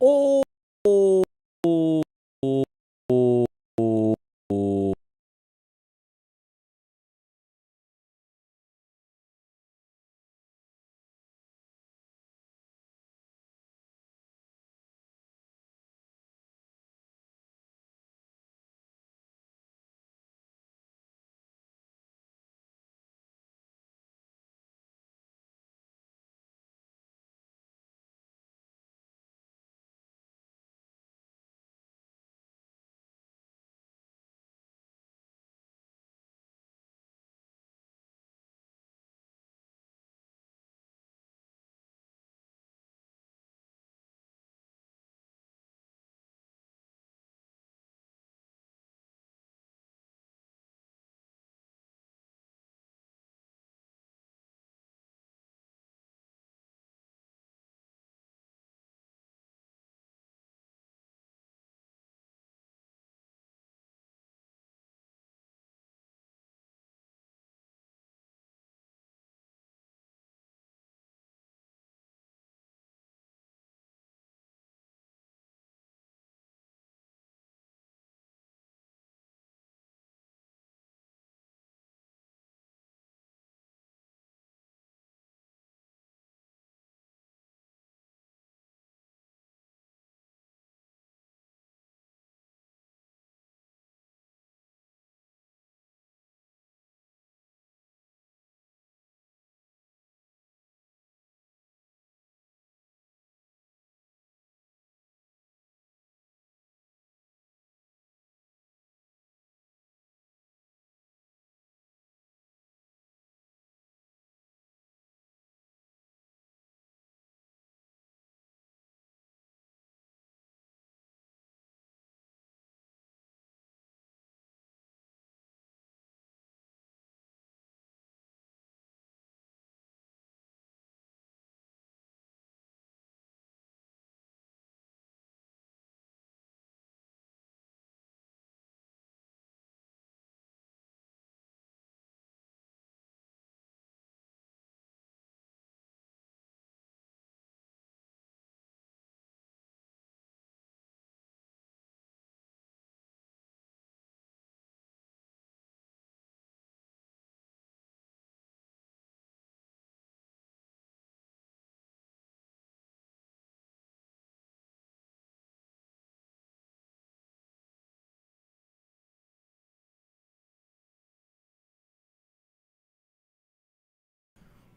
Oh,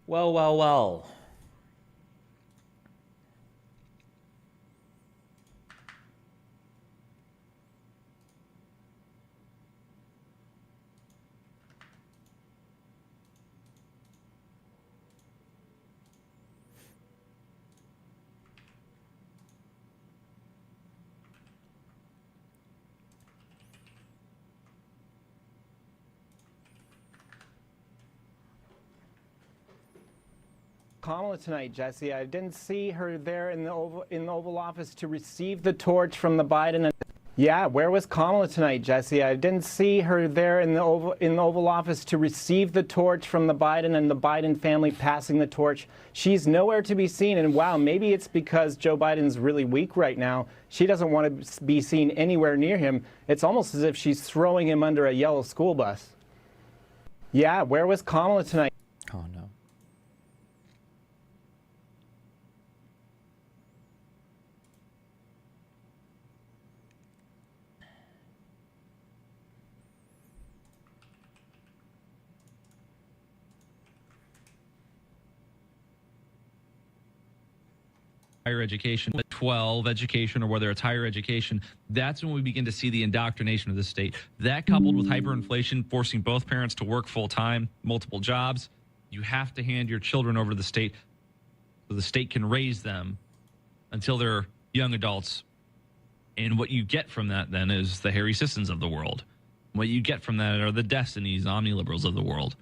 well. Kamala tonight, Jesse. I didn't see her there in the Oval Office to receive the torch from the Biden. Yeah, where was Kamala tonight, Jesse? I didn't see her there in the Oval Office to receive the torch from the Biden and the Biden family passing the torch. She's nowhere to be seen, and wow, maybe it's because Joe Biden's really weak right now. She doesn't want to be seen anywhere near him. It's almost as if she's throwing him under a yellow school bus. Yeah, where was Kamala tonight? Oh, no. Higher education, 12 education, or whether it's higher education, that's when we begin to see the indoctrination of the state. That coupled with hyperinflation, forcing both parents to work full time, multiple jobs, you have to hand your children over to the state so the state can raise them until they're young adults. And what you get from that then is the Harry Sissons of the world. What you get from that are the Destinies, omniliberals of the world.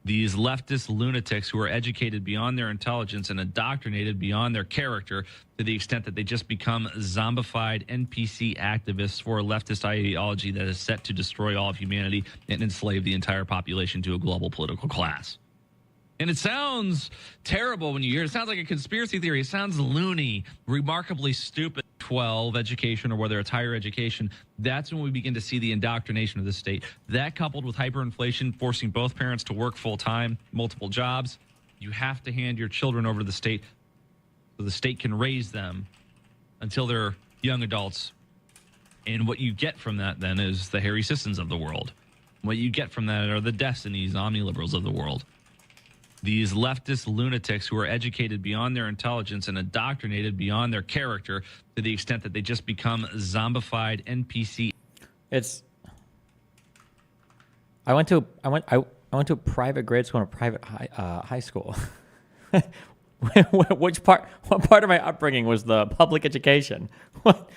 These leftist lunatics who are educated beyond their intelligence and indoctrinated beyond their character to the extent that they just become zombified NPC activists for a leftist ideology that is set to destroy all of humanity and enslave the entire population to a global political class. And it sounds terrible when you hear it. It sounds like a conspiracy theory. It sounds loony, remarkably stupid. 12 education, or whether it's higher education, that's when we begin to see the indoctrination of the state. That coupled with hyperinflation, forcing both parents to work full time, multiple jobs, you have to hand your children over to the state so the state can raise them until they're young adults. And what you get from that then is the Harry Sissons of the world. What you get from that are the Destinies, omniliberals of the world. These leftist lunatics who are educated beyond their intelligence and indoctrinated beyond their character to the extent that they just become zombified NPC. I went to a private grade school and a private high school. What part of my upbringing was the public education? What?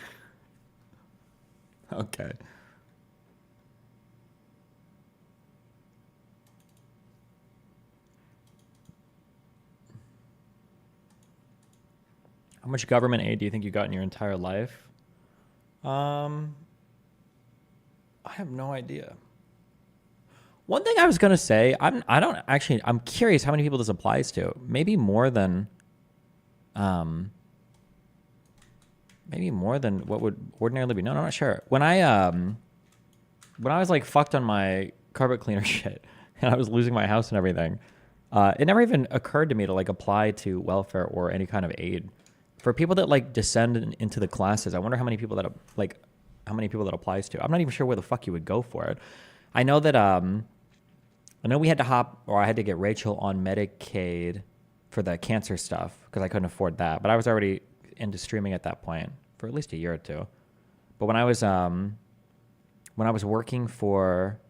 Okay. How much government aid do you think you got in your entire life? I have no idea. One thing I was gonna say, I'm curious how many people this applies to. Maybe more than what would ordinarily be known. I'm not sure. When I was like fucked on my carpet cleaner shit and I was losing my house and everything, it never even occurred to me to like apply to welfare or any kind of aid. For people that like descend into the classes, I wonder how many people that applies to. I'm not even sure where the fuck you would go for it. I know that I had to get Rachel on Medicaid for the cancer stuff because I couldn't afford that. But I was already into streaming at that point for at least a year or two. But when I was working for,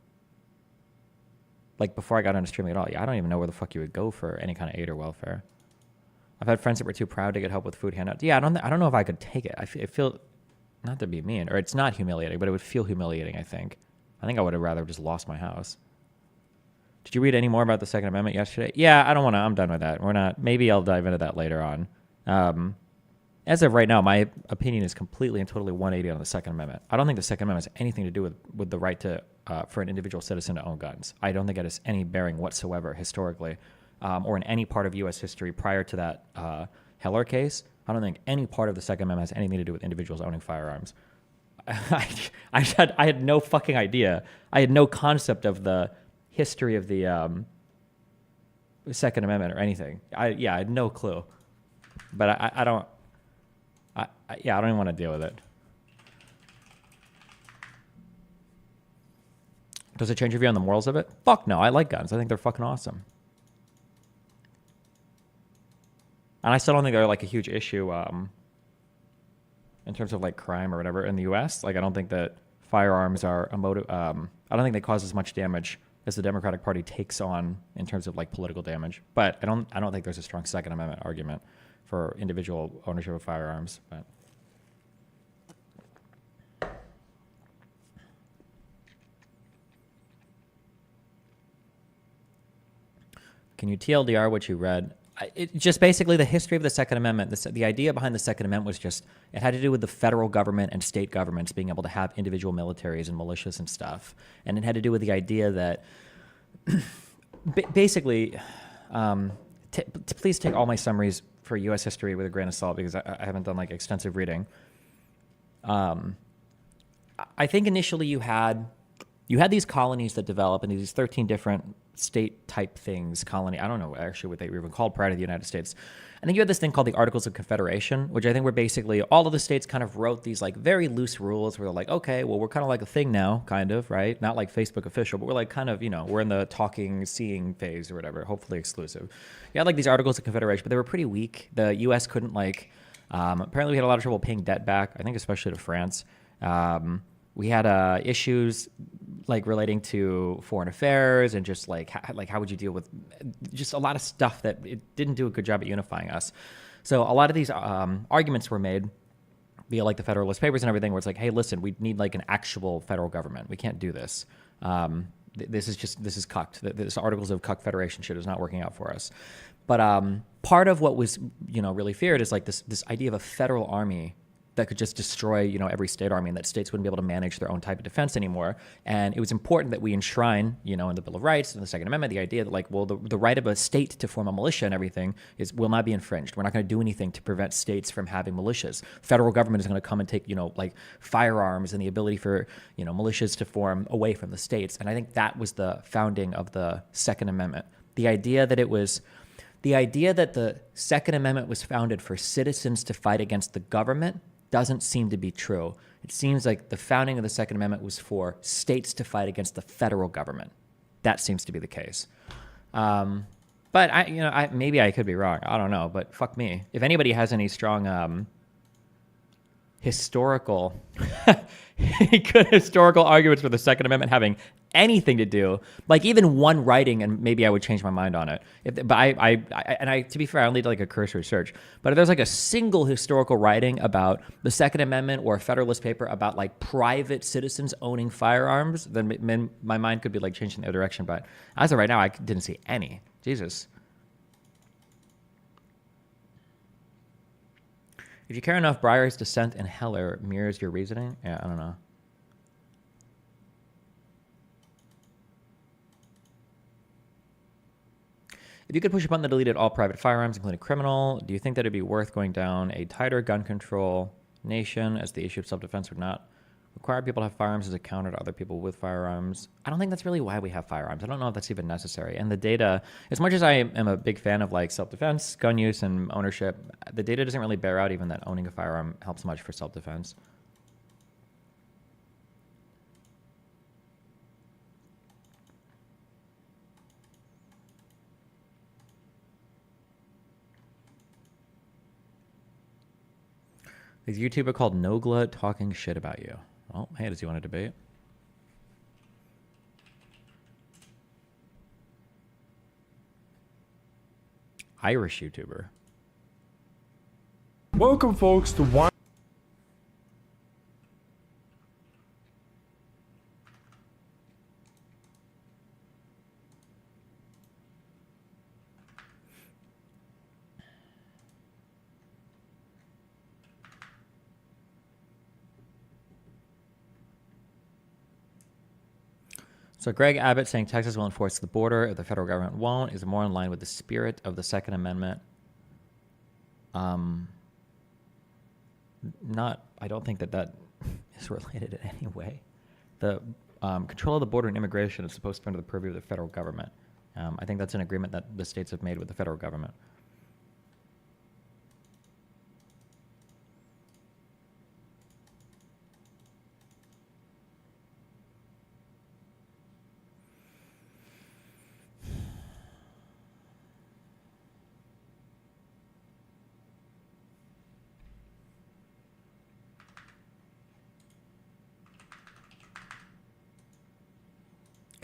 like, before I got into streaming at all, I don't even know where the fuck you would go for any kind of aid or welfare. I've had friends that were too proud to get help with food handouts. Yeah, I don't know if I could take it. I feel not to be mean, or it's not humiliating, but it would feel humiliating, I think. I think I would have rather just lost my house. Did you read any more about the Second Amendment yesterday? Yeah, I don't want to. I'm done with that. Maybe I'll dive into that later on. As of right now, my opinion is completely and totally 180 on the Second Amendment. I don't think the Second Amendment has anything to do with the right to for an individual citizen to own guns. I don't think it has any bearing whatsoever historically, or in any part of U.S. history prior to that Heller case. I don't think any part of the Second Amendment has anything to do with individuals owning firearms. I had no fucking idea. I had no concept of the history of the Second Amendment or anything. I had no clue. But I don't even want to deal with it. Does it change your view on the morals of it? Fuck no. I like guns. I think they're fucking awesome. And I still don't think they're like a huge issue in terms of like crime or whatever in the U.S. Like I don't think that firearms are a motive. I don't think they cause as much damage as the Democratic Party takes on in terms of like political damage. But I don't think there's a strong Second Amendment argument for individual ownership of firearms. But can you TLDR what you read? It just basically the history of the Second Amendment. The idea behind the Second Amendment was just it had to do with the federal government and state governments being able to have individual militaries and militias and stuff. And it had to do with the idea that basically, please take all my summaries for U.S. history with a grain of salt because I haven't done like extensive reading. I think initially you had these colonies that develop into these 13 different state type things, colony. I don't know actually what they were even called prior to the United States. I think you had this thing called the Articles of Confederation, which I think were basically all of the states kind of wrote these like very loose rules where they're like, okay, well, we're kind of like a thing now, kind of, right? Not like Facebook official, but we're like kind of, we're in the talking, seeing phase or whatever, hopefully exclusive. You had like these Articles of Confederation, but they were pretty weak. The U.S. couldn't apparently we had a lot of trouble paying debt back, I think especially to France. We had issues like relating to foreign affairs and just like how would you deal with just a lot of stuff that it didn't do a good job at unifying us. So a lot of these arguments were made via like the Federalist Papers and everything where it's like, hey, listen, we need like an actual federal government. We can't do this. This is cucked. This Articles of Cuck Federation shit is not working out for us. But part of what was really feared is like this idea of a federal army that could just destroy, you know, every state army, and that states wouldn't be able to manage their own type of defense anymore. And it was important that we enshrine, you know, in the Bill of Rights and the Second Amendment, the idea that, like, well, the right of a state to form a militia and everything will not be infringed. We're not going to do anything to prevent states from having militias. Federal government is going to come and take, you know, like firearms and the ability for, you know, militias to form away from the states. And I think that was the founding of the Second Amendment. The idea that the Second Amendment was founded for citizens to fight against the government doesn't seem to be true. It seems like the founding of the Second Amendment was for states to fight against the federal government. That seems to be the case. But maybe I could be wrong. I don't know. But fuck me. If anybody has any strong historical arguments for the Second Amendment having anything to do, like even one writing, and maybe I would change my mind on it. To be fair, I only did like a cursory search. But if there's like a single historical writing about the Second Amendment or a Federalist paper about like private citizens owning firearms, then my mind could be like changing the other direction. But as of right now, I didn't see any. Jesus. If you care enough, Breyer's dissent in Heller mirrors your reasoning. Yeah, I don't know. If you could push a button that deleted all private firearms, including criminal, do you think that it'd be worth going down a tighter gun control nation, as the issue of self-defense would not require people to have firearms as a counter to other people with firearms? I don't think that's really why we have firearms. I don't know if that's even necessary. And the data, as much as I am a big fan of like self-defense, gun use, and ownership, the data doesn't really bear out even that owning a firearm helps much for self-defense. There's a YouTuber called Nogla talking shit about you. Oh, hey, does he want to debate? Irish YouTuber. Welcome, folks, to one. So Greg Abbott saying Texas will enforce the border if the federal government won't is more in line with the spirit of the Second Amendment. I don't think that is related in any way. The control of the border and immigration is supposed to be under the purview of the federal government. I think that's an agreement that the states have made with the federal government.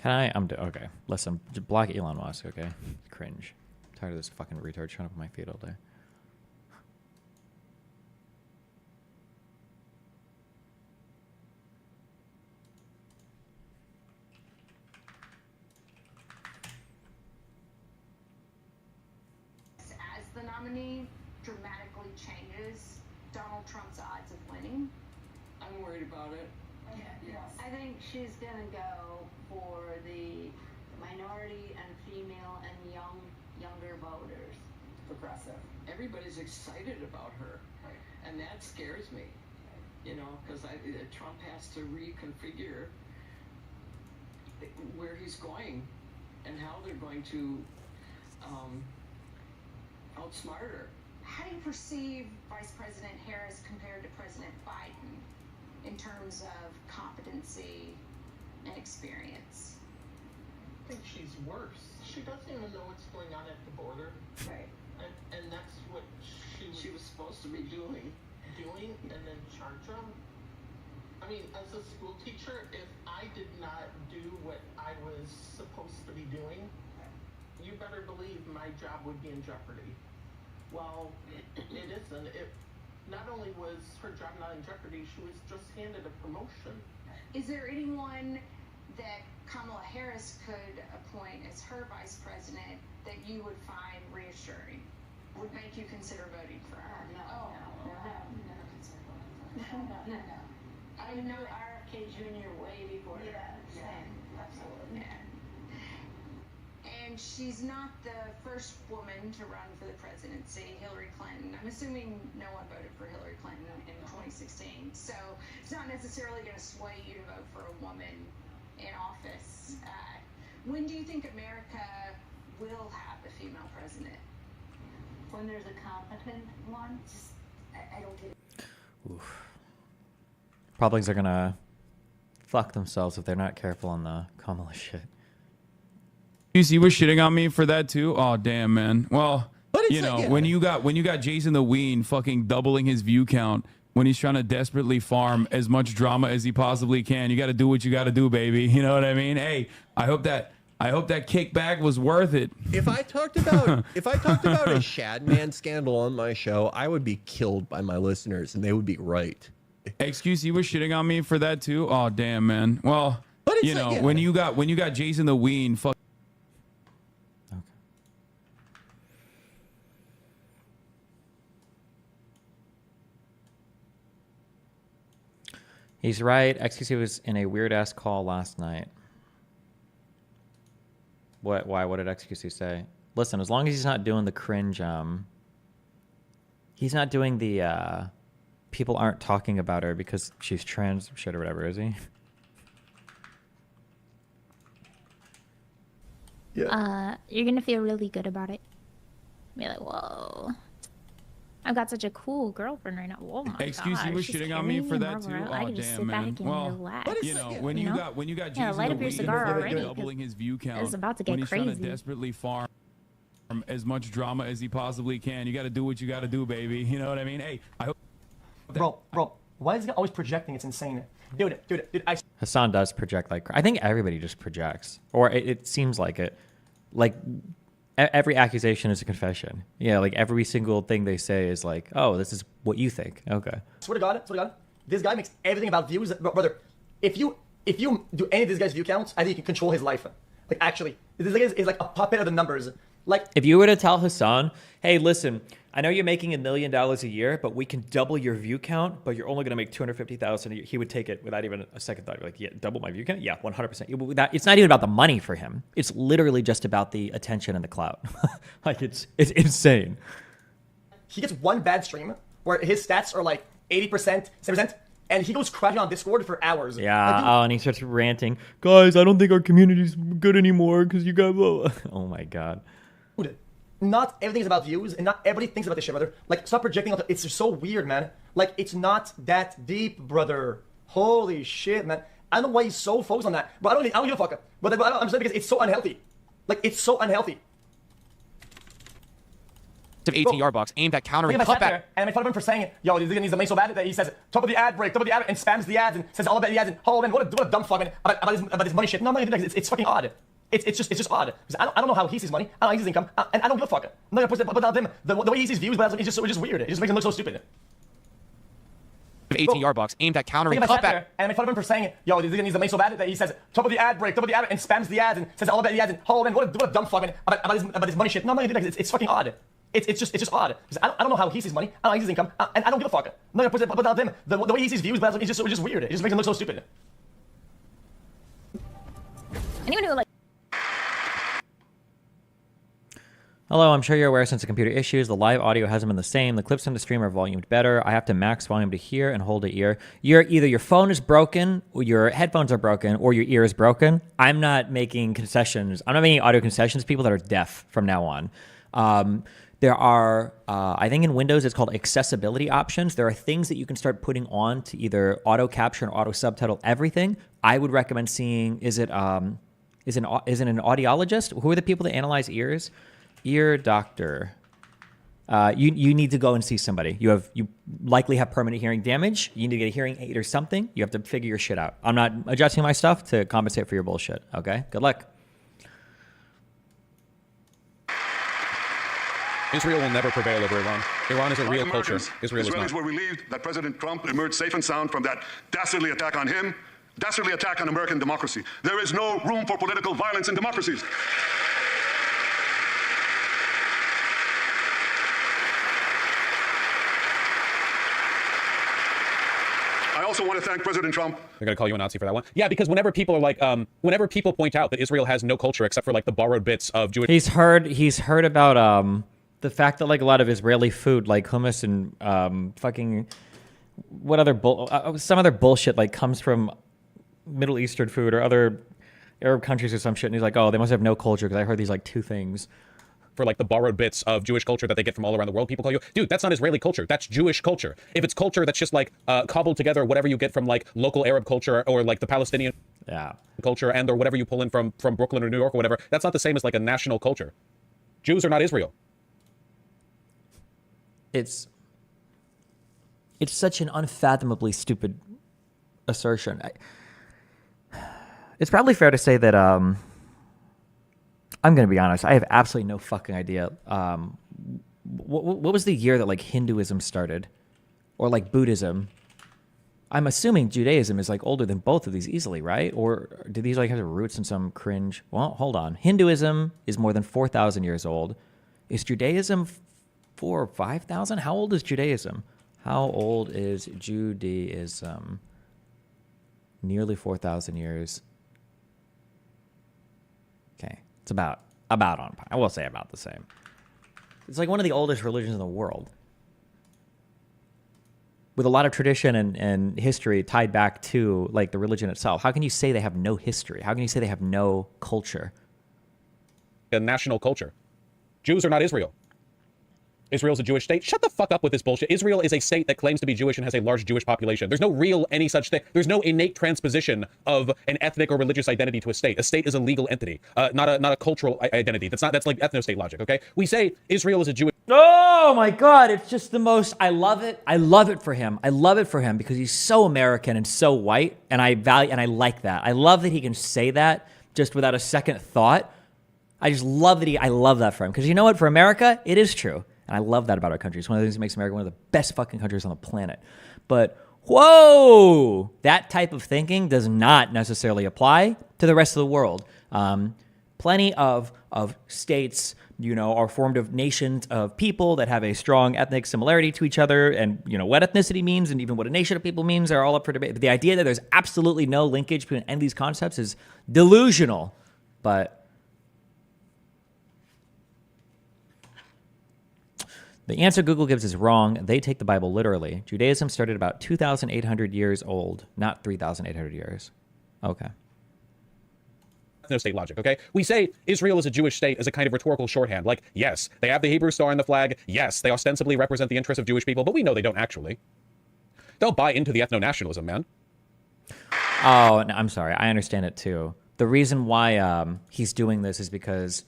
Okay. Listen, just block Elon Musk, okay? Cringe. I'm tired of this fucking retard showing up on my feed all day. As the nominee dramatically changes Donald Trump's odds of winning. I'm worried about it. Yes. I think she's gonna go for the minority and female and younger voters. Progressive. Everybody's excited about her, right, and that scares me. Right. You know, because Trump has to reconfigure where he's going and how they're going to outsmart her. How do you perceive Vice President Harris compared to President Biden in terms of competency and experience? I think she's worse. She doesn't even know what's going on at the border. Right. And that's what she was supposed to be doing and then charge them. I mean, as a school teacher, if I did not do what I was supposed to be doing, you better believe my job would be in jeopardy. Well, it isn't. Not only was her job not in jeopardy, she was just handed a promotion. Is there anyone that Kamala Harris could appoint as her vice president that you would find reassuring, would make you consider voting for her? No, never consider voting for her. No. I know RFK Jr. way before that. Same. Absolutely. Yeah. And she's not the first woman to run for the presidency, Hillary Clinton. I'm assuming no one voted for Hillary Clinton in 2016. So it's not necessarily going to sway you to vote for a woman in office. When do you think America will have a female president? When there's a competent one? I don't get it. Oof. Republicans are gonna fuck themselves if they're not careful on the Kamala shit. You were shitting on me for that too. Oh damn, man. Well, you know, yeah. when you got Jason the Ween fucking doubling his view count when he's trying to desperately farm as much drama as he possibly can, you got to do what you got to do, baby. You know what I mean? Hey, I hope that kickback was worth it. If I talked about a Shadman scandal on my show, I would be killed by my listeners, and they would be right. Excuse, you were shitting on me for that too. Oh damn, man. Well, you know, when you got Jason the Ween, fuck. Okay. He's right. XQC was in a weird ass call last night. What? Why? What did XQC say? Listen, as long as he's not doing the cringe, he's not doing the people aren't talking about her because she's trans shit or whatever, is he? Yeah. You're gonna feel really good about it. Be like, whoa, I've got such a cool girlfriend right now. Oh my Excuse, gosh, you were she's shitting on me carrying for me that too. around. I Oh can just damn, sit man. back and Well, relax. you know, when you got Jason Yeah, light the up your Ween cigar already, 'cause doubling his view count it's about to get when he's trying to crazy. desperately farm as much drama as he possibly can. You got to do what you got to do, baby. You know what I mean? Hey, I hope. Bro, why is he always projecting? It's insane. Dude, Hassan does project like I think everybody just projects, or it seems like it. Like every accusation is a confession. Yeah, like every single thing they say is like, oh, this is what you think. Okay. swear to God, this guy makes everything about views. Brother, if you do any of this guy's view counts, I think you can control his life. Like actually, this guy is like a puppet of the numbers. Like if you were to tell Hassan, hey, listen, I know you're making $1 million a year, but we can double your view count, but you're only going to make $250,000 a year. He would take it without even a second thought. He'd be like, yeah, double my view count? Yeah, 100%. It's not even about the money for him. It's literally just about the attention and the clout. Like it's insane. he gets one bad stream where his stats are like 80%, 70%, and he goes crashing on Discord for hours. Yeah, Like, dude, and he starts ranting, guys, I don't think our community's good anymore because you got blah. Oh my God. Dude, not everything is about views, and not everybody thinks about this shit, brother. Like, stop projecting. It's just so weird, man. Like, it's not that deep, brother. Holy shit, man. I don't know why he's so focused on that. But I don't give a fuck. But I'm saying because it's so unhealthy. Like, it's so unhealthy. Of 18-yard box aimed at countering cutback. And I made fun of him for saying, yo, this guy needs the money so bad that he says, top of the ad break, and spams the ads and says all about the ads. And oh man, what a dumb fuck, man, about this money shit. No, I'm not gonna do that. It's fucking odd. It's just odd. Because I don't know how he sees money. I don't know his income. And I don't give a fuck. I'm not gonna put down him. The way he sees views, but it's just weird. It just makes him look so stupid. Of 18-yard box aimed at countering cutback. And I made fun of him for saying, yo, this guy needs the money so bad that he says, top of the ad break, and spams the ads and says all about the ads. And oh man, what a dumb fuck, man, about this money shit. No, I'm not gonna do that. It's fucking odd. It's just odd. Because I don't know how he sees money. I don't know his income. And I don't give a fuck. I'm not gonna put down him. The way he sees views, but it's just weird. It just makes him look so stupid. Anyone who like. Hello, I'm sure you're aware since the computer issues, the live audio hasn't been the same. The clips in the stream are volumed better. I have to max volume to hear and hold the ear. Either your phone is broken, or your headphones are broken, or your ear is broken. I'm not making concessions. I'm not making audio concessions to people that are deaf from now on. There are, I think in Windows, it's called accessibility options. There are things that you can start putting on to either auto capture and auto subtitle everything. I would recommend seeing, is it an audiologist? Who are the people that analyze ears? Ear doctor. You need to go and see somebody. You likely have permanent hearing damage. You need to get a hearing aid or something. You have to figure your shit out. I'm not adjusting my stuff to compensate for your bullshit. Okay? Good luck. Israel will never prevail over Iran. Iran is a real culture. Israel is not. Israelis were relieved that President Trump emerged safe and sound from that dastardly attack on him, dastardly attack on American democracy. There is no room for political violence in democracies. I also want to thank President Trump. They're gonna call you a Nazi for that one. Yeah, because whenever people are like, whenever people point out that Israel has no culture except for like the borrowed bits of Jewish. He's heard about the fact that like a lot of Israeli food, like hummus and fucking what other some other bullshit like comes from Middle Eastern food or other Arab countries or some shit. And he's like, oh, they must have no culture because I heard these like two things. For like the borrowed bits of Jewish culture that they get from all around the world, people call you, dude, that's not Israeli culture. That's Jewish culture. If it's culture that's just like cobbled together, whatever you get from like local Arab culture or like the Palestinian culture and or whatever you pull in from Brooklyn or New York or whatever, that's not the same as like a national culture. Jews are not Israel. It's such an unfathomably stupid assertion. It's probably fair to say that I'm going to be honest. I have absolutely no fucking idea. What was the year that like Hinduism started, or like Buddhism? I'm assuming Judaism is like older than both of these easily, right? Or do these like have roots in some cringe? Well, hold on. Hinduism is more than 4,000 years old. Is Judaism 4,000 or 5,000? How old is Judaism? How old is Judaism? Nearly 4,000 years. Okay. It's about on par. I will say about the same. It's like one of the oldest religions in the world, with a lot of tradition and history tied back to like the religion itself. How can you say they have no history? How can you say they have no culture? A national culture. Jews are not Israel. Israel's a Jewish state. Shut the fuck up with this bullshit. Israel is a state that claims to be Jewish and has a large Jewish population. There's no real any such thing. There's no innate transposition of an ethnic or religious identity to a state. A state is a legal entity, not a cultural identity. That's like ethno-state logic, okay? We say Israel is a Jewish... Oh my God, it's just the most, I love it. I love it for him. I love it for him because he's so American and so white, and I like that. I love that he can say that just without a second thought. I just love that I love that for him. Because you know what? For America, it is true. And I love that about our country. It's one of the things that makes America one of the best fucking countries on the planet. But, whoa! That type of thinking does not necessarily apply to the rest of the world. Plenty of states, you know, are formed of nations of people that have a strong ethnic similarity to each other. And, you know, what ethnicity means and even what a nation of people means are all up for debate. But the idea that there's absolutely no linkage between any of these concepts is delusional. But... the answer Google gives is wrong. They take the Bible literally. Judaism started about 2,800 years old, not 3,800 years. Okay. No state logic, okay? We say Israel is a Jewish state as a kind of rhetorical shorthand. Like, yes, they have the Hebrew star in the flag. Yes, they ostensibly represent the interests of Jewish people, but we know they don't actually. They'll buy into the ethno-nationalism, man. Oh, no, I'm sorry. I understand it too. The reason why he's doing this is because...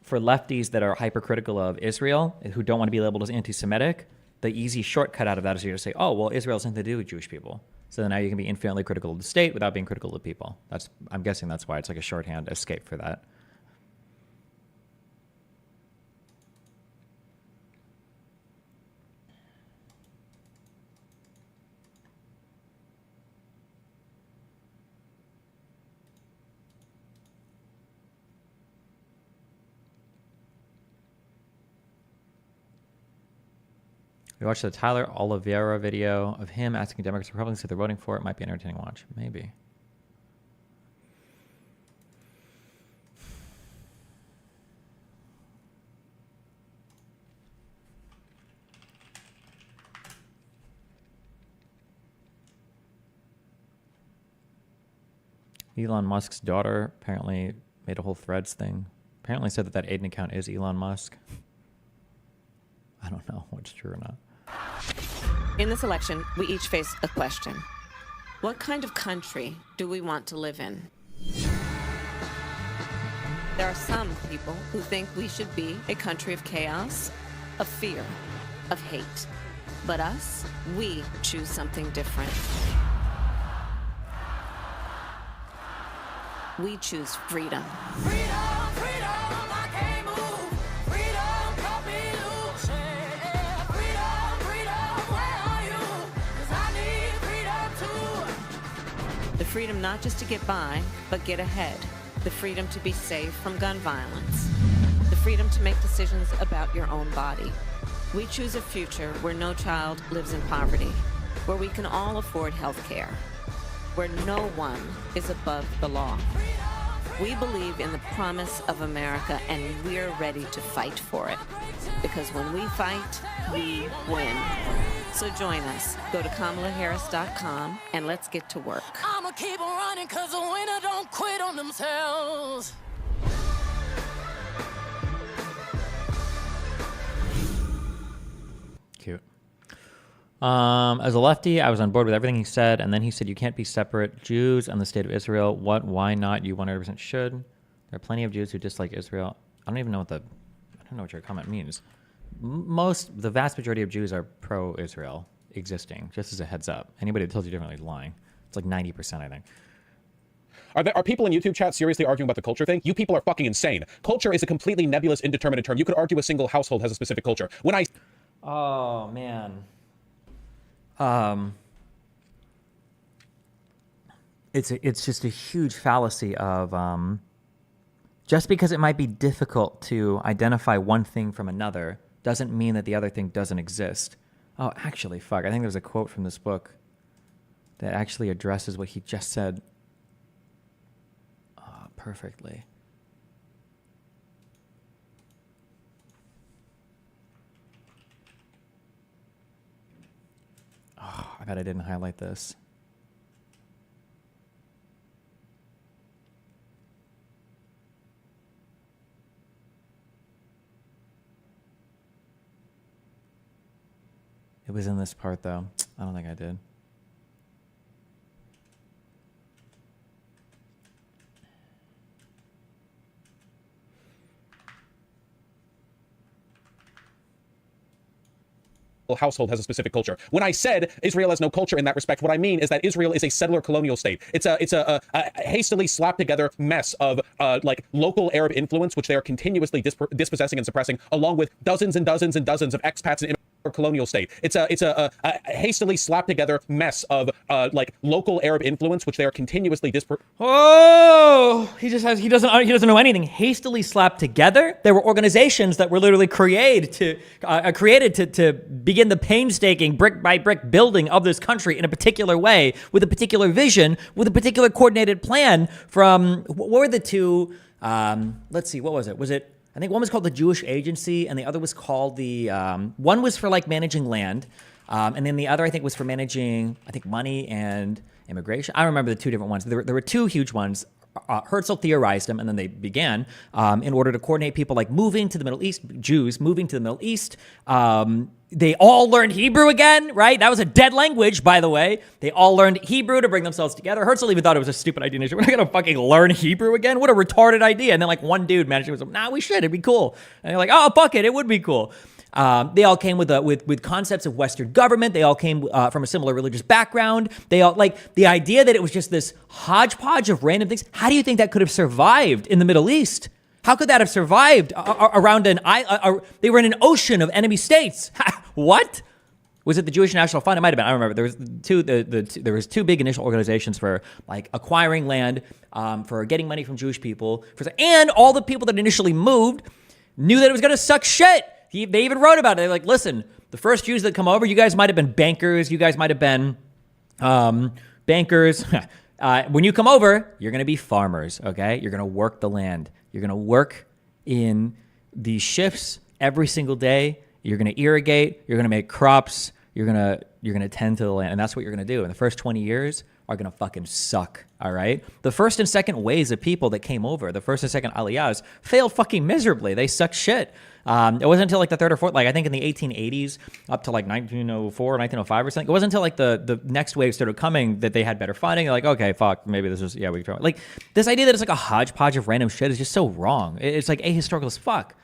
for lefties that are hypercritical of Israel, who don't want to be labeled as anti-Semitic, the easy shortcut out of that is you to say, oh, well, Israel has nothing to do with Jewish people. So now you can be infinitely critical of the state without being critical of people. I'm guessing that's why it's like a shorthand escape for that. We watched the Tyler Oliveira video of him asking Democrats and Republicans if they're voting for it. Might be an entertaining watch. Maybe. Elon Musk's daughter apparently made a whole Threads thing. Apparently said that Aiden account is Elon Musk. I don't know what's true or not. In this election, we each face a question. What kind of country do we want to live in? There are some people who think we should be a country of chaos, of fear, of hate. But us, we choose something different. We choose freedom. Freedom, freedom, I can't move. Freedom, help me lose. Freedom, freedom, where are you? 'Cause I need freedom too. The freedom not just to get by, but get ahead. The freedom to be safe from gun violence. The freedom to make decisions about your own body. We choose a future where no child lives in poverty. where we can all afford health care, where no one is above the law. We believe in the promise of America, and we're ready to fight for it. Because when we fight, we win. So join us. Go to KamalaHarris.com and let's get to work. I'ma keep on running cause the winner don't quit on themselves. Cute. As a lefty, I was on board with everything he said, and then he said you can't be separate. Jews and the state of Israel. What? Why not? You 100% should. There are plenty of Jews who dislike Israel. I don't even know I don't know what your comment means. The vast majority of Jews are pro-Israel existing. Just as a heads up, anybody that tells you differently is lying. It's like 90%, I think. Are people in YouTube chat seriously arguing about the culture thing? You people are fucking insane. Culture is a completely nebulous, indeterminate term. You could argue a single household has a specific culture. When I... Oh, man. It's just a huge fallacy of just because it might be difficult to identify one thing from another doesn't mean that the other thing doesn't exist. Oh, actually, fuck. I think there's a quote from this book that actually addresses what he just said perfectly. Oh, I bet I didn't highlight this. It was in this part, though. I don't think I did. household has a specific culture. When I said Israel has no culture in that respect, what I mean is that Israel is a settler colonial state. It's a hastily slapped together mess of like local Arab influence, which they are continuously dispossessing and suppressing, along with dozens and dozens and dozens of expats and colonial state. It's a hastily slapped together mess of like local Arab influence, which they are continuously he doesn't know anything. Hastily slapped together. There were organizations that were literally created to begin the painstaking brick by brick building of this country in a particular way, with a particular vision, with a particular coordinated plan. From what were the two? Let's see, what was it? I think one was called the Jewish Agency, and the other was called the, one was for like managing land, and then the other I think was for managing, I think, money and immigration. I don't remember the two different ones. There were two huge ones. Herzl theorized them, and then they began in order to coordinate people like moving to the Middle East, Jews moving to the Middle East. They all learned Hebrew again, right? That was a dead language, by the way. They all learned Hebrew to bring themselves together. Herzl even thought it was a stupid idea. We're not going to fucking learn Hebrew again? What a retarded idea. And then like one dude managed to go, nah, we should. It'd be cool. And they're like, oh, fuck it. It would be cool. They all came with concepts of Western government. They all came from a similar religious background. They all, like, the idea that it was just this hodgepodge of random things. How do you think that could have survived in the Middle East? How could that have survived around an island? They were in an ocean of enemy states. What? Was it the Jewish National Fund? It might have been. I don't remember. There was there was two big initial organizations for like acquiring land, for getting money from Jewish people, and all the people that initially moved knew that it was going to suck shit. They even wrote about it. They're like, listen, the first Jews that come over, you guys might have been bankers. You guys might have been bankers. When you come over, you're going to be farmers, okay? You're going to work the land. You're going to work in these shifts every single day. You're going to irrigate. You're going to make crops. You're going to tend to the land. And that's what you're going to do. And the first 20 years are going to fucking suck, all right? The first and second waves of people that came over, the first and second aliyahs, failed fucking miserably. They sucked shit. It wasn't until like the third or fourth, like I think in the 1880s up to like 1904, 1905 or something. It wasn't until like the next wave started coming that they had better funding. They're like, okay, fuck, maybe this is, yeah, we can try. Like this idea that it's like a hodgepodge of random shit is just so wrong. It's like ahistorical as fuck.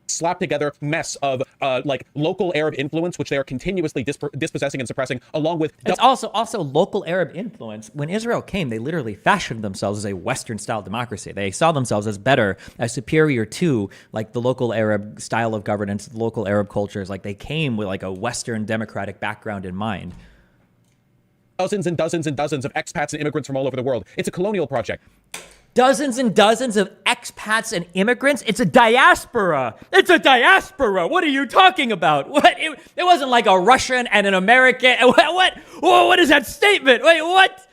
Slapped together mess of like local Arab influence, which they are continuously dispossessing and suppressing, along with... It's also local Arab influence. When Israel came, they literally fashioned themselves as a Western-style democracy. They saw themselves as better, as superior to like the local Arab style of governance, local Arab cultures. Like they came with like a Western democratic background in mind. Dozens and dozens and dozens of expats and immigrants from all over the world. It's a colonial project. dozens and dozens of expats and immigrants. It's a diaspora. It's a diaspora. What are you talking about? What? It wasn't like a Russian and an American. What is that statement? Wait, what?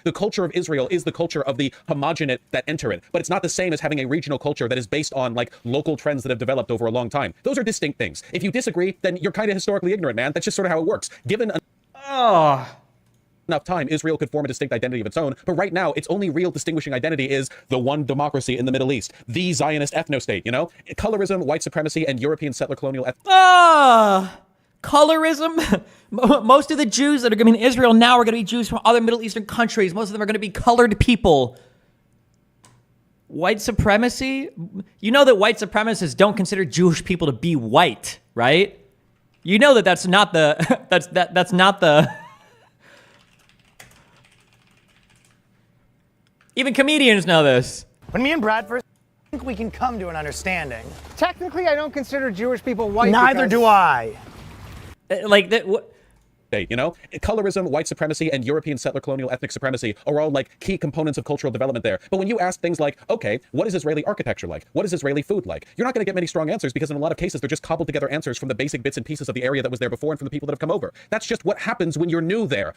The culture of Israel is the culture of the homogenate that enter it, but it's not the same as having a regional culture that is based on like local trends that have developed over a long time. Those are distinct things. If you disagree, then you're kind of historically ignorant, man. That's just sort of how it works. Given enough time, Israel could form a distinct identity of its own, but right now, its only real distinguishing identity is the one democracy in the Middle East, the Zionist ethno-state, you know? Colorism, white supremacy, and European settler colonial Colorism. Most of the Jews that are going to be in Israel now are going to be Jews from other Middle Eastern countries. Most of them are going to be colored people. White supremacy. You know that white supremacists don't consider Jewish people to be white, right? You know that that's not the that's not the. Even comedians know this. When me and Bradford think we can come to an understanding. Technically, I don't consider Jewish people white. Neither do I. Like that. You know, colorism, white supremacy, and European settler colonial ethnic supremacy are all like key components of cultural development there. But when you ask things like, okay, what is Israeli architecture like? What is Israeli food like? You're not going to get many strong answers because in a lot of cases, they're just cobbled together answers from the basic bits and pieces of the area that was there before and from the people that have come over. That's just what happens when you're new there.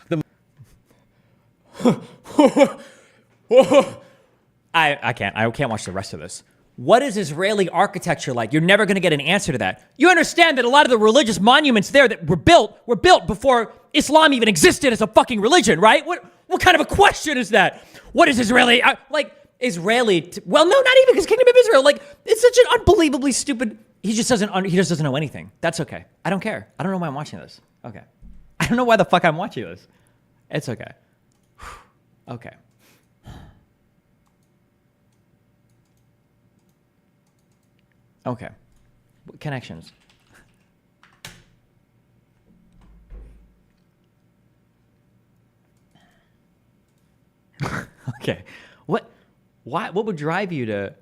I can't watch the rest of this. What is Israeli architecture like? You're never going to get an answer to that. You understand that a lot of the religious monuments there that were built before Islam even existed as a fucking religion, right? What kind of a question is that? What is Israeli? Well, no, not even because Kingdom of Israel. Like, it's such an unbelievably stupid. He just doesn't know anything. That's okay. I don't care. I don't know why I'm watching this. Okay. I don't know why the fuck I'm watching this. It's okay. Okay. Okay. Connections. Okay. What would drive you to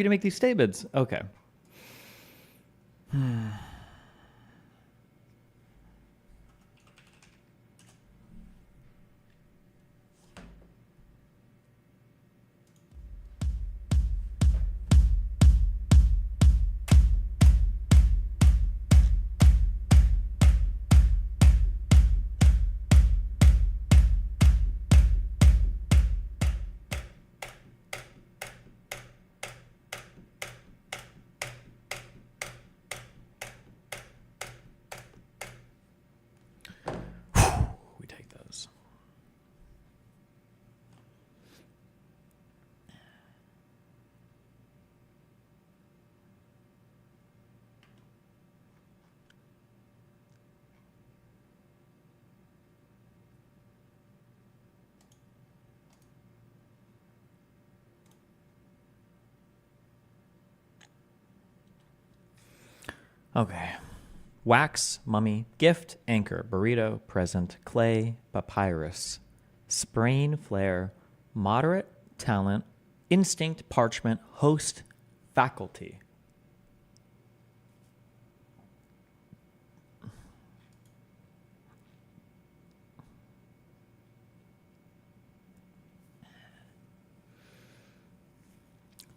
make these statements? Okay. We take those. Okay. Wax, mummy, gift, anchor, burrito, present, clay, papyrus, sprain, flare, moderate, talent, instinct, parchment, host, faculty.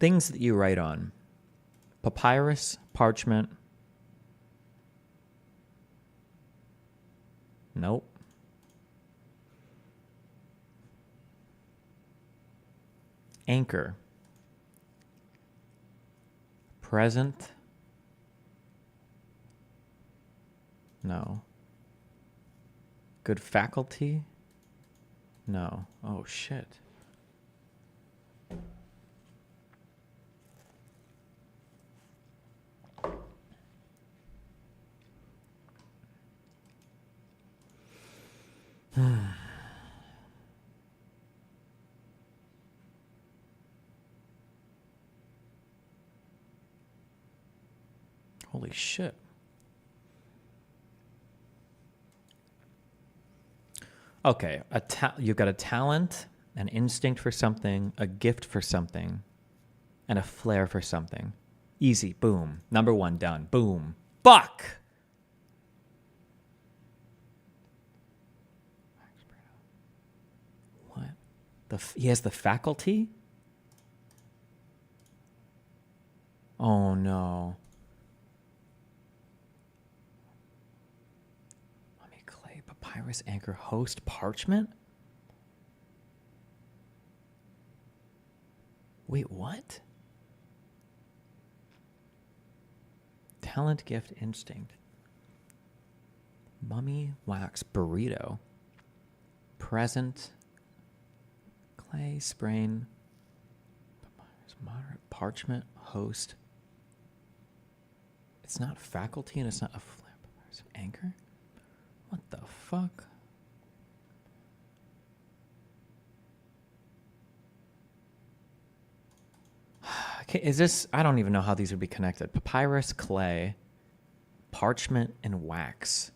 Things that you write on. Papyrus, parchment. Nope. Anchor. Present. No. Good faculty? No. Oh, shit. Holy shit. Okay, you've got a talent, an instinct for something, a gift for something, and a flair for something. Easy, boom. Number one done. Boom. Fuck! What? He has the faculty? Oh no. Mummy clay, papyrus, anchor, host, parchment? Wait, what? Talent, gift, instinct. Mummy, wax, burrito. Present, clay, sprain, moderate, parchment, host. It's not faculty and it's not a flip. It's an anchor? What the fuck? Okay, is this... I don't even know how these would be connected. Papyrus, clay, parchment, and wax.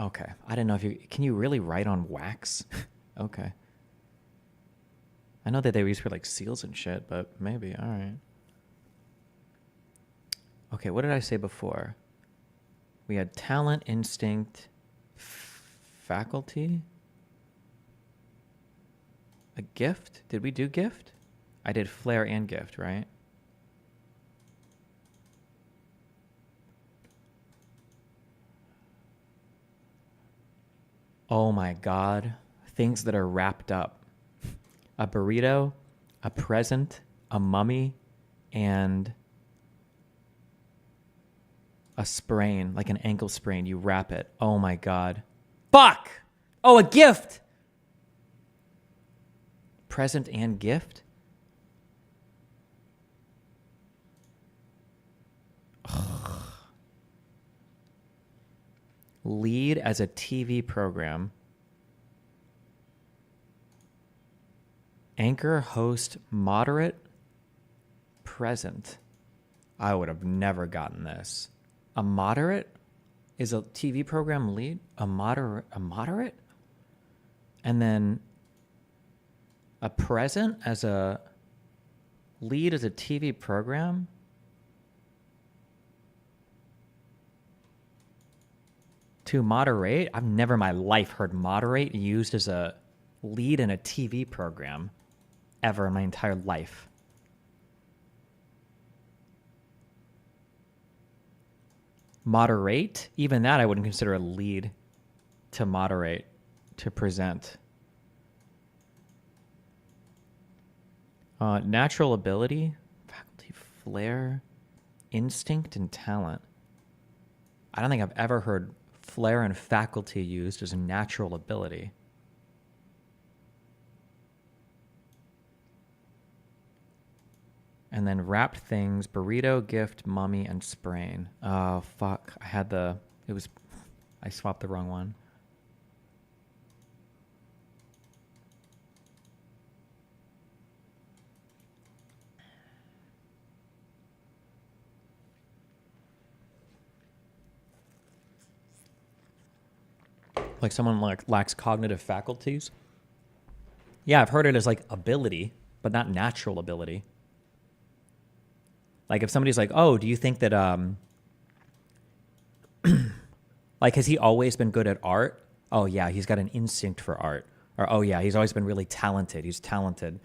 Okay. I didn't know if you... Can you really write on wax? Okay. I know that they were used for like seals and shit, but maybe. All right. Okay, what did I say before? We had talent, instinct, faculty. A gift? Did we do gift? I did flair and gift, right? Oh my God. Things that are wrapped up. A burrito, a present, a mummy, and a sprain, like an ankle sprain. You wrap it. Oh my God. Fuck! Oh, a gift! Present and gift? Lead as a TV program. Anchor, host, moderate, present. I would have never gotten this. A moderate is a TV program lead? A moderate? And then a present as a lead as a TV program? To moderate? I've never in my life heard moderate used as a lead in a TV program ever in my entire life. Moderate? Even that I wouldn't consider a lead. To moderate. To present. Natural ability. Faculty, flair. Instinct and talent. I don't think I've ever heard flair and faculty used as a natural ability. And then wrapped things, burrito, gift, mummy, and sprain. Oh, fuck. I swapped the wrong one. Like someone lacks cognitive faculties. Yeah, I've heard it as like ability, but not natural ability. Like if somebody's like, oh, do you think that, like, has he always been good at art? Oh yeah, he's got an instinct for art. Or, oh yeah, he's always been really talented. He's talented.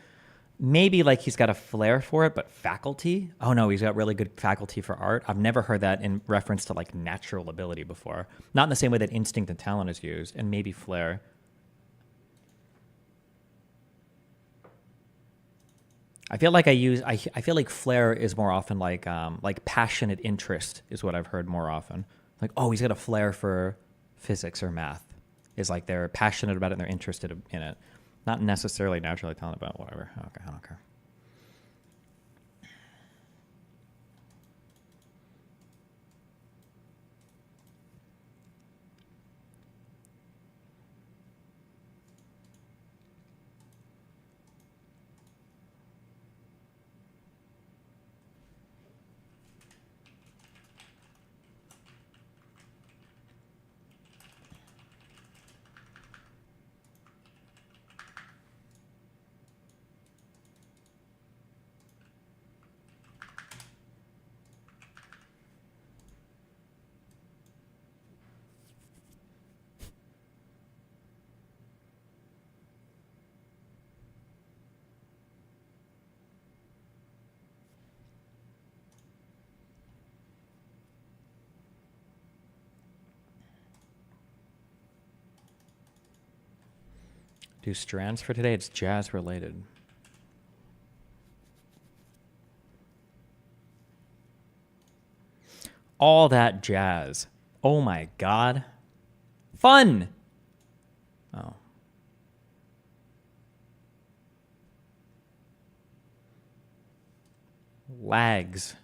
Maybe like he's got a flair for it, but faculty? Oh no, he's got really good faculty for art. I've never heard that in reference to like natural ability before. Not in the same way that instinct and talent is used, and maybe flair. I feel like I feel like flair is more often like passionate interest is what I've heard more often. Like, oh, he's got a flair for physics or math. Is like they're passionate about it and they're interested in it. Not necessarily naturally talented about whatever. Okay, I don't care. Do strands for today? It's jazz related. All that jazz. Oh my god. Fun! Oh. Lags.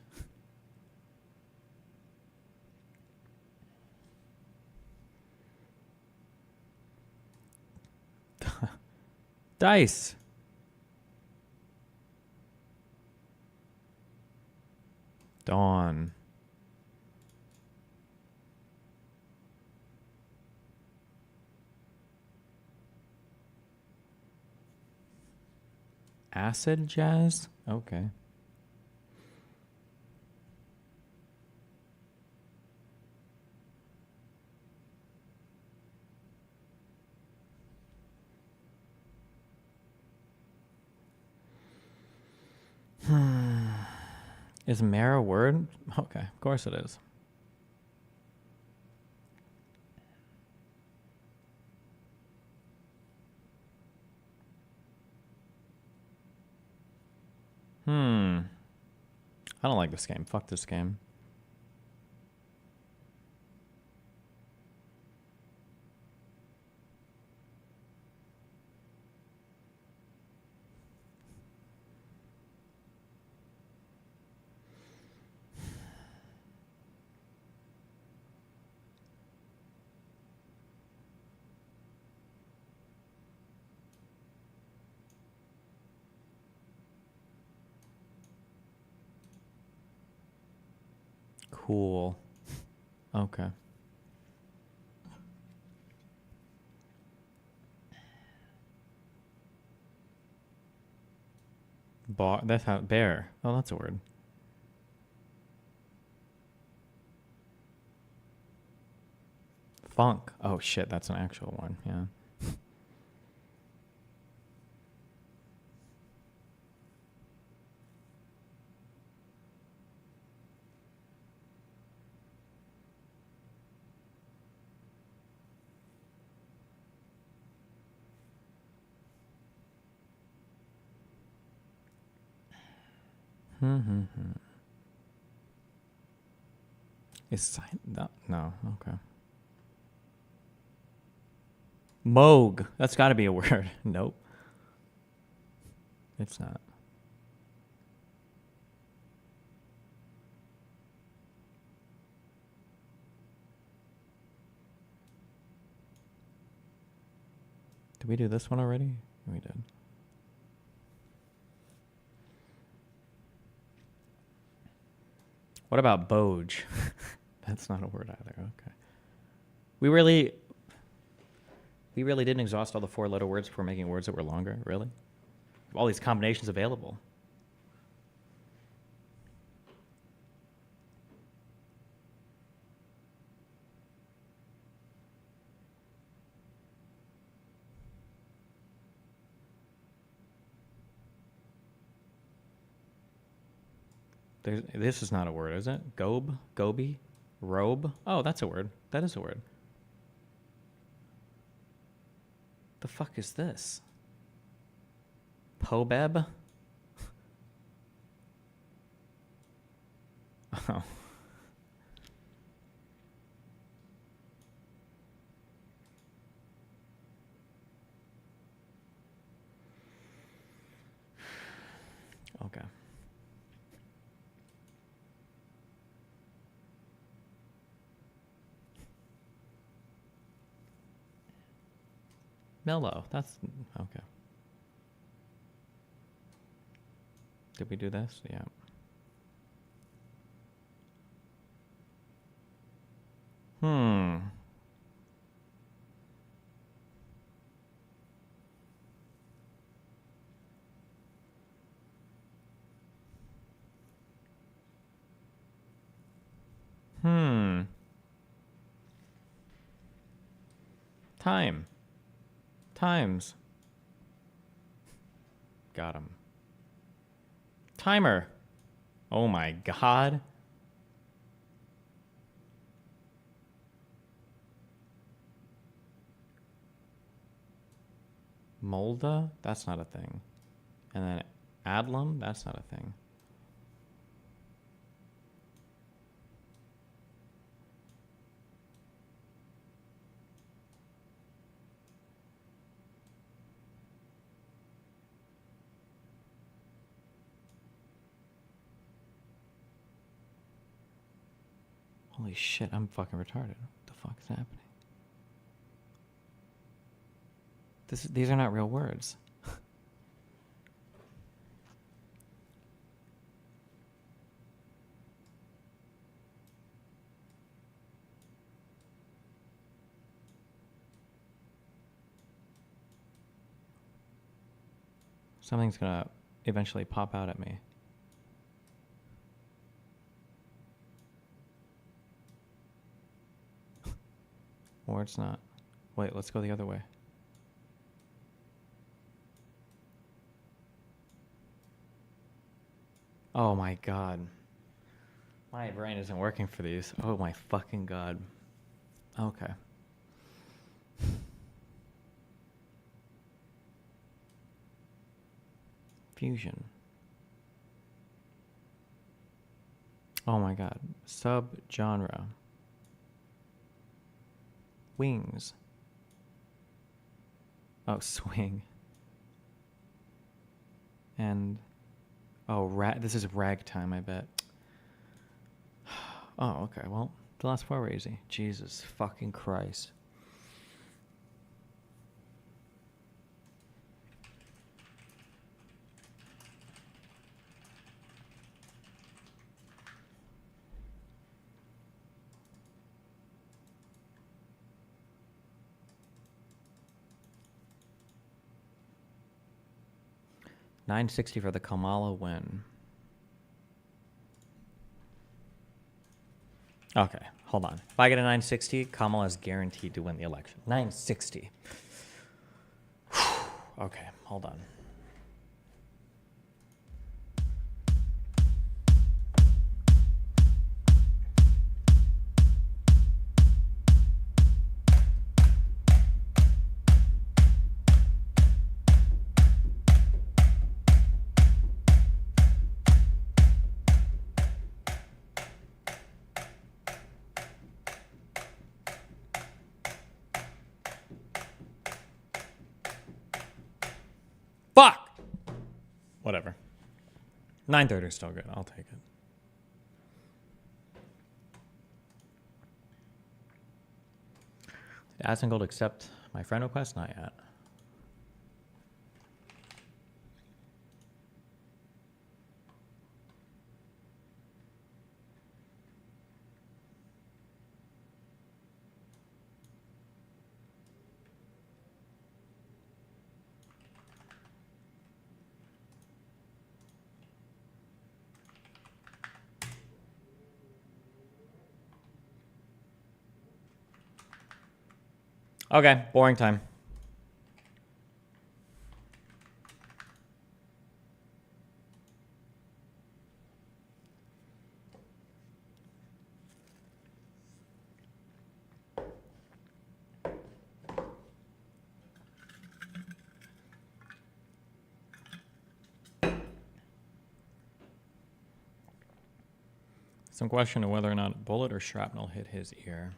Dice. Dawn. Acid jazz? Okay. Is mare a word? Okay, of course it is. I don't like this game. Fuck this game. Cool. Okay. Bar. That's how. Bear. Oh, that's a word. Funk. Oh shit, that's an actual one. Yeah. Is sign no, okay. Moog. That's got to be a word. Nope. It's not. Did we do this one already? We did. What about Boge? That's not a word either. Okay. We really didn't exhaust all the 4-letter words before making words that were longer? Really? All these combinations available. This is not a word, is it? Gobe? Gobi? Robe? Oh, that's a word. That is a word. The fuck is this? Pobeb? Oh. Okay. Mellow. That's okay. Did we do this? Yeah. Time. Times. Got him. Timer. Oh my god. Molda? That's not a thing. And then Adlam? That's not a thing. Holy shit, I'm fucking retarded. What the fuck is happening? These are not real words. Something's gonna eventually pop out at me. Or it's not. Wait, let's go the other way. Oh my god. My brain isn't working for these. Oh my fucking god. Okay. Fusion. Oh my god. Subgenre. Wings. Oh, swing. And oh, this is ragtime, I bet. Oh, okay. Well, the last four were easy. Jesus fucking Christ. $960 for the Kamala win. Okay, hold on. If I get a 960, Kamala is guaranteed to win the election. 960. Okay, hold on. Fuck! Whatever. 930 is still good. I'll take it. Did Asmongold accept my friend request? Not yet. Okay, boring time. Some question of whether or not a bullet or shrapnel hit his ear.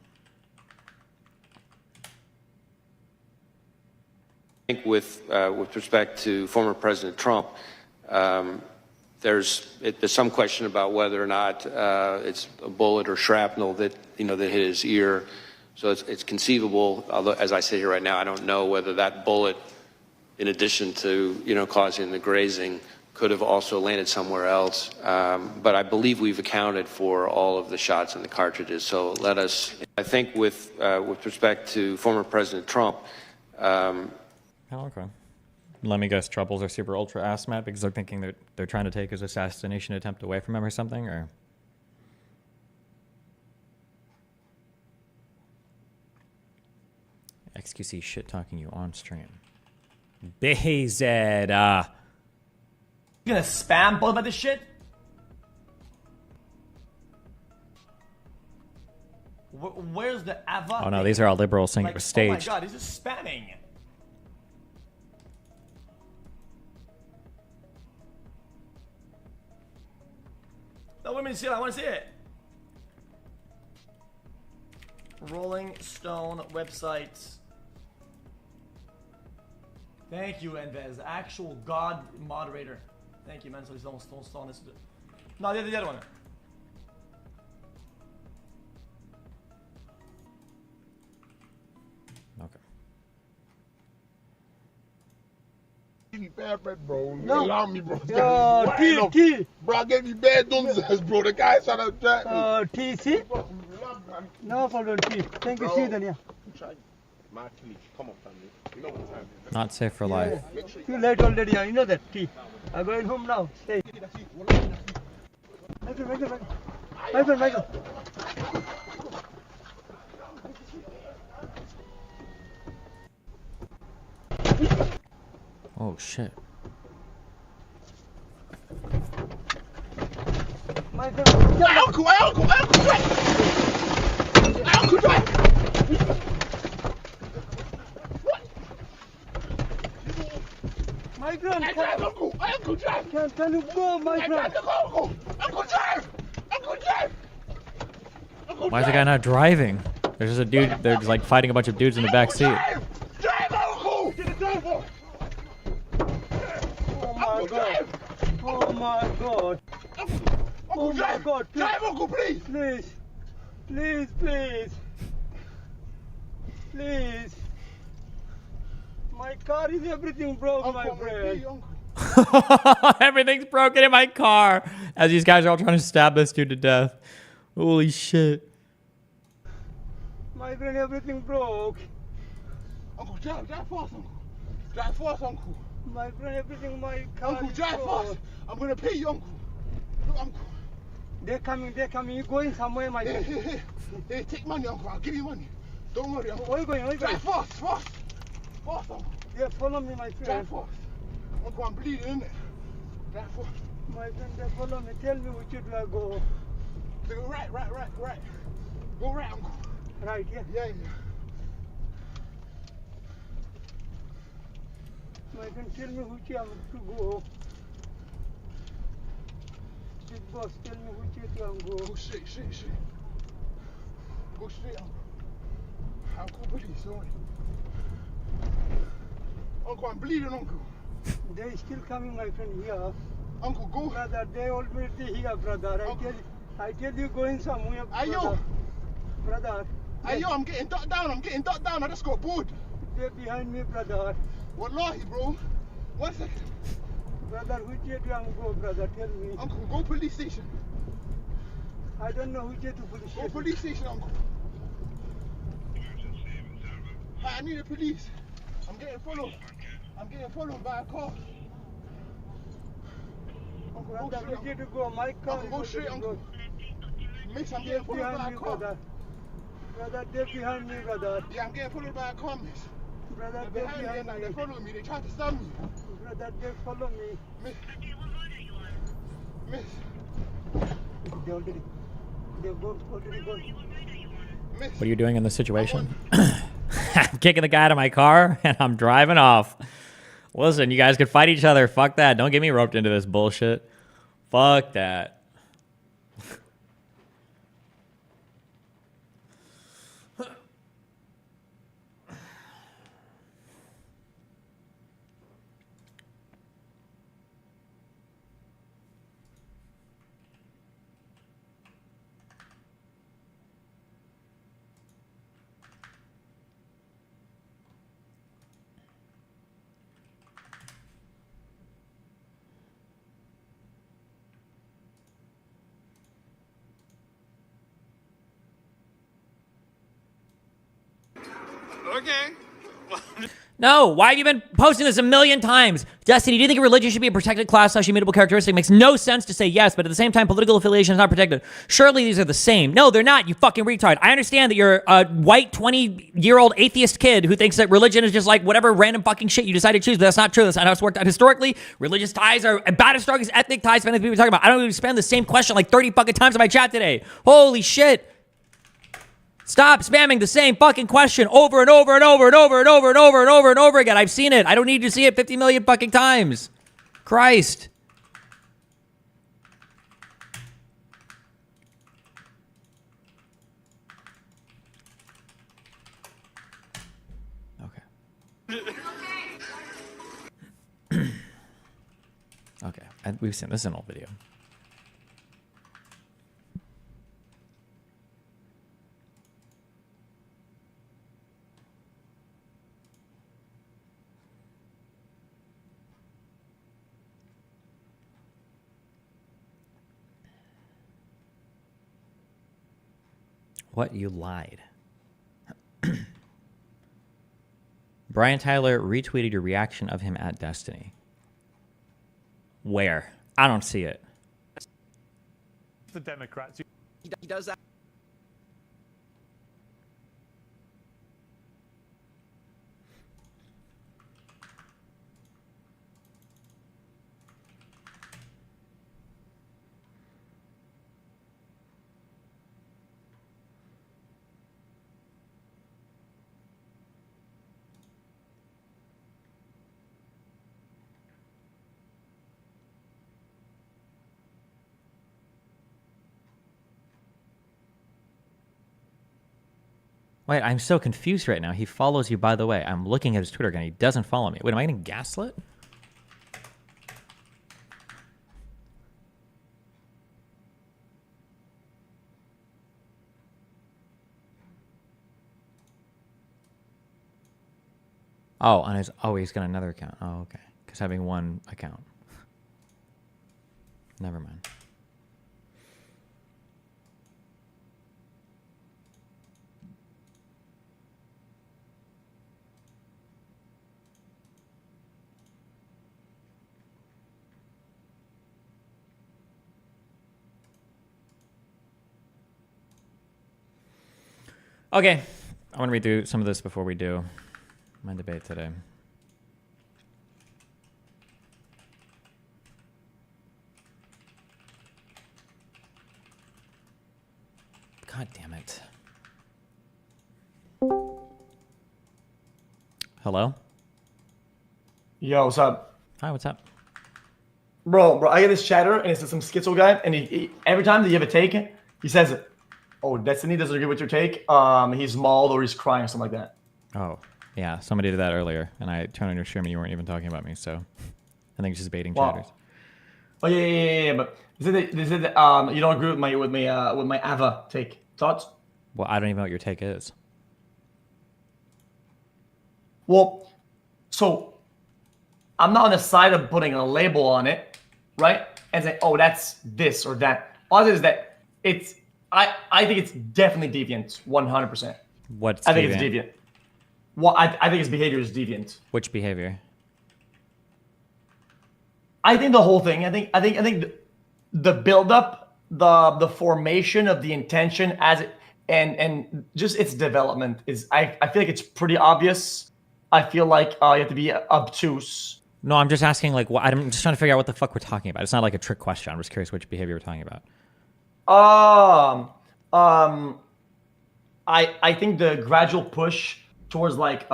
I think with respect to former President Trump, there's some question about whether or not it's a bullet or shrapnel that that hit his ear. So it's conceivable. Although, as I sit here right now, I don't know whether that bullet, in addition to causing the grazing, could have also landed somewhere else. But I believe we've accounted for all of the shots in the cartridges. So let us. I think with respect to former President Trump. Oh, okay. Let me guess, Troubles are super ultra ass mad because they're thinking they're trying to take his assassination attempt away from him or something, or XQC shit talking you on stream. BZ, You gonna spam both about this shit? Where's the Ava? Oh no, these are all liberals saying it was Oh my staged. god, this is spamming. No, let me see it. I want to see it. Rolling Stone websites. Thank you, Envez. Actual God moderator. Thank you, man. So he's almost on this. No, the other one. Okay. Give me bad bread, bro. No. Allow me, bro. T. Bro, I gave you bad dunzas, bro. The guy trying to jack me. TC? No problem, T. Thank you. See you then, yeah. My please, come on, family. You know what time it is. Not safe for life. You late already, yeah. You know that, T. I'm going home now. Stay. Michael. Oh shit. Michael. Uncle, drive. My friend, Uncle, drive. Can you go, my friend? Uncle, drive. Why is the guy not driving? There's just a dude. They're just like fighting a bunch of dudes in the back seat. Drive, Uncle. Get the driver. Oh my God. Oh my God. Drive, Uncle, please. Please. My car is everything broke, my friend. Everything's broken in my car. As these guys are all trying to stab this dude to death. Holy shit. My friend, everything broke. Uncle, drive fast, Uncle. Drive fast, Uncle. My friend, everything, my car Uncle, is drive broke. fast. I'm gonna pay you, Uncle. Look, Uncle. They're coming. You're going somewhere, my friend. Hey, take money, Uncle. I'll give you money. Don't worry, Uncle. Where are you going? Drive fast. Fast, Uncle. Yeah, follow me, my friend. Drive fast. Uncle, I'm bleeding, innit? Drive fast. My friend, they follow me. Tell me which way do I go? Go right. Go right, Uncle. Right, yeah? Yeah. My friend, tell me which way I'm to go. Big boss, tell me which way to go. Go straight. Go straight, Uncle. I'll call police, don't worry. Uncle, I'm bleeding, Uncle. They're still coming, my friend, here. Uncle, go. Brother, they already here, brother. I tell you, going somewhere, brother. Ayo. Brother. Ayo, I'm getting ducked down. I just got bored. They're behind me, brother. Wallahi, bro. 1 second. Brother, which way do I go, brother? Tell me. Uncle, go police station. I don't know which way to police station. Go police station, Uncle. I need the police. I'm getting followed by a car. Uncle, Brother, which way to go? My car. Uncle, go straight, Uncle. Miss, I'm getting followed by a car. Brother, they're behind me, brother. Yeah, I'm getting followed by a car, miss. Brother, they're behind me and they're following me. They tried to stab me. Brother, they follow me. Miss. They've already gone. What are you doing in this situation? I'm kicking the guy out of my car and I'm driving off. Listen, you guys could fight each other. Fuck that. Don't get me roped into this bullshit. Fuck that. Okay. No, why have you been posting this a million times? Destiny, do you think religion should be a protected class / immutable characteristic? Makes no sense to say yes, but at the same time, political affiliation is not protected. Surely these are the same. No, they're not, you fucking retard. I understand that you're a white 20-year-old atheist kid who thinks that religion is just like whatever random fucking shit you decide to choose, but that's not true. That's not how it's worked out historically. Religious ties are about as strong as ethnic ties, depending on the people you're talking about. I don't even spend the same question like 30 fucking times in my chat today. Holy shit. Stop spamming the same fucking question over and over and over and over and over and over and over and over again. I've seen it. I don't need to see it 50 million fucking times. Christ. Okay, we've seen this is an old video. What? You lied. Brian Tyler retweeted your reaction of him at Destiny. Where? I don't see it. The Democrats. He does that. Wait, I'm so confused right now. He follows you, by the way. I'm looking at his Twitter again. He doesn't follow me. Wait, am I getting gaslit? Oh, on his. Oh, he's got another account. Oh, okay. Because having one account. Never mind. Okay, I want to redo some of this before we do my debate today. God damn it. Hello? Yo, what's up? Hi, what's up? Bro, I get this chatter, and it's some schizo guy, and he every time that you have a take, he says, "Oh, Destiny doesn't agree with your take. He's mauled or he's crying," or something like that. Oh, yeah, somebody did that earlier, and I turned on your stream and you weren't even talking about me, so I think it's just baiting Wow. chatters. Oh yeah. But they said you don't agree with my Ava take. Thoughts? Well, I don't even know what your take is. Well, so I'm not on the side of putting a label on it, right? And say, oh, that's this or that. All it is that it's I think it's definitely deviant, 100%. What's I think deviant? it's deviant. Well, I think his behavior is deviant. Which behavior? I think the whole thing. I think the buildup, the formation of the intention as it and just its development is. I feel like it's pretty obvious. I feel like you have to be obtuse. No, I'm just asking, like, what, I'm just trying to figure out what the fuck we're talking about. It's not like a trick question. I'm just curious which behavior we're talking about. I think the gradual push towards like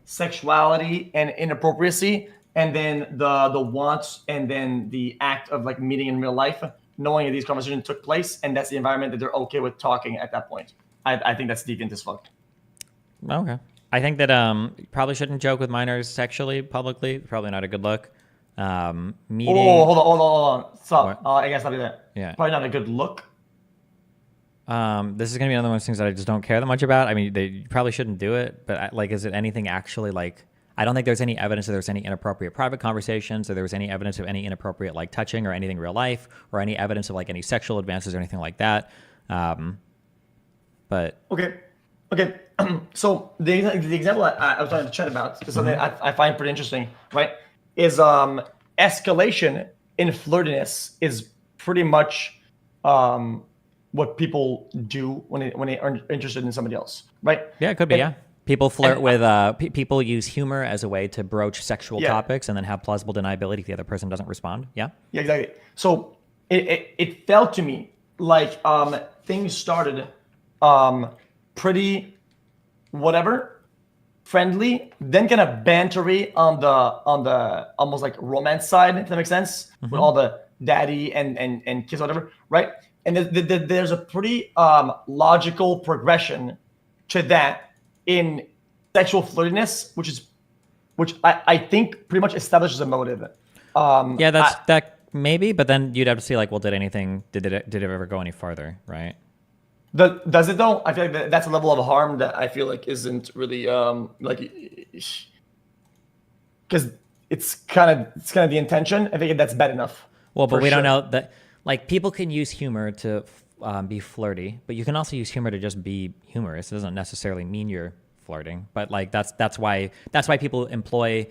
sexuality and inappropriacy, and then the wants, and then the act of like meeting in real life, knowing that these conversations took place, and that's the environment that they're okay with talking at that point. I think that's deviant as fuck. Okay. I think that you probably shouldn't joke with minors sexually publicly. Probably not a good look. Meeting. Oh, hold on. Stop. I guess I'll do that. Yeah. Probably not a good look. This is gonna be another one of those things that I just don't care that much about. I mean, you probably shouldn't do it, but like, is it anything actually like? I don't think there's any evidence that there's any inappropriate private conversations, or there was any evidence of any inappropriate like touching or anything real life, or any evidence of like any sexual advances or anything like that. But okay. So the example I was trying to chat about is something I find pretty interesting, right? Is escalation in flirtiness is pretty much what people do when they are interested in somebody else, right? Yeah, it could be. Yeah, people flirt with people use humor as a way to broach sexual topics and then have plausible deniability if the other person doesn't respond. Yeah. Yeah, exactly. So it felt to me like things started pretty whatever friendly, then kind of bantery on the almost like romance side, if that makes sense, with all the daddy and kiss, whatever, right? And there's a pretty logical progression to that in sexual flirtiness, which is which I think pretty much establishes a motive. Yeah, that maybe, but then you'd have to see like, well, did it ever go any farther, right? Does it though? I feel like that's a level of harm that I feel like isn't really like, because it's kind of the intention. I think that's bad enough. Well, but we don't know that. Like, people can use humor to be flirty, but you can also use humor to just be humorous. It doesn't necessarily mean you're flirting, but like that's why people deploy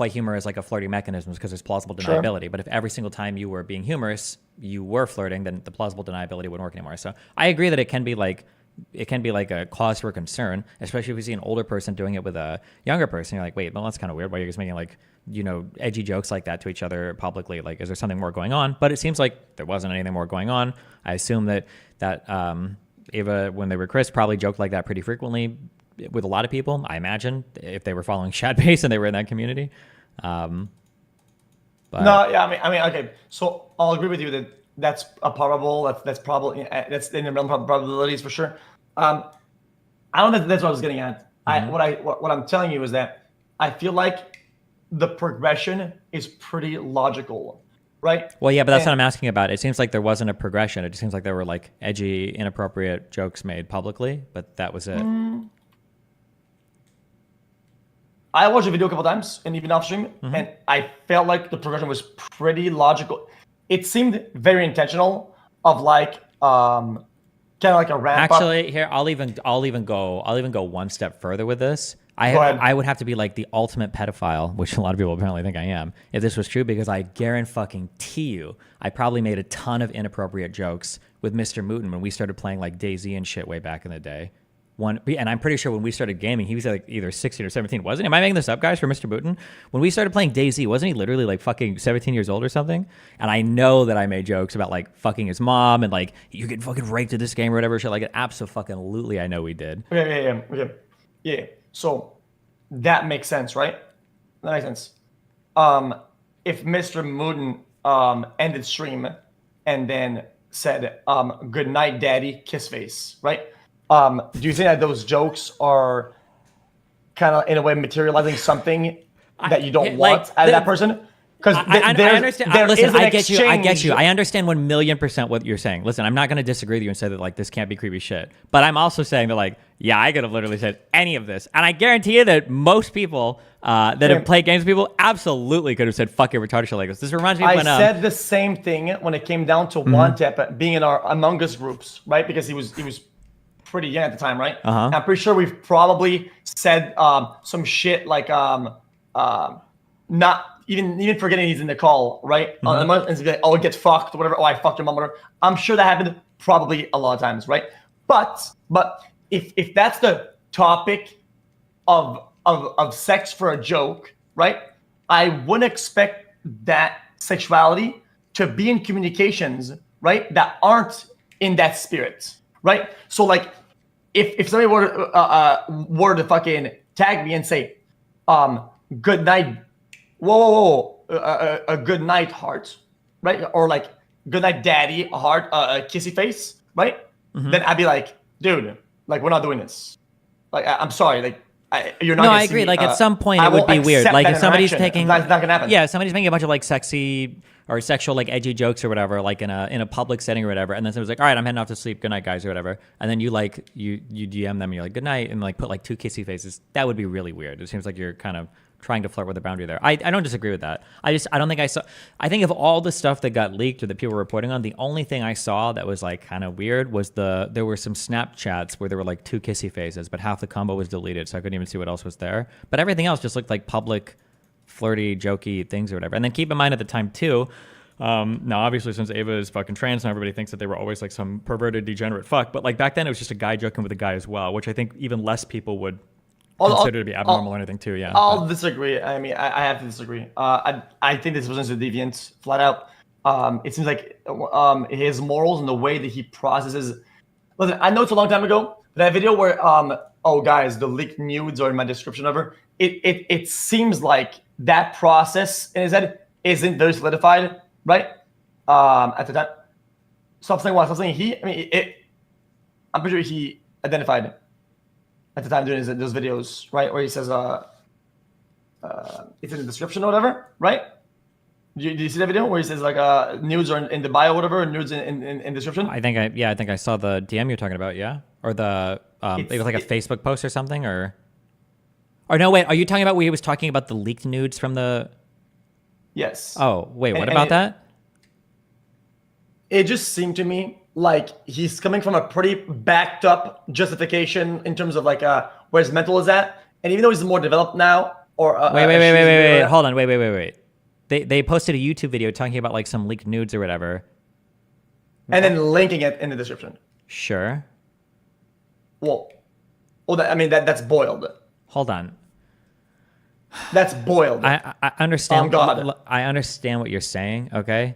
humor as like a flirty mechanism, because there's plausible deniability. Sure. But if every single time you were being humorous, you were flirting, then the plausible deniability wouldn't work anymore. So I agree that it can be like a cause for concern, especially if you see an older person doing it with a younger person. You're like, wait, well, that's kind of weird. Why are you guys making like, edgy jokes like that to each other publicly? Like, is there something more going on? But it seems like there wasn't anything more going on. I assume that Ava, when they were Chris, probably joked like that pretty frequently with a lot of people, I imagine, if they were following Shadbase and they were in that community. But no, yeah, I mean, okay. So I'll agree with you that that's a probable. That's probably that's in the realm of probabilities for sure. I don't know. That's what I was getting at. What I'm telling you is that I feel like the progression is pretty logical, right? Well, yeah, but that's what I'm asking about. It seems like there wasn't a progression. It just seems like there were like edgy, inappropriate jokes made publicly, but that was it. I watched the video a couple times and even off stream, and I felt like the progression was pretty logical. It seemed very intentional, of like kind of like a ramp up. Actually, here I'll even go one step further with this. I would have to be like the ultimate pedophile, which a lot of people apparently think I am, if this was true, because I guarantee you, I probably made a ton of inappropriate jokes with Mr. Mooten when we started playing like DayZ and shit way back in the day. And I'm pretty sure when we started gaming, he was like either 16 or 17, wasn't he? Am I making this up, guys, for Mr. Mooten? When we started playing DayZ, wasn't he literally like fucking 17 years old or something? And I know that I made jokes about like fucking his mom and like, you get fucking raped at this game or whatever shit. Like, absolutely, I know we did. Yeah. So that makes sense, right? That makes sense. If Mr. Mooten ended stream and then said, "Good night, Daddy," kiss face, right? Do you think that those jokes are kind of in a way materializing something that you don't want out of that person? Because I understand. Listen, I get you. I understand 1,000,000% what you're saying. Listen, I'm not going to disagree with you and say that like this can't be creepy shit. But I'm also saying that like, yeah, I could have literally said any of this, and I guarantee you that most people that have played games with people absolutely could have said fucking retarded shit like this. This reminds me of when I said the same thing when it came down to One-Tap being in our Among Us groups, right? Because he was pretty young at the time, right? I'm pretty sure we've probably said some shit like not even forgetting he's in the call, right? And he's like, oh, get fucked, or whatever. Oh, I fucked your mom, whatever. I'm sure that happened probably a lot of times, right? But if that's the topic of sex for a joke, right? I wouldn't expect that sexuality to be in communications, right? That aren't in that spirit, right? So like, if somebody were to fucking tag me and say, good night, whoa, a good night, heart, right? Or like, good night, daddy, a heart, a kissy face, right? Then I'd be like, dude, like, we're not doing this. Like, I'm sorry, like, you're not. No, gonna I agree. see, like, at some point, it would be weird. Like, if somebody's taking, that's not gonna happen. Yeah, somebody's making a bunch of like sexy or sexual, like edgy jokes or whatever, like in a public setting or whatever, and then somebody's like, all right, I'm heading off to sleep. Good night, guys, or whatever. And then you like you DM them, and you're like, good night, and like put like 2 kissy faces. That would be really weird. It seems like you're kind of trying to flirt with the boundary there. I don't disagree with that. I don't think I saw. I think of all the stuff that got leaked or that people were reporting on, the only thing I saw that was like kind of weird was there were some Snapchats where there were like 2 kissy faces, but half the combo was deleted, so I couldn't even see what else was there. But everything else just looked like public, flirty, jokey things or whatever. And then keep in mind at the time too. Now obviously since Ava is fucking trans, now everybody thinks that they were always like some perverted, degenerate fuck. But like back then it was just a guy joking with a guy as well, which I think even less people would consider to be abnormal or anything too. Yeah, I'll disagree. I mean, I have to disagree. I think this was a deviant, flat out. It seems like his morals and the way that he processes. Listen, I know it's a long time ago. That video where oh guys, the leaked nudes are in my description of her. It seems like that process in his head isn't very solidified, right? At the time. Something he. I mean, I'm pretty sure he identified it at the time doing those videos, right? Where he says, it's in the description or whatever, right? Do you see that video where he says like nudes are in the bio or whatever, and nudes in description? I think I saw the DM you're talking about, yeah, or the it was like a Facebook post or something, or no, wait, are you talking about where he was talking about the leaked nudes from the? Yes. Oh wait, what about that? It just seemed to me like he's coming from a pretty backed up justification in terms of like where his mental is at, and even though he's more developed now, or wait, hold on, wait. They posted a YouTube video talking about like some leaked nudes or whatever, and then linking it in the description. Sure. Well, that's boiled. Hold on. That's boiled. I understand. Oh, God. I understand what you're saying, okay?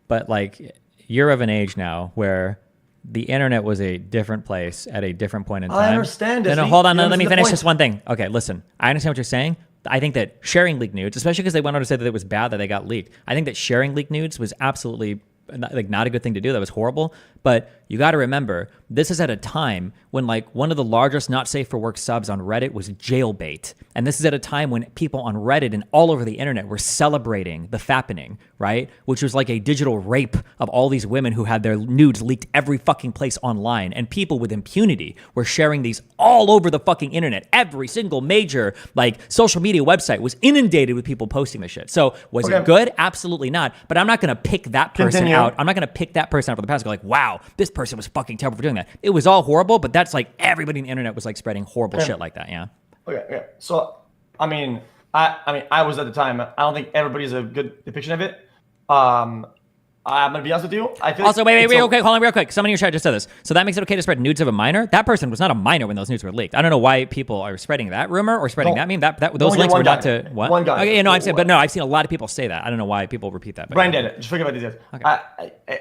But like, you're of an age now where the internet was a different place at a different point in time. I understand. No, hold on. Let me finish this one thing. Okay, listen. I understand what you're saying. I think that sharing leaked nudes, especially because they went on to say that it was bad that they got leaked. I think that sharing leaked nudes was absolutely not a good thing to do. That was horrible. But you got to remember, this is at a time when like one of the largest not safe for work subs on Reddit was jailbait. And this is at a time when people on Reddit and all over the internet were celebrating the fappening, right? Which was like a digital rape of all these women who had their nudes leaked every fucking place online. And people with impunity were sharing these all over the fucking internet. Every single major like social media website was inundated with people posting this shit. So was it good? Absolutely not. But I'm not going to pick that person out. I'm not going to pick that person out for the past and go like, wow, this person was fucking terrible for doing that. It was all horrible, but that's like everybody on the internet was like spreading horrible shit like that. Yeah. Okay. So, I was at the time. I don't think everybody's a good depiction of it. I'm gonna be honest with you. I feel also, wait, okay, hold on real quick. Somebody in your chat just said this. So that makes it okay to spread nudes of a minor? That person was not a minor when those nudes were leaked. I don't know why people are spreading that rumor or spreading that meme. Those links were not to what? One guy. Okay, yeah, no, I'm saying, but no, I've seen a lot of people say that. I don't know why people repeat that. Brian did it. Just forget about these guys. Okay.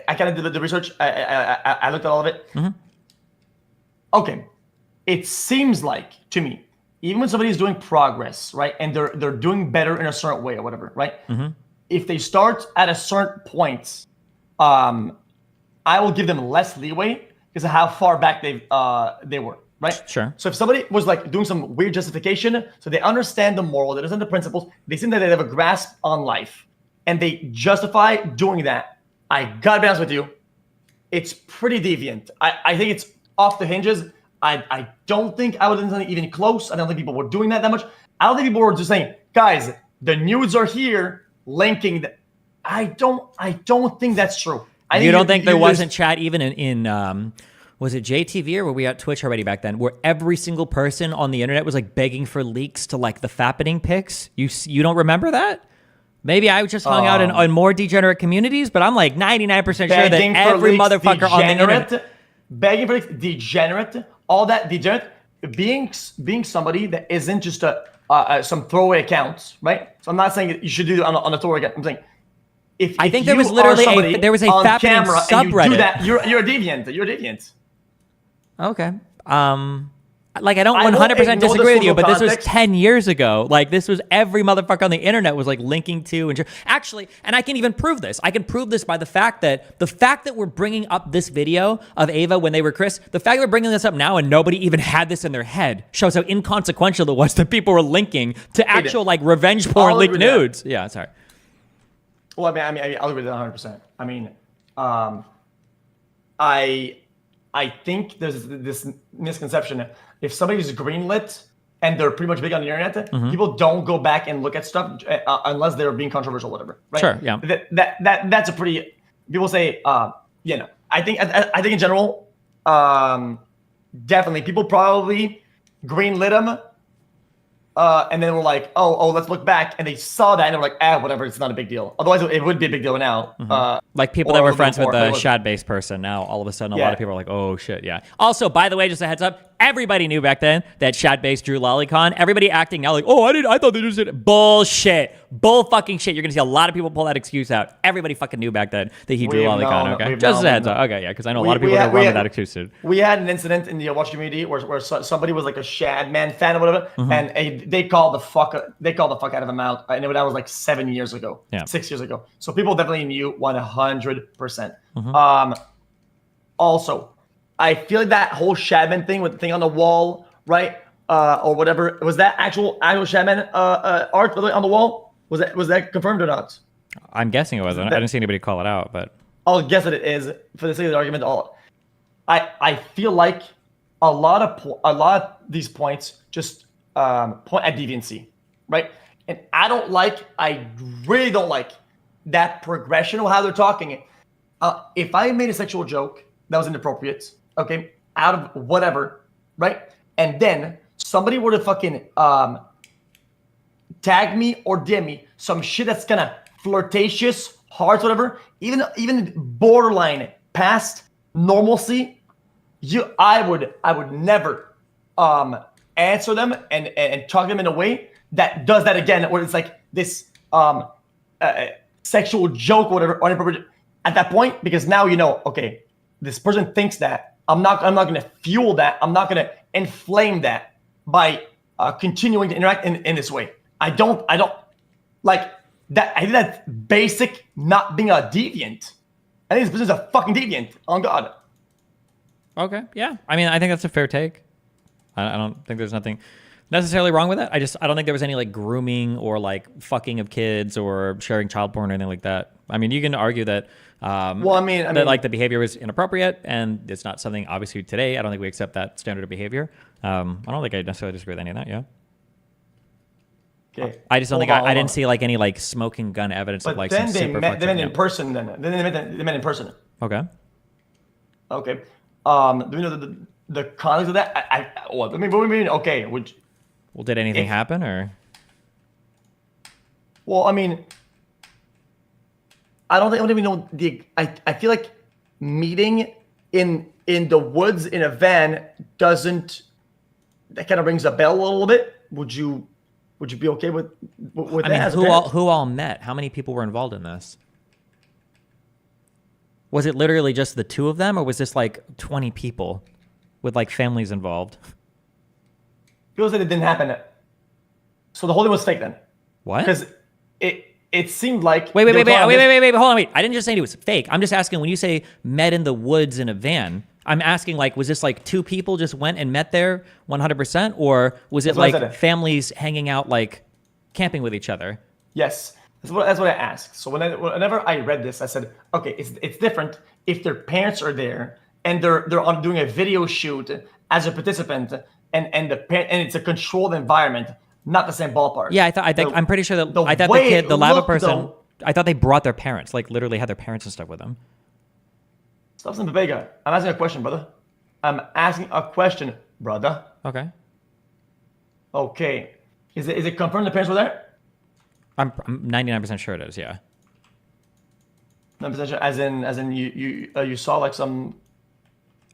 I kind of did the research. I looked at all of it. Mm-hmm. Okay. It seems like to me, even when somebody is doing progress, right, and they're doing better in a certain way or whatever, right? Mm-hmm. If they start at a certain point, I will give them less leeway because of how far back they were, right? Sure. So if somebody was like doing some weird justification, so they understand the moral, they understand the principles, they seem that they have a grasp on life, and they justify doing that, I gotta be honest with you, it's pretty deviant. I think it's off the hinges. I don't think I was even close. I don't think people were doing that much. I don't think people were just saying, guys, the nudes are here, linking. I don't think that's true. You don't think there wasn't chat even in was it JTV or were we at Twitch already back then, where every single person on the internet was like begging for leaks to like the fappening pics? You don't remember that? Maybe I just hung out in more degenerate communities, but I'm like 99% sure that every motherfucker on the internet begging for leaks, degenerate, all that degenerate, being somebody that isn't just some throwaway accounts, right? So I'm not saying that you should do it on a throwaway account. I'm saying if there was literally a fappening subreddit. You do that, you're a deviant. You're a deviant. Okay. Like I don't 100% disagree with you, but this was 10 years ago. Like this was every motherfucker on the internet was like linking to and actually, and I can even prove this. I can prove this by the fact that we're bringing up this video of Ava when they were Chris, the fact that we're bringing this up now and nobody even had this in their head shows how inconsequential it was that people were linking to actual like revenge porn leaked nudes. Yeah, sorry. Well, I mean, I'll agree with that 100%. I mean, I think there's this misconception. If somebody's greenlit and they're pretty much big on the internet, people don't go back and look at stuff unless they're being controversial, or whatever. Right? Sure. Yeah. That's a pretty. People say, I think in general, definitely people probably greenlit them. And then we're like, oh, let's look back. And they saw that and they were like, whatever, it's not a big deal. Otherwise, it would be a big deal now. Like people that were friends with the Shad-based person, now all of a sudden a lot of people are like, oh shit, yeah. Also, by the way, just a heads up, everybody knew back then that Shad-based drew Lolicon. Everybody acting now like, oh, I thought they just did it. Bullshit. Bull fucking shit. You're going to see a lot of people pull that excuse out. Everybody fucking knew back then that he drew Lolicon, okay? Just as a heads up. Okay, yeah, because I know a lot of people are running that excuse. We had an incident in the watch community where somebody was like a Shad Man fan or whatever, and they called the fuck out of him out. And that was like 7 years ago, 6 years ago. So people definitely knew 100%. Also, I feel like that whole Shadman thing with the thing on the wall, right, or whatever. Was that actual Shadman art on the wall? Was that confirmed or not? I'm guessing it wasn't. I didn't see anybody call it out, but I'll guess that it is for the sake of the argument. I feel like a lot of these points just point at deviancy, right? And I really don't like that progression of how they're talking. If I made a sexual joke that was inappropriate, okay, out of whatever, right? And then somebody were to fucking tag me or DM me some shit that's kind of flirtatious, hearts, whatever, even borderline past normalcy, I would never answer them and talk them in a way that does that again, where it's like this sexual joke or whatever, or inappropriate at that point, because now you know, okay, this person thinks that. I'm not going to fuel that. I'm not going to inflame that by continuing to interact in this way. I don't like that. I think that's basic not being a deviant. I think this person is a fucking deviant. On God. okay, yeah. I mean, I think that's a fair take. I don't think there's nothing necessarily wrong with it. I don't think there was any like grooming or like fucking of kids or sharing child porn or anything like that. I mean, you can argue that. That like the behavior was inappropriate, and it's not something obviously today. I don't think we accept that standard of behavior. I don't think I necessarily disagree with any of that. Yeah. Okay. I just don't think I didn't see like any like smoking gun evidence But of like then some they super met fucked them up- in person. Then they met in person. Okay. Okay. Do we know the context of that? What do you mean? Okay. Well, did anything happen or? Well, I mean, I don't even know I feel like meeting in the woods in a van doesn't. That kind of rings a bell a little bit. Would you be okay with I that? mean, as a who parent? all met? How many people were involved in this? Was it literally just the two of them, or was this like 20 people with like families involved? Feels that it didn't happen. So the whole thing was fake then. What? Because it seemed like wait, hold on, wait. I didn't just say it was fake. I'm just asking, when you say met in the woods in a van, I'm asking like, was this like two people just went and met there 100%, or was it like families hanging out like camping with each other? Yes, that's what I asked. So whenever I read this, I said, okay, it's different if their parents are there and they're on doing a video shoot as a participant, and it's a controlled environment. Not the same ballpark. Yeah, I'm pretty sure that I thought the lava person. I thought they brought their parents, like literally had their parents and stuff with them. Stop saying Vega. I'm asking a question, brother. I'm asking a question, brother. Okay. Okay. Is it confirmed the parents were there? I'm 99% sure it is. Yeah. 99% sure, as in you saw like some.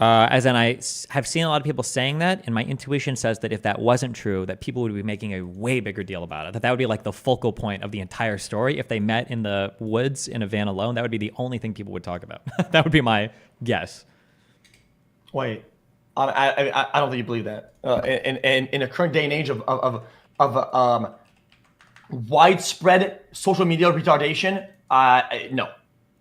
As in, I have seen a lot of people saying that, and my intuition says that if that wasn't true, that people would be making a way bigger deal about it. That would be like the focal point of the entire story. If they met in the woods in a van alone, that would be the only thing people would talk about. That would be my guess. Wait, I don't think you believe that. In a current day and age of widespread social media retardation, no.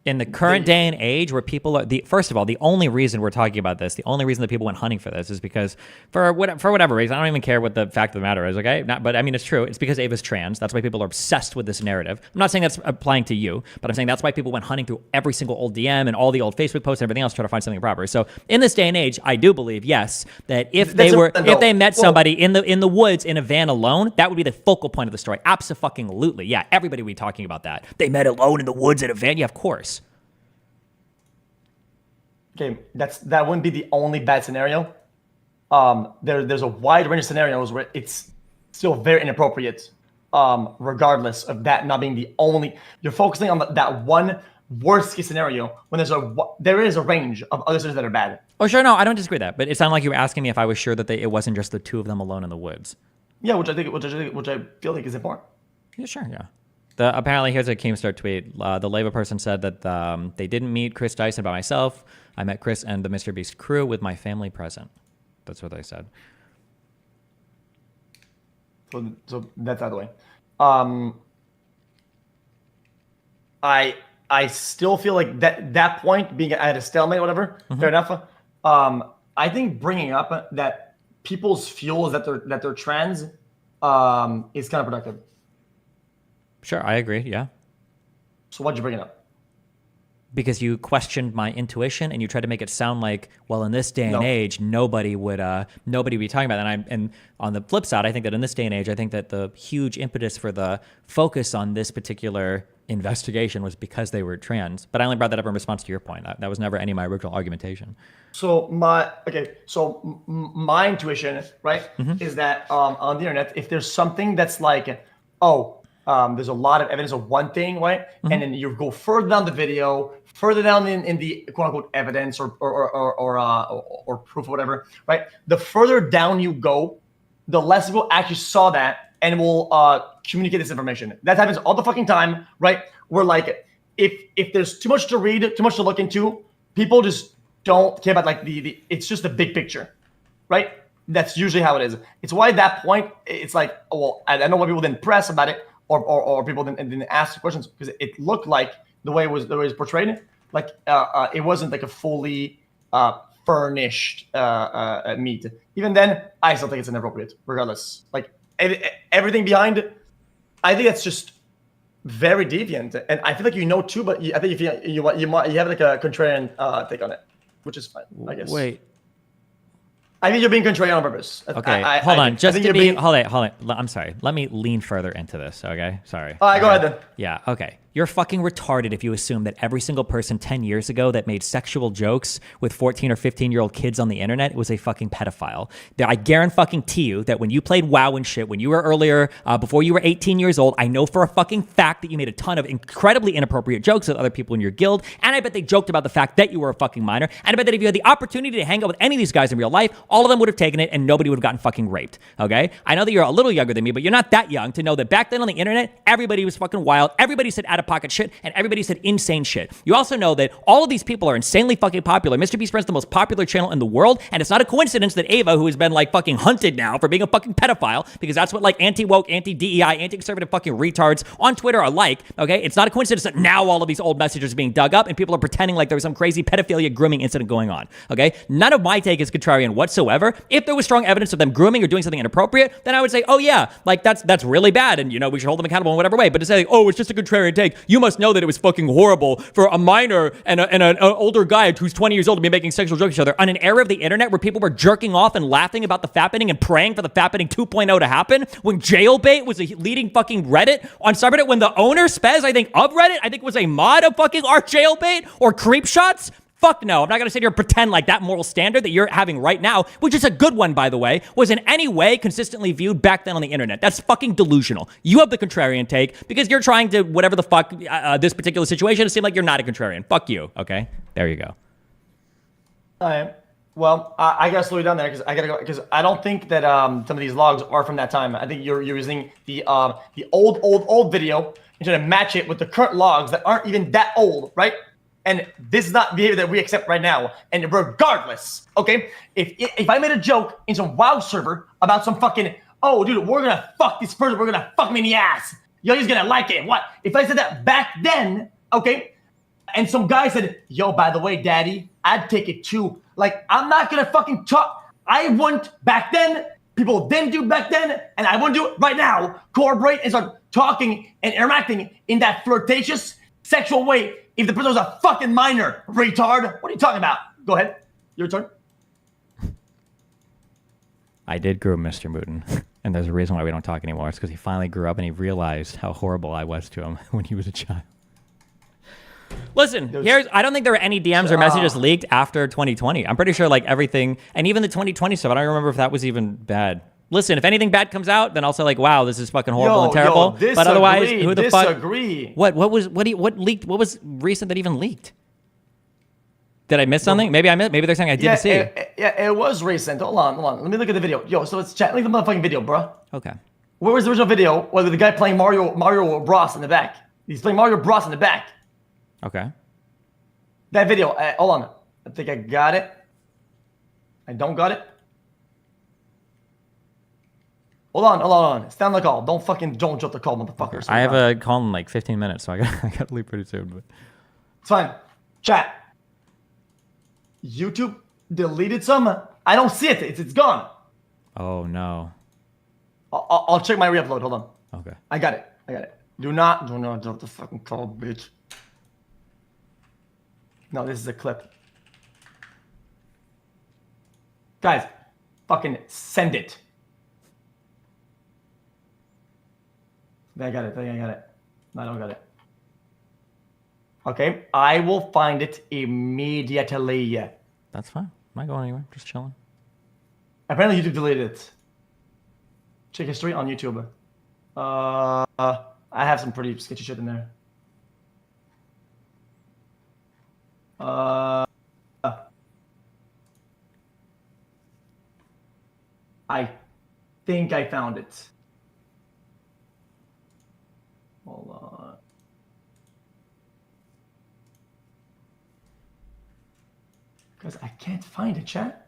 In the current day and age where people are first of all, the only reason we're talking about this, the only reason that people went hunting for this is because for whatever reason, I don't even care what the fact of the matter is, okay? But I mean, it's true. It's because Ava's trans. That's why people are obsessed with this narrative. I'm not saying that's applying to you, but I'm saying that's why people went hunting through every single old DM and all the old Facebook posts and everything else to try to find something proper. So in this day and age, I do believe, yes, that if they met somebody in the woods in a van alone, that would be the focal point of the story. Abso-fucking-lutely. Yeah, everybody would be talking about that. They met alone in the woods in a van. Yeah, of course. Okay, that wouldn't be the only bad scenario. There's a wide range of scenarios where it's still very inappropriate, regardless of that not being the only. You're focusing on that one worst case scenario when there is a range of other scenarios that are bad. Oh, sure, no, I don't disagree with that, but it sounded like you were asking me if I was sure that it wasn't just the two of them alone in the woods. Yeah, which I feel like is important. Yeah, sure, yeah. Apparently, here's a Keemstar tweet. The Leva person said that they didn't meet Chris Dyson by myself. I met Chris and the Mr. Beast crew with my family present. That's what they said. So that's out of the way. I still feel like that point being at a stalemate, whatever. Mm-hmm. Fair enough. I think bringing up that people's fuel is that they're trans, is counterproductive. Sure, I agree. Yeah. So why'd you bring it up? Because you questioned my intuition and you tried to make it sound like, well, in this day and No. age, nobody would be talking about that. And on the flip side, I think that in this day and age, I think that the huge impetus for the focus on this particular investigation was because they were trans. But I only brought that up in response to your point. That was never any of my original argumentation. So my intuition, right, is that on the internet, if there's something that's like, there's a lot of evidence of one thing, right, and then you go further down the video, further down in the quote unquote evidence or proof or whatever, right? The further down you go, the less people actually saw that and will communicate this information. That happens all the fucking time, right? Where like if there's too much to read, too much to look into, people just don't care about like the it's just the big picture, right? That's usually how it is. It's why at that point it's like, I don't know why people didn't press about it or people didn't ask questions, because it looked like the way it was portrayed, like it wasn't like a fully furnished meat. Even then, I still think it's inappropriate, regardless. Like everything behind it, I think that's just very deviant, and I feel like you know too. But I think you have like a contrarian take on it, which is fine, I guess. Wait. I think you're being contrarian on purpose. Okay, hold on. Hold on. I'm sorry. Let me lean further into this, okay? Sorry. All right, go ahead then. Yeah, okay. You're fucking retarded if you assume that every single person 10 years ago that made sexual jokes with 14 or 15-year-old kids on the internet was a fucking pedophile. I guarantee you that when you played WoW and shit, when you were earlier, before you were 18 years old, I know for a fucking fact that you made a ton of incredibly inappropriate jokes with other people in your guild, and I bet they joked about the fact that you were a fucking minor, and I bet that if you had the opportunity to hang out with any of these guys in real life, all of them would have taken it and nobody would have gotten fucking raped, okay? I know that you're a little younger than me, but you're not that young to know that back then on the internet, everybody was fucking wild, everybody said out-of-pocket shit, and everybody said insane shit. You also know that all of these people are insanely fucking popular. Mr. Beast runs the most popular channel in the world, and it's not a coincidence that Ava, who has been like fucking hunted now for being a fucking pedophile, because that's what like anti-woke, anti-DEI, anti-conservative fucking retards on Twitter are like, okay? It's not a coincidence that now all of these old messages are being dug up and people are pretending like there was some crazy pedophilia grooming incident going on, okay? None of my take is contrarian whatsoever. If there was strong evidence of them grooming or doing something inappropriate, then I would say, oh yeah, like that's really bad, and you know, we should hold them accountable in whatever way. But to say, oh, it's just a contrarian take, you must know that it was fucking horrible for a minor and an older guy who's 20 years old to be making sexual jokes at each other on an era of the internet where people were jerking off and laughing about the fappening and praying for the fappening 2.0 to happen, when jailbait was a leading fucking Reddit on subreddit, when the owner, Spez, I think, of Reddit, I think was a mod of fucking our jailbait or creep shots. Fuck no. I'm not going to sit here and pretend like that moral standard that you're having right now, which is a good one, by the way, was in any way consistently viewed back then on the internet. That's fucking delusional. You have the contrarian take because you're trying to, whatever the fuck, this particular situation, it seems like you're not a contrarian. Fuck you, okay? There you go. All right. Well, I gotta slow you down there because I gotta go, because I don't think that some of these logs are from that time. I think you're using the old video and trying to match it with the current logs that aren't even that old, right? And this is not behavior that we accept right now. And regardless, okay, if I made a joke in some WoW server about some fucking, oh, dude, we're gonna fuck this person, we're gonna fuck me in the ass, yo, he's gonna like it. What? If I said that back then, okay, and some guy said, yo, by the way, daddy, I'd take it too. Like, I'm not gonna fucking talk. I wouldn't back then. People didn't do back then, and I wouldn't do it right now. Cooperate and start talking and interacting in that flirtatious, sexual way. If the person was a fucking minor, retard, what are you talking about? Go ahead. Your turn. I did groom Mr. Mooten, and there's a reason why we don't talk anymore. It's because he finally grew up and he realized how horrible I was to him when he was a child. Listen, I don't think there were any DMs or messages leaked after 2020. I'm pretty sure like everything, and even the 2020 stuff, I don't remember if that was even bad. Listen, if anything bad comes out, then I'll say like, "Wow, this is fucking horrible and terrible." But otherwise, who the fuck? Disagree. What leaked? What was recent that even leaked? Did I miss something? Maybe I missed. Maybe there's something I didn't see. It was recent. Hold on. Let me look at the video. Yo, so let's chat. Look at the motherfucking video, bro. Okay. Where was the original video? Where the guy playing Mario Bros in the back? He's playing Mario Bros in the back. Okay. That video. Hold on. I think I got it. I don't got it. Hold on. Stay on the call. Don't jump the call, motherfuckers. I have a call in like 15 minutes, so I got to leave pretty soon. But it's fine. Chat. YouTube deleted some. I don't see it. It's gone. Oh no. I'll check my re-upload. Hold on. Okay. I got it. Do not drop the fucking call, bitch. No, this is a clip. Guys, fucking send it. I got it. No, I don't got it. Okay, I will find it immediately. That's fine. I'm not going anywhere. Just chilling. Apparently YouTube deleted it. Check history on YouTube. I have some pretty sketchy shit in there. I think I found it. Hold on. Because I can't find it, chat.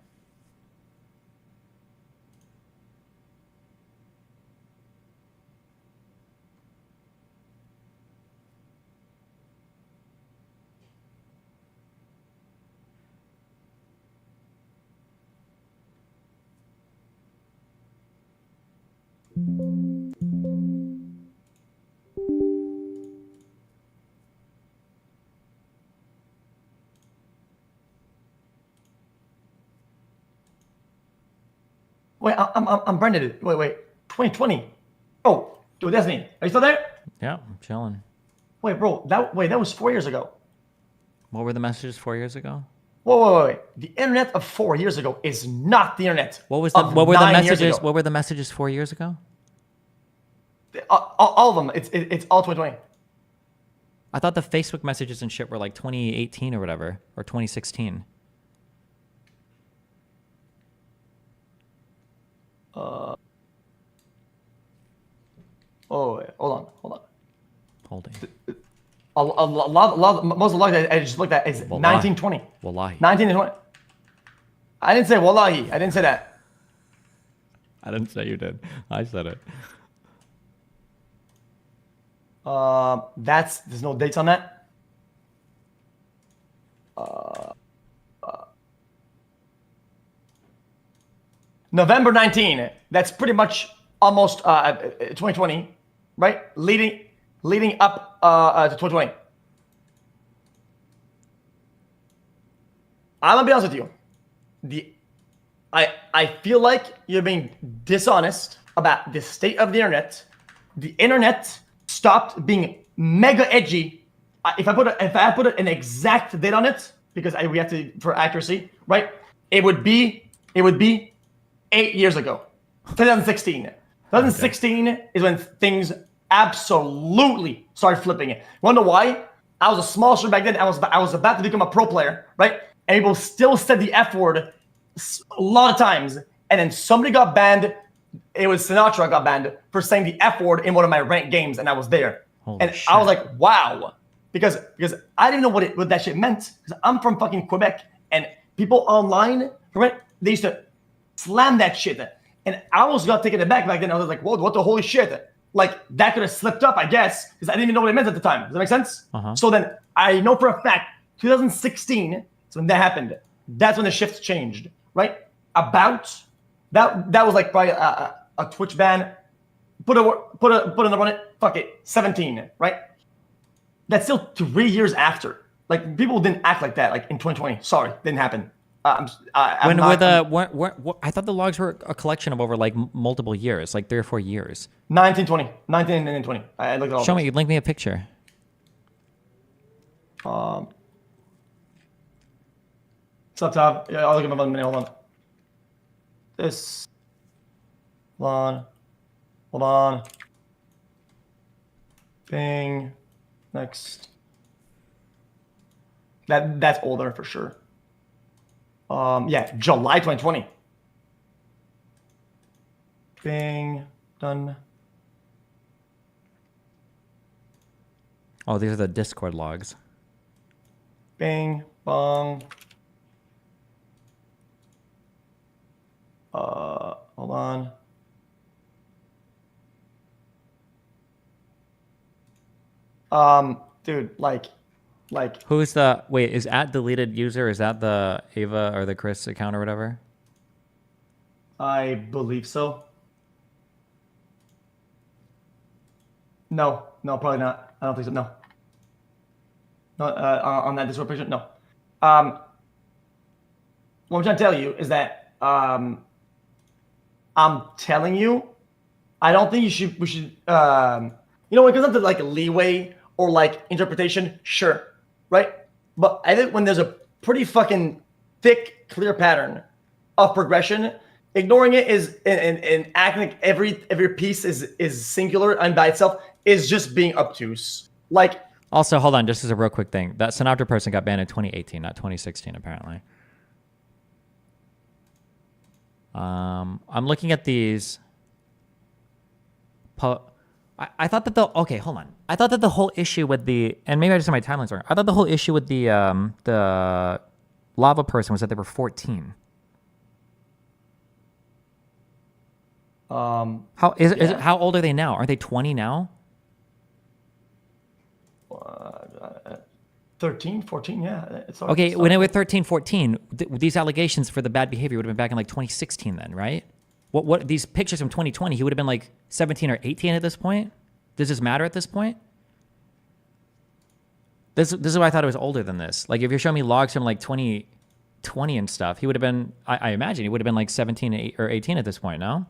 Wait, I'm Brendan. Wait. 2020. Oh, dude, that's me. Are you still there? Yeah, I'm chilling. Wait, bro. That was 4 years ago. What were the messages 4 years ago? Wait. The internet of 4 years ago is not the internet. What were the messages? What were the messages 4 years ago? All of them. It's all 2020. I thought the Facebook messages and shit were like 2018 or whatever, or 2016. Oh, wait, hold on. Holding. A lot, most of the logs I just looked at is 1920. Wallahi. 1920. I didn't say wallahi. I didn't say that. I didn't say you did. I said it. There's no dates on that. November 19. That's pretty much almost 2020, right? Leading up to 2020. I'm gonna be honest with you. I feel like you're being dishonest about the state of the internet. The internet stopped being mega edgy. If I put an exact date on it, because we have to for accuracy, right? It would be 8 years ago, 2016. 2016 is when things absolutely started flipping. You wanna know why? I was a small streamer back then. I was about to become a pro player, right? And people still said the F word a lot of times. And then somebody got banned. It was Sinatra got banned for saying the F word in one of my ranked games, and I was there. Holy shit. I was like, wow. Because I didn't know what that shit meant. Because I'm from fucking Quebec, and people online, right? They used to slam that shit. And I was got taken aback back then. I was like, whoa, what the holy shit? Like, that could have slipped up, I guess, because I didn't even know what it meant at the time. Does that make sense? So then I know for a fact, 2016 is when that happened. That's when the shift changed, right? About that was like probably a Twitch ban. Put a number on it. Fuck it, 17, right? That's still 3 years after. Like, people didn't act like that. Like in 2020. Sorry, didn't happen. I thought the logs were a collection of over like multiple years, like 3 or 4 years. 1920, 19 and 20. I looked at all. Show me. Link me a picture. What's up, Tav? Yeah, I'll look at my minute. Hold on. This. Hold on. Bing. Next. That's older for sure. Yeah, July 2020. Bing. Done. Oh, these are the Discord logs. Bing. Bong. Hold on. Dude, like. Who's the is at deleted user? Is that the Ava or the Chris account or whatever? I believe so. No, probably not. I don't think so. No. No, on that Discord picture, no. What I'm trying to tell you is that I'm telling you, I don't think we should. You know, when it comes down to like leeway or like interpretation, sure, right? But I think when there's a pretty fucking thick, clear pattern of progression, ignoring it is and acting like every piece is singular and by itself is just being obtuse. Like, also, hold on, just as a real quick thing, that Sinatra person got banned in 2018, not 2016, apparently. I'm looking at these. I thought that okay, hold on. I thought that the whole issue with and maybe I just had my timelines wrong. I thought the whole issue with the lava person was that they were 14. How is it? How old are they now? Aren't they 20 now? 13, 14, yeah. It's Okay, when they were 13, 14, these allegations for the bad behavior would have been back in like 2016 then, right? What these pictures from 2020, he would have been like 17 or 18 at this point? Does this matter at this point? This is why I thought it was older than this. Like if you're showing me logs from like 2020 and stuff, he would have been, I imagine he would have been like 17 or 18 at this point, no?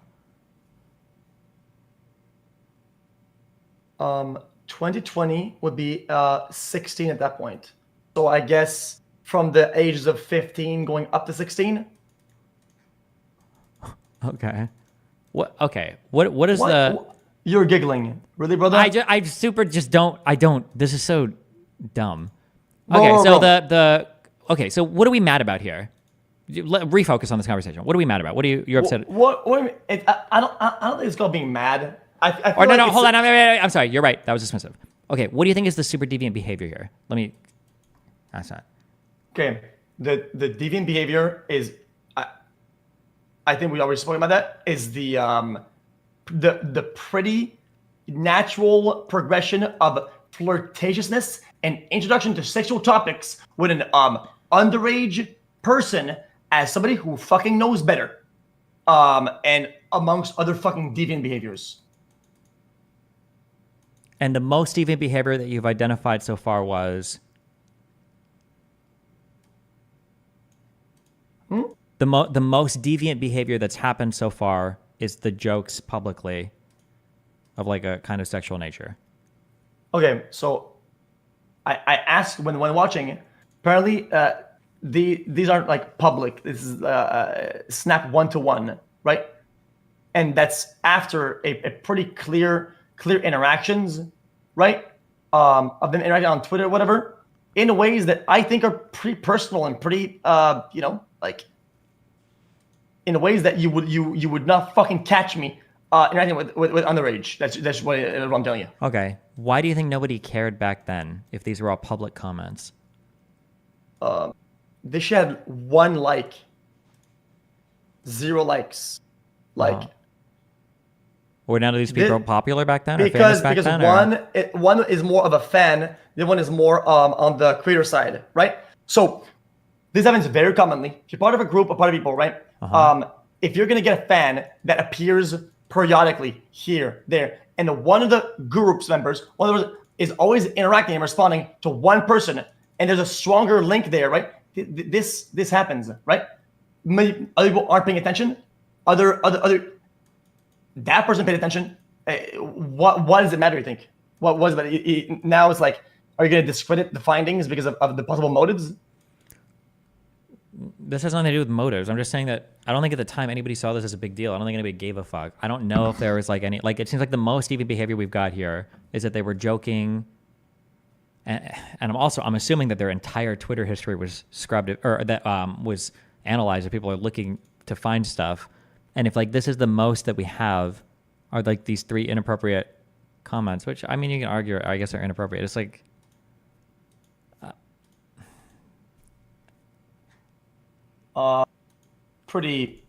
2020 would be 16 at that point. So I guess from the ages of 15 going up to 16. Okay. What? Okay. What is the? You're giggling, really, brother? I super just don't. I don't. This is so dumb. Bro, Okay, so bro. Okay, so what are we mad about here? Refocus on this conversation. What are we mad about? What are you're upset? I don't think it's called being mad. I feel Or no, like no, it's- hold on. I'm sorry. You're right. That was dismissive. Okay, what do you think is the super deviant behavior here? Let me. That's not. Okay, the deviant behavior is, I think we already spoke about that. Is the pretty natural progression of flirtatiousness and introduction to sexual topics with an underage person as somebody who fucking knows better, and amongst other fucking deviant behaviors. And the most deviant behavior that you've identified so far was the most deviant behavior that's happened so far is the jokes publicly of like a kind of sexual nature. Okay, so I asked when watching. Apparently, these aren't like public. This is snap 1-to-1, right? And that's after a pretty clear interactions, right? Of them interacting on Twitter or whatever, in ways that I think are pretty personal and pretty, like in ways that you would not fucking catch me interacting with underage. That's what I'm telling you. Okay, why do you think nobody cared back then if these were all public comments? They should have 1 like, 0 likes, like. Were none of these people popular back then? Or famous back Because then, one is more of a fan, the one is more on the creator side, right? So this happens very commonly. If you're part of a group, a part of people, right? If you're gonna get a fan that appears periodically here, there, and one of the group's members, one of those is always interacting and responding to one person, and there's a stronger link there, right? This happens, right? Maybe other people aren't paying attention. Other that person paid attention. What does it matter, you think? What was it? Now it's like, are you going to discredit the findings because of the possible motives? This has nothing to do with motives. I'm just saying that I don't think at the time anybody saw this as a big deal. I don't think anybody gave a fuck. I don't know if there was like any, like it seems like the most deviant behavior we've got here is that they were joking. And I'm assuming that their entire Twitter history was scrubbed or that was analyzed. If people are looking to find stuff. And if like this is the most that we have are like these 3 inappropriate comments, which I mean, you can argue, I guess, are inappropriate. It's like, pretty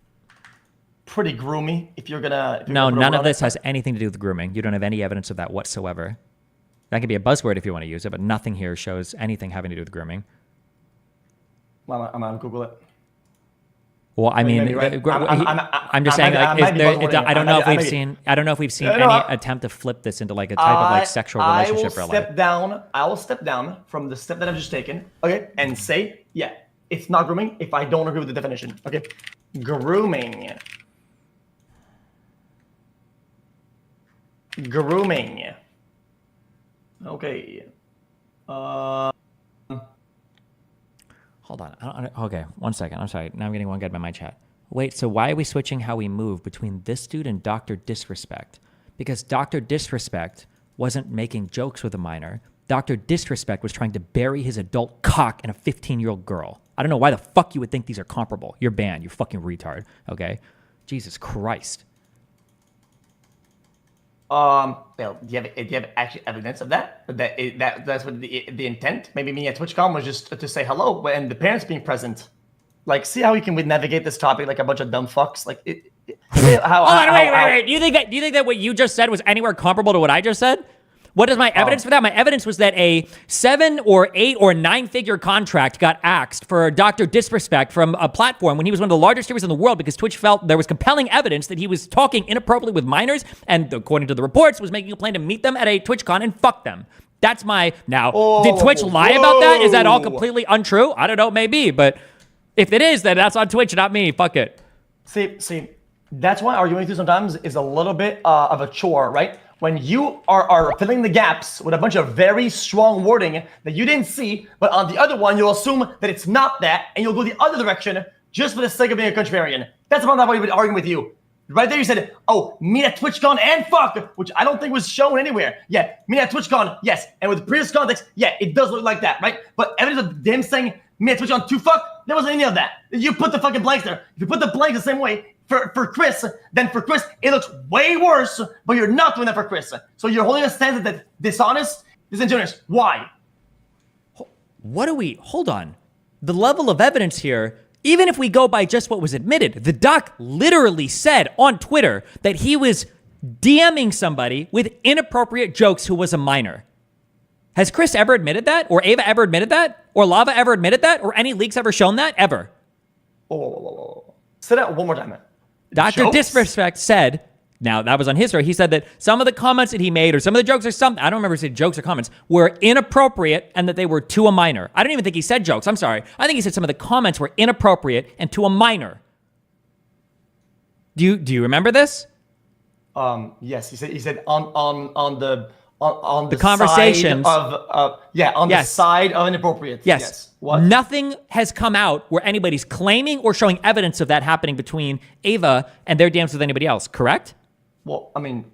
groomy. If you're gonna no, none of this has anything to do with grooming. You don't have any evidence of that whatsoever. That can be a buzzword if you want to use it, but nothing here shows anything having to do with grooming. I'm on Google it. Well, I mean, maybe, right? I'm just saying, like, I don't know if we've seen any No. attempt to flip this into like a type of like sexual relationship or like. I will step down from the step that I've just taken, okay, and say, yeah, it's not grooming if I don't agree with the definition, okay? Grooming. Okay. Hold on. Okay, 1 second. I'm sorry. Now I'm getting one guy by my chat. Wait, so why are we switching how we move between this dude and Dr. Disrespect? Because Dr. Disrespect wasn't making jokes with a minor. Dr. Disrespect was trying to bury his adult cock in a 15-year-old girl. I don't know why the fuck you would think these are comparable. You're banned. You fucking retard. Okay? Jesus Christ. Well, do you have actually evidence of that? That's what the intent? Maybe me at TwitchCon was just to say hello and the parents being present. Like, see how we can navigate this topic like a bunch of dumb fucks? Like, wait. Do you think that what you just said was anywhere comparable to what I just said? What is my evidence for that? My evidence was that a 7 or 8 or 9-figure contract got axed for Dr. Disrespect from a platform when he was one of the largest streamers in the world because Twitch felt there was compelling evidence that he was talking inappropriately with minors and, according to the reports, was making a plan to meet them at a TwitchCon and fuck them. That's my... Now, did Twitch lie about that? Is that all completely untrue? I don't know, maybe, but if it is, then that's on Twitch, not me. Fuck it. See, that's why arguing with you sometimes is a little bit of a chore, right? When you are filling the gaps with a bunch of very strong wording that you didn't see, but on the other one, you'll assume that it's not that, and you'll go the other direction just for the sake of being a contrarian. That's about that way we've been arguing with you. Right there you said, oh, meet at TwitchCon and fuck, which I don't think was shown anywhere. Yeah, meet at TwitchCon, yes. And with the previous context, yeah, it does look like that, right? But evidence of them saying meet at TwitchCon to fuck, there wasn't any of that. You put the fucking blanks there. If you put the blanks the same way, for Chris, then for Chris, it looks way worse, but you're not doing that for Chris. So you're holding a stance that's dishonest, disingenuous. Why? Hold on. The level of evidence here, even if we go by just what was admitted, the doc literally said on Twitter that he was DMing somebody with inappropriate jokes who was a minor. Has Chris ever admitted that? Or Ava ever admitted that? Or Lava ever admitted that? Or any leaks ever shown that? Ever? Whoa. Say that one more time, man. Dr. Disrespect said, now that was on his story, he said that some of the comments that he made or some of the jokes or something, I don't remember if he said jokes or comments, were inappropriate and that they were to a minor. I don't even think he said jokes. I'm sorry. I think he said some of the comments were inappropriate and to a minor. Do you remember this? Yes, he said on the conversations the side of inappropriate. Yes. What? Nothing has come out where anybody's claiming or showing evidence of that happening between Ava and their DMs with anybody else, correct? Well, I mean,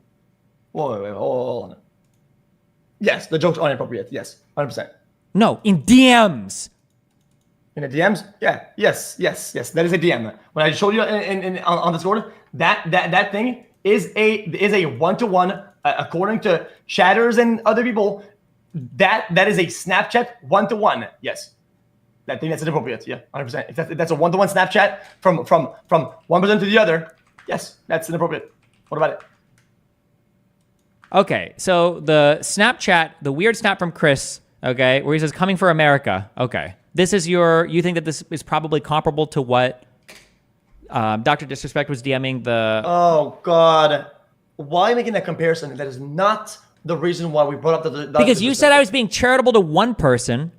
wait, hold on. Yes, the jokes are inappropriate. Yes, 100%. No, in DMs. In the DMs? Yeah, yes. That is a DM. When I showed you on Discord, that thing is a one-to-one, according to chatters and other people. That is a Snapchat one-to-one. Yes. That thing that's inappropriate, yeah, 100%. If that's a one-to-one Snapchat from one person to the other, yes, that's inappropriate. What about it? Okay, so the Snapchat, the weird snap from Chris, okay, where he says "coming for America." Okay, this is you think that this is probably comparable to what Dr. Disrespect was DMing the? Oh God, why making that comparison? That is not the reason why we brought up the because you said I was being charitable to one person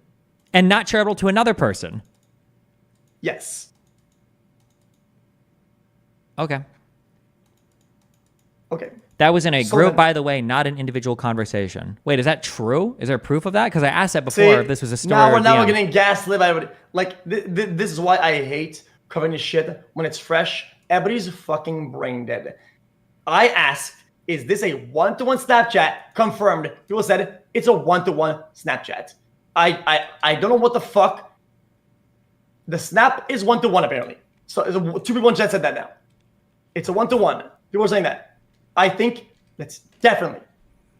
and not charitable to another person. Yes. Okay. Okay. That was in a group, by the way, not an individual conversation. Wait, is that true? Is there proof of that? Because I asked that before if this was a story. Now we're getting gaslit. This is why I hate covering this shit when it's fresh. Everybody's fucking brain dead. I asked, is this a one-to-one Snapchat? Confirmed. People said it's a one-to-one Snapchat. I don't know what the fuck. The snap is one-to-one apparently. So two people in chat said that now. It's a one-to-one. People are saying that. I think that's definitely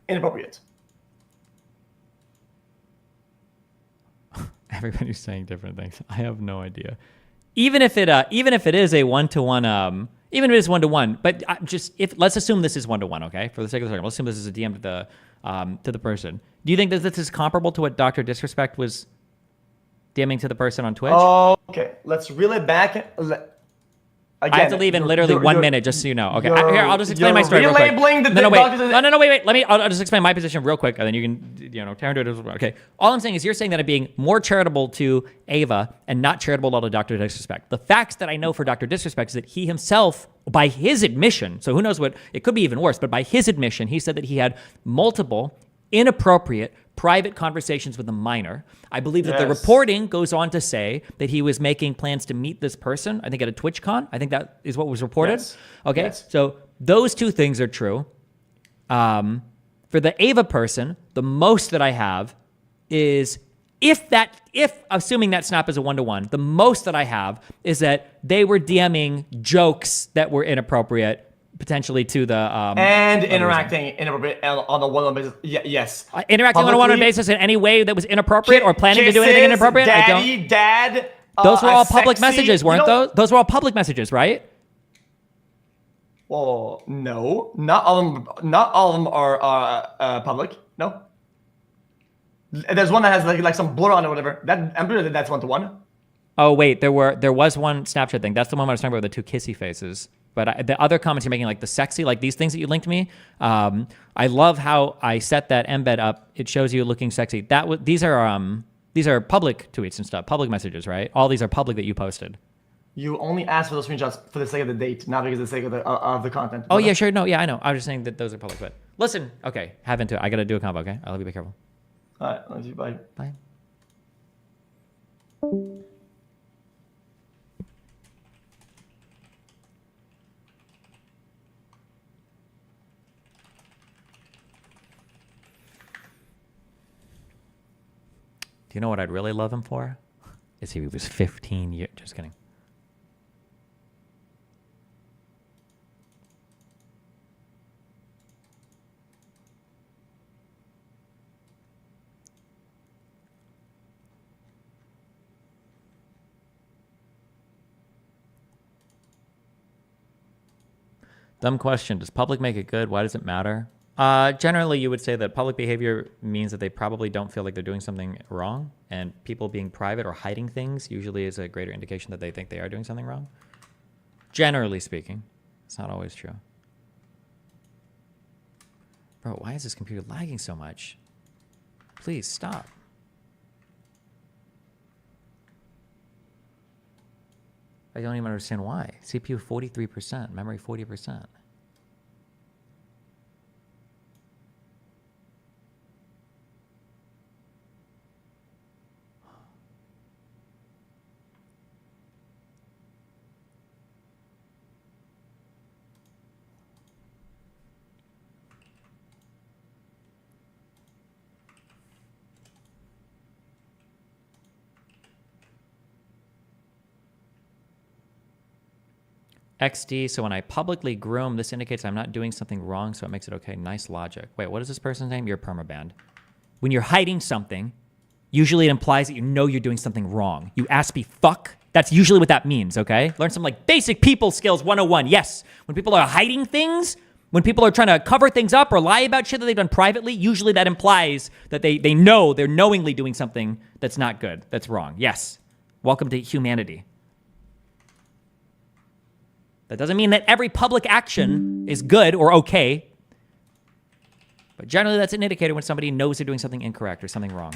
inappropriate. Everybody's saying different things. I have no idea. Even if it is a one-to-one, even if it is one-to-one, but let's assume this is one-to-one, okay? For the sake of the second, let's assume this is a DM to the person. Do you think that this is comparable to what Dr. Disrespect was DMing to the person on Twitch? Oh, okay. Let's reel it back. I have to leave in literally 1 minute, just so you know. Okay, here, I'll just explain my story real quick. Relabeling the no, wait. doctors. No, wait. I'll just explain my position real quick, and then you can, tear into it as well. Okay. All I'm saying is you're saying that I'm being more charitable to Ava and not charitable to Dr. Disrespect. The facts that I know for Dr. Disrespect is that he himself, by his admission, so who knows what, it could be even worse, but by his admission, he said that he had multiple inappropriate private conversations with a minor. I believe that the reporting goes on to say that he was making plans to meet this person, I think at a TwitchCon. I think that is what was reported. Yes. Okay, Yes. so those two things are true. For the Ava person, the most that I have is if assuming that snap is a 1-to-1, the most that I have is that they were DMing jokes that were inappropriate, potentially to the and interacting inappropriate on a one-on-one basis. Yes. Interacting on a one-on-one basis in any way that was inappropriate or planning to do anything inappropriate. Dad. Those were all public messages, weren't those? Those were all public messages, right? Well, no, not all of them are public. No. There's one that has like some blur on it or whatever. I'm pretty sure that's 1-to-1. Oh wait, there was one Snapchat thing. That's the one I was talking about with the two kissy faces. But the other comments you're making, like the sexy, like these things that you linked me, I love how I set that embed up. It shows you looking sexy. These are public tweets and stuff, public messages, right? All these are public that you posted. You only asked for those screenshots for the sake of the date, not because of the sake of the content. Oh yeah, sure. No, yeah, I know. I was just saying that those are public. But listen, okay, have into it. I gotta do a combo. Okay, I love you. Be careful. All right, love you. Bye. Bye. Do you know what I'd really love him for? Is he was 15 years. Just kidding. Dumb question. Does public make it good? Why does it matter? Generally, you would say that public behavior means that they probably don't feel like they're doing something wrong, and people being private or hiding things usually is a greater indication that they think they are doing something wrong. Generally speaking. It's not always true. Bro, why is this computer lagging so much? Please stop. I don't even understand why. CPU 43%, memory 40%. XD, so when I publicly groom, this indicates I'm not doing something wrong, so it makes it okay. Nice logic. Wait, what is this person's name? You're permabanned. When you're hiding something, usually it implies that you know you're doing something wrong. You aspy fuck. That's usually what that means, okay? Learn some like basic people skills 101. Yes, when people are hiding things, when people are trying to cover things up or lie about shit that they've done privately, usually that implies that they know they're knowingly doing something that's not good, that's wrong. Yes. Welcome to humanity. That doesn't mean that every public action is good or okay. But generally, that's an indicator when somebody knows they're doing something incorrect or something wrong.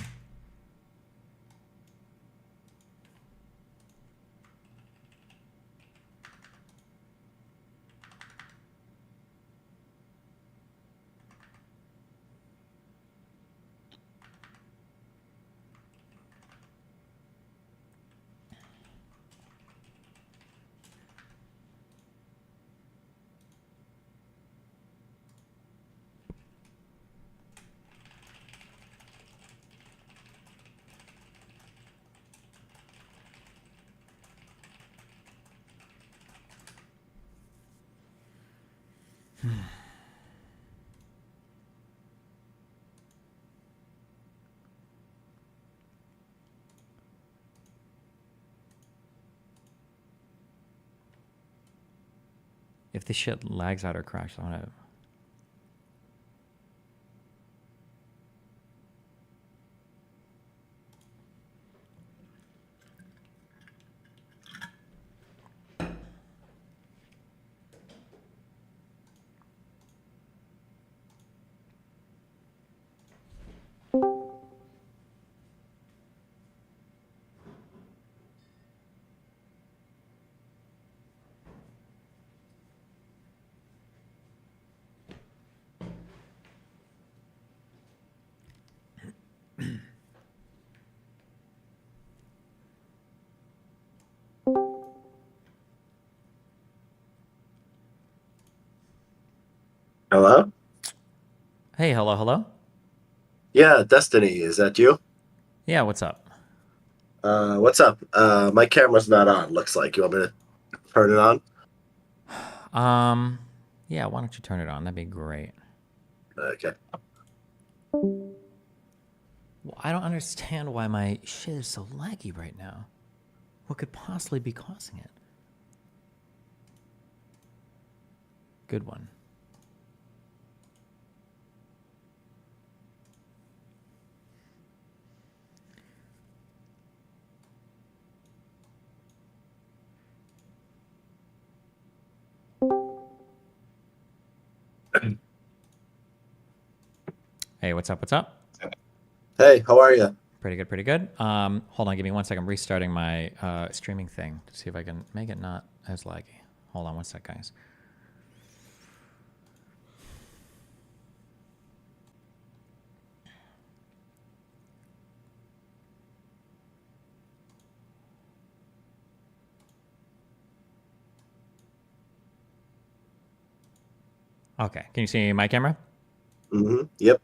If this shit lags out or crashes, I want to... Hello? Hey, hello. Yeah, Destiny, is that you? Yeah, what's up? What's up? My camera's not on, looks like. You want me to turn it on? Yeah, why don't you turn it on? That'd be great. Okay. Well, I don't understand why my shit is so laggy right now. What could possibly be causing it? Good one. Hey, what's up? Hey, how are you? Pretty good. Hold on, give me 1 second. I'm restarting my streaming thing to see if I can make it not as laggy. Hold on 1 sec, guys. Okay, can you see my camera? Mm-hmm. Yep.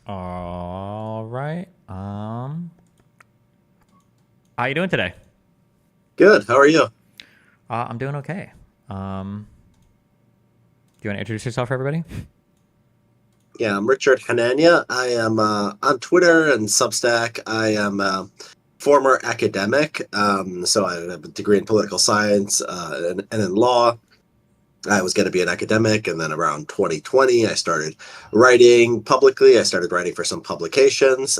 All right. How you doing today? Good. How are you? I'm doing okay. Do you want to introduce yourself for everybody? Yeah, I'm Richard Hanania. I am on Twitter and Substack. I am a former academic. So I have a degree in political science and in law. I was going to be an academic, and then around 2020, I started writing publicly. I started writing for some publications,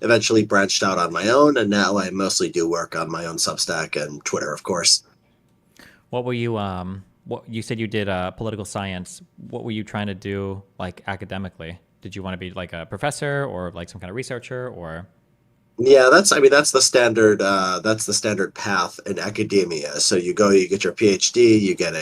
eventually branched out on my own, and now I mostly do work on my own Substack and Twitter, of course. What were you what you said you did political science. What were you trying to do like academically? Did you want to be like a professor or like some kind of researcher or Yeah, that's that's the standard path in academia. So you go, you get your PhD, you get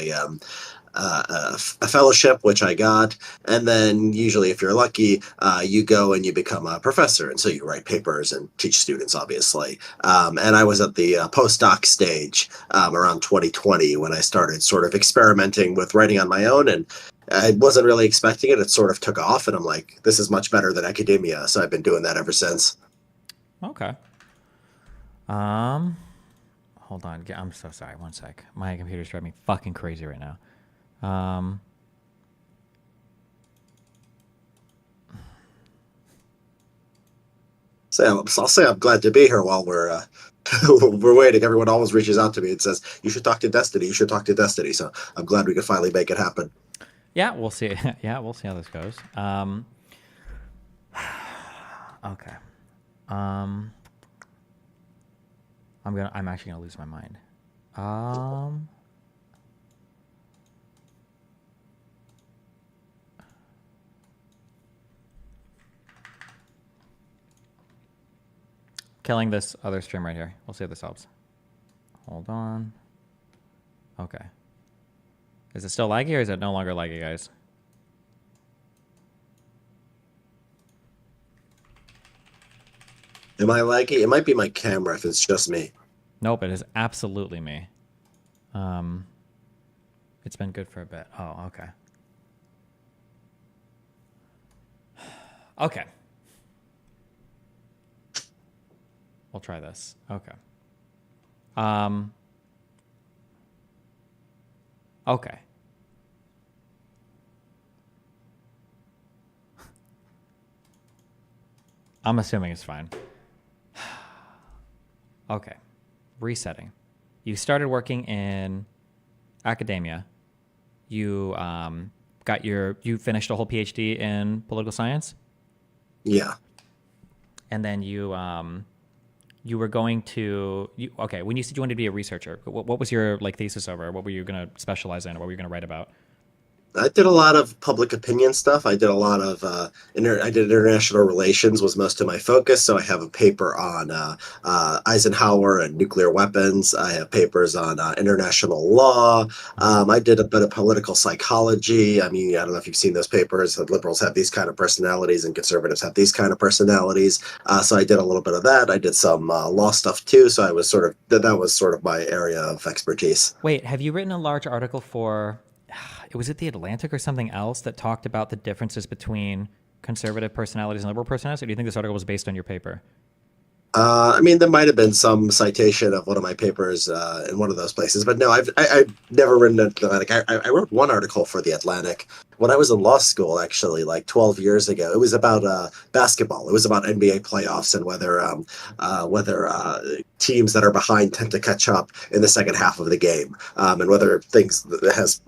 a fellowship, which I got, and then usually, if you're lucky, you go and you become a professor, and so you write papers and teach students, obviously. And I was at the postdoc stage around 2020 when I started sort of experimenting with writing on my own, and I wasn't really expecting it. It sort of took off, and I'm like, this is much better than academia. So I've been doing that ever since. Okay. Hold on. I'm so sorry. 1 sec. My computer's driving me fucking crazy right now. I'll say I'm glad to be here while we're we're waiting. Everyone always reaches out to me and says, "You should talk to Destiny. You should talk to Destiny." So I'm glad we could finally make it happen. Yeah, we'll see. Yeah, we'll see how this goes. Okay. I'm actually gonna lose my mind. Killing this other stream right here. We'll see if this helps. Hold on. Okay. Is it still laggy or is it no longer laggy, guys? Am I laggy? It might be my camera if it's just me. Nope, it is absolutely me. It's been good for a bit. Oh, okay. Okay. We'll try this. Okay. Okay. I'm assuming it's fine. Okay. Resetting. You started working in academia. You you finished a whole PhD in political science? Yeah. And then you were going to okay, when you said you wanted to be a researcher, what was your like thesis over? What were you going to specialize in or what were you going to write about? I did a lot of public opinion stuff. I did a lot of I did international relations was most of my focus. So I have a paper on Eisenhower and nuclear weapons. I have papers on international law. I did a bit of political psychology. I mean, I don't know if you've seen those papers. That liberals have these kind of personalities and conservatives have these kind of personalities. So I did a little bit of that. I did some law stuff too. So I was that was sort of my area of expertise. Wait, have you written a large article for? Was it The Atlantic or something else that talked about the differences between conservative personalities and liberal personalities? Or do you think this article was based on your paper? I mean, there might have been some citation of one of my papers in one of those places, but no, I've never written an Atlantic. I wrote one article for the Atlantic when I was in law school, actually, like 12 years ago. It was about basketball. It was about NBA playoffs and whether teams that are behind tend to catch up in the second half of the game, and whether things that has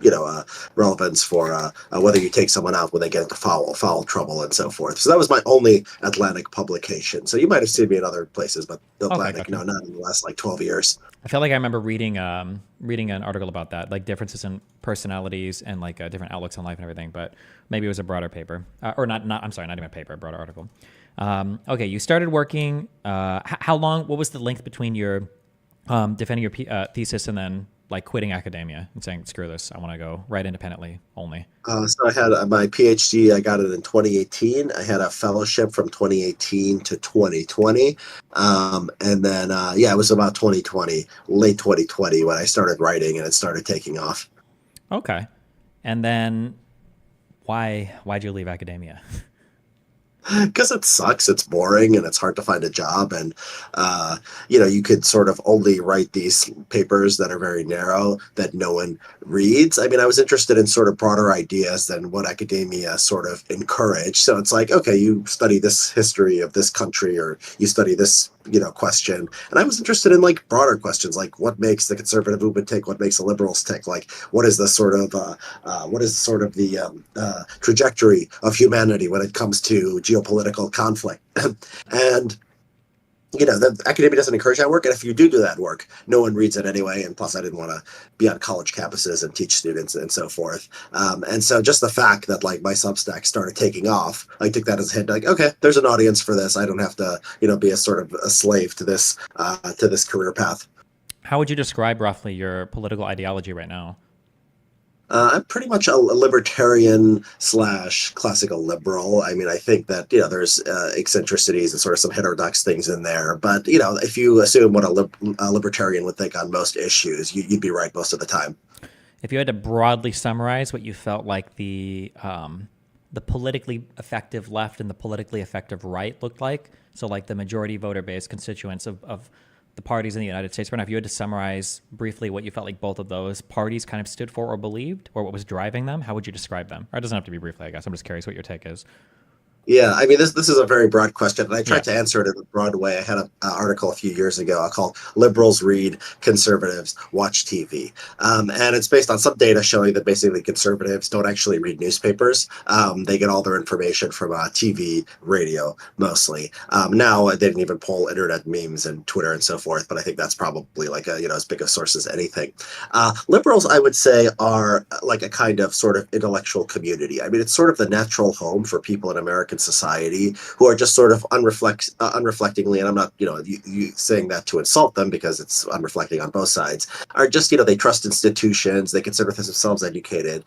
relevance for whether you take someone out when they get into foul trouble and so forth. So that was my only Atlantic publication. So you might have seen me in other places, but the Atlantic, no, not in the last like 12 years. I felt like I remember reading an article about that, like differences in personalities and like different outlooks on life and everything. But maybe it was a broader paper, or not. I'm sorry, not even a paper, a broader article. Okay, you started working. How long? What was the length between your defending your thesis and then like quitting academia and saying, "Screw this, I want to go write independently only"? So I had my PhD. I got it in 2018. I had a fellowship from 2018 to 2020, and then it was about 2020, late 2020, when I started writing and it started taking off. Okay, and then why'd you leave academia? Because it sucks, it's boring, and it's hard to find a job, and you could sort of only write these papers that are very narrow that no one reads. I mean, I was interested in sort of broader ideas than what academia sort of encouraged. So it's like, okay, you study this history of this country, or you study this question, and I was interested in like broader questions, like what makes the conservative movement tick, what makes the liberals tick, like what is the trajectory of humanity when it comes to geopolitical conflict. And the academia doesn't encourage that work, and if you do that work, no one reads it anyway, and plus I didn't want to be on college campuses and teach students and so forth. And so just the fact that like my Substack started taking off, I took that as a hint, like, okay, there's an audience for this. I don't have to be a sort of a slave to this career path. How would you describe roughly your political ideology right now? I'm pretty much a libertarian / classical liberal. I mean, I think that, there's eccentricities and sort of some heterodox things in there. But, if you assume what a libertarian would think on most issues, you'd be right most of the time. If you had to broadly summarize what you felt like the politically effective left and the politically effective right looked like, so like the majority voter base constituents of the parties in the United States right now, if you had to summarize briefly what you felt like both of those parties kind of stood for or believed, or what was driving them, how would you describe them? Or it doesn't have to be briefly, I guess. I'm just curious what your take is. Yeah, I mean, this is a very broad question, and I tried to answer it in a broad way. I had an article a few years ago called "Liberals Read, Conservatives Watch TV," and it's based on some data showing that basically conservatives don't actually read newspapers. They get all their information from TV, radio, mostly. Now they didn't even pull internet memes and Twitter and so forth, but I think that's probably like as big a source as anything. Liberals, I would say, are like a kind of sort of intellectual community. I mean, it's sort of the natural home for people in American society who are just sort of unreflectingly, and I'm not you saying that to insult them, because it's unreflecting on both sides, are just they trust institutions, they consider themselves educated,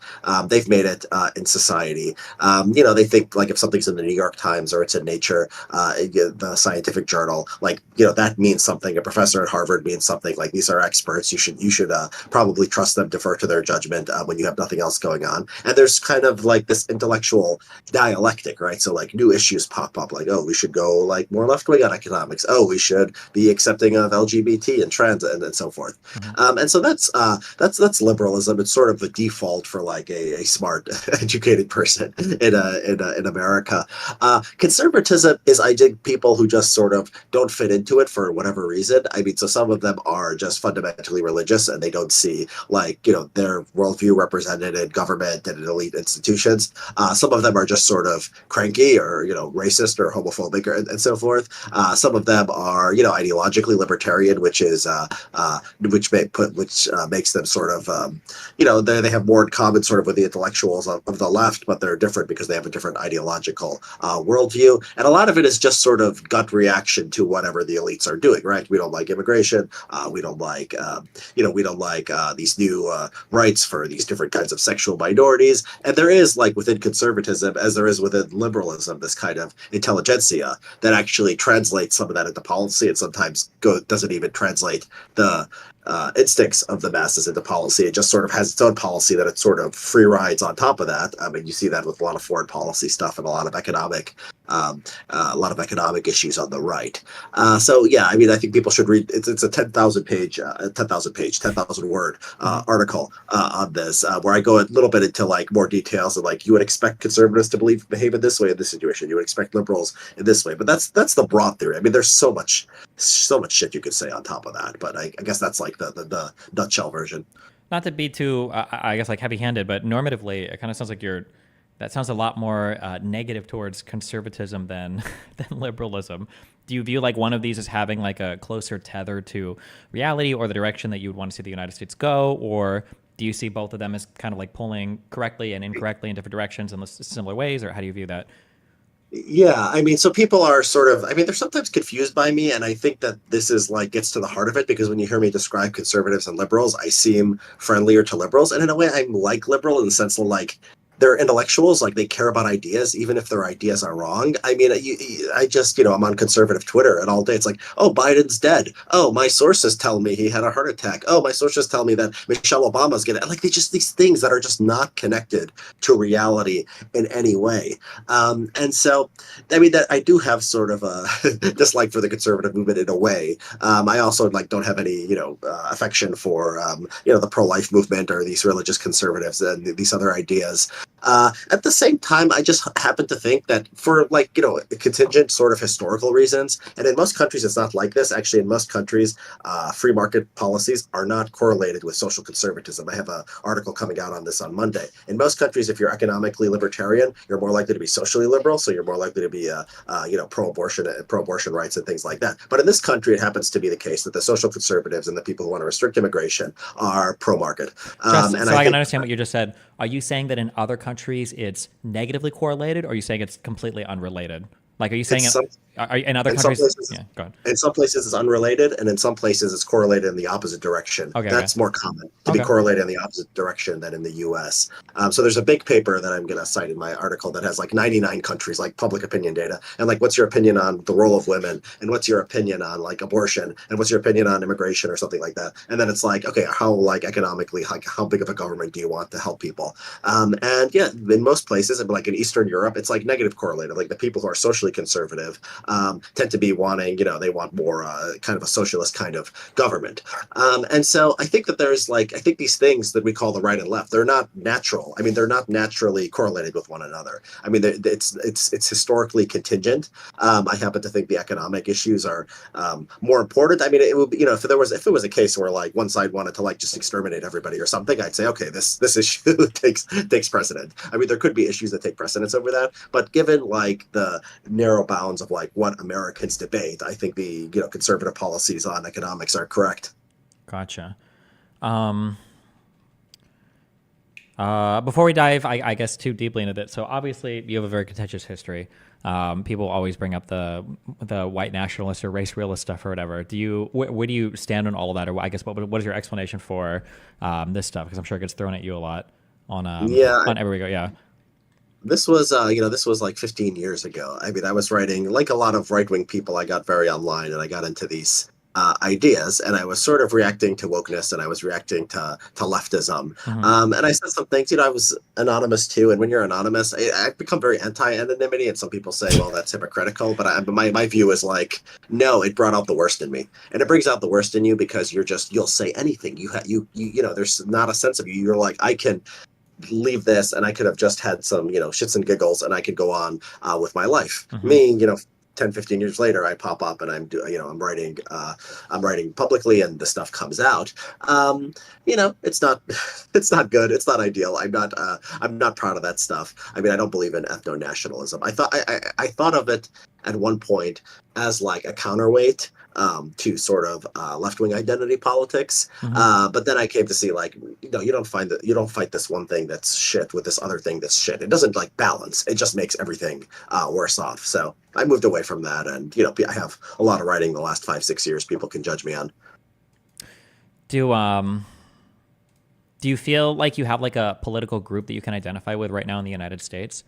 they've made it in society. They think like if something's in the New York Times or it's in Nature, the scientific journal, like that means something. A professor at Harvard means something. Like these are experts. You should probably trust them, defer to their judgment when you have nothing else going on. And there's kind of like this intellectual dialectic, right? So like new issues pop up, like, oh, we should go like more left wing on economics. Oh, we should be accepting of LGBT and trans and so forth. Mm-hmm. And so that's liberalism. It's sort of the default for like a smart, educated person in America. Conservatism is, I think, people who just sort of don't fit into it for whatever reason. I mean, so some of them are just fundamentally religious and they don't see like their worldview represented in government and in elite institutions. Some of them are just sort of cranky be, or racist or homophobic, and so forth. Some of them are ideologically libertarian, which is which makes them sort of they have more in common sort of with the intellectuals of the left, but they're different because they have a different ideological worldview. And a lot of it is just sort of gut reaction to whatever the elites are doing. Right? We don't like immigration. We don't like we don't like these new rights for these different kinds of sexual minorities. And there is, like within conservatism, as there is within liberalism, this kind of intelligentsia that actually translates some of that into policy, and sometimes doesn't even translate the instincts of the masses into policy. It just sort of has its own policy that it sort of free rides on top of that. I mean, you see that with a lot of foreign policy stuff and a lot of economic issues on the right. So yeah, I mean, I think people should read. It's a 10,000 word article on this, where I go a little bit into like more details of like you would expect conservatives to behave in this way in this situation. You would expect liberals in this way, but that's the broad theory. I mean, there's so much shit you could say on top of that, but I guess that's like the nutshell version. Not to be too, I guess, like heavy-handed, but normatively, it kind of sounds like that sounds a lot more negative towards conservatism than liberalism. Do you view like one of these as having like a closer tether to reality or the direction that you would want to see the United States go, or do you see both of them as kind of like pulling correctly and incorrectly in different directions in similar ways, or how do you view that? Yeah, I mean, so people are sort of, I mean, they're sometimes confused by me, and I think that this is like gets to the heart of it, because when you hear me describe conservatives and liberals, I seem friendlier to liberals, and in a way, I'm like liberal in the sense of like they're intellectuals, like they care about ideas, even if their ideas are wrong. I mean, I just, I'm on conservative Twitter, and all day it's like, oh, Biden's dead. Oh, my sources tell me he had a heart attack. Oh, my sources tell me that Michelle Obama's getting, like, they just, these things that are just not connected to reality in any way. And so, I mean, that I do have sort of a dislike for the conservative movement in a way. I also like don't have any, affection for, the pro-life movement or these religious conservatives and these other ideas. At the same time, I just happen to think that for like, contingent sort of historical reasons, and in most countries it's not like this. Actually, in most countries, free market policies are not correlated with social conservatism. I have an article coming out on this on Monday. In most countries, if you're economically libertarian, you're more likely to be socially liberal, so you're more likely to be pro-abortion rights and things like that. But in this country, it happens to be the case that the social conservatives and the people who want to restrict immigration are pro-market. So I can understand what you just said. Are you saying that in other countries it's negatively correlated, or are you saying it's completely unrelated? Like, are you saying in other countries? Yeah, go ahead. In some places it's unrelated, and in some places it's correlated in the opposite direction. That's more common to be correlated in the opposite direction than in the U.S. So there's a big paper that I'm going to cite in my article that has like 99 countries, like public opinion data, and like what's your opinion on the role of women, and what's your opinion on like abortion, and what's your opinion on immigration or something like that. And then it's like, okay, how like economically, like how big of a government do you want to help people? And yeah, in most places, like in Eastern Europe, it's like negative correlated. Like the people who are socially conservative tend to be wanting, they want more kind of a socialist kind of government. And so I think that there's like, I think these things that we call the right and left, they're not natural. I mean, they're not naturally correlated with one another. I mean, it's historically contingent. I happen to think the economic issues are more important. I mean, it would be, if it was a case where like one side wanted to like just exterminate everybody or something, I'd say, okay, this issue takes precedent. I mean, there could be issues that take precedence over that, but given like the narrow bounds of like what Americans debate, I think the conservative policies on economics are correct. Gotcha. Before we dive, I guess, too deeply into it, so obviously you have a very contentious history. People always bring up the white nationalist or race realist stuff or whatever. Where do you stand on all of that, or I guess what is your explanation for this stuff? Because I'm sure it gets thrown at you a lot on every go. Yeah. This was, this was like 15 years ago. I mean, I was writing, like a lot of right-wing people, I got very online and I got into these ideas, and I was sort of reacting to wokeness, and I was reacting to leftism. And I said some things, I was anonymous too. And when you're anonymous, I've become very anti-anonymity. And some people say, well, that's hypocritical. But my view is like, no, it brought out the worst in me. And it brings out the worst in you because you'll say anything. There's not a sense of you. You're like, I can leave this and I could have just had some, shits and giggles, and I could go on with my life. Me, 10, 15 years later, I pop up and I'm writing publicly, and the stuff comes out. It's not it's not good. It's not ideal. I'm not proud of that stuff. I mean, I don't believe in ethno nationalism. I thought of it at one point as like a counterweight to sort of left-wing identity politics. But then I came to see, like, you don't fight this one thing that's shit with this other thing that's shit. It doesn't like balance. It just makes everything worse off. So I moved away from that, and I have a lot of writing the last 5-6 years people can judge me on. Do you feel like you have like a political group that you can identify with right now in the United States?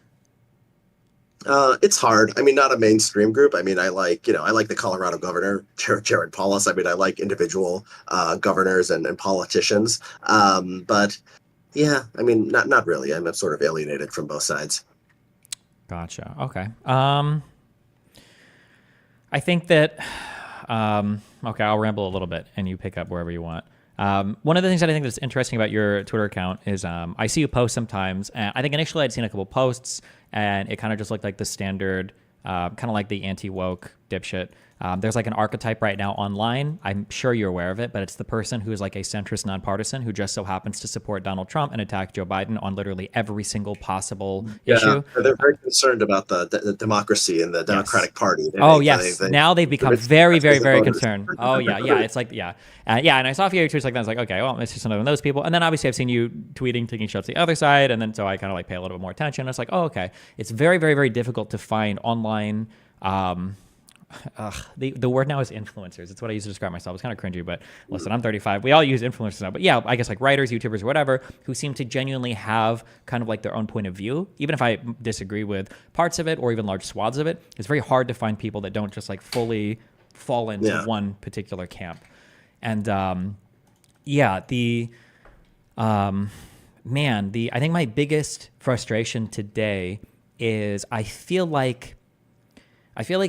It's hard. I mean, not a mainstream group. I mean, I like the Colorado governor, Jared Polis. I mean, I like individual governors and politicians. But yeah, I mean, not really. I'm sort of alienated from both sides. Gotcha. Okay. I think that, okay, I'll ramble a little bit and you pick up wherever you want. One of the things that I think that's interesting about your Twitter account is I see you post sometimes, and I think initially I'd seen a couple posts, and it kind of just looked like the standard, kind of like the anti-woke dipshit. There's like an archetype right now online. I'm sure you're aware of it, but it's the person who is like a centrist nonpartisan who just so happens to support Donald Trump and attack Joe Biden on literally every single possible issue. They're very concerned about the democracy and the Democratic Party. Now they've become very, very, very concerned. Oh yeah. It's like, and I saw a few tweets like that. I was like, okay, well, it's just another one of those people. And then obviously I've seen you tweeting, taking shots the other side, and then so I kind of like pay a little bit more attention. It's like, oh, okay. It's very, very, very difficult to find online. The word now is influencers. It's what I use to describe myself. It's kind of cringy, but listen, I'm 35. We all use influencers now. But yeah, I guess like writers, YouTubers, or whatever, who seem to genuinely have kind of like their own point of view. Even if I disagree with parts of it or even large swaths of it, it's very hard to find people that don't just like fully fall into one particular camp. And I think my biggest frustration today is I feel like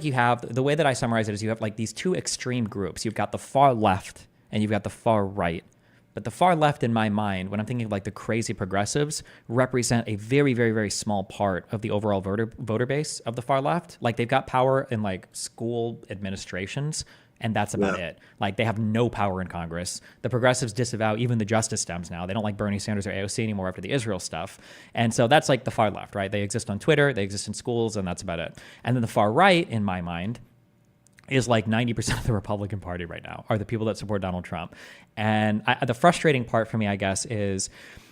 you have, the way that I summarize it is you have like these two extreme groups. You've got the far left and you've got the far right. But the far left in my mind, when I'm thinking of like the crazy progressives, represent a very, very, very small part of the overall voter base of the far left. Like they've got power in like school administrations, and that's about it. Like they have no power in Congress. The progressives disavow even the Justice Dems now. They don't like Bernie Sanders or AOC anymore after the Israel stuff. And so that's like the far left, right? They exist on Twitter, they exist in schools, and that's about it. And then the far right, in my mind, is like 90% of the Republican Party right now are the people that support Donald Trump. And the frustrating part for me, I guess, is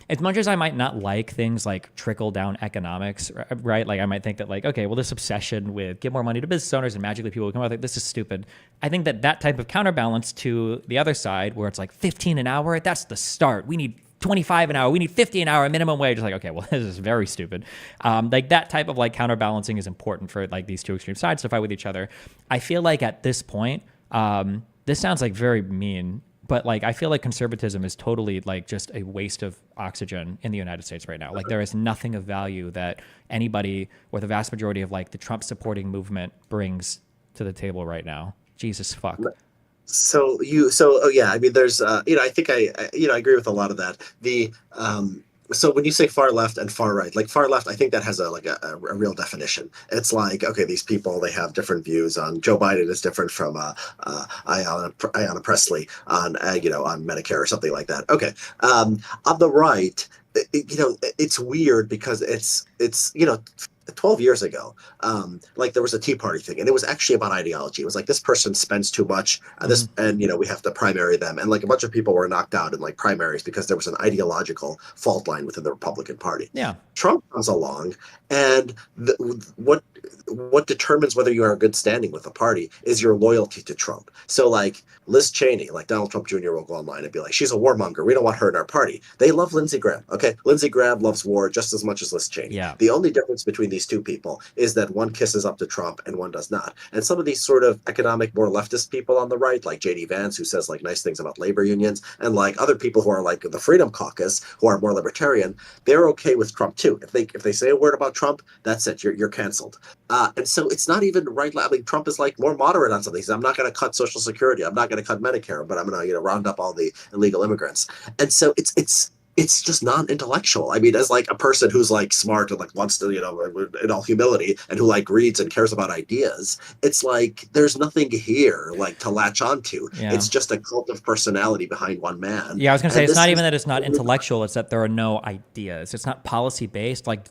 as much as I might not like things like trickle-down economics, right? Like I might think that like, okay, well, this obsession with give more money to business owners and magically people will come out like, this is stupid. I think that type of counterbalance to the other side where it's like 15 an hour, that's the start. We need 25 an hour. We need 50 an hour minimum wage. It's like, okay, well, this is very stupid. Like that type of like counterbalancing is important for like these two extreme sides to fight with each other. I feel like at this point, this sounds like very mean, but like I feel like conservatism is totally like just a waste of oxygen in the United States right now. Like there is nothing of value that anybody or the vast majority of like the Trump supporting movement brings to the table right now. Jesus fuck. I mean, there's I think I agree with a lot of that. So when you say far left and far right, like far left, I think that has a real definition. It's like, okay, these people, they have different views on Joe Biden is different from Ayanna Pressley on Medicare or something like that. Okay. On the right, it's weird because it's 12 years ago, like there was a Tea Party thing, and it was actually about ideology. It was like this person spends too much, and we have to primary them, and like a bunch of people were knocked out in like primaries because there was an ideological fault line within the Republican Party. Yeah, Trump comes along, and what determines whether you are in good standing with the party is your loyalty to Trump. So like Liz Cheney, like Donald Trump Jr. will go online and be like, she's a warmonger. We don't want her in our party. They love Lindsey Graham. Okay, Lindsey Graham loves war just as much as Liz Cheney. Yeah. The only difference between these two people is that one kisses up to Trump and one does not. And some of these sort of economic, more leftist people on the right, like J.D. Vance, who says like nice things about labor unions, and like other people who are like the Freedom Caucus, who are more libertarian, they're okay with Trump too. If they say a word about Trump, that's it. You're canceled. And so it's not even right. I mean, Trump is like more moderate on some things. I'm not going to cut Social Security. I'm not going to cut Medicare, but I'm going to round up all the illegal immigrants. And so it's it's just non-intellectual. I mean, as like a person who's like smart and like wants to, in all humility, and who like reads and cares about ideas, it's like there's nothing here like to latch onto. Yeah. It's just a cult of personality behind one man. Yeah, I was going to say, And it's this not is even that it's not intellectual, it's that there are no ideas. It's not policy based. Like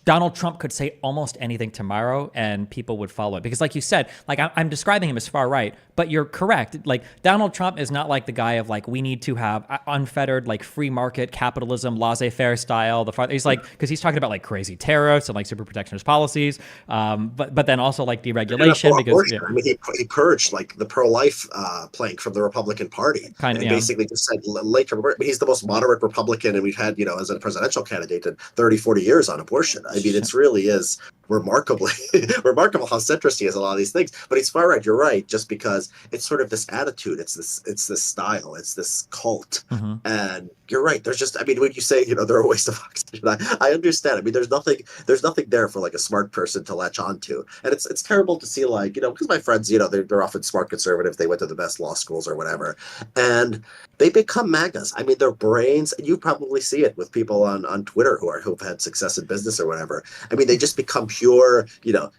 Donald Trump could say almost anything tomorrow and people would follow it. Because like you said, like I'm describing him as far right, but you're correct. Like Donald Trump is not like the guy of like, we need to have unfettered, like free market capitalism, laissez-faire style. He's like, because he's talking about like crazy tariffs and like super protectionist policies. But then also like deregulation because I mean, he purged like the pro-life plank from the Republican Party, and basically just said later. But he's the most moderate Republican, and we've had as a presidential candidate in 30, 40 years on abortion. I mean, it really is remarkable how centrist he is on a lot of these things. But he's far right. You're right. Just because it's sort of this attitude, it's this style, it's this cult, and you're right. There's just, I mean, when you say they're a waste of oxygen, I understand. I mean, there's nothing there for like a smart person to latch onto, and it's terrible to see like because my friends they're often smart conservatives. They went to the best law schools or whatever, and they become MAGAs. I mean, their brains, and you probably see it with people on Twitter who've had success in business or whatever. I mean, they just become pure,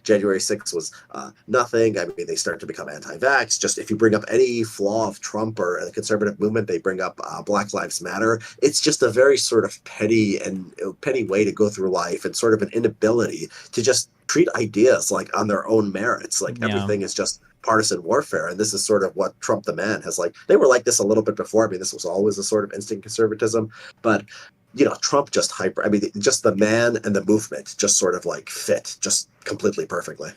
January 6th was nothing. I mean, they start to become anti-vax. Just if you bring up any flaw of Trump or the conservative movement, they bring up Black Lives Matter. It's just a very sort of petty way to go through life, and sort of an inability to just treat ideas like on their own merits. Like everything is just partisan warfare, and this is sort of what Trump the man has like. They were like this a little bit before. I mean, this was always a sort of instant conservatism, but Trump just just the man and the movement just sort of like fit just completely perfectly.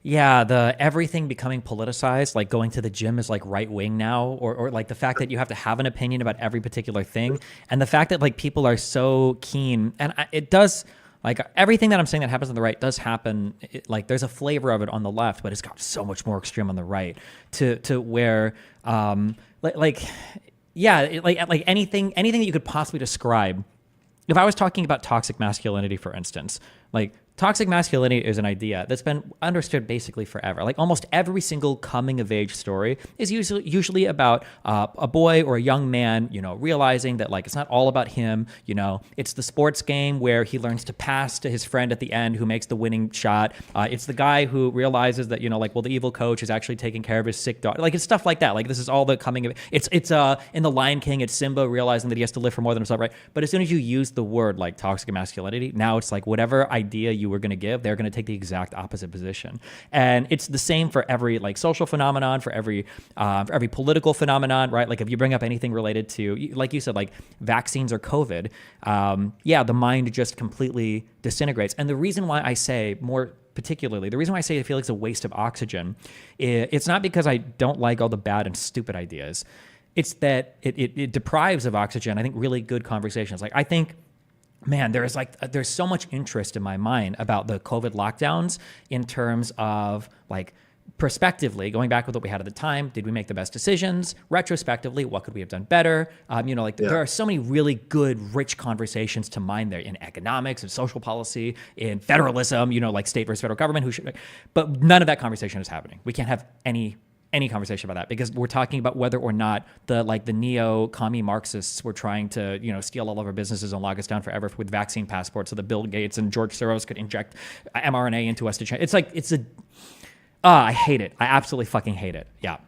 Yeah, the everything becoming politicized, like going to the gym is like right wing now, or like the fact that you have to have an opinion about every particular thing, and the fact that like people are so keen, and it does. Like everything that I'm saying that happens on the right does happen. Like there's a flavor of it on the left, but it's got so much more extreme on the right. To where, like anything that you could possibly describe. If I was talking about toxic masculinity, for instance, like toxic masculinity is an idea that's been understood basically forever. Like almost every single coming of age story is usually about a boy or a young man, realizing that like it's not all about him. It's the sports game where he learns to pass to his friend at the end who makes the winning shot. It's the guy who realizes that the evil coach is actually taking care of his sick daughter. Like it's stuff like that. Like this is all the coming of it's in The Lion King, it's Simba realizing that he has to live for more than himself, right? But as soon as you use the word like toxic masculinity, now it's like whatever idea you were going to give, they're going to take the exact opposite position. And it's the same for every like social phenomenon, for every political phenomenon, right? Like if you bring up anything related to, like you said, like vaccines or COVID, the mind just completely disintegrates. And the reason why I say more particularly, the reason why I say I feel like it's a waste of oxygen, it's not because I don't like all the bad and stupid ideas. It's that it deprives of oxygen, I think, really good conversations. Like I think, man, there's so much interest in my mind about the COVID lockdowns in terms of like prospectively, going back with what we had at the time, did we make the best decisions? Retrospectively, what could we have done better? There are so many really good, rich conversations to mine there in economics and social policy, in federalism, like state versus federal government, but none of that conversation is happening. We can't have any conversation about that because we're talking about whether or not the neo-commie Marxists were trying to, steal all of our businesses and lock us down forever with vaccine passports so that Bill Gates and George Soros could inject mRNA into us to change. I hate it. I absolutely fucking hate it. Yeah.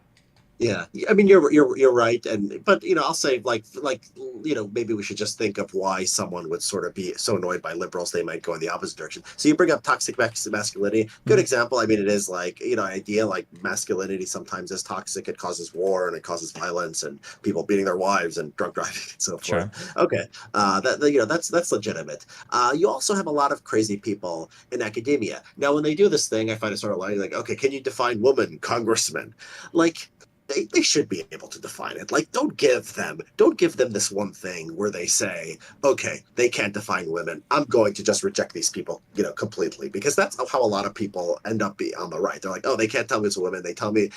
Yeah, I mean you're right, but I'll say maybe we should just think of why someone would sort of be so annoyed by liberals they might go in the opposite direction. So you bring up toxic masculinity, good example. I mean, it is like idea like masculinity sometimes is toxic. It causes war and it causes violence and people beating their wives and drunk driving and so forth. Sure. Okay, that's legitimate. You also have a lot of crazy people in academia. Now, when they do this thing, I find it sort of like, okay, can you define woman, congressman? Like. They should be able to define it. Like, don't give them this one thing where they say, okay, they can't define women. I'm going to just reject these people, completely, because that's how a lot of people end up on the right. They're like, oh, they can't tell me it's a woman. They tell me,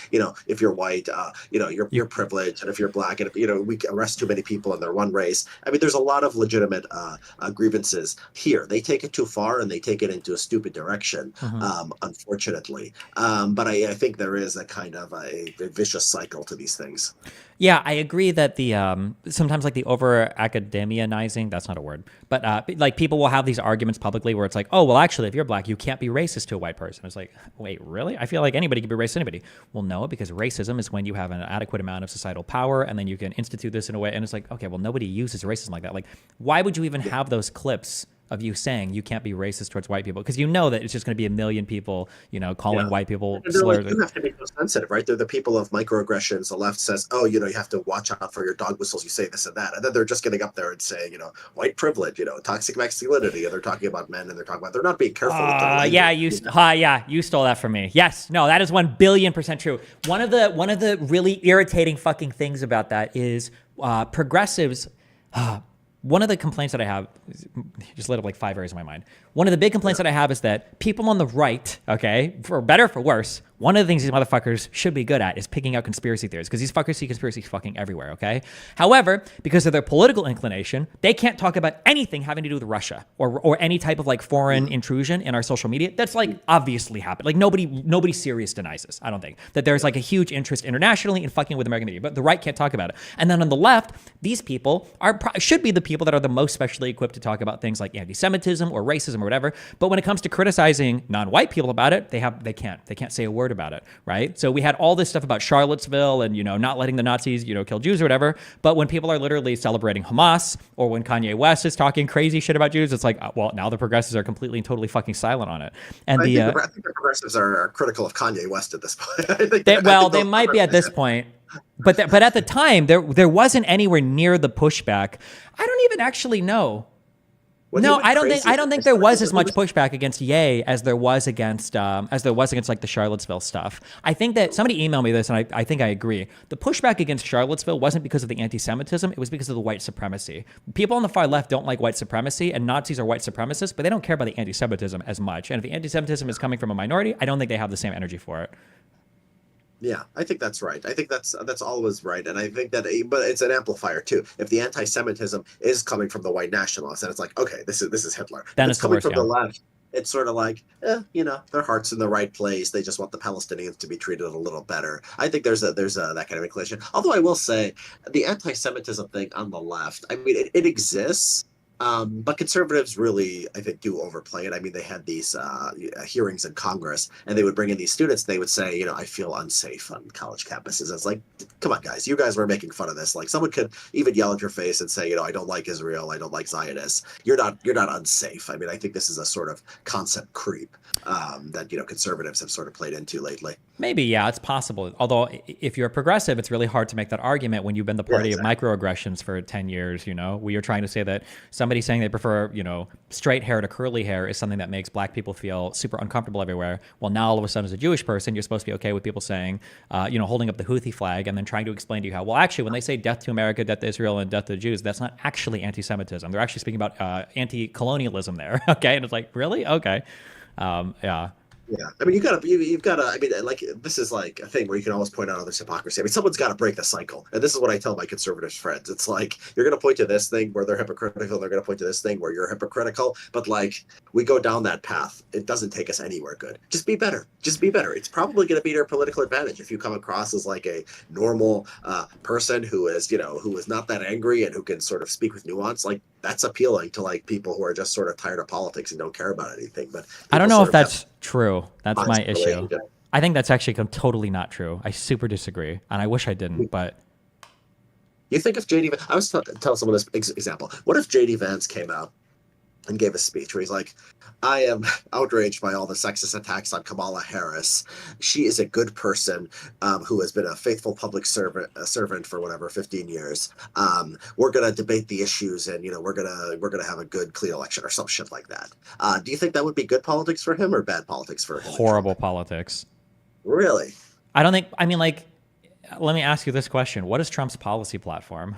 if you're white, you're privileged, and if you're black, and if we arrest too many people and they're one race. I mean, there's a lot of legitimate grievances here. They take it too far and they take it into a stupid direction, unfortunately. But I think there is a kind of a vicious cycle cycle to these things. Yeah, I agree that the sometimes like the over academianizing, that's not a word, but like people will have these arguments publicly where it's like, oh, well, actually, if you're black, you can't be racist to a white person. It's like, wait, really? I feel like anybody can be racist to anybody. Well, no, because racism is when you have an adequate amount of societal power and then you can institute this in a way. And it's like, okay, well, nobody uses racism like that. Like, why would you even have those clips of you saying you can't be racist towards white people? Because you know that it's just going to be a million people, you know, calling white people slurs. Like, you have to be so sensitive, right? They're the people of microaggressions. The left says, oh, you know, you have to watch out for your dog whistles. You say this and that. And then they're just getting up there and saying, you know, white privilege, you know, toxic masculinity. And they're talking about men and they're not being careful. With their language, you stole that from me. Yes, no, that is 1 billion% true. One of the really irritating fucking things about that is progressives. One of the complaints that I have, just lit up like 5 areas in my mind. One of the big complaints that I have is that people on the right, okay, for better or for worse, one of the things these motherfuckers should be good at is picking out conspiracy theories, because these fuckers see conspiracy fucking everywhere, okay? However, because of their political inclination, they can't talk about anything having to do with Russia or any type of like foreign intrusion in our social media. That's like obviously happened. Like nobody serious denies this, I don't think. That there's like a huge interest internationally in fucking with American media, but the right can't talk about it. And then on the left, these people should be the people that are the most specially equipped to talk about things like anti-Semitism or racism or whatever. But when it comes to criticizing non-white people about it, they can't say a word about it, right? So we had all this stuff about Charlottesville and, you know, not letting the Nazis, you know, kill Jews or whatever. But when people are literally celebrating Hamas, or when Kanye West is talking crazy shit about Jews, it's like, well, now the progressives are completely and totally fucking silent on it. And I think the progressives are critical of Kanye West at this point. They might be at this point. But at the time, there wasn't anywhere near the pushback. I don't even actually know. No, I don't think there was as much pushback against Ye as there was against like the Charlottesville stuff. I think that somebody emailed me this, and I think I agree. The pushback against Charlottesville wasn't because of the anti-Semitism; it was because of the white supremacy. People on the far left don't like white supremacy, and Nazis are white supremacists, but they don't care about the anti-Semitism as much. And if the anti-Semitism is coming from a minority, I don't think they have the same energy for it. Yeah, I think that's right. I think that's always right, and I think that, but it's an amplifier too. If the anti-Semitism is coming from the white nationalists, and it's like, okay, this is Hitler. Then it's coming from the left. It's sort of like, you know, their heart's in the right place. They just want the Palestinians to be treated a little better. I think there's that kind of inclination. Although I will say, the anti-Semitism thing on the left, I mean, it exists. But conservatives really, I think, do overplay it. I mean, they had these hearings in Congress, and they would bring in these students. And they would say, you know, I feel unsafe on college campuses. It's like, come on, guys, you guys were making fun of this. Like, someone could even yell at your face and say, you know, I don't like Israel, I don't like Zionists. You're not unsafe. I mean, I think this is a sort of concept creep that, you know, conservatives have sort of played into lately. Maybe, yeah, it's possible. Although, if you're a progressive, it's really hard to make that argument when you've been the party of microaggressions for 10 years, you know, where you're trying to say that somebody saying they prefer, you know, straight hair to curly hair is something that makes black people feel super uncomfortable everywhere. Well, now all of a sudden, as a Jewish person, you're supposed to be okay with people saying, you know, holding up the Houthi flag and then trying to explain to you how, well, actually, when they say death to America, death to Israel, and death to the Jews, that's not actually anti-Semitism. They're actually speaking about anti-colonialism there. Okay. And it's like, really? Okay. Yeah. Yeah, I mean, you've got to. I mean, like, this is like a thing where you can always point out others' hypocrisy. I mean, someone's got to break the cycle, and this is what I tell my conservative friends. It's like, you're going to point to this thing where they're hypocritical, they're going to point to this thing where you're hypocritical, but like, we go down that path, it doesn't take us anywhere good. Just be better. Just be better. It's probably going to be to your political advantage if you come across as like a normal person who is, you know, who is not that angry and who can sort of speak with nuance. Like, that's appealing to like people who are just sort of tired of politics and don't care about anything. But I don't know if that's true. That's my issue. I think that's actually totally not true. I super disagree, and I wish I didn't. But you think if JD, I was telling someone this example. What if JD Vance came out and gave a speech where he's like, I am outraged by all the sexist attacks on Kamala Harris. She is a good person who has been a faithful public servant for whatever 15 years. We're gonna debate the issues, and you know we're gonna have a good, clean election or some shit like that. Do you think that would be good politics for him or bad politics for him? Horrible politics. Really? I don't think. I mean, like, let me ask you this question: what is Trump's policy platform?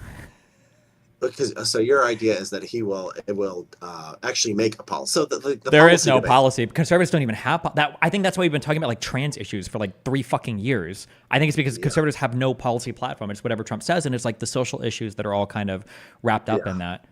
Because so your idea is that it will actually make a policy. So the there is no policy. Conservatives don't even have that. I think that's why we've been talking about like trans issues for like 3 fucking years. I think it's because conservatives have no policy platform. It's whatever Trump says, and it's like the social issues that are all kind of wrapped up in that.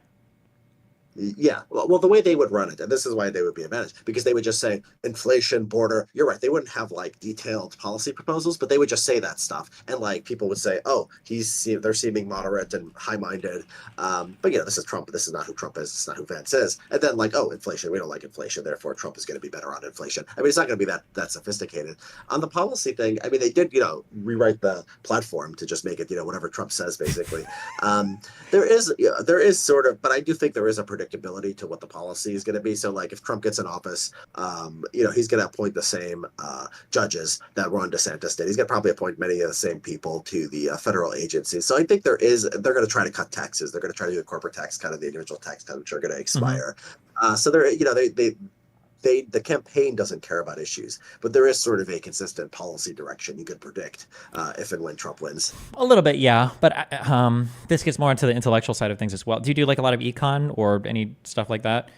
Yeah, well, the way they would run it, and this is why they would be advantaged, because they would just say inflation, border. You're right. They wouldn't have like detailed policy proposals, but they would just say that stuff, and like people would say, "Oh, they're seeming moderate and high-minded." But this is Trump. This is not who Trump is. It's not who Vance is. And then like, "Oh, inflation. We don't like inflation. Therefore, Trump is going to be better on inflation." I mean, it's not going to be that sophisticated. On the policy thing, I mean, they did rewrite the platform to just make it whatever Trump says basically. There is sort of, but I do think there is a predictability to what the policy is going to be. So like if Trump gets in office, he's going to appoint the same judges that Ron DeSantis did. He's going to probably appoint many of the same people to the federal agencies. So I think they're going to try to cut taxes. They're going to try to do a corporate tax cut of the individual tax cuts, which are going to expire. So the campaign doesn't care about issues, but there is sort of a consistent policy direction you could predict if and when Trump wins. A little bit, yeah. But this gets more into the intellectual side of things as well. Do you do like a lot of econ or any stuff like that?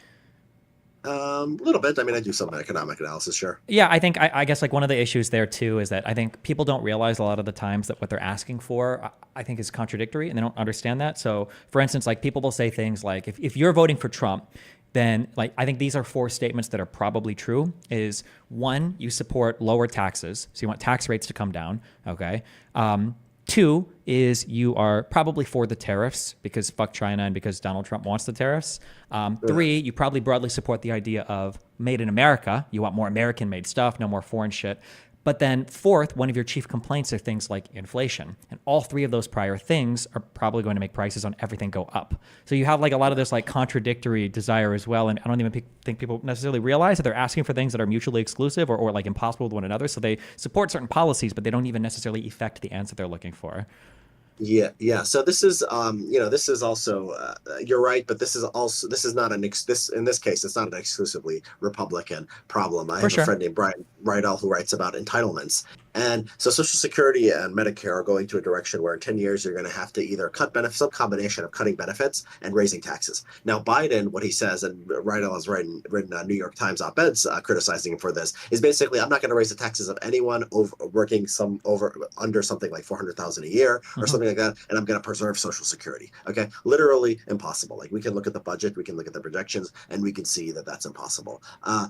A little bit. I mean, I do some economic analysis, sure. Yeah, I think I guess like one of the issues there too is that I think people don't realize a lot of the times that what they're asking for, I think, is contradictory, and they don't understand that. So, for instance, like people will say things like, if you're voting for Trump, then like I think these are 4 statements that are probably true. Is 1, you support lower taxes, so you want tax rates to come down. Okay. 2 is you are probably for the tariffs because fuck China and because Donald Trump wants the tariffs. 3, you probably broadly support the idea of made in America. You want more American-made stuff, no more foreign shit. But then 4th, one of your chief complaints are things like inflation. And all 3 of those prior things are probably going to make prices on everything go up. So you have like a lot of this like contradictory desire as well. And I don't even think people necessarily realize that they're asking for things that are mutually exclusive or like impossible with one another. So they support certain policies, but they don't even necessarily effect the answer they're looking for. Yeah. So this is, this is also, you're right, but this is not in this case, it's not an exclusively Republican problem. I have a friend named Brian Rydell who writes about entitlements. And so Social Security and Medicare are going to a direction where in 10 years, you're going to have to either cut benefits, some combination of cutting benefits and raising taxes. Now, Biden, what he says, and Rydell has written New York Times op-eds criticizing him for this, is basically, I'm not going to raise the taxes of anyone working under something like $400,000 a year or something like that, and I'm going to preserve Social Security. Okay, literally impossible. Like we can look at the budget, we can look at the projections, and we can see that that's impossible.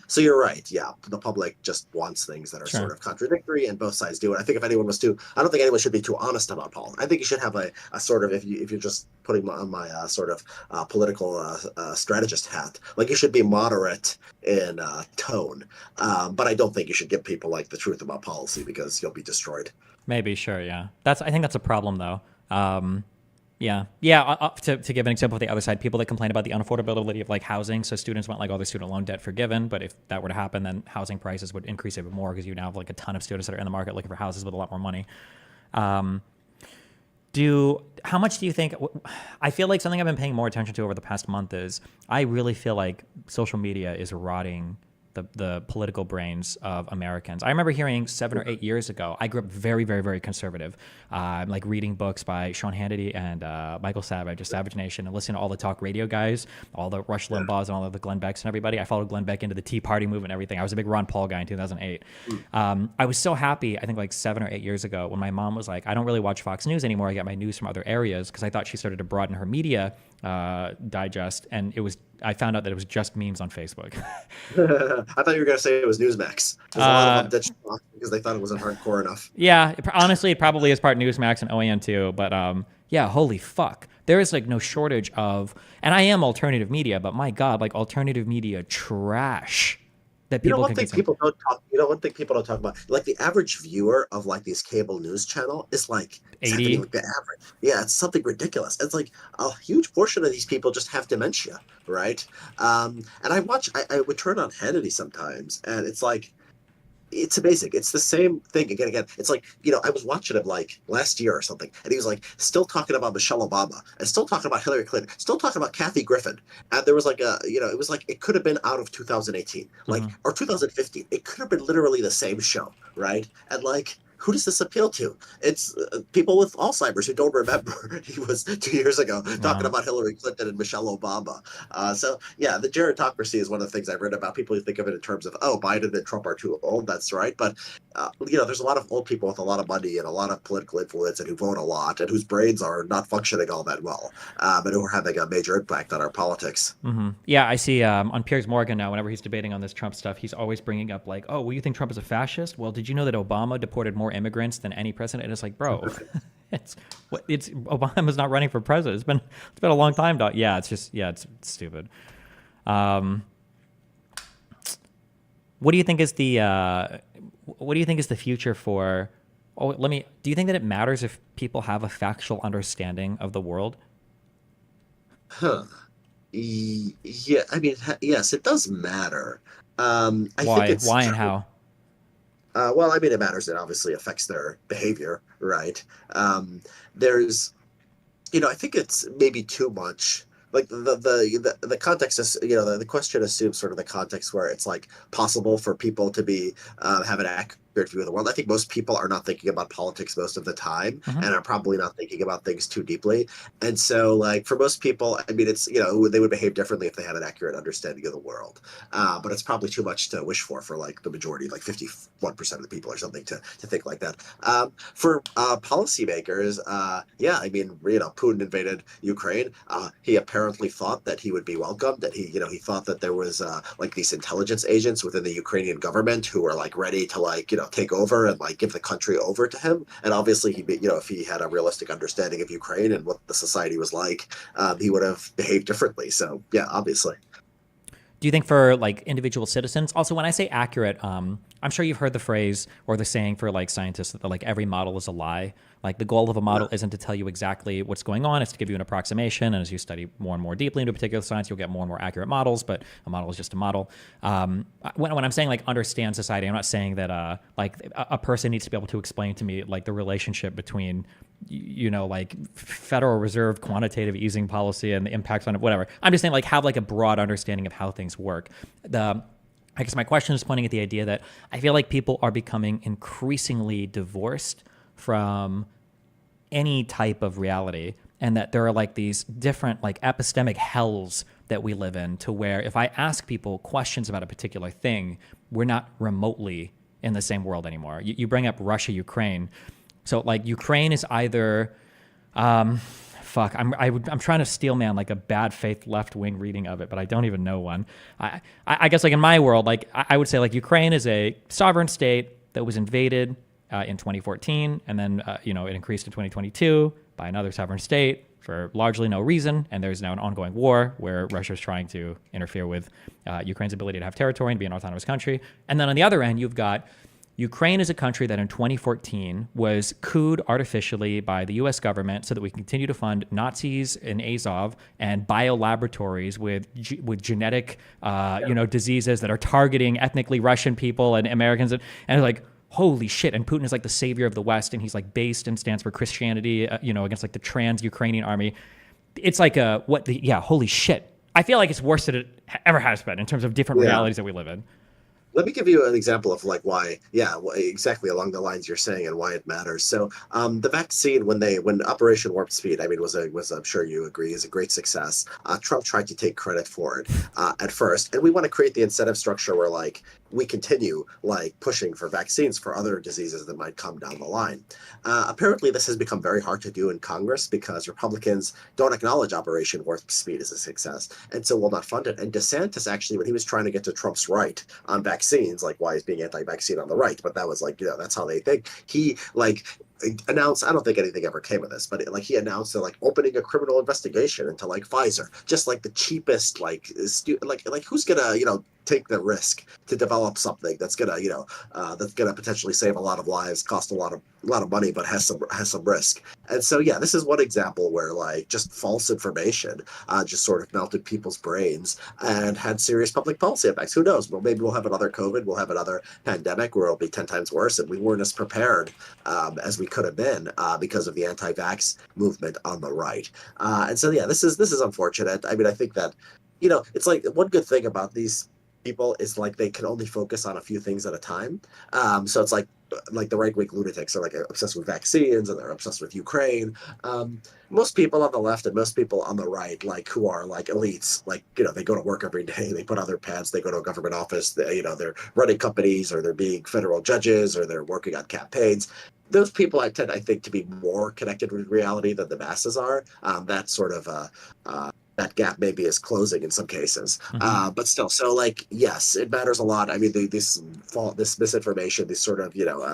So you're right. Yeah, the public just wants things that are sort of contradictory, and both sides do it. I think if anyone was I don't think anyone should be too honest about politics. I think you should have a sort of, if you're just putting on my sort of political strategist hat, like you should be moderate in tone. But I don't think you should give people like the truth about policy because you'll be destroyed. Maybe, sure, yeah. I think that's a problem though. To give an example of the other side, people that complain about the unaffordability of like housing. So students want like all their student loan debt forgiven, but if that were to happen, then housing prices would increase even more because you now have like a ton of students that are in the market looking for houses with a lot more money. How much do you think? I feel like something I've been paying more attention to over the past month is I really feel like social media is rotting the political brains of Americans. I remember hearing 7 or 8 years ago, I grew up very, very, very conservative. Like reading books by Sean Hannity and Michael Savage of Savage Nation and listening to all the talk radio guys, all the Rush Limbaughs and all of the Glenn Becks and everybody. I followed Glenn Beck into the Tea Party movement and everything. I was a big Ron Paul guy in 2008. I was so happy, I think like 7 or 8 years ago when my mom was like, I don't really watch Fox News anymore. I get my news from other areas because I thought she started to broaden her media digest, and I found out that it was just memes on Facebook. I thought you were going to say it was Newsmax. There's a lot of them ditched off because they thought it wasn't hardcore enough. Yeah, honestly, it probably is part Newsmax and OAN too. But yeah, holy fuck. There is like no shortage of, and I am alternative media, but my God, like alternative media trash that people one thing people don't talk about, like the average viewer of like these cable news channel is like 80. Like the average. Yeah, it's something ridiculous. It's like a huge portion of these people just have dementia, right? And I would turn on Hannity sometimes, and it's like, it's amazing. It's the same thing again. It's like, I was watching him like last year or something, and he was like still talking about Michelle Obama and still talking about Hillary Clinton, still talking about Kathy Griffin. And there was like it was like, it could have been out of 2018, like, or 2015. It could have been literally the same show, right? And like, who does this appeal to? It's people with Alzheimer's who don't remember he was 2 years ago talking about Hillary Clinton and Michelle Obama. So yeah, the gerontocracy is one of the things I've read about. People who think of it in terms of, oh, Biden and Trump are too old. That's right. But there's a lot of old people with a lot of money and a lot of political influence and who vote a lot and whose brains are not functioning all that well, and who are having a major impact on our politics. Yeah, I see on Piers Morgan now, whenever he's debating on this Trump stuff, he's always bringing up like, oh, well, you think Trump is a fascist? Well, did you know that Obama deported more immigrants than any president? And it's like, bro, it's Obama's not running for president. It's been a long time, dog. Yeah, it's stupid. What do you think is the future for? Do you think that it matters if people have a factual understanding of the world? Yeah, I mean, yes, it does matter. I Why? think it's Why and true. how? Well, I mean, it matters. It obviously affects their behavior, right? There's, I think it's maybe too much. Like the context is, the question assumes sort of the context where it's like possible for people to be have an accurate view of the world. I think most people are not thinking about politics most of the time, and are probably not thinking about things too deeply. And so, like for most people, I mean, it's they would behave differently if they had an accurate understanding of the world. But it's probably too much to wish for like the majority, like 51% of the people or something, to think like that. For policymakers, yeah, I mean, Putin invaded Ukraine. He apparently thought that he would be welcomed. That he thought that there was like these intelligence agents within the Ukrainian government who were like ready to take over and like give the country over to him. And obviously, if he had a realistic understanding of Ukraine and what the society was like, he would have behaved differently. So yeah, obviously. Do you think for like individual citizens? Also, when I say accurate, I'm sure you've heard the phrase or the saying for like scientists that like every model is a lie. Like the goal of a model isn't to tell you exactly what's going on; it's to give you an approximation. And as you study more and more deeply into a particular science, you'll get more and more accurate models. But a model is just a model. When I'm saying like understand society, I'm not saying that like a person needs to be able to explain to me like the relationship between like Federal Reserve quantitative easing policy and the impacts on it, whatever. I'm just saying like have like a broad understanding of how things work. I guess my question is pointing at the idea that I feel like people are becoming increasingly divorced from any type of reality, and that there are like these different like epistemic hells that we live in, to where if I ask people questions about a particular thing, we're not remotely in the same world anymore. You bring up Russia, Ukraine. So like Ukraine is either, I'm trying to steel man like a bad faith left wing reading of it, but I don't even know one. I guess like in my world, like I would say like Ukraine is a sovereign state that was invaded in 2014, and then it increased in 2022 by another sovereign state for largely no reason, and there's now an ongoing war where Russia is trying to interfere with Ukraine's ability to have territory and be an autonomous country. And then on the other end, you've got Ukraine is a country that in 2014 was couped artificially by the U.S. government so that we continue to fund Nazis in Azov and biolaboratories with genetic, diseases that are targeting ethnically Russian people and Americans. And like, holy shit. And Putin is like the savior of the West, and he's like based and stands for Christianity, against like the trans-Ukrainian army. It's like holy shit. I feel like it's worse than it ever has been in terms of different realities that we live in. Let me give you an example of like why, exactly along the lines you're saying and why it matters. So the vaccine, when Operation Warp Speed, I mean, was I'm sure you agree, is a great success. Trump tried to take credit for it at first, and we want to create the incentive structure where like we continue like pushing for vaccines for other diseases that might come down the line. Apparently, this has become very hard to do in Congress because Republicans don't acknowledge Operation Warp Speed as a success, and so will not fund it. And DeSantis actually, when he was trying to get to Trump's right on vaccines, like why he's being anti-vaccine on the right, but that was like, that's how they think. He like announced, I don't think anything ever came of this, but he announced that like opening a criminal investigation into like Pfizer, just like the cheapest, like who's gonna, take the risk to develop something that's gonna, that's gonna potentially save a lot of lives, cost a lot of money, but has some risk. And so, this is one example where like just false information just sort of melted people's brains and had serious public policy effects. Who knows? Well, maybe we'll have another COVID, we'll have another pandemic where it'll be 10 times worse, and we weren't as prepared as we could have been because of the anti-vax movement on the right. And so, this is unfortunate. I mean, I think that, it's like one good thing about these people is like they can only focus on a few things at a time. So it's like the right-wing lunatics are like obsessed with vaccines and they're obsessed with Ukraine. Most people on the left and most people on the right, like who are like elites, like they go to work every day, they put on their pants, they go to a government office, they're running companies or they're being federal judges or they're working on campaigns. Those people I think to be more connected with reality than the masses are. That sort of that gap maybe is closing in some cases, but still. So like, yes, it matters a lot. I mean, this misinformation, this sort of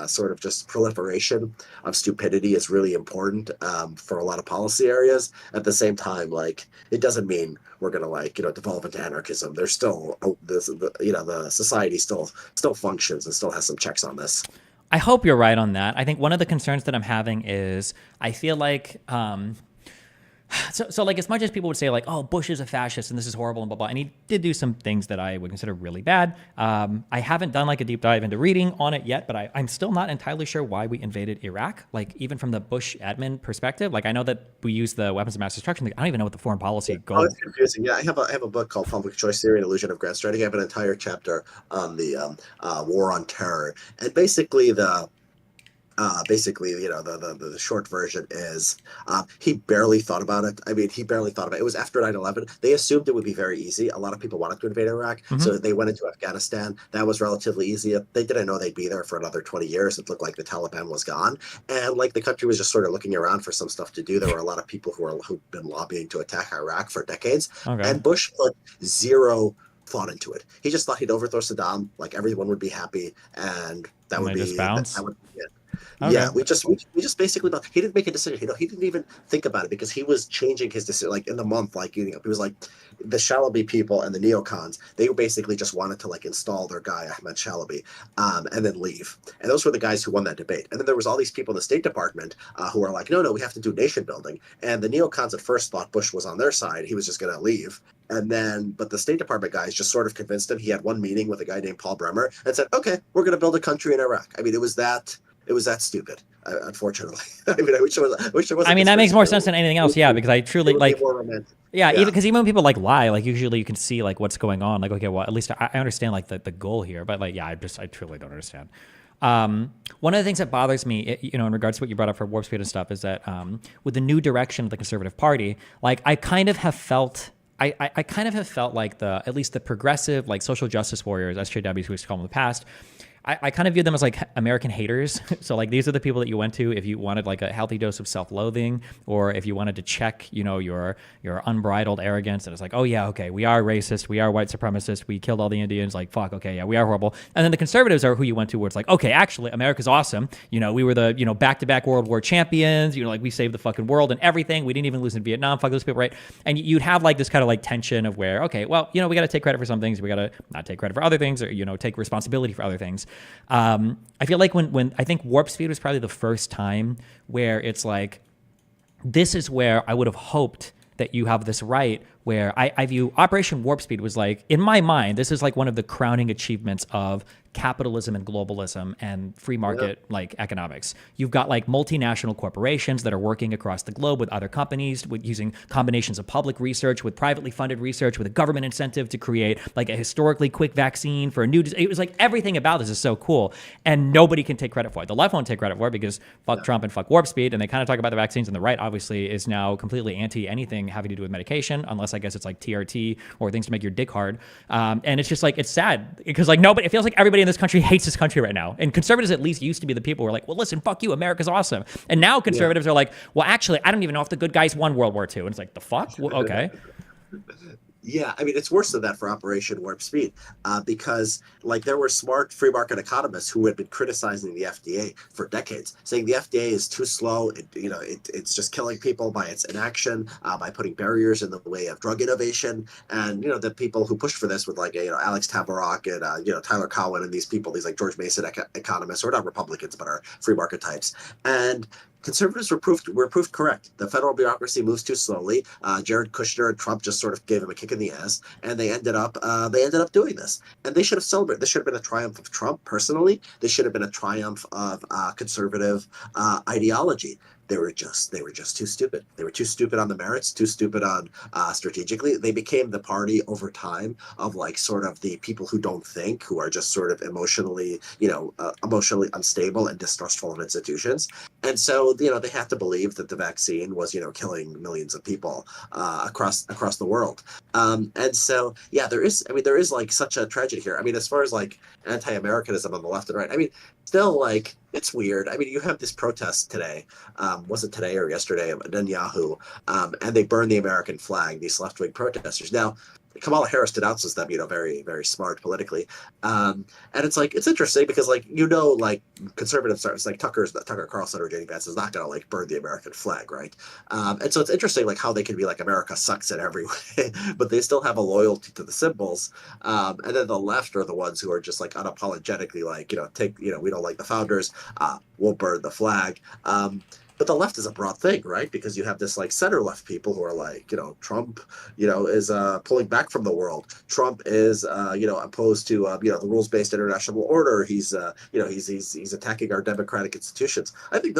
sort of just proliferation of stupidity is really important for a lot of policy areas. At the same time, like it doesn't mean we're gonna devolve into anarchism. There's still the society still functions and still has some checks on this. I hope you're right on that. I think one of the concerns that I'm having is I feel like so like as much as people would say like, oh, Bush is a fascist and this is horrible and blah blah, and he did do some things that I would consider really bad. I haven't done like a deep dive into reading on it yet, but I'm still not entirely sure why we invaded Iraq. Like even from the Bush admin perspective, like I know that we use the weapons of mass destruction. Like, I don't even know what the foreign policy goal. Oh, it's confusing. Yeah, I have a book called Public Choice Theory and Illusion of Grand Strategy. I have an entire chapter on the war on terror, and basically the short version is he barely thought about it. I mean, he barely thought about it. It was after 9/11. They assumed it would be very easy. A lot of people wanted to invade Iraq, so they went into Afghanistan. That was relatively easy. They didn't know they'd be there for another 20 years. It looked like the Taliban was gone, and like the country was just sort of looking around for some stuff to do. There were a lot of people who'd been lobbying to attack Iraq for decades, and Bush put zero thought into it. He just thought he'd overthrow Saddam, like everyone would be happy, and that would be just bounce. That would be it. Okay. Yeah, we just basically he didn't make a decision. He didn't even think about it because he was changing his decision. Like in the month, like he was like the Shalaby people and the neocons. They basically just wanted to like install their guy Ahmed Shalaby, and then leave. And those were the guys who won that debate. And then there was all these people in the State Department who were like, no, we have to do nation building. And the neocons at first thought Bush was on their side. He was just going to leave. And then, but the State Department guys just sort of convinced him. He had one meeting with a guy named Paul Bremer and said, okay, we're going to build a country in Iraq. I mean, it was that stupid, unfortunately. I mean, I wish there was. I mean, that makes more sense than anything else. Yeah, because I truly like. More romantic. Yeah, even when people like lie, like usually you can see like what's going on. Like, okay, well, at least I understand like the goal here, but like, yeah, I truly don't understand. One of the things that bothers me, in regards to what you brought up for Warp Speed and stuff, is that with the new direction of the Conservative Party, like I kind of have felt like at least the progressive, like social justice warriors, SJWs, we used to call them in the past, I kind of view them as like American haters. So like these are the people that you went to if you wanted like a healthy dose of self-loathing, or if you wanted to check, your unbridled arrogance. And it's like, oh yeah, okay, we are racist, we are white supremacist, we killed all the Indians. Like fuck, okay, yeah, we are horrible. And then the conservatives are who you went to, where it's like, okay, actually, America's awesome. We were the back-to-back World War champions. Like we saved the fucking world and everything. We didn't even lose in Vietnam. Fuck those people, right? And you'd have like this kind of like tension of where, okay, well, we got to take credit for some things, we got to not take credit for other things, or take responsibility for other things. I feel like when I think Warp Speed was probably the first time where it's like, this is where I would have hoped that you have this right, where I view Operation Warp Speed was like, in my mind, this is like one of the crowning achievements of capitalism and globalism and free market like economics. You've got like multinational corporations that are working across the globe with other companies, with using combinations of public research with privately funded research with a government incentive to create like a historically quick vaccine for a new. It was like everything about this is so cool, and nobody can take credit for it. The left won't take credit for it because fuck Trump and fuck Warp Speed, and they kind of talk about the vaccines, and the right obviously is now completely anti anything having to do with medication, unless I guess it's like TRT or things to make your dick hard. And it's just like, it's sad because like nobody, it feels like everybody in this country hates this country right now. And conservatives at least used to be the people who are like, well, listen, fuck you, America's awesome. And now conservatives are like, well, actually, I don't even know if the good guys won World War II. And it's like, the fuck? Well, okay. Yeah, I mean, it's worse than that for Operation Warp Speed, because like there were smart free market economists who had been criticizing the FDA for decades, saying the FDA is too slow. It's just killing people by its inaction, by putting barriers in the way of drug innovation. And the people who pushed for this with like Alex Tabarrok and Tyler Cowen and these people, these like George Mason economists, who are not Republicans but are free market types. And conservatives were proved correct. The federal bureaucracy moves too slowly. Jared Kushner and Trump just sort of gave him a kick in the ass, and they ended up doing this. And they should have celebrated. This should have been a triumph of Trump personally. This should have been a triumph of conservative ideology. they were just too stupid. They were too stupid on the merits, too stupid on strategically. They became the party over time of like sort of the people who don't think, who are just sort of emotionally, emotionally unstable and distrustful of institutions. And so, they have to believe that the vaccine was, killing millions of people across the world. And so, yeah, there is like such a tragedy here. I mean, as far as like anti-Americanism on the left and right, I mean, still like it's weird. I mean, you have this protest today, was it today or yesterday, of Netanyahu, and they burned the American flag, these left-wing protesters. Now, Kamala Harris denounces them, very, very smart politically. And it's like, it's interesting because like, like conservatives are, it's like Tucker Carlson or J.D. Vance is not going to like burn the American flag, right? And so it's interesting like how they can be like America sucks in every way, but they still have a loyalty to the symbols. And then the left are the ones who are just like unapologetically like, we don't like the founders, we'll burn the flag. But the left is a broad thing, right? Because you have this like center left people who are like, Trump, is pulling back from the world. Trump is, opposed to, the rules-based international order. He's, he's attacking our democratic institutions. I think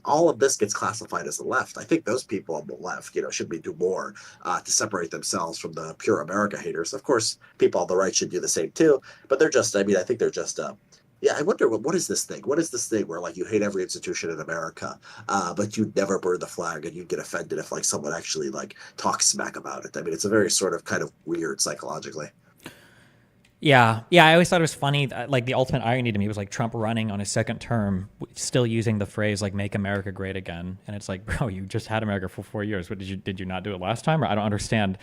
all of this gets classified as the left. I think those people on the left, should do more to separate themselves from the pure America haters. Of course, people on the right should do the same too. But they're just, I think they're just. Yeah, I wonder what is this thing? What is this thing where like you hate every institution in America, but you never burn the flag and you get offended if like someone actually like talks smack about it? I mean, it's a very sort of kind of weird psychologically. Yeah. I always thought it was funny. Like the ultimate irony to me was like Trump running on his second term, still using the phrase like "Make America Great Again," and it's like, bro, you just had America for 4 years. What did you not do it last time? Or I don't understand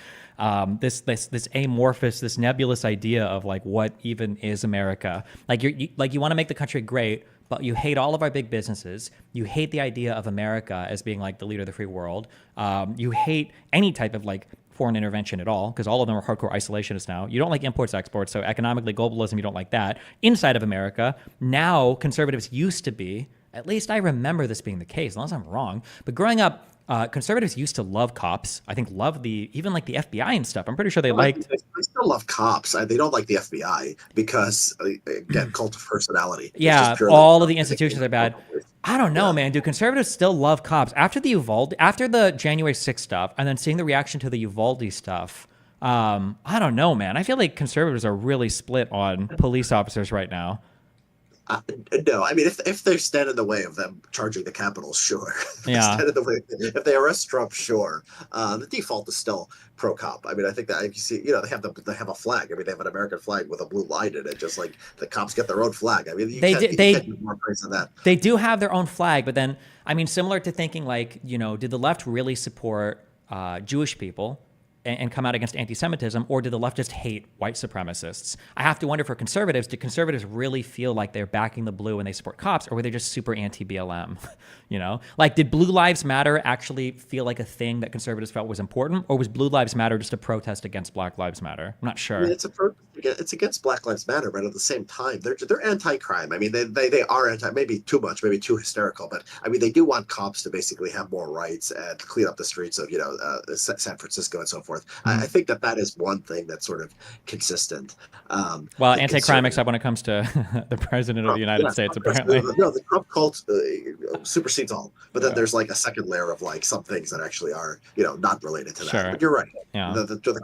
this amorphous, this nebulous idea of like what even is America. Like you want to make the country great, but you hate all of our big businesses. You hate the idea of America as being like the leader of the free world. You hate any type of like foreign intervention at all, because all of them are hardcore isolationists now. You don't like imports, exports, so economically globalism, you don't like that. Inside of America, now conservatives used to be, at least I remember this being the case, unless I'm wrong, but growing up, conservatives used to love cops. I think even like the FBI and stuff. I'm pretty sure they liked. They still love cops. They don't like the FBI because, again, cult of personality. Yeah, all of the institutions are bad. I don't know, man. Do conservatives still love cops after the January 6th stuff, and then seeing the reaction to the Uvalde stuff? I don't know, man. I feel like conservatives are really split on police officers right now. No, I mean, if they stand in the way of them charging the Capitol, sure. Yeah. If they arrest Trump, sure. The default is still pro-cop. I mean, I think that you see, they have a flag. I mean, they have an American flag with a blue line in it, just like the cops get their own flag. I mean, you can't do more praise than that. They do have their own flag, but then, I mean, similar to thinking like, did the left really support Jewish people and come out against anti-Semitism, or did the left just hate white supremacists? I have to wonder for conservatives, do conservatives really feel like they're backing the blue when they support cops, or were they just super anti-BLM? Like did Blue Lives Matter actually feel like a thing that conservatives felt was important, or was Blue Lives Matter just a protest against Black Lives Matter? I'm not sure. I mean, it's against Black Lives Matter, but at the same time, they're anti-crime. I mean, they are anti, maybe too much, maybe too hysterical, but I mean, they do want cops to basically have more rights and clean up the streets of San Francisco and so forth. I think that is one thing that's sort of consistent. Well, anti-crime, except when it comes to the president of the United States, apparently. No, the Trump cult supersedes all. But then there's like a second layer of like some things that actually are, not related to that. Sure. But you're right. Yeah. The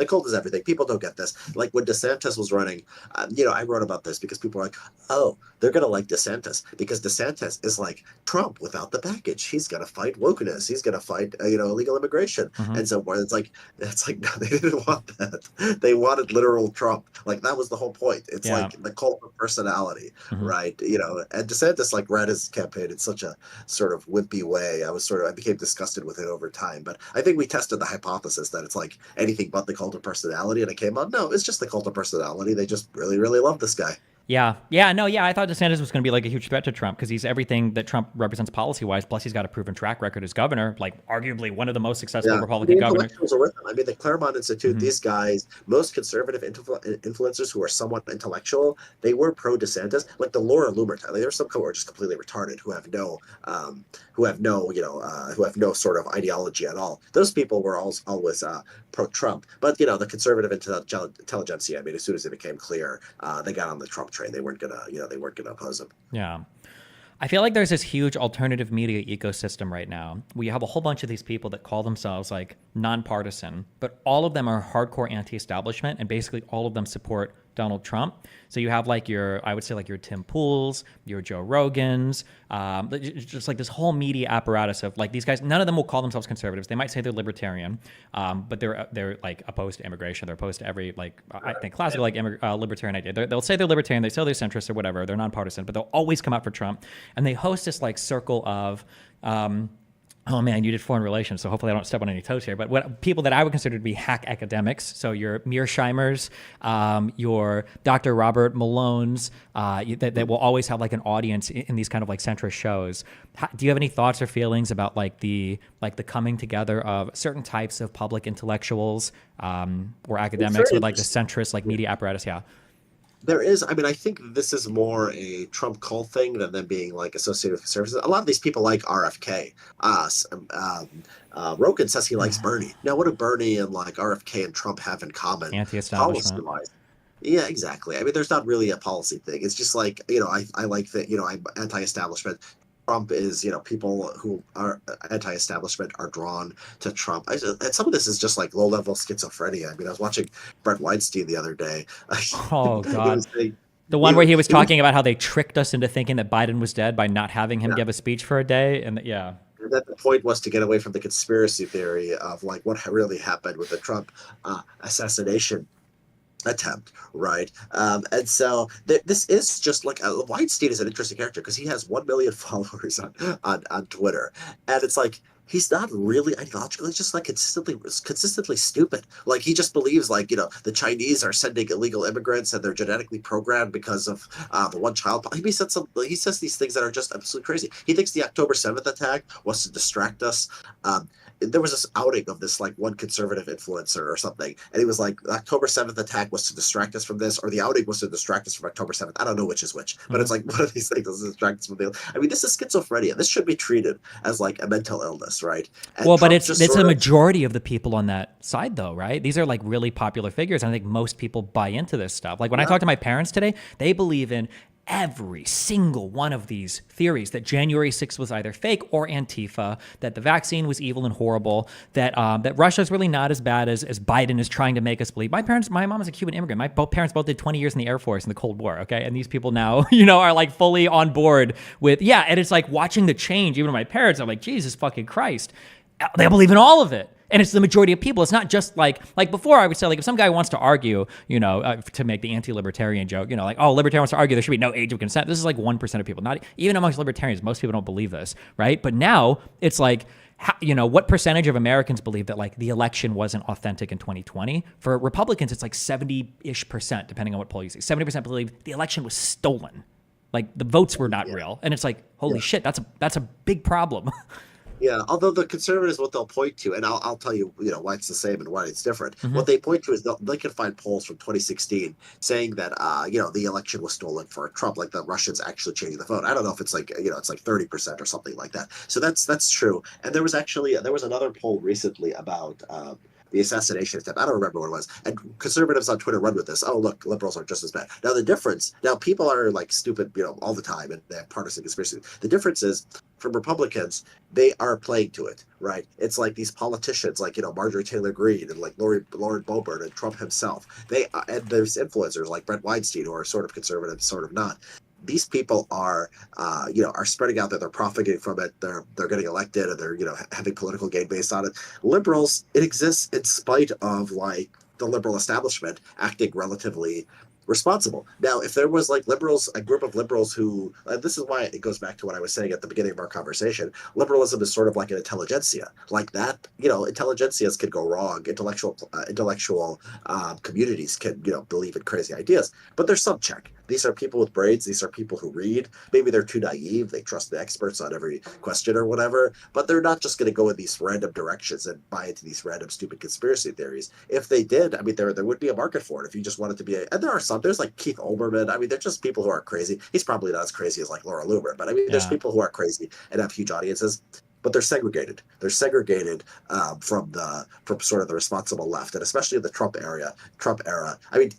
cult is everything. People don't get this. Like when DeSantis was running, I wrote about this because people are like, oh, they're going to like DeSantis because DeSantis is like Trump without the baggage. He's going to fight wokeness. He's going to fight, illegal immigration. Mm-hmm. And so it's like, no, they didn't want that. They wanted literal Trump. Like that was the whole point. It's like the cult of personality, mm-hmm. right? And DeSantis like ran his campaign in such a sort of wimpy way. I became disgusted with it over time. But I think we tested the hypothesis that it's like anything but the cult of personality, and it came out, no, it's just the cult of personality. They just really, really love this guy. Yeah. I thought DeSantis was going to be like a huge threat to Trump because he's everything that Trump represents policy-wise. Plus, he's got a proven track record as governor, like arguably one of the most successful Republican governors. Are with him. I mean, the Claremont Institute, mm-hmm. these guys, most conservative influencers who are somewhat intellectual, they were pro-DeSantis. Like the Laura Loomer type. Like, there's some who are just completely retarded who have no sort of ideology at all. Those people were always pro-Trump. But the conservative intelligentsia, I mean, as soon as it became clear, they got on the Trump train. They weren't gonna oppose him. Yeah. I feel like there's this huge alternative media ecosystem right now. We have a whole bunch of these people that call themselves like nonpartisan, but all of them are hardcore anti-establishment, and basically all of them support Donald Trump. So you have like I would say like your Tim Pools, your Joe Rogans, just like this whole media apparatus of like these guys. None of them will call themselves conservatives. They might say they're libertarian, but they're like opposed to immigration. They're opposed to every like I think classical like libertarian idea. They'll say they're libertarian. They say they're centrist or whatever. They're nonpartisan, but they'll always come out for Trump. And they host this like circle of. Oh man, you did foreign relations, so hopefully I don't step on any toes here. But what people that I would consider to be hack academics, so your Mearsheimers, your Dr. Robert Malone's, that will always have like an audience in these kind of like centrist shows. Do you have any thoughts or feelings about like the coming together of certain types of public intellectuals or academics with like the centrist like media apparatus? Yeah. There is, I mean, I think this is more a Trump cult thing than them being like associated with conservatives. A lot of these people like RFK. Rogan says he likes Bernie. Now, what do Bernie and like RFK and Trump have in common? Anti-establishment. Policy-wise? Yeah, exactly. I mean, there's not really a policy thing. It's just like, I like that, I'm anti-establishment. Trump is, people who are anti-establishment are drawn to Trump. And some of this is just like low-level schizophrenia. I mean, I was watching Brett Weinstein the other day. Oh, God. The one where he was talking about how they tricked us into thinking that Biden was dead by not having him give a speech for a day. And yeah. And that the point was to get away from the conspiracy theory of like what really happened with the Trump assassination attempt, right? And so this is just like Weinstein is an interesting character because he has 1 million followers on Twitter, and it's like he's not really ideological. He's just like consistently stupid. Like he just believes like the Chinese are sending illegal immigrants and they're genetically programmed because of the one-child policy. He says these things that are just absolutely crazy. He thinks the October 7th attack was to distract us. There was this outing of this like one conservative influencer or something, and he was like, the October 7th attack was to distract us from this, or the outing was to distract us from October 7th. I don't know which is which, but it's like one of these things is to distract us from the. I mean, this is schizophrenia. This should be treated as like a mental illness, right? And well, but Trump it's a majority of the people on that side, though, right? These are like really popular figures, and I think most people buy into this stuff. Like when I talk to my parents today, they believe in every single one of these theories that January 6th was either fake or Antifa, that the vaccine was evil and horrible, that Russia's really not as bad as Biden is trying to make us believe. My mom is a Cuban immigrant. My parents both did 20 years in the Air Force in the Cold War, okay? And these people now, are like fully on board with, and it's like watching the change, even my parents, I'm like, Jesus fucking Christ. They believe in all of it. And it's the majority of people. It's not just like before I would say, like if some guy wants to argue, to make the anti-libertarian joke, like, oh, libertarian wants to argue there should be no age of consent. This is like 1% of people. Not even amongst libertarians, most people don't believe this, right? But now it's like, what percentage of Americans believe that like the election wasn't authentic in 2020? For Republicans, it's like 70-ish%, depending on what poll you see. 70% believe the election was stolen. Like the votes were not real. And it's like, holy shit, that's a big problem. Yeah, although the conservatives, what they'll point to, and I'll tell you, why it's the same and why it's different. Mm-hmm. What they point to is they can find polls from 2016 saying that, the election was stolen for Trump, like the Russians actually changing the vote. I don't know if it's like, it's like 30% or something like that. So that's true. And there was another poll recently about the assassination attempt. I don't remember what it was. And conservatives on Twitter run with this. Oh, look, liberals are just as bad. Now people are like stupid, all the time, and they have partisan conspiracy. The difference is, from Republicans, they are playing to it, right? It's like these politicians, like Marjorie Taylor Greene and like Lauren Boebert and Trump himself. And there's influencers like Brett Weinstein who are sort of conservative, sort of not. These people are spreading out that they're profiting from it. They're getting elected, and they're having political gain based on it. Liberals, it exists in spite of like the liberal establishment acting relatively responsible. Now, if there was like liberals, a group of liberals who, and this is why it goes back to what I was saying at the beginning of our conversation, liberalism is sort of like an intelligentsia. Like that, intelligentsias can go wrong. Intellectual communities can, believe in crazy ideas, but there's some check. These are people with brains. These are people who read. Maybe they're too naive. They trust the experts on every question or whatever, but they're not just going to go in these random directions and buy into these random stupid conspiracy theories. If they did, I mean, there would be a market for it if you just wanted to be and there are some, there's like Keith Olbermann. I mean, they're just people who are crazy. He's probably not as crazy as like Laura Loomer, but I mean, there's people who are crazy and have huge audiences. but they're segregated. They're segregated from sort of the responsible left, and especially in the Trump era. I mean,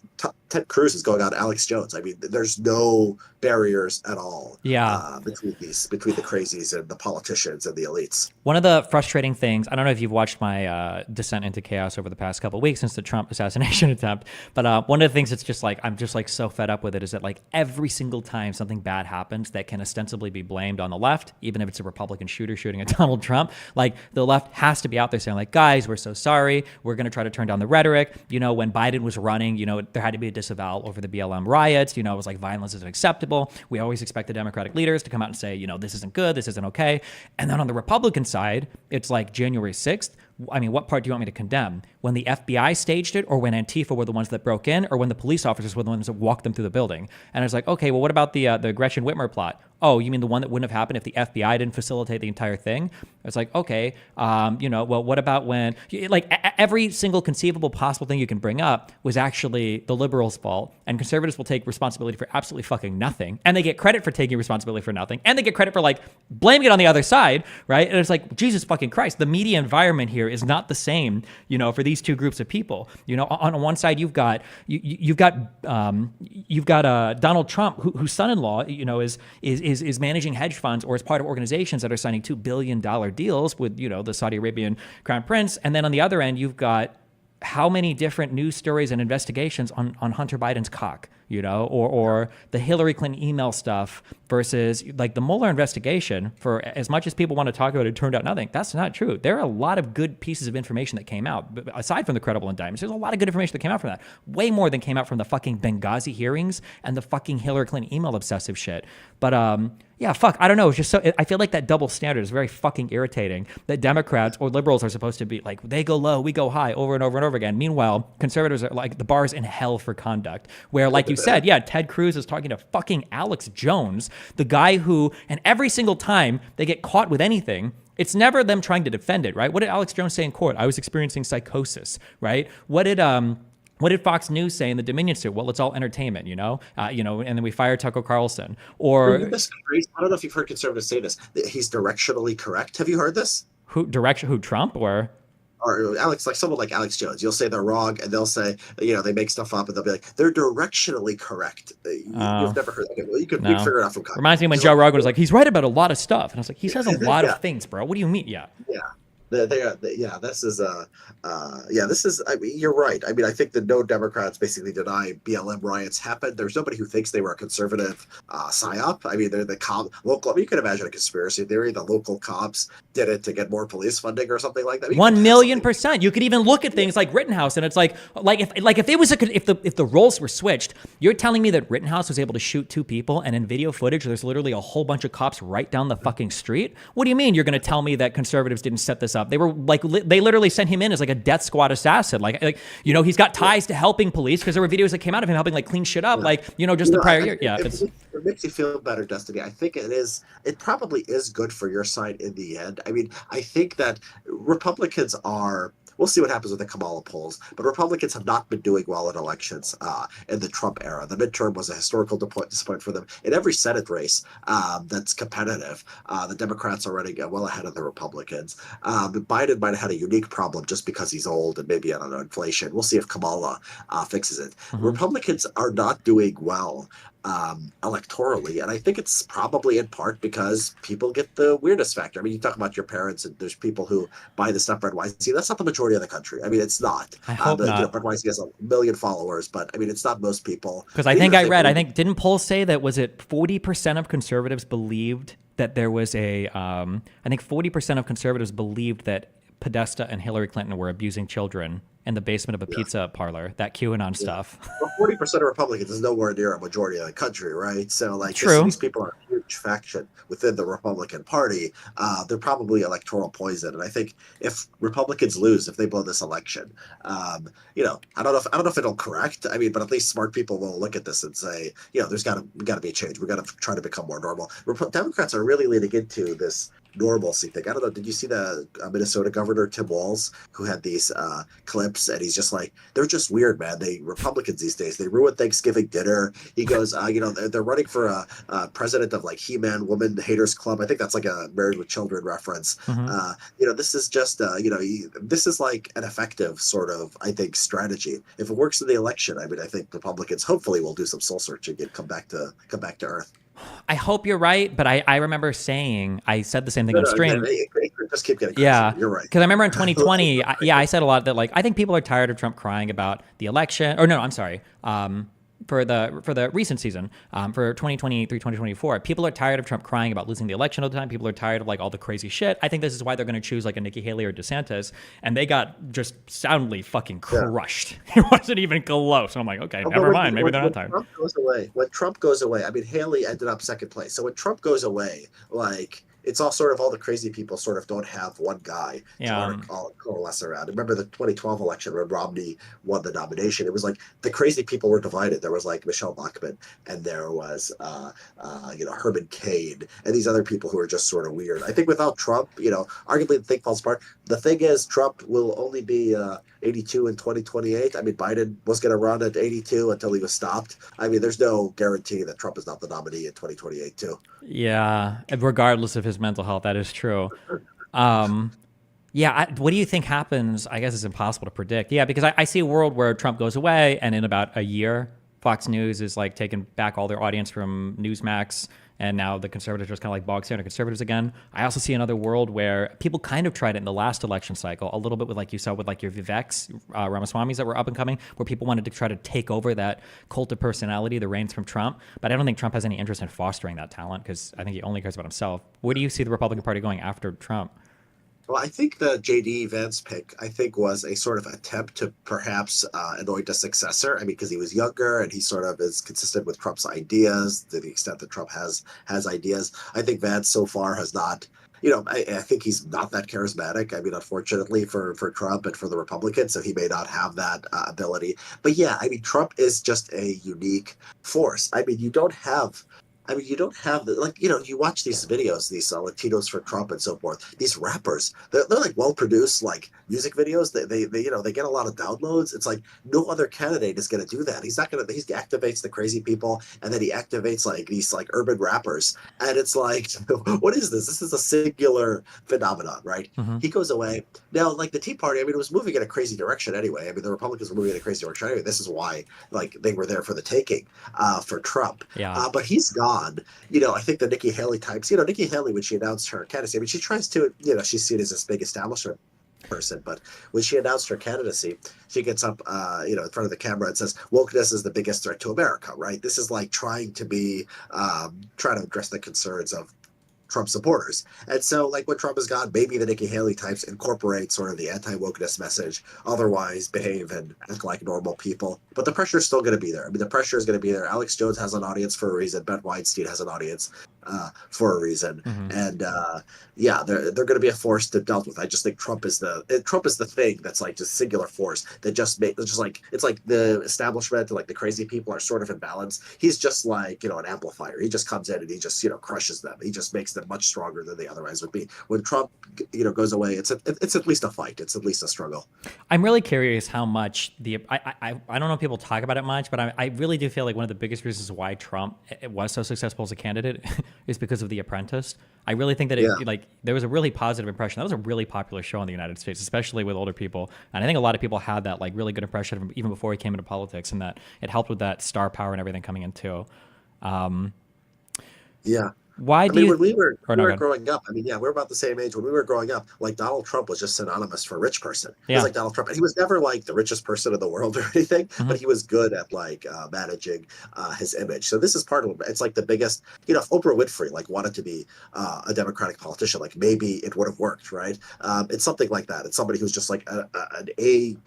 Ted Cruz is going on Alex Jones. I mean, there's no barriers at all. Between the crazies and the politicians and the elites. One of the frustrating things, I don't know if you've watched my descent into chaos over the past couple of weeks since the Trump assassination attempt, but one of the things that's just like, I'm just like so fed up with it is that like every single time something bad happens that can ostensibly be blamed on the left, even if it's a Republican shooter shooting at Donald Trump, like the left has to be out there saying like, guys, we're so sorry. We're going to try to turn down the rhetoric. You know, when Biden was running, you know, there had to be a disavowal over the BLM riots. You know, it was like violence isn't acceptable. We always expect the Democratic leaders to come out and say, you know, this isn't good. This isn't okay. And then on the Republican side, it's like January 6th. I mean, what part do you want me to condemn? When the FBI staged it, or when Antifa were the ones that broke in, or when the police officers were the ones that walked them through the building? And it's like, okay, well, what about the Gretchen Whitmer plot? Oh, you mean the one that wouldn't have happened if the FBI didn't facilitate the entire thing? It's like, okay, you know, well, what about when, like, every single conceivable possible thing you can bring up was actually the liberals' fault, and conservatives will take responsibility for absolutely fucking nothing, and they get credit for taking responsibility for nothing, and they get credit for, like, blaming it on the other side, right? And it's like, Jesus fucking Christ, the media environment here is not the same, you know, for these two groups of people. You know, on one side, you've got Donald Trump, whose son-in-law, you know, is managing hedge funds or is part of organizations that are signing $2 billion deals with, you know, the Saudi Arabian crown prince. And then on the other end, you've got how many different news stories and investigations on Hunter Biden's cock, you know, or the Hillary Clinton email stuff versus like the Mueller investigation. For as much as people want to talk about it, turned out nothing. That's not true. There are a lot of good pieces of information that came out. Aside from the credible indictments, there's a lot of good information that came out from that. Way more than came out from the fucking Benghazi hearings and the fucking Hillary Clinton email obsessive shit. But yeah, fuck, I don't know. It's just so, I feel like that double standard is very fucking irritating, that Democrats or liberals are supposed to be like, they go low, we go high over and over and over again. Meanwhile, conservatives are like, the bar's in hell for conduct, where like you said, yeah, Ted Cruz is talking to fucking Alex Jones, the guy who, and every single time they get caught with anything, it's never them trying to defend it, right? What did Alex Jones say in court? I was experiencing psychosis, right? What did Fox News say in the Dominion suit? Well, it's all entertainment, you know, and then we fired Tucker Carlson. Or I don't know if you've heard conservatives say this. He's directionally correct. Have you heard this? Who Trump or Alex, like someone like Alex Jones? You'll say they're wrong, and they'll say, you know, they make stuff up, and they'll be like, they're directionally correct. You've never heard that. You could figure it out from context. Reminds me when Joe Rogan was like, he's right about a lot of stuff, and I was like, he says a lot of things, bro. What do you mean? Yeah. This is I mean, you're right. I mean, I think that no Democrats basically deny BLM riots happened. There's nobody who thinks they were a conservative psyop. I mean, they're the local. I mean, you could imagine a conspiracy theory. The local cops did it to get more police funding or something like that. 1,000,000%. You could even look at things like Rittenhouse, and it's like if it was if the roles were switched, you're telling me that Rittenhouse was able to shoot two people, and in video footage, there's literally a whole bunch of cops right down the fucking street. What do you mean you're going to tell me that conservatives didn't set this up? They were like, they literally sent him in as like a death squad assassin. Like you know, he's got ties to helping police because there were videos that came out of him helping like clean shit up. Like, you know, just the prior year. Yeah. It makes you feel better, Destiny. I think it probably is good for your side in the end. I mean, I think that Republicans are, we'll see what happens with the Kamala polls, but Republicans have not been doing well in elections in the Trump era. The midterm was a historical disappointment for them. In every Senate race that's competitive, the Democrats are running well ahead of the Republicans. Biden might have had a unique problem just because he's old and maybe, I don't know, inflation. We'll see if Kamala fixes it. Mm-hmm. Republicans are not doing well electorally, and I think it's probably in part because people get the weirdest factor. I mean, you talk about your parents, and there's people who buy the stuff Brett Weinstein. That's not the majority of the country. I mean, it's not. I hope not. You know, Brett Weinstein has 1 million followers, but I mean, it's not most people. Because I think didn't polls say that, was it 40% of conservatives believed that there was a I think 40% of conservatives believed that Podesta and Hillary Clinton were abusing children in the basement of a pizza parlor, that QAnon stuff. Well, 40% of Republicans is nowhere near a majority of the country, right? So, like, these people are a huge faction within the Republican Party. They're probably electoral poison, and I think if Republicans lose, if they blow this election, you know, I don't know if it'll correct. I mean, but at least smart people will look at this and say, you know, there's got to be a change. We got to try to become more normal. Democrats are really leaning into this normalcy thing. I don't know. Did you see the Minnesota governor Tim Walz, who had these clips, and he's just like, they're just weird, man. They Republicans these days, they ruin Thanksgiving dinner. He goes, they're running for a president of like He-Man Woman Haters Club. I think that's like a Married with Children reference. This is just this is like an effective sort of, I think, strategy. If it works in the election, I mean, I think Republicans hopefully will do some soul searching and come back to earth. I hope you're right, but I remember saying, I said the same thing on stream. Just keep getting crazy. Yeah, You're right. Because I remember in 2020, I said a lot that like I think people are tired of Trump crying about the election. Or no, I'm sorry. For the recent season, for 2023, 2024, people are tired of Trump crying about losing the election all the time. People are tired of like all the crazy shit. I think this is why they're going to choose like a Nikki Haley or DeSantis, and they got just soundly fucking crushed. It wasn't even close. And I'm like, okay, never mind. Maybe they're not tired. When Trump goes away, I mean, Haley ended up second place. So when Trump goes away, like, it's all sort of, all the crazy people sort of don't have one guy to coalesce around. Remember the 2012 election when Romney won the nomination? It was like the crazy people were divided. There was like Michelle Bachmann, and there was Herman Cain, and these other people who are just sort of weird. I think without Trump, arguably the thing falls apart. The thing is, Trump will only be 82 in 2028. I mean, Biden was going to run at 82 until he was stopped. I mean, there's no guarantee that Trump is not the nominee in 2028 too. Yeah, regardless of his mental health, that is true. What do you think happens? I guess it's impossible to predict. Yeah, because I see a world where Trump goes away, and in about a year, Fox News is like taking back all their audience from Newsmax, and now the conservatives are just kind of like bog standard conservatives again. I also see another world where people kind of tried it in the last election cycle, a little bit with like you saw with like your Viveks Ramaswamys that were up and coming, where people wanted to try to take over that cult of personality, the reins from Trump. But I don't think Trump has any interest in fostering that talent because I think he only cares about himself. Where do you see the Republican Party going after Trump? Well, I think the J.D. Vance pick, was a sort of attempt to perhaps anoint a successor. I mean, because he was younger and he sort of is consistent with Trump's ideas to the extent that Trump has ideas. I think Vance so far has not, I think he's not that charismatic. I mean, unfortunately for Trump and for the Republicans, so he may not have that ability. But yeah, I mean, Trump is just a unique force. I mean, you don't have you watch these videos, these Latinos for Trump and so forth. These rappers, they're like well produced, like music videos. They get a lot of downloads. It's like no other candidate is going to do that. He activates the crazy people, and then he activates like these like urban rappers, and it's like, what is this? This is a singular phenomenon, right? Mm-hmm. He goes away now. Like the Tea Party, I mean, it was moving in a crazy direction anyway. I mean, the Republicans were moving in a crazy direction anyway. This is why like they were there for the taking for Trump. Yeah. But he's gone. I think the Nikki Haley types, Nikki Haley, when she announced her candidacy, I mean, she tries to, she's seen as this big establishment person, but when she announced her candidacy, she gets up, in front of the camera and says, wokeness is the biggest threat to America, right? This is like trying to address the concerns of Trump supporters. And so like when Trump is gone, maybe the Nikki Haley types incorporate sort of the anti-wokeness message, otherwise behave and act like normal people. But the pressure is still going to be there. I mean, the pressure is going to be there. Alex Jones has an audience for a reason. Ben Weinstein has an audience for a reason. Mm-hmm. And they're going to be a force to dealt with. I just think Trump is the thing that's like just singular force that it's like the establishment and like the crazy people are sort of in balance. He's just like, an amplifier. He just comes in and he just, crushes them. He just makes them much stronger than they otherwise would be. When Trump, goes away, it's at least a fight. It's at least a struggle. I'm really curious how much I don't know if people talk about it much, but I really do feel like one of the biggest reasons why Trump was so successful as a candidate is because of The Apprentice. I really think that there was a really positive impression. That was a really popular show in the United States, especially with older people. And I think a lot of people had that like really good impression of him even before he came into politics, and that it helped with that star power and everything coming in too. Yeah. Why when we were growing up, we're about the same age. When we were growing up, like Donald Trump was just synonymous for rich person. He was like Donald Trump, and he was never like the richest person in the world or anything, Mm-hmm. but he was good at like managing his image. So this is part of it. It's like the biggest, if Oprah Winfrey like wanted to be a Democratic politician, like maybe it would have worked, right? It's something like that. It's somebody who's just like an A+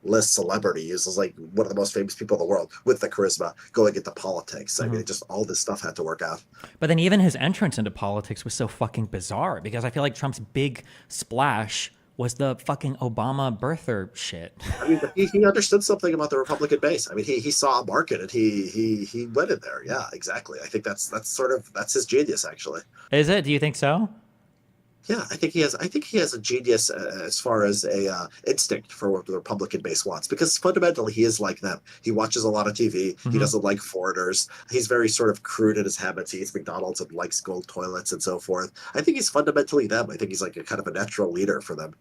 list celebrity. He's like one of the most famous people in the world with the charisma going into politics. Mm-hmm. I mean, just all this stuff had to work out. But then even his entrance into politics was so fucking bizarre, because I feel like Trump's big splash was the fucking Obama birther shit. I mean, he understood something about the Republican base. I mean, he saw a market and he went in there. Yeah, exactly. I think that's his genius, actually. Is it? Do you think so? Yeah, I think he has. I think he has a genius as far as a instinct for what the Republican base wants, because fundamentally he is like them. He watches a lot of TV. He doesn't like foreigners. He's very sort of crude in his habits. He eats McDonald's and likes gold toilets and so forth. I think he's fundamentally them. I think he's like a kind of a natural leader for them.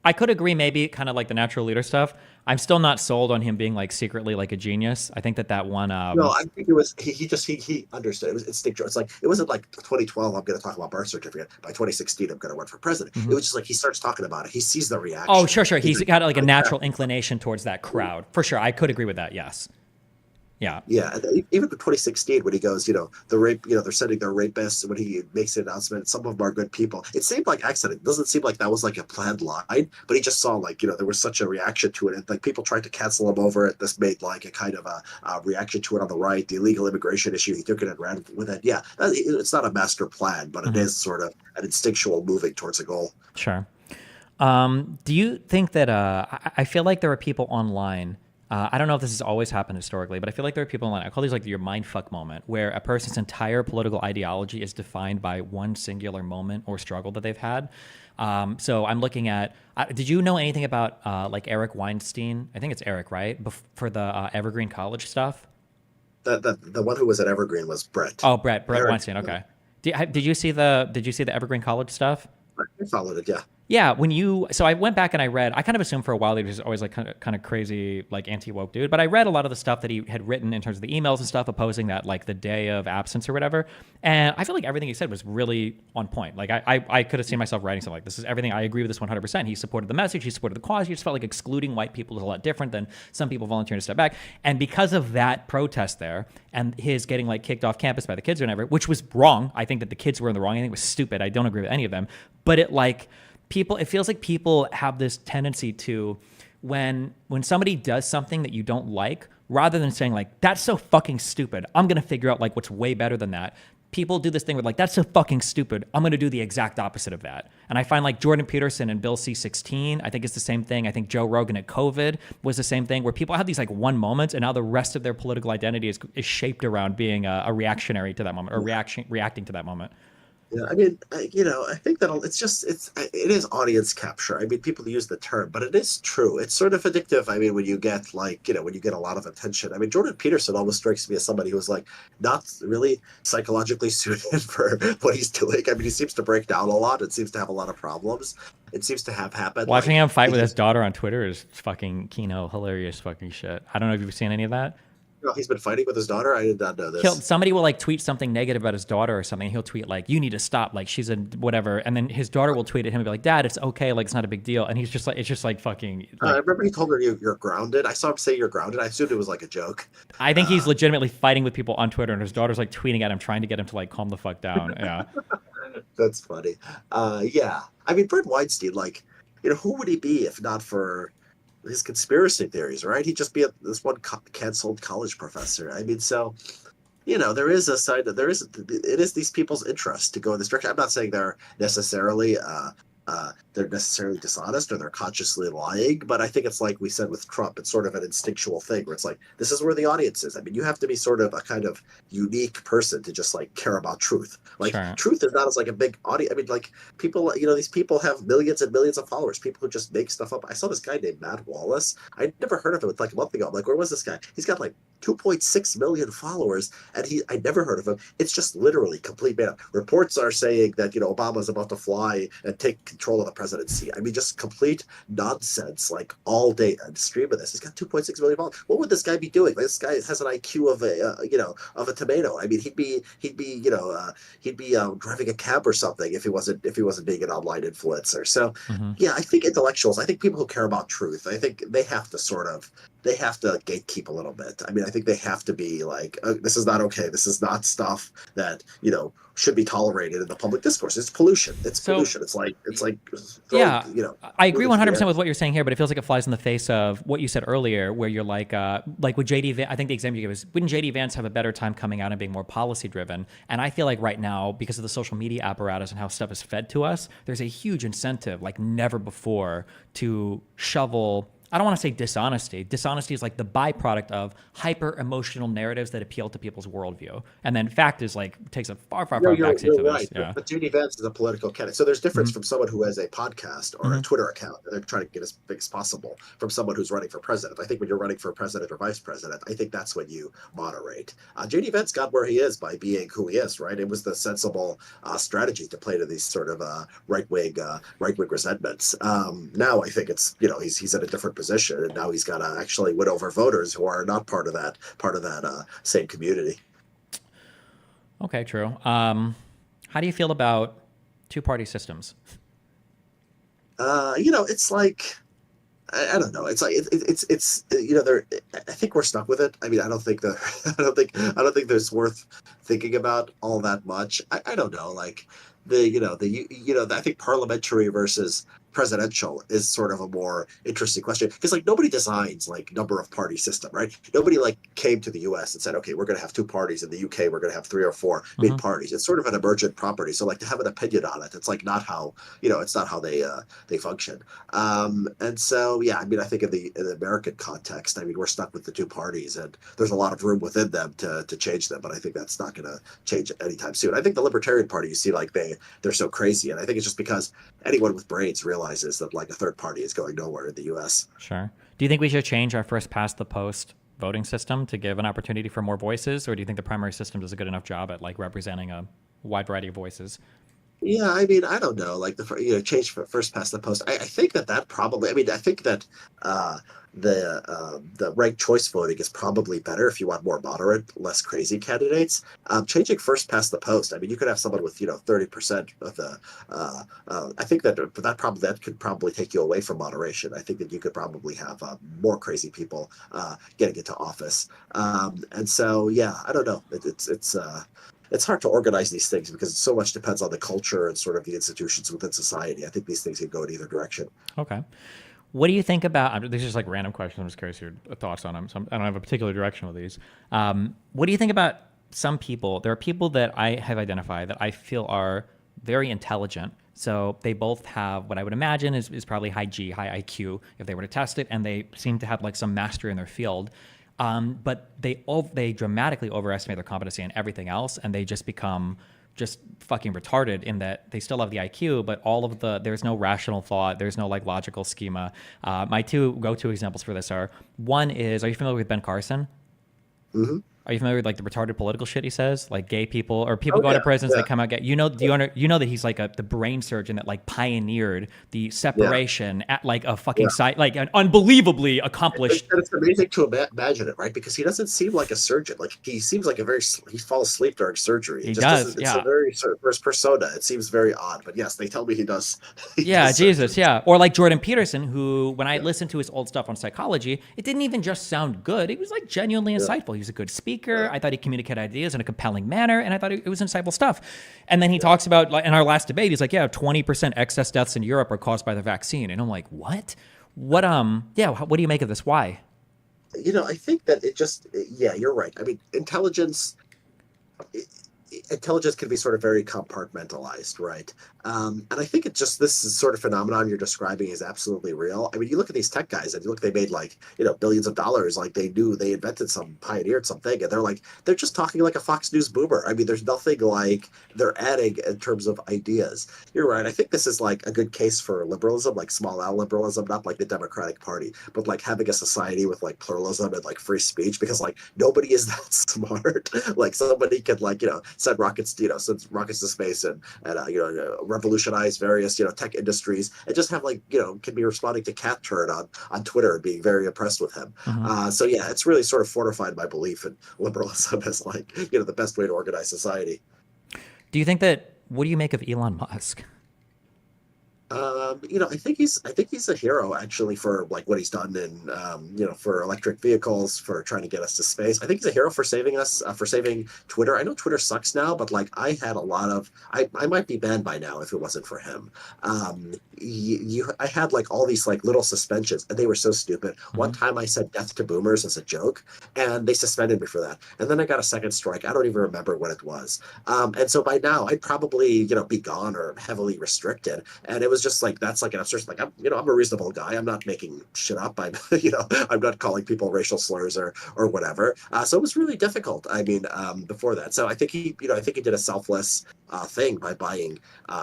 I could agree, maybe kind of like the natural leader stuff. I'm still not sold on him being like secretly like a genius. I think that one. No, I think it was he understood. It was instinctual. It's like it wasn't like 2012. I'm going to talk about birth certificate. By 2016, I'm going to run for president. It was just like he starts talking about it. He sees the reaction. Oh, sure. He's got like a natural inclination towards that crowd for sure. I could agree with that. Yes. Yeah. Yeah, and even in 2016, when he goes, the rape, they're sending their rapists, when he makes the announcement, some of them are good people. It seemed like accident. It doesn't seem like that was like a planned line, but he just saw there was such a reaction to it, and like people tried to cancel him over it. This made like a kind of a reaction to it on the right, the illegal immigration issue. He took it and ran with it. Yeah, it's not a master plan, but it is sort of an instinctual moving towards a goal. Sure. Do you think that I feel like there are people online. I don't know if this has always happened historically, but I feel like there are people online. I call these like your mindfuck moment, where a person's entire political ideology is defined by one singular moment or struggle that they've had. So I'm looking at. Did you know anything about like Eric Weinstein? I think it's Eric, right? For the Evergreen College stuff. The one who was at Evergreen was Brett. Oh, Brett Weinstein. Okay. Did you see the Evergreen College stuff? I followed it. Yeah. Yeah, so I went back and I read. I kind of assumed for a while that he was always like kind of crazy, like anti-woke dude. But I read a lot of the stuff that he had written in terms of the emails and stuff, opposing that like the day of absence or whatever. And I feel like everything he said was really on point. Like I could have seen myself writing something like this is everything. I agree with this 100%. He supported the message. He supported the cause. He just felt like excluding white people is a lot different than some people volunteering to step back. And because of that protest there and his getting like kicked off campus by the kids or whatever, which was wrong. I think that the kids were in the wrong. I think it was stupid. I don't agree with any of them. But it feels like people have this tendency to, when somebody does something that you don't like, rather than saying like, that's so fucking stupid, I'm going to figure out like what's way better than that. People do this thing where like, that's so fucking stupid, I'm going to do the exact opposite of that. And I find like Jordan Peterson and Bill C-16, I think it's the same thing. I think Joe Rogan at COVID was the same thing, where people have these like one moments and now the rest of their political identity is shaped around being a reactionary to that moment or reacting to that moment. Yeah, I mean, I think that it is audience capture. I mean, people use the term, but it is true. It's sort of addictive. I mean, when you get when you get a lot of attention. I mean, Jordan Peterson almost strikes me as somebody who's like not really psychologically suited for what he's doing. I mean, he seems to break down a lot. It seems to have a lot of problems. It seems to have happened. Watching him fight with his daughter on Twitter is fucking hilarious fucking shit. I don't know if you've seen any of that. He's been fighting with his daughter. I did not know this. Somebody will like tweet something negative about his daughter or something. He'll tweet like, "You need to stop. Like she's a whatever." And then his daughter will tweet at him and be like, "Dad, it's okay. Like it's not a big deal." And he's just like, it's just like fucking. I remember he told her you're grounded. I saw him say you're grounded. I assumed it was like a joke. I think he's legitimately fighting with people on Twitter, and his daughter's like tweeting at him, trying to get him to like calm the fuck down. Yeah. That's funny. Yeah. I mean, Brett Weinstein, who would he be if not for his conspiracy theories, right? He'd just be this one canceled college professor. I mean, so, there is a side that it is these people's interest to go in this direction. I'm not saying they're necessarily dishonest or they're consciously lying, but I think it's like we said with Trump, it's sort of an instinctual thing where it's like, this is where the audience is. I mean, you have to be sort of a kind of unique person to just like care about truth. Like sure. Truth is not as like a big audience. I mean, like people, these people have millions and millions of followers, people who just make stuff up. I saw this guy named Matt Wallace. I'd never heard of him like a month ago. I'm like, where was this guy? He's got like 2.6 million followers, and I never heard of him. It's just literally complete made up. Reports are saying that Obama's about to fly and take control of the presidency. I mean, just complete nonsense, like all day and stream of this. He's got 2.6 million followers. What would this guy be doing? This guy has an IQ of a tomato. I mean, he'd be driving a cab or something if he wasn't being an online influencer. So yeah, I think intellectuals, I think people who care about truth, I think they have to gatekeep a little bit. I mean, I think they have to be like, this is not okay. This is not stuff that, should be tolerated in the public discourse. It's pollution. It's pollution. It's like, yeah, I agree 100% with what you're saying here, but it feels like it flies in the face of what you said earlier, where you're like with JD, I think the example you gave is, wouldn't JD Vance have a better time coming out and being more policy driven? And I feel like right now, because of the social media apparatus and how stuff is fed to us, there's a huge incentive like never before to shovel I don't want to say dishonesty. Dishonesty is like the byproduct of hyper emotional narratives that appeal to people's worldview. And then fact is like takes a far No, backseat you're to right. this. Yeah. But JD Vance is a political candidate. So there's difference Mhm. from someone who has a podcast or a Mhm. Twitter account and they're trying to get as big as possible from someone who's running for president. I think when you're running for president or vice president, I think that's when you moderate. JD Vance got where he is by being who he is, right? It was the sensible strategy to play to these sort of right wing resentments. Now I think it's he's in a different position, and now he's got to actually win over voters who are not part of that same community. Okay, true. How do you feel about two-party systems? It's like I don't know. It's like it's there. I think we're stuck with it. I mean, I don't think I don't think there's worth thinking about all that much. I don't know. Like I think parliamentary versus presidential is sort of a more interesting question because like nobody designs like number of party system, right? Nobody like came to the US and said, okay, we're going to have 2 parties. In the UK, we're going to have 3 or 4 big parties. It's sort of an emergent property. So like to have an opinion on it, it's like not how it's not how they function. And so yeah, I mean, I think in the American context, I mean, we're stuck with the 2 parties, and there's a lot of room within them to change them. But I think that's not going to change anytime soon. I think the Libertarian Party, you see, like they're so crazy, and I think it's just because anyone with brains realizes that like a third party is going nowhere in the U.S. Sure. Do you think we should change our first past the post voting system to give an opportunity for more voices, or do you think the primary system does a good enough job at like representing a wide variety of voices? Yeah, I mean, I don't know, like change for first past the post. I think that probably. I mean, I think that the ranked choice voting is probably better if you want more moderate, less crazy candidates. Changing first past the post. I mean, you could have someone with 30% of the. I think that could probably take you away from moderation. I think that you could probably have more crazy people getting into office. And so yeah, I don't know. It's hard to organize these things because so much depends on the culture and sort of the institutions within society. I think these things can go in either direction. Okay. What do you think about, these are just like random questions. I'm just curious your thoughts on them. So I don't have a particular direction with these. What do you think about some people? There are people that I have identified that I feel are very intelligent. So they both have what I would imagine is probably high IQ if they were to test it, and they seem to have like some mastery in their field. But they dramatically overestimate their competency in everything else, and they just become just fucking retarded in that they still have the IQ, but there's no rational thought, there's no like logical schema. My 2 go-to examples for this are, one is, are you familiar with Ben Carson? Mm-hmm. Are you familiar with like the retarded political shit he says? Like gay people or people go to prisons, they come out gay. You know that he's like the brain surgeon that like pioneered the separation at like a fucking site, like an unbelievably accomplished. And it's amazing to imagine it, right? Because he doesn't seem like a surgeon. Like he seems like he falls asleep during surgery. He does. It's a very first persona. It seems very odd, but yes, they tell me he does. Jesus. Yeah. Or like Jordan Peterson, who when I listened to his old stuff on psychology, it didn't even just sound good. It was like genuinely insightful. He was a good speaker. I thought he communicated ideas in a compelling manner, and I thought it was insightful stuff. And then he talks about, like, in our last debate, he's like, 20% excess deaths in Europe are caused by the vaccine. And I'm like, what? What do you make of this? Why? I think that you're right. I mean, intelligence can be sort of very compartmentalized, right? And I think this sort of phenomenon you're describing is absolutely real. I mean, you look at these tech guys and they made like, billions of dollars, like they invented pioneered something, and they're just talking like a Fox News boomer. I mean, there's nothing like they're adding in terms of ideas. You're right. I think this is like a good case for liberalism, like small L liberalism, not like the Democratic Party, but like having a society with like pluralism and like free speech, because like nobody is that smart. Like somebody could send rockets to space and revolutionize various tech industries, and just have can be responding to cat turd on Twitter and being very impressed with him. So yeah, it's really sort of fortified my belief in liberalism as the best way to organize society. Do you think what do you make of Elon Musk? I think he's a hero actually for like what he's done in for electric vehicles, for trying to get us to space. I think he's a hero for saving us, for saving Twitter. I know Twitter sucks now, but like I had a lot of I might be banned by now if it wasn't for him. I had like all these like little suspensions, and they were so stupid. One time I said death to boomers as a joke, and they suspended me for that. And then I got a second strike. I don't even remember what it was. And so by now I'd probably be gone or heavily restricted, and it was just like, that's like an absurd, like, I'm a reasonable guy. I'm not making shit up. I'm, I'm not calling people racial slurs or whatever. So it was really difficult. I mean, before that. So I think he did a selfless thing by buying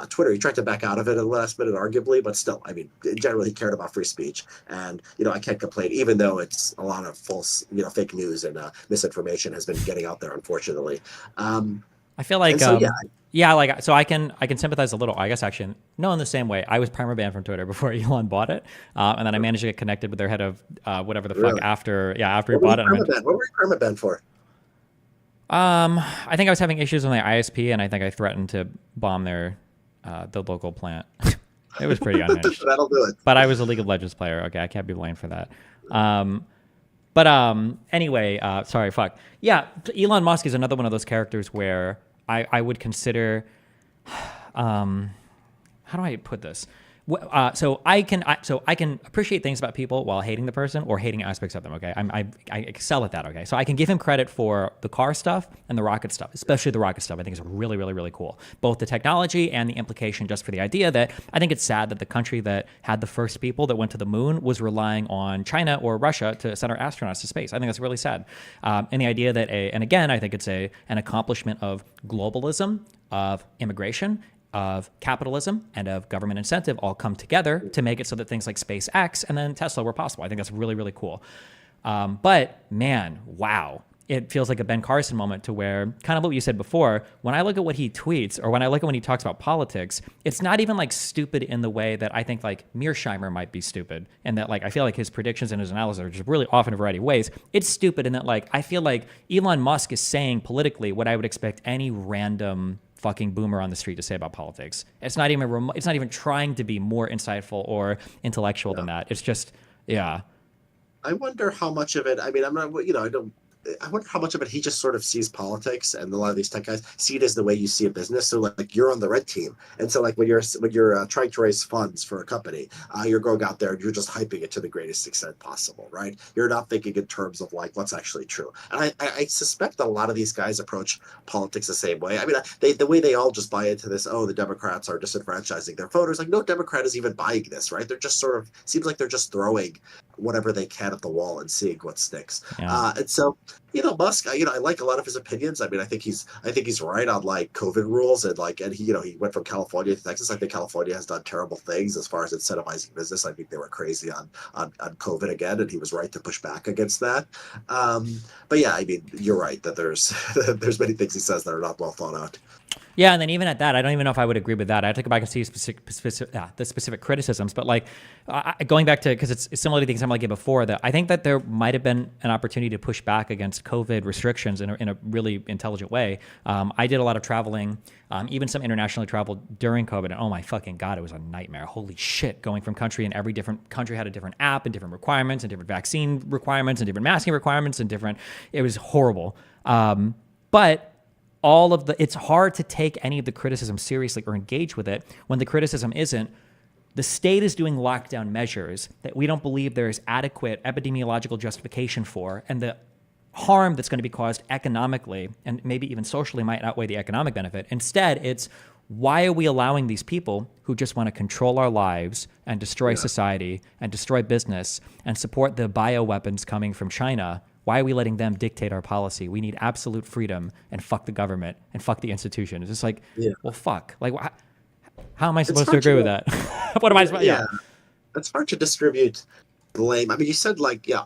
Twitter. He tried to back out of it at the last minute, arguably, but still, I mean, generally he cared about free speech. And, I can't complain, even though it's a lot of false, fake news and misinformation has been getting out there, unfortunately. I feel like, so, so I can sympathize a little. I guess actually, no, in the same way. I was permabanned from Twitter before Elon bought it, and then I managed to get connected with their head of whatever the fuck after he bought it. What were you permabanned for? I think I was having issues with my ISP, and I think I threatened to bomb their the local plant. It was pretty unhinged. That'll do it. But I was a League of Legends player. Okay, I can't be blamed for that. Anyway, sorry, fuck. Yeah, Elon Musk is another one of those characters where I would consider, how do I put this? So I can appreciate things about people while hating the person or hating aspects of them. Okay, I excel at that. Okay, so I can give him credit for the car stuff and the rocket stuff, especially the rocket stuff. I think is really, really, really cool. Both the technology and the implication, just for the idea that I think it's sad that the country that had the first people that went to the moon was relying on China or Russia to send our astronauts to space. I think that's really sad. And the idea that and again, I think it's an accomplishment of globalism, of immigration, of capitalism, and of government incentive all come together to make it so that things like SpaceX and then Tesla were possible. I think that's really, really cool. But man, wow. It feels like a Ben Carson moment to where, kind of what you said before, when I look at what he tweets or when I look at when he talks about politics, it's not even like stupid in the way that I think like Mearsheimer might be stupid. And that like, I feel like his predictions and his analysis are just really off in a variety of ways. It's stupid in that like, I feel like Elon Musk is saying politically what I would expect any random fucking boomer on the street to say about politics. It's not even trying to be more insightful or intellectual than that. It's just, yeah. I wonder how much of it, I mean, I'm not, I wonder how much of it he just sort of sees politics, and a lot of these tech guys see it as the way you see a business. So like you're on the red team, and so like when you're trying to raise funds for a company, you're going out there and you're just hyping it to the greatest extent possible, right? You're not thinking in terms of like what's actually true. And I suspect a lot of these guys approach politics the same way. I mean, the way they all just buy into this, the Democrats are disenfranchising their voters. Like no Democrat is even buying this, right? They're just sort of seems like they're just throwing whatever they can at the wall and seeing what sticks. Yeah. And so, Musk, I like a lot of his opinions. I mean, I think he's right on like COVID rules and he went from California to Texas. I think California has done terrible things as far as incentivizing business. I think they were crazy on COVID again, and he was right to push back against that. But yeah, I mean, you're right that there's many things he says that are not well thought out. Yeah, and then even at that, I don't even know if I would agree with that. I have to go back and see the specific criticisms. But like going back to, because it's similar to the example I gave before, that I think that there might have been an opportunity to push back against COVID restrictions in a really intelligent way. I did a lot of traveling, even some international travel during COVID, and oh my fucking God, it was a nightmare. Holy shit, going from country, and every different country had a different app and different requirements and different vaccine requirements and different masking requirements and it was horrible. But it's hard to take any of the criticism seriously or engage with it when the criticism isn't, the state is doing lockdown measures that we don't believe there is adequate epidemiological justification for, and the harm that's going to be caused economically and maybe even socially might outweigh the economic benefit. Instead, it's why are we allowing these people who just want to control our lives and destroy society and destroy business and support the bioweapons coming from China? Why are we letting them dictate our policy? We need absolute freedom, and fuck the government and fuck the institution. It's just like, well, fuck. Like, how am I supposed to agree with that? What am I supposed to? Yeah. It's hard to distribute blame. I mean, you said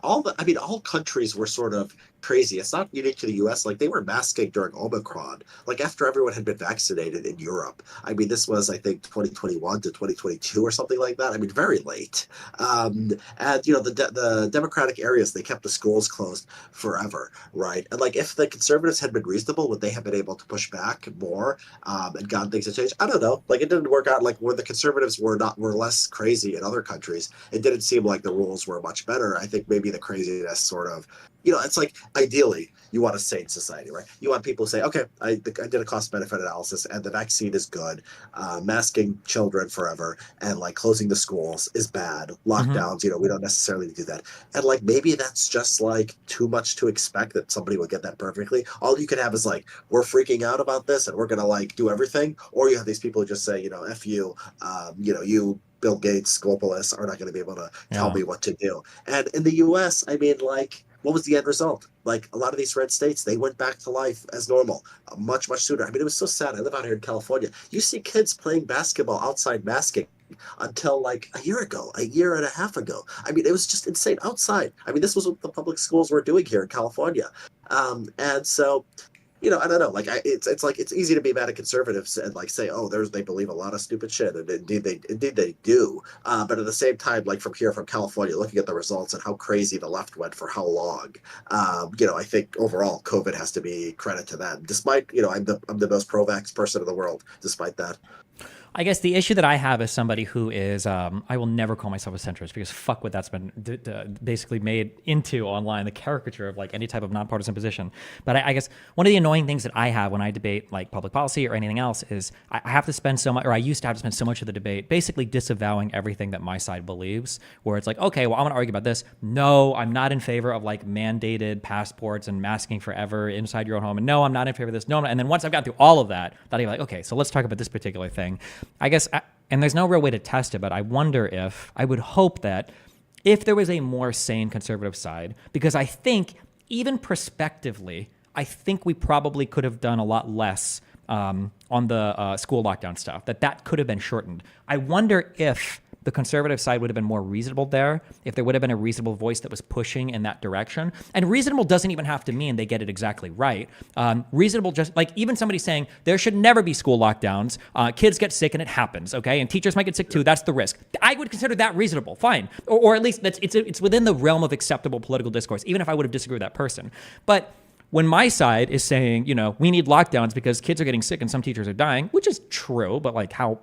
all countries were sort of crazy. It's not unique to the US. Like they were masking during Omicron, like after everyone had been vaccinated in Europe. I mean, this was, I think, 2021 to 2022 or something like that. I mean, very late. And the Democratic areas, they kept the schools closed forever, right? And like if the conservatives had been reasonable, would they have been able to push back more and gotten things to change? I don't know. Like it didn't work out. Like where the conservatives were less crazy in other countries, it didn't seem like the rules were much better. I think maybe the craziness sort of, it's like ideally you want a sane society, right? You want people to say, okay, I did a cost benefit analysis and the vaccine is good. Masking children forever and like closing the schools is bad. Lockdowns, we don't necessarily do that. And like maybe that's just like too much to expect that somebody would get that perfectly. All you can have is like, we're freaking out about this and we're gonna like do everything. Or you have these people who just say, F you, you Bill Gates, globalists are not going to be able to tell me what to do. And in the U.S., I mean, like, what was the end result? Like, a lot of these red states, they went back to life as normal much, much sooner. I mean, it was so sad. I live out here in California. You see kids playing basketball outside masking until like a year and a half ago. I mean, it was just insane outside. I mean, this was what the public schools were doing here in California. And so, you know, I don't know. Like, it's like it's easy to be mad at conservatives and like say, oh, they believe a lot of stupid shit, and indeed they do. But at the same time, like from California, looking at the results and how crazy the left went for how long, you know, I think overall COVID has to be credit to that. Despite, you know, I'm the most pro-vax person in the world. Despite that. I guess the issue that I have as somebody who is, I will never call myself a centrist because fuck what that's been basically made into online, the caricature of like any type of nonpartisan position. But I guess one of the annoying things that I have when I debate like public policy or anything else is I have to spend so much, or I used to have to spend so much of the debate basically disavowing everything that my side believes, where it's like, okay, well, I'm going to argue about this. No, I'm not in favor of like mandated passports and masking forever inside your own home. And no, I'm not in favor of this. No, and then once I've got through all of that, then I'm like, okay, so let's talk about this particular thing. I guess, and there's no real way to test it, but I wonder if, I would hope that if there was a more sane conservative side, because I think even prospectively, I think we probably could have done a lot less on the school lockdown stuff, that could have been shortened. I wonder if the conservative side would have been more reasonable there, if there would have been a reasonable voice that was pushing in that direction. And reasonable doesn't even have to mean they get it exactly right. Reasonable, just like even somebody saying there should never be school lockdowns, kids get sick and it happens, okay? And teachers might get sick too, that's the risk. I would consider that reasonable, fine. Or at least it's within the realm of acceptable political discourse, even if I would have disagreed with that person. But when my side is saying, you know, we need lockdowns because kids are getting sick and some teachers are dying, which is true, but like how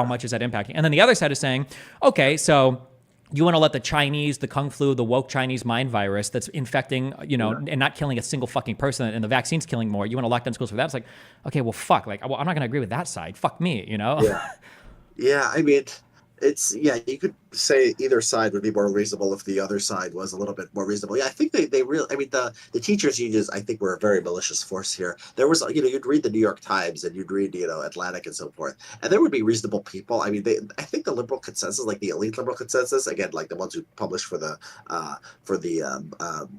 much is that impacting? And then the other side is saying, okay, so you want to let the Chinese, the Kung Flu, the woke Chinese mind virus that's infecting, you know, and not killing a single fucking person, and the vaccine's killing more. You want to lock down schools for that? It's like, okay, well, fuck. Like, well, I'm not going to agree with that side. Fuck me, you know? Yeah, I mean, you could say either side would be more reasonable if the other side was a little bit more reasonable. Yeah, I think they really, I mean, the teachers unions, I think, were a very malicious force here. There was, you know, you'd read the New York Times and you'd read, you know, Atlantic and so forth, and there would be reasonable people. I mean, I think the liberal consensus, like the elite liberal consensus, again, like the ones who publish for the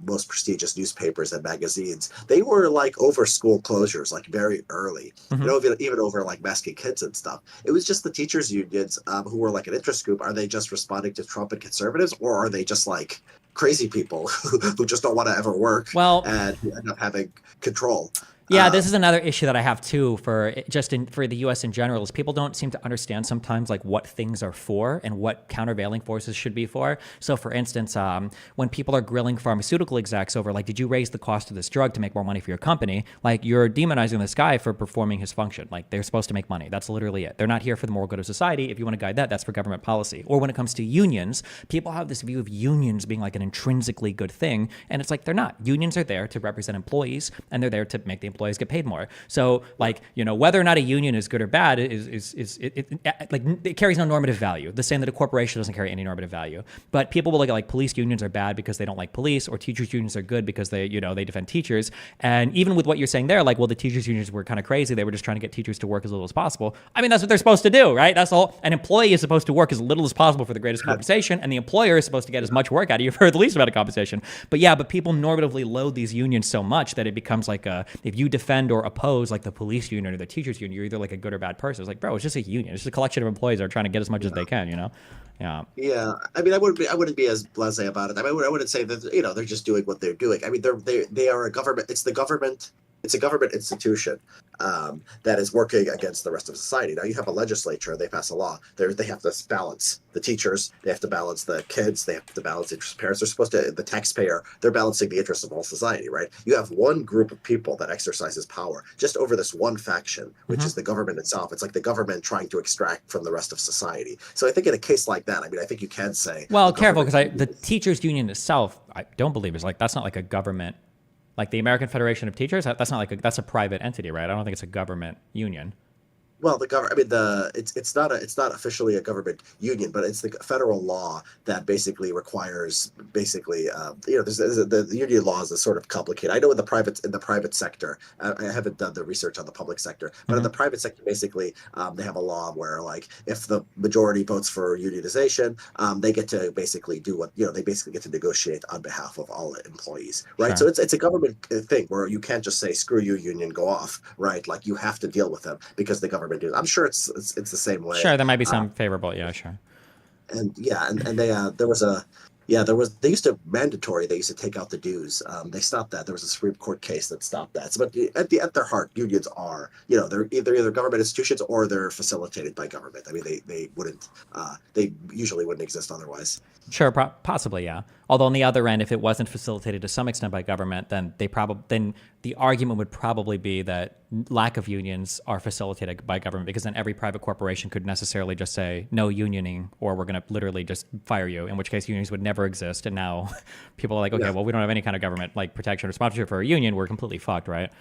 most prestigious newspapers and magazines, they were like over school closures, like very early, you know, even over like masking kids and stuff. It was just the teachers unions who were like an interest group. Are they just responding to Trump and conservatives, or are they just like crazy people who just don't want to ever work and end up having control? Yeah, this is another issue that I have too for the U.S. in general is people don't seem to understand sometimes like what things are for and what countervailing forces should be for. So, for instance, when people are grilling pharmaceutical execs over like, did you raise the cost of this drug to make more money for your company? Like, you're demonizing this guy for performing his function. Like, they're supposed to make money. That's literally it. They're not here for the moral good of society. If you want to guide that, that's for government policy. Or when it comes to unions, people have this view of unions being like an intrinsically good thing, and it's like they're not. Unions are there to represent employees, and they're there to make the employees get paid more. So, like, you know, whether or not a union is good or bad it carries no normative value. The same that a corporation doesn't carry any normative value. But people will look at like police unions are bad because they don't like police, or teachers unions are good because they defend teachers. And even with what you're saying there, like, well, the teachers unions were kind of crazy. They were just trying to get teachers to work as little as possible. I mean, that's what they're supposed to do, right? That's all. An employee is supposed to work as little as possible for the greatest compensation, and the employer is supposed to get as much work out of you for the least amount of compensation. But people normatively load these unions so much that it becomes like if you defend or oppose like the police union or the teachers union, you're either like a good or bad person. It's like, bro, it's just a union. It's just a collection of employees that are trying to get as much as they can, you know? Yeah. I mean, I wouldn't be as blasé about it. I mean, I wouldn't say that, you know, they're just doing what they're doing. I mean, they are a government. It's a government institution that is working against the rest of society. Now you have a legislature, they pass a law. They have to balance the teachers, they have to balance the kids, they have to balance the parents. They're supposed to, the taxpayer, they're balancing the interests of all society, right? You have one group of people that exercises power just over this one faction, which is the government itself. It's like the government trying to extract from the rest of society. So I think in a case like that, I mean, I think you can say, well, careful, because the teachers union itself, I don't believe is like, that's not like a government. Like the American Federation of Teachers, that's not like that's a private entity, right? I don't think it's a government union. Well, the government. I mean, it's not officially a government union, but it's the federal law that basically requires the union laws is sort of complicated. I know in the private sector, I haven't done the research on the public sector, but in the private sector, basically, they have a law where like if the majority votes for unionization, they get to basically do what they basically get to negotiate on behalf of all employees, right? Sure. So it's a government thing where you can't just say screw you, union, go off, right? Like you have to deal with them because the government. I'm sure it's the same way. Sure, there might be some favorable. Yeah, sure. And they they used to take out the dues. They stopped that. There was a Supreme Court case that stopped that. So, but at their heart, unions are they're either government institutions or they're facilitated by government. I mean, they usually wouldn't exist otherwise. Sure, possibly, yeah. Although on the other end, if it wasn't facilitated to some extent by government, then the argument would probably be that lack of unions are facilitated by government, because then every private corporation could necessarily just say no unioning, or we're going to literally just fire you. In which case, unions would never exist. And now people are like, okay, well, we don't have any kind of government like protection or sponsorship for a union. We're completely fucked, right?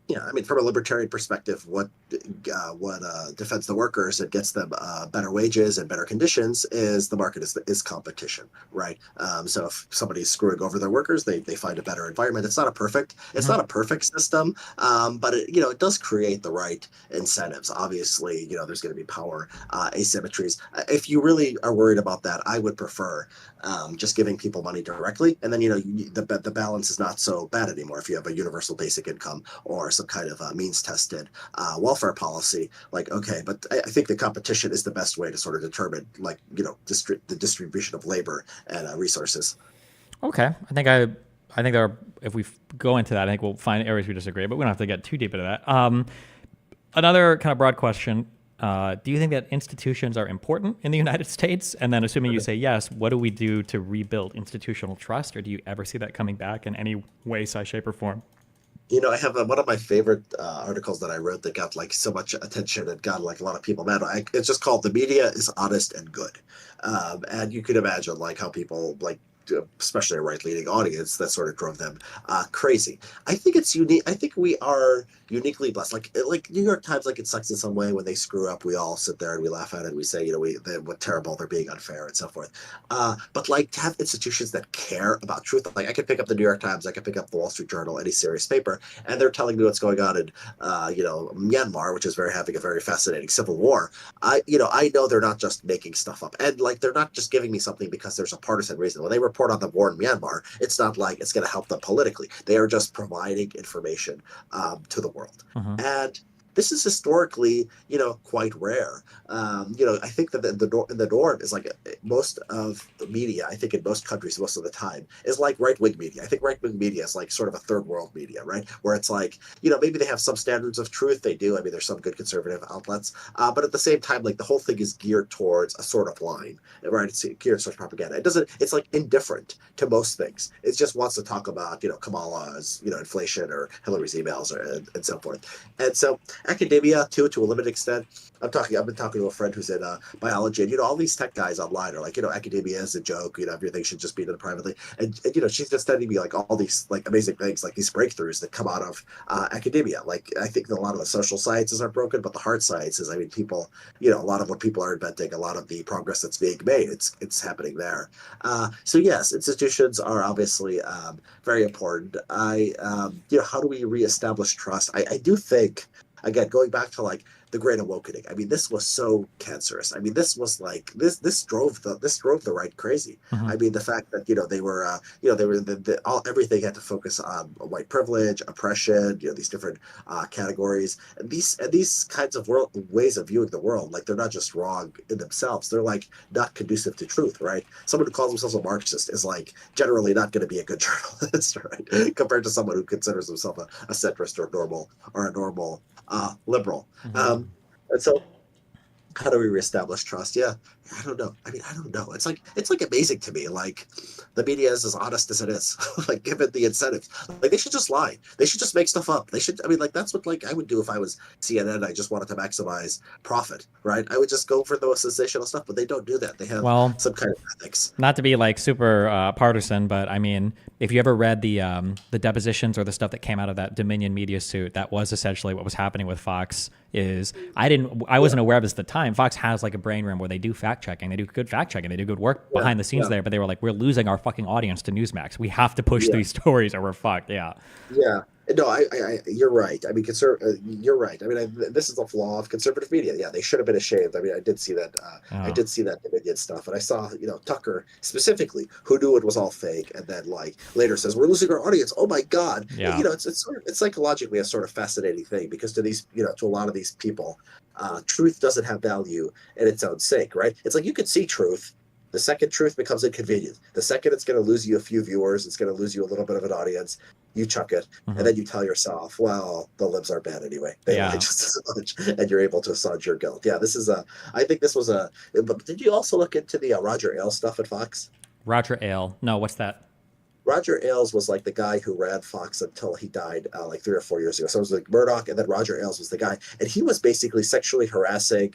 Yeah, I mean, from a libertarian perspective, what defends the workers and gets them better wages and better conditions is the market is competition, right? So if somebody's screwing over their workers, they find a better environment. It's not a perfect system, but it does create the right incentives. Obviously, there's going to be power asymmetries. If you really are worried about that, I would prefer just giving people money directly, and then the balance is not so bad anymore. If you have a universal basic income or some kind of means-tested welfare policy, like okay, but I think the competition is the best way to sort of determine the distribution of labor and resources. Okay, I think there are, if we go into that, I think we'll find areas we disagree, but we don't have to get too deep into that. Another kind of broad question. Do you think that institutions are important in the United States? And then assuming you say yes, what do we do to rebuild institutional trust? Or do you ever see that coming back in any way, size, shape, or form? I have one of my favorite articles that I wrote that got like so much attention and got like a lot of people mad. It's just called "The Media is Honest and Good," and you can imagine like how people like, especially a right-leaning audience, that sort of drove them crazy. I think it's unique. I think we are uniquely blessed. Like New York Times, like it sucks in some way when they screw up. We all sit there and we laugh at it. And we say, what terrible, they're being unfair and so forth. But like to have institutions that care about truth, like I could pick up the New York Times, I could pick up the Wall Street Journal, any serious paper, and they're telling me what's going on in Myanmar, which is having a very fascinating civil war. I know they're not just making stuff up, and like they're not just giving me something because there's a partisan reason. When they report on the war in Myanmar, it's not like it's going to help them politically. They are just providing information to the world. And this is historically, quite rare. I think that the norm is like most of the media, I think in most countries, most of the time, is like right-wing media. I think right-wing media is like sort of a third world media, right? Where it's like, maybe they have some standards of truth. They do. I mean, there's some good conservative outlets. But at the same time, like the whole thing is geared towards a sort of line, right? It's geared towards propaganda. It's like indifferent to most things. It just wants to talk about, Kamala's, inflation or Hillary's emails and so forth. And so academia too, to a limited extent. I've been talking to a friend who's in biology, and all these tech guys online are like, academia is a joke, everything should just be done privately, and she's just sending me like all these like amazing things, like these breakthroughs that come out of academia. Like I think that a lot of the social sciences are broken, but the hard sciences, I mean, people, a lot of what people are inventing, a lot of the progress that's being made, it's happening there. So yes, institutions are obviously very important. How do we reestablish trust? I do think, again, going back to like the Great Awakening, I mean, this was so cancerous. I mean, this was like this drove the right crazy. I mean, the fact that everything had to focus on white privilege, oppression, these different categories, and these kinds of ways of viewing the world, like they're not just wrong in themselves, they're like not conducive to truth, right? Someone who calls themselves a Marxist is like generally not going to be a good journalist, right? Compared to someone who considers himself a centrist or a normal liberal. And so how do we reestablish trust? Yeah, I don't know. I mean, I don't know. It's like amazing to me. Like the media is as honest as it is. Like given the incentives, like they should just lie. They should just make stuff up. They should. I mean, like that's what like I would do if I was CNN. I just wanted to maximize profit, right? I would just go for the most sensational stuff. But they don't do that. They have some kind of ethics. Not to be like super partisan, but I mean, if you ever read the depositions or the stuff that came out of that Dominion media suit, that was essentially what was happening with Fox is I wasn't aware of this at the time. Fox has like a brain room where they do fact checking. They do good fact checking. They do good work behind the scenes there. But they were like, we're losing our fucking audience to Newsmax. We have to push these stories or we're fucked. Yeah. Yeah. No, you're right. I mean, you're right. I mean, this is the flaw of conservative media. Yeah, they should have been ashamed. I mean, I did see that. I did see that Dominion stuff, and I saw, Tucker specifically, who knew it was all fake, and then like later says, "We're losing our audience." Oh my God. Yeah. It's psychologically a sort of fascinating thing because to these, to a lot of these people, truth doesn't have value in its own sake, right? It's like you could see truth. The second truth becomes inconvenient. The second it's going to lose you a few viewers, it's going to lose you a little bit of an audience. You chuck it, and then you tell yourself, "Well, the libs are bad anyway. They lie just as much," and you're able to assuage your guilt. Yeah, this is I think this was a. But did you also look into the Roger Ailes stuff at Fox? Roger Ailes. No, what's that? Roger Ailes was like the guy who ran Fox until he died like 3 or 4 years ago. So it was like Murdoch, and then Roger Ailes was the guy, and he was basically sexually harassing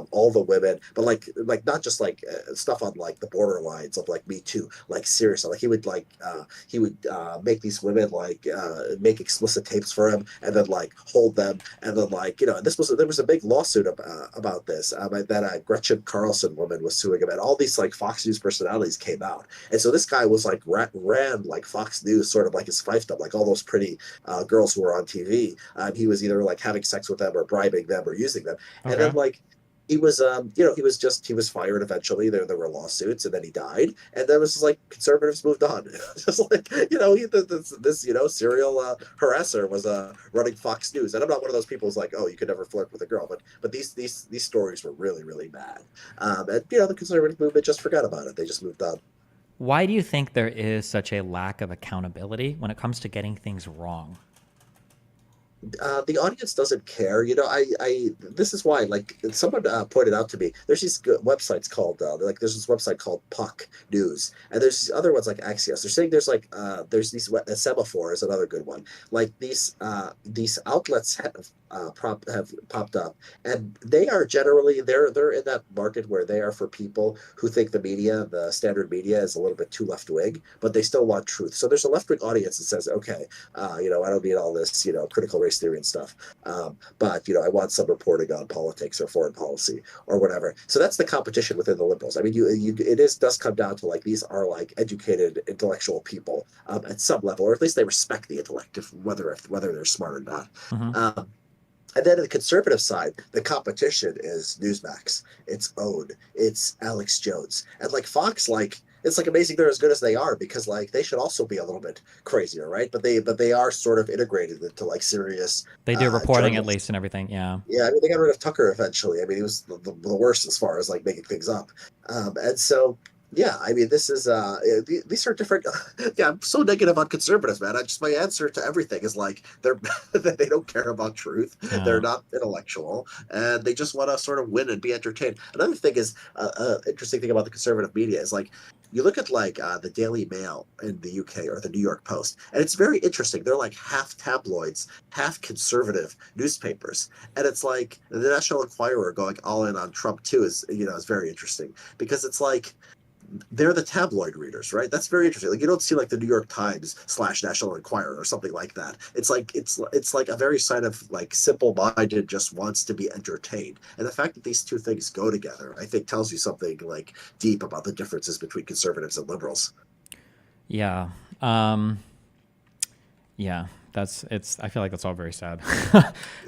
all the women, but like not just like stuff on like the borderlines of like Me Too, like seriously, like he would make these women like make explicit tapes for him, and then like hold them, and then like there was a big lawsuit about this that Gretchen Carlson woman was suing him, and all these like Fox News personalities came out, and so this guy was like ran like Fox News, sort of like his fiefdom, like all those pretty girls who were on TV. He was either like having sex with them or bribing them or using them. Okay. And then like he was, he was fired eventually. There were lawsuits, and then he died. And then it was just like conservatives moved on. Just like, this serial harasser was running Fox News. And I'm not one of those people who's like, oh, you could never flirt with a girl. But these stories were really, really bad. And the conservative movement just forgot about it. They just moved on. Why do you think there is such a lack of accountability when it comes to getting things wrong? The audience doesn't care. This is why, like, someone pointed out to me, there's these websites called, there's this website called Puck News, and there's these other ones like Axios. They're saying there's these, Semaphore is another good one. Like, these outlets have popped up, and they are generally, they're in that market where they are for people who think the standard media is a little bit too left-wing, but they still want truth. So there's a left-wing audience that says, okay, I don't need all this, critical race theory and stuff, but I want some reporting on politics or foreign policy or whatever. So that's the competition within the liberals. I mean, it does come down to like, these are like educated intellectual people at some level, or at least they respect the intellect, whether they're smart or not. And then on the conservative side, the competition is Newsmax. It's OWN. It's Alex Jones. And like Fox, like, it's like amazing they're as good as they are, because like they should also be a little bit crazier, right? But they are sort of integrated into like serious. They do reporting at least and everything, yeah. Yeah, I mean, they got rid of Tucker eventually. I mean, he was the worst as far as like making things up, and so. Yeah, I mean, this is these are different. Yeah, I'm so negative on conservatives, man. My answer to everything is like they don't care about truth. Yeah. They're not intellectual, and they just want to sort of win and be entertained. Another thing is interesting thing about the conservative media is like, you look at like the Daily Mail in the UK or the New York Post, and it's very interesting. They're like half tabloids, half conservative newspapers, and it's like the National Enquirer going all in on Trump too is very interesting, because it's like, they're the tabloid readers, right? That's very interesting. Like, you don't see like the New York Times / National Enquirer or something like that. It's like a very sign of like simple-minded, just wants to be entertained. And the fact that these two things go together, I think, tells you something like deep about the differences between conservatives and liberals. Yeah. Yeah. I feel like that's all very sad.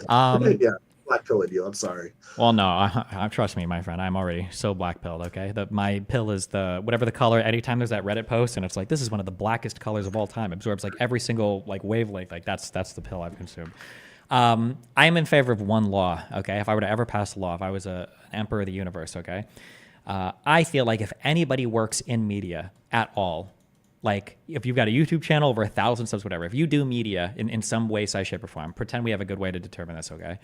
Yeah. Black pilling you. I'm sorry. Well, no, trust me, my friend. I'm already so black pilled. Okay, my pill is whatever the color. Anytime there's that Reddit post and it's like, this is one of the blackest colors of all time, absorbs like every single like wavelength. Like that's the pill I've consumed. I am in favor of one law. Okay, if I were to ever pass a law, if I was an emperor of the universe, okay, I feel like if anybody works in media at all, like if you've got a YouTube channel over 1,000 subs, whatever, if you do media in some way, size, shape, or form, pretend we have a good way to determine this. Okay.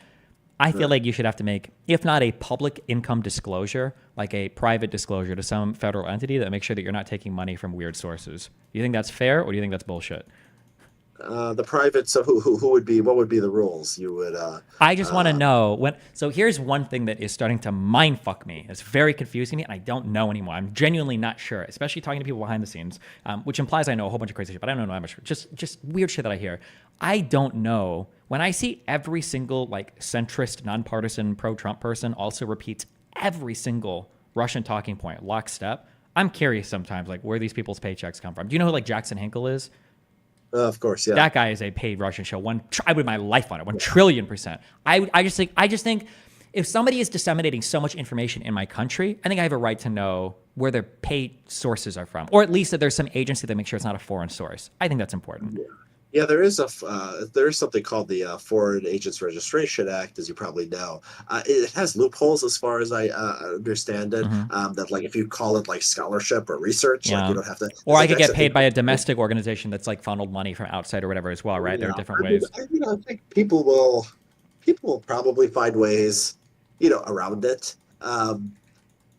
I feel like you should have to make, if not a public income disclosure, like a private disclosure to some federal entity that makes sure that you're not taking money from weird sources. Do you think that's fair, or do you think that's bullshit? The private, so what would be the rules? You would. I just want to know when. So here's one thing that is starting to mindfuck me. It's very confusing me, and I don't know anymore. I'm genuinely not sure, especially talking to people behind the scenes, which implies I know a whole bunch of crazy shit, but I don't know that much. Just weird shit that I hear. I don't know when I see every single like centrist, nonpartisan, pro-Trump person also repeats every single Russian talking point lockstep, I'm curious sometimes like where these people's paychecks come from. Do you know who like Jackson Hinkle is? Of course, yeah. That guy is a paid Russian show. I would my life on it. 1,000,000,000,000%. I just think if somebody is disseminating so much information in my country, I think I have a right to know where their paid sources are from, or at least that there's some agency that makes sure it's not a foreign source. I think that's important. Yeah, there is something called the Foreign Agents Registration Act, as you probably know. It has loopholes as far as I understand it. That like if you call it like scholarship or research, like you don't have to. Or I could get paid by a domestic organization that's like funneled money from outside or whatever as well, right? There are different ways. I think people will probably find ways, around it.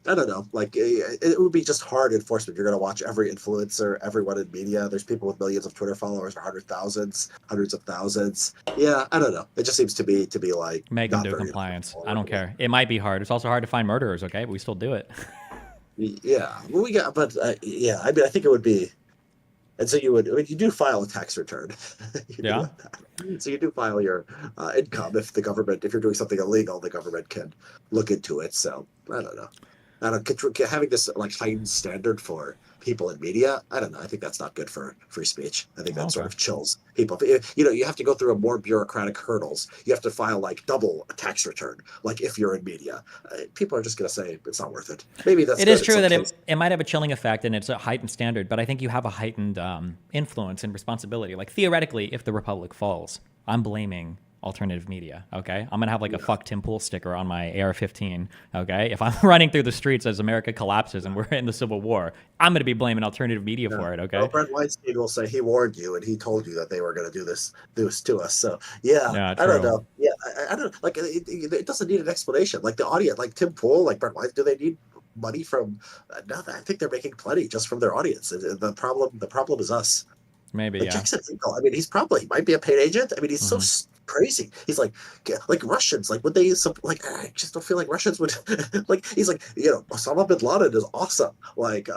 I don't know. Like it would be just hard enforcement. You're going to watch every influencer, everyone in media. There's people with millions of Twitter followers, or hundreds of thousands. Yeah, I don't know. It just seems to be like make them do compliance. I don't care. It might be hard. It's also hard to find murderers. Okay, but we still do it. Yeah, well, yeah. I mean, I think it would be. And so you do file a tax return. Yeah. So you do file your income if you're doing something illegal, the government can look into it. So I don't know. Having this like heightened standard for people in media, I don't know. I think that's not good for free speech. I think that sort of chills people. You have to go through more bureaucratic hurdles. You have to file like double a tax return. Like if you're in media, people are just going to say it's not worth it. Maybe that's. It is true that it might have a chilling effect and it's a heightened standard, but I think you have a heightened influence and responsibility. Like theoretically, if the Republic falls, I'm blaming alternative media. Okay, I'm gonna have like a "fuck Tim Pool" sticker on my AR-15. Okay, if I'm running through the streets as America collapses and we're in the Civil War, I'm gonna be blaming alternative media for it. Okay. Well, Brent Weinstein will say he warned you and he told you that they were going to do this to us. So yeah, I don't know. Yeah, I don't like. It doesn't need an explanation. Like the audience, like Tim Pool, like Brent Weinstein, do they need money from? No, I think they're making plenty just from their audience. The problem is us. Maybe like Jackson Hinkle. I mean, he might be a paid agent. I mean, he's so crazy. He's like Russians. Like would they? Like I just don't feel like Russians would. Like he's like Osama bin Laden is awesome. Like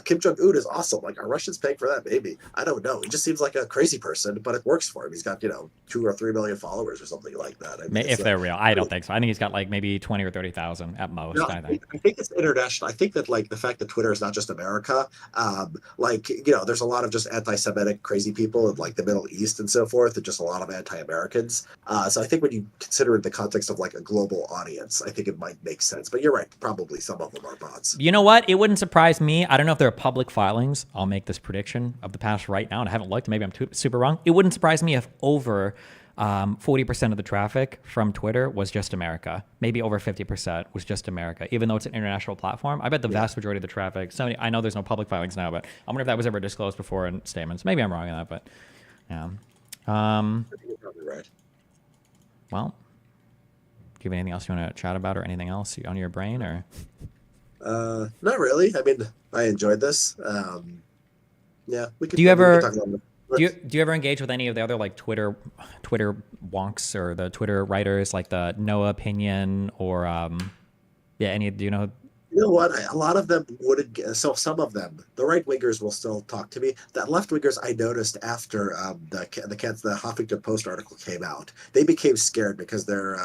Kim Jong-un is awesome. Like are Russians paying for that? Maybe I don't know. He just seems like a crazy person, but it works for him. He's got 2 or 3 million followers or something like that. I mean, if they're real, I don't think so. I think he's got like maybe 20 or 30,000 at most. No, I think it's international. I think that like the fact that Twitter is not just America. There's a lot of just anti-Semitic crazy people in like the Middle East and so forth, and just a lot of anti-Americans. So I think when you consider it in the context of like a global audience, I think it might make sense. But you're right, probably some of them are bots. You know what? It wouldn't surprise me. I don't know if there are public filings. I'll make this prediction of the past right now, and I haven't looked. Maybe I'm super wrong. It wouldn't surprise me if over 40% of the traffic from Twitter was just America. Maybe over 50% was just America, even though it's an international platform. I bet the vast majority of the traffic, I know there's no public filings now, but I wonder if that was ever disclosed before in statements. Maybe I'm wrong on that, but yeah. You're probably right. Well, do you have anything else you want to chat about or anything else on your brain or? Not really. I mean, I enjoyed this. Yeah. Do you ever engage with any of the other like Twitter wonks or the Twitter writers like the No Opinion or do you know? You know what? A lot of them wouldn't. So some of them, the right wingers will still talk to me. The left wingers, I noticed after the Huffington Post article came out, they became scared because their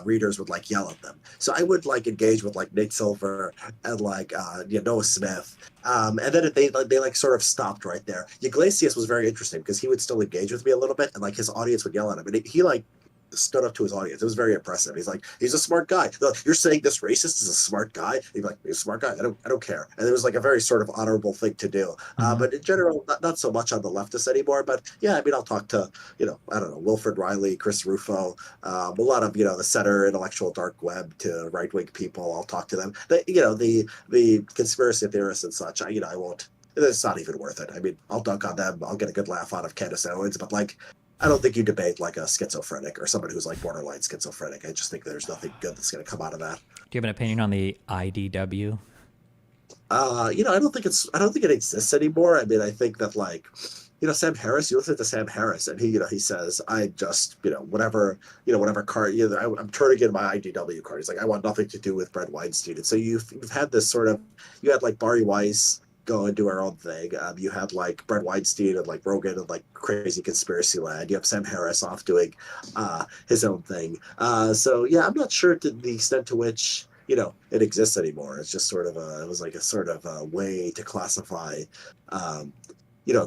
readers would like yell at them. So I would like engage with like Nate Silver and like Noah Smith. And then they like sort of stopped right there. Iglesias was very interesting because he would still engage with me a little bit, and like his audience would yell at him, and he like stood up to his audience. It was very impressive. He's like, he's a smart guy. You're saying this racist is a smart guy? He'd be like, he's a smart guy. I don't care. And it was like a very sort of honorable thing to do. But in general, not so much on the leftists anymore. But yeah, I mean, I'll talk to, I don't know, Wilfred Riley, Chris Rufo, a lot of, the center intellectual dark web to right wing people. I'll talk to them. The conspiracy theorists and such. I won't. It's not even worth it. I mean, I'll dunk on them. I'll get a good laugh out of Candace Owens, but like, I don't think you debate like a schizophrenic or somebody who's like borderline schizophrenic. I just think there's nothing good that's going to come out of that. Do you have an opinion on the IDW? I don't think it exists anymore. I mean, I think that like, Sam Harris, you listen to Sam Harris and he says, I just, whatever card, I'm turning in my IDW card. He's like, I want nothing to do with Brent Weinstein. And so you've had this sort of, you had like Bari Weiss, go and do our own thing. You had like Brett Weinstein and like Rogan and like crazy conspiracy land. You have Sam Harris off doing his own thing. So yeah, I'm not sure to the extent to which it exists anymore. It's just sort of it was like a sort of a way to classify a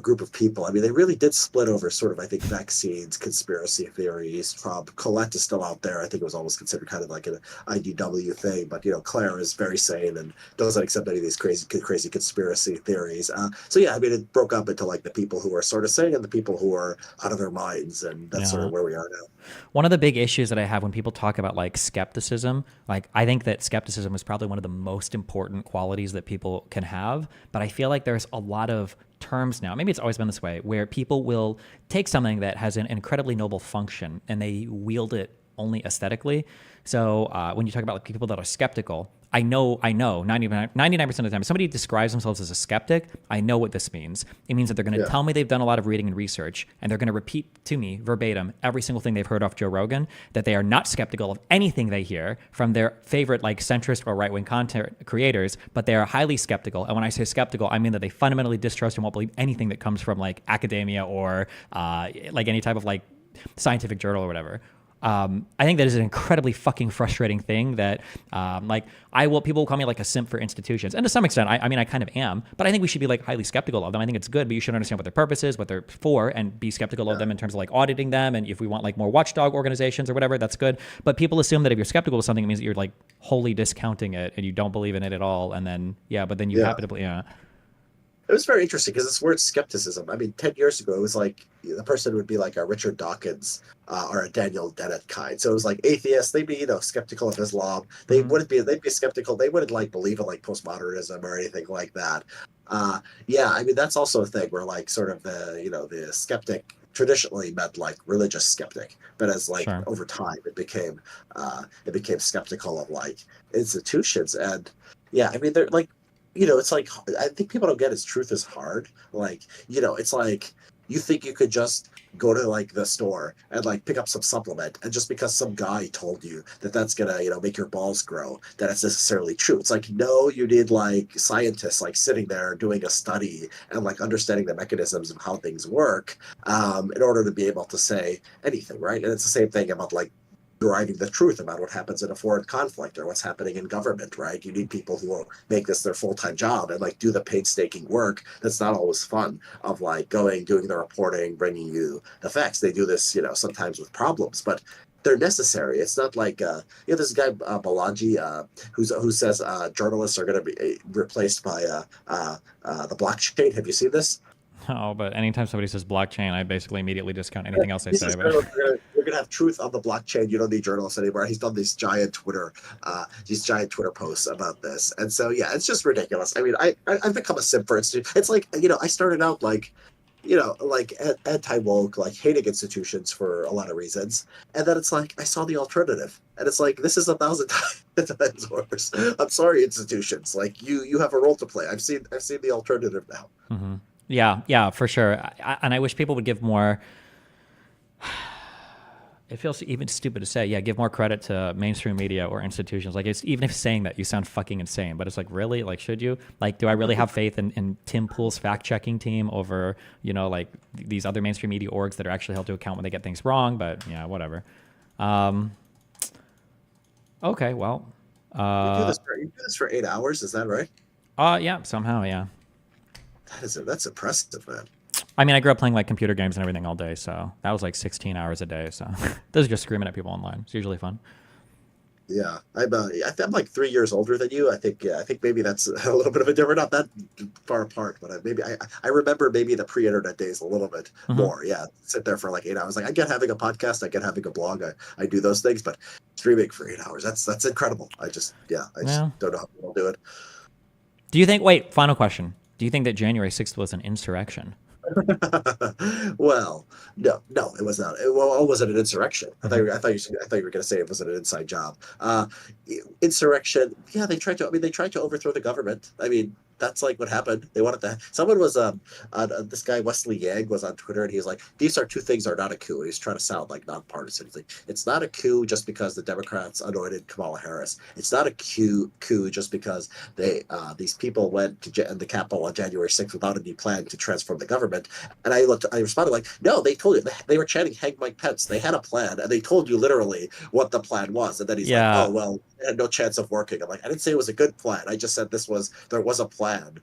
group of people. I mean, they really did split over sort of, I think, vaccines, conspiracy theories. Colette is still out there. I think it was almost considered kind of like an IDW thing, but Claire is very sane and doesn't accept any of these crazy conspiracy theories. So yeah, I mean, it broke up into like the people who are sort of sane and the people who are out of their minds, and that's sort of where we are now. One of the big issues that I have when people talk about like skepticism, like I think that skepticism is probably one of the most important qualities that people can have, but I feel like there's a lot of terms now, maybe it's always been this way, where people will take something that has an incredibly noble function and they wield it only aesthetically. So when you talk about like people that are skeptical, I know 99% of the time, if somebody describes themselves as a skeptic, I know what this means. It means that they're going to tell me they've done a lot of reading and research, and they're going to repeat to me verbatim every single thing they've heard off Joe Rogan, that they are not skeptical of anything they hear from their favorite like centrist or right-wing content creators, but they are highly skeptical. And when I say skeptical, I mean that they fundamentally distrust and won't believe anything that comes from like academia or like any type of like scientific journal or whatever. I think that is an incredibly fucking frustrating thing that, people will call me like a simp for institutions. And to some extent, I mean, I kind of am, but I think we should be like highly skeptical of them. I think it's good, but you should understand what their purpose is, what they're for, and be skeptical of them in terms of like auditing them. And if we want like more watchdog organizations or whatever, that's good. But people assume that if you're skeptical of something, it means that you're like wholly discounting it and you don't believe in it at all. And then, but then you happen to believe, It was very interesting because this word skepticism, I mean, 10 years ago, it was like the person would be like a Richard Dawkins or a Daniel Dennett kind. So it was like atheists, they'd be, skeptical of Islam. They wouldn't be, they'd be skeptical. They wouldn't like believe in like postmodernism or anything like that. I mean, that's also a thing where like sort of the skeptic traditionally meant like religious skeptic, but as like over time it became skeptical of like institutions. And I mean, they're like, it's like, I think people don't get is truth is hard. Like, it's like, you think you could just go to like the store and like pick up some supplement, and just because some guy told you that that's gonna, make your balls grow, that it's necessarily true. It's like, no, you need like scientists like sitting there doing a study and like understanding the mechanisms of how things work in order to be able to say anything, right? And it's the same thing about like deriving the truth about what happens in a foreign conflict or what's happening in government, right? You need people who will make this their full-time job and like do the painstaking work that's not always fun of like doing the reporting, bringing you the facts. They do this, sometimes with problems, but they're necessary. It's not like this guy Balaji who says journalists are going to be replaced by the blockchain. Have you seen this? No, but anytime somebody says blockchain, I basically immediately discount anything else they say. We're gonna have truth on the blockchain. You don't need journalists anymore. He's done these giant Twitter posts about this, and so it's just ridiculous. I mean, I've become a simp for institutions. It's like I started out like anti-woke, like hating institutions for a lot of reasons, and then it's like I saw the alternative, and it's like this is 1,000 times worse. I'm sorry, institutions. Like you have a role to play. I've seen the alternative now. Mm-hmm. Yeah, for sure. And I wish people would give more. It feels even stupid to say, give more credit to mainstream media or institutions. Like, it's even if saying that, you sound fucking insane. But it's like, really? Like, should you? Like, do I really have faith in Tim Pool's fact-checking team over, like these other mainstream media orgs that are actually held to account when they get things wrong? But whatever. Okay, well. You do this for 8 hours, is that right? Yeah, somehow, yeah. That's impressive, man. I mean, I grew up playing like computer games and everything all day, so that was like 16 hours a day. So those are just screaming at people online. It's usually fun. Yeah, I'm like 3 years older than you. I think maybe that's a little bit of a different, not that far apart, but I remember maybe the pre-internet days a little bit more. Yeah, sit there for like 8 hours. Like I get having a podcast, I get having a blog, I do those things, but streaming for 8 hours, that's incredible. I just don't know how people do it. Do you think? Wait, final question. Do you think that January 6th was an insurrection? Well, no, it was not. It wasn't an insurrection. I thought you were going to say it was an inside job. Insurrection. Yeah, they tried to overthrow the government. I mean, That's like what happened. They wanted to. Someone was this guy Wesley Yang was on Twitter, and he was like, "These are two things are not a coup." And he's trying to sound like nonpartisan. He's like, "It's not a coup just because the Democrats anointed Kamala Harris. It's not a coup just because these people went to the Capitol on January 6th without any plan to transform the government." And I responded like, "No, they told you they were chanting 'Hang Mike Pence.' They had a plan, and they told you literally what the plan was." And then he's like, "Oh well, it had no chance of working." I'm like, "I didn't say it was a good plan. I just said there was a plan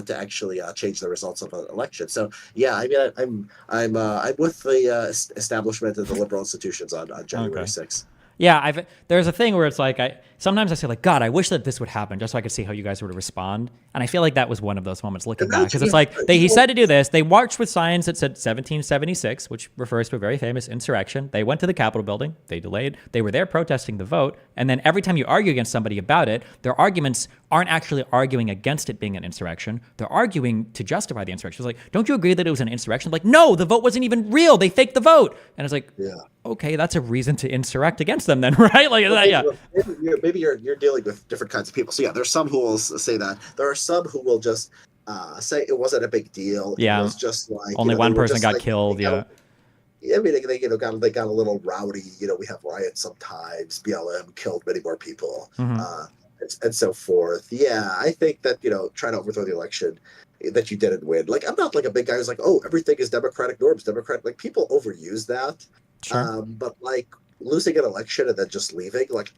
to actually change the results of an election." So yeah, I mean, I'm with the establishment of the liberal institutions on January 6th. Yeah, there's a thing where it's like sometimes I say like, God, I wish that this would happen just so I could see how you guys would respond. And I feel like that was one of those moments looking back, because it's like he said to do this. They marched with signs that said 1776, which refers to a very famous insurrection. They went to the Capitol building. They delayed. They were there protesting the vote. And then every time you argue against somebody about it, their arguments aren't actually arguing against it being an insurrection. They're arguing to justify the insurrection. It's like, don't you agree that it was an insurrection? Like, no, the vote wasn't even real. They faked the vote. And it's like, okay, that's a reason to insurrect against them then, right? Like, yeah. Maybe you're dealing with different kinds of people. So yeah, there's some who will say that. There are some who will just say it wasn't a big deal. Yeah. It was just like only one person got killed. Yeah. I mean, they got a little rowdy. We have riots sometimes. BLM killed many more people, and so forth. Yeah, I think that trying to overthrow the election that you didn't win. Like, I'm not like a big guy who's like, oh, everything is democratic norms, democratic. Like, people overuse that. Sure. But like losing an election and then just leaving, like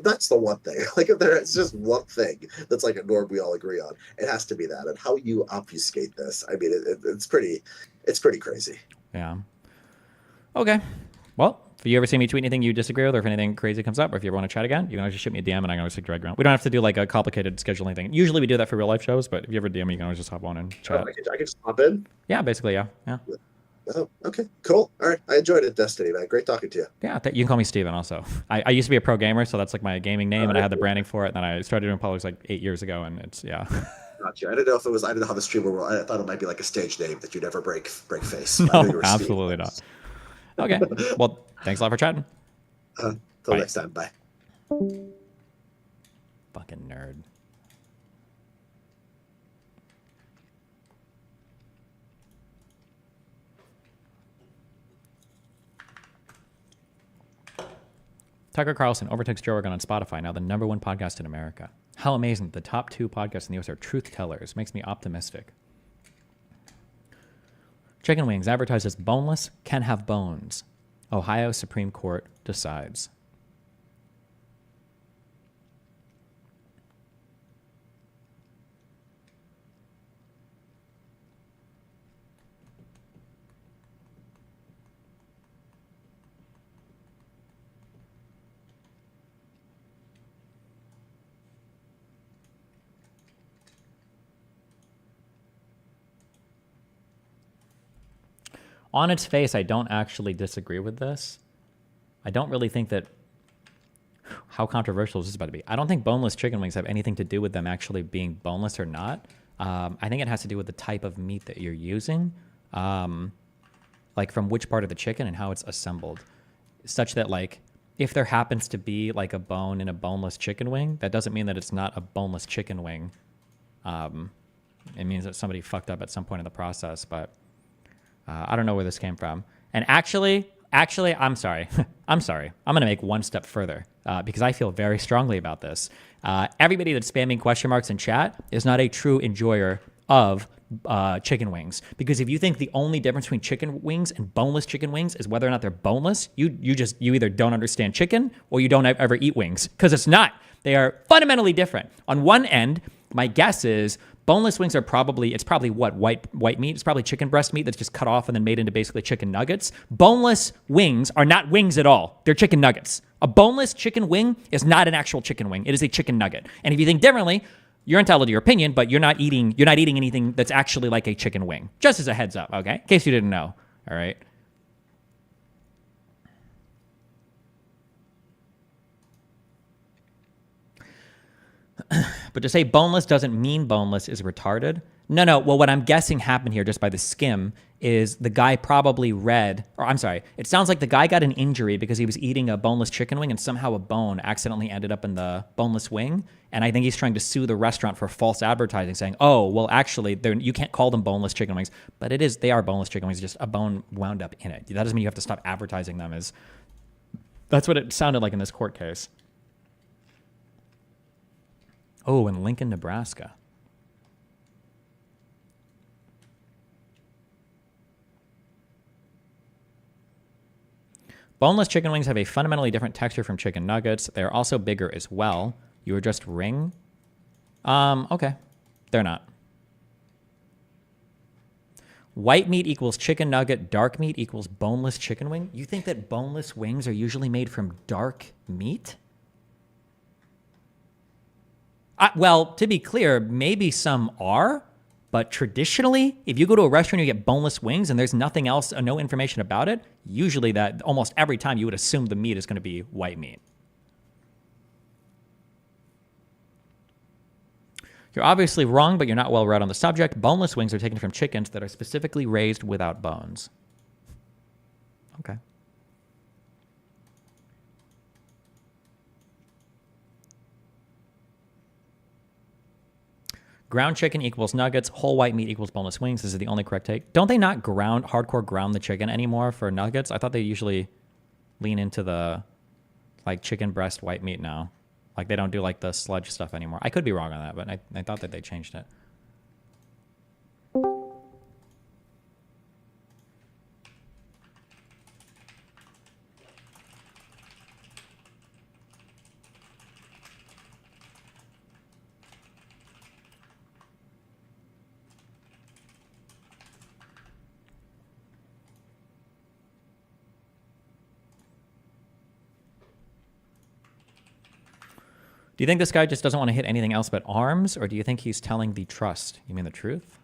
that's the one thing. Like, if there's just one thing that's like a norm we all agree on, it has to be that. And how you obfuscate this, I mean, it's pretty crazy. Yeah. Okay. Well, if you ever see me tweet anything you disagree with, or if anything crazy comes up, or if you ever want to chat again, you can always just shoot me a DM and I can always drag around. We don't have to do like a complicated scheduling thing. Usually we do that for real life shows, but if you ever DM me, you can always just hop on and chat. I can just hop in? Yeah, basically, yeah. Oh, okay, cool. All right, I enjoyed it, Destiny, man. Great talking to you. Yeah, you can call me Steven also. I used to be a pro gamer, so that's like my gaming name, and I had the branding for it, and then I started doing politics like 8 years ago, and it's, yeah. Gotcha. I didn't know how the streamer world, I thought it might be like a stage name that you'd never break face. No, absolutely not. Okay, well, thanks a lot for chatting. Till next time, bye. Fucking nerd. Tucker Carlson overtakes Joe Rogan on Spotify, now the #1 podcast in America. How amazing. The top 2 podcasts in the US are truth tellers. Makes me optimistic. Chicken wings advertised as boneless can have bones. Ohio Supreme Court decides. On its face, I don't actually disagree with this. I don't really think that... How controversial is this about to be? I don't think boneless chicken wings have anything to do with them actually being boneless or not. I think it has to do with the type of meat that you're using, like from which part of the chicken and how it's assembled. Such that, like, if there happens to be like a bone in a boneless chicken wing, that doesn't mean that it's not a boneless chicken wing. It means that somebody fucked up at some point in the process, but... I don't know where this came from. And actually, I'm sorry. I'm sorry. I'm going to make one step further because I feel very strongly about this. Everybody that's spamming question marks in chat is not a true enjoyer of chicken wings. Because if you think the only difference between chicken wings and boneless chicken wings is whether or not they're boneless, you either don't understand chicken or you don't ever eat wings. Because it's not. They are fundamentally different. On one end, my guess is boneless wings are probably what, white meat? It's probably chicken breast meat that's just cut off and then made into basically chicken nuggets. Boneless wings are not wings at all. They're chicken nuggets. A boneless chicken wing is not an actual chicken wing. It is a chicken nugget. And if you think differently, you're entitled to your opinion, but you're not eating anything that's actually like a chicken wing. Just as a heads up, okay? In case you didn't know, all right? But to say boneless doesn't mean boneless is retarded. No. Well, what I'm guessing happened here just by the skim is the guy probably read, or I'm sorry, it sounds like the guy got an injury because he was eating a boneless chicken wing and somehow a bone accidentally ended up in the boneless wing. And I think he's trying to sue the restaurant for false advertising, saying, oh, well, actually, you can't call them boneless chicken wings, but they are boneless chicken wings, just a bone wound up in it. That doesn't mean you have to stop advertising them as, that's what it sounded like in this court case. Oh, in Lincoln, Nebraska. Boneless chicken wings have a fundamentally different texture from chicken nuggets. They're also bigger as well. You were just ring? Okay. They're not. White meat equals chicken nugget. Dark meat equals boneless chicken wing. You think that boneless wings are usually made from dark meat? Well, to be clear, maybe some are. But traditionally, if you go to a restaurant and you get boneless wings and there's nothing else, no information about it, usually that almost every time you would assume the meat is going to be white meat. You're obviously wrong, but you're not well read on the subject. Boneless wings are taken from chickens that are specifically raised without bones. Okay. Ground chicken equals nuggets. Whole white meat equals boneless wings. This is the only correct take. Don't they not hardcore ground the chicken anymore for nuggets? I thought they usually lean into the like chicken breast white meat now. Like they don't do like the sludge stuff anymore. I could be wrong on that, but I thought that they changed it. Do you think this guy just doesn't want to hit anything else but arms, or do you think he's telling the trust? You mean the truth?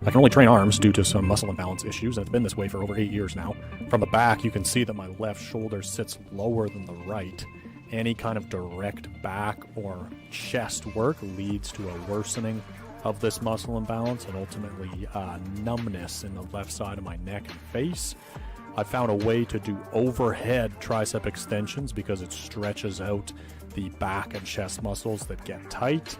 I can only train arms due to some muscle imbalance issues, and it's been this way for over 8 years now. From the back, you can see that my left shoulder sits lower than the right. Any kind of direct back or chest work leads to a worsening of this muscle imbalance and ultimately numbness in the left side of my neck and face. I found a way to do overhead tricep extensions because it stretches out the back and chest muscles that get tight,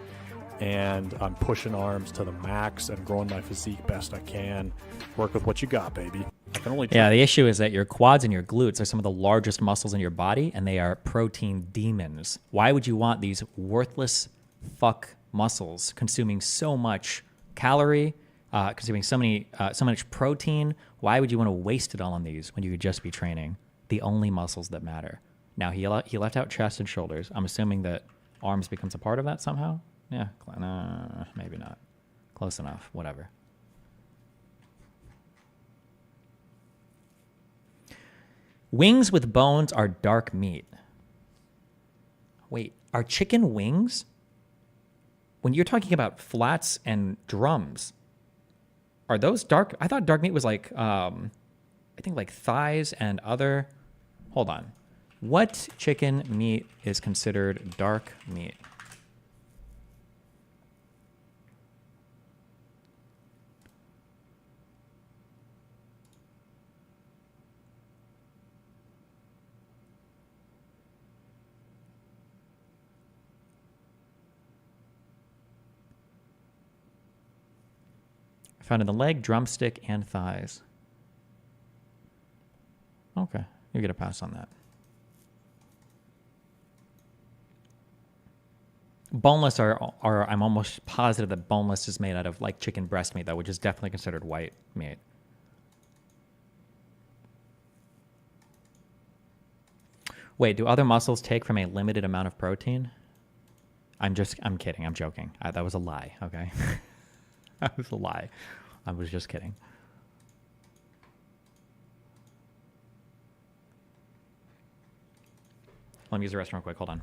and I'm pushing arms to the max and growing my physique best I can. Work with what you got, baby. I can only Yeah, the issue is that your quads and your glutes are some of the largest muscles in your body, and they are protein demons. Why would you want these worthless fuck muscles consuming so much calorie, consuming so much protein? Why would you want to waste it all on these when you could just be training the only muscles that matter? Now, he left out chest and shoulders. I'm assuming that arms becomes a part of that somehow? Yeah, maybe not. Close enough, whatever. Wings with bones are dark meat. Wait, are chicken wings? When you're talking about flats and drums, are those dark? I thought dark meat was like, I think like thighs and other. Hold on. What chicken meat is considered dark meat? Found in the leg, drumstick, and thighs. Okay, you get a pass on that. Boneless are I'm almost positive that boneless is made out of like chicken breast meat, though, which is definitely considered white meat. Wait, do other muscles take from a limited amount of protein? I'm kidding. I'm joking. That was a lie, okay? That was a lie. I was just kidding. Let me use the restroom real quick. Hold on.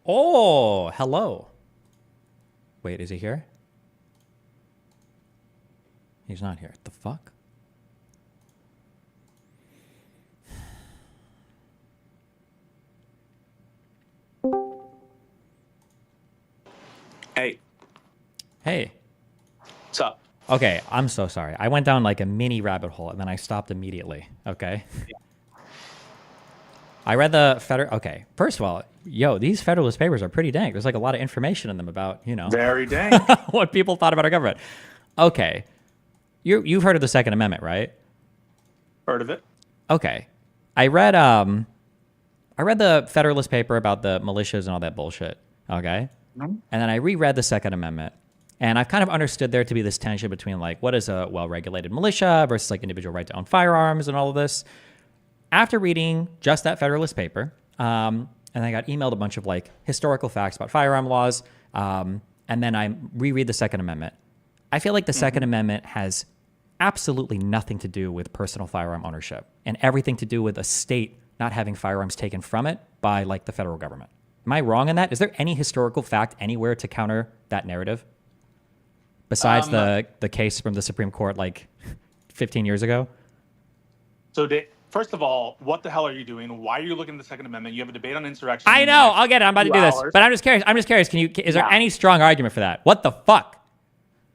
Oh, hello. Wait, is he here? He's not here. What the fuck? Hey. Hey. What's up? Okay, I'm so sorry. I went down like a mini rabbit hole and then I stopped immediately. Okay. I read the federal. Okay, first of all, yo, these Federalist Papers are pretty dank. There's like a lot of information in them about, you know, Very dank. what people thought about our government. Okay, you've heard of the Second Amendment, right? Heard of it? Okay, I read the Federalist paper about the militias and all that bullshit. Okay, and then I reread the Second Amendment, and I've kind of understood there to be this tension between like what is a well-regulated militia versus like individual right to own firearms and all of this. After reading just that Federalist paper, and I got emailed a bunch of like historical facts about firearm laws, and then I reread the Second Amendment. I feel like the Second Amendment has absolutely nothing to do with personal firearm ownership and everything to do with a state not having firearms taken from it by like the federal government. Am I wrong in that? Is there any historical fact anywhere to counter that narrative? Besides the case from the Supreme Court like 15 years ago? So, first of all, what the hell are you doing? Why are you looking at the Second Amendment? You have a debate on insurrection. I know. I'll get it. I'm about to do this. But I'm just curious. Is there any strong argument for that? What the fuck?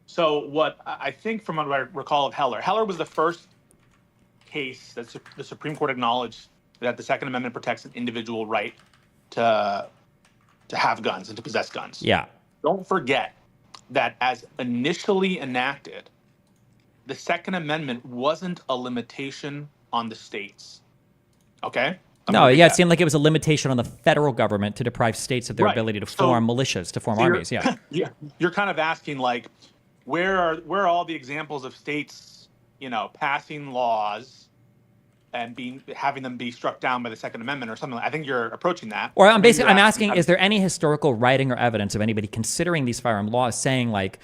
So what I think from what I recall of Heller was the first case that the Supreme Court acknowledged that the Second Amendment protects an individual right to have guns and to possess guns. Yeah. Don't forget that as initially enacted, the Second Amendment wasn't a limitation on the states. Okay? It seemed like it was a limitation on the federal government to deprive states of their ability to form militias, to form armies. Yeah. You're kind of asking like, where are all the examples of states, you know, passing laws and having them be struck down by the Second Amendment or something? I think you're approaching that. Or I'm asking, is there any historical writing or evidence of anybody considering these firearm laws saying like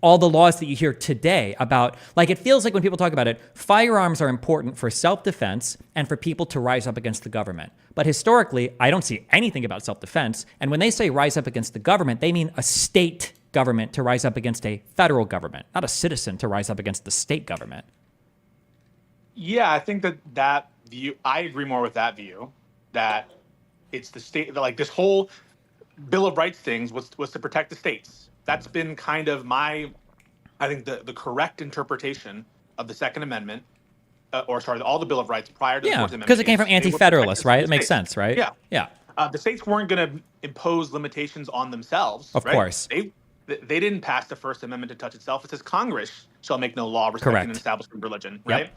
all the laws that you hear today about, like it feels like when people talk about it, firearms are important for self-defense and for people to rise up against the government. But historically, I don't see anything about self-defense. And when they say rise up against the government, they mean a state government to rise up against a federal government, not a citizen to rise up against the state government. Yeah, I think that view, I agree more with that view, that it's the state, like this whole Bill of Rights things was to protect the states. That's been kind of I think the correct interpretation of the Second Amendment, all the Bill of Rights prior to the Fourth Amendment. Because it came from anti-federalists, right? It makes sense, right? Yeah. The states weren't going to impose limitations on themselves. Of course. They didn't pass the First Amendment to touch itself. It says Congress shall make no law respecting an establishment religion, right?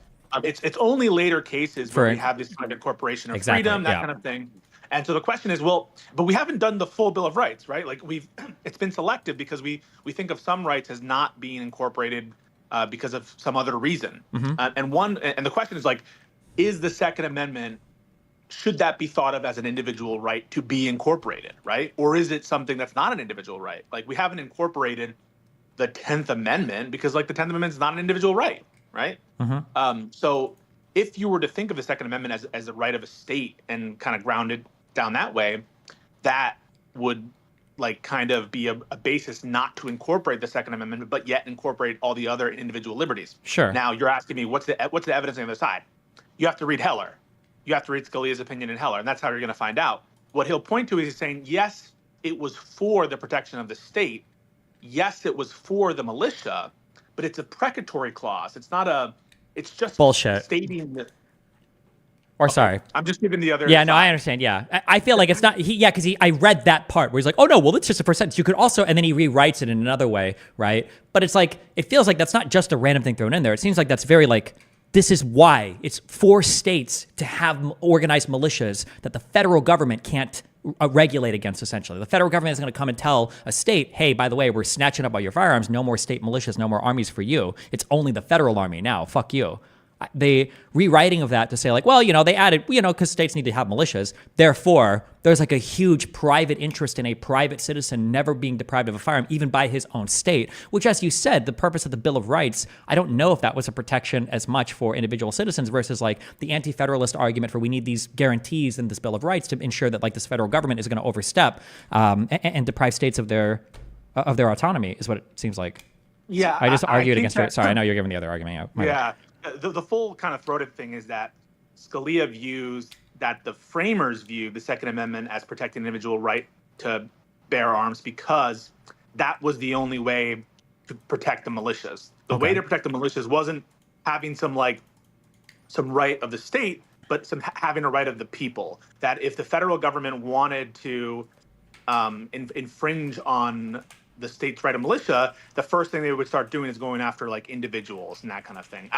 It's only later cases where we have this kind of corporation of freedom, that kind of thing. And so the question is, well, but we haven't done the full Bill of Rights, right? Like it's been selective because we think of some rights as not being incorporated because of some other reason. And the question is like, is the Second Amendment, should that be thought of as an individual right to be incorporated, right? Or is it something that's not an individual right? Like we haven't incorporated the 10th Amendment because like the 10th Amendment is not an individual right, right? So if you were to think of the Second Amendment as a right of a state and kind of grounded down that way, that would like kind of be a basis not to incorporate the Second Amendment, but yet incorporate all the other individual liberties. Sure. Now you're asking me what's the evidence on the other side? You have to read Heller. You have to read Scalia's opinion in Heller, and that's how you're going to find out. What he'll point to is he's saying, yes, it was for the protection of the state. Yes, it was for the militia, but it's a precatory clause. It's not it's just bullshit stating that. Sorry. I'm just giving the other. Yeah, no, I understand. Yeah. I feel like it's not, because I read that part where he's like, oh no, well, it's just the first sentence. You could also, and then he rewrites it in another way, right? But it's like, it feels like that's not just a random thing thrown in there. It seems like that's very like, this is why it's for states to have organized militias that the federal government can't regulate against, essentially. The federal government is going to come and tell a state, hey, by the way, we're snatching up all your firearms. No more state militias, no more armies for you. It's only the federal army now. Fuck you. the rewriting of that to say like, well, they added, because states need to have militias. Therefore, there's like a huge private interest in a private citizen never being deprived of a firearm, even by his own state, which, as you said, the purpose of the Bill of Rights, I don't know if that was a protection as much for individual citizens versus like the anti-federalist argument for we need these guarantees in this Bill of Rights to ensure that like this federal government is going to overstep and deprive states of their autonomy is what it seems like. Yeah. I just argued think against it. Sorry, I know you're giving the other argument. Yeah. The full kind of throated thing is that Scalia views that the framers viewed the Second Amendment as protecting individual right to bear arms because that was the only way to protect the militias. The way to protect the militias wasn't having some right of the state, but having a right of the people. That if the federal government wanted to infringe on the state's right of militia, the first thing they would start doing is going after like individuals and that kind of thing.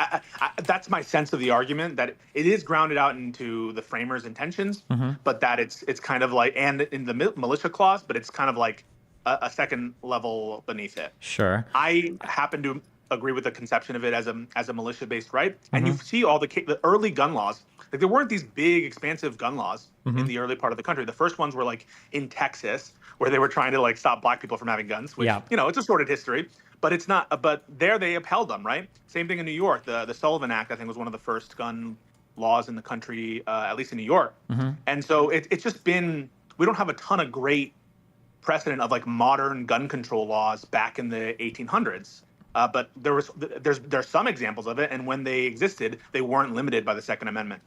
That's my sense of the argument, that it is grounded out into the framers' intentions, but that it's kind of like, and in the militia clause, but it's kind of like a second level beneath it. Sure. I happen to agree with the conception of it as a militia-based right, and you see all the early gun laws. Like there weren't these big, expansive gun laws in the early part of the country. The first ones were like in Texas, where they were trying to like stop black people from having guns, which it's a sordid history, but it's not. But there they upheld them, right? Same thing in New York. The Sullivan Act, I think, was one of the first gun laws in the country, at least in New York. And so it's just been, we don't have a ton of great precedent of like modern gun control laws back in the 1800s. But there's some examples of it, and when they existed, they weren't limited by the Second Amendment.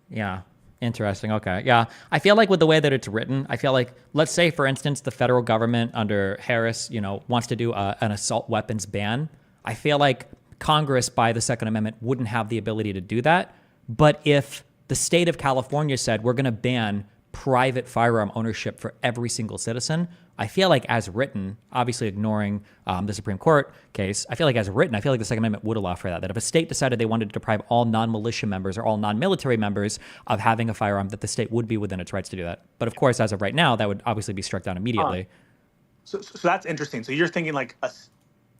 Yeah. Interesting. Okay. Yeah. I feel like with the way that it's written, I feel like, let's say, for instance, the federal government under Harris, wants to do an assault weapons ban. I feel like Congress, by the Second Amendment, wouldn't have the ability to do that. But if the state of California said, we're going to ban private firearm ownership for every single citizen, I feel like as written, obviously ignoring the Supreme Court case, I feel like as written, I feel like the Second Amendment would allow for that. That if a state decided they wanted to deprive all non-militia members or all non-military members of having a firearm, that the state would be within its rights to do that. But of course, as of right now, that would obviously be struck down immediately. So that's interesting. So you're thinking like,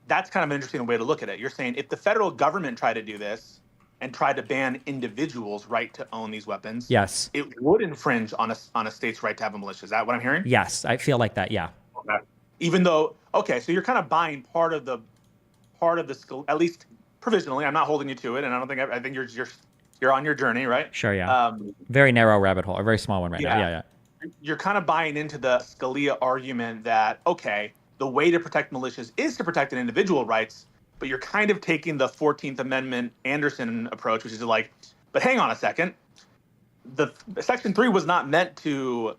that's kind of an interesting way to look at it. You're saying if the federal government tried to do this and tried to ban individuals' right to own these weapons, yes, it would infringe on a state's right to have a militia. Is that what I'm hearing? Yes, I feel like that. Yeah. Okay. Even though, so you're kind of buying part of the at least provisionally. I'm not holding you to it, and I think you're on your journey, right? Sure. Yeah. Very narrow rabbit hole, a very small one right now. Yeah. You're kind of buying into the Scalia argument that the way to protect militias is to protect an individual rights. But you're kind of taking the 14th Amendment Anderson approach, which is like, but hang on a second. The Section 3 was not meant to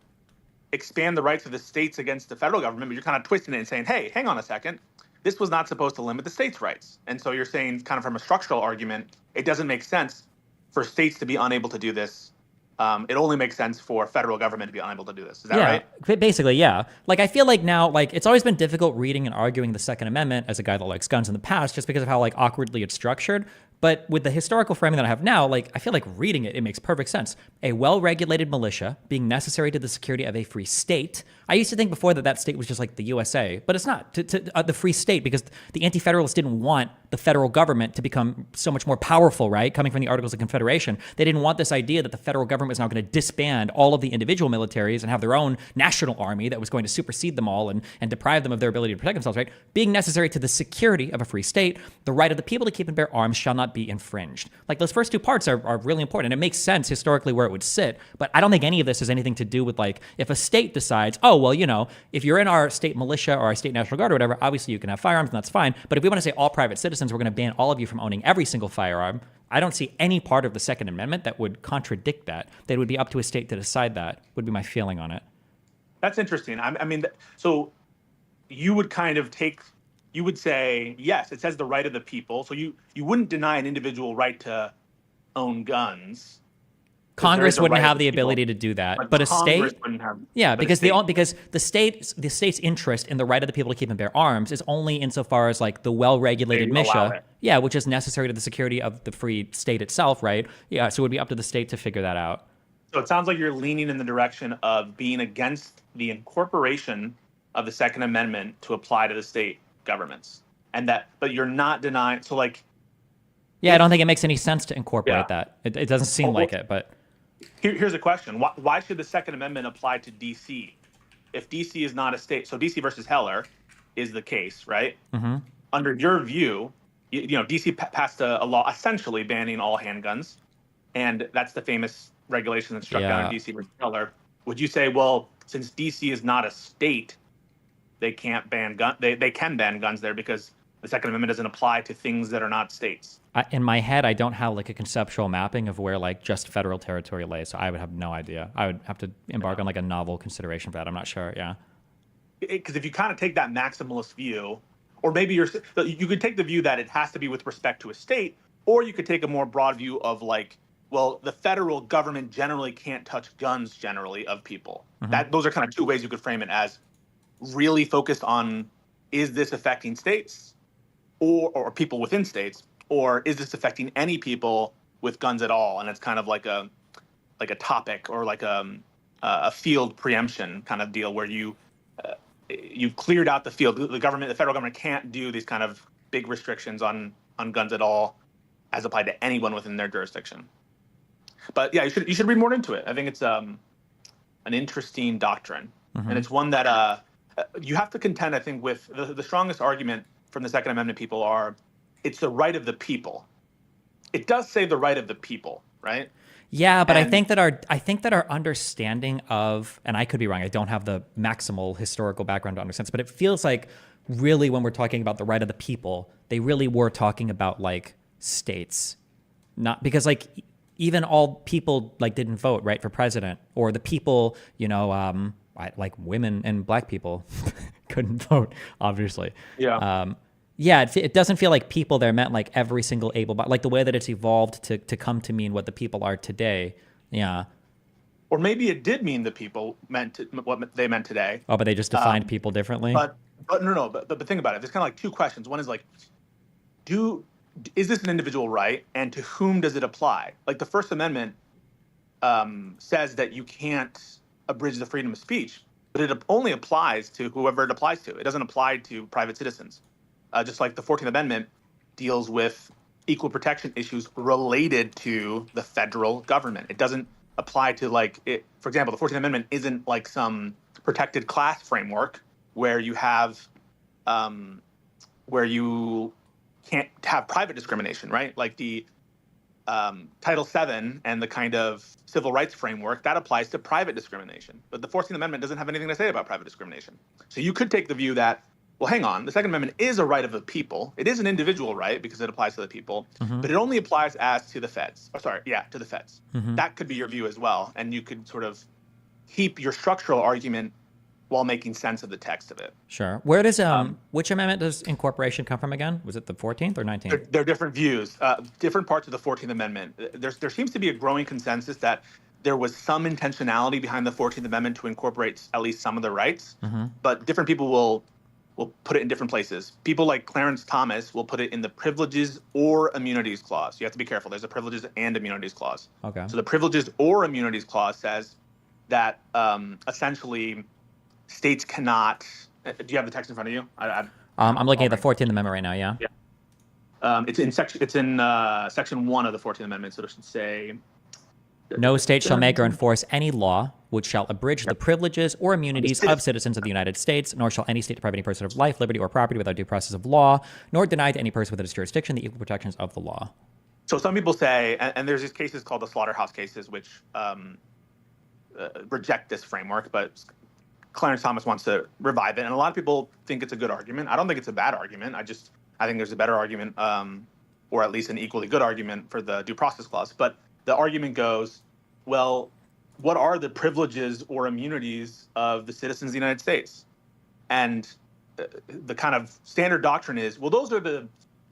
expand the rights of the states against the federal government, but you're kind of twisting it and saying, hey, hang on a second. This was not supposed to limit the states' rights. And so you're saying, kind of from a structural argument, it doesn't make sense for states to be unable to do this. It only makes sense for federal government to be unable to do this. Is that right? Basically, yeah. Like, I feel like now, like, it's always been difficult reading and arguing the Second Amendment as a guy that likes guns in the past, just because of how, like, awkwardly it's structured. But with the historical framing that I have now, like, I feel like reading it makes perfect sense. A well-regulated militia being necessary to the security of a free state. I used to think before that state was just like the USA, but it's not. The free state, because the Anti-Federalists didn't want the federal government to become so much more powerful, right? Coming from the Articles of Confederation. They didn't want this idea that the federal government was now going to disband all of the individual militaries and have their own national army that was going to supersede them all and deprive them of their ability to protect themselves, right? Being necessary to the security of a free state, the right of the people to keep and bear arms shall not be infringed. Like, those first two parts are really important. And it makes sense historically where it would sit, but I don't think any of this has anything to do with, like, if a state decides, oh, well, if you're in our state militia or our state National Guard or whatever, obviously you can have firearms and that's fine. But if we want to say all private citizens, we're going to ban all of you from owning every single firearm, I don't see any part of the Second Amendment that would contradict that. That it would be up to a state to decide that, would be my feeling on it. That's interesting. I mean, so you would you would say, yes, it says the right of the people. So you wouldn't deny an individual right to own guns. Congress wouldn't have the ability to do that, but a state, because the state's interest in the right of the people to keep and bear arms is only insofar as, like, the well-regulated militia, which is necessary to the security of the free state itself, right? Yeah, so it would be up to the state to figure that out. So it sounds like you're leaning in the direction of being against the incorporation of the Second Amendment to apply to the state governments, but you're not denying. So, like, Yeah, I don't think it makes any sense to incorporate that. It doesn't seem like it, but here's a question: why should the Second Amendment apply to D.C. if D.C. is not a state? So D.C. versus Heller is the case, right? Mhm. Under your view, D.C. passed a law essentially banning all handguns, and that's the famous regulation that struck down in D.C. versus Heller. Would you say, well, since D.C. is not a state, they can't ban they can ban guns there because the Second Amendment doesn't apply to things that are not states? In my head, I don't have like a conceptual mapping of where like just federal territory lays, so I would have no idea. I would have to embark on like a novel consideration for that. I'm not sure. Yeah. Because if you kind of take that maximalist view, or maybe you could take the view that it has to be with respect to a state, or you could take a more broad view of like, well, the federal government generally can't touch guns generally of people. Those are kind of two ways you could frame it, as really focused on, is this affecting states or people within states, or is this affecting any people with guns at all? And it's kind of like a topic or like a field preemption kind of deal where you've cleared out the field. The federal government can't do these kind of big restrictions on guns at all as applied to anyone within their jurisdiction. But yeah, you should read more into it. I think it's an interesting doctrine, and it's one that you have to contend, I think, with the strongest argument from the Second Amendment people are it's the right of the people. It does say the right of the people, right? Yeah, but I think that our understanding of, and I could be wrong, I don't have the maximal historical background to understand this, but it feels like really when we're talking about the right of the people, they really were talking about like states, not because like even all people like didn't vote right for president, or the people, like women and black people couldn't vote, obviously. Yeah. It doesn't feel like people there meant like every single able-bodied, like the way that it's evolved to come to mean what the people are today. Yeah. Or maybe it did mean the people meant what they meant today. Oh, but they just defined people differently? But think about it. There's kind of like two questions. One is like, is this an individual right, and to whom does it apply? Like the First Amendment says that you can't abridge the freedom of speech, but it only applies to whoever it applies to. It doesn't apply to private citizens. Just like the 14th Amendment deals with equal protection issues related to the federal government. It doesn't apply to for example, the 14th Amendment isn't like some protected class framework where you have, where you can't have private discrimination, right? Like the Title VII and the kind of civil rights framework, that applies to private discrimination. But the 14th Amendment doesn't have anything to say about private discrimination. So you could take the view that, well, hang on, the Second Amendment is a right of the people. It is an individual right because it applies to the people, but it only applies to the feds. To the feds. That could be your view as well. And you could sort of keep your structural argument while making sense of the text of it. Sure. Where does which amendment does incorporation come from again? Was it the 14th or 19th? There are different views, different parts of the 14th Amendment. There seems to be a growing consensus that there was some intentionality behind the 14th Amendment to incorporate at least some of the rights, but different people will put it in different places. People like Clarence Thomas will put it in the privileges or immunities clause. You have to be careful. There's a privileges and immunities clause. Okay. So the privileges or immunities clause says that essentially states cannot. Do you have the text in front of you? I'm looking at the 14th Amendment right now. Yeah. Yeah. It's in section 1 of the 14th Amendment. So it should say, no state shall make or enforce any law which shall abridge the privileges or immunities of citizens of the United States, nor shall any state deprive any person of life, liberty, or property without due process of law, nor deny to any person within its jurisdiction the equal protections of the law. So some people say, and there's these cases called the slaughterhouse cases, which reject this framework, but Clarence Thomas wants to revive it. And a lot of people think it's a good argument. I don't think it's a bad argument. I think there's a better argument, or at least an equally good argument for the due process clause. But the argument goes, well, what are the privileges or immunities of the citizens of the United States? And the kind of standard doctrine is, well, those are the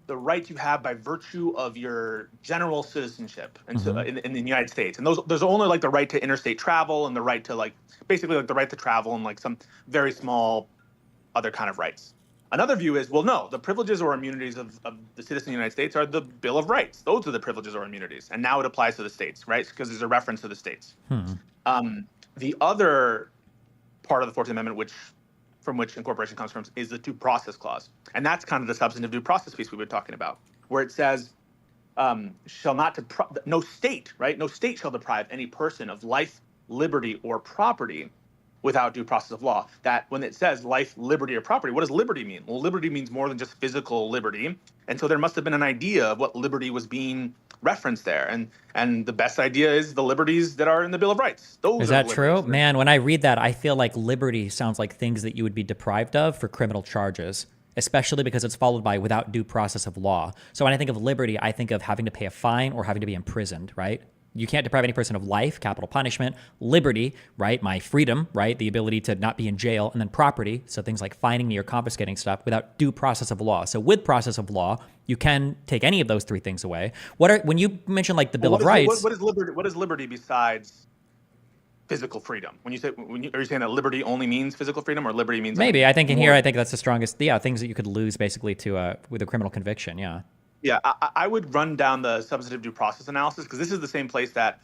rights you have by virtue of your general citizenship and so in the United States. And there's only like the right to interstate travel and the right to basically the right to travel and like some very small other kind of rights. Another view is, well, no, the privileges or immunities of the citizens of the United States are the Bill of Rights. Those are the privileges or immunities. And now it applies to the states, right? Because there's a reference to the states. The other part of the 14th Amendment, from which incorporation comes from, is the due process clause. And that's kind of the substantive due process piece we were talking about, where it says shall not no state, right? No state shall deprive any person of life, liberty, or property without due process of law. That when it says life, liberty, or property, what does liberty mean? Well, liberty means more than just physical liberty. And so there must have been an idea of what liberty was being referenced there. And the best idea is the liberties that are in the Bill of Rights. Those Is that true? Man, when I read that, I feel like liberty sounds like things that you would be deprived of for criminal charges, especially because it's followed by without due process of law. So when I think of liberty, I think of having to pay a fine or having to be imprisoned, right? You can't deprive any person of life, capital punishment, liberty, right? My freedom, right? The ability to not be in jail, and then property. So things like fining me or confiscating stuff without due process of law. So with process of law, you can take any of those three things away. When you mention like the Bill of Rights, what is liberty besides physical freedom? Are you saying that liberty only means physical freedom, or liberty means maybe? I think in here, I think that's the strongest. Yeah, things that you could lose basically to with a criminal conviction. Yeah. Yeah, I would run down the substantive due process analysis, because this is the same place that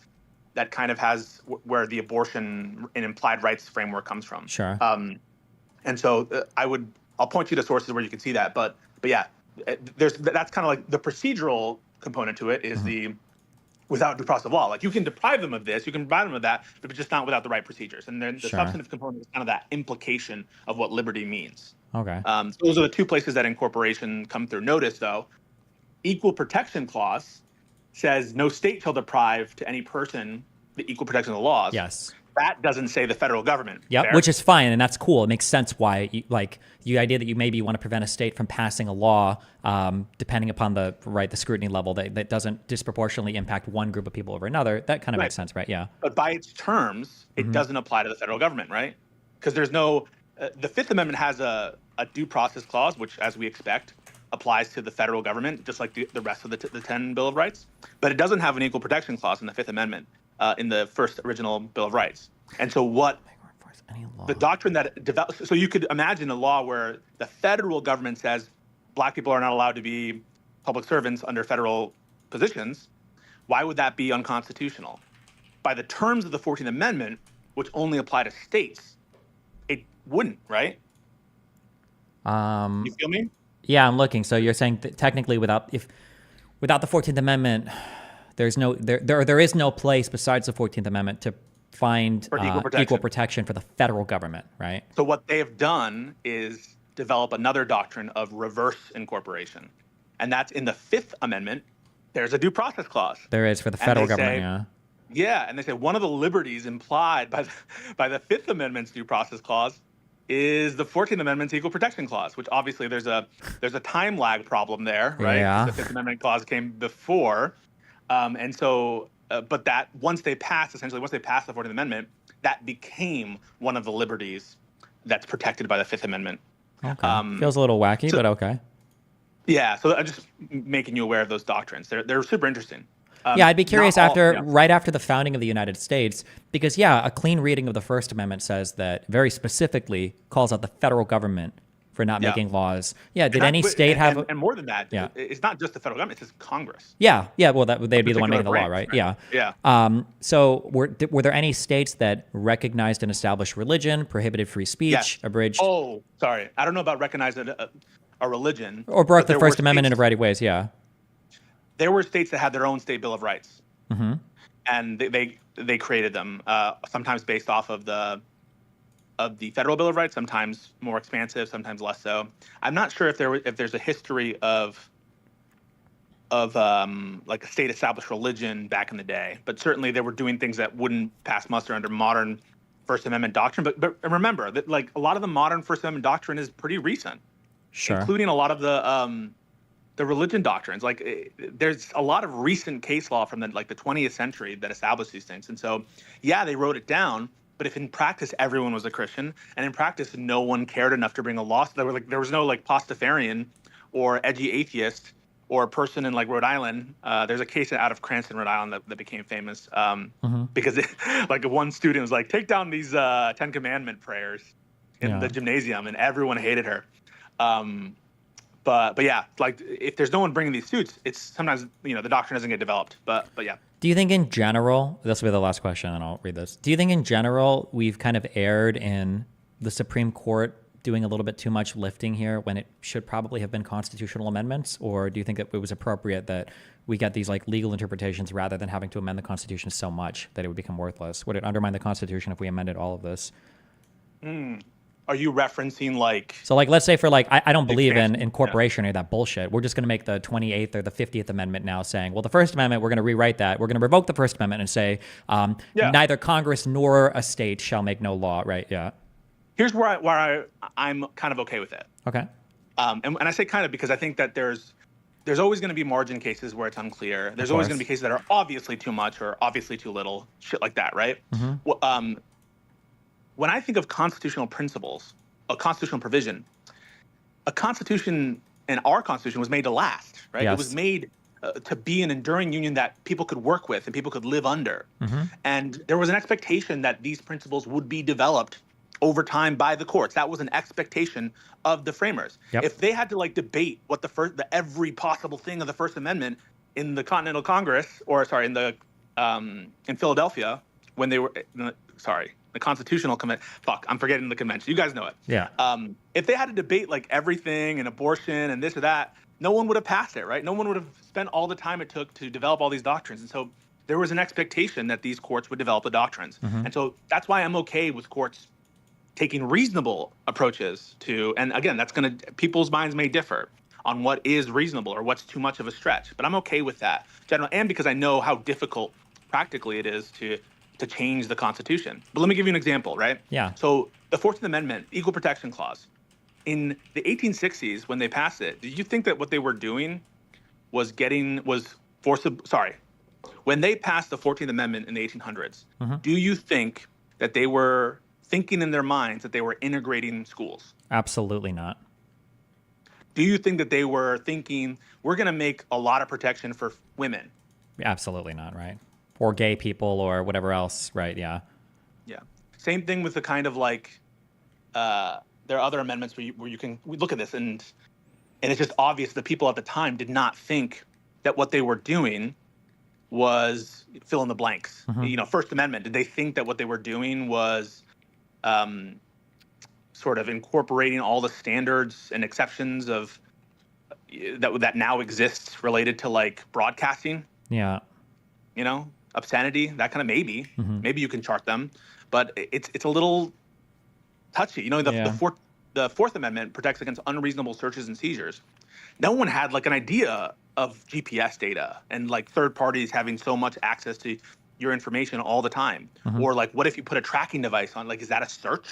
kind of has where the abortion and implied rights framework comes from. Sure. And so I'll point you to sources where you can see that. But yeah, that's kind of like the procedural component to it is the without due process of law. Like you can deprive them of this, you can deprive them of that, but just not without the right procedures. And then the substantive component is kind of that implication of what liberty means. Okay. So those are the two places that incorporation come through. Notice though, Equal Protection Clause says no state shall deprive to any person the equal protection of the laws. Yes. That doesn't say the federal government. Yeah, Fair? which is fine, and that's cool. It makes sense why, the idea that you maybe want to prevent a state from passing a law, depending upon the scrutiny level that doesn't disproportionately impact one group of people over another. That kind of makes sense, right? Yeah. But by its terms, it doesn't apply to the federal government, right? Because there's no. The Fifth Amendment has a due process clause, which, as we expect, applies to the federal government, just like the rest of the 10 Bill of Rights. But it doesn't have an equal protection clause in the Fifth Amendment, in the first original Bill of Rights. And so the doctrine that develops, so you could imagine a law where the federal government says black people are not allowed to be public servants under federal positions. Why would that be unconstitutional? By the terms of the 14th Amendment, which only apply to states, it wouldn't, right? You feel me? Yeah, I'm looking. So you're saying that technically without the 14th Amendment, there is no place besides the 14th Amendment to find equal protection for the federal government, right? So what they have done is develop another doctrine of reverse incorporation. And that's in the Fifth Amendment. There's a due process clause. There is for the federal government, Yeah, and they say one of the liberties implied by the Fifth Amendment's due process clause is the 14th Amendment's equal protection clause, which obviously there's a time lag problem there, right? Yeah. The Fifth Amendment clause came before. And so, but that once they passed the 14th Amendment, that became one of the liberties that's protected by the Fifth Amendment. Okay. Feels a little wacky, but okay. Yeah, so I'm just making you aware of those doctrines. They're super interesting. Yeah, I'd be curious right after the founding of the United States, because a clean reading of the First Amendment says that very specifically calls out the federal government for not making laws. Yeah, did any state have? And more than that, yeah. It's not just the federal government; it's just Congress. Yeah. Well, they'd be the one making the law, right? Yeah. So were there any states that recognized and established religion, prohibited free speech, abridged? Oh, sorry, I don't know about recognizing a religion, or broke the First Amendment in a variety of ways. Yeah. There were states that had their own state Bill of Rights, and they created them sometimes based off of the federal Bill of Rights, sometimes more expansive, sometimes less so. I'm not sure if there's a history of like a state established religion back in the day, but certainly they were doing things that wouldn't pass muster under modern First Amendment doctrine. But remember that like a lot of the modern First Amendment doctrine is pretty recent, including a lot of the religion doctrines. Like there's a lot of recent case law from the 20th century that established these things. And so, yeah, they wrote it down, but if in practice everyone was a Christian, and in practice no one cared enough to bring a law, so there was no Pastafarian or edgy atheist or person in Rhode Island. There's a case out of Cranston, Rhode Island that became famous because one student was like, take down these 10 Commandment prayers in the gymnasium, and everyone hated her. But yeah, if there's no one bringing these suits, it's sometimes the doctrine doesn't get developed. But yeah. Do you think in general, this will be the last question, and I'll read this. Do you think in general we've kind of erred in the Supreme Court doing a little bit too much lifting here when it should probably have been constitutional amendments? Or do you think that it was appropriate that we get these like legal interpretations rather than having to amend the Constitution so much that it would become worthless? Would it undermine the Constitution if we amended all of this? Are you referencing like... So like, let's say for like, I don't believe in incorporation or that bullshit. We're just going to make the 28th or the 50th Amendment now saying, well, the First Amendment, we're going to rewrite that. We're going to revoke the First Amendment and say neither Congress nor a state shall make no law, right? Yeah. Here's where I'm kind of okay with it. Okay. And I say kind of because I think that there's always going to be margin cases where it's unclear. There's always going to be cases that are obviously too much or obviously too little, shit like that, right? Mm-hmm. When I think of constitutional principles, a constitutional provision, a constitution and our constitution was made to last, right? Yes. It was made to be an enduring union that people could work with and people could live under. Mm-hmm. And there was an expectation that these principles would be developed over time by the courts. That was an expectation of the framers. Yep. If they had to like debate what every possible thing of the First Amendment in the Continental Congress, or sorry, in Philadelphia, when they were the Constitutional Convention. Fuck, I'm forgetting the convention. You guys know it. Yeah. If they had to debate like everything and abortion and this or that, no one would have passed it, right? No one would have spent all the time it took to develop all these doctrines. And so there was an expectation that these courts would develop the doctrines. Mm-hmm. And so that's why I'm okay with courts taking reasonable approaches to, and again, people's minds may differ on what is reasonable or what's too much of a stretch, but I'm okay with that, general, and because I know how difficult practically it is to change the Constitution. But let me give you an example, right? Yeah. So the 14th Amendment, Equal Protection Clause, in the 1860s when they passed it, did you think that what they were doing was when they passed the 14th Amendment in the 1800s, Mm-hmm. do you think that they were thinking in their minds that they were integrating schools? Absolutely not. Do you think that they were thinking, we're going to make a lot of protection for women? Absolutely not, right? Or gay people or whatever else, right? Yeah. Yeah. Same thing with the kind of like, there are other amendments where you can look at this and it's just obvious that people at the time did not think that what they were doing was fill in the blanks. Mm-hmm. First Amendment, did they think that what they were doing was sort of incorporating all the standards and exceptions of that now exists related to like broadcasting? Yeah. Obscenity, that kind of maybe. Mm-hmm. Maybe you can chart them, but it's a little touchy. The Fourth Amendment protects against unreasonable searches and seizures. No one had like an idea of GPS data and like third parties having so much access to your information all the time. Mm-hmm. Or like, what if you put a tracking device on? Like, is that a search?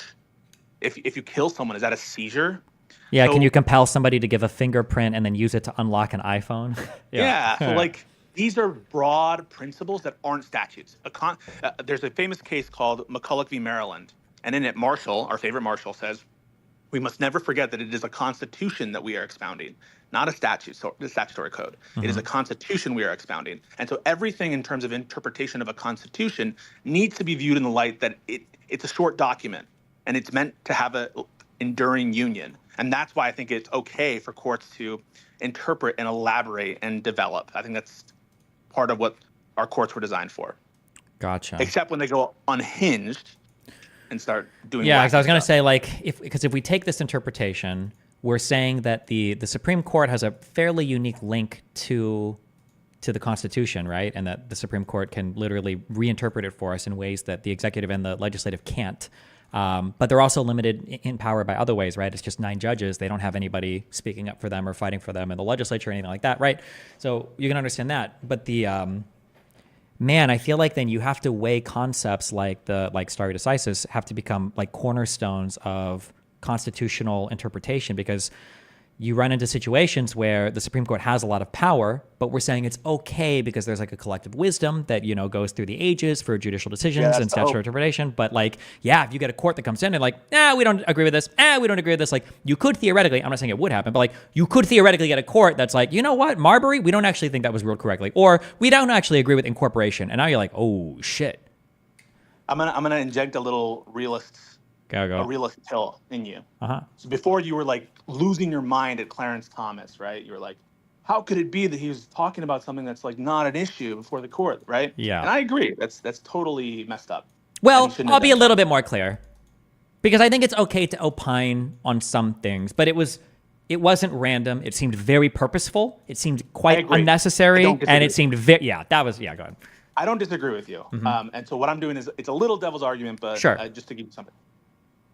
If you kill someone, is that a seizure? Yeah. So, can you compel somebody to give a fingerprint and then use it to unlock an iPhone? Yeah. So like, these are broad principles that aren't statutes. There's a famous case called McCulloch v. Maryland. And in it, Marshall, our favorite Marshall, says, we must never forget that it is a constitution that we are expounding, not a statutory code. Mm-hmm. It is a constitution we are expounding. And so everything in terms of interpretation of a constitution needs to be viewed in the light that it's a short document and it's meant to have an enduring union. And that's why I think it's okay for courts to interpret and elaborate and develop. I think that's part of what our courts were designed for. Gotcha. Except when they go unhinged and start doing. Yeah, because I was going to say, like, if we take this interpretation, we're saying that the Supreme Court has a fairly unique link to the Constitution, right? And that the Supreme Court can literally reinterpret it for us in ways that the executive and the legislative can't. But they're also limited in power by other ways, right? It's just 9 judges. They don't have anybody speaking up for them or fighting for them in the legislature or anything like that, right? So you can understand that. But I feel like then you have to weigh concepts like stare decisis have to become like cornerstones of constitutional interpretation, because you run into situations where the Supreme Court has a lot of power, but we're saying it's okay because there's like a collective wisdom that, goes through the ages for judicial decisions and statutory interpretation. But like, if you get a court that comes in and like, we don't agree with this. We don't agree with this. Like, you could theoretically, I'm not saying it would happen, but like you could theoretically get a court that's like, you know what, Marbury, we don't actually think that was ruled correctly. Or we don't actually agree with incorporation. And now you're like, oh shit. I'm gonna inject a little a realist pill in you. Uh-huh. So before you were like losing your mind at Clarence Thomas, right? You were like, how could it be that he was talking about something that's like not an issue before the court, right? Yeah. And I agree. That's totally messed up. Well, I'll be a little bit more clear. Because I think it's okay to opine on some things, but it wasn't random. It seemed very purposeful. It seemed quite unnecessary, and it seemed go ahead. I don't disagree with you. And so what I'm doing is it's a little devil's argument, but just to give you something.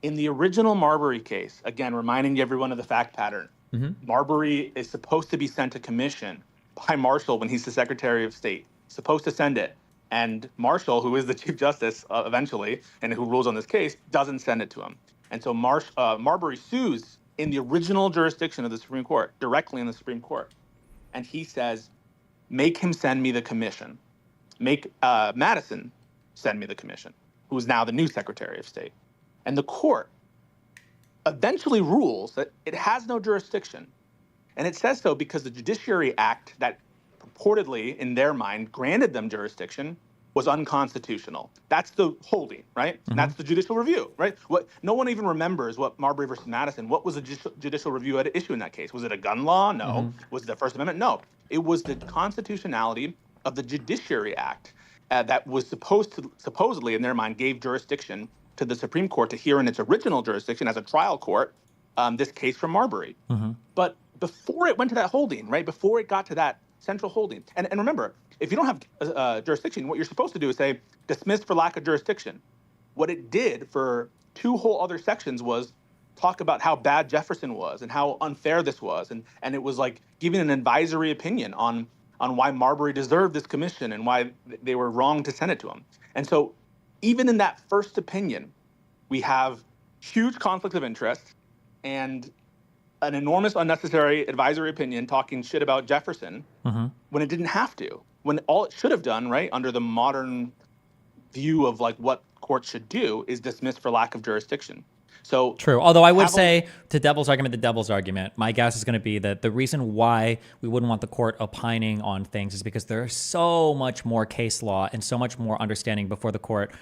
In the original Marbury case, again, reminding everyone of the fact pattern, Marbury is supposed to be sent to commission by Marshall when he's the Secretary of State, supposed to send it. And Marshall, who is the Chief Justice eventually, and who rules on this case, doesn't send it to him. And so Marbury sues in the original jurisdiction of the Supreme Court, directly in the Supreme Court. And he says, make him send me the commission. Make Madison send me the commission, who is now the new Secretary of State. And the court eventually rules that it has no jurisdiction. And it says so because the Judiciary Act that purportedly, in their mind, granted them jurisdiction was unconstitutional. That's the holding, right? And that's the judicial review, right? What no one even remembers what Marbury versus Madison, what was the judicial review at issue in that case? Was it a gun law? No. Was it the First Amendment? No. It was the constitutionality of the Judiciary Act that was supposedly, in their mind, gave jurisdiction to the Supreme Court to hear in its original jurisdiction as a trial court this case from Marbury. But before it went to that holding, right, before it got to that central holding, and remember, if you don't have jurisdiction, what you're supposed to do is say, dismissed for lack of jurisdiction. What it did for 2 whole other sections was talk about how bad Jefferson was and how unfair this was. And it was like giving an advisory opinion on why Marbury deserved this commission and why they were wrong to send it to him. And so even in that first opinion, we have huge conflicts of interest and an enormous unnecessary advisory opinion talking shit about Jefferson when it didn't have to, when all it should have done, right, under the modern view of like what courts should do is dismiss for lack of jurisdiction. So true. Although I would say the devil's argument, my guess is going to be that the reason why we wouldn't want the court opining on things is because there's so much more case law and so much more understanding before the court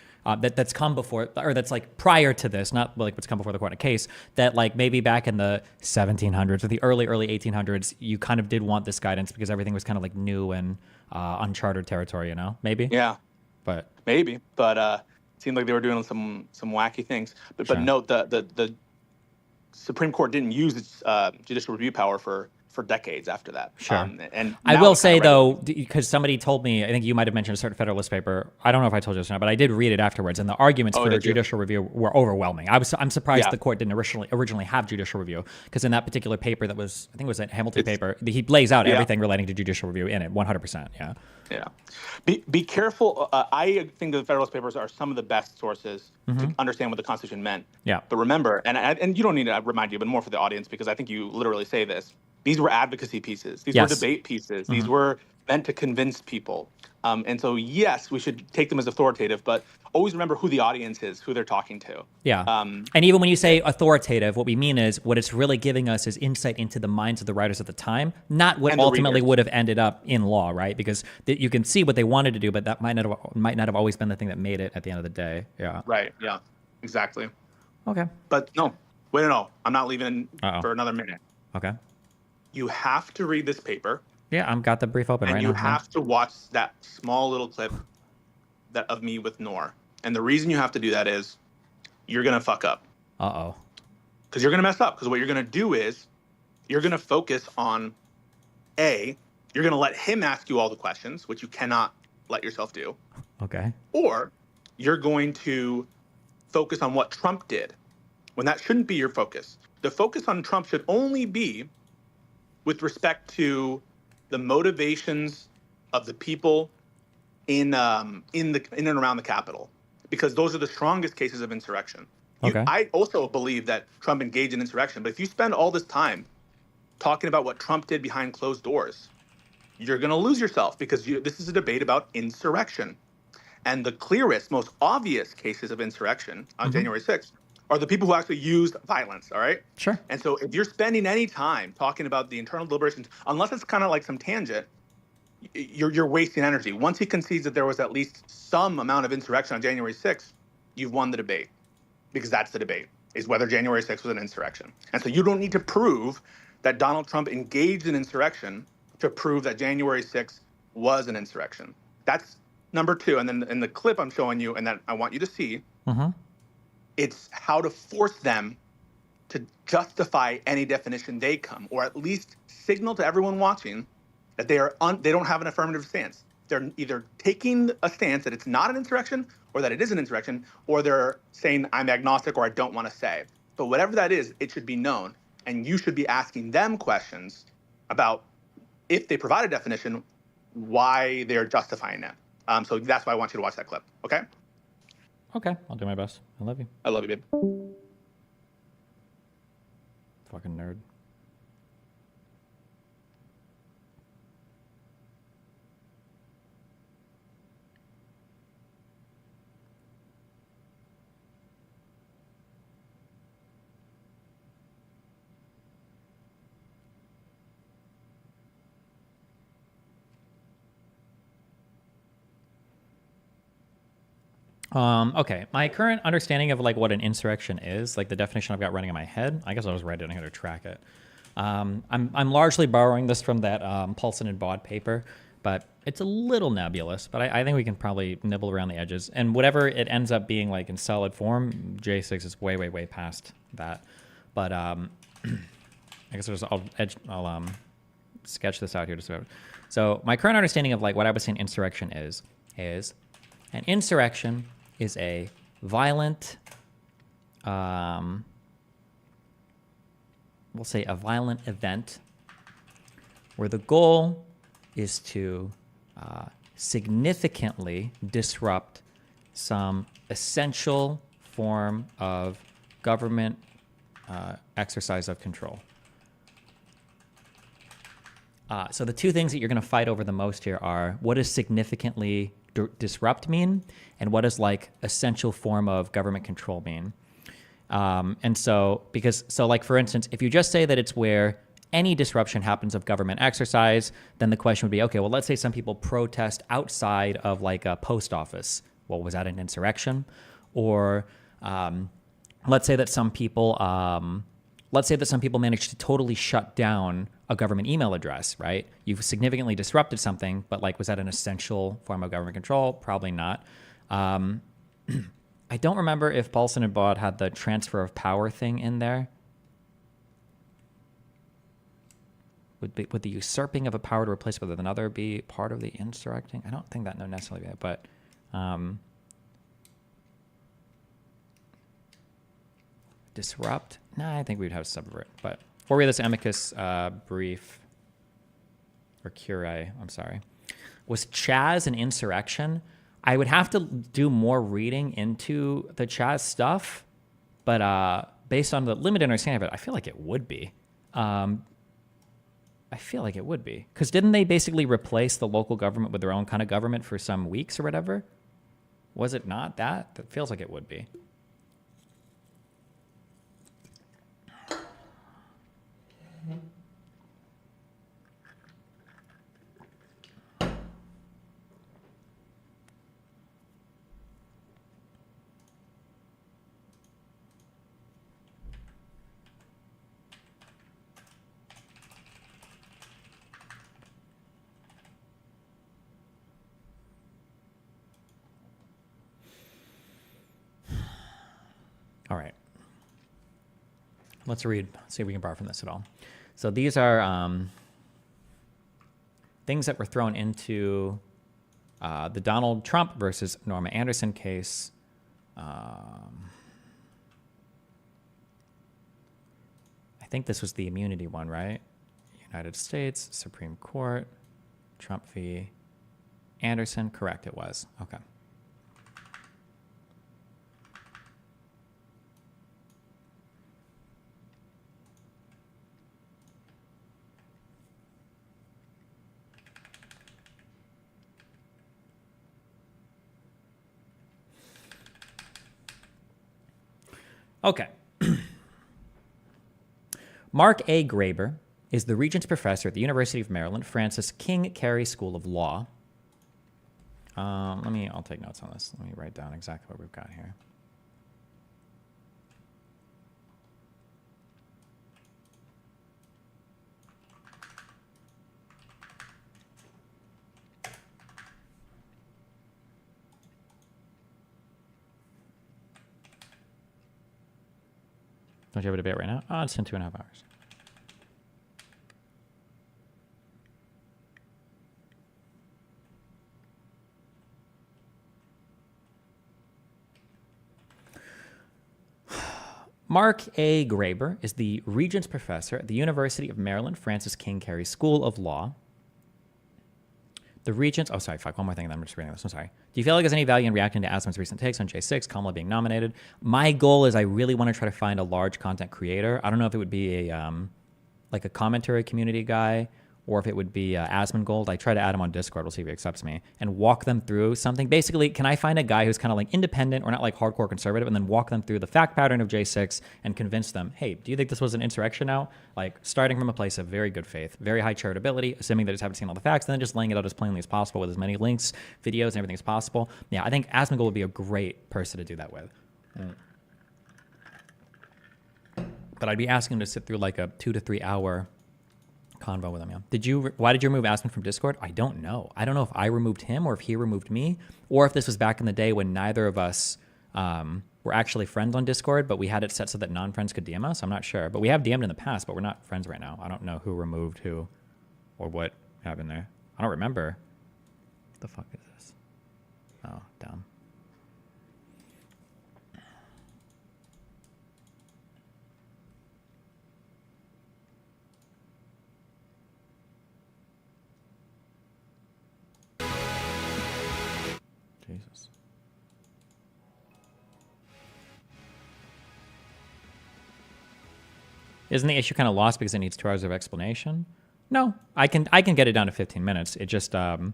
that's come before, or that's like prior to this, not like what's come before the court in a case, that like maybe back in the 1700s or the early 1800s, you kind of did want this guidance because everything was kind of like new and uncharted territory, you know, maybe? Yeah. But maybe, but it seemed like they were doing some wacky things. But note, the Supreme Court didn't use its judicial review power for decades after that. Sure. And I will say, though, because somebody told me, I think you might have mentioned a certain Federalist paper. I don't know if I told you this or not, but I did read it afterwards, and the arguments for judicial review were overwhelming. I'm surprised the court didn't originally have judicial review, because in that particular paper that was, I think it was a Hamilton paper, he lays out everything relating to judicial review in it, 100%. Yeah. Yeah. Be careful. I think the Federalist Papers are some of the best sources to understand what the Constitution meant. Yeah. But remember, and you don't need to remind you, but more for the audience, because I think you literally say this. These were advocacy pieces. These were debate pieces. These were meant to convince people. And so, yes, we should take them as authoritative, but always remember who the audience is, who they're talking to. Yeah. And even when you say authoritative, what we mean is what it's really giving us is insight into the minds of the writers at the time, not what ultimately would have ended up in law, right? Because you can see what they wanted to do, but that might not have always been the thing that made it at the end of the day. Yeah. Right. Yeah. Exactly. Okay. But no, wait, no, I'm not leaving for another minute. Okay. You have to read this paper. Yeah, I've got the brief open right now. And you have to watch that small little clip of me with Noor. And the reason you have to do that is you're going to fuck up. Uh-oh. Because you're going to mess up. Because what you're going to do is you're going to focus on, you're going to let him ask you all the questions, which you cannot let yourself do. Okay. Or you're going to focus on what Trump did, when that shouldn't be your focus. The focus on Trump should only be with respect to the motivations of the people in and around the Capitol, because those are the strongest cases of insurrection. Okay. I also believe that Trump engaged in insurrection, but if you spend all this time talking about what Trump did behind closed doors, you're going to lose yourself, because this is a debate about insurrection. And the clearest, most obvious cases of insurrection on January 6th are the people who actually used violence, all right? Sure. And so if you're spending any time talking about the internal deliberations, unless it's kind of like some tangent, you're wasting energy. Once he concedes that there was at least some amount of insurrection on January 6th, you've won the debate, because that's the debate, is whether January 6th was an insurrection. And so you don't need to prove that Donald Trump engaged in insurrection to prove that January 6th was an insurrection. That's number two. And then in the clip I'm showing you and that I want you to see, It's how to force them to justify any definition they come, or at least signal to everyone watching that they don't have an affirmative stance. They're either taking a stance that it's not an insurrection, or that it is an insurrection, or they're saying I'm agnostic or I don't want to say. But whatever that is, it should be known, and you should be asking them questions about, if they provide a definition, why they're justifying it. So that's why I want you to watch that clip. Okay? Okay, I'll do my best. I love you. I love you, babe. Fucking nerd. Okay, my current understanding of like what an insurrection is, like the definition I've got running in my head, I guess I'll just write it in here to track it. I'm largely borrowing this from that Paulson and Baud paper, but it's a little nebulous, but I think we can probably nibble around the edges. And whatever it ends up being like in solid form, J6 is way, way, way past that. But I guess I'll sketch this out here just about. So my current understanding of like what I was saying insurrection is an insurrection is a violent, we'll say a violent event where the goal is to significantly disrupt some essential form of government exercise of control. So the two things that you're going to fight over the most here are what does significantly disrupt mean, and what does like essential form of government control mean? And so, like for instance, if you just say that it's where any disruption happens of government exercise, then the question would be, okay, well, let's say some people protest outside of like a post office. Well, was that an insurrection? Or let's say that some people managed to totally shut down a government email address, right? You've significantly disrupted something, but like, was that an essential form of government control? Probably not. I don't remember if Paulson and Baud had the transfer of power thing in there. Would the usurping of a power to replace with another be part of the insurrecting? I don't think that necessarily, but disrupt? Nah, I think we'd have subvert. But before we read this amicus brief, or curiae, I'm sorry, was Chaz an insurrection? I would have to do more reading into the Chaz stuff, but based on the limited understanding of it, I feel like it would be. Because didn't they basically replace the local government with their own kind of government for some weeks or whatever? Was it not that? That feels like it would be. All right. Let's read, see if we can borrow from this at all. So these are things that were thrown into the Donald Trump versus Norma Anderson case. I think this was the immunity one, right? United States, Supreme Court, Trump v. Anderson. Correct, it was. Okay. Okay. Mark A. Graber is the Regents Professor at the University of Maryland, Francis King Carey School of Law. I'll take notes on this. Let me write down exactly what we've got here. Don't you have a debate right now? Oh, it's in 2.5 hours. Mark A. Graber is the Regents Professor at the University of Maryland Francis King Carey School of Law. The Regents... Oh, sorry, fuck. One more thing, and then I'm just reading this. I'm sorry. Do you feel like there's any value in reacting to Asman's recent takes on J6, Kamala being nominated? My goal is I really want to try to find a large content creator. I don't know if it would be a like a commentary community guy or if it would be Asmongold. I try to add him on Discord. We'll see if he accepts me. And walk them through something. Basically, can I find a guy who's kind of like independent or not like hardcore conservative and then walk them through the fact pattern of J6 and convince them, hey, do you think this was an insurrection now? Like starting from a place of very good faith, very high charitability, assuming they just haven't seen all the facts, and then just laying it out as plainly as possible with as many links, videos, and everything as possible. Yeah, I think Asmongold would be a great person to do that with. But I'd be asking him to sit through like a 2 to 3 hour convo with him. Yeah. Why did you remove Aspen from Discord? I don't know. I don't know if I removed him or if he removed me, or if this was back in the day when neither of us were actually friends on Discord, but we had it set so that non-friends could DM us. I'm not sure, but we have DM'd in the past, but we're not friends right now. I don't know who removed who or what happened there. I don't remember. What the fuck is this? Oh, dumb. Jesus. Isn't the issue kind of lost because it needs 2 hours of explanation? No, I can get it down to 15 minutes. It just, but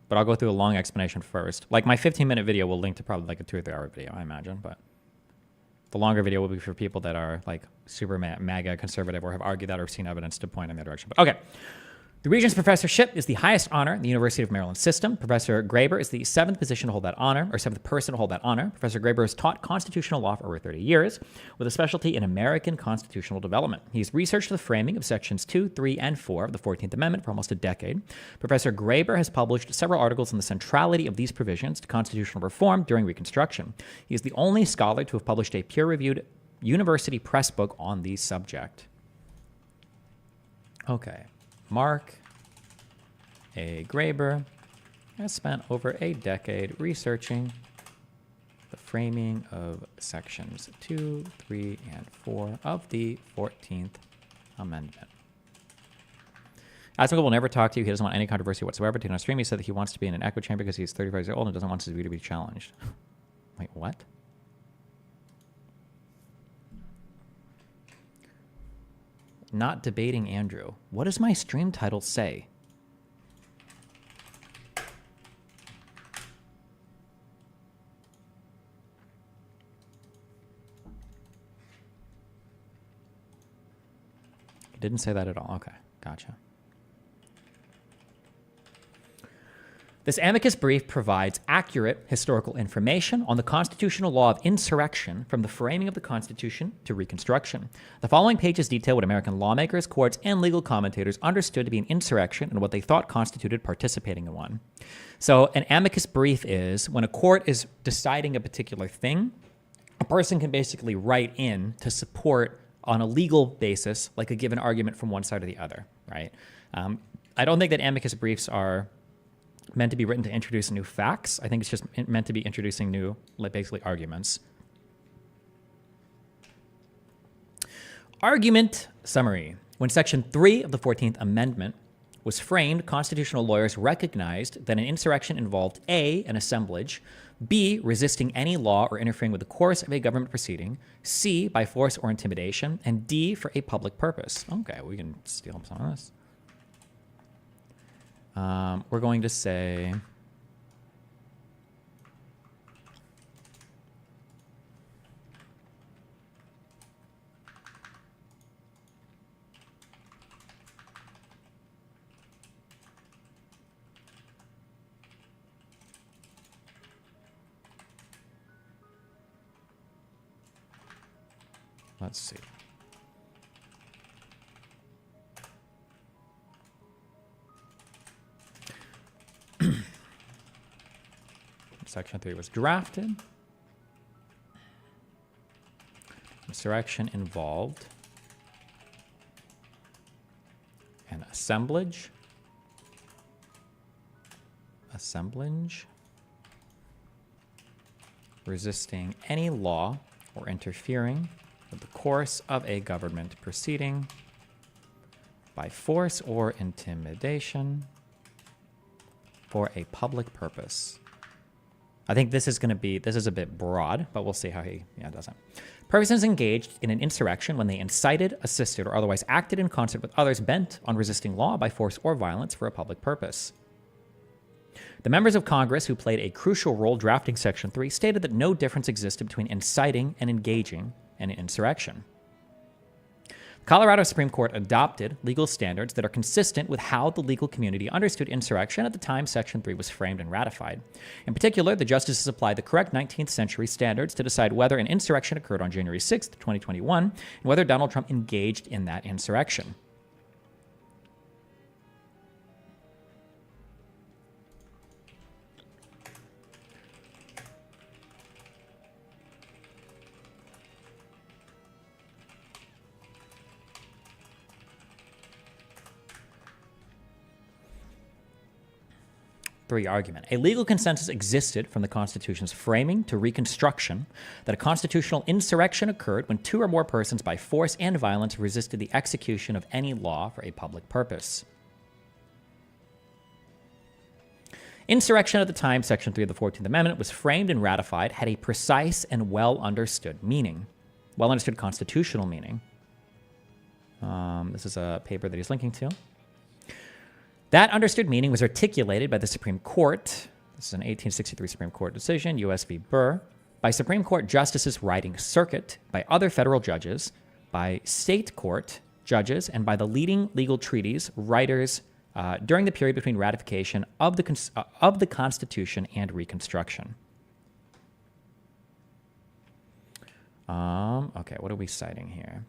I'll go through a long explanation first. Like my 15-minute video will link to probably like a 2 or 3 hour video, I imagine, but the longer video will be for people that are like super MAGA conservative or have argued that or seen evidence to point in that direction. But okay. The Regents Professorship is the highest honor in the University of Maryland system. Professor Graber is the 7th position to hold that honor, or 7th person to hold that honor. Professor Graber has taught constitutional law for over 30 years, with a specialty in American constitutional development. He's researched the framing of Sections 2, 3, and 4 of the 14th Amendment for almost a decade. Professor Graber has published several articles on the centrality of these provisions to constitutional reform during Reconstruction. He is the only scholar to have published a peer-reviewed university press book on the subject. Okay. Mark A. Graber has spent over a decade researching the framing of sections 2, 3, and 4 of the 14th Amendment. Asmongold will never talk to you. He doesn't want any controversy whatsoever. Today on stream, he said that he wants to be in an echo chamber because he's 35 years old and doesn't want his view to be challenged. Wait, what? Not debating Andrew. What does my stream title say? It didn't say that at all. Okay, gotcha. This amicus brief provides accurate historical information on the constitutional law of insurrection from the framing of the Constitution to Reconstruction. The following pages detail what American lawmakers, courts, and legal commentators understood to be an insurrection and what they thought constituted participating in one. So an amicus brief is when a court is deciding a particular thing, a person can basically write in to support on a legal basis, like a given argument from one side or the other, right? I don't think that amicus briefs are meant to be written to introduce new facts. I think it's just meant to be introducing new, like, basically arguments. Argument summary. When Section 3 of the 14th Amendment was framed, constitutional lawyers recognized that an insurrection involved A, an assemblage, B, resisting any law or interfering with the course of a government proceeding, C, by force or intimidation, and D, for a public purpose. Okay, we can steal some of this. We're going to say let's see. Section 3 was drafted. insurrection involved an assemblage resisting any law or interfering with the course of a government proceeding by force or intimidation for a public purpose. I think this is a bit broad, but we'll see how he does it. Persons engaged in an insurrection when they incited, assisted, or otherwise acted in concert with others bent on resisting law by force or violence for a public purpose. The members of Congress who played a crucial role drafting Section 3 stated that no difference existed between inciting and engaging in an insurrection. The Colorado Supreme Court adopted legal standards that are consistent with how the legal community understood insurrection at the time Section 3 was framed and ratified. In particular, the justices applied the correct 19th century standards to decide whether an insurrection occurred on January 6, 2021, and whether Donald Trump engaged in that insurrection. Argument. A legal consensus existed from the Constitution's framing to Reconstruction that a constitutional insurrection occurred when two or more persons by force and violence resisted the execution of any law for a public purpose. Insurrection at the time Section 3 of the 14th Amendment was framed and ratified had a precise and well-understood meaning, well-understood constitutional meaning. This is a paper that he's linking to. That understood meaning was articulated by the Supreme Court. This is an 1863 Supreme Court decision, U.S. v. Burr, by Supreme Court justices riding circuit, by other federal judges, by state court judges, and by the leading legal treatise writers during the period between ratification of the Constitution and Reconstruction. Okay, what are we citing here?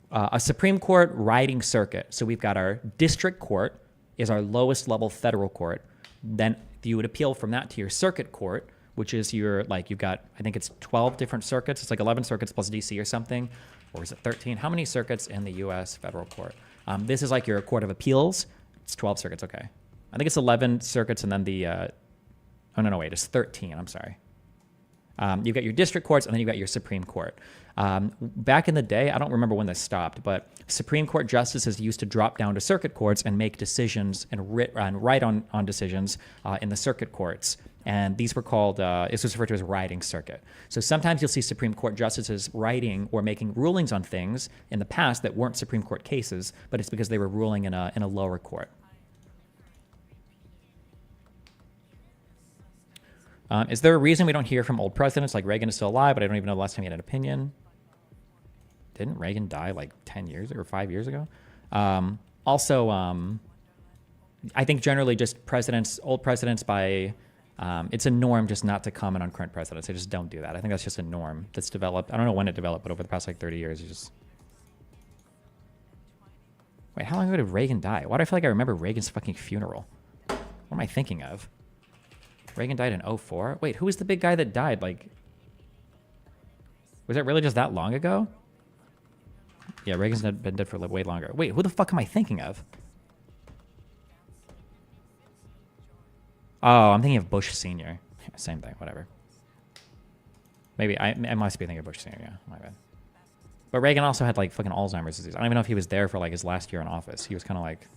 A Supreme Court riding circuit. So we've got our district court, is our lowest level federal court. Then you would appeal from that to your circuit court, which is your, like, you've got, I think it's 12 different circuits. It's like 11 circuits plus DC or something. Or is it 13? How many circuits in the U.S. federal court? This is like your court of appeals. It's 12 circuits, okay. I think it's 11 circuits and then the, it's 13, I'm sorry. You've got your district courts and then you've got your Supreme Court. Back in the day, I don't remember when this stopped, but Supreme Court justices used to drop down to circuit courts and make decisions and write on decisions in the circuit courts. And these were called, this was referred to as riding circuit. So sometimes you'll see Supreme Court justices writing or making rulings on things in the past that weren't Supreme Court cases, but it's because they were ruling in a lower court. Is there a reason we don't hear from old presidents? Like Reagan is still alive, but I don't even know the last time he had an opinion. Didn't Reagan die like 10 years or 5 years ago? Also, I think generally just old presidents it's a norm just not to comment on current presidents. They just don't do that. I think that's just a norm that's developed. I don't know when it developed, but over the past like 30 years, Wait, how long ago did Reagan die? Why do I feel like I remember Reagan's fucking funeral? What am I thinking of? Reagan died in 2004? Wait, who was the big guy that died? Like, was it really just that long ago? Yeah, Reagan's been dead for way longer. Wait, who the fuck am I thinking of? Oh, I'm thinking of Bush Sr. Same thing, whatever. Maybe, I must be thinking of Bush Sr., yeah, my bad. But Reagan also had like fucking Alzheimer's disease. I don't even know if he was there for like his last year in office. He was kind of like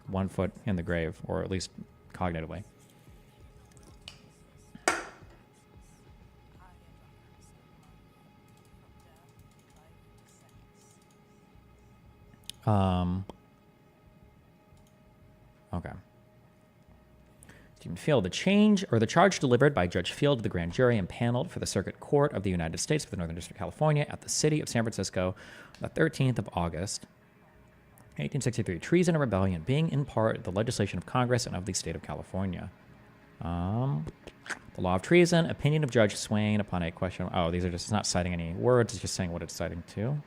1 foot in the grave, or at least cognitively. Okay. Stephen Field, the charge delivered by Judge Field to the grand jury impaneled for the Circuit Court of the United States for the Northern District of California at the city of San Francisco on the 13th of August, 1863. Treason and rebellion being in part the legislation of Congress and of the state of California. The law of treason, opinion of Judge Swain upon a question. Oh, these are just, it's not citing any words. It's just saying what it's citing to.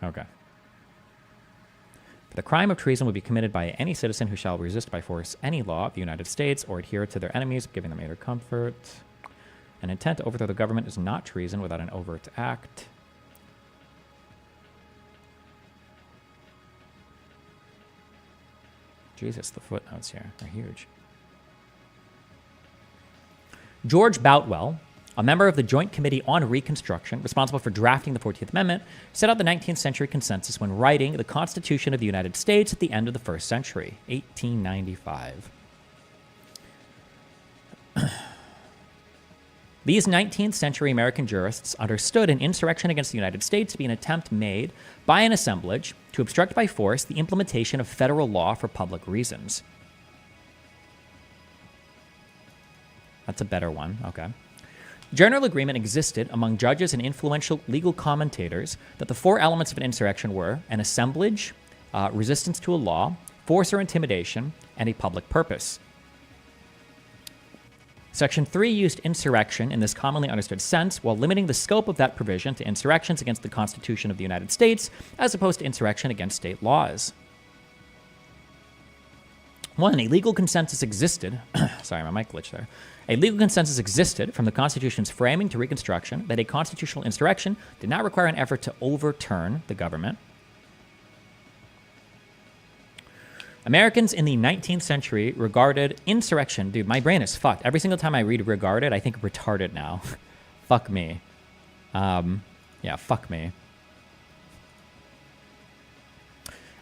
Okay. The crime of treason would be committed by any citizen who shall resist by force any law of the United States or adhere to their enemies, giving them aid or comfort. An intent to overthrow the government is not treason without an overt act. Jesus, the footnotes here are huge. George Boutwell, a member of the Joint Committee on Reconstruction, responsible for drafting the 14th Amendment, set out the 19th century consensus when writing the Constitution of the United States at the end of the first century, 1895. These 19th century American jurists understood an insurrection against the United States to be an attempt made by an assemblage to obstruct by force the implementation of federal law for public reasons. That's a better one, okay. General agreement existed among judges and influential legal commentators that the four elements of an insurrection were an assemblage, resistance to a law, force or intimidation, and a public purpose. Section 3 used insurrection in this commonly understood sense while limiting the scope of that provision to insurrections against the Constitution of the United States as opposed to insurrection against state laws. 1. A legal consensus existed. Sorry, my mic glitched there. A legal consensus existed from the Constitution's framing to Reconstruction that a constitutional insurrection did not require an effort to overturn the government. Americans in the 19th century regarded insurrection. Dude, my brain is fucked. Every single time I read regarded, I think retarded now. Fuck me. Yeah, fuck me.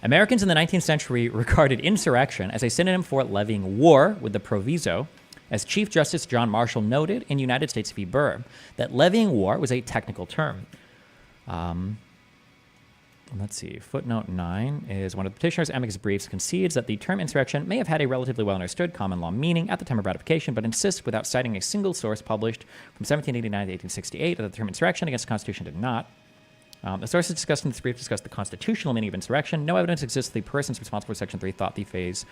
Americans in the 19th century regarded insurrection as a synonym for levying war, with the proviso, as Chief Justice John Marshall noted in United States v. Burr, that levying war was a technical term. Let's see. Footnote 9 is one of the petitioner's amicus briefs concedes that the term insurrection may have had a relatively well-understood common law meaning at the time of ratification, but insists without citing a single source published from 1789 to 1868 that the term insurrection against the Constitution did not. The sources discussed in this brief discuss the constitutional meaning of insurrection. No evidence exists that the persons responsible for Section 3 thought the phrase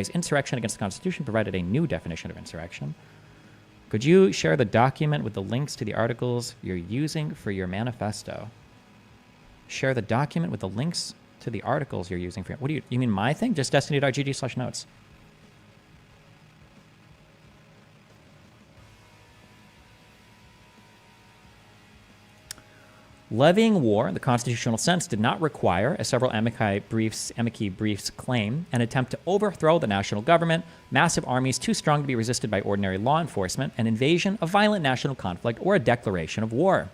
insurrection against the Constitution provided a new definition of insurrection. Could you share the document with the links to the articles you're using for your manifesto? Share the document with the links to the articles you're using for your... What do you mean my thing? Just destiny.gg/notes. Levying war in the constitutional sense did not require, as several amici briefs claim, an attempt to overthrow the national government, massive armies too strong to be resisted by ordinary law enforcement, an invasion, a violent national conflict, or a declaration of war.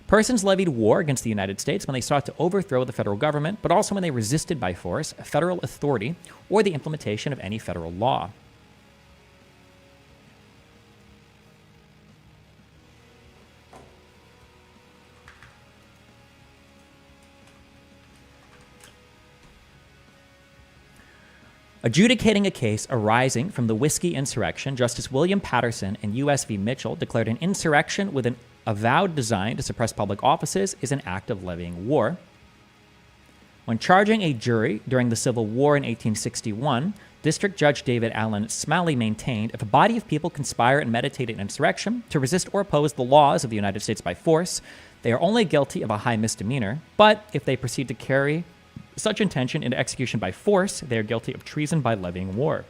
Persons levied war against the United States when they sought to overthrow the federal government, but also when they resisted by force federal authority or the implementation of any federal law. Adjudicating a case arising from the Whiskey Insurrection, Justice William Patterson and U.S. v. Mitchell declared an insurrection with an avowed design to suppress public offices is an act of levying war. When charging a jury during the Civil War in 1861, District Judge David Allen Smalley maintained if a body of people conspire and meditate an insurrection to resist or oppose the laws of the United States by force, they are only guilty of a high misdemeanor, but if they proceed to carry such intention into execution by force, they are guilty of treason by levying war.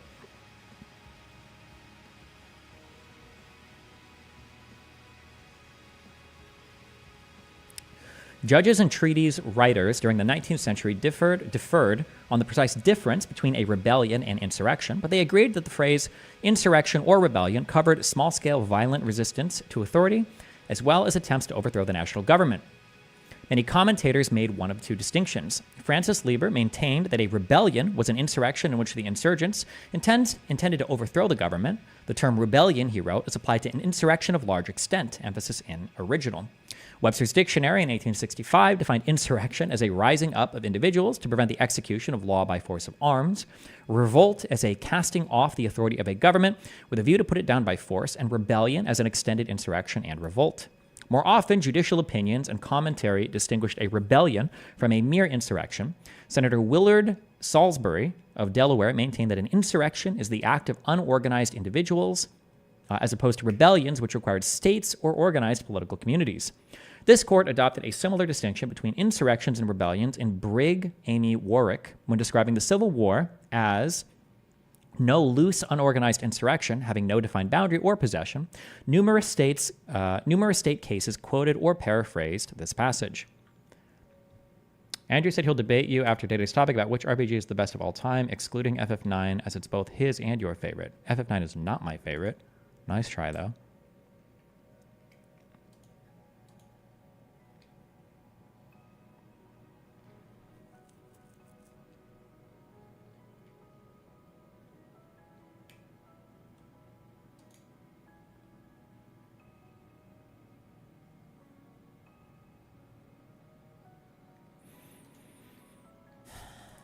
Judges and treaties writers during the 19th century differed on the precise difference between a rebellion and insurrection, but they agreed that the phrase insurrection or rebellion covered small-scale violent resistance to authority, as well as attempts to overthrow the national government. Many commentators made one of two distinctions. Francis Lieber maintained that a rebellion was an insurrection in which the insurgents intended to overthrow the government. The term rebellion, he wrote, is applied to an insurrection of large extent, emphasis in original. Webster's Dictionary in 1865 defined insurrection as a rising up of individuals to prevent the execution of law by force of arms, revolt as a casting off the authority of a government with a view to put it down by force, and rebellion as an extended insurrection and revolt. More often, judicial opinions and commentary distinguished a rebellion from a mere insurrection. Senator Willard Salisbury of Delaware maintained that an insurrection is the act of unorganized individuals, as opposed to rebellions, which required states or organized political communities. This court adopted a similar distinction between insurrections and rebellions in Brig Amy Warwick when describing the Civil War as no loose, unorganized insurrection having no defined boundary or possession. Numerous state cases quoted or paraphrased this passage. Andrew said he'll debate you after today's topic about which RPG is the best of all time, excluding FF9, as it's both his and your favorite. FF9 is not my favorite. Nice try, though.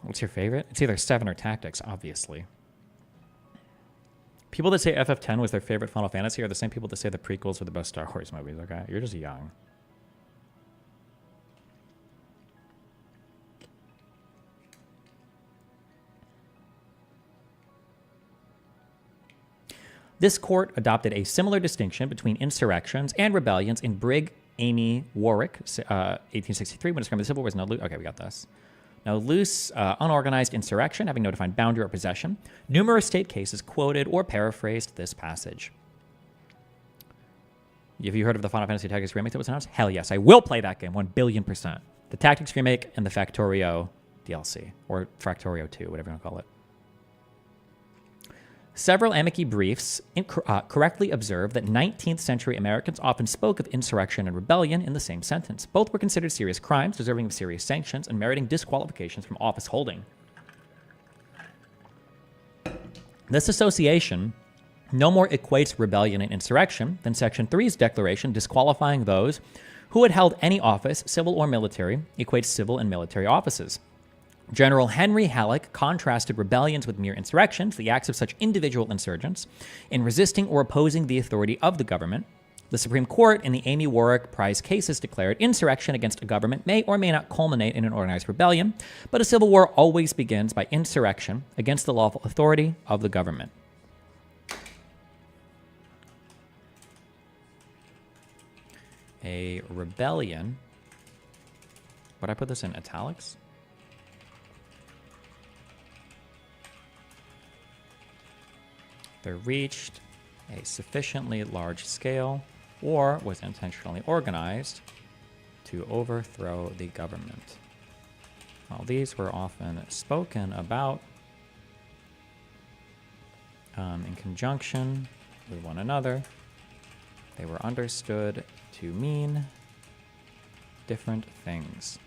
What's your favorite? It's either 7 or Tactics, obviously. People that say FF10 was their favorite Final Fantasy are the same people that say the prequels are the best Star Wars movies, okay? You're just young. This court adopted a similar distinction between insurrections and rebellions in Brig Amy Warwick, 1863, when describing the Civil War. No, okay, we got this. No loose, unorganized insurrection having no defined boundary or possession. Numerous state cases quoted or paraphrased this passage. Have you heard of the Final Fantasy Tactics remake that was announced? Hell yes, I will play that game 1,000,000,000%. The Tactics remake and the Factorio DLC, or Factorio 2, whatever you want to call it. Several amici briefs correctly observe that 19th century Americans often spoke of insurrection and rebellion in the same sentence. Both were considered serious crimes, deserving of serious sanctions, and meriting disqualifications from office holding. This association no more equates rebellion and insurrection than Section 3's declaration disqualifying those who had held any office, civil or military, equates civil and military offices. General Henry Halleck contrasted rebellions with mere insurrections, the acts of such individual insurgents, in resisting or opposing the authority of the government. The Supreme Court in the Amy Warwick Prize cases declared insurrection against a government may or may not culminate in an organized rebellion, but a civil war always begins by insurrection against the lawful authority of the government. A rebellion. Would I put this in italics? They reached a sufficiently large scale or was intentionally organized to overthrow the government. While these were often spoken about in conjunction with one another, they were understood to mean different things.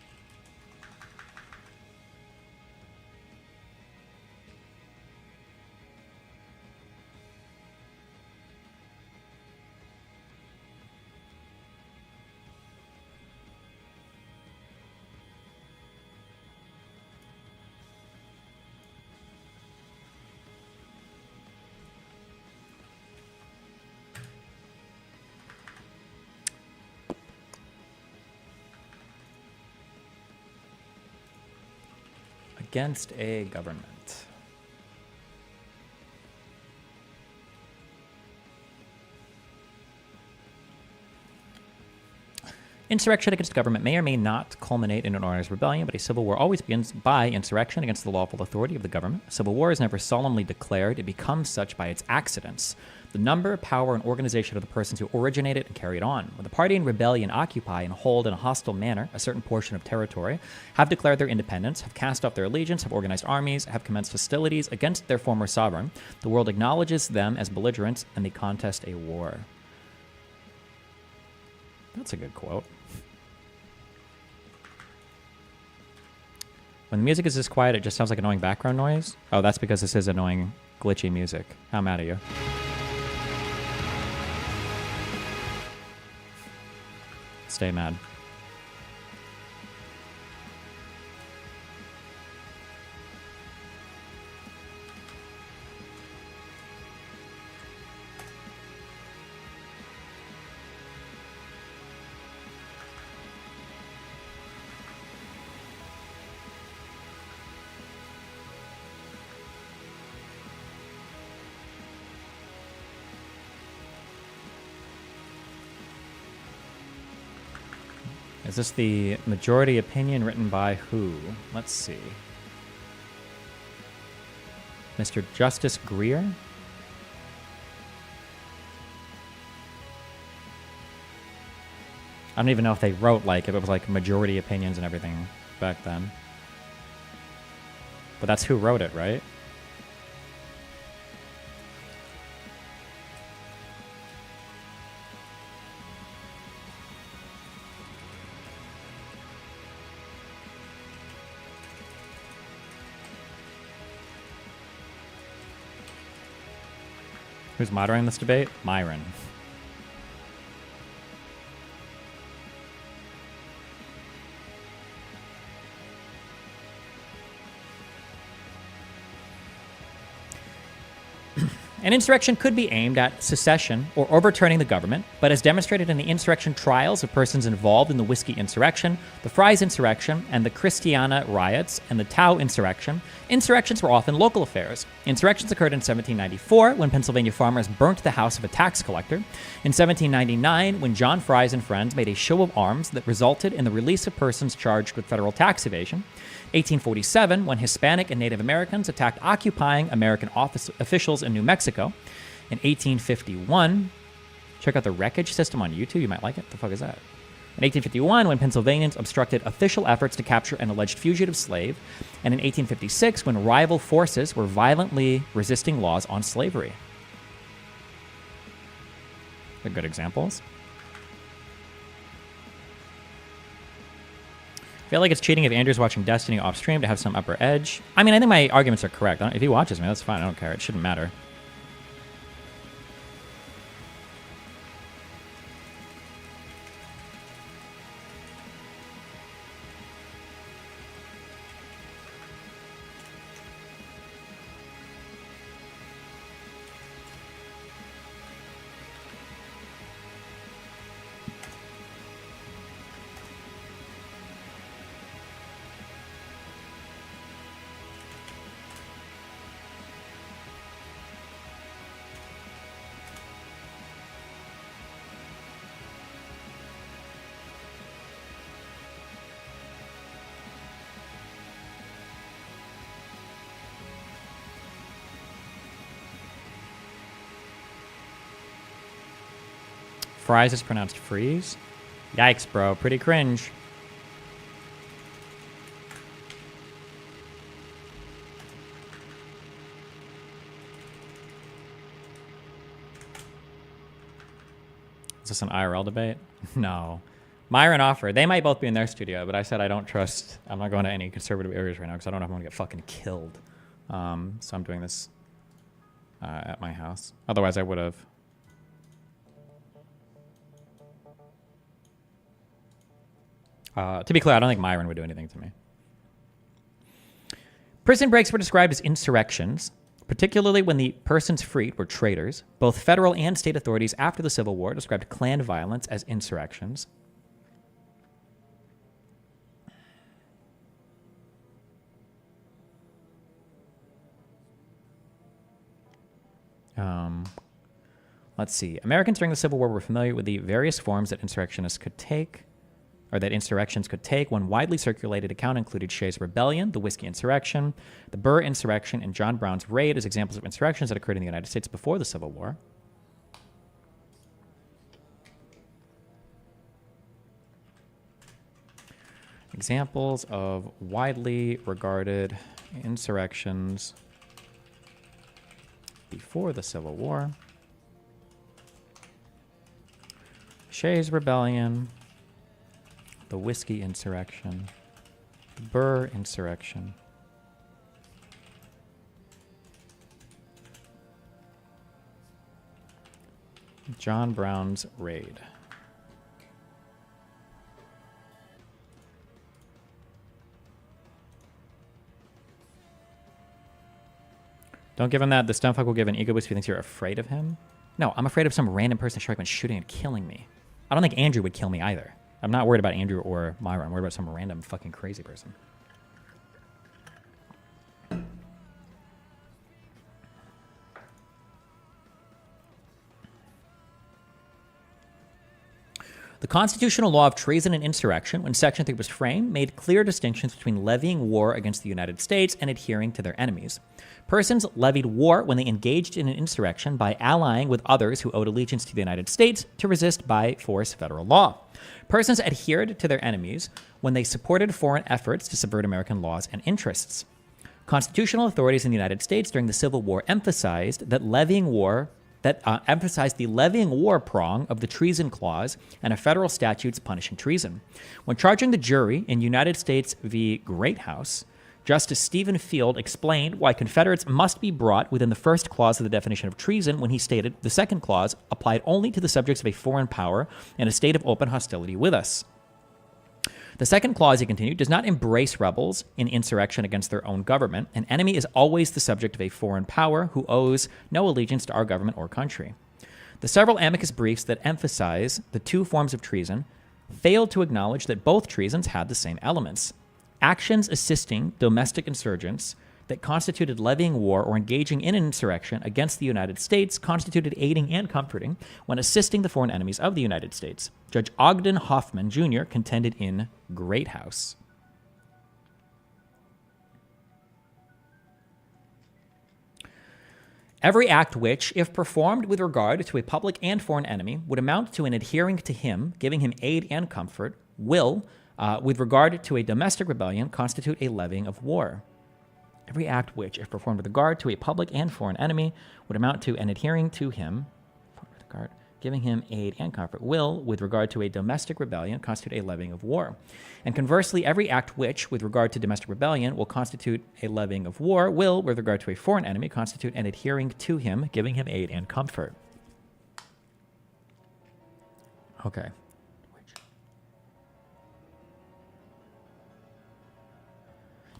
Against a government. Insurrection against the government may or may not culminate in an organized rebellion, but a civil war always begins by insurrection against the lawful authority of the government. A civil war is never solemnly declared. It becomes such by its accidents. The number, power, and organization of the persons who originate it and carry it on. When the party in rebellion occupy and hold in a hostile manner a certain portion of territory, have declared their independence, have cast off their allegiance, have organized armies, have commenced hostilities against their former sovereign, the world acknowledges them as belligerents, and they contest a war. That's a good quote. When the music is this quiet, it just sounds like annoying background noise. Oh, that's because this is annoying, glitchy music. How mad at you? Stay mad. Is this the majority opinion written by who? Let's see. Mr. Justice Greer? I don't even know if they wrote, like, if it was, like, majority opinions and everything back then. But that's who wrote it, right? Who's moderating this debate? Myron. An insurrection could be aimed at secession or overturning the government, but as demonstrated in the insurrection trials of persons involved in the Whiskey Insurrection, the Fries Insurrection, and the Christiana Riots, and the Tau Insurrection, insurrections were often local affairs. Insurrections occurred in 1794, when Pennsylvania farmers burnt the house of a tax collector. In 1799, when John Fries and friends made a show of arms that resulted in the release of persons charged with federal tax evasion. 1847, when Hispanic and Native Americans attacked occupying American officials in New Mexico. In 1851, check out the wreckage system on YouTube. You might like it. The fuck is that? In 1851, when Pennsylvanians obstructed official efforts to capture an alleged fugitive slave. And in 1856, when rival forces were violently resisting laws on slavery. They're good examples. I feel like it's cheating if Andrew's watching Destiny off stream to have some upper edge. I mean, I think my arguments are correct. If he watches me, that's fine. I don't care. It shouldn't matter. Fries is pronounced freeze? Yikes, bro. Pretty cringe. Is this an IRL debate? No. Myron offered. They might both be in their studio, but I said I don't trust. I'm not going to any conservative areas right now because I don't know if I'm going to get fucking killed. So I'm doing this at my house. Otherwise, I would have. To be clear, I don't think Myron would do anything to me. Prison breaks were described as insurrections, particularly when the persons freed were traitors. Both federal and state authorities after the Civil War described Klan violence as insurrections. Let's see. Americans during the Civil War were familiar with the various forms that insurrections could take. One widely circulated account included Shays' Rebellion, the Whiskey Insurrection, the Burr Insurrection, and John Brown's Raid as examples of insurrections that occurred in the United States before the Civil War. Examples of widely regarded insurrections before the Civil War. Shays' Rebellion, the Whiskey Insurrection, the Burr Insurrection, John Brown's Raid. Don't give him that. The Stumpfuck will give an ego boost if he thinks you're afraid of him. No, I'm afraid of some random person shooting and killing me. I don't think Andrew would kill me either. I'm not worried about Andrew or Myra. I'm worried about some random fucking crazy person. The constitutional law of treason and insurrection, when Section 3 was framed, made clear distinctions between levying war against the United States and adhering to their enemies. Persons levied war when they engaged in an insurrection by allying with others who owed allegiance to the United States to resist by force federal law. Persons adhered to their enemies when they supported foreign efforts to subvert American laws and interests. Constitutional authorities in the United States during the Civil War emphasized the levying war prong of the treason clause and of federal statutes punishing treason. When charging the jury in United States v. Greathouse, Justice Stephen Field explained why Confederates must be brought within the first clause of the definition of treason when he stated the second clause applied only to the subjects of a foreign power in a state of open hostility with us. The second clause, he continued, does not embrace rebels in insurrection against their own government. An enemy is always the subject of a foreign power who owes no allegiance to our government or country. The several amicus briefs that emphasize the two forms of treason failed to acknowledge that both treasons had the same elements. Actions assisting domestic insurgents that constituted levying war or engaging in an insurrection against the United States constituted aiding and comforting when assisting the foreign enemies of the United States. Judge Ogden Hoffman, Jr. contended in Greathouse. Every act which, if performed with regard to a public and foreign enemy, would amount to an adhering to him, giving him aid and comfort, will, with regard to a domestic rebellion, constitute a levying of war. Every act which, if performed with regard to a public and foreign enemy, would amount to an adhering to him, giving him aid and comfort, will, with regard to a domestic rebellion, constitute a levying of war. And conversely, every act which, with regard to domestic rebellion, will constitute a levying of war, will, with regard to a foreign enemy, constitute an adhering to him, giving him aid and comfort. Okay.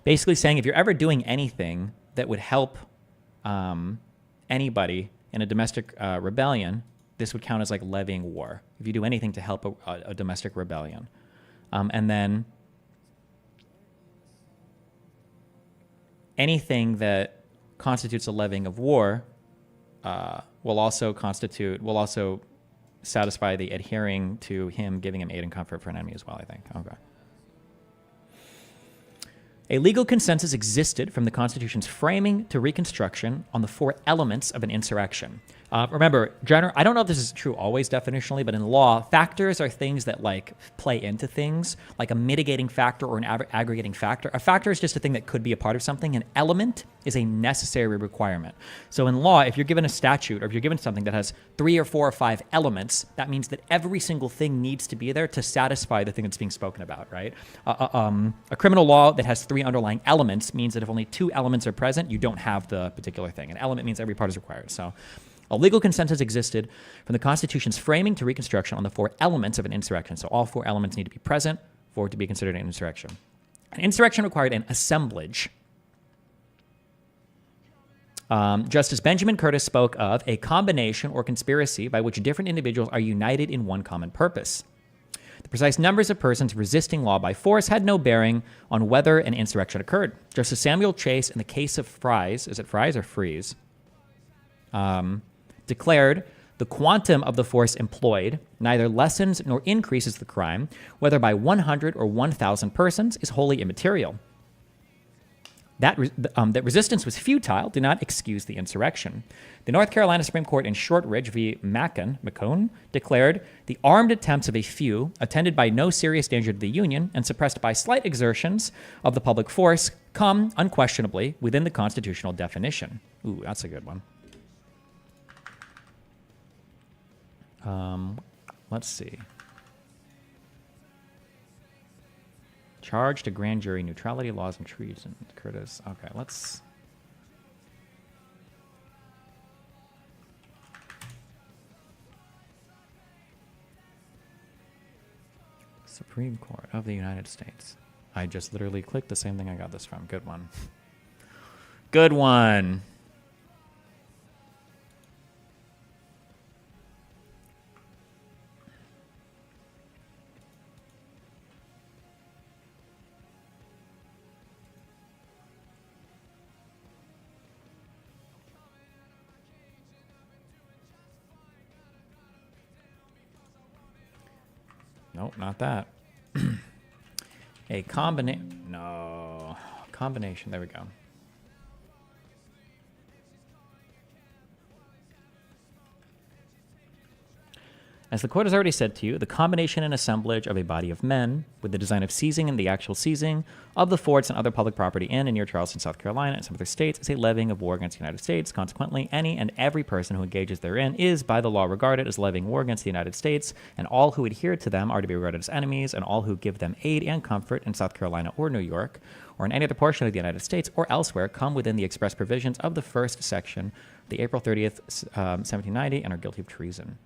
Basically saying if you're ever doing anything that would help anybody in a domestic rebellion, this would count as like levying war. If you do anything to help a domestic rebellion. And then anything that constitutes a levying of war will also satisfy the adhering to him, giving him aid and comfort for an enemy as well, I think. Okay. A legal consensus existed from the Constitution's framing to Reconstruction on the four elements of an insurrection. Remember, I don't know if this is true always definitionally, but in law, factors are things that like play into things, like a mitigating factor or an aggregating factor. A factor is just a thing that could be a part of something. An element is a necessary requirement. So in law, if you're given a statute or if you're given something that has 3 or 4 or 5 elements, that means that every single thing needs to be there to satisfy the thing that's being spoken about, right? A criminal law that has 3 underlying elements means that if only 2 elements are present, you don't have the particular thing. An element means every part is required. So a legal consensus existed from the Constitution's framing to Reconstruction on the 4 elements of an insurrection. So all 4 elements need to be present for it to be considered an insurrection. An insurrection required an assemblage. Justice Benjamin Curtis spoke of a combination or conspiracy by which different individuals are united in one common purpose. The precise numbers of persons resisting law by force had no bearing on whether an insurrection occurred. Justice Samuel Chase, in the case of Fries, is it Fries or Freeze? Declared the quantum of the force employed neither lessens nor increases the crime, whether by 100 or 1,000 persons, is wholly immaterial. That resistance was futile did not excuse the insurrection. The North Carolina Supreme Court in Shortridge v. McCone declared the armed attempts of a few, attended by no serious danger to the Union and suppressed by slight exertions of the public force, come unquestionably within the constitutional definition. Ooh, that's a good one. Let's see. Charge to grand jury, neutrality laws and treason. Curtis. Okay, let's. Supreme Court of the United States. I just literally clicked the same thing I got this from. Good one. Good one. Nope, not that. A combination. No. Combination. There we go. As the quote has already said to you, the combination and assemblage of a body of men with the design of seizing and the actual seizing of the forts and other public property in and near Charleston, South Carolina, and some other states is a levying of war against the United States. Consequently, any and every person who engages therein is, by the law, regarded as levying war against the United States, and all who adhere to them are to be regarded as enemies, and all who give them aid and comfort in South Carolina or New York, or in any other portion of the United States or elsewhere, come within the express provisions of the first section, the April 30th, 1790, and are guilty of treason.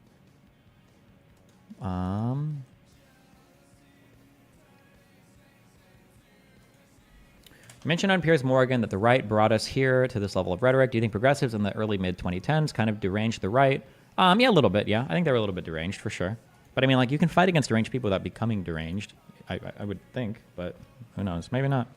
Mentioned on Piers Morgan that the right brought us here to this level of rhetoric. Do you think progressives in the early mid-2010s kind of deranged the right? Yeah, a little bit, yeah. I think they were a little bit deranged, for sure. But I mean, like, you can fight against deranged people without becoming deranged, I would think, but who knows? Maybe not.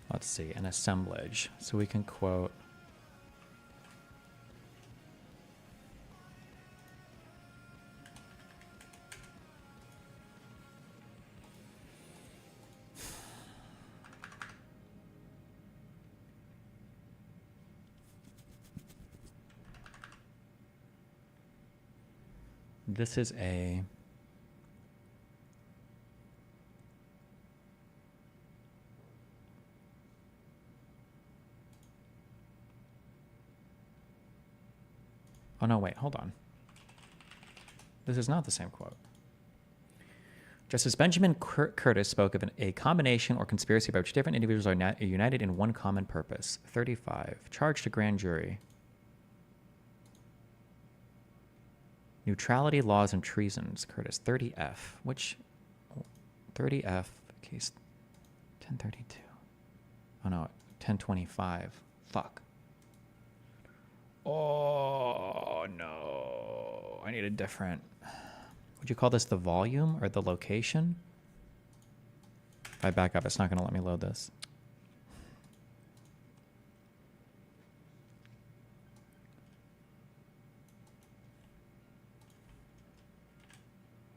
Let's see, an assemblage. So we can quote. This is a. Oh, no, wait, hold on. This is not the same quote. Justice Benjamin Curtis spoke of a combination or conspiracy by which different individuals are united in one common purpose. 35. Charged to grand jury. Neutrality, laws, and treasons. Curtis. 30F. Which? 30F. Case 1032. Oh, no. 1025. Fuck. Oh, no. I need a different... Would you call this the volume or the location? If I back up, it's not going to let me load this.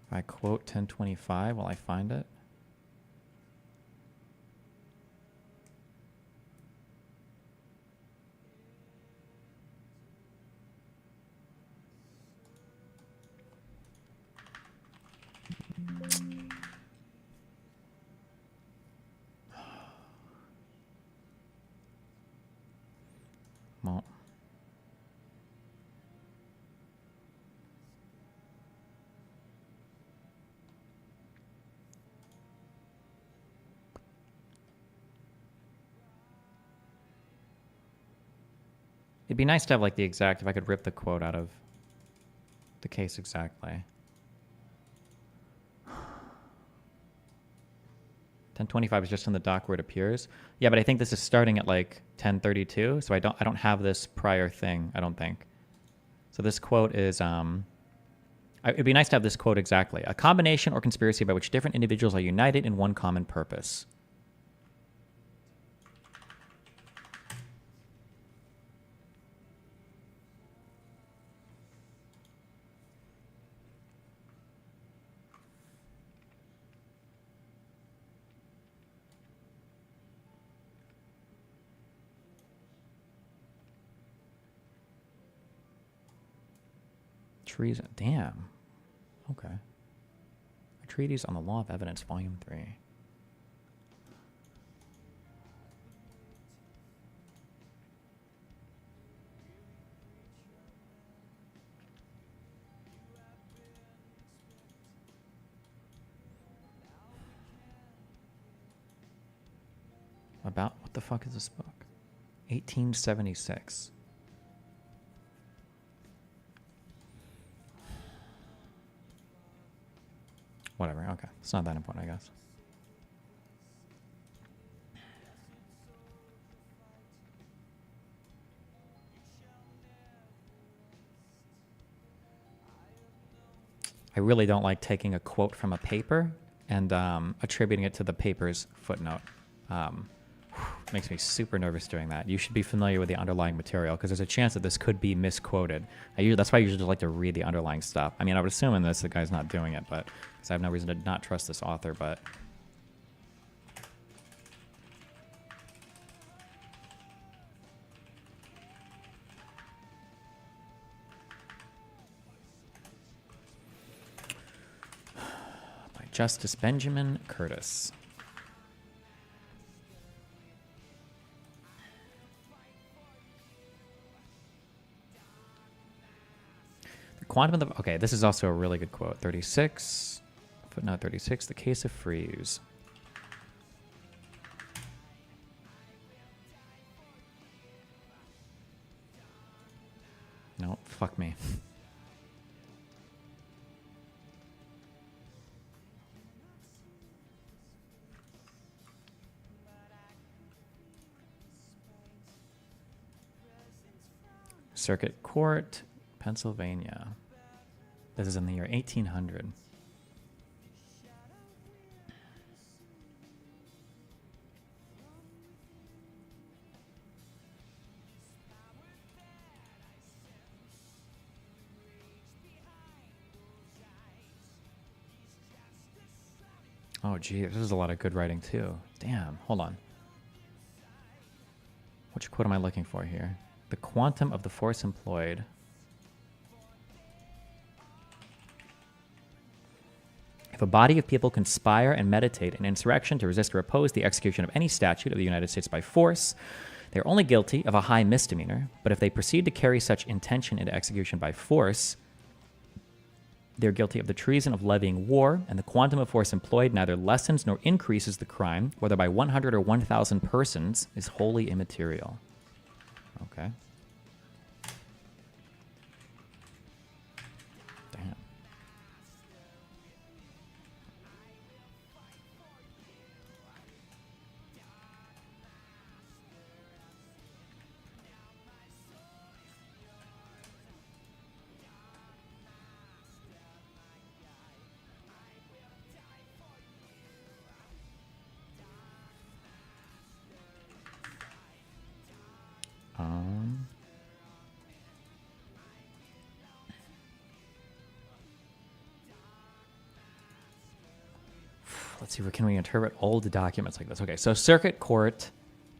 If I quote 1025 while I find it. Well, it'd be nice to have like the exact, if I could rip the quote out of the case exactly. 1025 is just in the doc where it appears. Yeah, but I think this is starting at like 1032, so I don't have this prior thing, I don't think. So this quote is it'd be nice to have this quote exactly. A combination or conspiracy by which different individuals are united in one common purpose. Treason. Damn. Okay. A treatise on the law of evidence, volume 3. About what the fuck is this book? 1876. Whatever. Okay, it's not that important, I guess. I really don't like taking a quote from a paper and attributing it to the paper's footnote. Makes me super nervous doing that. You should be familiar with the underlying material because there's a chance that this could be misquoted. That's why I usually just like to read the underlying stuff. I mean, I would assume in this the guy's not doing it, but because I have no reason to not trust this author, but... by Justice Benjamin Curtis. Quantum of the... Okay, this is also a really good quote. 36, footnote 36, the case of freeze. No, fuck me. Circuit Court, Pennsylvania. This is in the year 1800. Oh, gee, this is a lot of good writing, too. Damn, hold on. Which quote am I looking for here? The quantum of the force employed. If a body of people conspire and meditate an insurrection to resist or oppose the execution of any statute of the United States by force, they are only guilty of a high misdemeanor. But if they proceed to carry such intention into execution by force, they are guilty of the treason of levying war, and the quantum of force employed neither lessens nor increases the crime, whether by 100 or 1,000 persons, is wholly immaterial. Okay. Damn. Let's see, can we interpret old documents like this? Okay, so Circuit Court,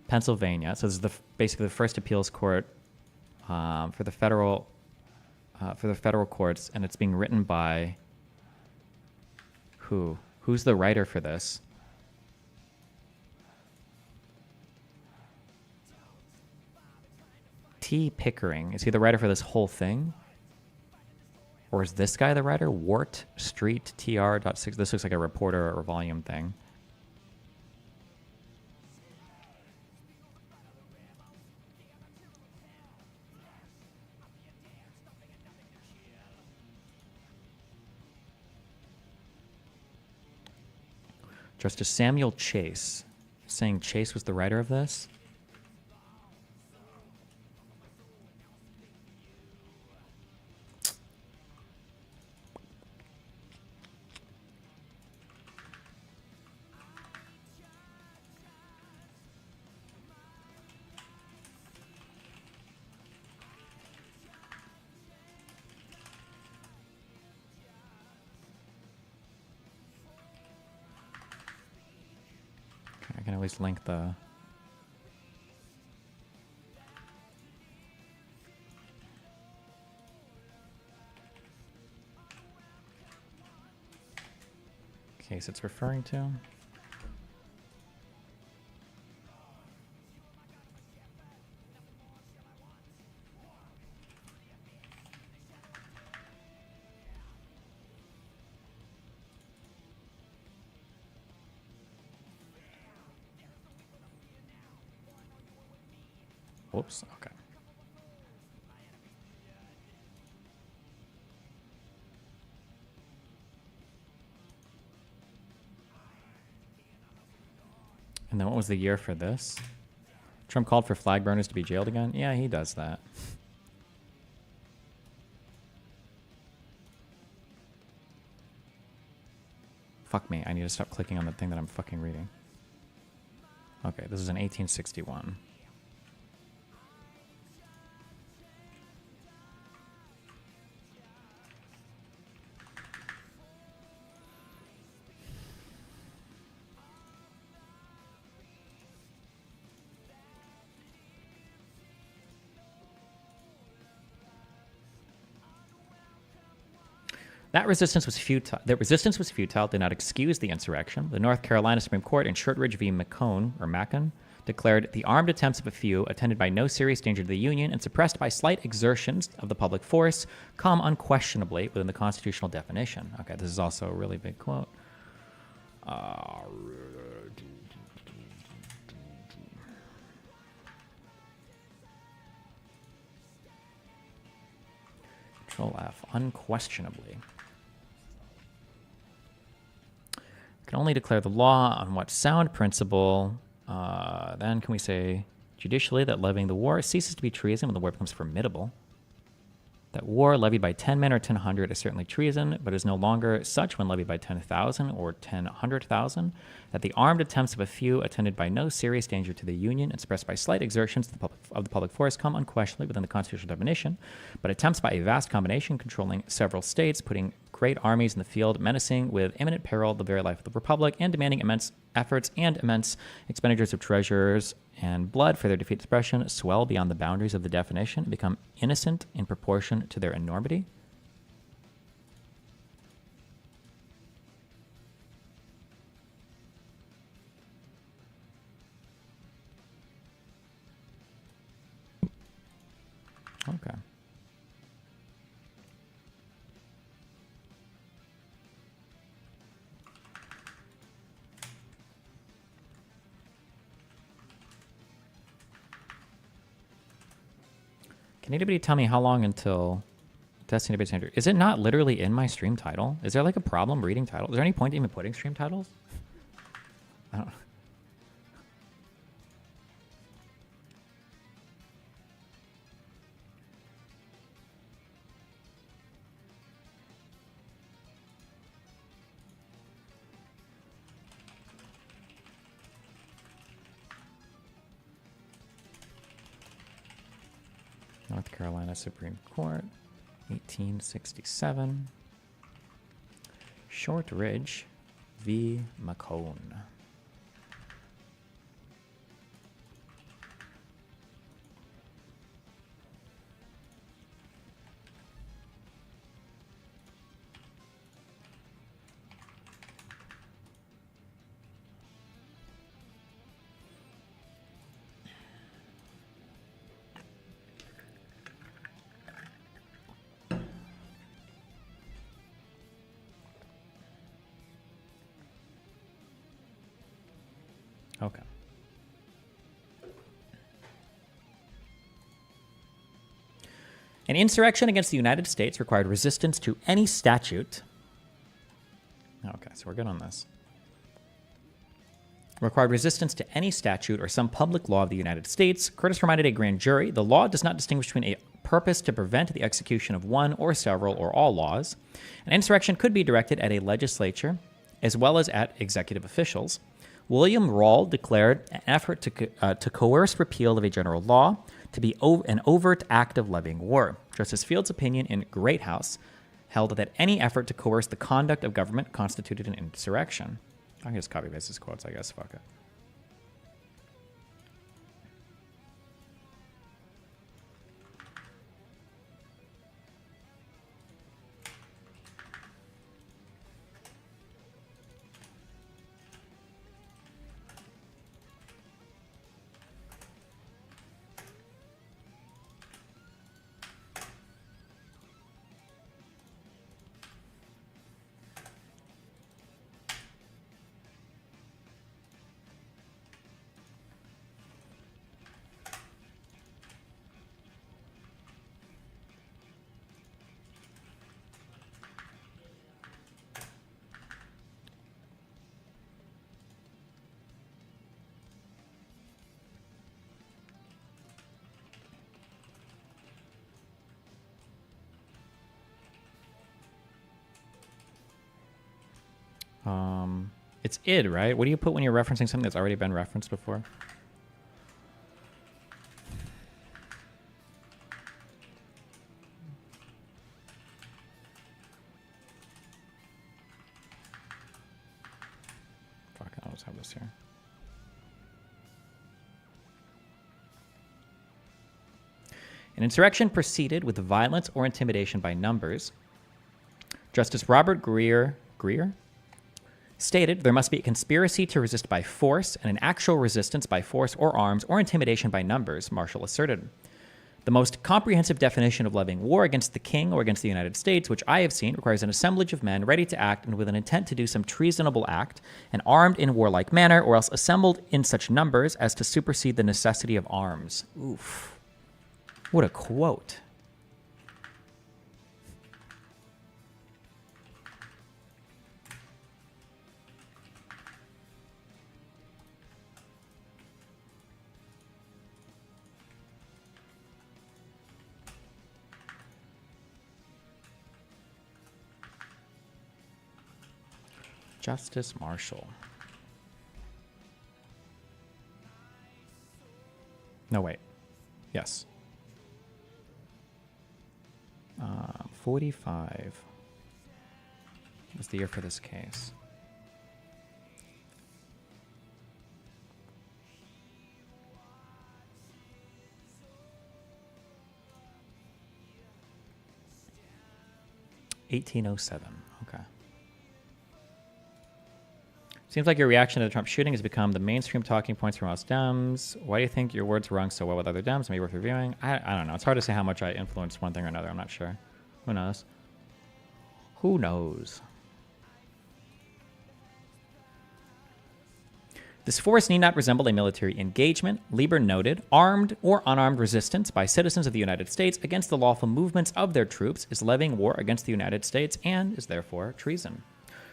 Pennsylvania. So this is basically the first appeals court for the federal courts, and it's being written by who? Who's the writer for this? T. Pickering. Is he the writer for this whole thing? Or is this guy the writer? Wart Street TR.6. This looks like a reporter or volume thing. Justice Samuel Chase. Saying Chase was the writer of this? I can at least link the... case it's referring to. Whoops, okay. And then what was the year for this? Trump called for flag burners to be jailed again? Yeah, he does that. Fuck me, I need to stop clicking on the thing that I'm fucking reading. Okay, this is in 1861. That resistance was futile. That resistance was futile. Did not excuse the insurrection. The North Carolina Supreme Court in Shortridge v. Macon declared the armed attempts of a few, attended by no serious danger to the Union and suppressed by slight exertions of the public force, come unquestionably within the constitutional definition. Okay, this is also a really big quote. Control F. Unquestionably. Can only declare the law on what sound principle. Then can we say judicially that levying the war ceases to be treason when the war becomes formidable? That war levied by 10 men or 10,100 is certainly treason, but is no longer such when levied by 10,000 or 10,100,000. That the armed attempts of a few, attended by no serious danger to the Union and suppressed by slight exertions of the public force, come unquestionably within the constitutional definition, but attempts by a vast combination controlling several states, putting great armies in the field, menacing with imminent peril the very life of the republic, and demanding immense efforts and immense expenditures of treasures and blood for their defeat and suppression, swell beyond the boundaries of the definition and become innocent in proportion to their enormity. Okay. Can anybody tell me how long until Destiny Debate Center? Is it not literally in my stream title? Is there like a problem reading titles? Is there any point in even putting stream titles? I don't. North Carolina Supreme Court, 1867. Shortridge v. Macon. Okay. An insurrection against the United States required resistance to any statute. Okay, so we're good on this. Required resistance to any statute or some public law of the United States. Curtis reminded a grand jury, the law does not distinguish between a purpose to prevent the execution of one or several or all laws. An insurrection could be directed at a legislature as well as at executive officials. William Rawle declared an effort to coerce repeal of a general law to be an overt act of levying war. Justice Field's opinion in Greathouse held that any effort to coerce the conduct of government constituted an insurrection. I can just copy paste his quotes, I guess. Fuck it. It's id, right? What do you put when you're referencing something that's already been referenced before? Fuck, I'll just have this here. An insurrection proceeded with violence or intimidation by numbers. Justice Robert Greer stated there must be a conspiracy to resist by force and an actual resistance by force or arms or intimidation by numbers, Marshall asserted. The most comprehensive definition of levying war against the king or against the United States, which I have seen, requires an assemblage of men ready to act and with an intent to do some treasonable act, and armed in warlike manner, or else assembled in such numbers as to supersede the necessity of arms. Oof. What a quote. Justice Marshall. No, wait. Yes. 45 was the year for this case. $1807. Okay. Seems like your reaction to the Trump shooting has become the mainstream talking points from us Dems. Why do you think your words rung so well with other Dems? Maybe worth reviewing? I don't know. It's hard to say how much I influenced one thing or another. I'm not sure. Who knows? Who knows? This force need not resemble a military engagement, Lieber noted. Armed or unarmed resistance by citizens of the United States against the lawful movements of their troops is levying war against the United States and is therefore treason.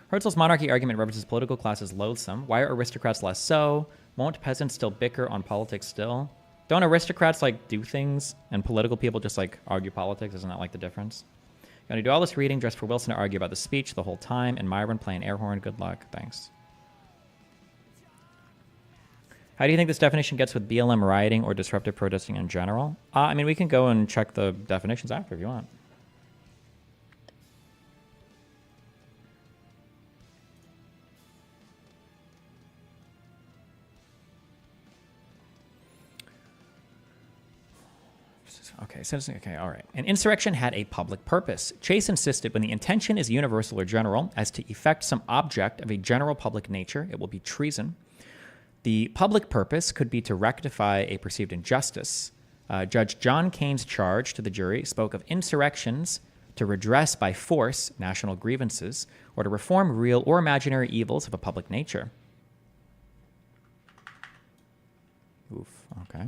Herzl's monarchy argument references political classes loathsome. Why are aristocrats less so? Won't peasants still bicker on politics still? Don't aristocrats like do things and political people just like argue politics? Isn't that like the difference? You're gonna do all this reading just for Wilson to argue about the speech the whole time and Myron playing air horn. Good luck. Thanks. How do you think this definition gets with BLM rioting or disruptive protesting in general? I mean, we can go and check the definitions after if you want. Okay, all right. An insurrection had a public purpose. Chase insisted when the intention is universal or general as to effect some object of a general public nature, it will be treason. The public purpose could be to rectify a perceived injustice. Judge John Kane's charge to the jury spoke of insurrections to redress by force national grievances or to reform real or imaginary evils of a public nature. Oof, okay.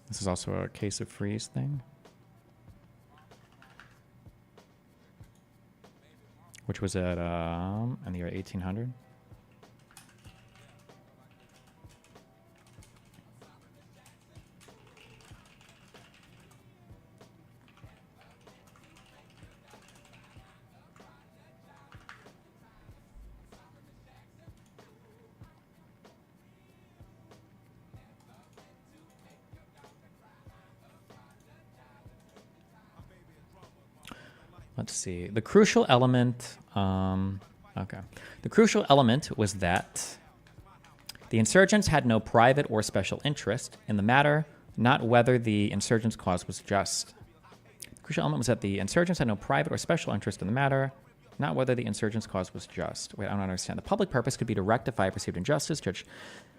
This is also a case of freeze thing, which was at in the year 1800. Let's see. The crucial element, okay. The crucial element was that the insurgents had no private or special interest in the matter, not whether the insurgents' cause was just. The crucial element was that the insurgents had no private or special interest in the matter, not whether the insurgents' cause was just. Wait, I don't understand. The public purpose could be to rectify perceived injustice. Judge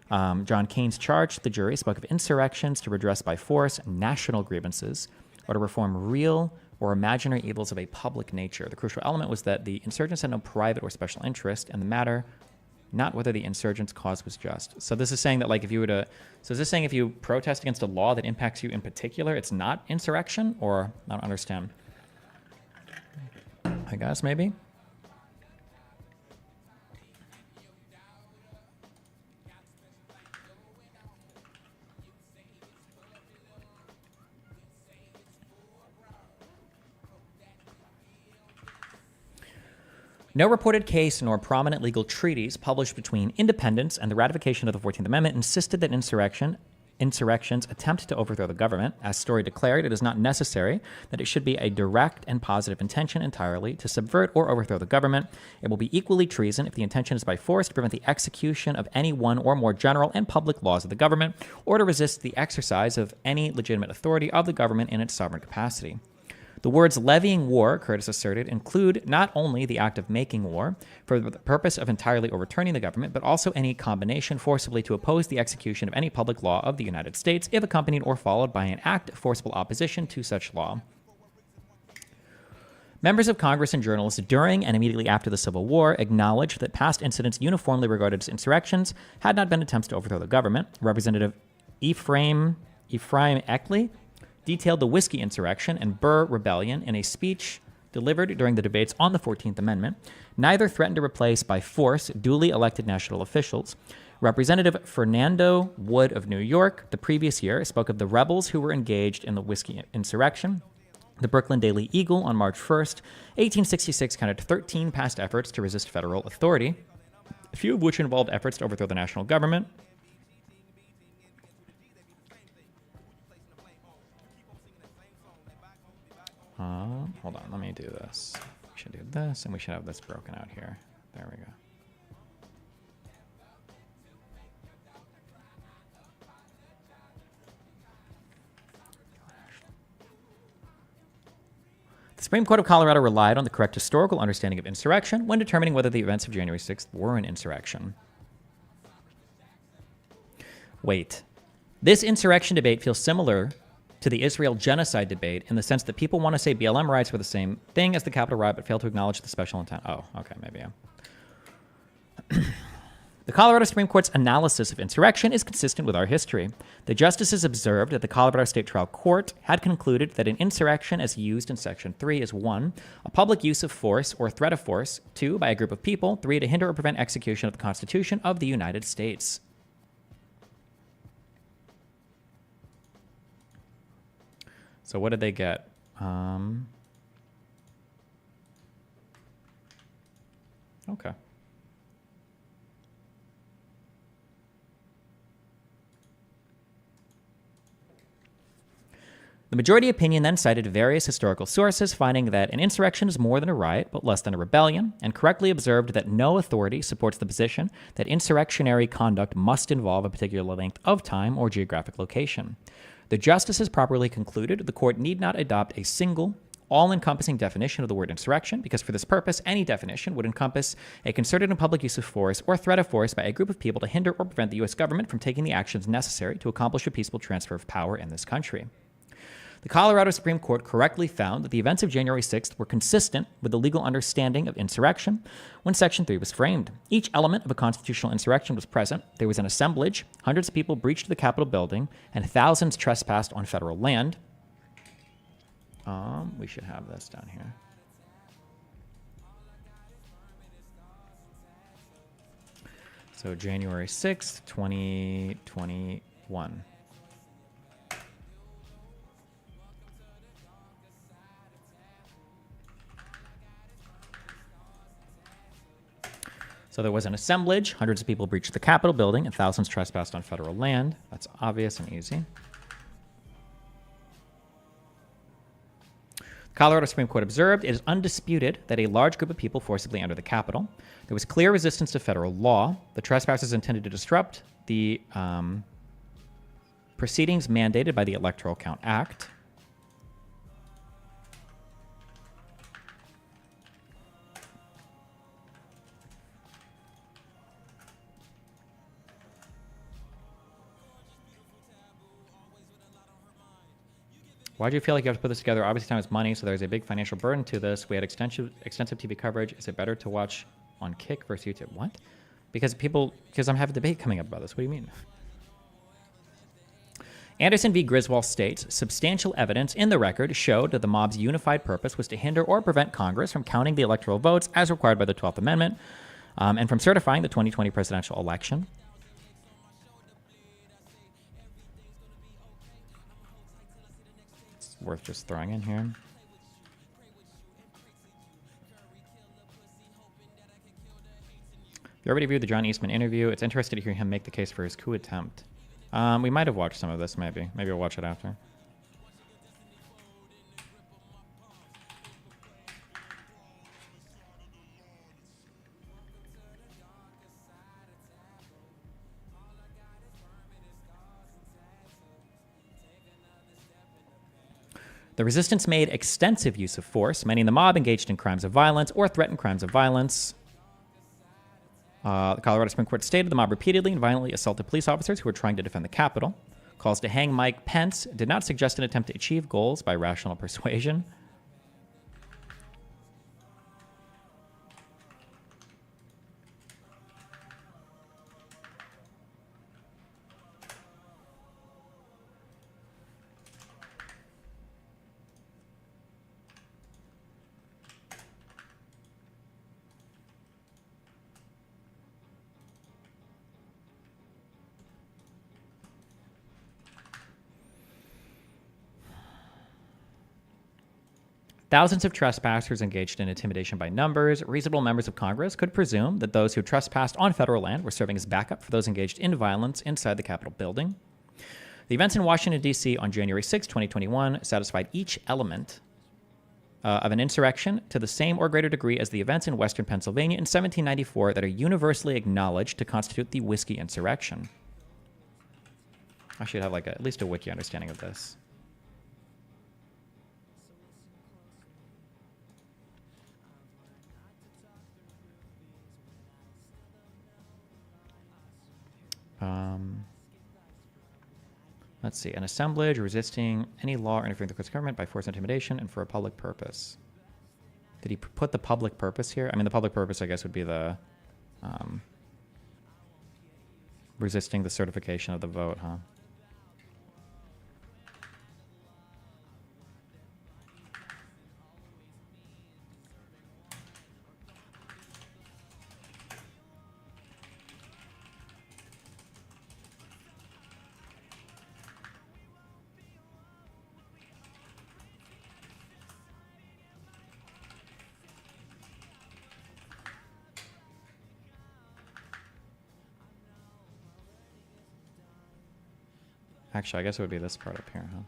John Kane's charge to the jury spoke of insurrections to redress by force national grievances or to reform real or imaginary evils of a public nature. The crucial element was that the insurgents had no private or special interest in the matter, not whether the insurgents' cause was just. So this is saying that, like, if you were to, so is this saying if you protest against a law that impacts you in particular, it's not insurrection? Or, I don't understand. I guess, maybe? No reported case nor prominent legal treaties published between independence and the ratification of the 14th Amendment insisted that insurrections attempt to overthrow the government. As Story declared, it is not necessary that it should be a direct and positive intention entirely to subvert or overthrow the government. It will be equally treason if the intention is by force to prevent the execution of any one or more general and public laws of the government, or to resist the exercise of any legitimate authority of the government in its sovereign capacity. The words levying war, Curtis asserted, include not only the act of making war for the purpose of entirely overturning the government, but also any combination forcibly to oppose the execution of any public law of the United States if accompanied or followed by an act of forcible opposition to such law. Members of Congress and journalists during and immediately after the Civil War acknowledged that past incidents uniformly regarded as insurrections had not been attempts to overthrow the government. Representative Ephraim Eckley detailed the Whiskey Insurrection and Burr Rebellion in a speech delivered during the debates on the 14th Amendment. Neither threatened to replace by force duly elected national officials. Representative Fernando Wood of New York, the previous year, spoke of the rebels who were engaged in the Whiskey Insurrection. The Brooklyn Daily Eagle on March 1st, 1866, counted 13 past efforts to resist federal authority, a few of which involved efforts to overthrow the national government. Hold on, let me do this. We should do this, and we should have this broken out here. There we go. The Supreme Court of Colorado relied on the correct historical understanding of insurrection when determining whether the events of January 6th were an insurrection. Wait. This insurrection debate feels similar to the Israel genocide debate in the sense that people want to say BLM riots were the same thing as the Capitol riot, but fail to acknowledge the special intent. Oh, okay, maybe. The Colorado Supreme Court's analysis of insurrection is consistent with our history. The justices observed that the Colorado State Trial Court had concluded that an insurrection as used in Section 3 is 1, a public use of force or threat of force, 2, by a group of people, 3, to hinder or prevent execution of the Constitution of the United States. So what did they get? Okay. The majority opinion then cited various historical sources, finding that an insurrection is more than a riot, but less than a rebellion, and correctly observed that no authority supports the position that insurrectionary conduct must involve a particular length of time or geographic location. The justices properly concluded the court need not adopt a single, all-encompassing definition of the word insurrection, because for this purpose, any definition would encompass a concerted and public use of force or threat of force by a group of people to hinder or prevent the U.S. government from taking the actions necessary to accomplish a peaceful transfer of power in this country. The Colorado Supreme Court correctly found that the events of January 6th were consistent with the legal understanding of insurrection when Section 3 was framed. Each element of a constitutional insurrection was present. There was an assemblage, hundreds of people breached the Capitol building, and thousands trespassed on federal land. We should have this down here. So January 6th, 2021. So there was an assemblage, hundreds of people breached the Capitol building, and thousands trespassed on federal land. That's obvious and easy. The Colorado Supreme Court observed it is undisputed that a large group of people forcibly entered the Capitol. There was clear resistance to federal law. The trespassers intended to disrupt the proceedings mandated by the Electoral Count Act. Why do you feel like you have to put this together? Obviously, time is money, so there's a big financial burden to this. We had extensive TV coverage. Is it better to watch on Kick versus YouTube? What? Because I'm having a debate coming up about this. What do you mean? Anderson v. Griswold states, substantial evidence in the record showed that the mob's unified purpose was to hinder or prevent Congress from counting the electoral votes as required by the 12th Amendment and from certifying the 2020 presidential election. Worth just throwing in here. You already viewed the John Eastman interview. It's interesting to hear him make the case for his coup attempt. We might have watched some of this, maybe. Maybe we'll watch it after. The resistance made extensive use of force. Many in the mob engaged in crimes of violence or threatened crimes of violence. The Colorado Supreme Court stated the mob repeatedly and violently assaulted police officers who were trying to defend the Capitol. Calls to hang Mike Pence did not suggest an attempt to achieve goals by rational persuasion. Thousands of trespassers engaged in intimidation by numbers. Reasonable members of Congress could presume that those who trespassed on federal land were serving as backup for those engaged in violence inside the Capitol building. The events in Washington, D.C. on January 6, 2021 satisfied each element of an insurrection to the same or greater degree as the events in Western Pennsylvania in 1794 that are universally acknowledged to constitute the Whiskey Insurrection. I should have at least a wiki understanding of this. Let's see. An assemblage resisting any law or interfering with the court's government by force and intimidation and for a public purpose. Did he put the public purpose here? I mean, the public purpose, I guess, would be the resisting the certification of the vote, huh? Actually, I guess it would be this part up here, huh?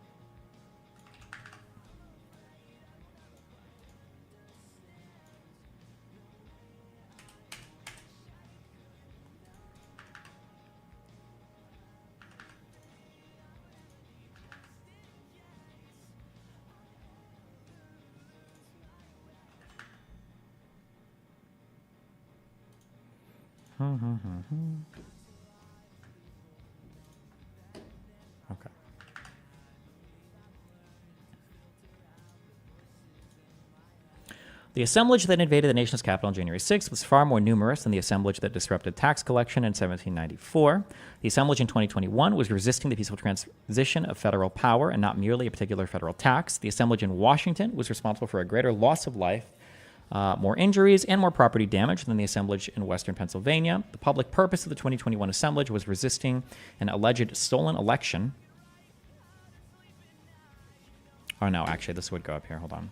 Okay. The assemblage that invaded the nation's capital on January 6th was far more numerous than the assemblage that disrupted tax collection in 1794. The assemblage in 2021 was resisting the peaceful transition of federal power and not merely a particular federal tax. The assemblage in Washington was responsible for a greater loss of life, more injuries, and more property damage than the assemblage in Western Pennsylvania. The public purpose of the 2021 assemblage was resisting an alleged stolen election. Oh, no, actually, this would go up here. Hold on.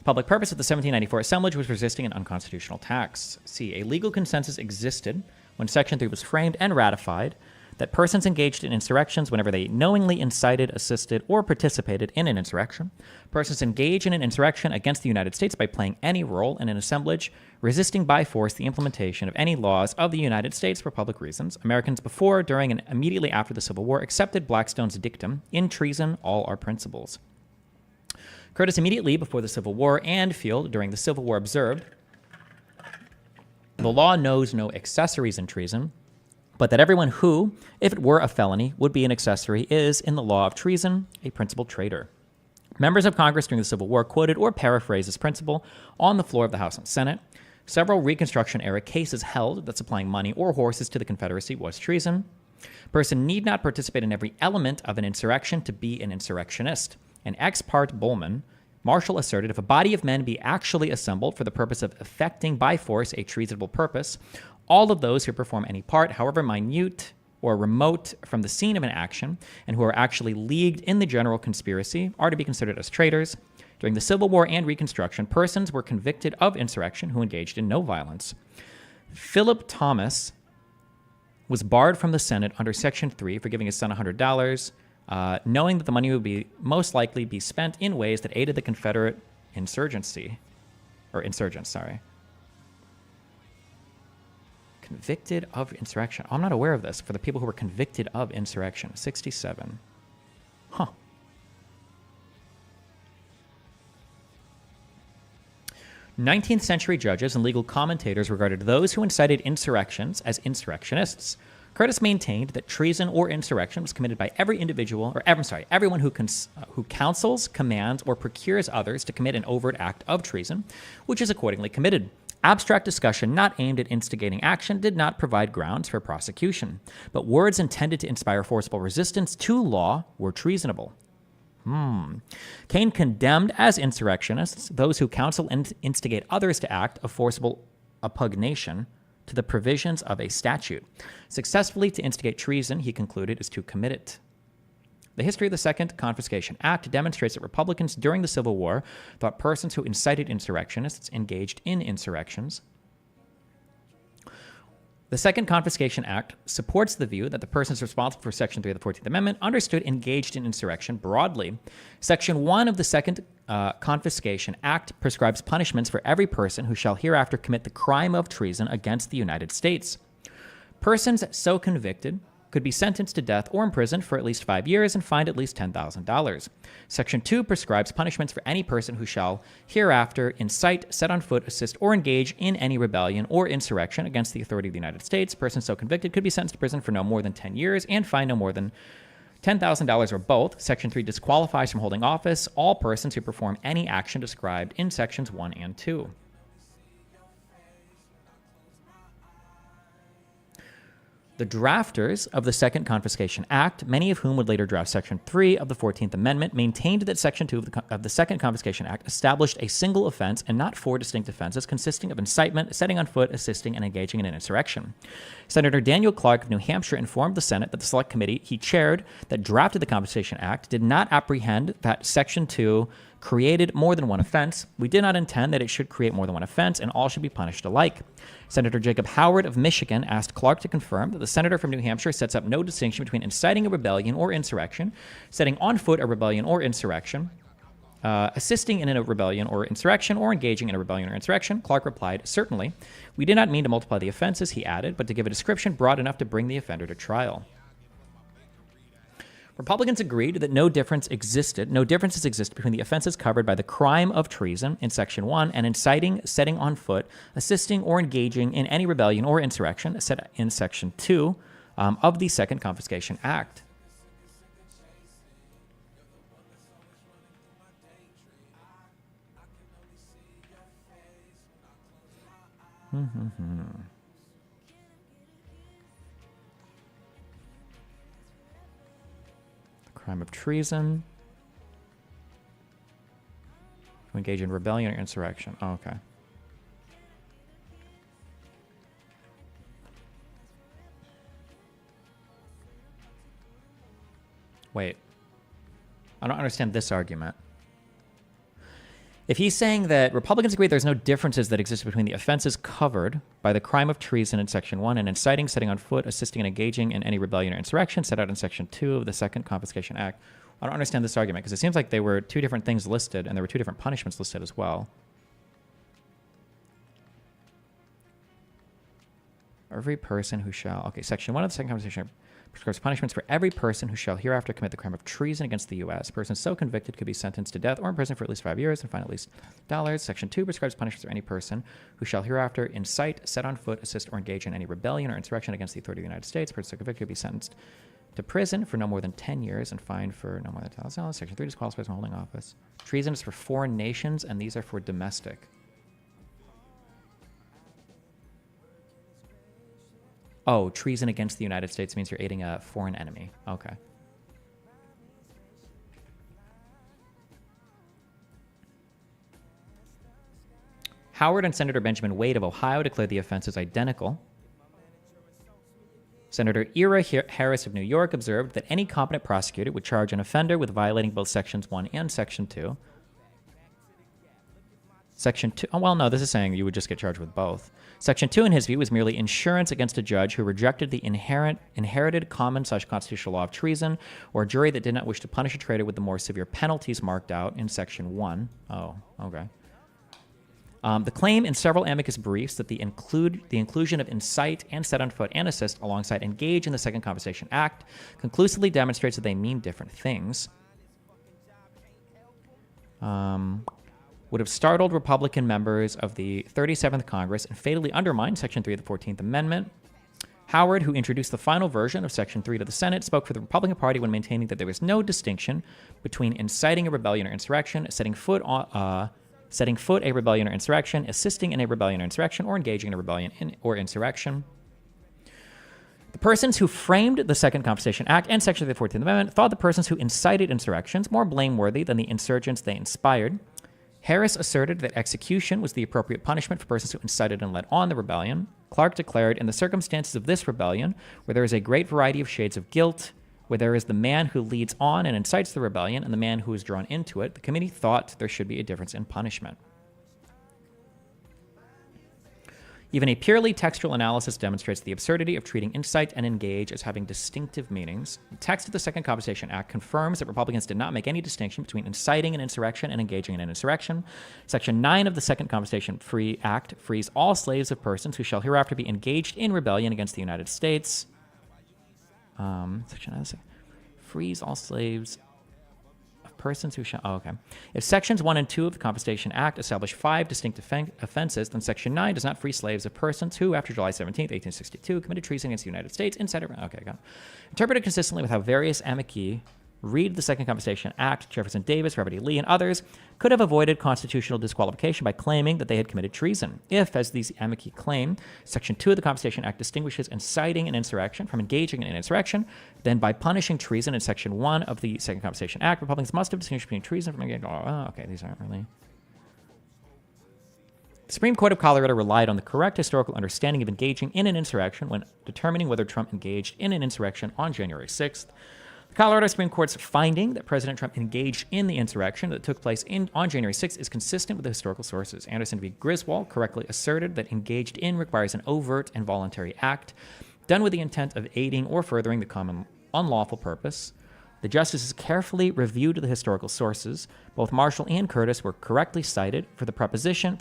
Public purpose of the 1794 assemblage was resisting an unconstitutional tax. C. A legal consensus existed when Section 3 was framed and ratified that persons engaged in insurrections whenever they knowingly incited, assisted, or participated in an insurrection, persons engaged in an insurrection against the United States by playing any role in an assemblage, resisting by force the implementation of any laws of the United States for public reasons. Americans before, during, and immediately after the Civil War accepted Blackstone's dictum, "In treason, all our principles." Curtis immediately before the Civil War and Field during the Civil War observed, "The law knows no accessories in treason, but that everyone who, if it were a felony, would be an accessory is, in the law of treason, a principal traitor." Members of Congress during the Civil War quoted or paraphrased this principle on the floor of the House and Senate. Several Reconstruction-era cases held that supplying money or horses to the Confederacy was treason. A person need not participate in every element of an insurrection to be an insurrectionist. In Ex parte Bowman, Marshall asserted if a body of men be actually assembled for the purpose of effecting by force a treasonable purpose, All of those who perform any part, however minute or remote from the scene of an action, and who are actually leagued in the general conspiracy, are to be considered as traitors. During the Civil War and Reconstruction, persons were convicted of insurrection who engaged in no violence. Philip Thomas was barred from the Senate under Section 3 for giving his son $100, knowing that the money would be most likely be spent in ways that aided the Confederate insurgency. Or insurgents, sorry. Convicted of insurrection. I'm not aware of this. For the people who were convicted of insurrection. 67. Huh. '19th century judges and legal commentators regarded those who incited insurrections as insurrectionists. Curtis maintained that treason or insurrection was committed by every individual, or everyone who counsels, commands, or procures others to commit an overt act of treason, which is accordingly committed. Abstract discussion not aimed at instigating action did not provide grounds for prosecution, but words intended to inspire forcible resistance to law were treasonable. Kane condemned as insurrectionists those who counsel and instigate others to act of forcible oppugnation to the provisions of a statute. Successfully to instigate treason, he concluded, is to commit it. The history of the Second Confiscation Act demonstrates that Republicans during the Civil War thought persons who incited insurrectionists engaged in insurrections. The Second Confiscation Act supports the view that the persons responsible for Section 3 of the 14th Amendment understood engaged in insurrection broadly. Section 1 of the Second Confiscation Act prescribes punishments for every person who shall hereafter commit the crime of treason against the United States. Persons so convicted could be sentenced to death or imprisoned for at least 5 years and fined at least $10,000. Section 2 prescribes punishments for any person who shall hereafter incite, set on foot, assist, or engage in any rebellion or insurrection against the authority of the United States. Persons so convicted could be sentenced to prison for no more than 10 years and fined no more than $10,000 or both. Section 3 disqualifies from holding office all persons who perform any action described in Sections 1 and 2. The drafters of the Second Confiscation Act, many of whom would later draft Section 3 of the 14th Amendment, maintained that Section 2 of the Second Confiscation Act established a single offense and not 4 distinct offenses consisting of incitement, setting on foot, assisting, and engaging in an insurrection. Senator Daniel Clark of New Hampshire informed the Senate that the Select Committee he chaired that drafted the Confiscation Act did not apprehend that Section 2 created more than one offense. We did not intend that it should create more than one offense, and all should be punished alike. Senator Jacob Howard of Michigan asked Clark to confirm that the senator from New Hampshire sets up no distinction between inciting a rebellion or insurrection, setting on foot a rebellion or insurrection, assisting in a rebellion or insurrection, or engaging in a rebellion or insurrection. Clark replied, "Certainly. We did not mean to multiply the offenses," he added, "but to give a description broad enough to bring the offender to trial." Republicans agreed that no differences exist between the offenses covered by the crime of treason in Section 1 and inciting, setting on foot, assisting, or engaging in any rebellion or insurrection set in Section 2 of the Second Confiscation Act. Crime of treason. To engage in rebellion or insurrection. Oh, okay. Wait. I don't understand this argument. If he's saying that Republicans agree there's no differences that exist between the offenses covered by the crime of treason in Section 1 and inciting, setting on foot, assisting, and engaging in any rebellion or insurrection set out in Section 2 of the Second Confiscation Act, I don't understand this argument because it seems like they were two different things listed and there were two different punishments listed as well. Every person who shall... Okay, Section 1 of the Second Confiscation Act prescribes punishments for every person who shall hereafter commit the crime of treason against the U.S. Persons so convicted could be sentenced to death or imprisoned for at least 5 years and fined at least $. Section 2 prescribes punishments for any person who shall hereafter incite, set on foot, assist, or engage in any rebellion or insurrection against the authority of the United States. Persons so convicted could be sentenced to prison for no more than 10 years and fined for no more than $1,000. Section 3 disqualifies from holding office. Treason is for foreign nations, and these are for domestic. Oh, treason against the United States means you're aiding a foreign enemy. Okay. Howard and Senator Benjamin Wade of Ohio declared the offenses identical Senator Ira Harris of New York observed that any competent prosecutor would charge an offender with violating both Sections 1 and Section 2. Section 2, oh, well, no, this is saying you would just get charged with both. Section 2, in his view, was merely insurance against a judge who rejected the inherited common/constitutional law of treason, or a jury that did not wish to punish a traitor with the more severe penalties marked out in Section 1. Oh, okay. The claim in several amicus briefs that the inclusion of incite and set on foot and assist alongside engage in the Second Compensation Act conclusively demonstrates that they mean different things. Would have startled Republican members of the 37th Congress and fatally undermined Section 3 of the 14th Amendment. Howard, who introduced the final version of Section 3 to the Senate, spoke for the Republican Party when maintaining that there was no distinction between inciting a rebellion or insurrection, setting foot a rebellion or insurrection, assisting in a rebellion or insurrection, or engaging in a rebellion or insurrection. The persons who framed the Second Compensation Act and Section 3 of the 14th Amendment thought the persons who incited insurrections more blameworthy than the insurgents they inspired. Harris asserted that execution was the appropriate punishment for persons who incited and led on the rebellion. Clark declared, in the circumstances of this rebellion, where there is a great variety of shades of guilt, where there is the man who leads on and incites the rebellion and the man who is drawn into it, the committee thought there should be a difference in punishment. Even a purely textual analysis demonstrates the absurdity of treating incite and engage as having distinctive meanings. The text of the Second Compensation Act confirms that Republicans did not make any distinction between inciting an insurrection and engaging in an insurrection. Section 9 of the Second Compensation Act frees all slaves of persons who shall hereafter be engaged in rebellion against the United States. Section 9 frees all slaves persons who shall... Oh, okay. If Sections 1 and 2 of the Compensation Act establish 5 distinct offenses, then Section 9 does not free slaves of persons who, after July 17th, 1862, committed treason against the United States, etc. Okay, got it. Interpreted consistently with how various amici read the Second Compensation Act, Jefferson Davis, Robert E. Lee, and others could have avoided constitutional disqualification by claiming that they had committed treason. If, as these amici claim, Section 2 of the Compensation Act distinguishes inciting an insurrection from engaging in an insurrection, then by punishing treason in Section 1 of the Second Compensation Act, Republicans must have distinguished between treason from engaging. Oh, okay, these aren't really... The Supreme Court of Colorado relied on the correct historical understanding of engaging in an insurrection when determining whether Trump engaged in an insurrection on January 6th. The Colorado Supreme Court's finding that President Trump engaged in the insurrection that took place on January 6th is consistent with the historical sources. Anderson v. Griswold correctly asserted that engaged in requires an overt and voluntary act done with the intent of aiding or furthering the common unlawful purpose. The justices carefully reviewed the historical sources. Both Marshall and Curtis were correctly cited for the proposition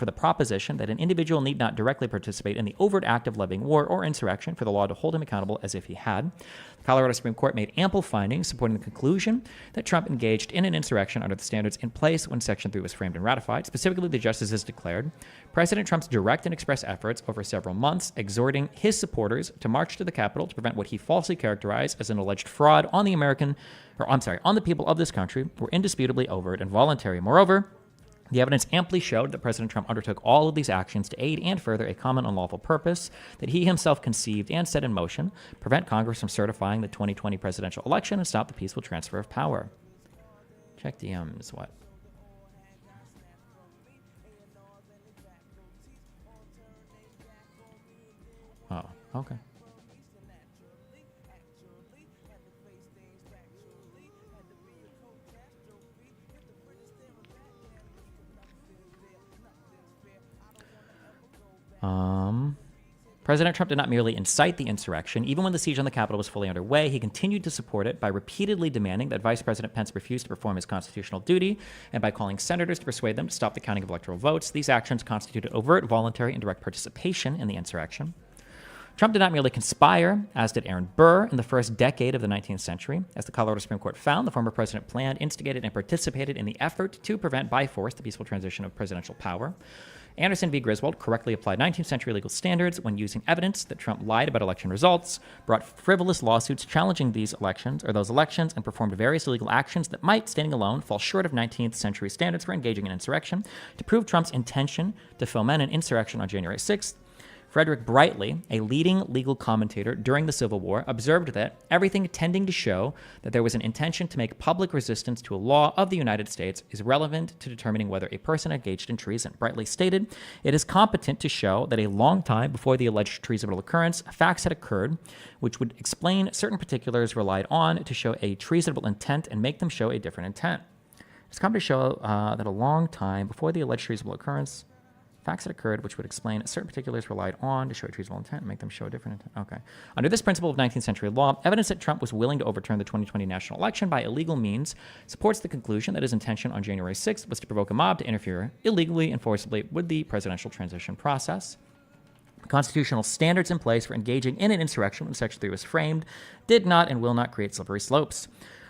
that an individual need not directly participate in the overt act of levying war or insurrection for the law to hold him accountable as if he had. The Colorado Supreme Court made ample findings supporting the conclusion that Trump engaged in an insurrection under the standards in place when Section 3 was framed and ratified. Specifically, the justices declared President Trump's direct and express efforts over several months exhorting his supporters to march to the Capitol to prevent what he falsely characterized as an alleged fraud on the people of this country were indisputably overt and voluntary. Moreover, the evidence amply showed that President Trump undertook all of these actions to aid and further a common unlawful purpose that he himself conceived and set in motion, prevent Congress from certifying the 2020 presidential election and stop the peaceful transfer of power. Check DMs, what? Oh, okay. President Trump did not merely incite the insurrection. Even when the siege on the Capitol was fully underway, he continued to support it by repeatedly demanding that Vice President Pence refuse to perform his constitutional duty and by calling senators to persuade them to stop the counting of electoral votes. These actions constituted overt, voluntary, and direct participation in the insurrection. Trump did not merely conspire, as did Aaron Burr in the first decade of the 19th century. As the Colorado Supreme Court found, the former president planned, instigated, and participated in the effort to prevent by force the peaceful transition of presidential power. Anderson v. Griswold correctly applied 19th century legal standards when using evidence that Trump lied about election results, brought frivolous lawsuits challenging those elections, and performed various illegal actions that might, standing alone, fall short of 19th century standards for engaging in insurrection. To prove Trump's intention to foment an insurrection on January 6th, Frederick Brightly, a leading legal commentator during the Civil War, observed that everything tending to show that there was an intention to make public resistance to a law of the United States is relevant to determining whether a person engaged in treason. Brightly stated, it is competent to show that a long time before the alleged treasonable occurrence, facts had occurred which would explain certain particulars relied on to show a treasonable intent and make them show a different intent. It's competent to show that a long time before the alleged treasonable occurrence, facts had occurred which would explain certain particulars relied on to show a treasonable intent and make them show a different intent. Okay. Under this principle of 19th century law, evidence that Trump was willing to overturn the 2020 national election by illegal means supports the conclusion that his intention on January 6th was to provoke a mob to interfere illegally and forcibly with the presidential transition process. The constitutional standards in place for engaging in an insurrection when Section 3 was framed did not and will not create slippery slopes.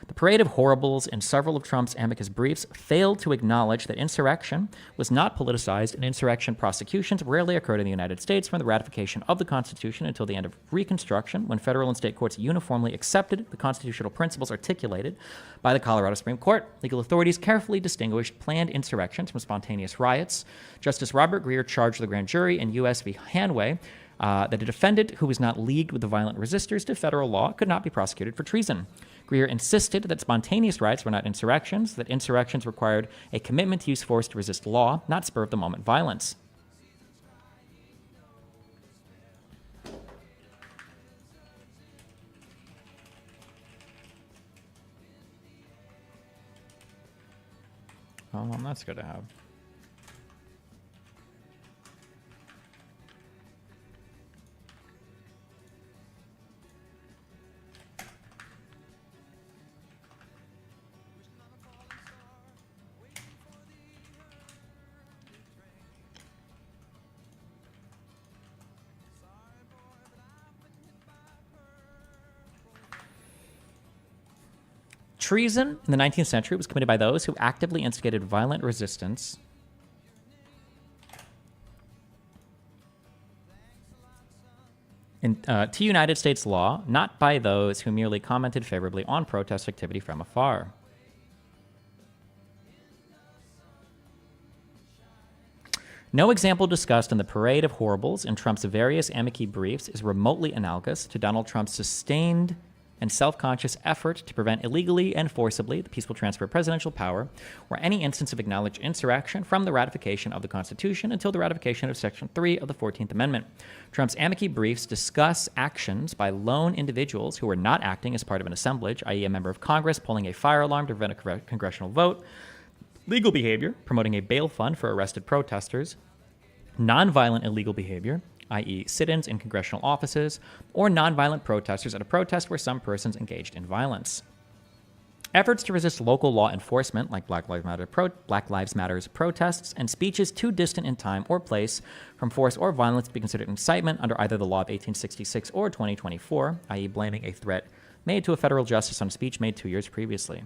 The parade of horribles in several of Trump's amicus briefs failed to acknowledge that insurrection was not politicized, and insurrection prosecutions rarely occurred in the United States from the ratification of the Constitution until the end of Reconstruction, when federal and state courts uniformly accepted the constitutional principles articulated by the Colorado Supreme Court. Legal authorities carefully distinguished planned insurrections from spontaneous riots. Justice Robert Greer charged the grand jury in U.S. v. Hanway that a defendant who was not leagued with the violent resistors to federal law could not be prosecuted for treason. Greer insisted that spontaneous riots were not insurrections, that insurrections required a commitment to use force to resist law, not spur-of-the-moment violence. Oh, that's good to have. Treason in the 19th century was committed by those who actively instigated violent resistance to United States law, not by those who merely commented favorably on protest activity from afar. No example discussed in the parade of horribles in Trump's various amici briefs is remotely analogous to Donald Trump's sustained and self-conscious effort to prevent illegally and forcibly the peaceful transfer of presidential power, or any instance of acknowledged insurrection from the ratification of the Constitution until the ratification of Section 3 of the 14th Amendment. Trump's amici briefs discuss actions by lone individuals who were not acting as part of an assemblage, i.e. a member of Congress pulling a fire alarm to prevent a congressional vote, legal behavior, promoting a bail fund for arrested protesters, nonviolent illegal behavior, i.e. sit-ins in congressional offices, or nonviolent protesters at a protest where some persons engaged in violence. Efforts to resist local law enforcement, like Black Lives Matter's protests, and speeches too distant in time or place from force or violence to be considered incitement under either the law of 1866 or 2024, i.e. blaming a threat made to a federal justice on a speech made 2 years previously.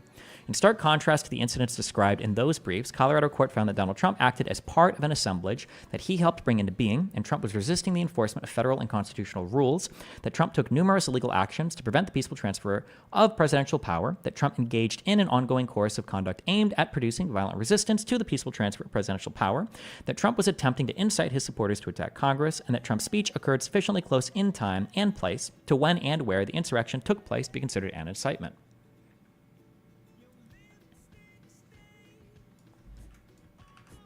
In stark contrast to the incidents described in those briefs, Colorado court found that Donald Trump acted as part of an assemblage that he helped bring into being, and Trump was resisting the enforcement of federal and constitutional rules, that Trump took numerous illegal actions to prevent the peaceful transfer of presidential power, that Trump engaged in an ongoing course of conduct aimed at producing violent resistance to the peaceful transfer of presidential power, that Trump was attempting to incite his supporters to attack Congress, and that Trump's speech occurred sufficiently close in time and place to when and where the insurrection took place to be considered an incitement.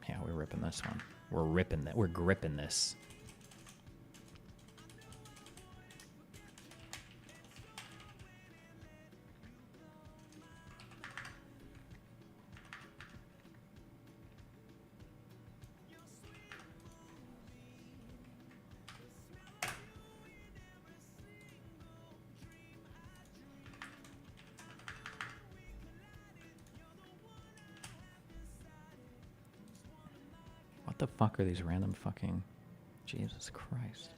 Yeah, we're ripping this one. We're ripping that. We're gripping this. What the fuck are these random fucking... Jesus Christ.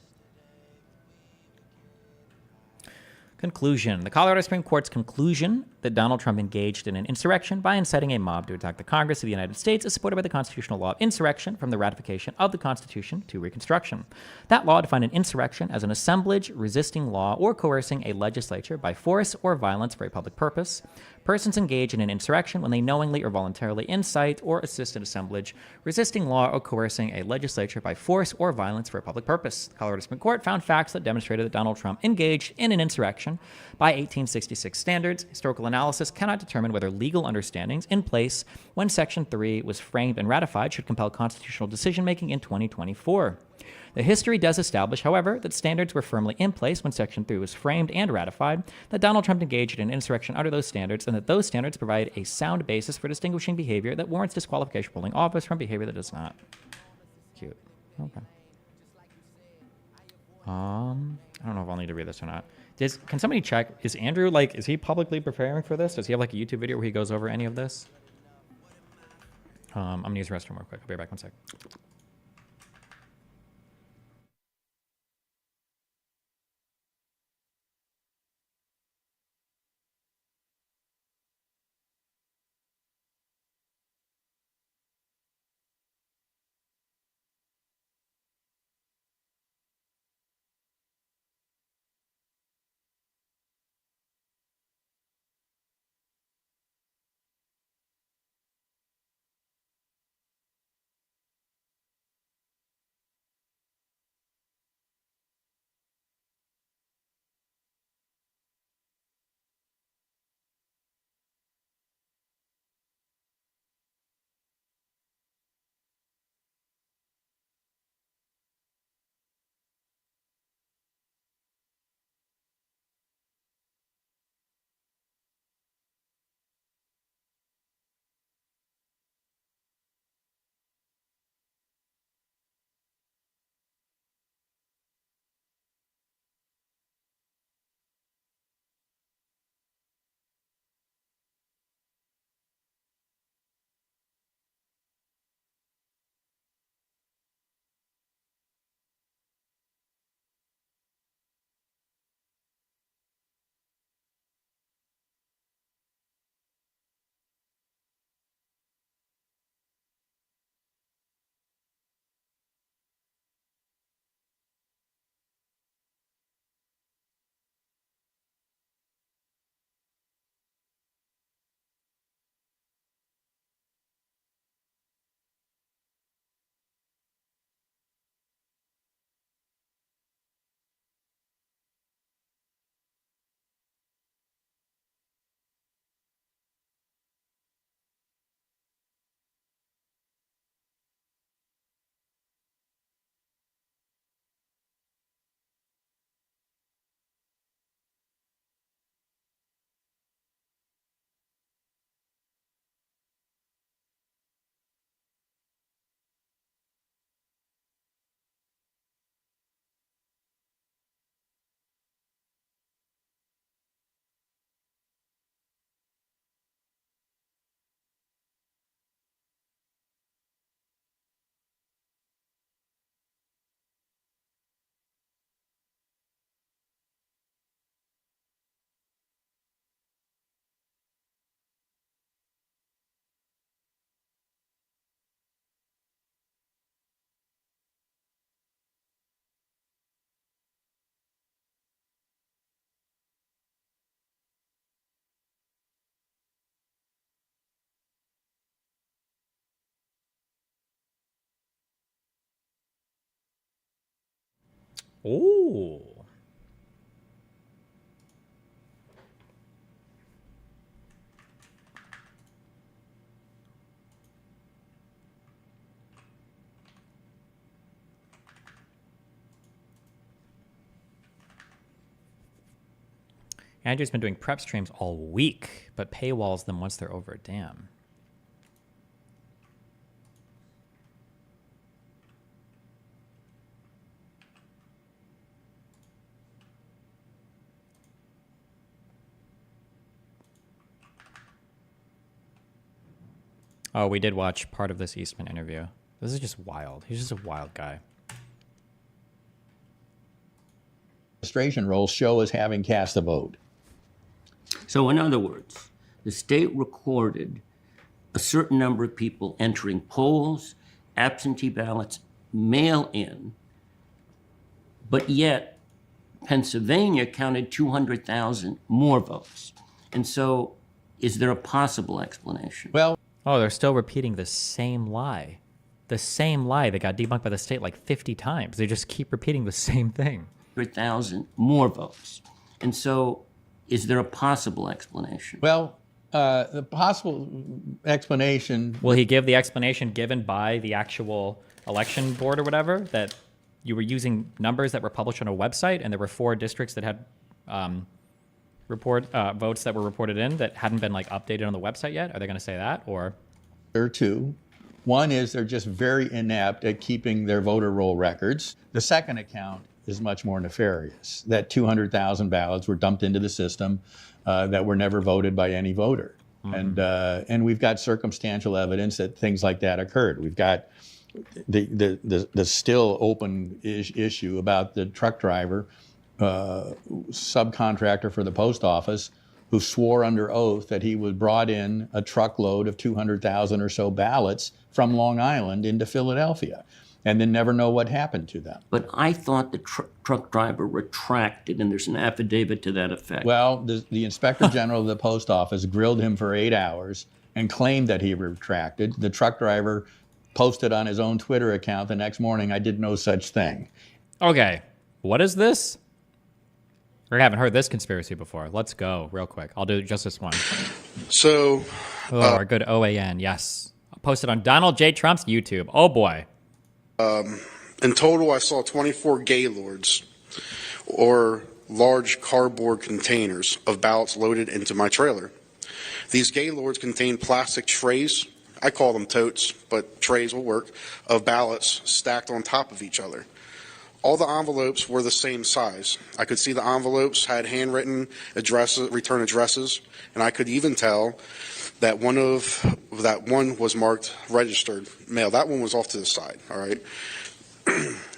Conclusion. The Colorado Supreme Court's conclusion that Donald Trump engaged in an insurrection by inciting a mob to attack the Congress of the United States is supported by the constitutional law of insurrection from the ratification of the Constitution to Reconstruction. That law defined an insurrection as an assemblage resisting law or coercing a legislature by force or violence for a public purpose. Persons engage in an insurrection when they knowingly or voluntarily incite or assist an assemblage resisting law or coercing a legislature by force or violence for a public purpose. The Colorado Supreme Court found facts that demonstrated that Donald Trump engaged in an insurrection by 1866 standards. Historical analysis cannot determine whether legal understandings in place when Section 3 was framed and ratified should compel constitutional decision-making in 2024. The history does establish, however, that standards were firmly in place when Section 3 was framed and ratified, that Donald Trump engaged in an insurrection under those standards, and that those standards provide a sound basis for distinguishing behavior that warrants disqualification from holding office from behavior that does not. Cute. Okay. I don't know if I'll need to read this or not. Can somebody check? Is Andrew, is he publicly preparing for this? Does he have, a YouTube video where he goes over any of this? I'm going to use the restroom real quick. I'll be right back 1 sec. Ooh. Andrew's been doing prep streams all week, but paywalls them once they're over. Damn. Oh, we did watch part of this Eastman interview. This is just wild. He's just a wild guy. Administration roles show as having cast a vote. So in other words, the state recorded a certain number of people entering polls, absentee ballots, mail-in, but yet Pennsylvania counted 200,000 more votes. And so is there a possible explanation? Well, oh, they're still repeating the same lie. The same lie that got debunked by the state like 50 times. They just keep repeating the same thing. 100,000 more votes. And so is there a possible explanation? Well, the possible explanation... Will he give the explanation given by the actual election board or whatever, that you were using numbers that were published on a website and there were 4 districts that had votes that were reported in that hadn't been like updated on the website yet? Are they going to say that, or? There are 2. One is they're just very inept at keeping their voter roll records. The second account is much more nefarious, that 200,000 ballots were dumped into the system that were never voted by any voter. And we've got circumstantial evidence that things like that occurred. We've got the still open issue about the truck driver, subcontractor for the post office, who swore under oath that he was brought in a truckload of 200,000 or so ballots from Long Island into Philadelphia, and then never know what happened to them. But I thought the truck driver retracted, and there's an affidavit to that effect. Well, the Inspector General of the Post Office grilled him for 8 hours and claimed that he retracted. The truck driver posted on his own Twitter account the next morning, "I did no such thing." Okay, what is this? We haven't heard this conspiracy before. Let's go real quick. I'll do just this one. So, our good OAN, yes. Posted on Donald J. Trump's YouTube. Oh boy. In total, I saw 24 gaylords, or large cardboard containers of ballots loaded into my trailer. These gaylords contain plastic trays, I call them totes, but trays will work, of ballots stacked on top of each other. All the envelopes were the same size. I could see the envelopes had handwritten addresses, return addresses, and I could even tell that one was marked registered mail. That one was off to the side. All right.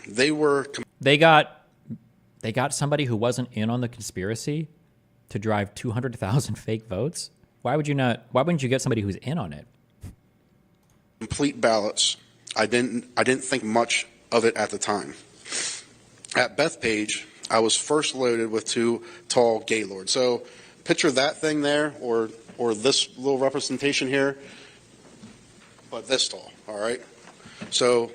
They got somebody who wasn't in on the conspiracy to drive 200,000 fake votes. Why wouldn't you get somebody who's in on it? Complete ballots. I didn't think much of it at the time. At Bethpage, I was first loaded with 2 tall gaylords. So picture that thing there, or this little representation here, but this tall, all right? So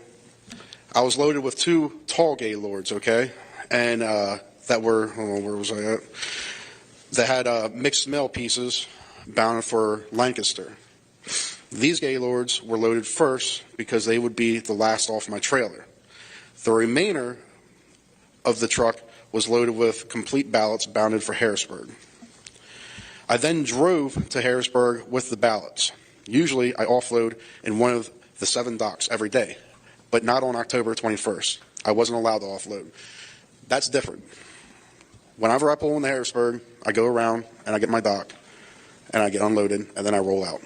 I was loaded with 2 tall gaylords, okay? And that were, hold on, where was I at? That had mixed mail pieces bound for Lancaster. These gaylords were loaded first because they would be the last off my trailer. The remainder of the truck was loaded with complete ballots bounded for Harrisburg. I then drove to Harrisburg with the ballots. Usually I offload in one of the 7 docks every day, but not on October 21st. I wasn't allowed to offload. That's different. Whenever I pull into Harrisburg, I go around and I get my dock and I get unloaded and then I roll out.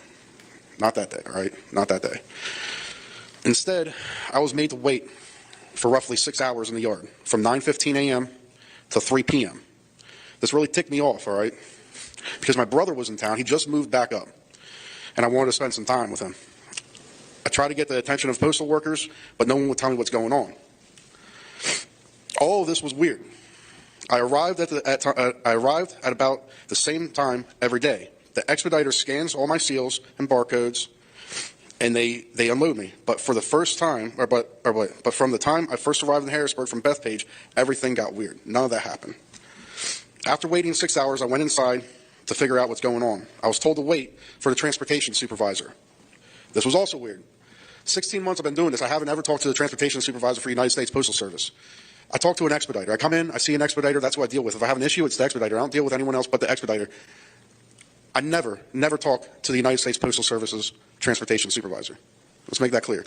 Not that day, all right? Not that day. Instead, I was made to wait for roughly 6 hours in the yard, from 9:15 a.m. to 3 p.m. This really ticked me off, all right? Because my brother was in town. He just moved back up, and I wanted to spend some time with him. I tried to get the attention of postal workers, but no one would tell me what's going on. All of this was weird. I arrived at about the same time every day. The expediter scans all my seals and barcodes, and they unload me. But for the first time, but from the time I first arrived in Harrisburg from Bethpage, everything got weird. None of that happened. After waiting 6 hours, I went inside to figure out what's going on. I was told to wait for the transportation supervisor. This was also weird. 16 months I've been doing this. I haven't ever talked to the transportation supervisor for the United States Postal Service. I talk to an expediter. I come in, I see an expediter, that's who I deal with. If I have an issue, it's the expediter. I don't deal with anyone else but the expediter. I never talk to the United States Postal Service's transportation supervisor. Let's make that clear.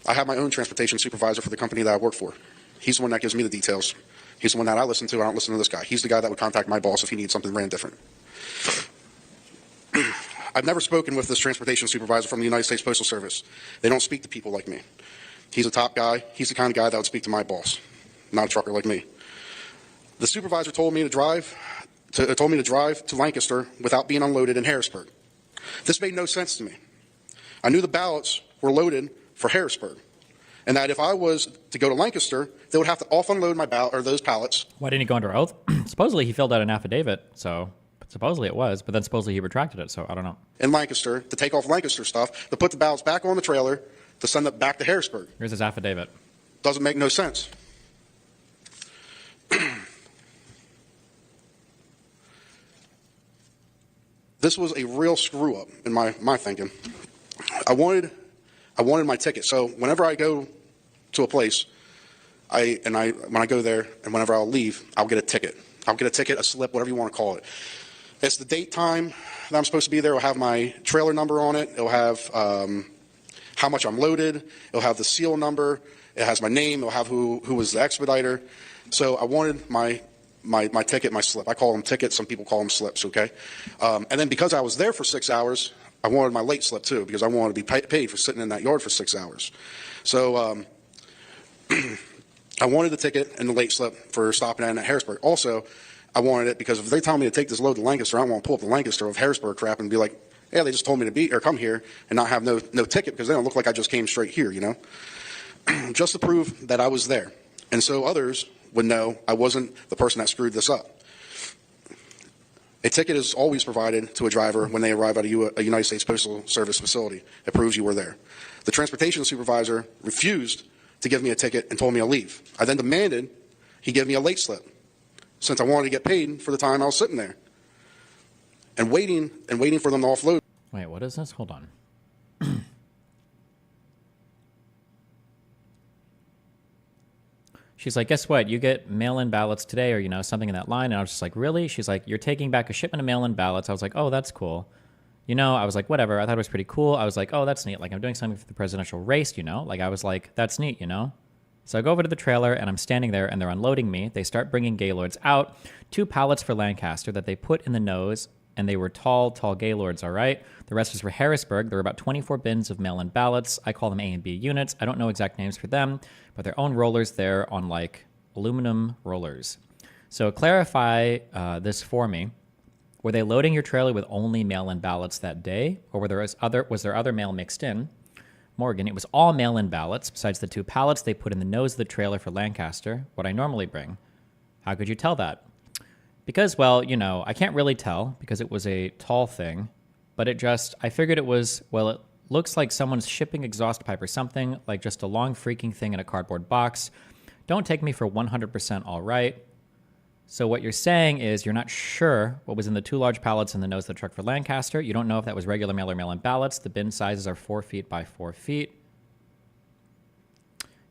I have my own transportation supervisor for the company that I work for. He's the one that gives me the details. He's the one that I listen to. I don't listen to this guy. He's the guy that would contact my boss if he needs something ran different. I've never spoken with this transportation supervisor from the United States Postal Service. They don't speak to people like me. He's a top guy. He's the kind of guy that would speak to my boss, not a trucker like me. The supervisor told me to drive It told me to drive to Lancaster without being unloaded in Harrisburg. This made no sense to me. I knew the ballots were loaded for Harrisburg, and that if I was to go to Lancaster, they would have to off-unload my ballot or those pallets. Why didn't he go under oath? Supposedly he filled out an affidavit, so supposedly it was, but then supposedly he retracted it, so I don't know. In Lancaster, to take off Lancaster stuff, to put the ballots back on the trailer, to send it back to Harrisburg. Here's his affidavit. Doesn't make no sense. This was a real screw up in my thinking. I wanted my ticket. So whenever I go to a place, when I go there and whenever I'll leave, I'll get a ticket. I'll get a ticket, a slip, whatever you want to call it. It's the date, time that I'm supposed to be there. It'll have my trailer number on it. It'll have how much I'm loaded. It'll have the seal number. It has my name. It'll have who was the expediter. So I wanted my ticket, my slip. I call them tickets. Some people call them slips, okay? And then because I was there for 6 hours, I wanted my late slip too, because I wanted to be paid for sitting in that yard for 6 hours. So I wanted the ticket and the late slip for stopping in at Harrisburg. Also, I wanted it because if they tell me to take this load to Lancaster, I don't want to pull up to Lancaster with Harrisburg crap and be like, yeah, they just told me to be or come here and not have no ticket, because they don't look like I just came straight here, you know? Just to prove that I was there. And so others would know I wasn't the person that screwed this up. A ticket is always provided to a driver when they arrive at a United States Postal Service facility. It proves you were there. The transportation supervisor refused to give me a ticket and told me to leave. I then demanded he give me a late slip, since I wanted to get paid for the time I was sitting there. And waiting for them to offload. Wait, what is this? Hold on. She's like, guess what? You get mail-in ballots today, or, you know, something in that line. And I was just like, really? She's like, you're taking back a shipment of mail-in ballots. I was like, oh, that's cool. You know, I was like, whatever. I thought it was pretty cool. I was like, oh, that's neat. Like, I'm doing something for the presidential race, you know? Like, I was like, that's neat, you know? So I go over to the trailer, and I'm standing there, and they're unloading me. They start bringing Gaylords out. 2 pallets for Lancaster that they put in the nose, and they were tall Gaylords, all right? The rest was for Harrisburg. There were about 24 bins of mail-in ballots. I call them A and B units. I don't know exact names for them, but their own rollers there on, like, aluminum rollers. So clarify this for me. Were they loading your trailer with only mail-in ballots that day, or was there other mail mixed in? Morgan, it was all mail-in ballots, besides the 2 pallets they put in the nose of the trailer for Lancaster, what I normally bring. How could you tell that? Because, well, you know, I can't really tell because it was a tall thing, but I figured it was, well, it looks like someone's shipping exhaust pipe or something, like just a long freaking thing in a cardboard box. Don't take me for 100% all right. So what you're saying is you're not sure what was in the 2 large pallets in the nose of the truck for Lancaster. You don't know if that was regular mail or mail-in ballots. The bin sizes are 4 feet by 4 feet.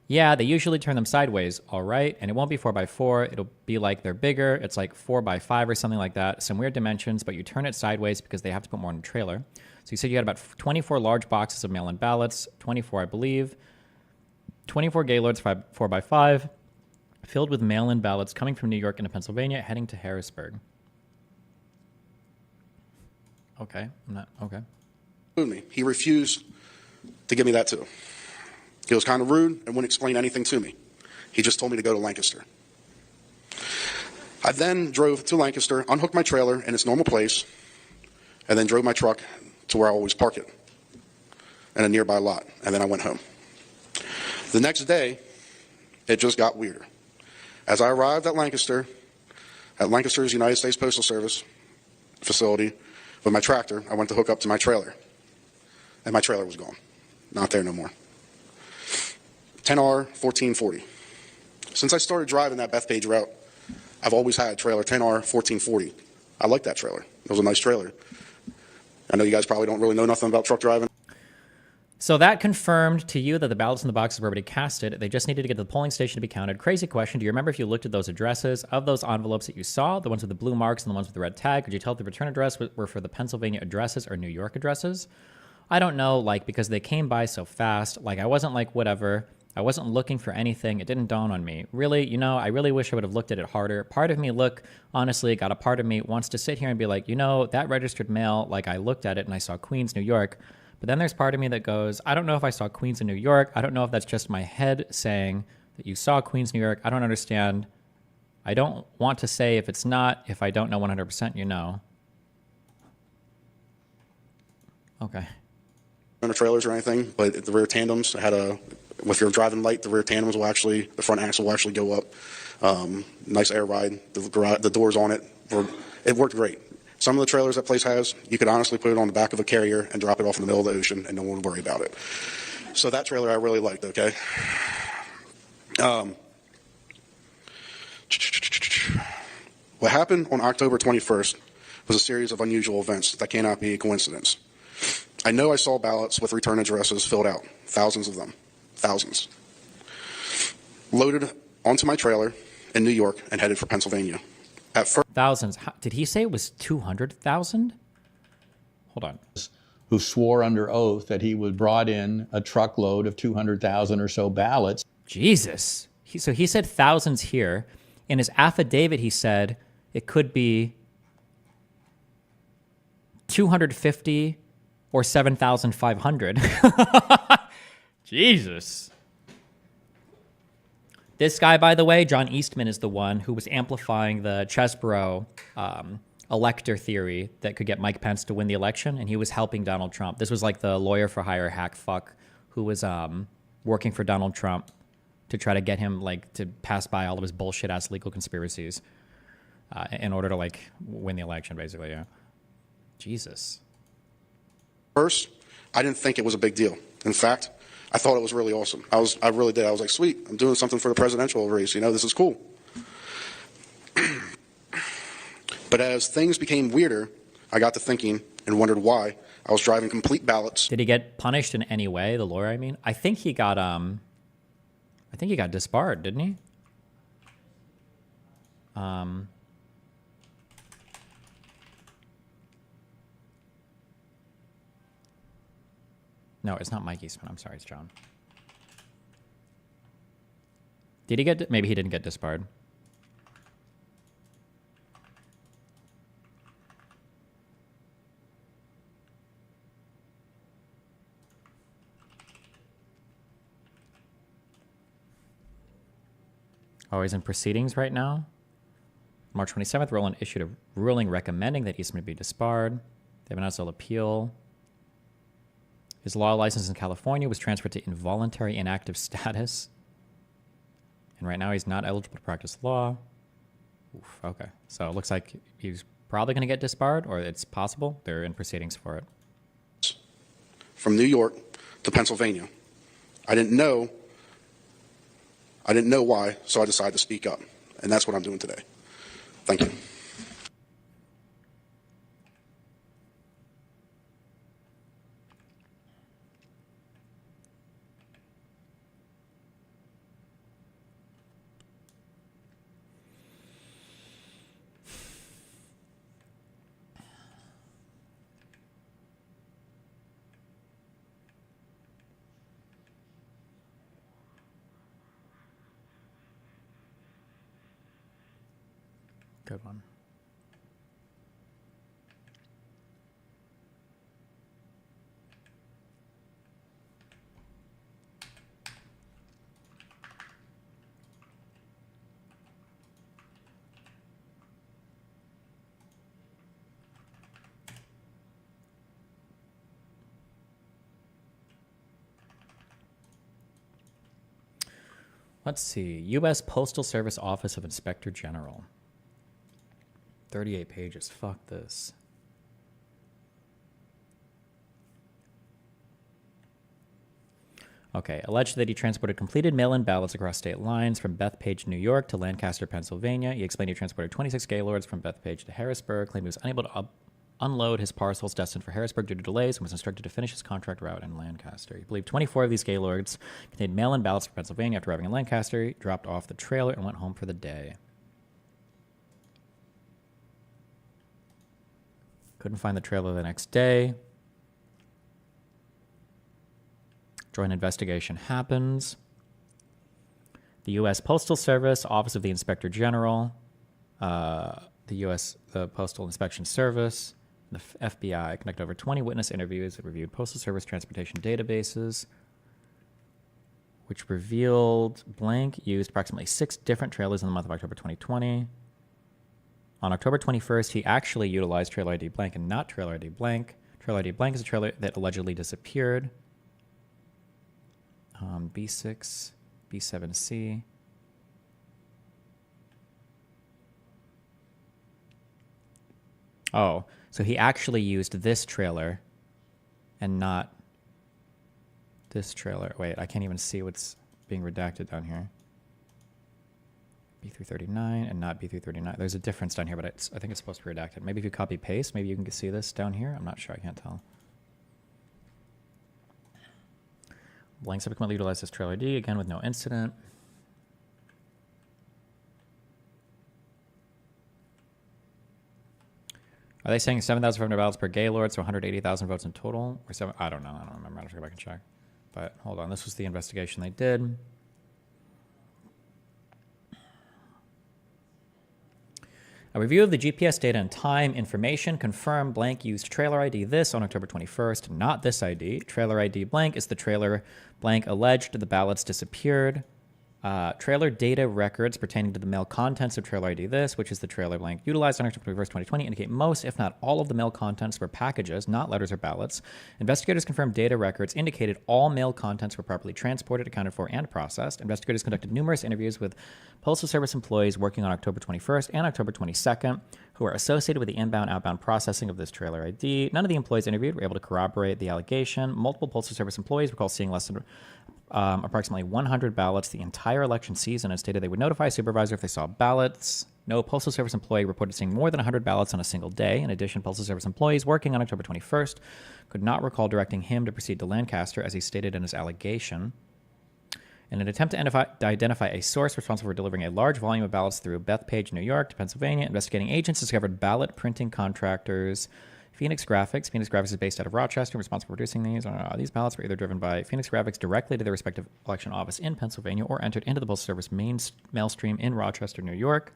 Yeah, they usually turn them sideways, all right, and it won't be 4 by 4. It'll be like they're bigger. It's like 4 by 5 or something like that. Some weird dimensions, but you turn it sideways because they have to put more in the trailer. So you said you had about 24 large boxes of mail-in ballots, 24, I believe, 24 Gaylords 4 by 5, filled with mail-in ballots coming from New York into Pennsylvania, heading to Harrisburg. Okay, okay. He refused to give me that too. He was kind of rude and wouldn't explain anything to me. He just told me to go to Lancaster. I then drove to Lancaster, unhooked my trailer in its normal place, and then drove my truck to where I always park it, in a nearby lot, and then I went home. The next day, it just got weirder. As I arrived at Lancaster's United States Postal Service facility with my tractor, I went to hook up to my trailer, and my trailer was gone. Not there no more. 10R 1440. Since I started driving that Bethpage route, I've always had trailer 10R 1440. I like that trailer. It was a nice trailer. I know you guys probably don't really know nothing about truck driving. So that confirmed to you that the ballots in the boxes were already casted. They just needed to get to the polling station to be counted. Crazy question. Do you remember if you looked at those addresses of those envelopes that you saw, the ones with the blue marks and the ones with the red tag? Could you tell if the return address were for the Pennsylvania addresses or New York addresses? I don't know, like, because they came by so fast. Like, I wasn't like, whatever. I wasn't looking for anything. It didn't dawn on me. Really, you know, I really wish I would have looked at it harder. Part of me, honestly, got a part of me wants to sit here and be like, you know, that registered mail, like, I looked at it and I saw Queens, New York. But then there's part of me that goes, I don't know if I saw Queens in New York. I don't know if that's just my head saying that you saw Queens, New York. I don't understand. I don't want to say if it's not. If I don't know 100%, you know. Okay. Under trailers or anything, but the rear tandems had a, if you're driving light, the rear tandems will actually, the front axle will actually go up. Nice air ride. The doors on it, it worked great. Some of the trailers that place has, you could honestly put it on the back of a carrier and drop it off in the middle of the ocean and no one would worry about it. So that trailer I really liked, okay? What happened on October 21st was a series of unusual events that cannot be a coincidence. I know I saw ballots with return addresses filled out, thousands of them, thousands, loaded onto my trailer in New York and headed for Pennsylvania. At first, thousands. Did he say it was 200,000? Hold on. Who swore under oath that he would brought in a truckload of 200,000 or so ballots. Jesus. So he said thousands here. In his affidavit, he said it could be 250 or 7,500. Jesus. This guy, by the way, John Eastman, is the one who was amplifying the Chesbrough elector theory that could get Mike Pence to win the election, and he was helping Donald Trump. This was like the lawyer for hire hack fuck who was working for Donald Trump to try to get him like to pass by all of his bullshit ass legal conspiracies in order to like win the election, basically. Yeah. Jesus. First, I didn't think it was a big deal. In fact, I thought it was really awesome. I really did. I was like, sweet, I'm doing something for the presidential race. You know, this is cool. But as things became weirder, I got to thinking and wondered why I was driving complete ballots. Did he get punished in any way? The lawyer, I mean, I think he got disbarred, didn't he? No, it's not Mike Eastman. I'm sorry, it's John. Did he get... Maybe he didn't get disbarred. Oh, he's in proceedings right now? March 27th, Roland issued a ruling recommending that Eastman be disbarred. They have announced they'll appeal. His law license in California was transferred to involuntary inactive status. And right now he's not eligible to practice law. Oof, okay. So it looks like he's probably going to get disbarred, or it's possible. They're in proceedings for it. From New York to Pennsylvania. I didn't know why, so I decided to speak up. And that's what I'm doing today. Thank you. Good one. Let's see. U.S. Postal Service Office of Inspector General. 38 pages. Fuck this. Okay. Alleged that he transported completed mail-in ballots across state lines from Bethpage, New York to Lancaster, Pennsylvania. He explained he transported 26 Gaylords from Bethpage to Harrisburg, claimed he was unable to unload his parcels destined for Harrisburg due to delays and was instructed to finish his contract route in Lancaster. He believed 24 of these Gaylords contained mail-in ballots from Pennsylvania. After arriving in Lancaster, he dropped off the trailer and went home for the day. Couldn't find the trailer the next day. Joint investigation happens. The U.S. Postal Service, Office of the Inspector General, the Postal Inspection Service, the FBI conducted over 20 witness interviews that reviewed Postal Service transportation databases. which revealed blank used approximately 6 different trailers in the month of October 2020. On October 21st, he actually utilized trailer ID blank and not trailer ID blank. Trailer ID blank is a trailer that allegedly disappeared. B6, B7C. Oh, so he actually used this trailer and not this trailer. Wait, I can't even see what's being redacted down here. B339 and not B339. There's a difference down here, but I think it's supposed to be redacted. Maybe if you copy paste, maybe you can see this down here. I'm not sure. I can't tell. Blank subsequently utilized this trailer ID, again with no incident. Are they saying 7,500 ballots per Gaylord, so 180,000 votes in total? Or 7? I don't know. I don't remember. I have to go back and check. But hold on. This was the investigation they did. A review of the GPS data and time information confirmed blank used trailer ID this on October 21st, not this ID. Trailer ID blank is the trailer blank alleged the ballots disappeared. Trailer data records pertaining to the mail contents of trailer ID this, which is the trailer blank utilized on October 21st, 2020, indicate most, if not all, of the mail contents were packages, not letters or ballots. Investigators confirmed data records indicated all mail contents were properly transported, accounted for, and processed. Investigators conducted numerous interviews with Postal Service employees working on October 21st and October 22nd who are associated with the inbound-outbound processing of this trailer ID. None of the employees interviewed were able to corroborate the allegation. Multiple Postal Service employees recall seeing less than approximately 100 ballots the entire election season and stated they would notify a supervisor if they saw ballots. No Postal Service employee reported seeing more than 100 ballots on a single day. In addition, Postal Service employees working on October 21st could not recall directing him to proceed to Lancaster, as he stated in his allegation. In an attempt to identify a source responsible for delivering a large volume of ballots through Bethpage, New York to Pennsylvania, investigating agents discovered ballot printing contractors Phoenix Graphics. Phoenix Graphics is based out of Rochester, responsible for producing these. These ballots were either driven by Phoenix Graphics directly to their respective election office in Pennsylvania or entered into the Postal Service mail stream in Rochester, New York.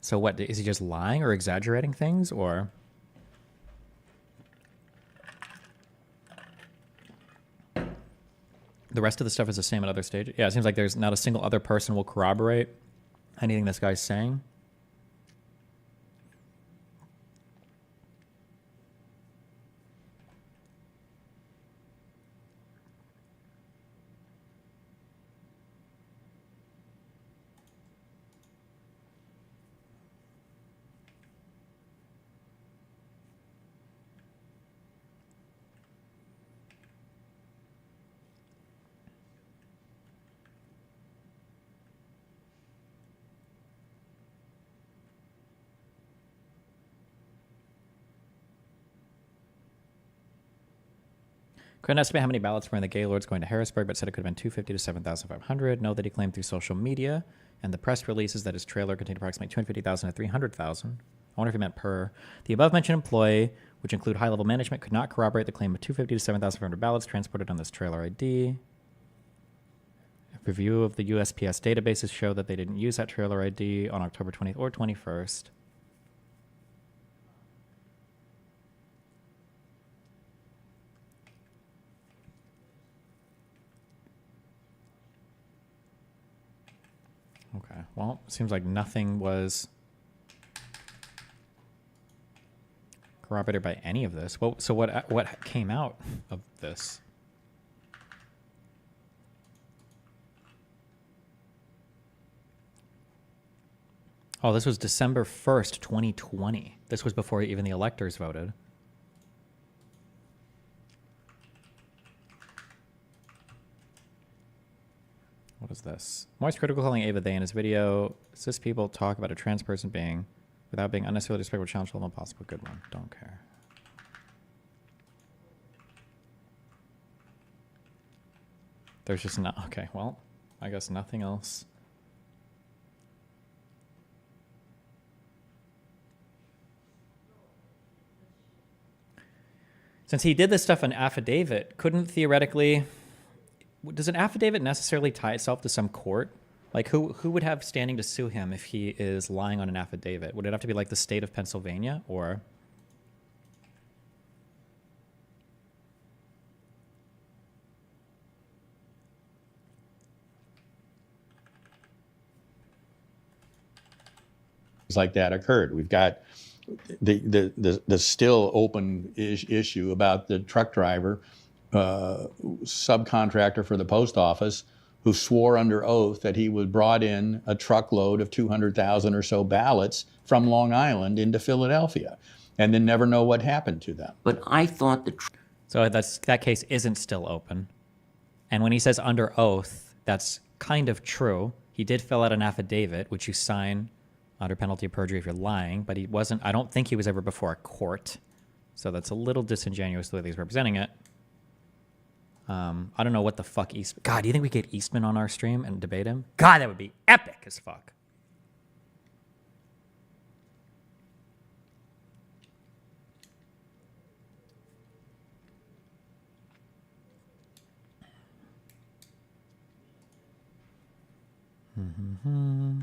So what, is he just lying or exaggerating things, or? The rest of the stuff is the same at other stages? Yeah, it seems like there's not a single other person will corroborate anything this guy's saying. Couldn't estimate how many ballots were in the Gaylords going to Harrisburg, but said it could have been 250 to 7,500. Know that he claimed through social media and the press releases that his trailer contained approximately 250,000 to 300,000. I wonder if he meant per. The above-mentioned employee, which include high-level management, could not corroborate the claim of 250 to 7,500 ballots transported on this trailer ID. A review of the USPS databases show that they didn't use that trailer ID on October 20th or 21st. Okay, well, it seems like nothing was corroborated by any of this. Well, so what came out of this? Oh, this was December 1st, 2020. This was before even the electors voted. What is this? Moist critical calling Ava Day in his video. Cis people talk about a trans person being, without being unnecessarily disrespectful, challenge level possible. Good one. Don't care. There's just not. Okay, well, I guess nothing else. Since he did this stuff in affidavit, couldn't theoretically... Does an affidavit necessarily tie itself to some court? Like, who would have standing to sue him if he is lying on an affidavit? Would it have to be like the state of Pennsylvania, or... like that occurred. We've got the still open issue about the truck driver, subcontractor for the post office, who swore under oath that he was brought in a truckload of 200,000 or so ballots from Long Island into Philadelphia, and then never know what happened to them. But I thought so that case isn't still open. And when he says under oath, that's kind of true. He did fill out an affidavit, which you sign under penalty of perjury if you're lying, but he wasn't, I don't think he was ever before a court. So that's a little disingenuous the way he's representing it. I don't know what the fuck God, do you think we get Eastman on our stream and debate him? God, that would be epic as fuck. Mm-hmm.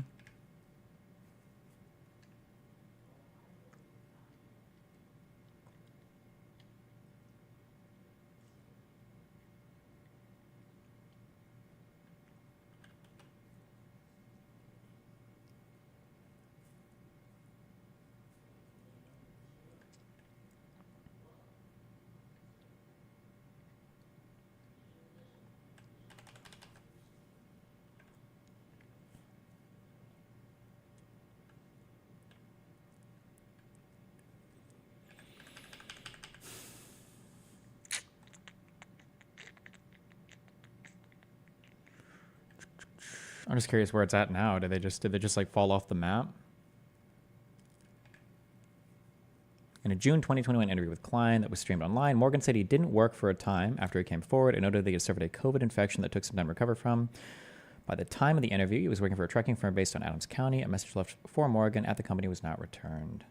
I'm just curious where it's at now. Did they just like fall off the map? In a June 2021 interview with Klein that was streamed online, Morgan said he didn't work for a time after he came forward and noted that he had suffered a COVID infection that took some time to recover from. By the time of the interview, he was working for a trucking firm based on Adams County. A message left for Morgan at the company was not returned.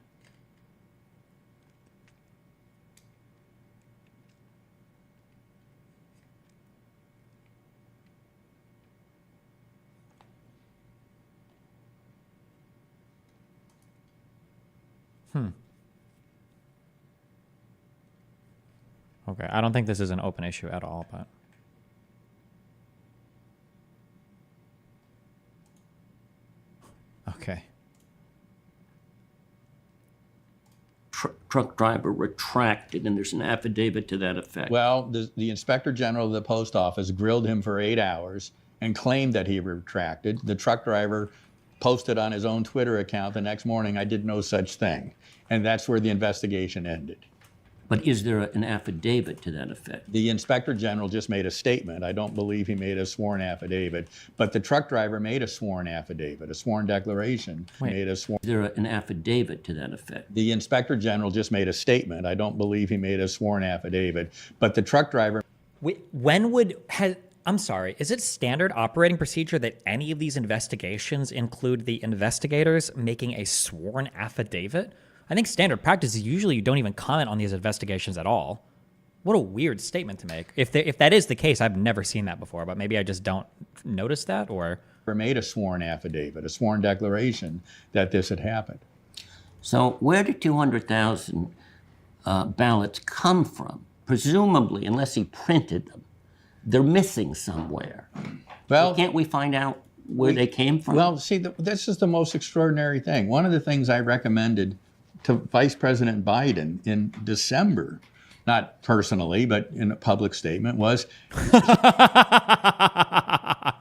Okay, I don't think this is an open issue at all, but... Okay. Truck driver retracted, and there's an affidavit to that effect. Well, the Inspector General of the Post Office grilled him for 8 hours and claimed that he retracted. The truck driver posted on his own Twitter account the next morning, "I did no such thing." And that's where the investigation ended. But is there an affidavit to that effect? The Inspector General just made a statement. I don't believe he made a sworn affidavit. But the truck driver made a sworn affidavit, a sworn declaration. Is there an affidavit to that effect? The Inspector General just made a statement. I don't believe he made a sworn affidavit. But the truck driver... I'm sorry, is it standard operating procedure that any of these investigations include the investigators making a sworn affidavit? I think standard practice is usually you don't even comment on these investigations at all. What a weird statement to make. If that is the case, I've never seen that before, but maybe I just don't notice that, or... made a sworn affidavit, a sworn declaration that this had happened. So where did 200,000 ballots come from? Presumably, unless he printed them, they're missing somewhere. Well, so can't we find out where they came from? Well, see, this is the most extraordinary thing. One of the things I recommended to Vice President Biden in December, not personally, but in a public statement, was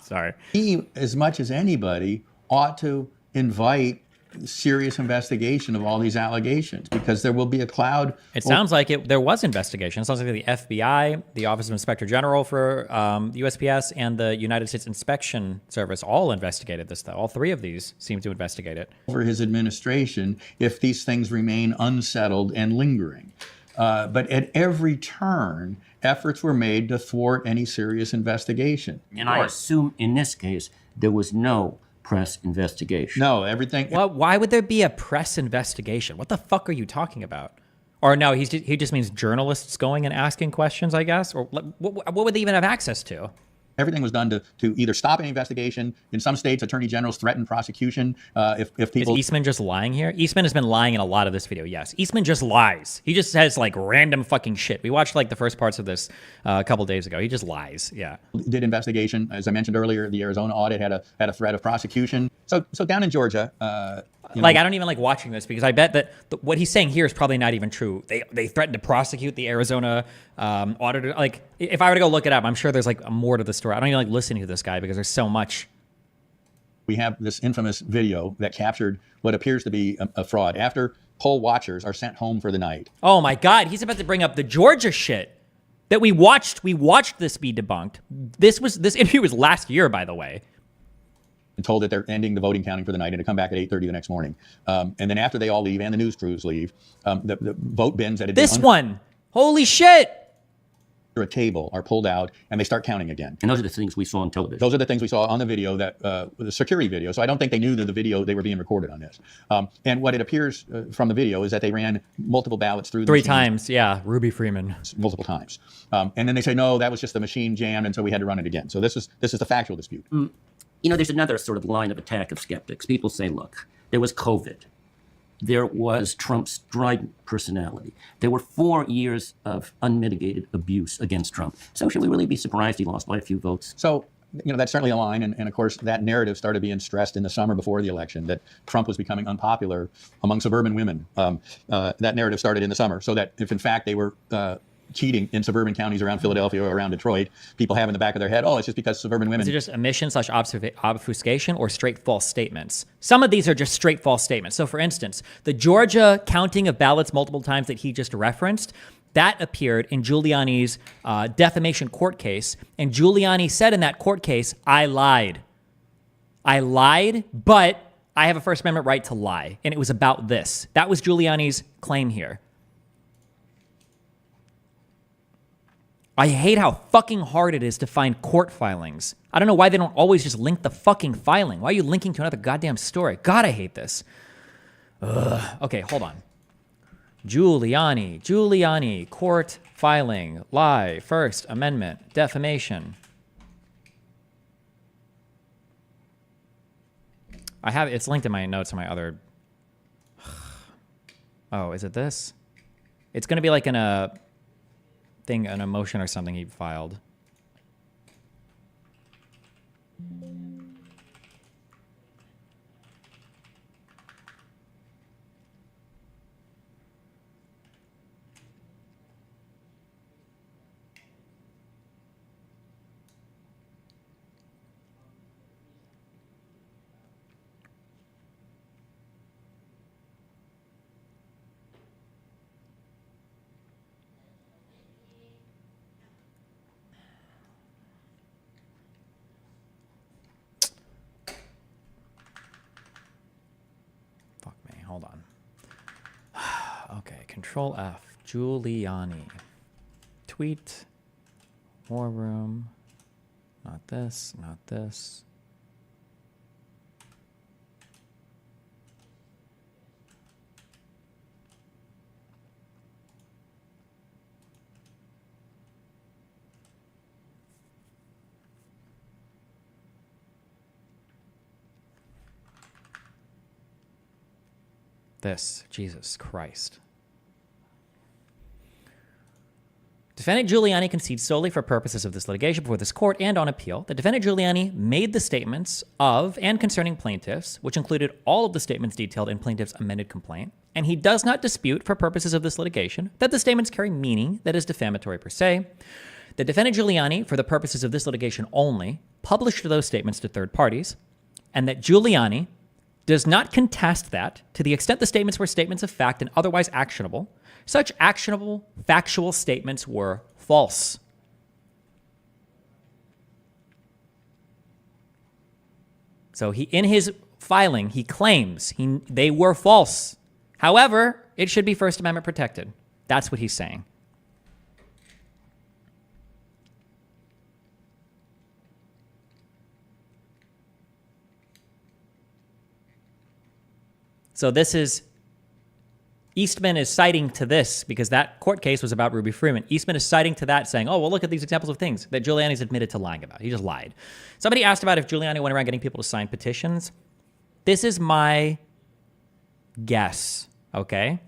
sorry. He, as much as anybody, ought to invite serious investigation of all these allegations, because there will be a cloud. It sounds like there was investigation. It sounds like the FBI, the Office of Inspector General for the USPS, and the United States Inspection Service all investigated this, though. All three of these seem to investigate it. Over his administration, if these things remain unsettled and lingering. But at every turn, efforts were made to thwart any serious investigation. And I assume in this case, there was no press investigation. No, everything. Well, why would there be a press investigation? What the fuck are you talking about? Or no, he just means journalists going and asking questions, I guess? Or what would they even have access to? Everything was done to either stop any investigation. In some states, attorney generals threatened prosecution if people... Is Eastman just lying here? Eastman has been lying in a lot of this video, yes. Eastman just lies. He just says, like, random fucking shit. We watched, like, the first parts of this a couple days ago. He just lies, yeah. Did investigation. As I mentioned earlier, the Arizona audit had a threat of prosecution. So down in Georgia... I don't even like watching this because I bet that what he's saying here is probably not even true. They threatened to prosecute the Arizona auditor. Like, if I were to go look it up, I'm sure there's like more to the story. I don't even like listening to this guy because there's so much. We have this infamous video that captured what appears to be a fraud. After poll watchers are sent home for the night. Oh my God, he's about to bring up the Georgia shit that we watched. We watched this be debunked. This interview was last year, by the way. And told that they're ending the voting counting for the night and to come back at 8:30 the next morning. And then after they all leave and the news crews leave, the vote bins that had this one, holy shit, a table are pulled out and they start counting again. And those are the things we saw on television. Those are the things we saw on the video, that the security video. So I don't think they knew that the video, they were being recorded on this. And what it appears from the video is that they ran multiple ballots through the three machine. times, yeah, Ruby Freeman. Multiple times. And then they say, no, that was just the machine jammed, and so we had to run it again. So this is the factual dispute. You know, there's another sort of line of attack of skeptics. People say, look, there was COVID. There was Trump's strident personality. There were 4 years of unmitigated abuse against Trump. So should we really be surprised he lost by a few votes? So, you know, that's certainly a line. And of course, that narrative started being stressed in the summer before the election, that Trump was becoming unpopular among suburban women. That narrative started in the summer. So that if in fact they were cheating in suburban counties around Philadelphia or around Detroit, people have in the back of their head, oh, it's just because suburban women... Is it just omission/obfuscation or straight false statements? Some of these are just straight false statements. So for instance, the Georgia counting of ballots multiple times that he just referenced, that appeared in Giuliani's defamation court case. And Giuliani said in that court case, I lied. I lied, but I have a First Amendment right to lie. And it was about this. That was Giuliani's claim here. I hate how fucking hard it is to find court filings. I don't know why they don't always just link the fucking filing. Why are you linking to another goddamn story? God, I hate this. Ugh. Okay, hold on. Giuliani, court filing, lie, First Amendment, defamation. It's linked in my notes on my other. Oh, is it this? It's going to be like in a thing, an emotion or something he filed. Hold on. Okay, Control F. Giuliani. Tweet. War Room. Not this, not this. This, Jesus Christ. Defendant Giuliani concedes solely for purposes of this litigation before this court and on appeal that defendant Giuliani made the statements of and concerning plaintiffs, which included all of the statements detailed in plaintiff's amended complaint, and he does not dispute for purposes of this litigation that the statements carry meaning that is defamatory per se. The defendant Giuliani, for the purposes of this litigation only, published those statements to third parties, and that Giuliani does not contest that, to the extent the statements were statements of fact and otherwise actionable, such actionable, factual statements were false. So in his filing, he claims they were false. However, it should be First Amendment protected. That's what he's saying. So this is, Eastman is citing to this because that court case was about Ruby Freeman. Eastman is citing to that saying, oh, well, look at these examples of things that Giuliani's admitted to lying about. He just lied. Somebody asked about if Giuliani went around getting people to sign petitions. This is my guess, okay?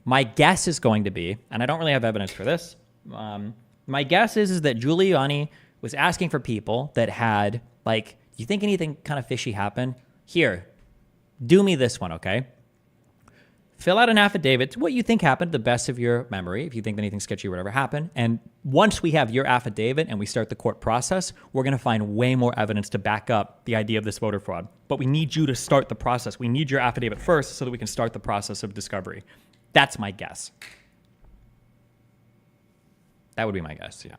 My guess is going to be, and I don't really have evidence for this, my guess is that Giuliani was asking for people that had, like, do you think anything kind of fishy happened? Here, do me this one, okay? Fill out an affidavit to what you think happened, the best of your memory, if you think anything sketchy or whatever happened. And once we have your affidavit and we start the court process, we're going to find way more evidence to back up the idea of this voter fraud. But we need you to start the process. We need your affidavit first so that we can start the process of discovery. That's my guess. That would be my guess, yeah.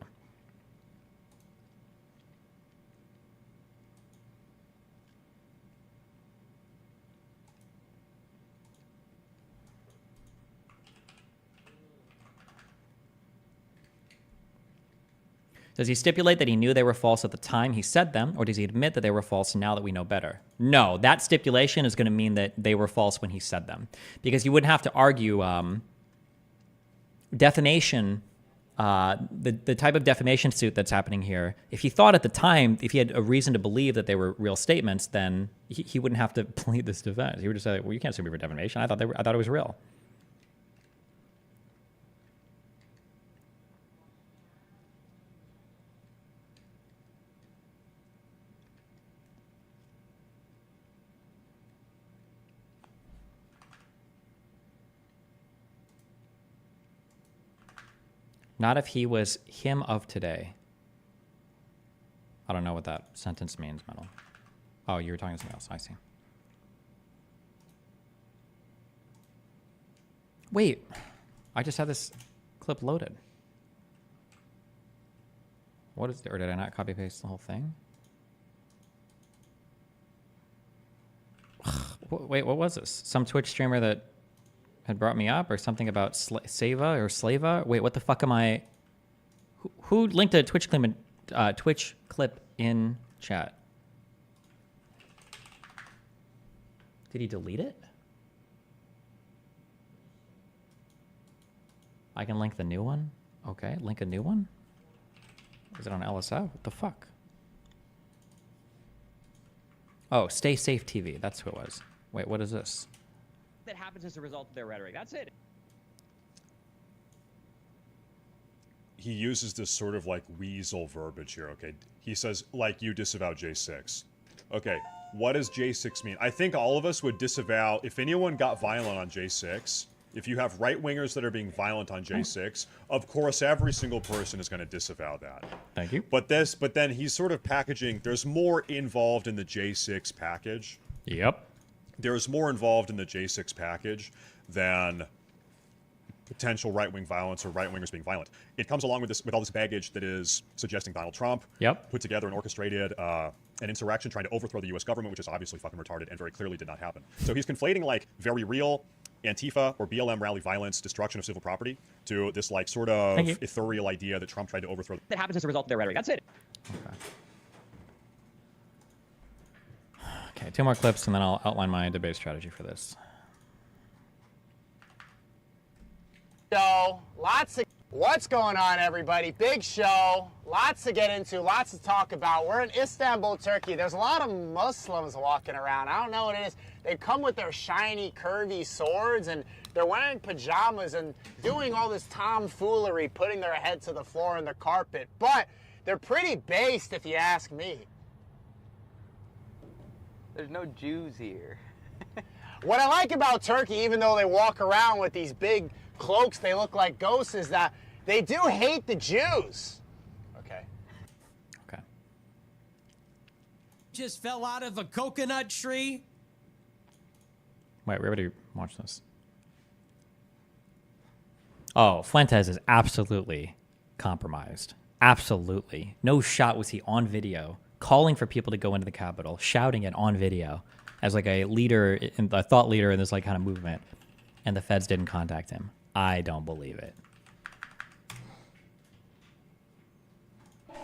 Does he stipulate that he knew they were false at the time he said them, or does he admit that they were false now that we know better? No, that stipulation is going to mean that they were false when he said them. Because you wouldn't have to argue defamation, the type of defamation suit that's happening here. If he thought at the time, if he had a reason to believe that they were real statements, then he wouldn't have to plead this defense. He would just say, well, you can't sue me for defamation. I thought it was real. Not if he was him of today. I don't know what that sentence means, Metal. Oh, you were talking to something else. I see. Wait, I just had this clip loaded. What is, or did I not copy paste the whole thing? Wait, what was this? Some Twitch streamer that had brought me up, or something about Slava or Slava? Wait, what the fuck am I? Who linked a Twitch clip in chat? Did he delete it? I can link the new one? Okay, link a new one? Is it on LSF? What the fuck? Oh, Stay Safe TV. That's who it was. Wait, what is this? That happens as a result of their rhetoric. That's it. He uses this sort of like weasel verbiage here, okay? He says, like, you disavow J6. Okay, what does J6 mean? I think all of us would disavow, if anyone got violent on J6, if you have right-wingers that are being violent on J6, of course every single person is going to disavow that. Thank you. But then he's sort of packaging, there's more involved in the J6 package. Yep. There's more involved in the J6 package than potential right-wing violence or right-wingers being violent. It comes along with all this baggage that is suggesting Donald Trump put together and orchestrated an insurrection trying to overthrow the U.S. government, which is obviously fucking retarded and very clearly did not happen. So he's conflating like very real Antifa or BLM rally violence, destruction of civil property, to this like sort of ethereal idea that Trump tried to overthrow. That happens as a result of their rhetoric. That's it. Okay, 2 more clips and then I'll outline my debate strategy for this. Show, lots of what's going on, everybody? Big show, lots to get into, lots to talk about. We're in Istanbul, Turkey. There's a lot of Muslims walking around. I don't know what it is. They come with their shiny, curvy swords, and they're wearing pajamas and doing all this tomfoolery, putting their head to the floor on the carpet. But they're pretty based, if you ask me. There's no Jews here. What I like about Turkey, even though they walk around with these big cloaks, they look like ghosts, is that they do hate the Jews. Okay. Okay. Just fell out of a coconut tree. Wait, we already watched this. Oh, Fuentes is absolutely compromised. Absolutely. No shot was he on video calling for people to go into the Capitol, shouting it on video as like a leader, a thought leader in this like kind of movement, and the feds didn't contact him. I don't believe it.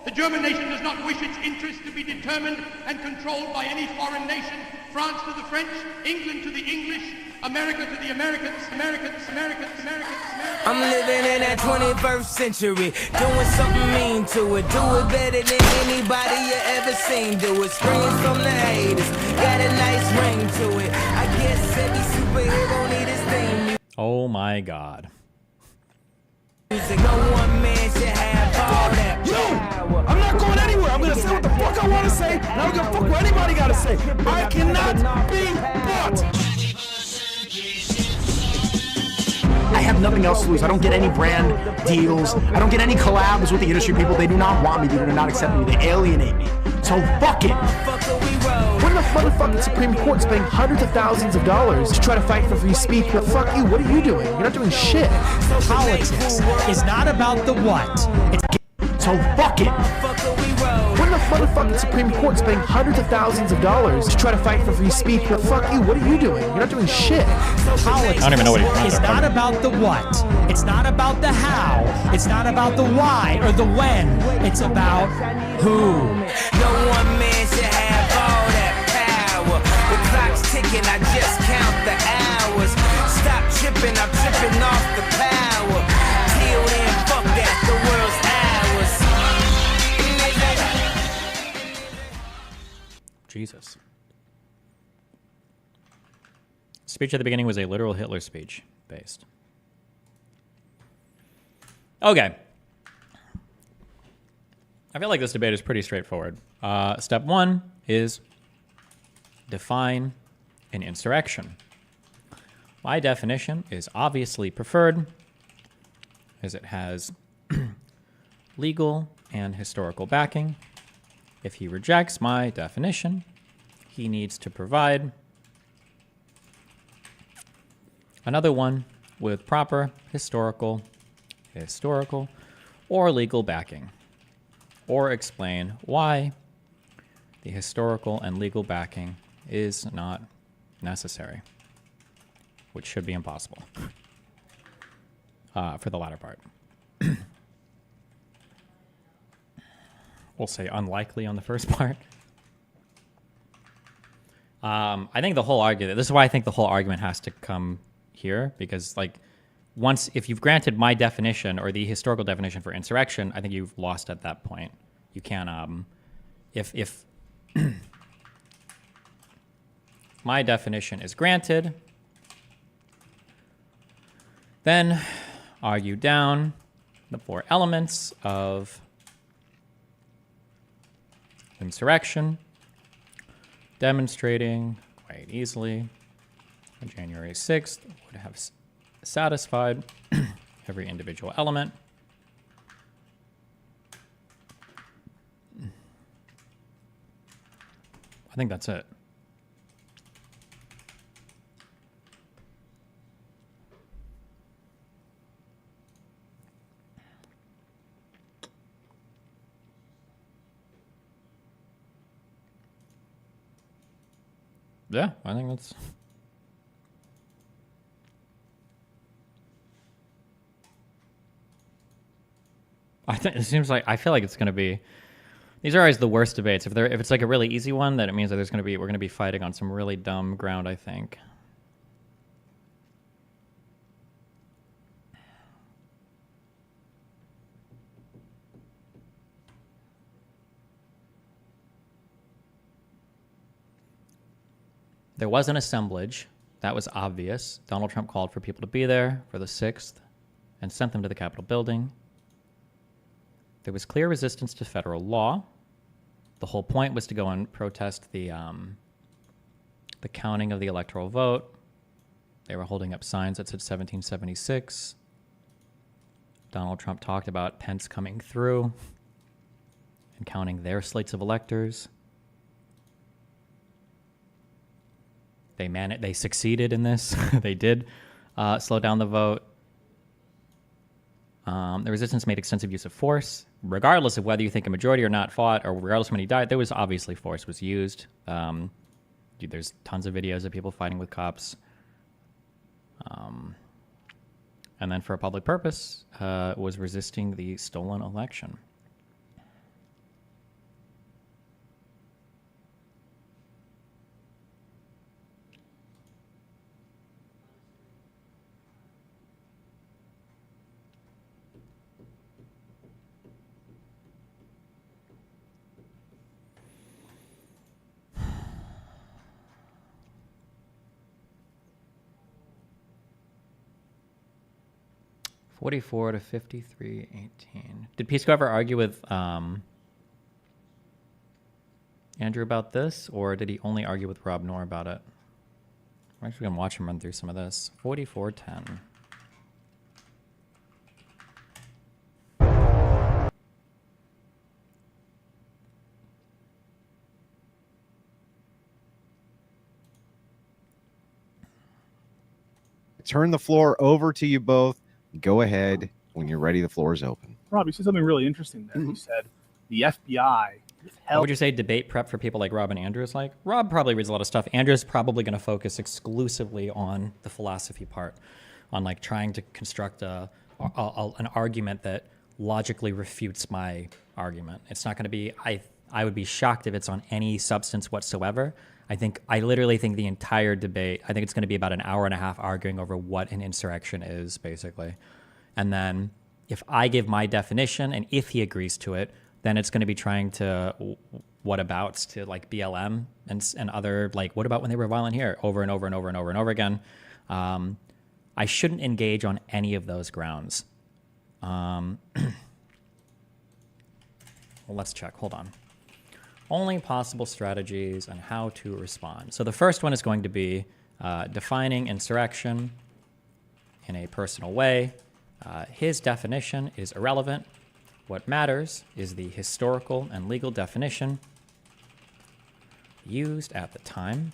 The German nation does not wish its interests to be determined and controlled by any foreign nation. France to the French, England to the English, America to the Americans, Americans. I'm living in that 21st century, doing something mean to it. Do it better than anybody you ever seen do it. Screams from the haters, got a nice ring to it. I guess every superhero need his theme. Oh my God. Music, no one man should have all that. Yo, I'm not going anywhere. I'm gonna say what the fuck I want to say, and I don't give a fuck what anybody gotta say. I cannot be bought. I have nothing else to lose. I don't get any brand deals. I don't get any collabs with the industry people. They do not want me. They do not accept me. They alienate me. So fuck it. When the motherfucking Supreme Court's paying hundreds of thousands of dollars to try to fight for free speech, but fuck you. What are you doing? You're not doing shit. Politics is not about the what. It's so fuck it. When the motherfucking Supreme Court's paying hundreds of thousands of dollars to try to fight for free speech, but fuck you. What are you doing? You're not doing shit. Politics I don't even know what he's is not about the what. It's not about the how. It's not about the why or the when. It's about who. No one man should have all that power. The clock's ticking, I just count the hours. Stop tripping, I'm tripping off the power. Till then, fuck that, the world's ours. Jesus. Speech at the beginning was a literal Hitler speech based. Okay. I feel like this debate is pretty straightforward. Step one is define an insurrection. My definition is obviously preferred as it has legal and historical backing. If he rejects my definition, he needs to provide another one with proper historical, or legal backing, or explain why the historical and legal backing is not necessary, which should be impossible for the latter part. We'll say unlikely on the first part. I think the whole argument, this is why I think the whole argument has to come here, because like once, if you've granted my definition or the historical definition for insurrection, I think you've lost at that point. You can't, if my definition is granted, then argue down the four elements of insurrection, demonstrating quite easily on January 6th would have satisfied every individual element. I think that's it. Yeah, I think that's... I think it seems like, I feel like it's going to be, these are always the worst debates. If it's like a really easy one, then it means that we're going to be fighting on some really dumb ground, I think. There was an assemblage. That was obvious. Donald Trump called for people to be there for the 6th and sent them to the Capitol building. There was clear resistance to federal law. The whole point was to go and protest the counting of the electoral vote. They were holding up signs that said 1776. Donald Trump talked about Pence coming through and counting their slates of electors. They succeeded in this. They did slow down the vote. The resistance made extensive use of force, regardless of whether you think a majority or not fought, or regardless of how many died. There was obviously force was used. There's tons of videos of people fighting with cops. And then for a public purpose, was resisting the stolen election. $44 to $53.18. Did Pisco ever argue with Andrew about this, or did he only argue with Rob Noor about it? I'm actually gonna watch him run through some of this. 44-10. Turn the floor over to you both. Go ahead. When you're ready, the floor is open. Rob, you said something really interesting there. You said the FBI What would you say debate prep for people like Rob and Andrew is like? Rob probably reads a lot of stuff. Andrew's probably going to focus exclusively on the philosophy part, on like trying to construct an argument that logically refutes my argument. It's not going to be, I would be shocked if it's on any substance whatsoever. I literally think the entire debate, I think it's going to be about an hour and a half arguing over what an insurrection is, basically. And then if I give my definition and if he agrees to it, then it's going to be trying to whatabouts to like BLM and other, like, what about when they were violent here, over and over and over and over and over again. I shouldn't engage on any of those grounds. Well, let's check. Hold on. Only possible strategies on how to respond. So the first one is going to be defining insurrection in a personal way. His definition is irrelevant. What matters is the historical and legal definition used at the time.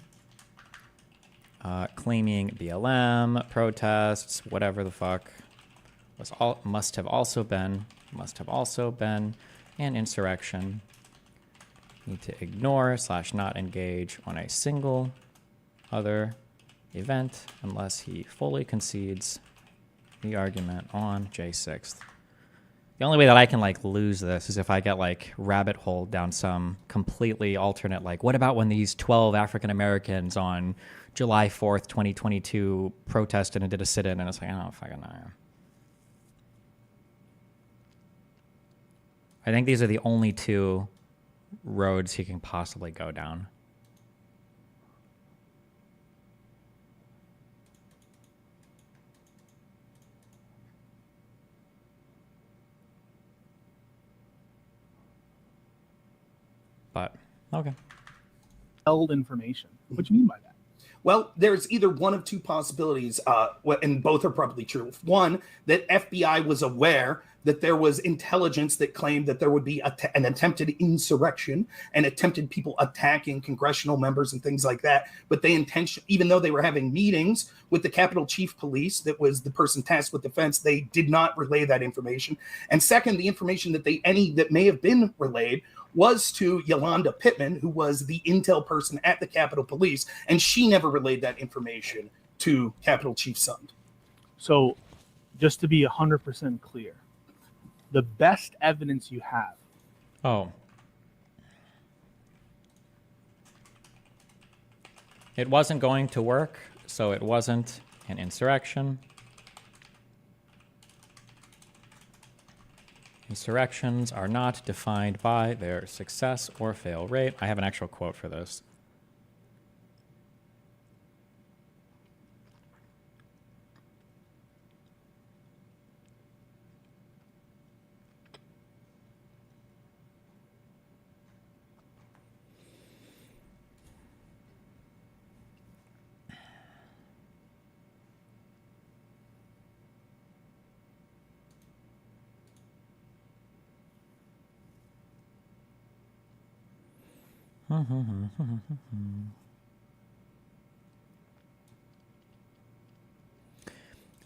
Claiming BLM, protests, whatever the fuck, must have also been an insurrection. Need to ignore / not engage on a single other event unless he fully concedes the argument on J6th. The only way that I can like lose this is if I get like rabbit hole down some completely alternate, like, what about when these 12 African Americans on July 4th, 2022 protested and did a sit-in, and it's like, I don't fucking know. I think these are the only two roads he can possibly go down. But, okay. Held information. What do you mean by that? Well, there's either one of two possibilities, and both are probably true. One, that FBI was aware that there was intelligence that claimed that there would be an attempted insurrection and attempted people attacking congressional members and things like that. But they even though they were having meetings with the Capitol Chief Police, that was the person tasked with defense, they did not relay that information. And second, the information that that may have been relayed was to Yolanda Pittman, who was the intel person at the Capitol Police, and she never relayed that information to Capitol Chief Sund. So, just to be 100% clear, the best evidence you have. Oh. It wasn't going to work, so it wasn't an insurrection. Insurrections are not defined by their success or fail rate. I have an actual quote for this.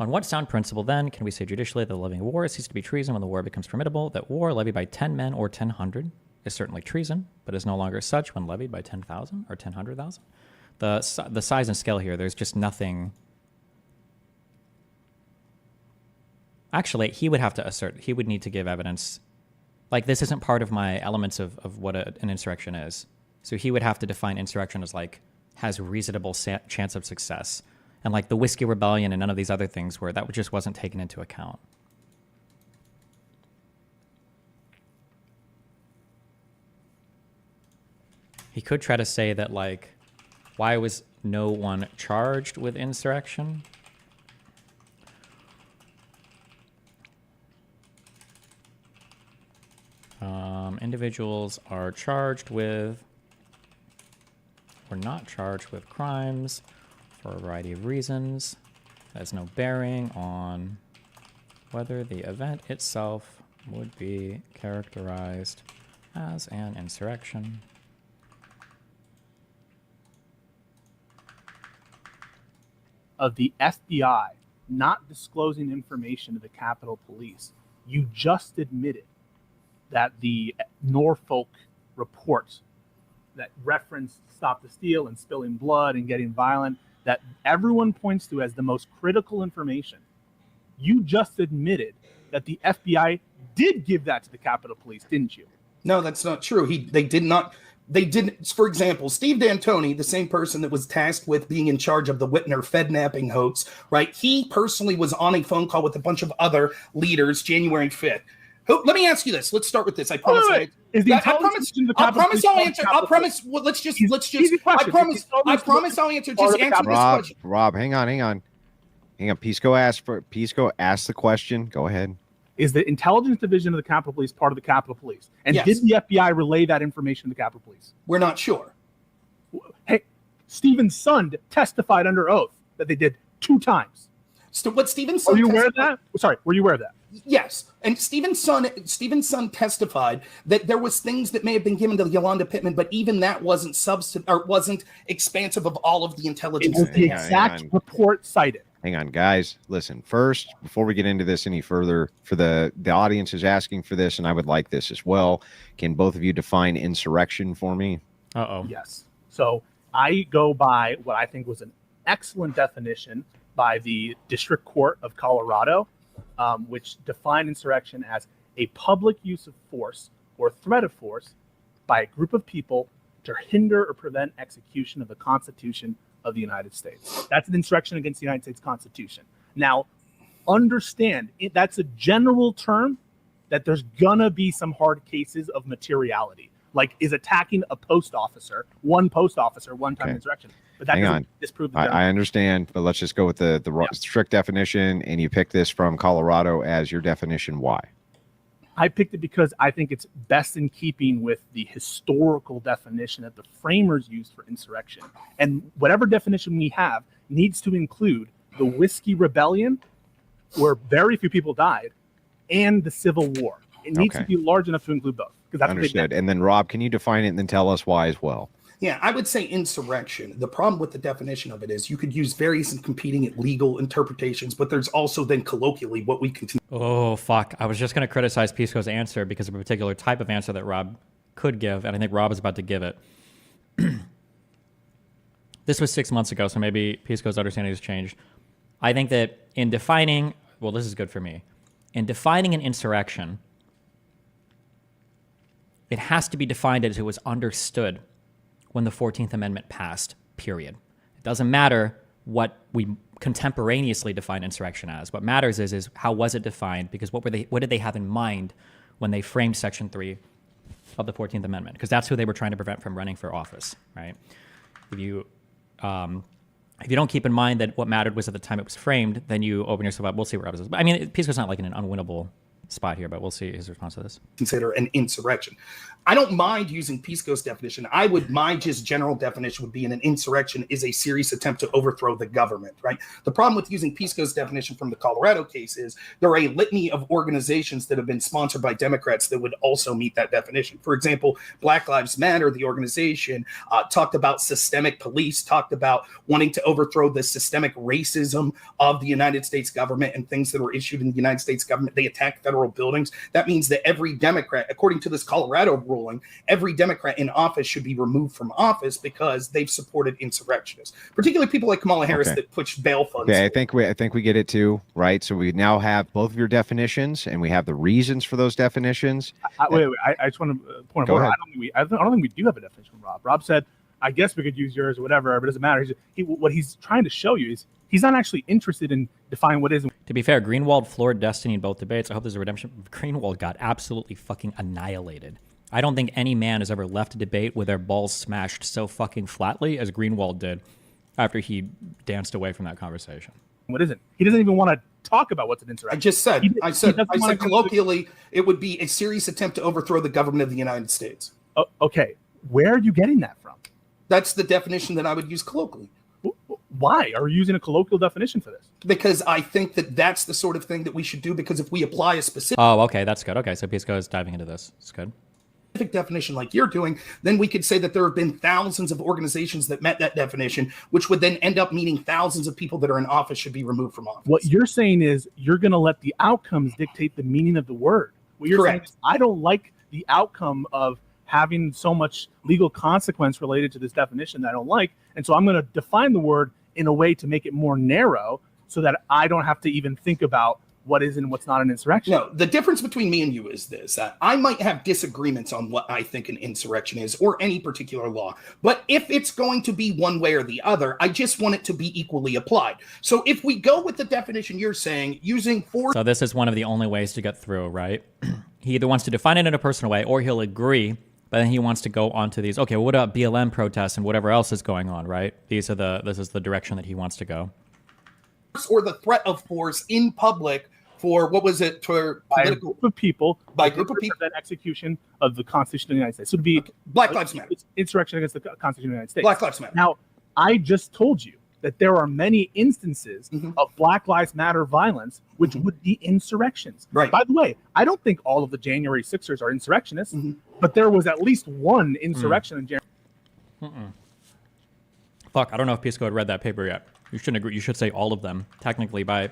On what sound principle, then, can we say judicially that the levying of war ceases to be treason when the war becomes formidable, that war levied by 10 men or 10,000 is certainly treason, but is no longer such when levied by 10,000 or 10,000? The size and scale here, there's just nothing. Actually, he would have to assert. He would need to give evidence. Like, this isn't part of my elements of what an insurrection is. So he would have to define insurrection as, like, has reasonable chance of success. And, like, the Whiskey Rebellion and none of these other things where that just wasn't taken into account. He could try to say that, like, why was no one charged with insurrection? Individuals are charged with or not charged with crimes for a variety of reasons. That has no bearing on whether the event itself would be characterized as an insurrection. Of the FBI not disclosing information to the Capitol Police, you just admitted that the Norfolk report that referenced Stop the Steal and spilling blood and getting violent, that everyone points to as the most critical information, you just admitted that the FBI did give that to the Capitol Police, didn't you? No, that's not true. They did not. They didn't. For example, Steve D'Antoni, the same person that was tasked with being in charge of the Whitner Fednapping hoax, right? He personally was on a phone call with a bunch of other leaders January 5th. Let me ask you this. Let's start with this. I promise. I promise I'll answer. I promise. Well, let's just. I promise I'll answer. Just answer this question. Rob, hang on. Pisco asked the question. Go ahead. Is the intelligence division of the Capitol Police part of the Capitol Police? And Yes. did the FBI relay that information to the Capitol Police? We're not sure. Hey, Stephen's son testified under oath that they did 2 times. So what Stephen's son? Are you aware of that? Sorry, were you aware of that? Yes, and Stephen's son testified that there was things that may have been given to Yolanda Pittman, but even that wasn't wasn't expansive of all of the intelligence. It was the exact report cited. Hang on, guys. Listen, first, before we get into this any further, for the audience is asking for this, and I would like this as well. Can both of you define insurrection for me? Yes. So I go by what I think was an excellent definition by the District Court of Colorado, which defined insurrection as a public use of force or threat of force by a group of people to hinder or prevent execution of the Constitution of the United States. That's an insurrection against the United States Constitution. Now, understand, that's a general term that there's gonna be some hard cases of materiality. Like, is attacking a post officer, one time insurrection. But that doesn't disprove the I understand, but let's just go with the strict definition, and you pick this from Colorado as your definition. Why? I picked it because I think it's best in keeping with the historical definition that the framers used for insurrection. And whatever definition we have needs to include the Whiskey Rebellion, where very few people died, and the Civil War. It needs to be large enough to include both. That's understood. And then, Rob, can you define it and then tell us why as well? Yeah, I would say insurrection. The problem with the definition of it is you could use various and competing legal interpretations, but there's also then colloquially what we continue. Oh, fuck. I was just going to criticize Pisco's answer because of a particular type of answer that Rob could give, and I think Rob is about to give it. This was 6 months ago, so maybe Pisco's understanding has changed. I think that in defining, well, this is good for me. In defining an insurrection, it has to be defined as it was understood when the 14th Amendment passed, period. It doesn't matter what we contemporaneously define insurrection as. What matters is how was it defined, because what did they have in mind when they framed Section 3 of the 14th Amendment? Because that's who they were trying to prevent from running for office, right? If you don't keep in mind that what mattered was at the time it was framed, then you open yourself up. We'll see where Rob is. I mean, Pisco's not like in an unwinnable spot here, but we'll see his response to this. Consider an insurrection. I don't mind using Pisco's definition. I would, my just general definition would be an insurrection is a serious attempt to overthrow the government, right? The problem with using Pisco's definition from the Colorado case is there are a litany of organizations that have been sponsored by Democrats that would also meet that definition. For example, Black Lives Matter, the organization, talked about systemic police, talked about wanting to overthrow the systemic racism of the United States government and things that were issued in the United States government. They attacked federal federal buildings, that means that every Democrat, according to this Colorado ruling, every Democrat in office should be removed from office because they've supported insurrectionists, particularly people like Kamala Harris that push bail funds. Okay, I think we get it too, right? So we now have both of your definitions, and we have the reasons for those definitions. Wait, I just want to point out. I don't think we do have a definition, Rob. Rob said, I guess we could use yours or whatever, but it doesn't matter. What he's trying to show you is he's not actually interested in defining what is. To be fair, Greenwald floored Destiny in both debates. I hope there's a redemption. Greenwald got absolutely fucking annihilated. I don't think any man has ever left a debate with their balls smashed so fucking flatly as Greenwald did after he danced away from that conversation. What isn't? He doesn't even want to talk about what's an insurrection. I just said, I said colloquially, it would be a serious attempt to overthrow the government of the United States. Okay, where are you getting that from? That's the definition that I would use colloquially. Why are you using a colloquial definition for this? Because I think that that's the sort of thing that we should do, because if we apply a specific... Oh, okay, that's good. Okay, so Pisco is diving into this. It's good. Definition like you're doing, then we could say that there have been thousands of organizations that met that definition, which would then end up meaning thousands of people that are in office should be removed from office. What you're saying is you're going to let the outcomes dictate the meaning of the word. What you're saying is, I don't like the outcome of having so much legal consequence related to this definition that I don't like, and so I'm going to define the word in a way to make it more narrow so that I don't have to even think about what is and what's not an insurrection. No, the difference between me and you is this. I might have disagreements on what I think an insurrection is or any particular law, but if it's going to be one way or the other, I just want it to be equally applied. So if we go with the definition you're saying, using force... So this is one of the only ways to get through, right? He either wants to define it in a personal way or he'll agree, but then he wants to go on to these, okay, well, what about BLM protests and whatever else is going on, right? This is the direction that he wants to go. Or the threat of force in public for, what was it, for political... By a group of people. By a group of people. That execution of the Constitution of the United States. So it would be... Black Lives Matter. Insurrection against the Constitution of the United States. Black Lives Matter. Now, I just told you that there are many instances of Black Lives Matter violence, which would be insurrections. Right. By the way, I don't think all of the January 6ers are insurrectionists, but there was at least one insurrection in January. Fuck, I don't know if Pisco had read that paper yet. You shouldn't agree. You should say all of them, technically, by...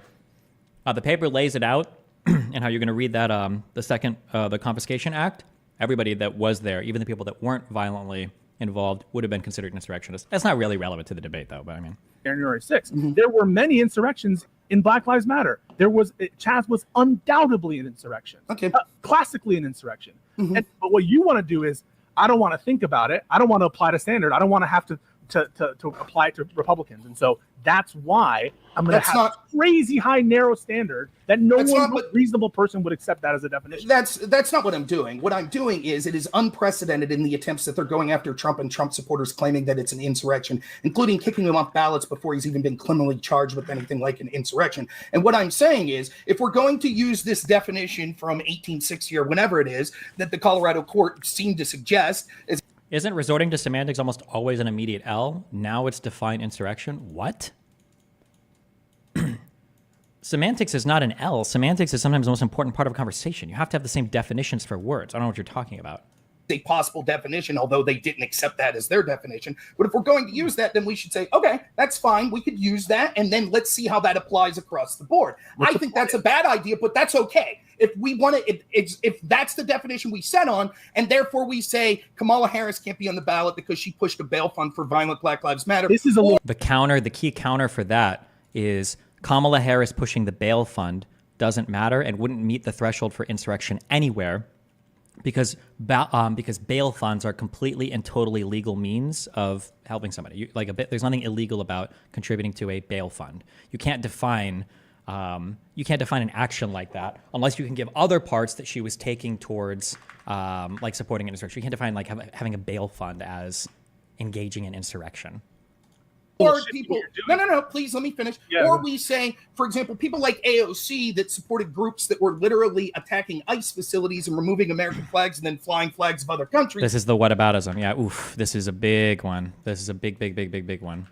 the paper lays it out and how you're going to read that, the Confiscation Act. Everybody that was there, even the people that weren't violently involved, would have been considered insurrectionists. That's not really relevant to the debate, though, but I mean... January 6th. There were many insurrections in Black Lives Matter. Chaz was undoubtedly an insurrection. Okay. Classically an insurrection. But what you want to do is, I don't want to think about it. I don't want to apply the standard. I don't want to have to apply it to Republicans. And so that's why I'm going to have a crazy high, narrow standard that no reasonable person would accept that as a definition. That's not what I'm doing. What I'm doing is, it is unprecedented in the attempts that they're going after Trump and Trump supporters, claiming that it's an insurrection, including kicking him off ballots before he's even been criminally charged with anything like an insurrection. And what I'm saying is, if we're going to use this definition from 1860 or whenever it is that the Colorado court seemed to suggest, isn't resorting to semantics almost always an immediate L? Now it's defined insurrection? What? Semantics is not an L. Semantics is sometimes the most important part of a conversation. You have to have the same definitions for words. I don't know what you're talking about. A possible definition, although they didn't accept that as their definition. But if we're going to use that, then we should say, okay, that's fine. We could use that, and then let's see how that applies across the board. I think that's a bad idea, but that's okay. If we want to, if that's the definition we set on, and therefore we say Kamala Harris can't be on the ballot because she pushed a bail fund for violent Black Lives Matter. This is the key counter for that is Kamala Harris pushing the bail fund doesn't matter and wouldn't meet the threshold for insurrection anywhere. Because bail funds are completely and totally legal means of helping somebody. There's nothing illegal about contributing to a bail fund. You can't define an action like that unless you can give other parts that she was taking towards supporting an insurrection. You can't define having a bail fund as engaging in insurrection. Or people, no, please let me finish. Yeah, or we say, for example, people like AOC that supported groups that were literally attacking ICE facilities and removing American flags and then flying flags of other countries. This is the whataboutism. Yeah, oof. This is a big one. This is a big one.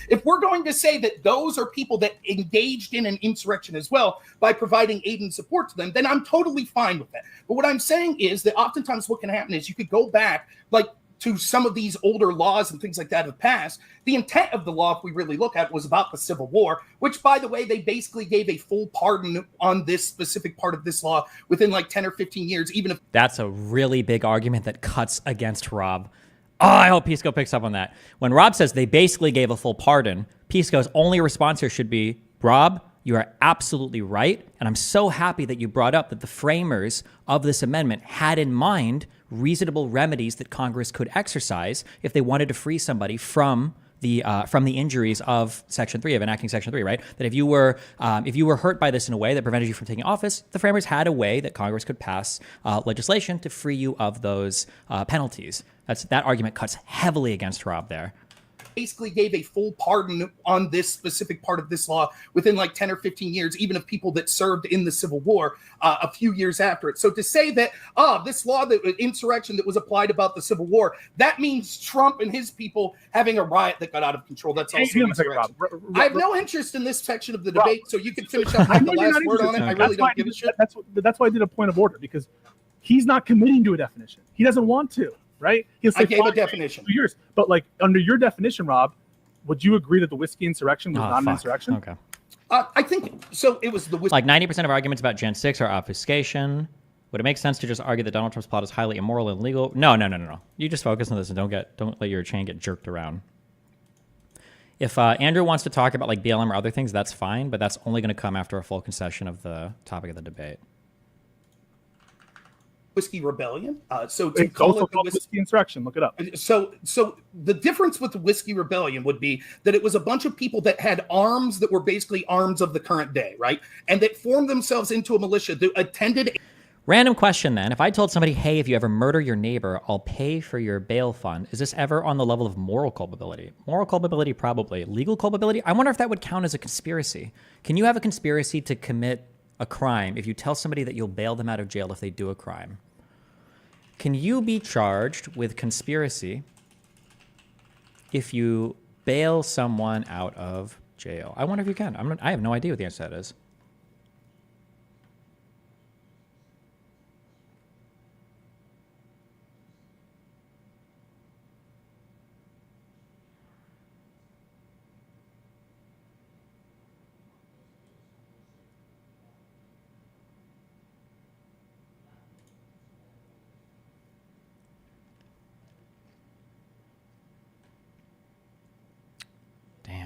If we're going to say that those are people that engaged in an insurrection as well by providing aid and support to them, then I'm totally fine with that. But what I'm saying is that oftentimes what can happen is you could go back, like to some of these older laws and things like that have passed. The intent of the law, if we really look at it, was about the Civil War, which, by the way, they basically gave a full pardon on this specific part of this law within like 10 or 15 years, even if... That's a really big argument that cuts against Rob. Oh, I hope Pisco picks up on that. When Rob says they basically gave a full pardon, Pisco's only response here should be, Rob, you are absolutely right, and I'm so happy that you brought up that the framers of this amendment had in mind reasonable remedies that Congress could exercise if they wanted to free somebody from the injuries of Section 3, of enacting Section 3, right? That if you were hurt by this in a way that prevented you from taking office, the framers had a way that Congress could pass legislation to free you of those penalties. That argument cuts heavily against Rob there. Basically gave a full pardon on this specific part of this law within like 10 or 15 years, even of people that served in the Civil War a few years after it. So to say that, this law, that insurrection that was applied about the Civil War, that means Trump and his people having a riot that got out of control. That's also insurrection. I have no interest in this section of the debate, so you can finish up the last word on it. I really don't give a shit. That's why I did a point of order, because he's not committing to a definition. He doesn't want to. Right? He'll say I gave a definition. 2 years. But like under your definition, Rob, would you agree that the whiskey insurrection was not an insurrection? Okay. I think so. It was the whiskey. Like 90% of arguments about Gen 6 are obfuscation. Would it make sense to just argue that Donald Trump's plot is highly immoral and illegal? No. You just focus on this and don't let your chain get jerked around. If Andrew wants to talk about like BLM or other things, that's fine, but that's only going to come after a full concession of the topic of the debate. Whiskey Rebellion. So to call it the whiskey insurrection, look it up. So the difference with the Whiskey Rebellion would be that it was a bunch of people that had arms that were basically arms of the current day, right? And that formed themselves into a militia that attended. Random question then. If I told somebody, hey, if you ever murder your neighbor, I'll pay for your bail fund, is this ever on the level of moral culpability? Moral culpability, probably. Legal culpability? I wonder if that would count as a conspiracy. Can you have a conspiracy to commit a crime if you tell somebody that you'll bail them out of jail if they do a crime? Can you be charged with conspiracy if you bail someone out of jail? I wonder if you can. I have no idea what the answer to that is.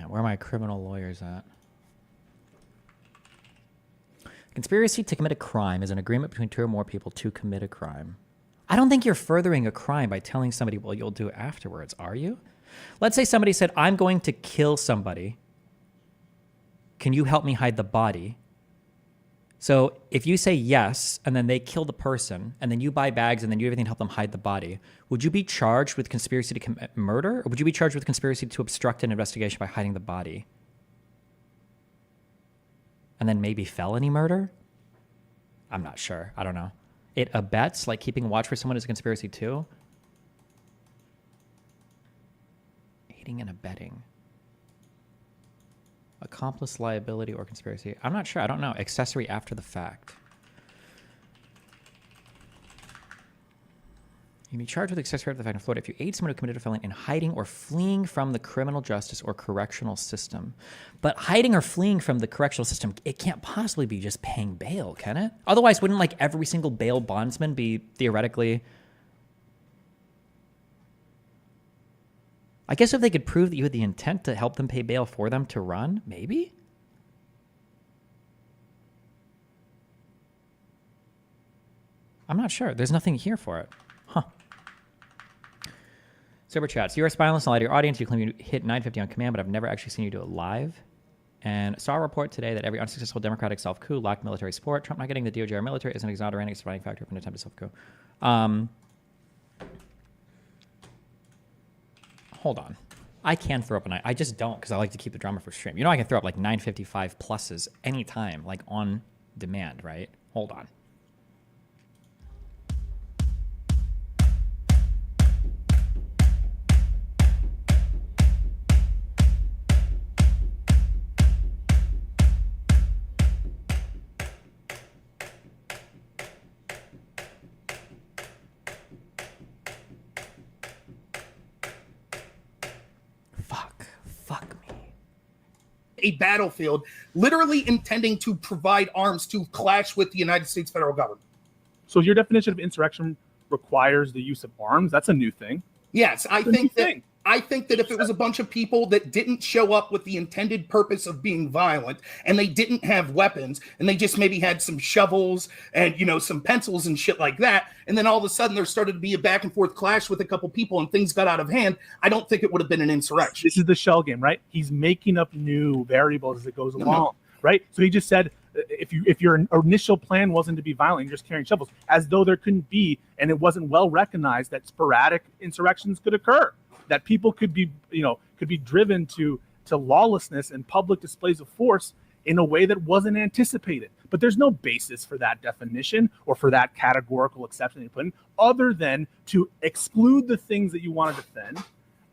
Where are my criminal lawyers at? Conspiracy to commit a crime is an agreement between two or more people to commit a crime. I don't think you're furthering a crime by telling somebody, well, you'll do it afterwards, are you? Let's say somebody said, I'm going to kill somebody. Can you help me hide the body? So if you say yes, and then they kill the person, and then you buy bags, and then you do everything to help them hide the body, would you be charged with conspiracy to commit murder, or would you be charged with conspiracy to obstruct an investigation by hiding the body? And then maybe felony murder? I'm not sure. I don't know. It abets, like keeping watch for someone is a conspiracy too? Aiding and abetting. Accomplice liability or conspiracy. I'm not sure. I don't know. Accessory after the fact. You can be charged with accessory after the fact in Florida if you aid someone who committed a felony in hiding or fleeing from the criminal justice or correctional system. But hiding or fleeing from the correctional system, it can't possibly be just paying bail, can it? Otherwise, wouldn't like every single bail bondsman be theoretically... I guess if they could prove that you had the intent to help them pay bail for them to run, maybe? I'm not sure. There's nothing here for it. Huh. Super chats. You are spineless and lie to your audience. You claim you hit 950 on command, but I've never actually seen you do it live. And saw a report today that every unsuccessful democratic self-coup lacked military support. Trump not getting the DOJ or military is an exonerating surviving factor of an attempted self-coup. Hold on. I can throw up an... I just don't because I like to keep the drama for stream. You know I can throw up like 955 pluses anytime, like on demand, right? Hold on. a battlefield, literally intending to provide arms to clash with the United States federal government. So your definition of insurrection requires the use of arms? That's a new thing. Yes, I think that if it was a bunch of people that didn't show up with the intended purpose of being violent, and they didn't have weapons, and they just maybe had some shovels and, you know, some pencils and shit like that, and then all of a sudden there started to be a back and forth clash with a couple people and things got out of hand, I don't think it would have been an insurrection. This is the shell game, right? He's making up new variables as it goes along, right? So he just said, if your initial plan wasn't to be violent, you're just carrying shovels, as though there couldn't be, and it wasn't well recognized that sporadic insurrections could occur, that people could be, you know, could be driven to lawlessness and public displays of force in a way that wasn't anticipated. But there's no basis for that definition or for that categorical exception that you put in, other than to exclude the things that you want to defend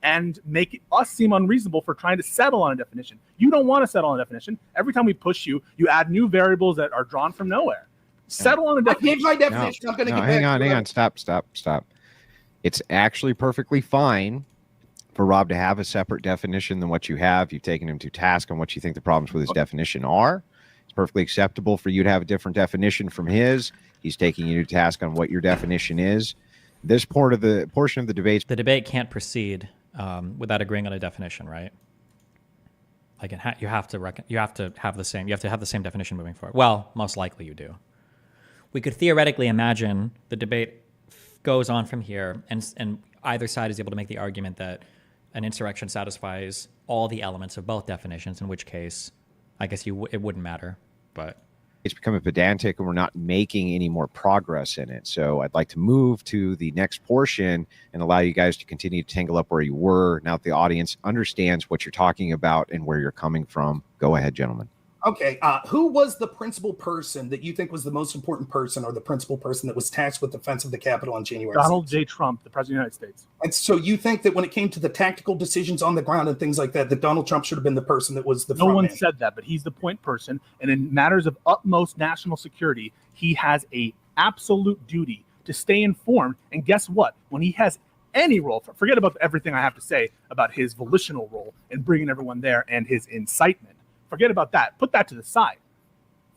and make us seem unreasonable for trying to settle on a definition. You don't want to settle on a definition. Every time we push you, you add new variables that are drawn from nowhere. Settle on a definition. I gave my definition. No, I'm going to no, hang on. Stop. It's actually perfectly fine for Rob to have a separate definition than what you have. You've taken him to task on what you think the problems with his definition are. It's perfectly acceptable for you to have a different definition from his. He's taking you to task on what your definition is. This portion of the debate. The debate can't proceed without agreeing on a definition, right? Like you have to have the same definition moving forward. Well, most likely you do. We could theoretically imagine the debate goes on from here, and either side is able to make the argument that an insurrection satisfies all the elements of both definitions, in which case, I guess it wouldn't matter. But it's becoming pedantic and we're not making any more progress in it. So I'd like to move to the next portion and allow you guys to continue to tangle up where you were. Now that the audience understands what you're talking about and where you're coming from, go ahead, gentlemen. Okay, who was the principal person that you think was the most important person, or the principal person that was tasked with defense of the Capitol on January 6th? Donald J. Trump, the President of the United States. And so you think that when it came to the tactical decisions on the ground and things like that, that Donald Trump should have been the person that was the No one said that, but he's the point person. And in matters of utmost national security, he has a absolute duty to stay informed. And guess what? When he has any role, forget about everything I have to say about his volitional role in bringing everyone there and his incitement. Forget about that. Put that to the side.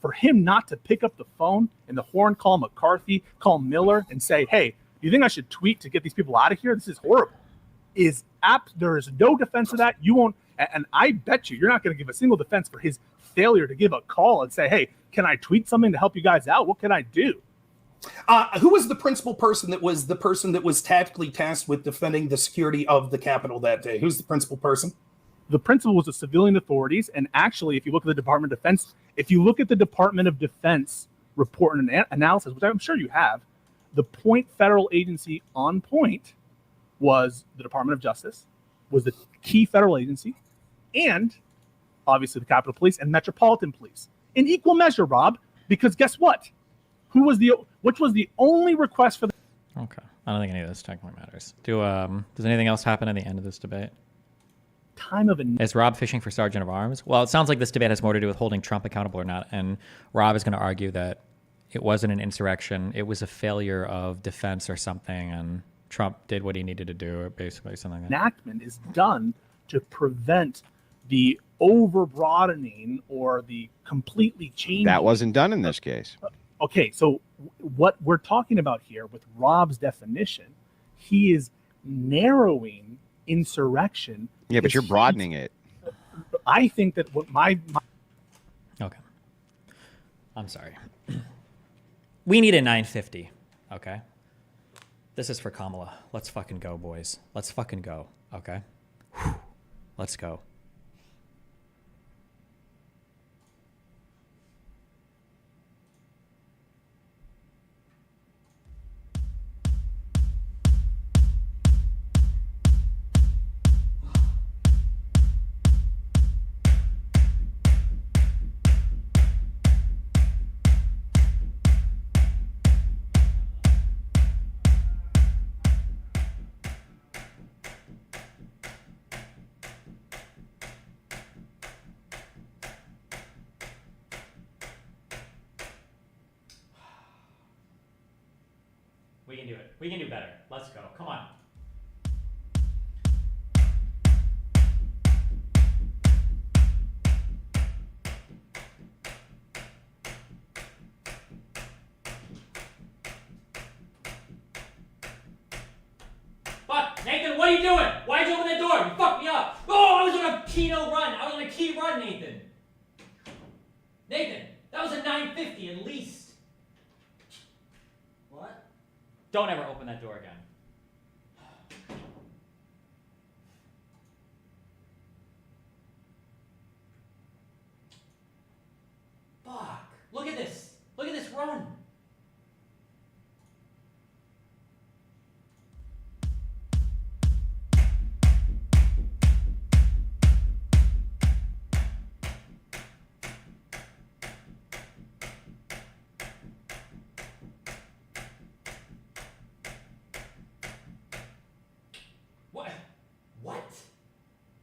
For him not to pick up the phone in the horn, call McCarthy, call Miller, and say, hey, do you think I should tweet to get these people out of here? This is horrible. There is no defense for that. You won't, and I bet you're not going to give a single defense for his failure to give a call and say, hey, can I tweet something to help you guys out? What can I do? Who was the principal person that was tactically tasked with defending the security of the Capitol that day? Who's the principal person? The principal was the civilian authorities, and actually, if you look at the Department of Defense, report and analysis, which I'm sure you have, the point federal agency on point was the Department of Justice, was the key federal agency, and obviously the Capitol Police and Metropolitan Police in equal measure, Rob. Because guess what? Which was the only request for the? Okay, I don't think any of this technically matters. Does anything else happen at the end of this debate? Is Rob fishing for Sergeant of Arms? Well, it sounds like this debate has more to do with holding Trump accountable or not. And Rob is going to argue that it wasn't an insurrection. It was a failure of defense or something. And Trump did what he needed to do, or basically something like that. Enactment is done to prevent the over-broadening or the completely changing. That wasn't done in this case. Okay, so what we're talking about here with Rob's definition, he is narrowing insurrection. Yeah, but you're broadening it. I think that what my Okay. I'm sorry. We need a 950. Okay. This is for Kamala. Let's fucking go, boys. Let's fucking go. Okay. Whew. Let's go. We can do it. We can do better. Let's go. Come on. Nathan, what are you doing? Why'd you open that door? You fucked me up. Oh, I was on a keynote run. I was on a key run, Nathan. Nathan, that was a 950 at least. What? Don't ever open that door again. Fuck. Look at this. Look at this run. What? What?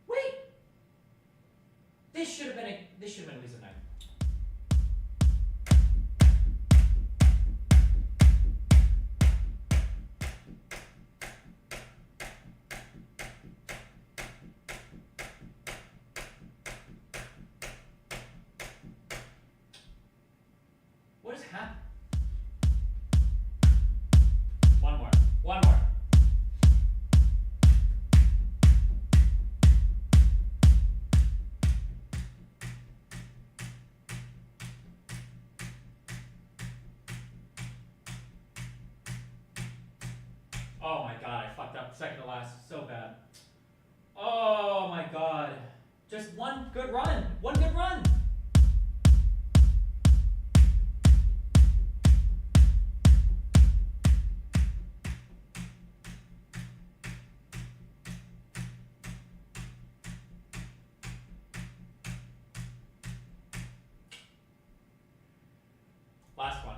Wait. This should have been at least a 9. What has happened? One more. One more. Oh my god, I fucked up. Second to last. So bad. Oh my god. Just one good run. One good run. Last one.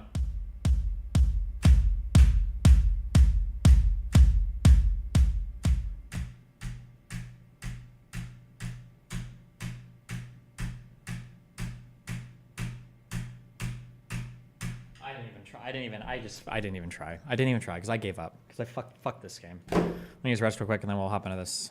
I didn't even try. I didn't even try because I gave up because I fucked this game. Let me use rest real quick and then we'll hop into this.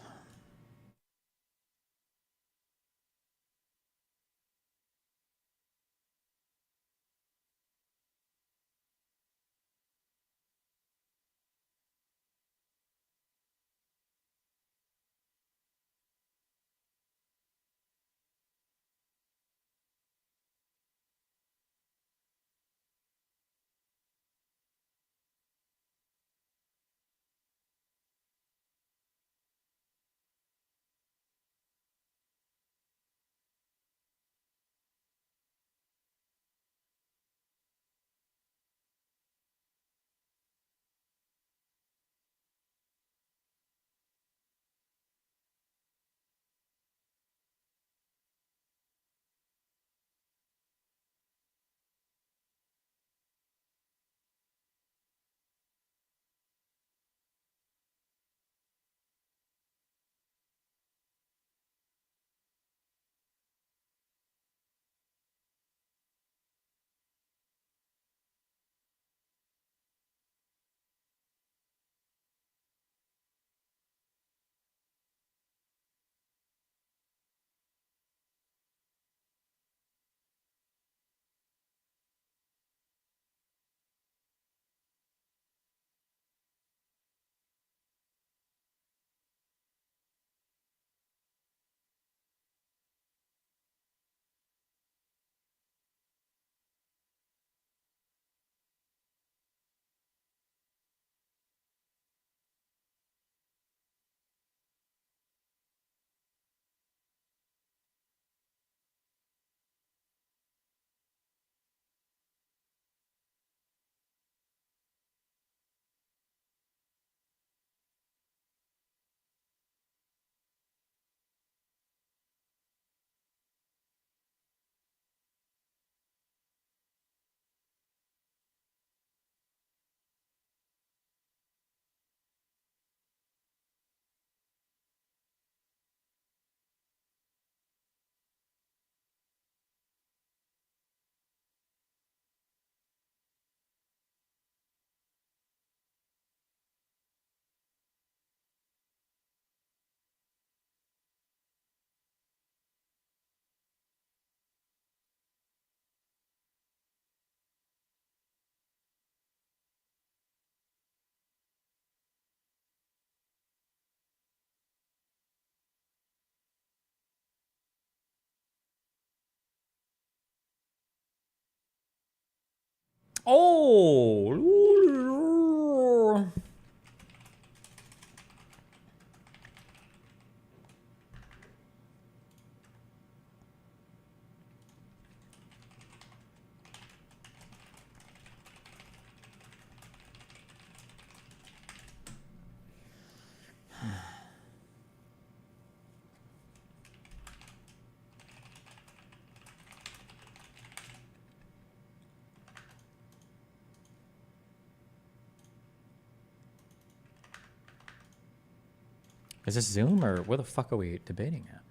Oh. Is this Zoom or where the fuck are we debating at?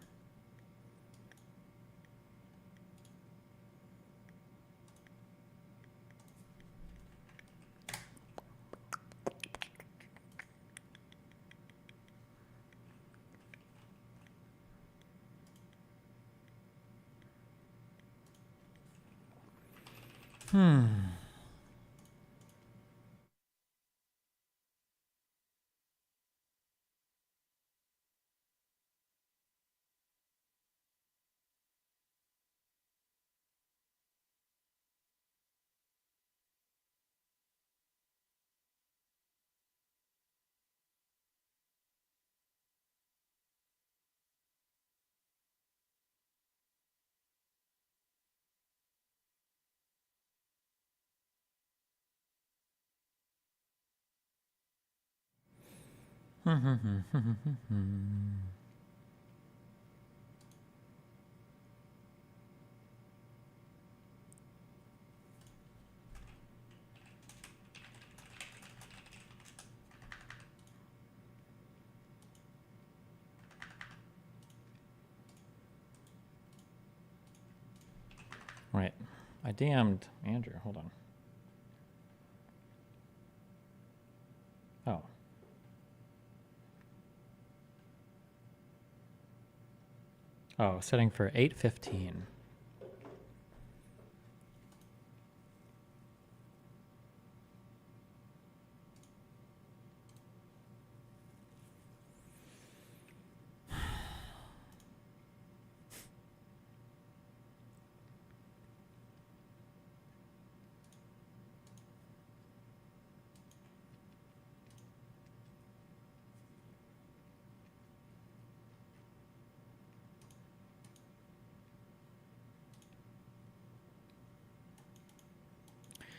Right. I DM'd Andrew. Hold on. Oh. Oh, setting for 8:15.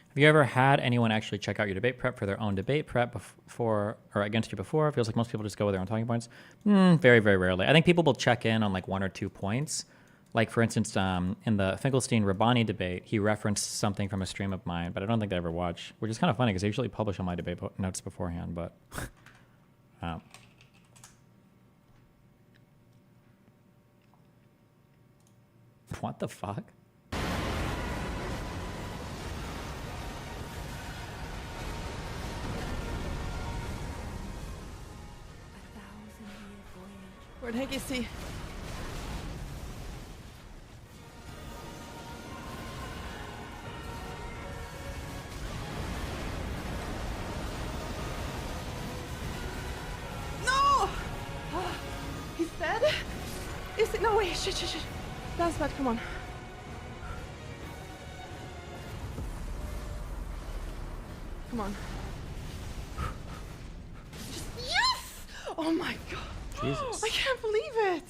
Have you ever had anyone actually check out your debate prep for their own debate prep before or against you before? It feels like most people just go with their own talking points. Very, very rarely. I think people will check in on like 1 or 2 points. Like, for instance, in the Finkelstein-Rabbani debate, he referenced something from a stream of mine, but I don't think I ever watched, which is kind of funny because I usually publish on my debate notes beforehand, but... What the fuck? Where'd Hanky see? No! He's dead? Is it? No, wait, shit. That's bad, come on. Come on. Yes! Oh my god. Jesus. I can't believe it.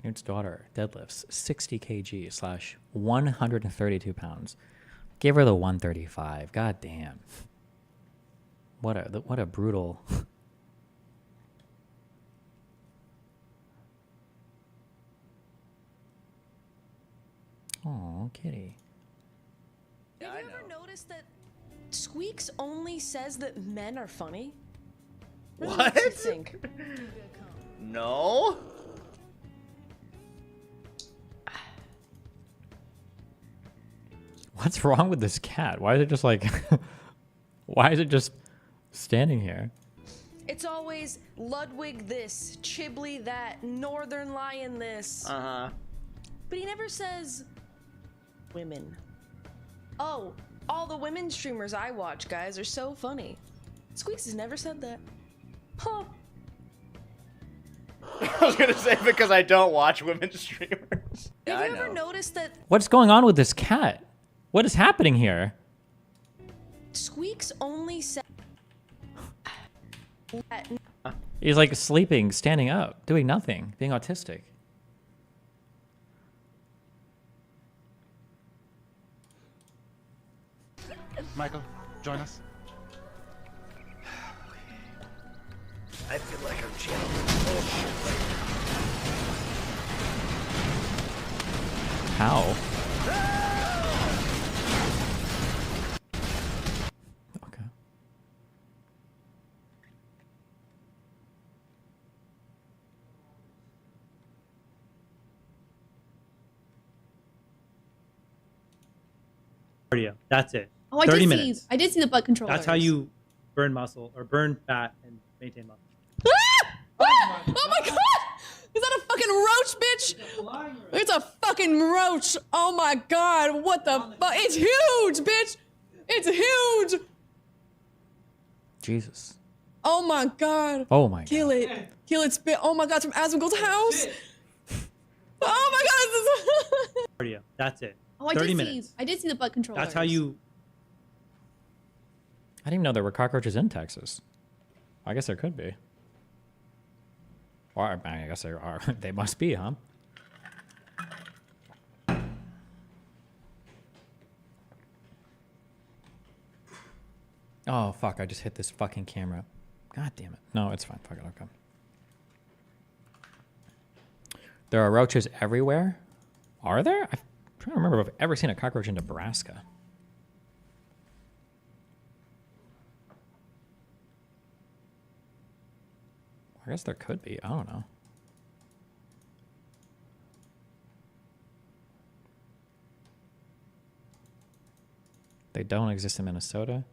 Knut's daughter deadlifts 60 kg / 132 pounds. Give her the 135. God damn. What a brutal. Oh, kitty. Have you ever noticed that Squeaks only says that men are funny? Really What? makes you think. No. What's wrong with this cat? Why is it just like... Why is it just standing here? It's always Ludwig this, Chibley that, Northern Lion this. Uh-huh. But he never says women. Oh, all the women streamers I watch, guys, are so funny. Squeaks has never said that. Huh. I was gonna say because I don't watch women streamers. Have you ever noticed that What's going on with this cat? What is happening here? Squeaks only said that He's like sleeping, standing up, doing nothing, being autistic. Michael, join us. I feel like I'm channeling bullshit right now. How? Okay. Cardio. That's it. Oh, I 30 did minutes. see. I did see the butt controllers. That's how you burn muscle or burn fat and maintain muscle. Oh my god! Is that a fucking roach, bitch? It's a fucking roach. Oh my god! What the fuck? It's huge, bitch. It's huge. Jesus. Oh my god. Oh my Kill it. Kill it, spit. Oh my god, it's from Asmongold's house. Oh my god. This is Cardio. That's it. Oh, I 30 did minutes. see. I did see the butt controllers. That's how you. I didn't even know there were cockroaches in Texas. I guess there could be. Or I guess there are. They must be, huh? Oh, fuck. I just hit this fucking camera. God damn it. No, it's fine. Fuck it. Okay. There are roaches everywhere? Are there? I'm trying to remember if I've ever seen a cockroach in Nebraska. I guess there could be. I don't know. They don't exist in Minnesota.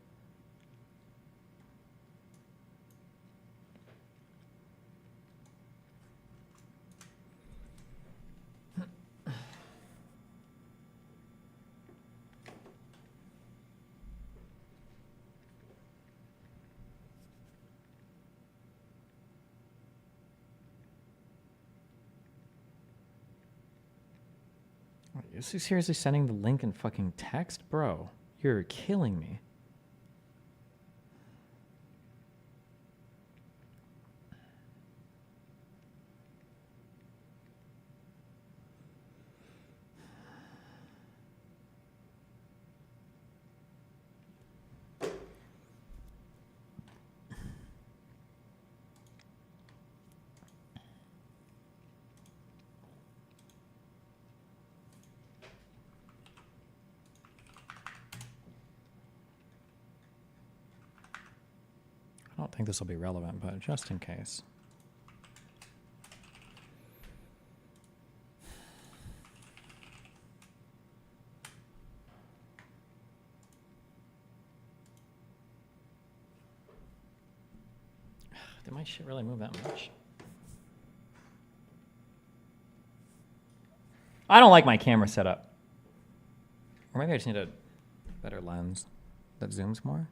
Is he seriously sending the link in fucking text? Bro, you're killing me. I don't think this will be relevant, but just in case. Did my shit really move that much? I don't like my camera setup. Or maybe I just need a better lens that zooms more.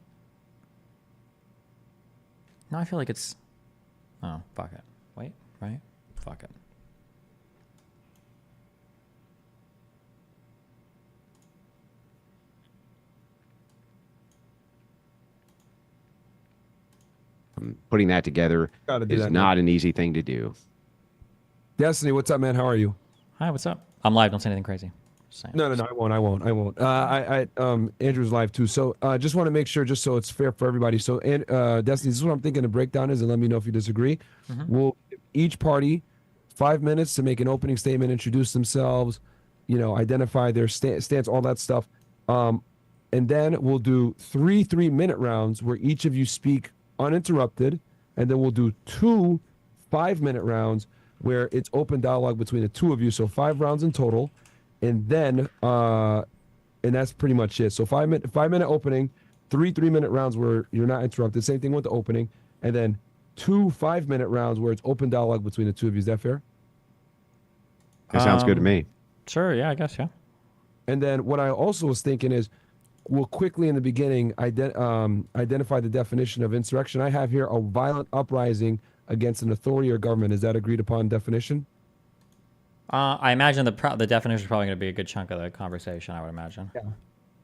No, I feel like it's... Oh, fuck it. Wait, right? Fuck it. Putting that together is not an easy thing to do. Destiny, what's up, man? How are you? Hi, what's up? I'm live. Don't say anything crazy. No, I won't. Andrew's live too. So just want to make sure, just so it's fair for everybody. So, Destiny, this is what I'm thinking the breakdown is, and let me know if you disagree. We'll give each party 5 minutes to make an opening statement, introduce themselves, identify their stance, all that stuff. And then we'll do 3 3-minute rounds where each of you speak uninterrupted, and then we'll do 2 5-minute rounds where it's open dialogue between the two of you. So 5 rounds in total. And then, and that's pretty much it. So 5-minute opening, 3 3-minute rounds where you're not interrupted. Same thing with the opening. And then 2 5-minute rounds where it's open dialogue between the two of you. Is that fair? That sounds good to me. Sure, yeah, I guess, yeah. And then what I also was thinking is will quickly in the beginning identify the definition of insurrection. I have here a violent uprising against an authority or government. Is that agreed upon definition? I imagine the definition is probably going to be a good chunk of the conversation. I would imagine. Yeah.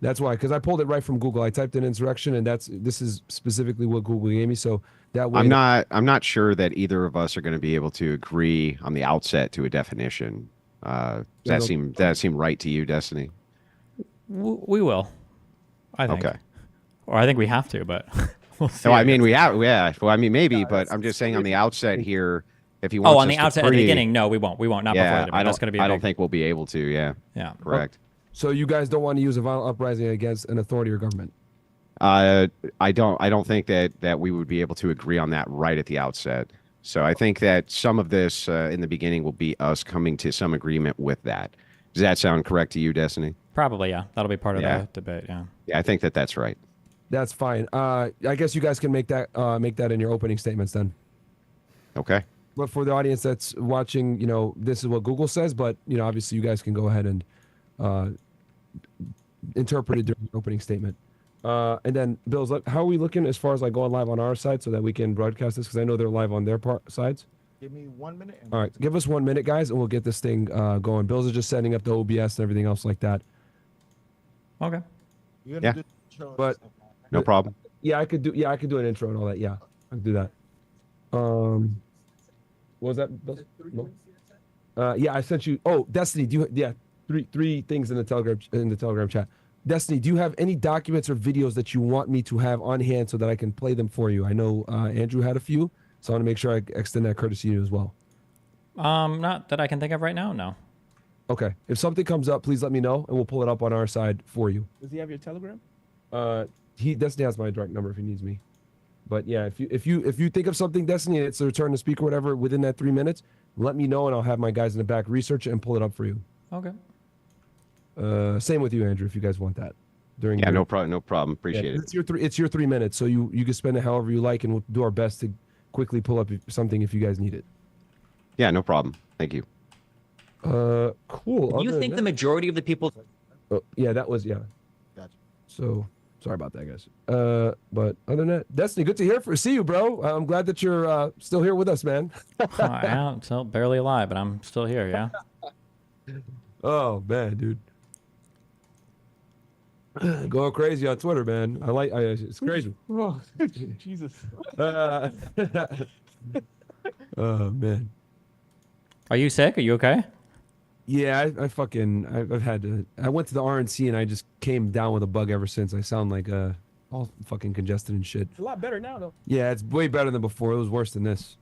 That's why, because I pulled it right from Google. I typed in insurrection, and this is specifically what Google gave me. So that way, I'm not sure that either of us are going to be able to agree on the outset to a definition. Does that seem right to you, Destiny? We will. I think. Okay. Or I think we have to, but we'll see. No, I mean we have. Yeah. Well, I mean maybe, but I'm just saying on the outset here. If you want on the outset at the beginning, no, we won't. We won't. Not before the debate. That's going to be. I don't think we'll be able to. Yeah. Yeah. Correct. So you guys don't want to use a violent uprising against an authority or government? I don't think that we would be able to agree on that right at the outset. So I think that some of this in the beginning will be us coming to some agreement with that. Does that sound correct to you, Destiny? Probably, yeah. That'll be part of the debate. Yeah. Yeah, I think that's right. That's fine. I guess you guys can make that in your opening statements then. Okay. But for the audience that's watching, this is what Google says, but obviously you guys can go ahead and interpret it during the opening statement. And then, Bills, how are we looking as far as like going live on our side so that we can broadcast this? Because I know they're live on their sides. Give me 1 minute. All right, give us 1 minute, guys, and we'll get this thing going. Bills is just setting up the OBS and everything else like that. Okay. Yeah. But no problem. Yeah, I could do an intro and all that. Yeah, I can do that. What was that, Bills? No? Yeah, I sent you. Oh, Destiny, do you? Yeah, three things in the Telegram chat. Destiny, do you have any documents or videos that you want me to have on hand so that I can play them for you? I know Andrew had a few, so I want to make sure I extend that courtesy to you as well. Not that I can think of right now, no. Okay. If something comes up, please let me know, and we'll pull it up on our side for you. Does he have your Telegram? Destiny has my direct number if he needs me. But yeah, if you think of something, Destiny, it's a return to speak or whatever within that 3 minutes, let me know, and I'll have my guys in the back research it and pull it up for you. Okay. Same with you, Andrew, if you guys want that. No problem. Appreciate it. It's your 3 minutes, so you can spend it however you like, and we'll do our best to quickly pull up something if you guys need it. Yeah, no problem. Thank you. Cool. Do you think the majority of the people? Yeah, that was Gotcha. So sorry about that, guys. But other than that, Destiny, good to see you, bro. I'm glad that you're still here with us, man. I'm still barely alive, but I'm still here. Yeah. Oh man, dude. Going crazy on Twitter, man. It's crazy. Oh, Jesus. Oh man. Are you sick? Are you okay? Yeah, I've had to. I went to the RNC and I just came down with a bug ever since. I sound like all fucking congested and shit. It's a lot better now, though. Yeah, it's way better than before. It was worse than this.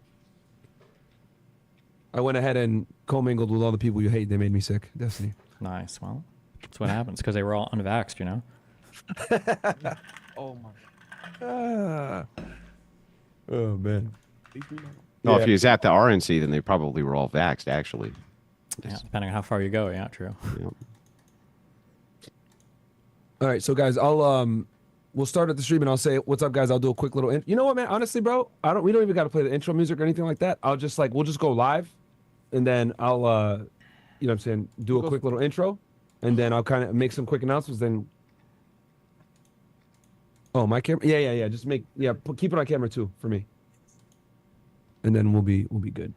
I went ahead and commingled with all the people you hate. They made me sick. Destiny. Nice. Well, that's what happens because they were all unvaxxed, you know? Oh, my. Oh, man. No, if he was at the RNC, then they probably were all vaxxed, actually. Yeah, depending on how far you go. Yeah, true. Yeah. All right, so guys, we'll start at the stream and I'll say, "What's up, guys?" I'll do a quick little. You know what, man? Honestly, bro, we don't even got to play the intro music or anything like that. We'll just go live, and then I'll, you know what I'm saying, do a quick little intro, and then I'll kind of make some quick announcements. Then, oh, my camera, yeah. Just keep it on camera too for me, and then we'll be good.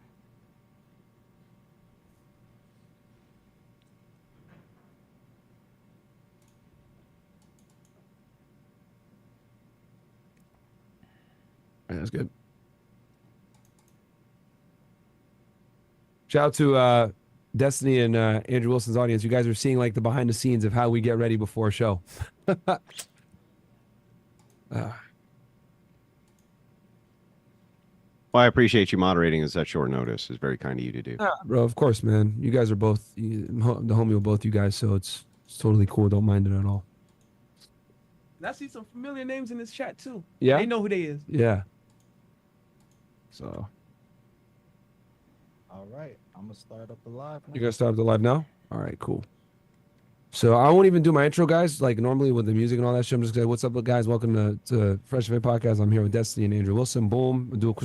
All right, that's good. Shout out to Destiny and Andrew Wilson's audience. You guys are seeing like the behind the scenes of how we get ready before a show. Well, I appreciate you moderating at such short notice. It's very kind of you to do. Bro, of course, man. You guys are both the homie of both you guys, so it's totally cool. Don't mind it at all. And I see some familiar names in this chat too. Yeah, they know who they is. Yeah. So. All right, I'm gonna start up the live. You gonna start up the live now? All right, cool. So I won't even do my intro, guys. Like normally with the music and all that shit, I'm just gonna say, "What's up, guys? Welcome to Fresh Fit Podcast." I'm here with Destiny and Andrew Wilson. Boom. We'll do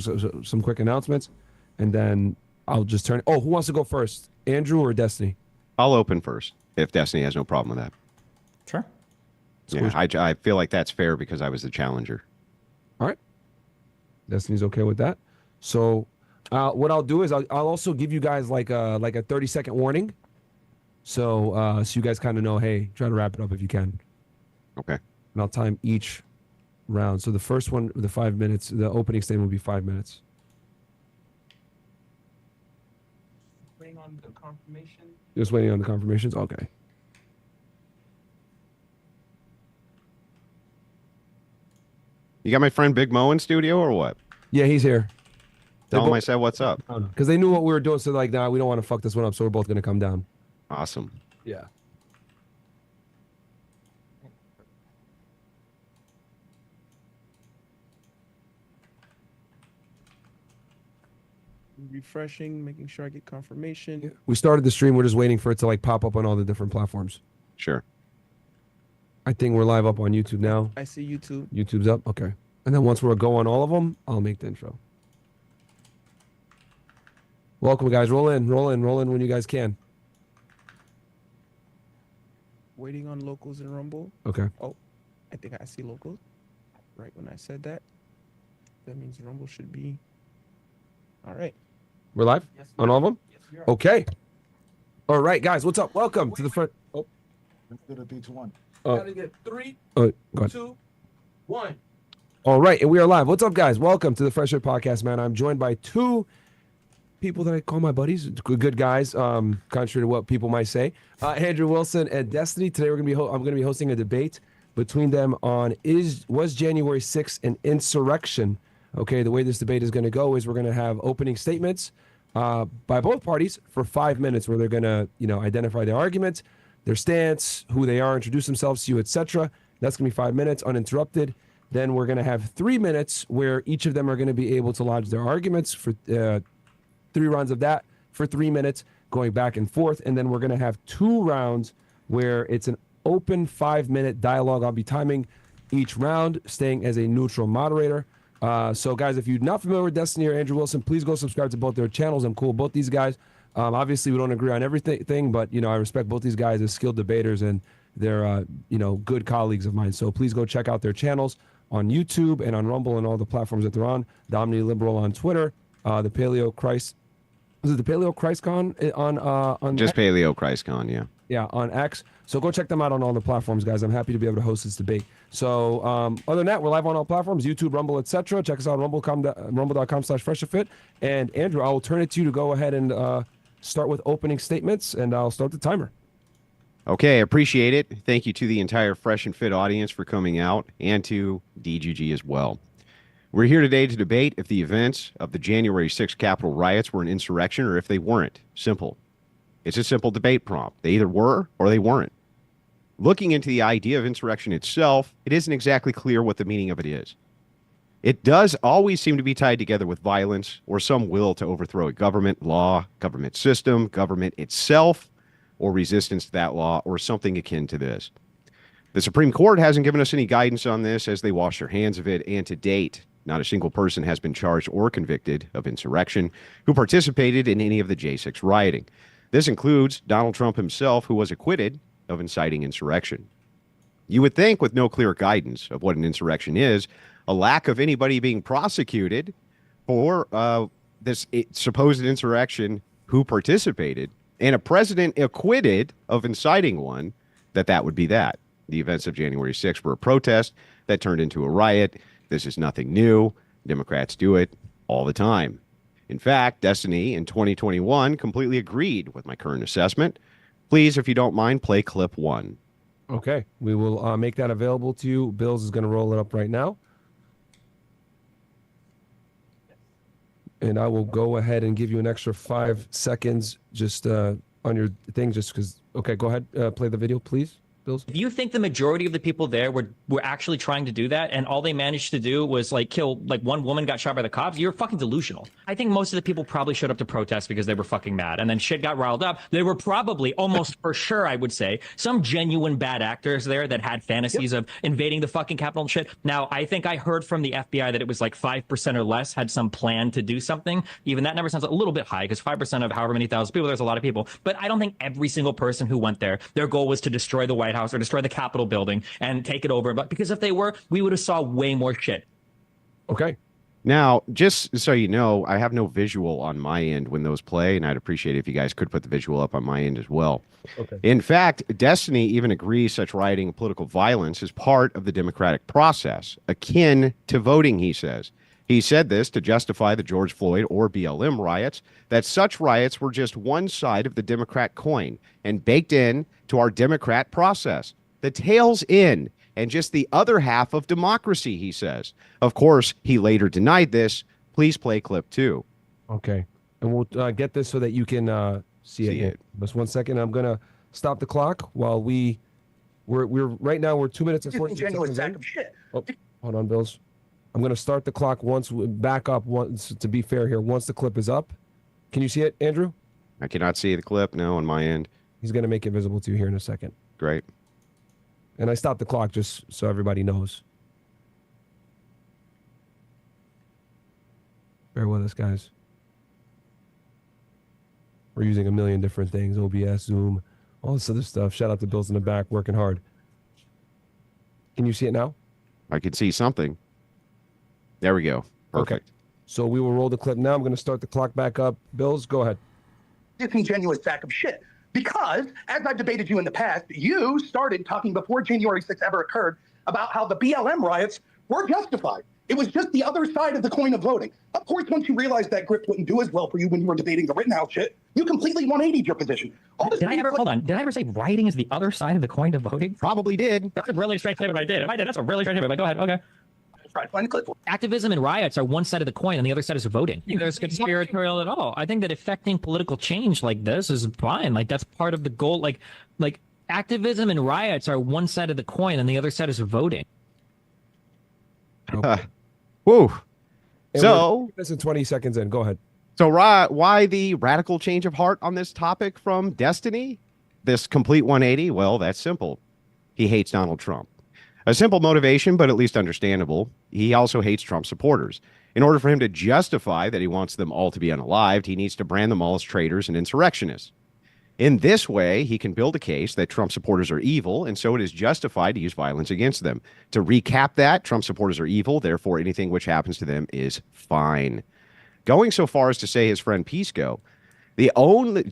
some quick announcements, and then I'll just turn. Oh, who wants to go first? Andrew or Destiny? I'll open first if Destiny has no problem with that. Sure. Yeah, I feel like that's fair because I was the challenger. All right. Destiny's okay with that. So what I'll do is I'll also give you guys like a 30-second warning. So so you guys kind of know, hey, try to wrap it up if you can. Okay. And I'll time each round. So the first one, the 5 minutes, the opening statement will be 5 minutes. Waiting on the confirmation. Just waiting on the confirmations? Okay. You got my friend Big Mo in studio or what? Yeah, he's here. Tell him I said what's up. Because they knew what we were doing, so like, nah, we don't want to fuck this one up, so we're both going to come down. Awesome. Yeah. Refreshing, making sure I get confirmation. We started the stream. We're just waiting for it to like pop up on all the different platforms. Sure. I think we're live up on YouTube now. I see YouTube. YouTube's up. Okay. And then once we're go on all of them, I'll make the intro. Welcome, guys. Roll in when you guys can. Waiting on locals in Rumble. Okay. Oh, I think I see locals. Right when I said that. That means Rumble should be. All right. We're live on all of them? Okay. All right, guys. What's up? Welcome to the front. Oh. Let's do the beach one. Gotta get 3, Go ahead. 2, 1. All right, and we are live. What's up, guys? Welcome to the Fresh Air Podcast, man. I'm joined by two people that I call my buddies, good guys, contrary to what people might say. Andrew Wilson and Destiny. Today I'm going to be hosting a debate between them on was January 6th an insurrection? Okay, the way this debate is going to go is we're going to have opening statements by both parties for 5 minutes, where they're going to, identify their arguments, their stance, who they are, introduce themselves to you, etc. That's going to be 5 minutes uninterrupted. Then we're going to have 3 minutes where each of them are going to be able to lodge their arguments for 3 rounds of that for 3 minutes, going back and forth. And then we're going to have 2 rounds where it's an open 5-minute dialogue. I'll be timing each round, staying as a neutral moderator. So, guys, if you're not familiar with Destiny or Andrew Wilson, please go subscribe to both their channels. I'm cool with both these guys. Obviously, we don't agree on everything, but, I respect both these guys as skilled debaters, and they're, good colleagues of mine. So please go check out their channels on YouTube and on Rumble and all the platforms that they're on. Domini Liberal on Twitter, the Paleo Christ. Was it the Paleo ChristCon on just X? Paleo ChristCon, yeah. Yeah, on X. So go check them out on all the platforms, guys. I'm happy to be able to host this debate. So other than that, we're live on all platforms, YouTube, Rumble, etc. Check us out on rumble.com/freshafit. And Andrew, I will turn it to you to go ahead and start with opening statements, and I'll start the timer. Okay, appreciate it. Thank you to the entire Fresh and Fit audience for coming out, and to DGG as well. We're here today to debate if the events of the January 6th Capitol riots were an insurrection or if they weren't. Simple. It's a simple debate prompt. They either were or they weren't. Looking into the idea of insurrection itself, it isn't exactly clear what the meaning of it is. It does always seem to be tied together with violence or some will to overthrow a government, law, government system, government itself, or resistance to that law, or something akin to this. The Supreme Court hasn't given us any guidance on this as they wash their hands of it, and to date, not a single person has been charged or convicted of insurrection who participated in any of the J6 rioting. This includes Donald Trump himself, who was acquitted of inciting insurrection. You would think, with no clear guidance of what an insurrection is, a lack of anybody being prosecuted for this supposed insurrection who participated, and a president acquitted of inciting one, that would be that. The events of January 6th were a protest that turned into a riot. This is nothing new. Democrats do it all the time. In fact, Destiny in 2021 completely agreed with my current assessment. Please, if you don't mind, play clip 1. Okay, we will make that available to you. Bills is going to roll it up right now. And I will go ahead and give you an extra 5 seconds just on your thing, just because. Okay, go ahead. Play the video, please. Bills. If you think the majority of the people there were actually trying to do that, and all they managed to do was kill one woman got shot by the cops, you're fucking delusional. I think most of the people probably showed up to protest because they were fucking mad, and then shit got riled up. There were probably, almost for sure, I would say, some genuine bad actors there that had fantasies of invading the fucking Capitol and shit. Now, I think I heard from the FBI that it was 5% or less had some plan to do something. Even that number sounds a little bit high, because 5% of however many thousand people, there's a lot of people. But I don't think every single person who went there, their goal was to destroy the White White House or destroy the Capitol building and take it over. But because if they were, we would have saw way more shit. Okay. Now, just so you know, I have no visual on my end when those play, and I'd appreciate it if you guys could put the visual up on my end as well. Okay. In fact, Destiny even agrees such rioting and political violence is part of the democratic process, akin to voting, he says. He said this to justify the George Floyd or BLM riots, that such riots were just one side of the Democrat coin and baked in to our Democrat process. The tail's in and just the other half of democracy, he says. Of course, he later denied this. Please play clip 2. Okay. And we'll get this so that you can see it. Just 1 second. I'm going to stop the clock while we're right now we're 2 minutes and 40 seconds in. Oh, hold on, Bills. I'm going to start the clock back up once, to be fair here, once the clip is up. Can you see it, Andrew? I cannot see the clip, no, on my end. He's going to make it visible to you here in a second. Great. And I stopped the clock just so everybody knows. Bear with us, guys. We're using a million different things, OBS, Zoom, all this other stuff. Shout out to Bills in the back, working hard. Can you see it now? I can see something. There we go. Perfect. Okay. So we will roll the clip now. I'm going to start the clock back up. Bills, go ahead. Disingenuous sack of shit. Because, as I've debated you in the past, you started talking before January 6th ever occurred about how the BLM riots were justified. It was just the other side of the coin of voting. Of course, once you realized that grip wouldn't do as well for you when you were debating the Rittenhouse shit, you completely 180'd your position. Did I ever say writing is the other side of the coin of voting? Probably did. That's a really strange statement I did. If I did, that's a really strange statement, but go ahead. Okay. Activism and riots are one side of the coin and the other side is voting. I think there's conspiratorial at all. I think that affecting political change like this is fine. Like that's part of the goal. Like activism and riots are one side of the coin and the other side is voting. Woo. And So this is 20 seconds in. Go ahead. So why the radical change of heart on this topic from Destiny? This complete 180? Well, that's simple. He hates Donald Trump. A simple motivation, but at least understandable. He also hates Trump supporters. In order for him to justify that he wants them all to be unalived, he needs to brand them all as traitors and insurrectionists. In this way, he can build a case that Trump supporters are evil, and so it is justified to use violence against them. To recap that, Trump supporters are evil, therefore anything which happens to them is fine. Going so far as to say his friend Pisco, the only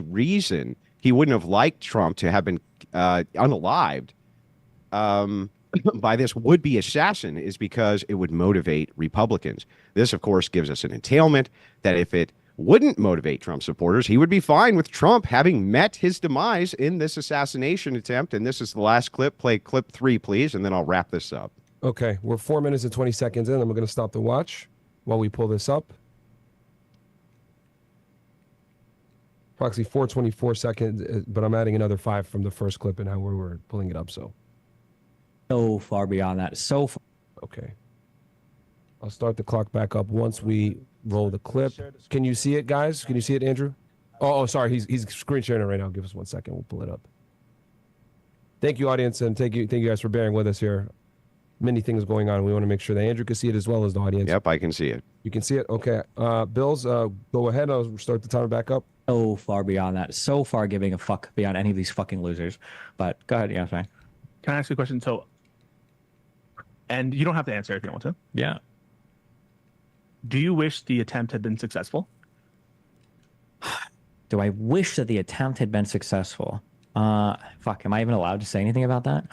reason he wouldn't have liked Trump to have been unalived by this would-be assassin is because it would motivate Republicans. This, of course, gives us an entailment that if it wouldn't motivate Trump supporters, he would be fine with Trump having met his demise in this assassination attempt. And this is the last clip. Play clip 3, please, and then I'll wrap this up. Okay, we're 4 minutes and 20 seconds in. I'm going to stop the watch while we pull this up. Approximately 4:24 seconds, but I'm adding another 5 from the first clip and how we were pulling it up. So far beyond that. So far. Okay. I'll start the clock back up once we roll the clip. Can you see it, guys? Can you see it, Andrew? Oh, sorry. He's screen sharing it right now. Give us 1 second. We'll pull it up. Thank you, audience, and thank you guys for bearing with us here. Many things going on. We want to make sure that Andrew can see it as well as the audience. Yep, I can see it. You can see it? Okay. Bills, go ahead. I'll start the timer back up. So far beyond that. So far giving a fuck beyond any of these fucking losers. But go ahead. Yeah, sorry. Can I ask you a question? So, and you don't have to answer if you don't want to. Yeah. Do you wish the attempt had been successful? Do I wish that the attempt had been successful? Fuck, am I even allowed to say anything about that?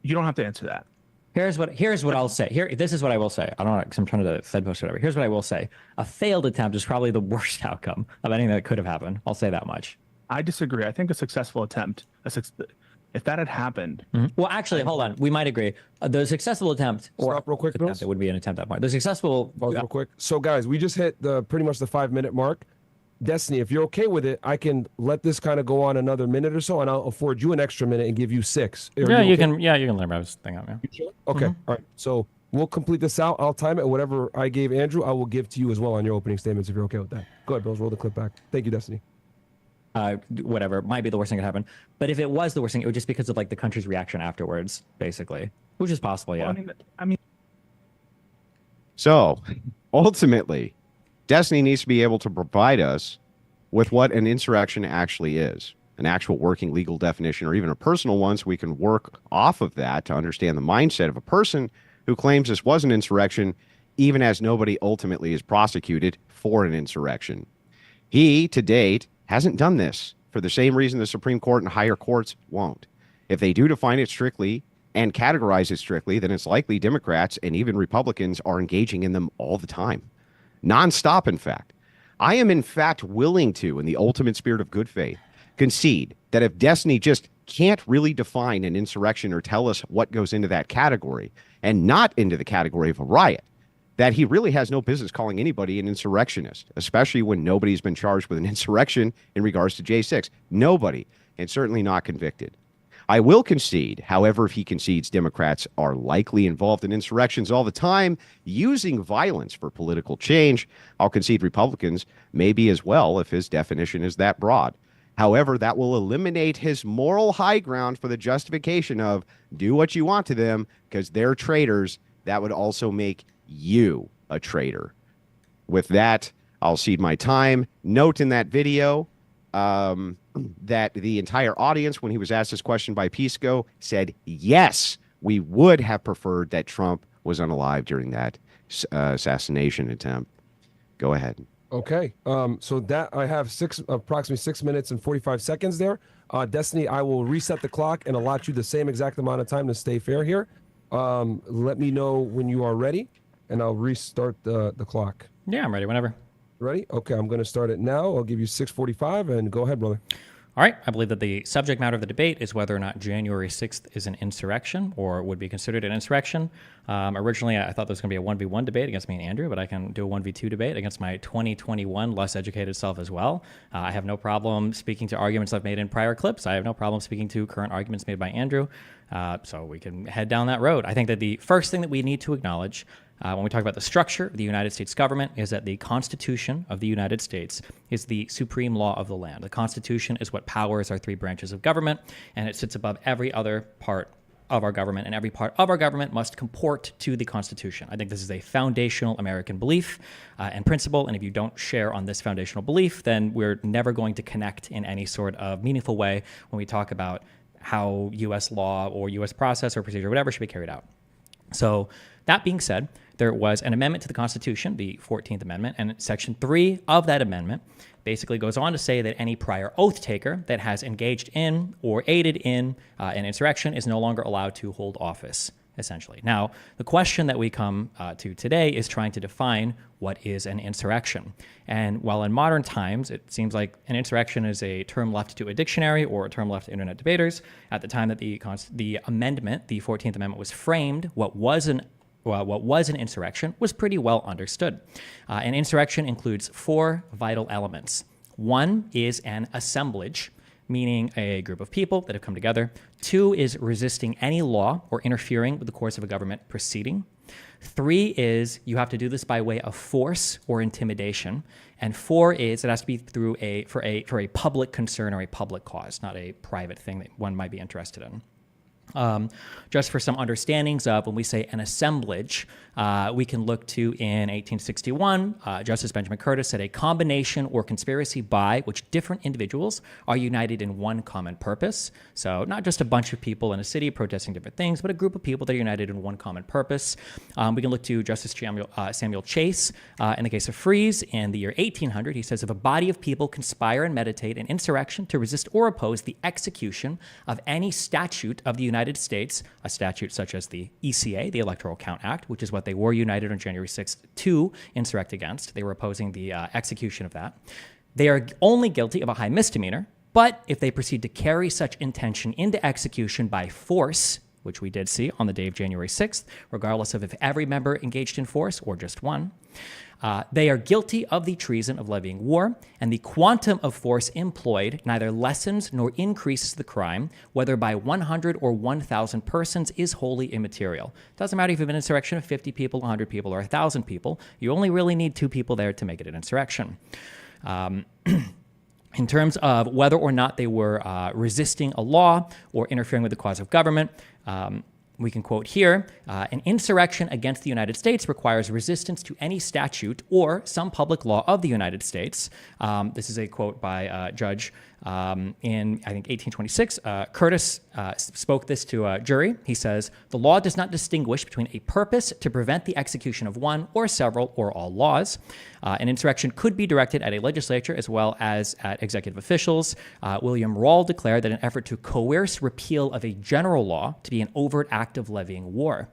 You don't have to answer that. Here's what I'll say. This is what I will say. I don't know, because I'm trying to Fed post or whatever. Here's what I will say. A failed attempt is probably the worst outcome of anything that could have happened. I'll say that much. I disagree. I think a successful attempt, if that had happened. Mm-hmm. Well, actually, hold on. We might agree. The successful attempt. Stop real quick, Bills. It would be an attempt at that point. The successful. Pause real quick. So, guys, we just hit pretty much the 5-minute mark. Destiny, if you're okay with it, I can let this kind of go on another minute or so, and I'll afford you an extra minute and give you 6. Yeah, you can. Yeah, you can let me have this thing out. Yeah. Sure? Okay. Mm-hmm. All right. So we'll complete this out. I'll time it, and whatever I gave Andrew, I will give to you as well on your opening statements if you're okay with that. Go ahead, Bills. Roll the clip back. Thank you, Destiny. Whatever. Might be the worst thing that happened, but if it was the worst thing, it would just because of like the country's reaction afterwards, basically, which is possible. Yeah. Well, I mean. So ultimately, Destiny needs to be able to provide us with what an insurrection actually is, an actual working legal definition, or even a personal one, so we can work off of that to understand the mindset of a person who claims this was an insurrection, even as nobody ultimately is prosecuted for an insurrection. He, to date, hasn't done this for the same reason the Supreme Court and higher courts won't. If they do define it strictly and categorize it strictly, then it's likely Democrats and even Republicans are engaging in them all the time. Nonstop, in fact. I am, in fact, willing to, in the ultimate spirit of good faith, concede that if Destiny just can't really define an insurrection or tell us what goes into that category, and not into the category of a riot, that he really has no business calling anybody an insurrectionist, especially when nobody's been charged with an insurrection in regards to J6. Nobody, and certainly not convicted. I will concede, however, if he concedes Democrats are likely involved in insurrections all the time, using violence for political change, I'll concede Republicans may be as well if his definition is that broad. However, that will eliminate his moral high ground for the justification of do what you want to them because they're traitors. That would also make you a traitor. With that, I'll cede my time. Note in that video that the entire audience, when he was asked this question by Pisco, said, yes, we would have preferred that Trump was unalive during that assassination attempt. Go ahead. Okay. So that I have approximately 6 minutes and 45 seconds there. Destiny, I will reset the clock and allot you the same exact amount of time to stay fair here. Let me know when you are ready, and I'll restart the clock. Yeah, I'm ready whenever. Ready? Okay, I'm going to start it now. I'll give you 6:45, and go ahead, brother. All right. I believe that the subject matter of the debate is whether or not January 6th is an insurrection or would be considered an insurrection. Originally, I thought there was going to be a 1v1 debate against me and Andrew, but I can do a 1v2 debate against my 2021 less educated self as well. I have no problem speaking to arguments I've made in prior clips. I have no problem speaking to current arguments made by Andrew. So we can head down that road. I think that the first thing that we need to acknowledge when we talk about the structure of the United States government is that the Constitution of the United States is the supreme law of the land. The Constitution is what powers our three branches of government, and it sits above every other part of our government, and every part of our government must comport to the Constitution. I think this is a foundational American belief and principle, and if you don't share on this foundational belief, then we're never going to connect in any sort of meaningful way when we talk about how U.S. law or U.S. process or procedure or whatever should be carried out. So that being said, there was an amendment to the Constitution, the 14th Amendment, and Section 3 of that amendment basically goes on to say that any prior oath taker that has engaged in or aided in an insurrection is no longer allowed to hold office, essentially. Now, the question that we come to today is trying to define what is an insurrection. And while in modern times, it seems like an insurrection is a term left to a dictionary or a term left to internet debaters, at the time that the amendment, the 14th Amendment, was framed, what was an insurrection was pretty well understood. An insurrection includes four vital elements. One is an assemblage, meaning a group of people that have come together. Two is resisting any law or interfering with the course of a government proceeding. Three is you have to do this by way of force or intimidation. And four is it has to be through for a public concern or a public cause, not a private thing that one might be interested in. Just for some understandings of when we say an assemblage, we can look to in 1861, Justice Benjamin Curtis said a combination or conspiracy by which different individuals are united in one common purpose. So not just a bunch of people in a city protesting different things, but a group of people that are united in one common purpose. We can look to Justice Samuel Chase in the case of Freeze in the year 1800. He says, if a body of people conspire and meditate an insurrection to resist or oppose the execution of any statute of the United States, a statute such as the ECA, the Electoral Count Act, which is what they were united on January 6th to insurrect against. They were opposing the execution of that. They are only guilty of a high misdemeanor, but if they proceed to carry such intention into execution by force, which we did see on the day of January 6th, regardless of if every member engaged in force or just one, they are guilty of the treason of levying war, and the quantum of force employed neither lessens nor increases the crime, whether by 100 or 1,000 persons is wholly immaterial. It doesn't matter if you have an insurrection of 50 people, 100 people, or 1,000 people. You only really need 2 people there to make it an insurrection. In terms of whether or not they were resisting a law or interfering with the cause of government, We can quote here, an insurrection against the United States requires resistance to any statute or some public law of the United States. This is a quote by Judge in, I think, 1826. Curtis spoke this to a jury. He says, the law does not distinguish between a purpose to prevent the execution of one or several or all laws. An insurrection could be directed at a legislature as well as at executive officials. William Rawle declared that an effort to coerce repeal of a general law to be an overt act of levying war.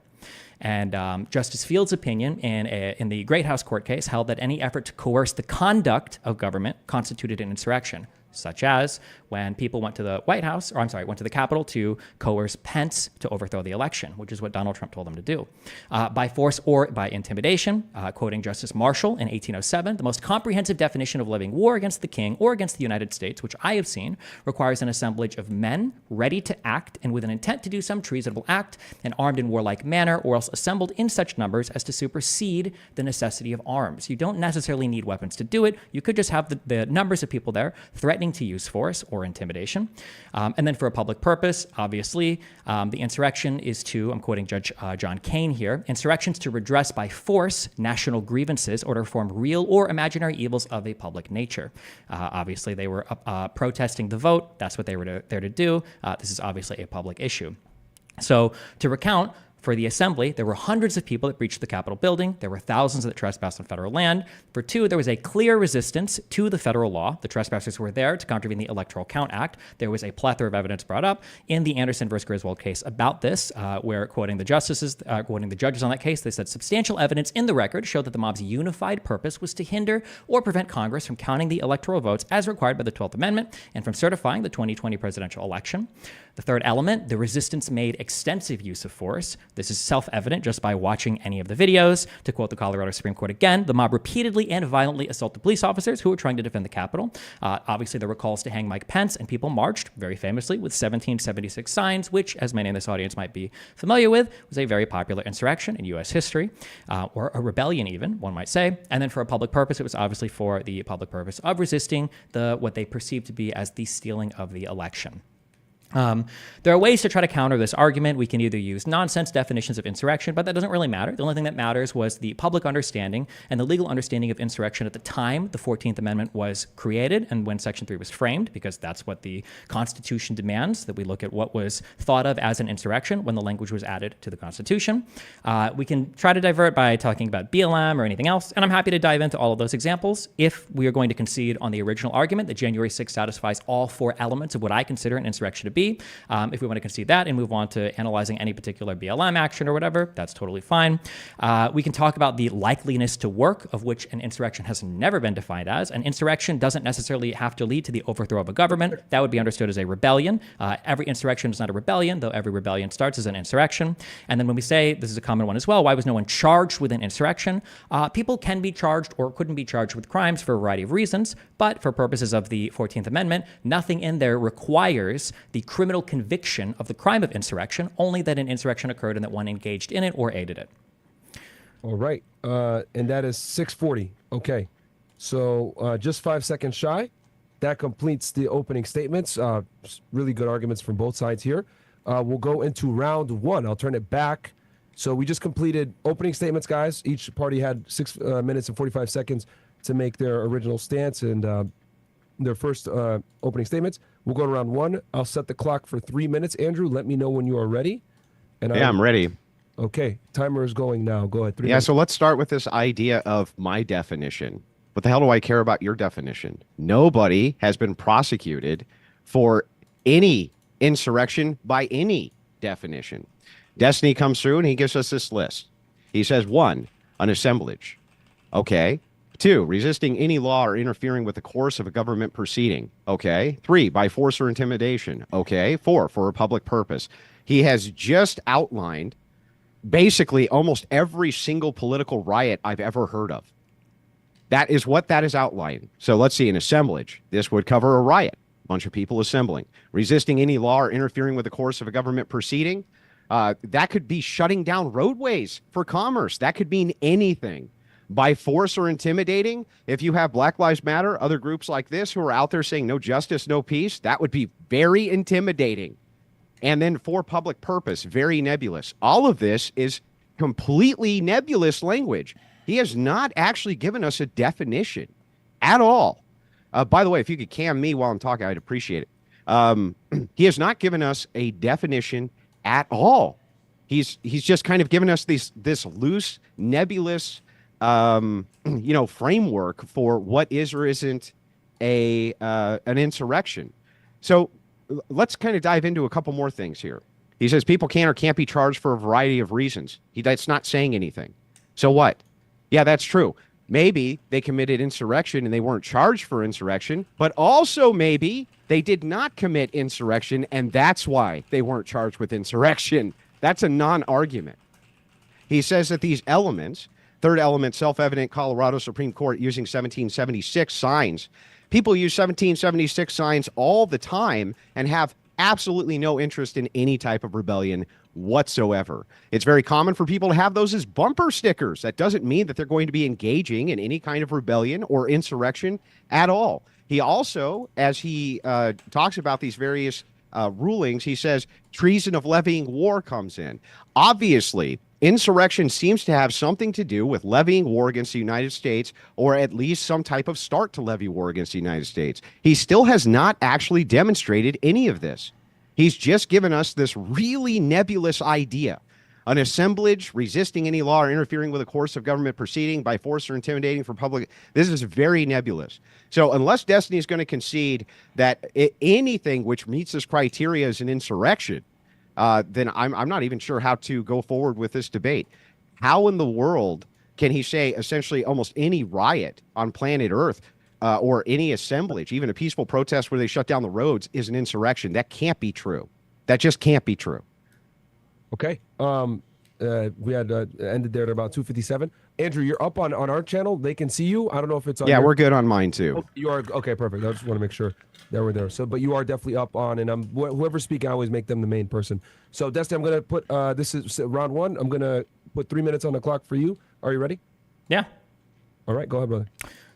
And Justice Field's opinion in the Great House Court case held that any effort to coerce the conduct of government constituted an insurrection, such as when people went to the White House, or I'm sorry, went to the Capitol to coerce Pence to overthrow the election, which is what Donald Trump told them to do. By force or by intimidation, quoting Justice Marshall in 1807, the most comprehensive definition of levying war against the king or against the United States, which I have seen, requires an assemblage of men ready to act and with an intent to do some treasonable act and armed in warlike manner, or else assembled in such numbers as to supersede the necessity of arms. You don't necessarily need weapons to do it. You could just have the numbers of people there threatening to use force or intimidation. And then for a public purpose, obviously, the insurrection is to, I'm quoting Judge John Kane here, insurrections to redress by force national grievances or to reform real or imaginary evils of a public nature. Obviously, they were protesting the vote. That's what they were there to do. This is obviously a public issue. So to recount, for the assembly, there were hundreds of people that breached the Capitol building. There were thousands that trespassed on federal land. For two, there was a clear resistance to the federal law. The trespassers were there to contravene the Electoral Count Act. There was a plethora of evidence brought up in the Anderson versus Griswold case about this, where quoting the judges on that case, they said substantial evidence in the record showed that the mob's unified purpose was to hinder or prevent Congress from counting the electoral votes as required by the 12th Amendment and from certifying the 2020 presidential election. The third element, the resistance made extensive use of force. This is self-evident just by watching any of the videos. To quote the Colorado Supreme Court again, the mob repeatedly and violently assaulted police officers who were trying to defend the Capitol. Obviously, there were calls to hang Mike Pence, and people marched, very famously, with 1776 signs, which, as many in this audience might be familiar with, was a very popular insurrection in U.S. history, or a rebellion even, one might say. And then for a public purpose, it was obviously for the public purpose of resisting what they perceived to be as the stealing of the election. There are ways to try to counter this argument. We can either use nonsense definitions of insurrection, but that doesn't really matter. The only thing that matters was the public understanding and the legal understanding of insurrection at the time the 14th Amendment was created and when Section 3 was framed, because that's what the Constitution demands, that we look at what was thought of as an insurrection when the language was added to the Constitution. We can try to divert by talking about BLM or anything else, and I'm happy to dive into all of those examples if we are going to concede on the original argument that January 6th satisfies all four elements of what I consider an insurrection to be. If we want to concede that and move on to analyzing any particular BLM action or whatever, that's totally fine. We can talk about the likeliness to work, of which an insurrection has never been defined as. An insurrection doesn't necessarily have to lead to the overthrow of a government. That would be understood as a rebellion. Every insurrection is not a rebellion, though every rebellion starts as an insurrection. And then when we say, this is a common one as well, why was no one charged with an insurrection? People can be charged or couldn't be charged with crimes for a variety of reasons, but for purposes of the 14th Amendment, nothing in there requires the criminal conviction of the crime of insurrection, only that an insurrection occurred and that one engaged in it or aided it. All right. And that is 6:40. Okay. So just 5 seconds shy. That completes the opening statements. Really good arguments from both sides here. We'll go into round one. I'll turn it back. So we just completed opening statements, guys. Each party had 6 minutes and 45 seconds to make their original stance and their first opening statements. We'll go to round one. I'll set the clock for 3 minutes. Andrew, let me know when you are ready. And I'm ready. Okay, timer is going now. Go ahead. 3 Yeah, minutes. so let's start with this idea of my definition. What the hell do I care about your definition? Nobody has been prosecuted for any insurrection by any definition. Destiny comes through and he gives us this list. He says, 1, an assemblage. Okay. 2, resisting any law or interfering with the course of a government proceeding. Okay. 3, by force or intimidation. Okay. 4, for a public purpose. He has just outlined basically almost every single political riot I've ever heard of. That is what that is outlined. So let's see, an assemblage. This would cover a riot, a bunch of people assembling. Resisting any law or interfering with the course of a government proceeding. That could be shutting down roadways for commerce. That could mean anything. By force or intimidating, if you have Black Lives Matter, other groups like this who are out there saying no justice, no peace, that would be very intimidating. And then for public purpose, very nebulous. All of this is completely nebulous language. He has not actually given us a definition at all. By the way, if you could cam me while I'm talking, I'd appreciate it. He has not given us a definition at all. He's just kind of given us this loose, nebulous, framework for what is or isn't an insurrection. So let's kind of dive into a couple more things here. He says people can or can't be charged for a variety of reasons. That's not saying anything. So what? Yeah, that's true. Maybe they committed insurrection and they weren't charged for insurrection, but also maybe they did not commit insurrection and that's why they weren't charged with insurrection. That's a non-argument. He says that these elements, third element, self-evident, Colorado Supreme Court using 1776 signs. People use 1776 signs all the time and have absolutely no interest in any type of rebellion whatsoever. It's very common for people to have those as bumper stickers. That doesn't mean that they're going to be engaging in any kind of rebellion or insurrection at all. He also, as he talks about these various rulings, he says treason of levying war comes in. Obviously, insurrection seems to have something to do with levying war against the United States, or at least some type of start to levy war against the United States. He still has not actually demonstrated any of this. He's just given us this really nebulous idea. An assemblage resisting any law or interfering with a course of government proceeding by force or intimidating for public. This is very nebulous. So unless Destiny is going to concede that anything which meets this criteria is an insurrection, then I'm not even sure how to go forward with this debate. How in the world can he say essentially almost any riot on planet Earth or any assemblage, even a peaceful protest where they shut down the roads, is an insurrection? That can't be true. That just can't be true. Okay. We had ended there at about 2:57. Andrew, you're up on our channel. They can see you. I don't know if it's on. Yeah, we're good on mine too. Oh, you are okay. Perfect. I just want to make sure that we're there. So, but you are definitely up on, and whoever's speaking, I always make them the main person. So, Destiny, I'm gonna put this is round one. I'm gonna put 3 minutes on the clock for you. Are you ready? Yeah. All right. Go ahead, brother.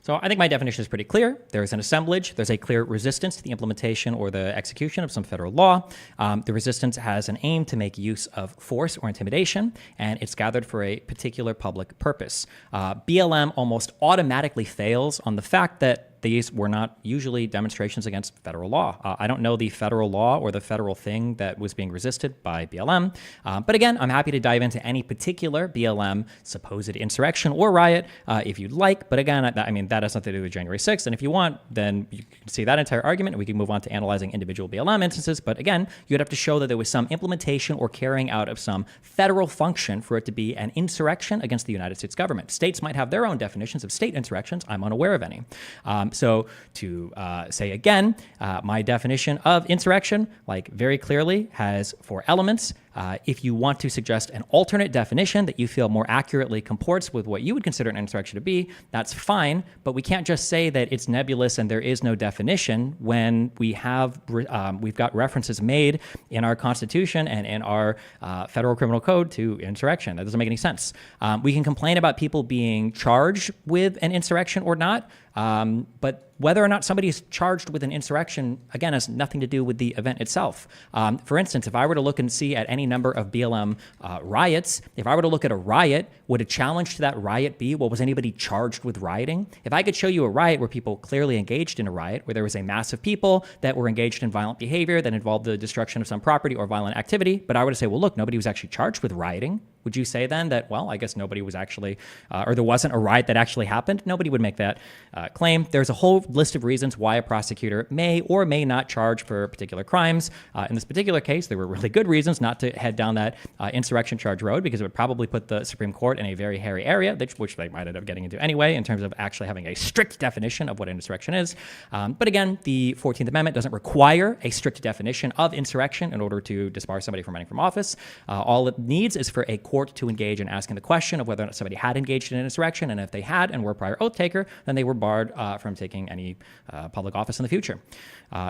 So I think my definition is pretty clear. There is an assemblage. There's a clear resistance to the implementation or the execution of some federal law. The resistance has an aim to make use of force or intimidation, and it's gathered for a particular public purpose. BLM almost automatically fails on the fact that these were not usually demonstrations against federal law. I don't know the federal law or the federal thing that was being resisted by BLM. But again, I'm happy to dive into any particular BLM supposed insurrection or riot if you'd like. But again, I mean, that has nothing to do with January 6th. And if you want, then you can see that entire argument and we can move on to analyzing individual BLM instances. But again, you'd have to show that there was some implementation or carrying out of some federal function for it to be an insurrection against the United States government. States might have their own definitions of state insurrections. I'm unaware of any. So to say again, my definition of insurrection, like very clearly, has 4 elements. If you want to suggest an alternate definition that you feel more accurately comports with what you would consider an insurrection to be, that's fine. But we can't just say that it's nebulous and there is no definition when we have we've got references made in our Constitution and in our federal criminal code to insurrection. That doesn't make any sense. We can complain about people being charged with an insurrection or not. But whether or not somebody is charged with an insurrection, again, has nothing to do with the event itself. For instance, if I were to look and see at any number of BLM riots, if I were to look at a riot, would a challenge to that riot be, well, was anybody charged with rioting? If I could show you a riot where people clearly engaged in a riot, where there was a mass of people that were engaged in violent behavior that involved the destruction of some property or violent activity, but I were to say, well, look, nobody was actually charged with rioting, would you say then that, well, I guess nobody was actually, or there wasn't a riot that actually happened? Nobody would make that claim. There's a whole list of reasons why a prosecutor may or may not charge for particular crimes. In this particular case, there were really good reasons not to head down that insurrection charge road, because it would probably put the Supreme Court in a very hairy area, which they might end up getting into anyway, in terms of actually having a strict definition of what an insurrection is. But again, the 14th Amendment doesn't require a strict definition of insurrection in order to disbar somebody from running from office. All it needs is for a court to engage in asking the question of whether or not somebody had engaged in an insurrection, and if they had and were a prior oath taker, then they were barred from taking any public office in the future.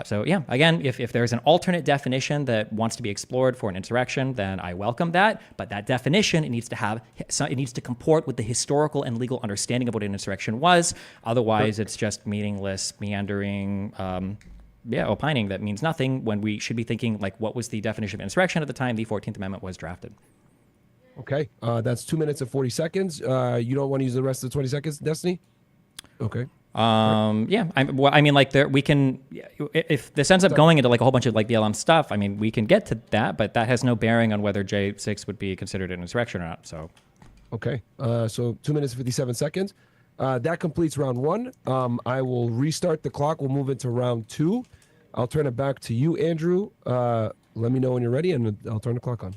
So yeah, again, if there's an alternate definition that wants to be explored for an insurrection, then I welcome that. But that definition, it needs to comport with the historical and legal understanding of what an insurrection was. Otherwise, it's just meaningless, meandering opining that means nothing when we should be thinking like, what was the definition of insurrection at the time the 14th Amendment was drafted? Okay, that's 2 minutes and 40 seconds. You don't want to use the rest of the 20 seconds, Destiny? Okay. Yeah, I mean, like we can, if this ends up going into like a whole bunch of like BLM stuff, I mean, we can get to that, but that has no bearing on whether J6 would be considered an insurrection or not. So, okay, so 2 minutes and 57 seconds. That completes round one. I will restart the clock. We'll move into round two. I'll turn it back to you, Andrew. Let me know when you're ready, and I'll turn the clock on.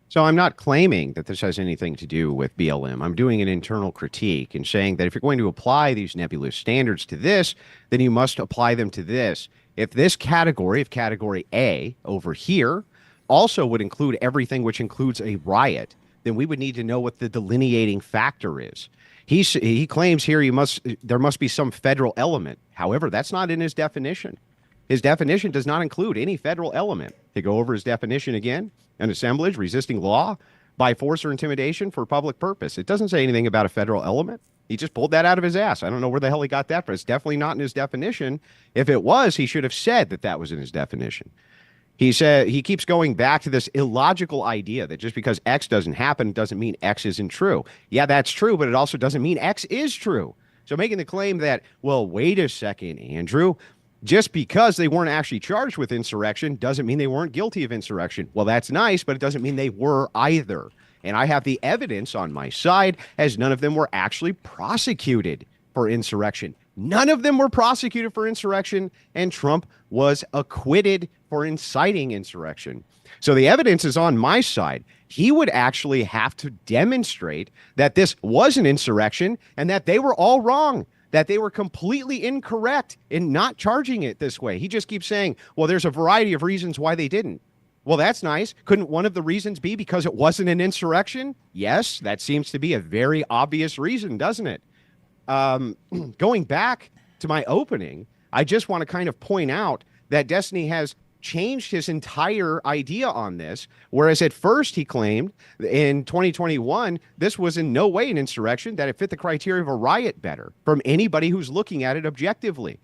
So I'm not claiming that this has anything to do with BLM. I'm doing an internal critique and saying that if you're going to apply these nebulous standards to this, then you must apply them to this. If this category, if category A over here, also would include everything which includes a riot, then we would need to know what the delineating factor is. He claims here there must be some federal element. However, that's not in his definition. His definition does not include any federal element. To go over his definition again, an assemblage resisting law by force or intimidation for public purpose. It doesn't say anything about a federal element. He just pulled that out of his ass. I don't know where the hell he got that from. It's definitely not in his definition. If it was, he should have said that that was in his definition. He said he keeps going back to this illogical idea that just because X doesn't happen doesn't mean X isn't true. Yeah, that's true, but it also doesn't mean X is true. So making the claim that, well, wait a second, Andrew, just because they weren't actually charged with insurrection doesn't mean they weren't guilty of insurrection. Well, that's nice, but it doesn't mean they were either. And I have the evidence on my side, as none of them were actually prosecuted for insurrection. None of them were prosecuted for insurrection, and Trump was acquitted for inciting insurrection. So the evidence is on my side. He would actually have to demonstrate that this was an insurrection and that they were all wrong, that they were completely incorrect in not charging it this way. He just keeps saying, well, there's a variety of reasons why they didn't. Well, that's nice. Couldn't one of the reasons be because it wasn't an insurrection? Yes, that seems to be a very obvious reason, doesn't it? Going back to my opening, I just want to kind of point out that Destiny has changed his entire idea on this, whereas at first he claimed in 2021 this was in no way an insurrection, that it fit the criteria of a riot better from anybody who's looking at it objectively.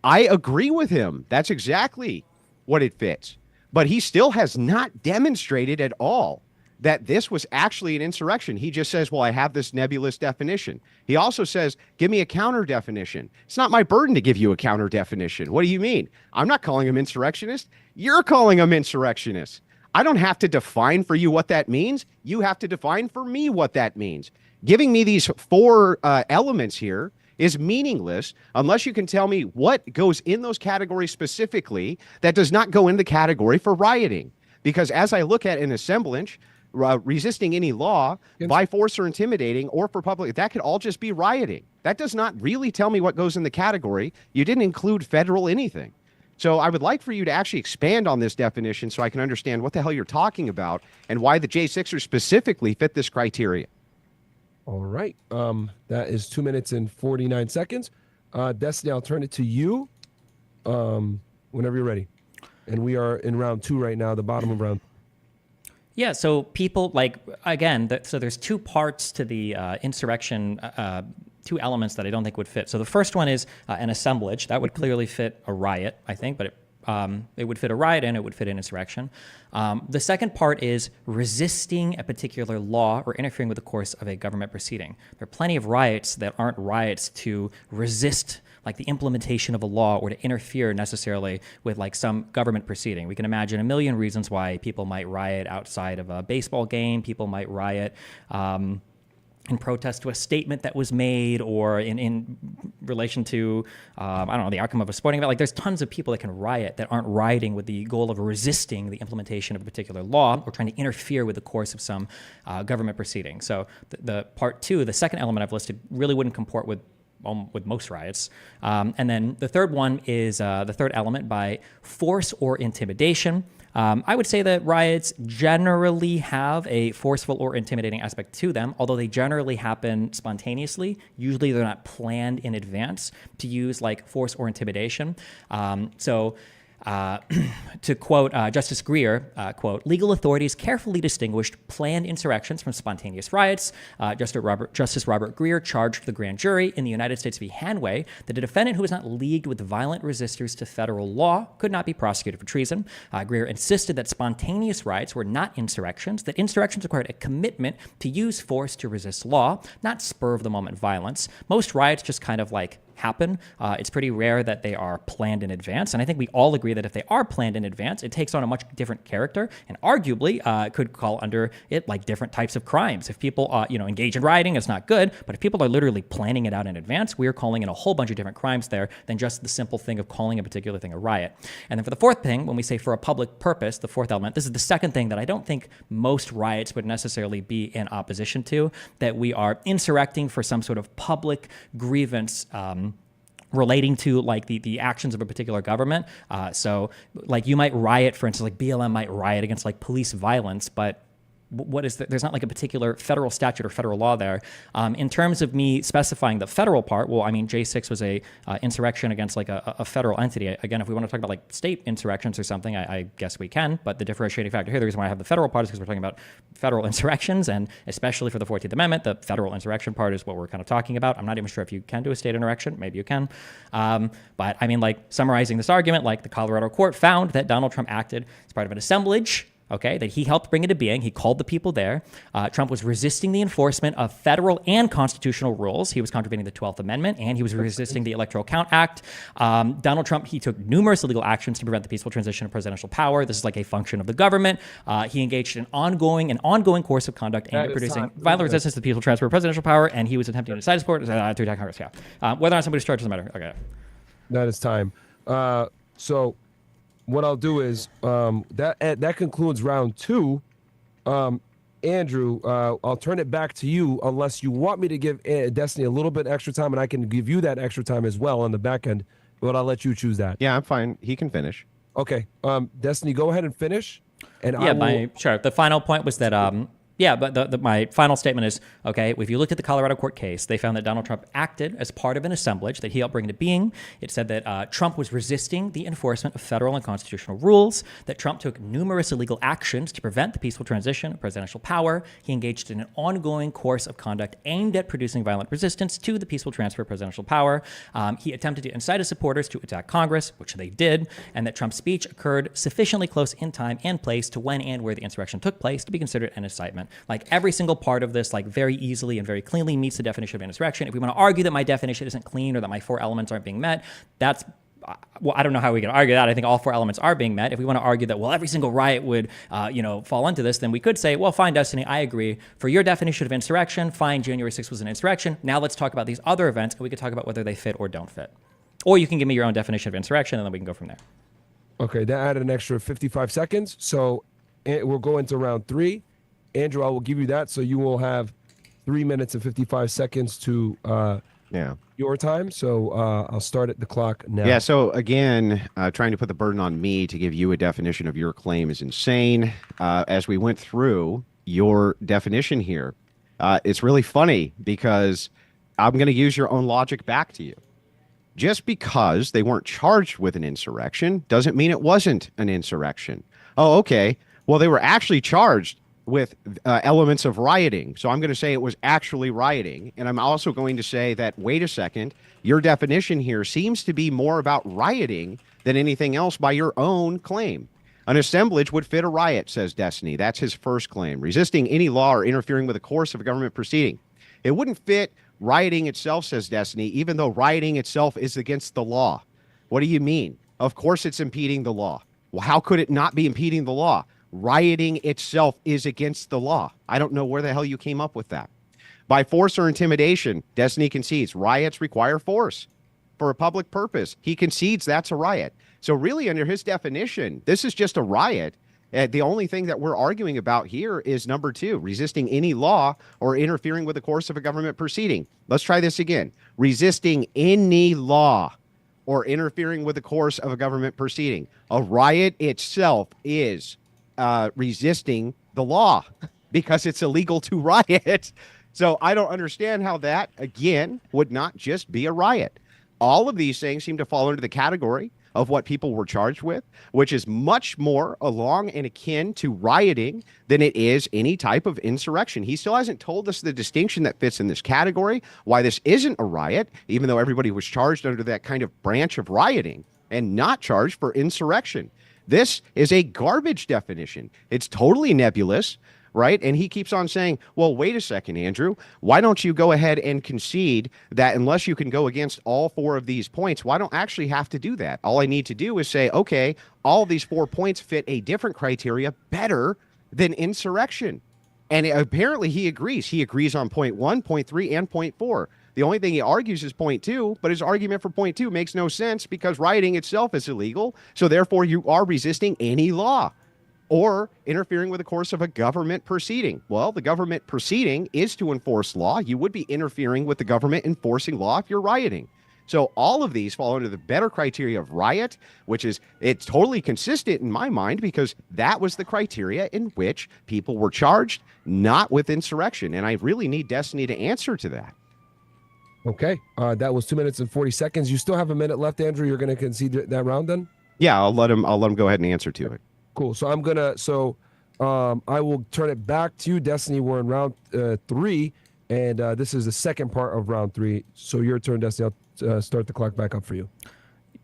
I agree with him. That's exactly what it fits. But he still has not demonstrated at all that this was actually an insurrection. He just says, well, I have this nebulous definition. He also says, give me a counter definition. It's not my burden to give you a counter definition. What do you mean? I'm not calling him insurrectionist. You're calling him insurrectionist. I don't have to define for you what that means. You have to define for me what that means. Giving me these four elements here is meaningless unless you can tell me what goes in those categories specifically that does not go in the category for rioting. Because as I look at an assemblage, resisting any law by force or intimidating or for public, that could all just be rioting. That does not really tell me what goes in the category. You didn't include federal anything. So I would like for you to actually expand on this definition so I can understand what the hell you're talking about and why the J6ers specifically fit this criteria. All right. That is 2 minutes and 49 seconds. Destiny, I'll turn it to you whenever you're ready. And we are in round two right now, the bottom of round. Yeah, so people like, again, so there's two parts to the insurrection, two elements that I don't think would fit. So the first one is an assemblage. That would clearly fit a riot, I think, but it would fit a riot and it would fit an insurrection. The second part is resisting a particular law or interfering with the course of a government proceeding. There are plenty of riots that aren't riots to resist like the implementation of a law or to interfere necessarily with like some government proceeding. We can imagine a million reasons why people might riot outside of a baseball game. People might riot in protest to a statement that was made or in relation to, I don't know, the outcome of a sporting event. Like there's tons of people that can riot that aren't rioting with the goal of resisting the implementation of a particular law or trying to interfere with the course of some government proceeding. So the part two, the second element I've listed, really wouldn't comport with most riots. And then the third one is the third element by force or intimidation. I would say that riots generally have a forceful or intimidating aspect to them, although they generally happen spontaneously. Usually they're not planned in advance to use like force or intimidation. So To quote Justice Greer, quote, legal authorities carefully distinguished planned insurrections from spontaneous riots. Justice Robert Greer charged the grand jury in the United States v. Hanway that a defendant who was not leagued with violent resistors to federal law could not be prosecuted for treason. Greer insisted that spontaneous riots were not insurrections, that insurrections required a commitment to use force to resist law, not spur-of-the-moment violence. Most riots just kind of like happen. It's pretty rare that they are planned in advance. And I think we all agree that if they are planned in advance, it takes on a much different character and arguably could call under it like different types of crimes. If people, engage in rioting, it's not good. But if people are literally planning it out in advance, we are calling in a whole bunch of different crimes there than just the simple thing of calling a particular thing a riot. And then for the fourth thing, when we say for a public purpose, the fourth element, this is the second thing that I don't think most riots would necessarily be in opposition to, that we are insurrecting for some sort of public grievance relating to like the actions of a particular government. So like you might riot, for instance, like BLM might riot against like police violence, but there's not like a particular federal statute or federal law there. In terms of me specifying the federal part, well, I mean, J6 was a insurrection against like a federal entity. Again, if we want to talk about like state insurrections or something, I guess we can, but the differentiating factor here, the reason why I have the federal part is because we're talking about federal insurrections, and especially for the 14th Amendment, the federal insurrection part is what we're kind of talking about. I'm not even sure if you can do a state insurrection, maybe you can. But I mean, like summarizing this argument, like the Colorado court found that Donald Trump acted as part of an assemblage, okay, that he helped bring into being. He called the people there. Trump was resisting the enforcement of federal and constitutional rules. He was contravening the 12th Amendment, and he was resisting the Electoral Count Act. Donald Trump, he took numerous illegal actions to prevent the peaceful transition of presidential power. This is like a function of the government. He engaged in an ongoing course of conduct aimed at producing violent resistance to the peaceful transfer of presidential power, and he was attempting to incite support to attack Congress. Yeah. Whether or not somebody's charged doesn't matter. Okay. That is time. So what I'll do is that concludes round 2. Andrew, I'll turn it back to you unless you want me to give Destiny a little bit extra time, and I can give you that extra time as well on the back end, but I'll let you choose that. Yeah, I'm fine. He can finish. Okay. Destiny, go ahead and finish. And sure. The final point was that but my final statement is, okay, if you looked at the Colorado court case, they found that Donald Trump acted as part of an assemblage that he helped bring into being. It said that Trump was resisting the enforcement of federal and constitutional rules, that Trump took numerous illegal actions to prevent the peaceful transition of presidential power. He engaged in an ongoing course of conduct aimed at producing violent resistance to the peaceful transfer of presidential power. He attempted to incite his supporters to attack Congress, which they did, and that Trump's speech occurred sufficiently close in time and place to when and where the insurrection took place to be considered an incitement. Like every single part of this, like very easily and very cleanly meets the definition of insurrection. If we want to argue that my definition isn't clean or that my 4 elements aren't being met, that's, well, I don't know how we can argue that. I think all 4 elements are being met. If we want to argue that, well, every single riot would, fall into this, then we could say, well, fine, Destiny, I agree. For your definition of insurrection, fine, January 6th was an insurrection. Now let's talk about these other events, and we could talk about whether they fit or don't fit. Or you can give me your own definition of insurrection, and then we can go from there. Okay, that added an extra 55 seconds. So we'll go into round 3. Andrew, I will give you that, so you will have 3 minutes and 55 seconds to your time. So I'll start at the clock now. Yeah, so again, trying to put the burden on me to give you a definition of your claim is insane. As we went through your definition here, it's really funny because I'm going to use your own logic back to you. Just because they weren't charged with an insurrection doesn't mean it wasn't an insurrection. Oh, okay. Well, they were actually charged with elements of rioting. So I'm going to say it was actually rioting. And I'm also going to say that, wait a second, your definition here seems to be more about rioting than anything else by your own claim. An assemblage would fit a riot, says Destiny. That's his first claim. Resisting any law or interfering with the course of a government proceeding. It wouldn't fit rioting itself, says Destiny, even though rioting itself is against the law. What do you mean? Of course it's impeding the law. Well, how could it not be impeding the law? Rioting itself is against the law. I don't know where the hell you came up with that. By force or intimidation, Destiny concedes riots require force for a public purpose. He concedes that's a riot. So really, under his definition, this is just a riot. The only thing that we're arguing about here is number 2, resisting any law or interfering with the course of a government proceeding. Let's try this again. Resisting any law or interfering with the course of a government proceeding. A riot itself is resisting the law because it's illegal to riot. So I don't understand how that, again, would not just be a riot. All of these things seem to fall under the category of what people were charged with, which is much more along and akin to rioting than it is any type of insurrection. He still hasn't told us the distinction that fits in this category, why this isn't a riot, even though everybody was charged under that kind of branch of rioting and not charged for insurrection. This is a garbage definition. It's totally nebulous, right? And he keeps on saying, well, wait a second, Andrew, why don't you go ahead and concede that unless you can go against all 4 of these points, well, I don't actually have to do that. All I need to do is say, okay, all these 4 points fit a different criteria better than insurrection. And apparently he agrees. He agrees on point 1, point 3, and point 4. The only thing he argues is point 2, but his argument for point 2 makes no sense because rioting itself is illegal. So therefore you are resisting any law or interfering with the course of a government proceeding. Well, the government proceeding is to enforce law. You would be interfering with the government enforcing law if you're rioting. So all of these fall under the better criteria of riot, which is, it's totally consistent in my mind because that was the criteria in which people were charged, not with insurrection. And I really need Destiny to answer to that. Okay, that was 2 minutes and 40 seconds. You still have a minute left, Andrew. You're going to concede that round then? Yeah, I'll let him go ahead and answer to it. Cool. So I will turn it back to you, Destiny. We're in round 3, and this is the second part of round 3. So your turn, Destiny. I'll start the clock back up for you.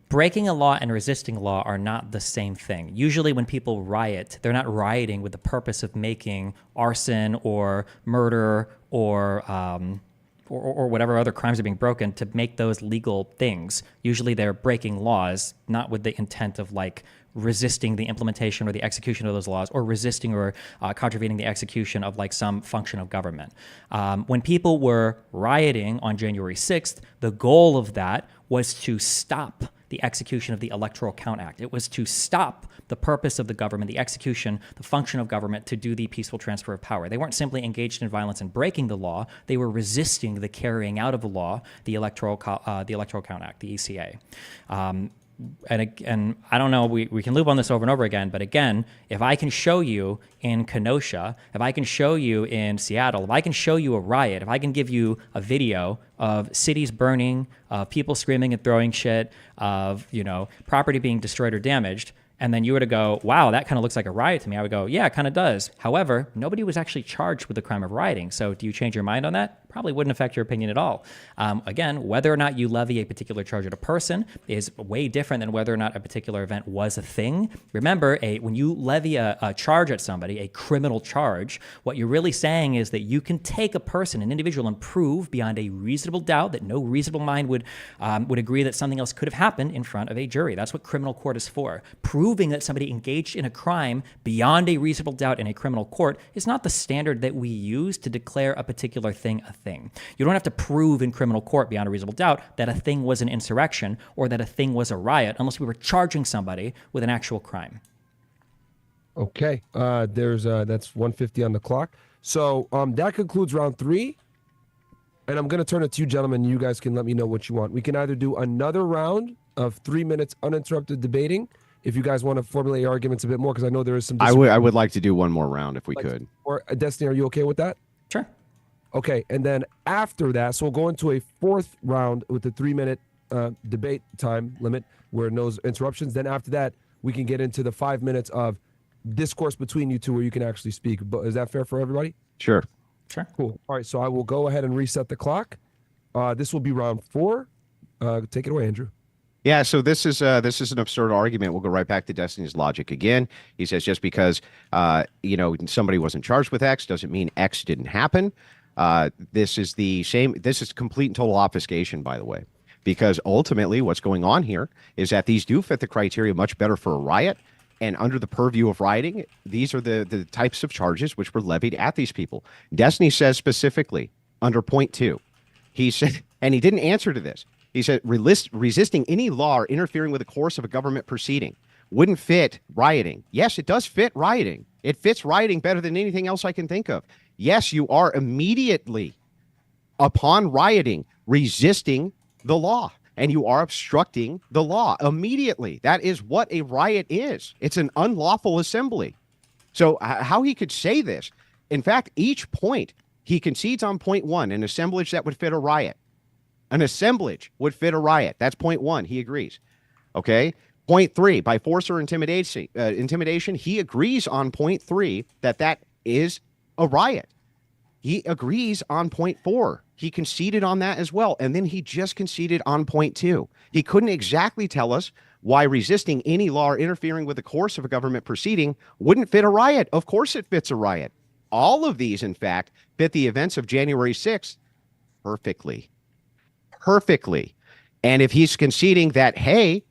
Breaking a law and resisting law are not the same thing. Usually when people riot, they're not rioting with the purpose of making arson or murder or whatever other crimes are being broken to make those legal things. Usually they're breaking laws, not with the intent of like resisting the implementation or the execution of those laws or resisting or contravening the execution of like some function of government. When people were rioting on January 6th, the goal of that was to stop the execution of the Electoral Count Act. It was to stop the purpose of the government, the execution, the function of government to do the peaceful transfer of power. They weren't simply engaged in violence and breaking the law. They were resisting the carrying out of the law, the Electoral Count Act, the ECA. And I don't know, we can loop on this over and over again, but again, if I can show you in Kenosha, if I can show you in Seattle, if I can show you a riot, if I can give you a video of cities burning, of people screaming and throwing shit, of, property being destroyed or damaged, and then you were to go, wow, that kind of looks like a riot to me, I would go, yeah, it kind of does. However, nobody was actually charged with the crime of rioting. So do you change your mind on that? Probably wouldn't affect your opinion at all. Again, whether or not you levy a particular charge at a person is way different than whether or not a particular event was a thing. Remember, when you levy a charge at somebody, a criminal charge, what you're really saying is that you can take a person, an individual, and prove beyond a reasonable doubt that no reasonable mind would agree that something else could have happened in front of a jury. That's what criminal court is for. Proving that somebody engaged in a crime beyond a reasonable doubt in a criminal court is not the standard that we use to declare a particular thing a thing. You don't have to prove in criminal court beyond a reasonable doubt that a thing was an insurrection or that a thing was a riot unless we were charging somebody with an actual crime. Okay, that's 1:50 on the clock. So that concludes round 3. And I'm going to turn it to you, gentlemen. You guys can let me know what you want. We can either do another round of 3 minutes uninterrupted debating, if you guys want to formulate your arguments a bit more, because I know there is some. I would like to do one more round if we could. Or Destiny, are you okay with that? Sure. Okay, and then after that, so we'll go into a 4th round with the 3-minute debate time limit where no interruptions. Then after that, we can get into the 5 minutes of discourse between you two where you can actually speak. But is that fair for everybody? Sure. Sure. Cool. All right, so I will go ahead and reset the clock. This will be round 4. Take it away, Andrew. Yeah, so this is an absurd argument. We'll go right back to Destiny's logic again. He says just because somebody wasn't charged with X doesn't mean X didn't happen. This is the same. This is complete and total obfuscation, by the way, because ultimately what's going on here is that these do fit the criteria much better for a riot. And under the purview of rioting, these are the types of charges which were levied at these people. Destiny says specifically under point 2, he said, and he didn't answer to this. He said, resisting any law or interfering with the course of a government proceeding wouldn't fit rioting. Yes, it does fit rioting. It fits rioting better than anything else I can think of. Yes, you are immediately, upon rioting, resisting the law, and you are obstructing the law immediately. That is what a riot is. It's an unlawful assembly. So how he could say this, in fact, each point, he concedes on point 1, an assemblage that would fit a riot. An assemblage would fit a riot. That's point 1. He agrees. Okay. Point 3, by force or intimidation, he agrees on point 3 that is a riot. He agrees on point 4. He conceded on that as well. And then he just conceded on point 2. He couldn't exactly tell us why resisting any law or interfering with the course of a government proceeding wouldn't fit a riot. Of course it fits a riot. All of these, in fact, fit the events of January 6th perfectly. Perfectly. And if he's conceding that, hey,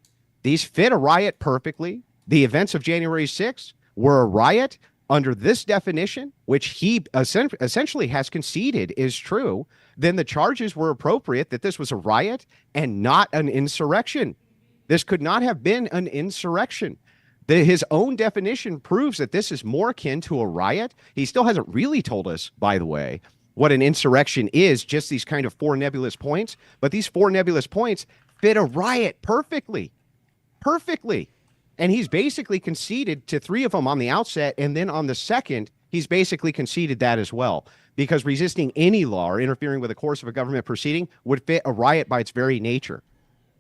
these fit a riot perfectly, the events of January 6th were a riot under this definition, which he essentially has conceded is true, then the charges were appropriate that this was a riot and not an insurrection. This could not have been an insurrection. His own definition proves that this is more akin to a riot. He still hasn't really told us, by the way, what an insurrection is, just these kind of 4 nebulous points. But these 4 nebulous points fit a riot perfectly. Perfectly. And he's basically conceded to 3 of them on the outset. And then on the second, he's basically conceded that as well. Because resisting any law or interfering with the course of a government proceeding would fit a riot by its very nature.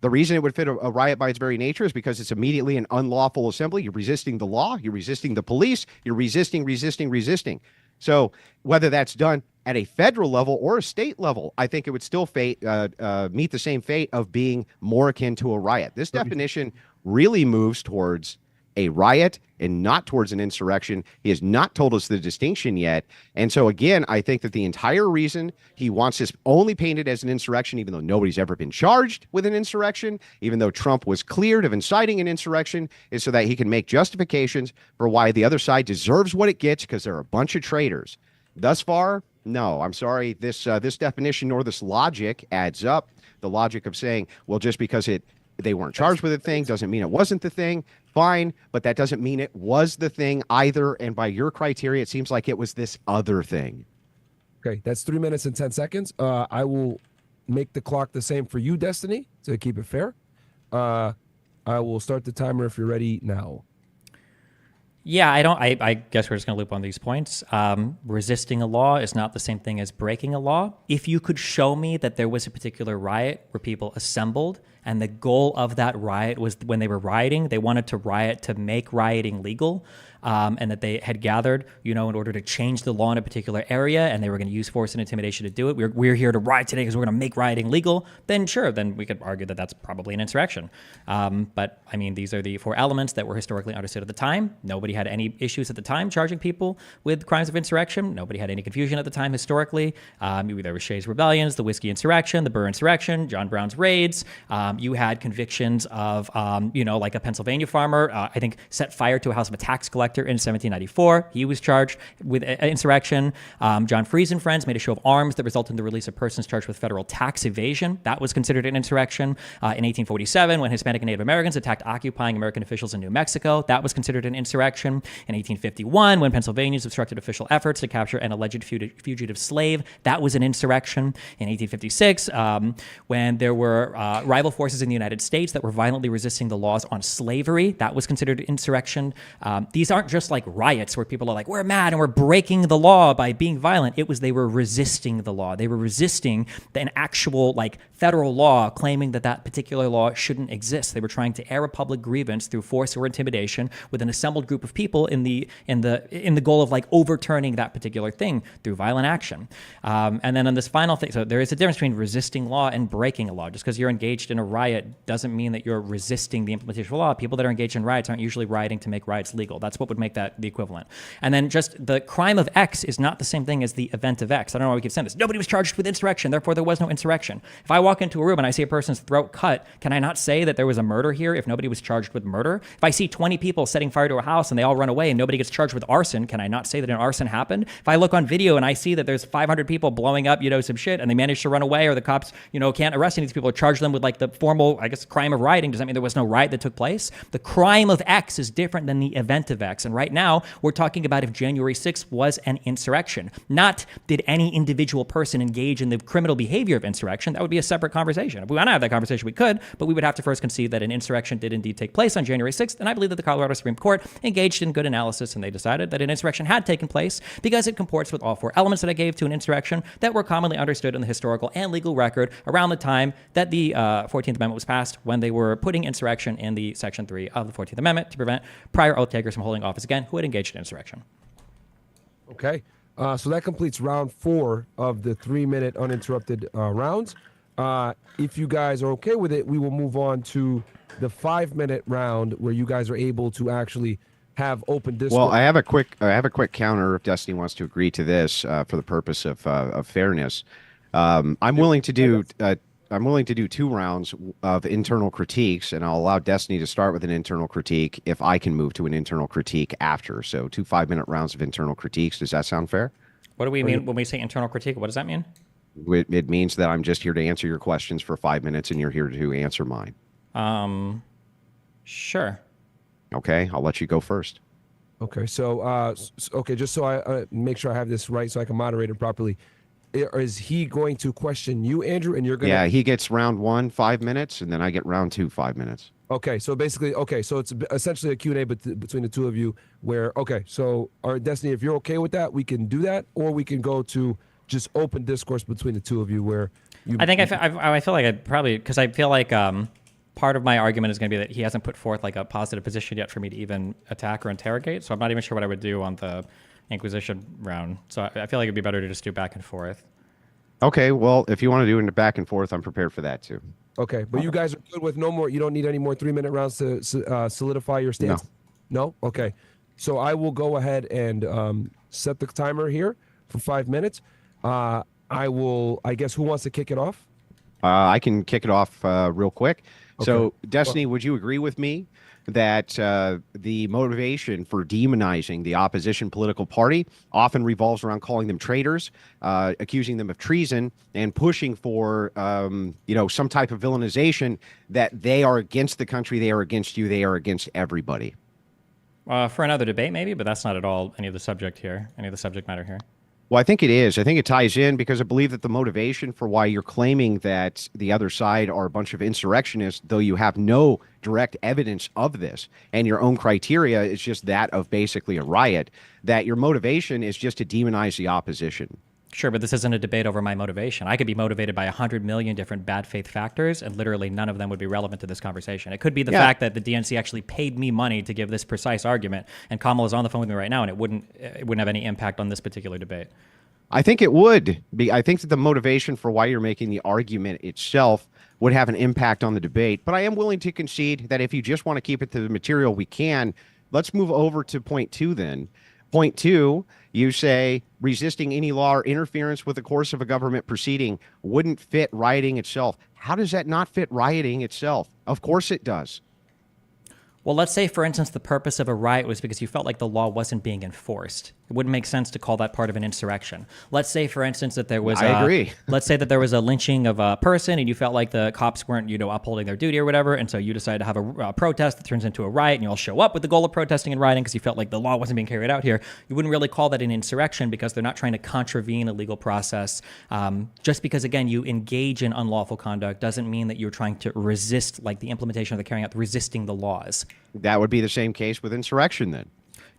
The reason it would fit a riot by its very nature is because it's immediately an unlawful assembly. You're resisting the law. You're resisting the police. You're resisting. So whether that's done at a federal level or a state level, I think it would still meet the same fate of being more akin to a riot. This definition really moves towards a riot and not towards an insurrection. He has not told us the distinction yet. And so, again, I think that the entire reason he wants this only painted as an insurrection, even though nobody's ever been charged with an insurrection, even though Trump was cleared of inciting an insurrection, is so that he can make justifications for why the other side deserves what it gets because they're a bunch of traitors. Thus far, no, I'm sorry. This definition nor this logic adds up. The logic of saying, well, just because they weren't charged with a thing doesn't mean it wasn't the thing. Fine, but that doesn't mean it was the thing either. And by your criteria, it seems like it was this other thing. Okay, that's 3 minutes and 10 seconds. I will make the clock the same for you, Destiny, to keep it fair. I will start the timer if you're ready now. Yeah, I guess we're just going to loop on these points. Resisting a law is not the same thing as breaking a law. If you could show me that there was a particular riot where people assembled and the goal of that riot was when they were rioting, they wanted to riot to make rioting legal, and that they had gathered, in order to change the law in a particular area, and they were going to use force and intimidation to do it. We're here to riot today because we're going to make rioting legal. Then sure, then we could argue that that's probably an insurrection. But I mean, these are the 4 elements that were historically understood at the time. Nobody had any issues at the time charging people with crimes of insurrection. Nobody had any confusion at the time historically. There was Shays Rebellions, the Whiskey Insurrection, the Burr Insurrection, John Brown's raids. You had convictions of, like a Pennsylvania farmer, I think, set fire to a house of a tax collector in 1794. He was charged with insurrection. John Freese and friends made a show of arms that resulted in the release of persons charged with federal tax evasion. That was considered an insurrection. In 1847, when Hispanic and Native Americans attacked occupying American officials in New Mexico, that was considered an insurrection. In 1851, when Pennsylvanians obstructed official efforts to capture an alleged fugitive slave, that was an insurrection. In 1856, when there were rival forces in the United States that were violently resisting the laws on slavery, that was considered insurrection. These aren't just like riots where people are like, we're mad and we're breaking the law by being violent. It was they were resisting the law. They were resisting an actual federal law claiming that particular law shouldn't exist. They were trying to air a public grievance through force or intimidation with an assembled group of people in the goal of overturning that particular thing through violent action. And then on this final thing, so there is a difference between resisting law and breaking a law. Just because you're engaged in a riot doesn't mean that you're resisting the implementation of law. People that are engaged in riots aren't usually rioting to make riots legal. That's what would make that the equivalent. And then just the crime of X is not the same thing as the event of X. I don't know why we keep saying this. Nobody was charged with insurrection, therefore there was no insurrection. If I walk into a room and I see a person's throat cut, can I not say that there was a murder here if nobody was charged with murder? If I see 20 people setting fire to a house and they all run away and nobody gets charged with arson, can I not say that an arson happened? If I look on video and I see that there's 500 people blowing up, some shit, and they manage to run away, or the cops, can't arrest any of these people or charge them with the formal, crime of rioting, does that mean there was no riot that took place? The crime of X is different than the event of X. context. And right now, we're talking about if January 6th was an insurrection, not did any individual person engage in the criminal behavior of insurrection. That would be a separate conversation. If we want to have that conversation, we could, but we would have to first concede that an insurrection did indeed take place on January 6th. And I believe that the Colorado Supreme Court engaged in good analysis, and they decided that an insurrection had taken place because it comports with all four elements that I gave to an insurrection that were commonly understood in the historical and legal record around the time that the 14th Amendment was passed, when they were putting insurrection in the Section 3 of the 14th Amendment to prevent prior oath takers from holding office again who had engaged in insurrection. Okay. So that completes round 4 of the 3-minute uninterrupted rounds. If you guys are okay with it, we will move on to the 5-minute round where you guys are able to actually have open discourse. Well, I have a quick counter if Destiny wants to agree to this for the purpose of fairness. I'm willing to do 2 rounds of internal critiques, and I'll allow Destiny to start with an internal critique if I can move to an internal critique after. So 2 5-minute rounds of internal critiques. Does that sound fair? What do we mean when we say internal critique? What does that mean? It means that I'm just here to answer your questions for 5 minutes, and you're here to answer mine. Sure. Okay, I'll let you go first. Okay, so okay, just so I make sure I have this right, so I can moderate it properly. Is he going to question you, Andrew, and you're going to... Yeah, he gets round 1, 5 minutes, and then I get round 2, 5 minutes. Okay, so basically, so it's essentially a Q&A between the two of you where, okay, so our Destiny, if you're okay with that, we can do that, or we can go to just open discourse between the two of you where you... I think I feel like I'd probably... Because I feel like part of my argument is going to be that he hasn't put forth like a positive position yet for me to even attack or interrogate, so I'm not even sure what I would do on the Inquisition round. So I feel like it'd be better to just do back and forth. Okay, well, if you want to do it back and forth, I'm prepared for that too. Okay, but you guys are good with no more. You don't need any more 3-minute rounds to solidify your stance? No? Okay. So I will go ahead and set the timer here for 5 minutes. I guess, who wants to kick it off? I can kick it off real quick. Okay. So, Destiny, would you agree with me that the motivation for demonizing the opposition political party often revolves around calling them traitors, accusing them of treason, and pushing for, some type of villainization that they are against the country, they are against you, they are against everybody? For another debate, maybe, but that's not at all any of the subject matter here. Well, I think it is. I think it ties in because I believe that the motivation for why you're claiming that the other side are a bunch of insurrectionists, though you have no direct evidence of this, and your own criteria is just that of basically a riot, that your motivation is just to demonize the opposition. Sure, but this isn't a debate over my motivation. I could be motivated by 100 million different bad faith factors, and literally none of them would be relevant to this conversation. It could be the fact that the DNC actually paid me money to give this precise argument, and Kamal is on the phone with me right now, and it wouldn't have any impact on this particular debate. I think it would be. I think that the motivation for why you're making the argument itself would have an impact on the debate. But I am willing to concede that if you just want to keep it to the material, we can. Let's move over to point 2 then. Point 2, you say resisting any law or interference with the course of a government proceeding wouldn't fit rioting itself. How does that not fit rioting itself? Of course it does. Well, let's say, for instance, the purpose of a riot was because you felt like the law wasn't being enforced. It wouldn't make sense to call that part of an insurrection. Let's say, for instance, that there was I agree. Let's say that there was a lynching of a person and you felt like the cops weren't, upholding their duty or whatever, and so you decided to have a protest that turns into a riot, and you all show up with the goal of protesting and rioting because you felt like the law wasn't being carried out here. You wouldn't really call that an insurrection because they're not trying to contravene a legal process. Just because, again, you engage in unlawful conduct doesn't mean that you're trying to resist, like the implementation of the carrying out, resisting the laws. That would be the same case with insurrection then.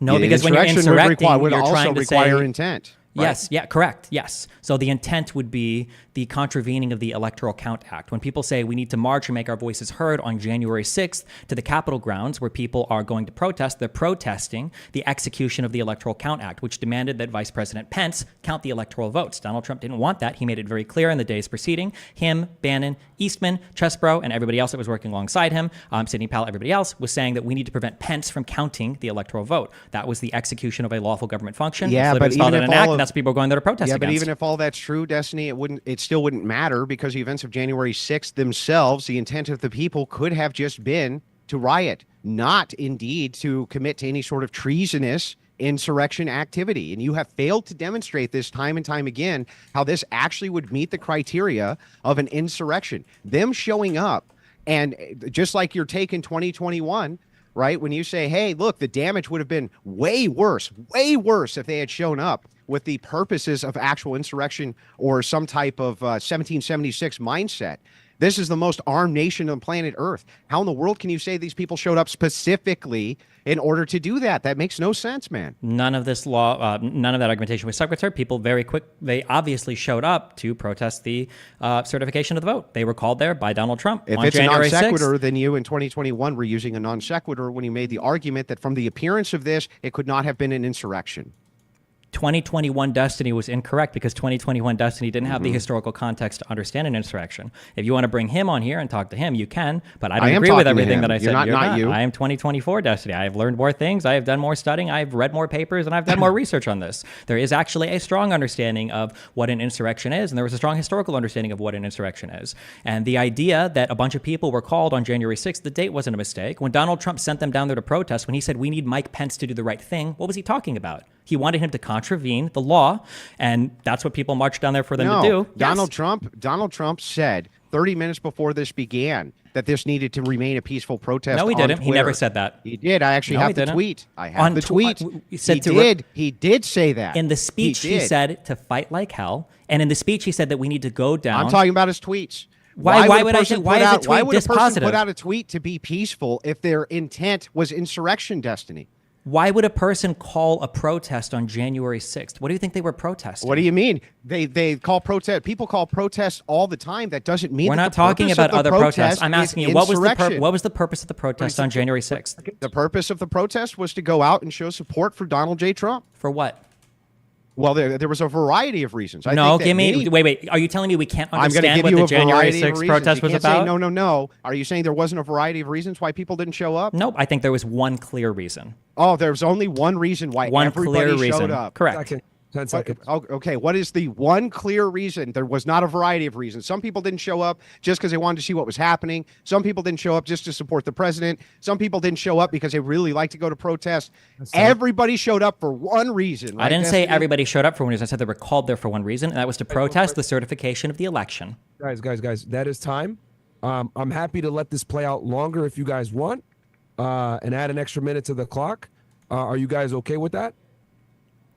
No, because when you're insurrecting, would you're also trying to require say, intent. Right? Yes, yeah, correct, yes. So the intent would be the contravening of the Electoral Count Act. When people say we need to march and make our voices heard on January 6th to the Capitol grounds where people are going to protest, they're protesting the execution of the Electoral Count Act, which demanded that Vice President Pence count the electoral votes. Donald Trump didn't want that. He made it very clear in the days preceding. Him, Bannon, Eastman, Chesbrough, and everybody else that was working alongside him, Sidney Powell, everybody else, was saying that we need to prevent Pence from counting the electoral vote. That was the execution of a lawful government function. Yeah, but even if that's people going there to protest against. But even if all that's true, Destiny, it still wouldn't matter because the events of January 6th themselves, the intent of the people could have just been to riot, not indeed to commit to any sort of treasonous insurrection activity. And you have failed to demonstrate this time and time again, how this actually would meet the criteria of an insurrection. Them showing up, and just like your take in 2021, right? When you say, hey, look, the damage would have been way worse if they had shown up with the purposes of actual insurrection or some type of 1776 mindset. This is the most armed nation on planet Earth. How in the world can you say these people showed up specifically in order to do that? That makes no sense, man. None of this law, none of that argumentation was sequitur. People they obviously showed up to protest the certification of the vote. They were called there by Donald Trump If on it's January a non 6th. sequitur, then you in 2021 were using a non sequitur when you made the argument that from the appearance of this, it could not have been an insurrection. 2021 Destiny was incorrect because 2021 Destiny didn't have the historical context to understand an insurrection. If you want to bring him on here and talk to him, you can, but I don't agree with everything that I said. You're not. You. I am 2024 Destiny. I have learned more things. I have done more studying. I've read more papers, and I've done more research on this. There is actually a strong understanding of what an insurrection is, and there was a strong historical understanding of what an insurrection is. And the idea that a bunch of people were called on January 6th, the date wasn't a mistake. When Donald Trump sent them down there to protest, when he said, we need Mike Pence to do the right thing, what was he talking about? He wanted him to contravene the law, and that's what people marched down there for them to do. Donald Trump said 30 minutes before this began that this needed to remain a peaceful protest. No, he didn't. He never said that. He did. I actually have the tweet. I have the tweet. He did say that. In the speech, he said to fight like hell, and in the speech, he said that we need to go down. I'm talking about his tweets. Why would I say? Why is a tweet why would a person dispositive? put out a tweet to be peaceful if their intent was insurrection, Destiny? Why would a person call a protest on January 6th? What do you think they were protesting? What do you mean? They call protest. People call protests all the time. That doesn't mean we're not talking about other protests. I'm asking you, what was the purpose of the protest on January 6th? The purpose of the protest was to go out and show support for Donald J. Trump. For what? Well, there was a variety of reasons. Wait. Are you telling me we can't understand what the January 6th protest was about? No. Are you saying there wasn't a variety of reasons why people didn't show up? Nope. I think there was one clear reason. Oh, there's only one reason why everybody showed up. Correct. 10 seconds. Okay, what is the one clear reason? There was not a variety of reasons. Some people didn't show up just because they wanted to see what was happening. Some people didn't show up just to support the president. Some people didn't show up because they really like to go to protest. Everybody showed up for one reason. Right? I didn't say everybody showed up for one reason. I said they were called there for one reason, and that was to protest the certification of the election. Guys, that is time. I'm happy to let this play out longer if you guys want, and add an extra minute to the clock. Are you guys okay with that?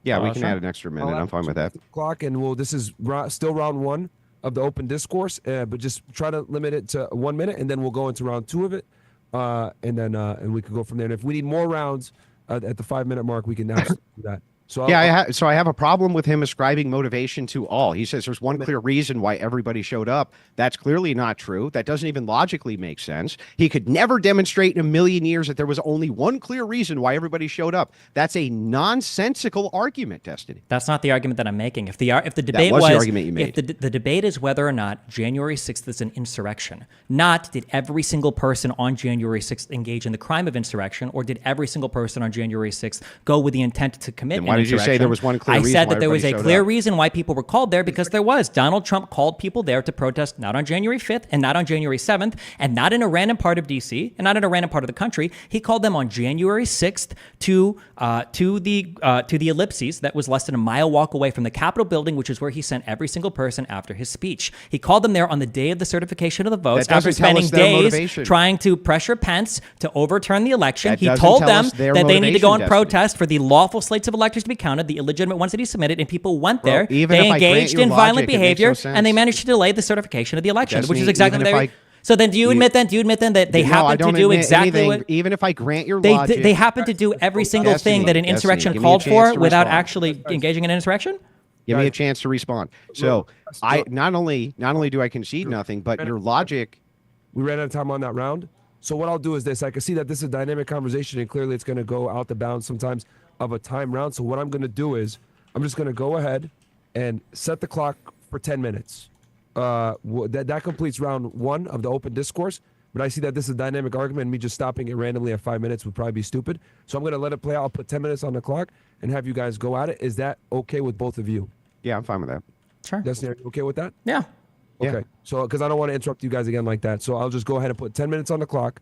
Yeah, we can add an extra minute. I'm fine with that. Clock, and this is still round one of the open discourse, but just try to limit it to 1 minute, and then we'll go into round two of it, and we can go from there. And if we need more rounds at the 5 minute mark, we can now do that. So I have a problem with him ascribing motivation to all. He says there's one clear reason why everybody showed up. That's clearly not true. That doesn't even logically make sense. He could never demonstrate in a million years that there was only one clear reason why everybody showed up. That's a nonsensical argument, Destiny. That's not the argument that I'm making. If the debate was the argument you made. If the debate is whether or not January 6th is an insurrection, not did every single person on January 6th engage in the crime of insurrection, or did every single person on January 6th go with the intent to commit an insurrection. Did you say there was one clear reason? I said that there was a clear reason why people were called there, because there was. Donald Trump called people there to protest not on January 5th and not on January 7th and not in a random part of D.C. and not in a random part of the country. He called them on January 6th to the ellipses that was less than a mile walk away from the Capitol building, which is where he sent every single person after his speech. He called them there on the day of the certification of the votes after spending days trying to pressure Pence to overturn the election. He told them that they need to go and protest for the lawful slates of electors to be counted, the illegitimate ones that he submitted, and people went there. They engaged in violent behavior, and they managed to delay the certification of the election, which is exactly what they were. So then, do you admit then that they happened to do exactly what? Even if I grant your logic, they happened to do every single thing that an insurrection called for without actually engaging in an insurrection. Give me a chance to respond. So I not only do I concede nothing, but your logic. We ran out of time on that round. So what I'll do is this: I can see that this is a dynamic conversation, and clearly it's going to go out the bounds sometimes of a time round. So what I'm going to do is I'm just going to go ahead and set the clock for 10 minutes. That completes round one of the open discourse. But I see that this is a dynamic argument, and me just stopping it randomly at 5 minutes would probably be stupid. So I'm going to let it play out. I'll put 10 minutes on the clock and have you guys go at it. Is that okay with both of you? Yeah, I'm fine with that. Sure. Destiny, are you okay with that? Yeah. Okay. Yeah. So, because I don't want to interrupt you guys again like that. So I'll just go ahead and put 10 minutes on the clock.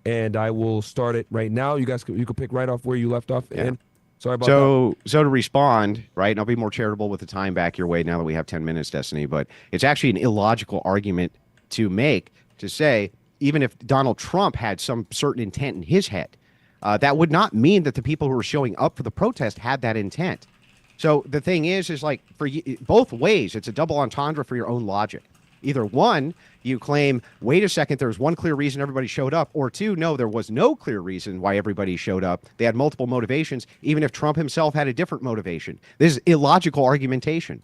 And I will start it right now. You guys, you can pick right off where you left off. Yeah. And sorry about that. So to respond, right, and I'll be more charitable with the time back your way now that we have 10 minutes, Destiny, but it's actually an illogical argument to make, to say even if Donald Trump had some certain intent in his head, that would not mean that the people who were showing up for the protest had that intent. So the thing is like for both ways, it's a double entendre for your own logic. Either one, you claim, wait a second, there's one clear reason everybody showed up, or two, no, there was no clear reason why everybody showed up. They had multiple motivations, even if Trump himself had a different motivation. This is illogical argumentation.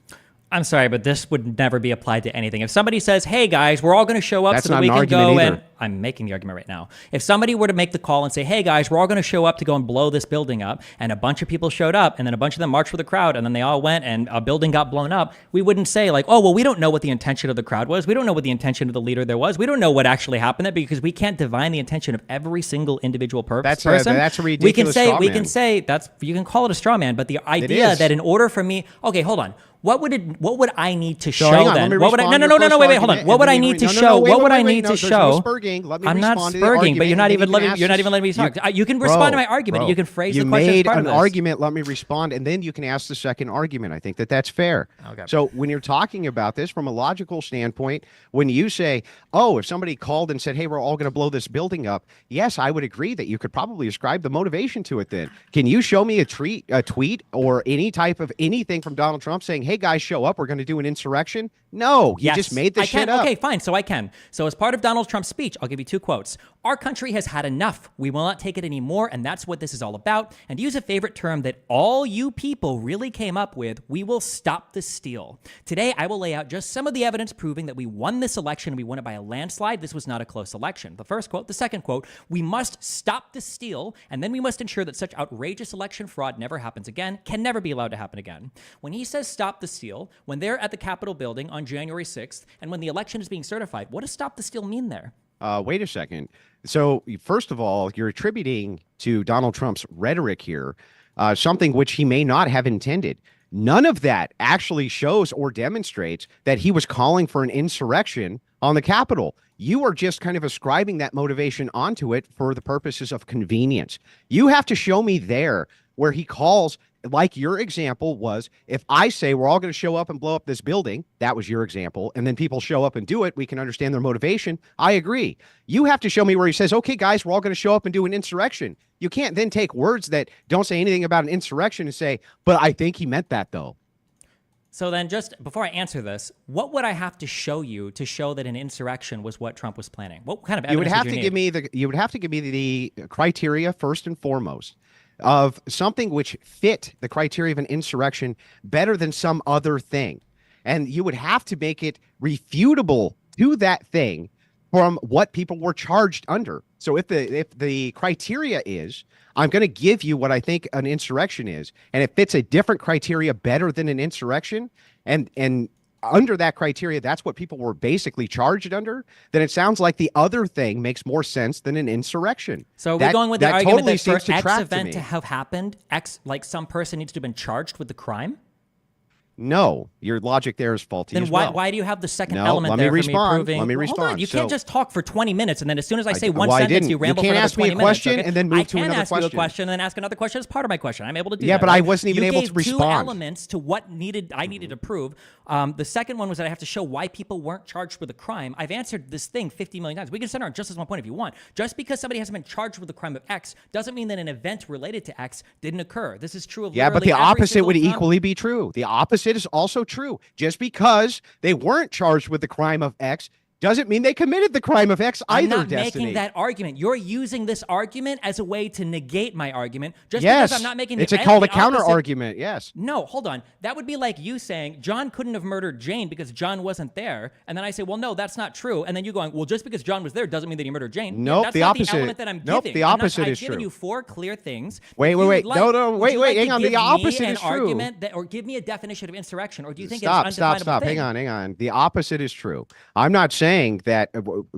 I'm sorry, but this would never be applied to anything. If somebody says, hey guys, we're all going to show up so that we can go and I'm making the argument right now. If somebody were to make the call and say, hey guys, we're all going to show up to go and blow this building up, and a bunch of people showed up, and then a bunch of them marched with the crowd, and then they all went and a building got blown up, we wouldn't say like, oh, well, we don't know what the intention of the crowd was. We don't know what the intention of the leader there was. We don't know what actually happened there because we can't divine the intention of every single individual person. That's a ridiculous we can say that's, you can call it a straw man, but the idea that in order for me, okay, hold on. What would I need to show then? What would I? No, wait, hold on. What would I need to show? What would I need to show? I'm not spurging, but you're not even letting me talk. You can respond to my argument. You can phrase the question as part of this. You made an argument. Let me respond, and then you can ask the second argument. I think that's fair. Okay. So when you're talking about this from a logical standpoint, when you say, oh, if somebody called and said, hey, we're all going to blow this building up, yes, I would agree that you could probably ascribe the motivation to it then. Can you show me a tweet or any type of anything from Donald Trump saying, hey, guys, show up, we're going to do an insurrection? No, you just made this shit up. Okay, fine, so I can. So as part of Donald Trump's speech, I'll give you 2 quotes. Our country has had enough. We will not take it anymore, and that's what this is all about. And to use a favorite term that all you people really came up with, we will stop the steal. Today, I will lay out just some of the evidence proving that we won this election. We won it by a landslide. This was not a close election. The first quote. The second quote, we must stop the steal, and then we must ensure that such outrageous election fraud never happens again, can never be allowed to happen again. When he says stop the steal, when they're at the Capitol building on January 6th, and when the election is being certified, what does stop the steal mean there? Wait a second. So first of all, you're attributing to Donald Trump's rhetoric here something which he may not have intended. None of that actually shows or demonstrates that he was calling for an insurrection on the Capitol. You are just kind of ascribing that motivation onto it for the purposes of convenience. You have to show me there where he calls, like your example was, if I say we're all going to show up and blow up this building, that was your example, and then people show up and do it, we can understand their motivation. I agree. You have to show me where he says, okay, guys, we're all going to show up and do an insurrection. You can't then take words that don't say anything about an insurrection and say, but I think he meant that, though. So then just before I answer this, what would I have to show you to show that an insurrection was what Trump was planning? What kind of evidence you would have to need? You would have to give me the criteria first and foremost of something which fit the criteria of an insurrection better than some other thing. And you would have to make it refutable to that thing from what people were charged under. So if the criteria is, I'm going to give you what I think an insurrection is, and it fits a different criteria better than an insurrection, and under that criteria, that's what people were basically charged under, then it sounds like the other thing makes more sense than an insurrection. So we're going with the argument totally that for seems X event to have happened, like some person needs to have been charged with the crime? No, your logic there is faulty. Then as well. why do you have the second element there for me proving? Let me respond. Hold on, you can't just talk for 20 minutes and then as soon as I say one sentence, you ramble for another 20 minutes. You can't ask me a question and then move to another question. I can ask you a question and then ask another question as part of my question. I'm able to do that. Yeah, but I wasn't even able to respond. You gave 2 elements to what I needed to prove. The second one was that I have to show why people weren't charged with a crime. I've answered this thing 50 million times. We can center on just as one point if you want. Just because somebody hasn't been charged with the crime of X doesn't mean that an event related to X didn't occur. This is true of but the opposite would equally be true. The opposite is also true. Just because they weren't charged with the crime of X doesn't mean they committed the crime of X either, I'm not Destiny. making that argument. You're using this argument as a way to negate my argument. Just because I'm not making it's called a counter argument. Yes. No, hold on. That would be like you saying John couldn't have murdered Jane because John wasn't there, and then I say, well, no, that's not true, and then you going, well, just because John was there doesn't mean that he murdered Jane. Nope, that's the not opposite. The element that I'm giving. Nope, the opposite is true. I've given you 4 clear things. Wait. No, wait. Hang on. The opposite is true. Argument that, or give me a definition of insurrection, or do you think Stop. it's an undefinable thing? Hang on. The opposite is true. I'm not saying that.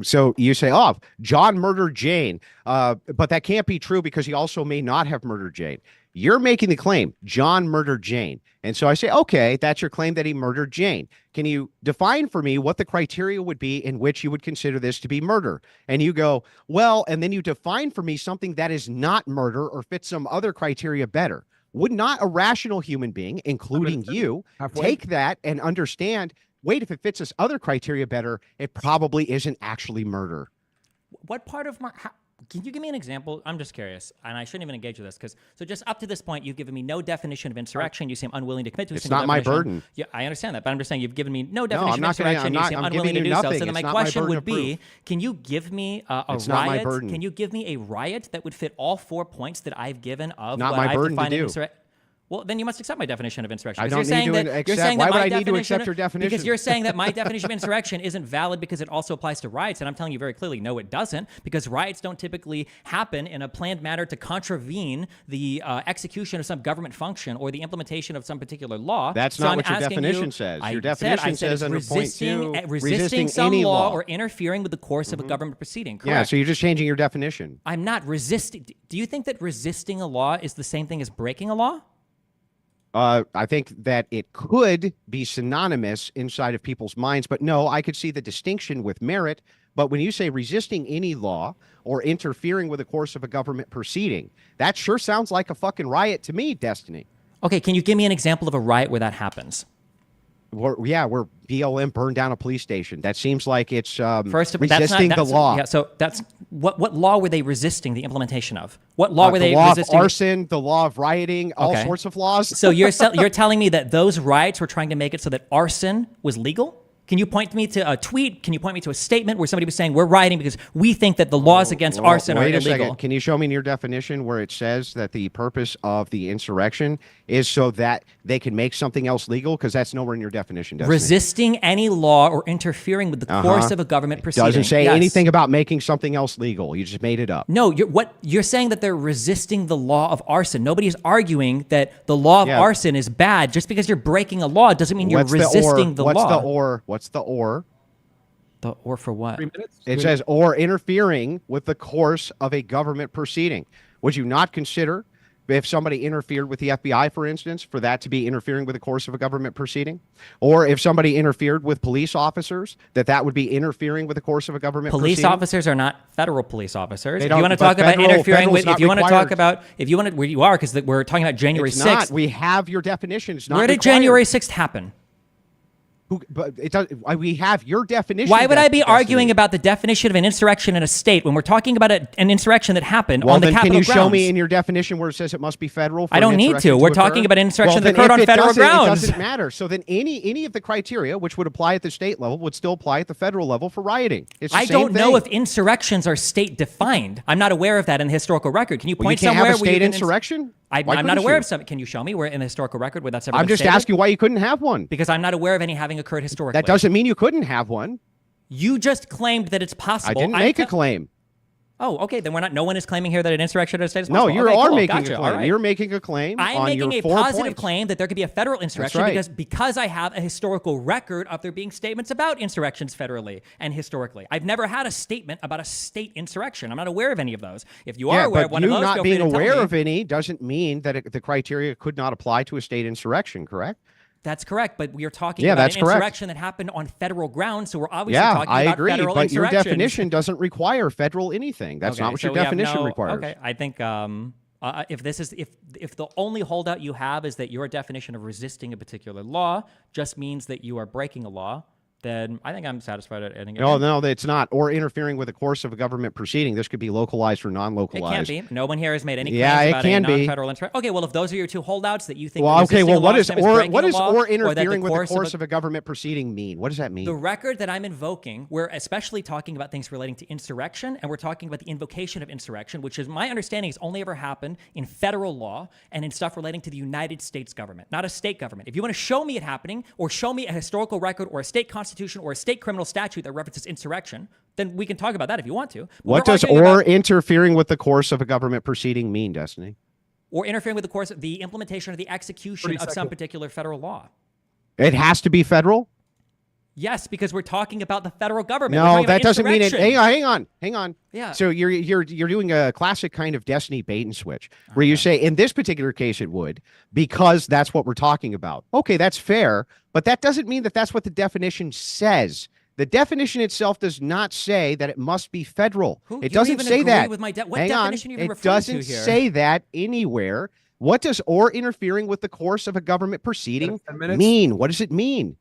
So you say, oh, John murdered Jane, but that can't be true because he also may not have murdered Jane. You're making the claim John murdered Jane. And so I say, okay, that's your claim that he murdered Jane. Can you define for me what the criteria would be in which you would consider this to be murder? And you go, well, and then you define for me something that is not murder or fits some other criteria better. Would not a rational human being, including you, take that and understand, wait, if it fits this other criteria better, it probably isn't actually murder? What part of my... Can you give me an example? I'm just curious, and I shouldn't even engage with this because just up to this point, you've given me no definition of insurrection. You seem unwilling to commit to a single definition. It's not my burden. Yeah, I understand that, but I'm just saying you've given me no definition of gonna, insurrection. You seem unwilling to do so. So then my question would be, proof. can you give me a it's riot? Not my burden. Can you give me a riot that would fit all 4 points that I've given of not what my I've burden defined to do. insurrection? Well, then you must accept my definition of insurrection. I don't need to accept. Why would I need to accept your definition? Because you're saying that my definition of insurrection isn't valid because it also applies to riots, and I'm telling you very clearly, no, it doesn't, because riots don't typically happen in a planned manner to contravene the execution of some government function or the implementation of some particular law. That's so not I'm what your asking definition you, says. I Your definition said says under point 2, resisting some any law or interfering with the course of a government proceeding. Correct. Yeah, so you're just changing your definition. I'm not resisting. Do you think that resisting a law is the same thing as breaking a law? I think that it could be synonymous inside of people's minds, but no, I could see the distinction with merit. But when you say resisting any law or interfering with the course of a government proceeding, that sure sounds like a fucking riot to me, Destiny. Okay, can you give me an example of a riot where that happens? Where BLM burned down a police station. That seems like it's resisting the law. Yeah, so that's what law were they resisting the implementation of? What law were they resisting? resisting? The law of arson, the law of rioting, all sorts of laws. So you're telling me that those riots were trying to make it so that arson was legal? Can you point me to a tweet? Can you point me to a statement where somebody was saying we're rioting because we think that the laws against arson are illegal? Wait a second. Can you show me in your definition where it says that the purpose of the insurrection is so that they can make something else legal? Because that's nowhere in your definition. Resisting any law or interfering with the course of a government proceeding. Doesn't say anything about making something else legal. You just made it up. No, you're saying that they're resisting the law of arson. Nobody is arguing that the law of arson is bad. Just because you're breaking a law doesn't mean you're resisting the law. What's the or? What's the or? The or for what? 3 minutes? It says or interfering with the course of a government proceeding. Would you not consider if somebody interfered with the FBI, for instance, for that to be interfering with the course of a government proceeding? Or if somebody interfered with police officers, that would be interfering with the course of a government proceeding? Police officers are not federal police officers. If you want to talk about interfering with, if you want to talk about, if you want to, where you are, because we're talking about January 6th. We have your definition. It's not Where did January 6th happen? But it does. We have your definition. Why would I be arguing about the definition of an insurrection in a state when we're talking about an insurrection that happened on the Capitol grounds? Can you show me in your definition where it says it must be federal? I don't need to. We're talking about an insurrection that occurred on federal grounds. It doesn't matter. So then any of the criteria which would apply at the state level would still apply at the federal level for rioting. I don't know if insurrections are state defined. I'm not aware of that in the historical record. Can you point somewhere where you can't have a state insurrection? I'm not aware of some. Can you show me where in the historical record where that's ever been I'm just asking why you couldn't have one. Because I'm not aware of any having occurred historically. That doesn't mean you couldn't have one. You just claimed that it's possible. I didn't make a claim. Oh, okay. Then no one is claiming here that an insurrection in a state is possible. No, you are making a claim. Right. You're making a claim. I'm making a positive claim that there could be a federal insurrection because I have a historical record of there being statements about insurrections federally and historically. I've never had a statement about a state insurrection. I'm not aware of any of those. If you are aware of one of those, not being aware of any doesn't mean that the criteria could not apply to a state insurrection, correct? That's correct, but we are talking about an insurrection that happened on federal grounds, so we're obviously talking about federal insurrections. Your definition doesn't require federal anything. That's not what your definition requires. Okay, I think if the only holdout you have is that your definition of resisting a particular law just means that you are breaking a law, then I think I'm satisfied at ending it. No, it's not. Or interfering with the course of a government proceeding. This could be localized or non-localized. It can't be. No one here has made any claims about a non-federal insurrection. Okay, well, if those are your two holdouts that you think what does or interfering with the course of a government proceeding mean? What does that mean? The record that I'm invoking, we're especially talking about things relating to insurrection, and we're talking about the invocation of insurrection, which is my understanding has only ever happened in federal law and in stuff relating to the United States government, not a state government. If you want to show me it happening or show me a historical record or a state constitution or a state criminal statute that references insurrection, then we can talk about that if you want to. What does or interfering with the course of a government proceeding mean, Destiny? Or interfering with the course of the implementation or the execution of some particular federal law. It has to be federal? Yes, because we're talking about the federal government. No, that doesn't mean it. Hang on. Yeah. So you're doing a classic kind of Destiny bait and switch where you say in this particular case it would because that's what we're talking about. Okay, that's fair, but that doesn't mean that that's what the definition says. The definition itself does not say that it must be federal. It doesn't say that. What definition are you even referring to here? It doesn't say that anywhere. What does or interfering with the course of a government proceeding mean? What does it mean?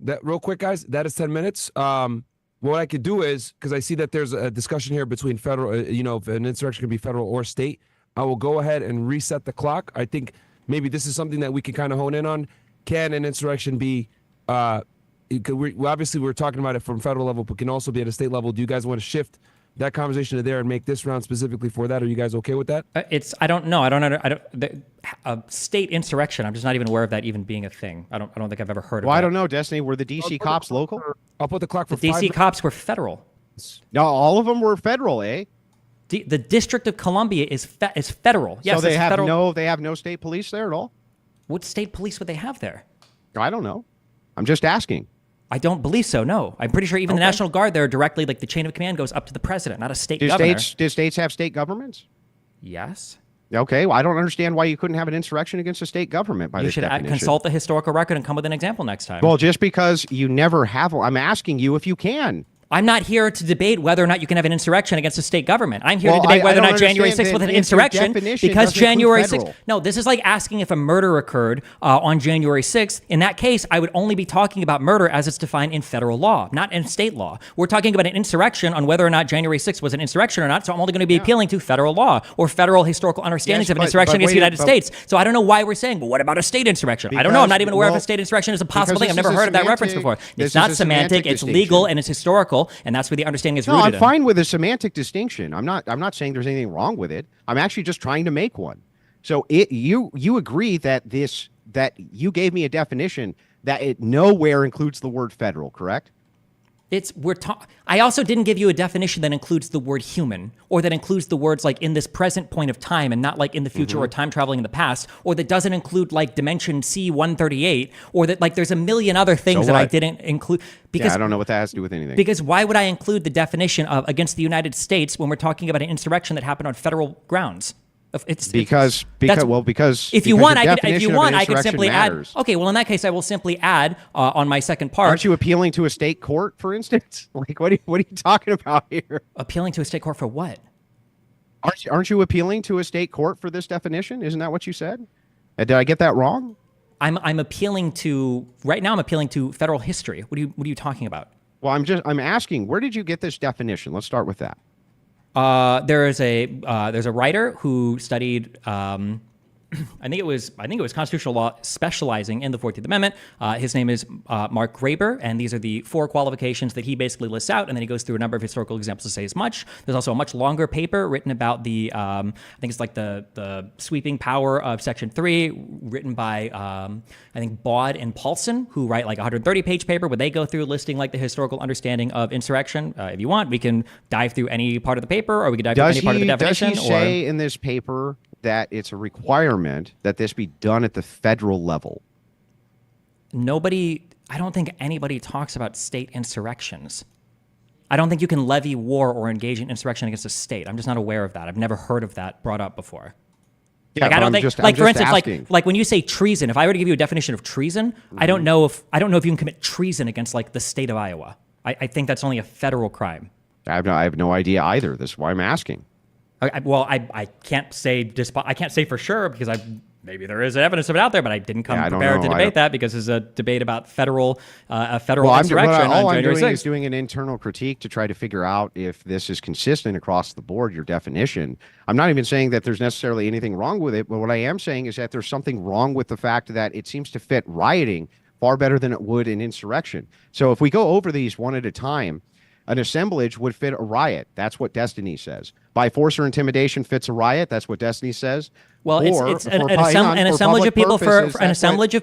That real quick, guys. That is 10 minutes. We'll what I could do is, because I see that there's a discussion here between federal, if an insurrection can be federal or state, I will go ahead and reset the clock. I think maybe this is something that we can kind of hone in on. Can an insurrection be, obviously we're talking about it from federal level, but can also be at a state level. Do you guys want to shift that conversation to there and make this round specifically for that? Are you guys okay with that? I don't know. A state insurrection. I'm just not even aware of that even being a thing. I don't think I've ever heard of it. Well, I don't know, Destiny. Were the DC cops local? I'll put the clock for the DC cops were federal. No, all of them were federal, eh? The District of Columbia is federal. Yes, so they it's have federal. they have no state police there at all? What state police would they have there? I don't know. I'm just asking. I don't believe so, no. I'm pretty sure even the National Guard there directly, like the chain of command goes up to the president, not a state governor. Do states have state governments? Yes. Okay, well, I don't understand why you couldn't have an insurrection against a state government by You this should definition. consult the historical record and come with an example next time. Well, just because you never have one, I'm asking you if you can. I'm not here to debate whether or not you can have an insurrection against a state government. I'm here to debate whether or not January 6th was an insurrection because January 6th. No, this is like asking if a murder occurred on January 6th. In that case, I would only be talking about murder as it's defined in federal law, not in state law. We're talking about an insurrection on whether or not January 6th was an insurrection or not. So I'm only going to be appealing to federal law or federal historical understandings of an insurrection against the United States. So I don't know why we're saying, well, what about a state insurrection? I don't know. I'm not even aware if a state insurrection is a possible thing. I've never heard of that reference before. It's not semantic. It's legal and it's historical, and that's where the understanding is rooted. No, I'm fine with a semantic distinction. I'm not saying there's anything wrong with it. I'm actually just trying to make one. So you agree that you gave me a definition that it nowhere includes the word federal, correct? I also didn't give you a definition that includes the word human, or that includes the words like in this present point of time and not like in the future or time traveling in the past, or that doesn't include like dimension C138, or that like there's a million other things that I didn't include. Because I don't know what that has to do with anything. Because why would I include the definition of against the United States when we're talking about an insurrection that happened on federal grounds? Because if you want, I could simply add. Okay, well in that case, I will simply add on my second part. Aren't you appealing to a state court, for instance? Like what are you talking about here? Appealing to a state court for what? Aren't you appealing to a state court for this definition? Isn't that what you said? Did I get that wrong? I'm appealing to right now. I'm appealing to federal history. What are you talking about? Well, I'm asking, where did you get this definition? Let's start with that. There's a writer who studied I think it was constitutional law specializing in the 14th Amendment. His name is Mark Graber, and these are the 4 qualifications that he basically lists out, and then he goes through a number of historical examples to say as much. There's also a much longer paper written about the I think it's like the sweeping power of Section 3, written by I think Baud and Paulson, who write like a 130-page paper where they go through listing like the historical understanding of insurrection. If you want, we can dive through any part of the paper, or we can dive through any part of the definition. Does he say in this paper that it's a requirement that this be done at the federal level? I don't think anybody talks about state insurrections. I don't think you can levy war or engage in insurrection against a state. I'm just not aware of that. I've never heard of that brought up before. Yeah, like, I don't think, like for instance, asking. like when you say treason, if I were to give you a definition of treason, I don't know if you can commit treason against like the state of Iowa. I think that's only a federal crime. I have no idea either. This is why I'm asking. I can't say for sure because maybe there is evidence of it out there, but I didn't come prepared to debate that because it's a debate about federal insurrection on January 6th. I'm doing an internal critique to try to figure out if this is consistent across the board, your definition. I'm not even saying that there's necessarily anything wrong with it, but what I am saying is that there's something wrong with the fact that it seems to fit rioting far better than it would in insurrection. So if we go over these one at a time, an assemblage would fit a riot. That's what Destiny says. By force or intimidation fits a riot. That's what Destiny says. Well, it's an assemblage of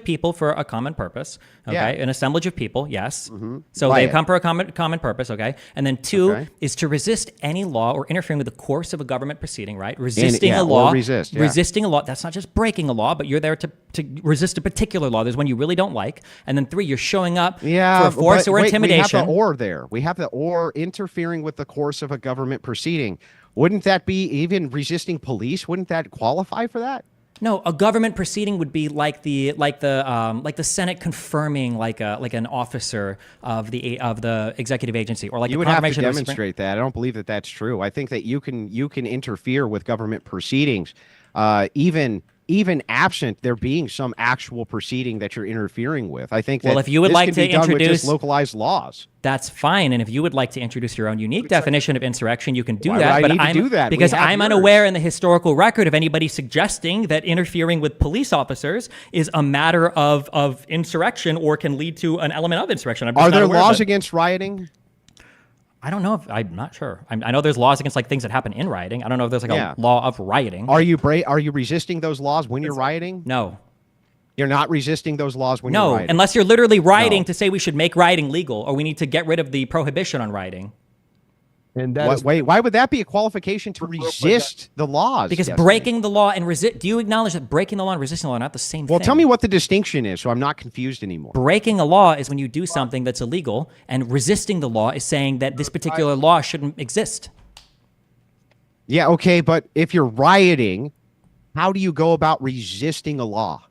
people for a common purpose. Okay, yeah. An assemblage of people. Yes. Mm-hmm. So riot. They come for a common purpose. Okay, and then 2 is to resist any law or interfering with the course of a government proceeding. Right, resisting a law. Resisting a law. That's not just breaking a law, but you're there to resist a particular law. There's one you really don't like, and then 3, you're showing up for force or intimidation. We have the or there. We have the or interfering with the course of a government proceeding. Wouldn't that be even resisting police? Wouldn't that qualify for that? No, a government proceeding would be like the Senate confirming like an officer of the executive agency, or like you would have to demonstrate that. I don't believe that that's true. I think that you can interfere with government proceedings, even even absent there being some actual proceeding that you're interfering with. I think that well, if you would this like can to be done with introduce just localized laws. That's fine. And if you would like to introduce your own unique definition of insurrection, you can do Why that. would I but need to I'm do that? We because have I'm yours. unaware in the historical record of anybody suggesting that interfering with police officers is a matter of insurrection or can lead to an element of insurrection. I'm just Are not there aware of laws it. against rioting? I don't know. I'm not sure. I know there's laws against like things that happen in rioting. I don't know if there's like Yeah. a law of rioting. Are you resisting those laws when you're rioting? No. You're not resisting those laws when No, you're rioting? unless you're literally rioting No. to say we should make rioting legal or we need to get rid of the prohibition on rioting. And wait, why would that be a qualification to resist the laws? Because Destiny? breaking the law and do you acknowledge that breaking the law and resisting the law are not the same thing? Well, tell me what the distinction is so I'm not confused anymore. Breaking a law is when you do something that's illegal, and resisting the law is saying that this particular law shouldn't exist. Yeah, okay, but if you're rioting, how do you go about resisting a law?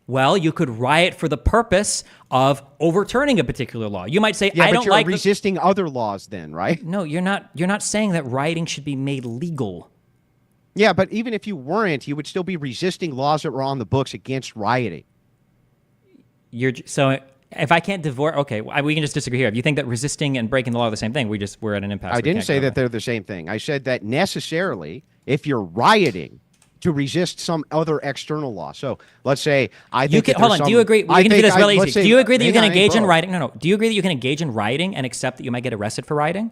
Well, you could riot for the purpose of overturning a particular law. You might say, Yeah, I but don't you're like resisting other laws then, right? No, you're not. You're not saying that rioting should be made legal. Yeah, but even if you weren't, you would still be resisting laws that were on the books against rioting. So if I can't divorce, okay, we can just disagree here. If you think that resisting and breaking the law are the same thing, we're at an impasse. I We didn't can't say go that they're the same thing. I said that necessarily, if you're rioting, to resist some other external law. So let's say I think You can, hold on. Do you agree? We can do this really easy. Do you agree that you can engage in rioting? No. Do you agree that you can engage in rioting and accept that you might get arrested for rioting?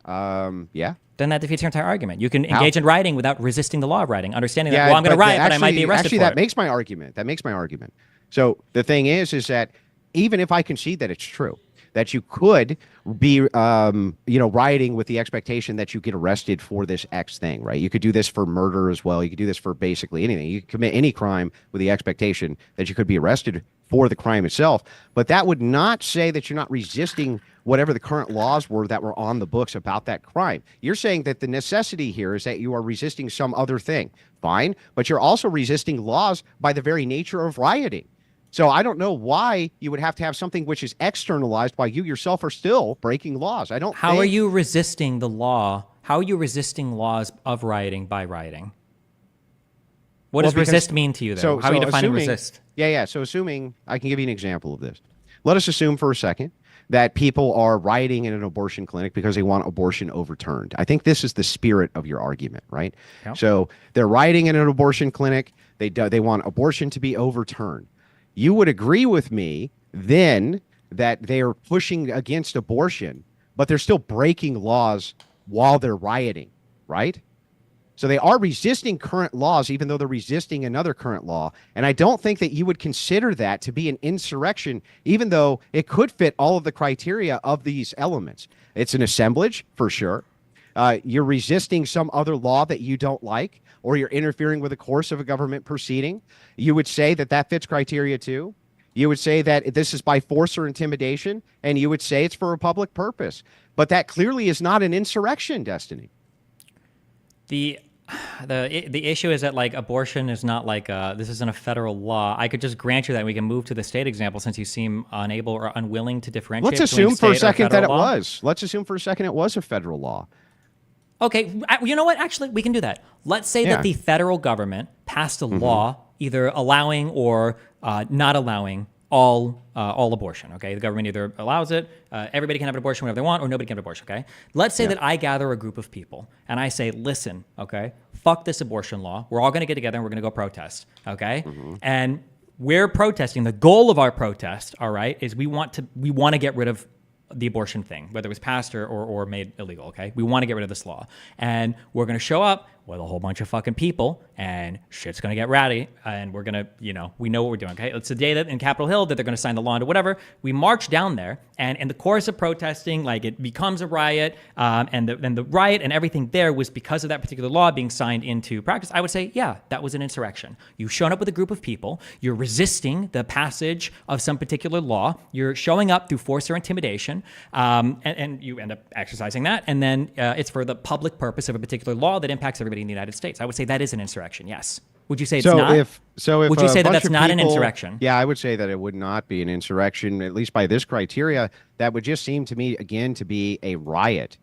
Yeah. Then that defeats your entire argument. You can How? engage in rioting without resisting the law of rioting, understanding that, well, I'm going to riot, but I might be arrested Actually, for that it. makes my argument. That makes my argument. So the thing is that even if I concede that it's true, that you could be, rioting with the expectation that you get arrested for this X thing, right? You could do this for murder as well. You could do this for basically anything. You could commit any crime with the expectation that you could be arrested for the crime itself. But that would not say that you're not resisting whatever the current laws were that were on the books about that crime. You're saying that the necessity here is that you are resisting some other thing. Fine, but you're also resisting laws by the very nature of rioting. So I don't know why you would have to have something which is externalized while you yourself are still breaking laws. I don't How are you resisting the law? How are you resisting laws of rioting by rioting? What does resist mean to you, though? How are you defining resist? Yeah. So assuming, I can give you an example of this. Let us assume for a second that people are rioting in an abortion clinic because they want abortion overturned. I think this is the spirit of your argument, right? Yeah. So they're rioting in an abortion clinic. They want abortion to be overturned. You would agree with me then that they are pushing against abortion, but they're still breaking laws while they're rioting, right? So they are resisting current laws, even though they're resisting another current law. And I don't think that you would consider that to be an insurrection, even though it could fit all of the criteria of these elements. It's an assemblage, for sure. You're resisting some other law that you don't like, or you're interfering with the course of a government proceeding. You would say that that fits criteria too. You would say that this is by force or intimidation, and you would say it's for a public purpose. But that clearly is not an insurrection, Destiny. The issue is that like abortion is not like this isn't a federal law. I could just grant you that. We can move to the state example since you seem unable or unwilling to differentiate. Let's assume for a second that it law. was. Let's assume for a second it was a federal law. Okay, you know what? Actually, we can do that. Let's say that the federal government passed a law either allowing or not allowing all abortion. Okay, the government either allows it, everybody can have an abortion whenever they want, or nobody can have an abortion. Okay, let's say that I gather a group of people and I say, listen, okay, fuck this abortion law. We're all going to get together and we're going to go protest. Okay, and we're protesting. The goal of our protest, all right, is we want to get rid of the abortion thing, whether it was passed or made illegal, okay? We want to get rid of this law. And we're going to show up with a whole bunch of fucking people, and shit's going to get rowdy, and we're going to, we know what we're doing, okay? It's the day that in Capitol Hill that they're going to sign the law into whatever. We march down there, and in the course of protesting, like, it becomes a riot, and the riot and everything there was because of that particular law being signed into practice. I would say, yeah, that was an insurrection. You've shown up with a group of people, you're resisting the passage of some particular law, you're showing up through force or intimidation, and you end up exercising that, and then it's for the public purpose of a particular law that impacts everybody in the United States. I would say that is an insurrection, yes. Would you say it's not? If would you say that bunch that's of not an people- insurrection? Yeah, I would say that it would not be an insurrection, at least by this criteria. That would just seem to me, again, to be a riot.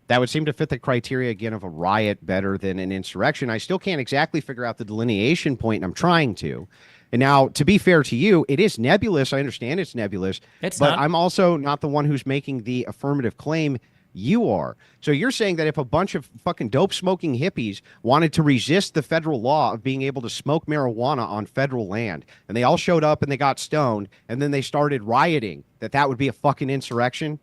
That would seem to fit the criteria, again, of a riot better than an insurrection. I still can't exactly figure out the delineation point, and I'm trying to. And now, to be fair to you, it is nebulous. I understand it's nebulous. It's but not. I'm also not the one who's making the affirmative claim. You are. So you're saying that if a bunch of fucking dope-smoking hippies wanted to resist the federal law of being able to smoke marijuana on federal land, and they all showed up and they got stoned, and then they started rioting, that would be a fucking insurrection?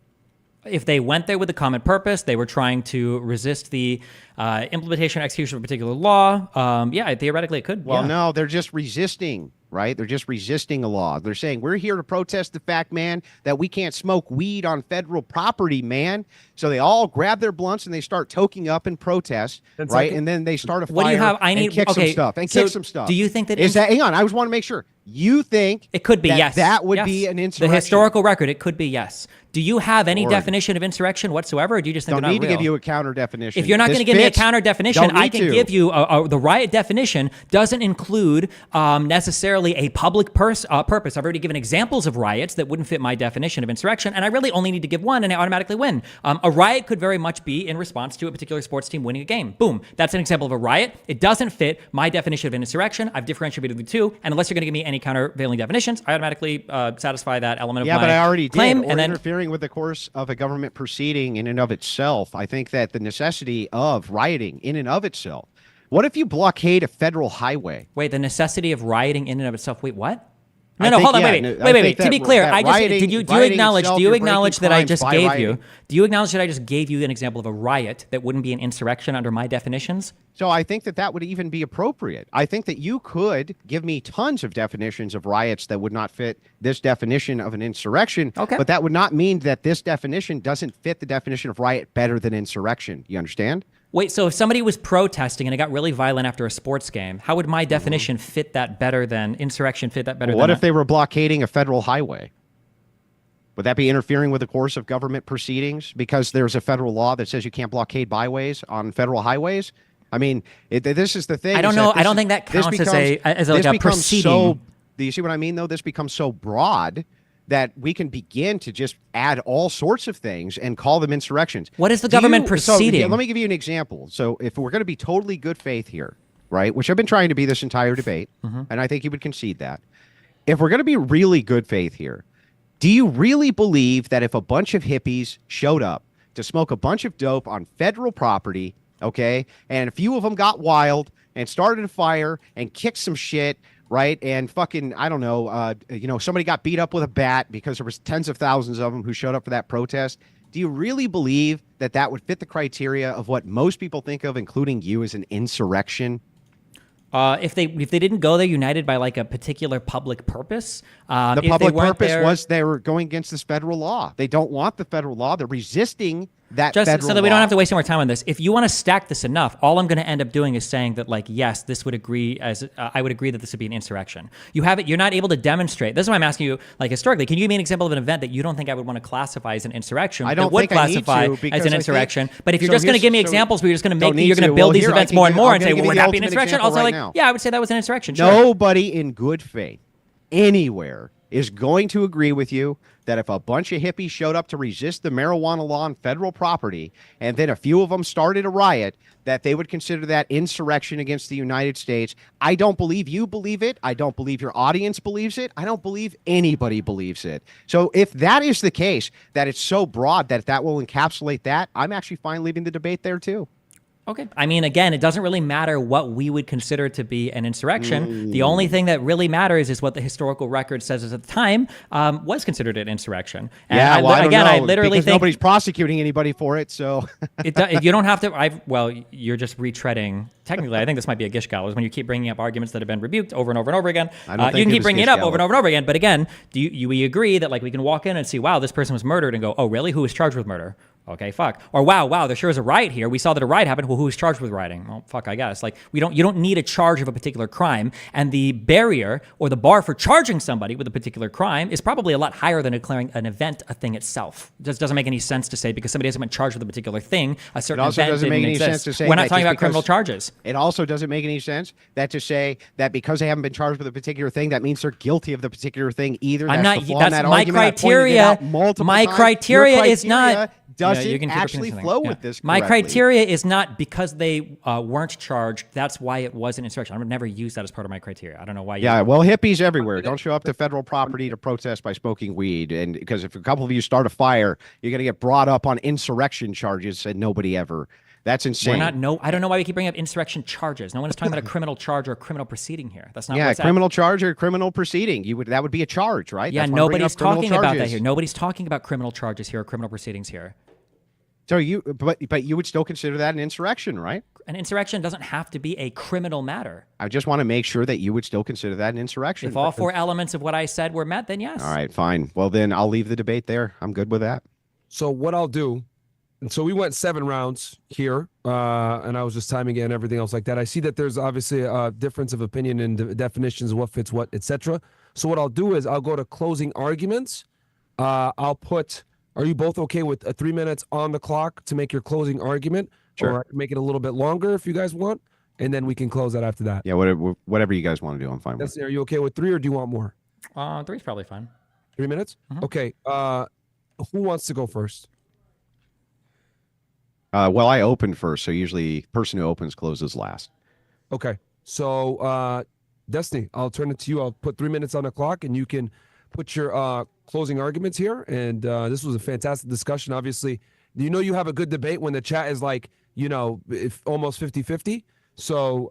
If they went there with a common purpose, they were trying to resist the implementation or execution of a particular law. Yeah, theoretically it could. Well, yeah. no, they're just resisting, right? They're just resisting a law. They're saying, we're here to protest the fact, man, that we can't smoke weed on federal property, man. So they all grab their blunts and they start toking up in protest, right? And then they start a fire. What do you have? I need and kick some stuff. And so kick some stuff. Do you think that is that? Hang on, I just want to make sure. You think it could be yes? That would yes. be an insurrection. The historical record, it could be yes. Do you have any Lord. definition of insurrection whatsoever, or do you just think Don't they're not need to real? give you a counter definition. If you're not going to give me a counter definition, I can give you the riot definition doesn't include necessarily a public purpose. I've already given examples of riots that wouldn't fit my definition of insurrection, and I really only need to give one, and I automatically win. A riot could very much be in response to a particular sports team winning a game. Boom. That's an example of a riot. It doesn't fit my definition of an insurrection. I've differentiated the two, and unless you're going to give me any countervailing definitions, I automatically satisfy that element of my but I already claim. did. Or and then interfering with the course of a government proceeding in and of itself. I think that the necessity of rioting in and of itself. What if you blockade a federal highway? Wait, the necessity of rioting in and of itself. Wait, what? I No, think, hold on, yeah, wait. To be clear, that I just rioting- do you rioting acknowledge? itself, Do you you're acknowledge breaking that I crimes just by gave rioting. you? Do you acknowledge that I just gave you an example of a riot that wouldn't be an insurrection under my definitions? So I think that would even be appropriate. I think that you could give me tons of definitions of riots that would not fit this definition of an insurrection. Okay. But that would not mean that this definition doesn't fit the definition of riot better than insurrection. You understand? Wait, so if somebody was protesting and it got really violent after a sports game, how would my definition fit that better than insurrection? Fit that better? What than if they were blockading a federal highway? Would that be interfering with the course of government proceedings because there's a federal law that says you can't blockade byways on federal highways? I mean, this is the thing. I don't know. I don't think that counts as a proceeding. So, do you see what I mean, though? This becomes so broad that we can begin to just add all sorts of things and call them insurrections. What is the government proceeding? So, let me give you an example. So if we're going to be totally good faith here, right, which I've been trying to be this entire debate, and I think you would concede that, if we're going to be really good faith here, do you really believe that if a bunch of hippies showed up to smoke a bunch of dope on federal property, okay, and a few of them got wild and started a fire and kicked some shit, right? And fucking, I don't know, somebody got beat up with a bat because there was tens of thousands of them who showed up for that protest. Do you really believe that that would fit the criteria of what most people think of, including you, as an insurrection? If they didn't go there united by like a particular public purpose, the if public they weren't purpose there, was they were going against this federal law. They don't want the federal law. They're resisting that just federal so that we don't law. have to waste any more time on this. If you want to stack this enough, all I'm going to end up doing is saying that, like, yes, this would agree as I would agree that this would be an insurrection. You have it. You're not able to demonstrate. This is why I'm asking you, like, historically, can you give me an example of an event that you don't think I would want to classify as an insurrection? I don't that would think I need classify to, as because an I insurrection. think- But if you're so just going to here's- give me so examples where you're just going to don't make need you're going to to. build Well, these here, I events can more and give- more I'm and say, gonna well, give would you that the be an ultimate insurrection? example Also, right like, now. yeah, I would say that was an insurrection. Sure. Nobody in good faith anywhere is going to agree with you that if a bunch of hippies showed up to resist the marijuana law on federal property and then a few of them started a riot, that they would consider that insurrection against the United States. I don't believe you believe it. I don't believe your audience believes it. I don't believe anybody believes it. So if that is the case, that it's so broad that will encapsulate that, I'm actually fine leaving the debate there too. Okay. I mean, again, it doesn't really matter what we would consider to be an insurrection. The only thing that really matters is what the historical record says at the time was considered an insurrection. And Yeah, well, I don't know, I literally because think nobody's prosecuting anybody for it. So you don't have to. Well, you're just retreading. Technically, I think this might be a gish gallows when you keep bringing up arguments that have been rebuked over and over and over again. I don't think you can it keep was bringing it gish up over and gallows. over and over again. But again, we agree that like we can walk in and see, wow, this person was murdered, and go, oh, really? Who was charged with murder? Okay, fuck. Or wow, there sure is a riot here. We saw that a riot happened. Well, who was charged with rioting? Well, fuck, I guess. Like you don't need a charge of a particular crime, and the barrier or the bar for charging somebody with a particular crime is probably a lot higher than declaring an event a thing itself. It just doesn't make any sense to say because somebody hasn't been charged with a particular thing, a certain also event doesn't didn't make any exist. sense to say We're not that talking just about criminal because- charges. It also doesn't make any sense that to say that because they haven't been charged with a particular thing, that means they're guilty of the particular thing either. I'm That's not. the flaw in That's that my argument. I've pointed it criteria. out multiple My times. criteria Your is not. criteria doesn't you can keep actually repeating flow something. with this My correctly. criteria is not because they weren't charged. That's why it was an insurrection. I would never use that as part of my criteria. I don't know why. Yeah, well, hippies everywhere. Don't show up to federal property to protest by smoking weed. And because if a couple of you start a fire, you're going to get brought up on insurrection charges and nobody ever. That's insane. We're not. No, I don't know why we keep bringing up insurrection charges. No one is talking about a criminal charge or a criminal proceeding here. That's not. Yeah, what's criminal charge or criminal proceeding. That would be a charge, right? Yeah, That's why I'm bringing nobody's up criminal talking about that charges. here. Nobody's talking about criminal charges here or criminal proceedings here. So but you would still consider that an insurrection, right? An insurrection doesn't have to be a criminal matter. I just want to make sure that you would still consider that an insurrection. If all four elements of what I said were met, then yes. All right, fine. Well, then I'll leave the debate there. I'm good with that. So what I'll do, and so we went 7 rounds here, and I was just timing it and everything else like that. I see that there's obviously a difference of opinion in definitions of what fits what, etc. So what I'll do is I'll go to closing arguments. I'll put. Are you both okay with 3 minutes on the clock to make your closing argument? Sure. Or I can make it a little bit longer if you guys want, and then we can close that after that. Yeah, whatever you guys want to do, I'm fine with. Are you okay with 3, or do you want more? 3's probably fine. 3 minutes? Okay. Who wants to go first? Well, I opened first, so usually person who opens closes last. Okay. So, Destiny, I'll turn it to you. I'll put 3 minutes on the clock, and you can put your closing arguments here. And this was a fantastic discussion. Obviously, you have a good debate when the chat is like, if almost 50-50. So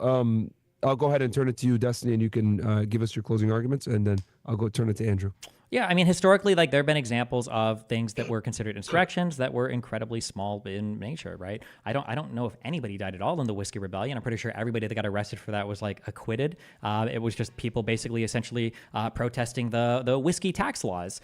I'll go ahead and turn it to you, Destiny, and you can give us your closing arguments, and then I'll go turn it to Andrew. Yeah, I mean, historically, there have been examples of things that were considered insurrections that were incredibly small in nature, right? I don't know if anybody died at all in the Whiskey Rebellion. I'm pretty sure everybody that got arrested for that was acquitted. It was just people basically essentially protesting the whiskey tax laws.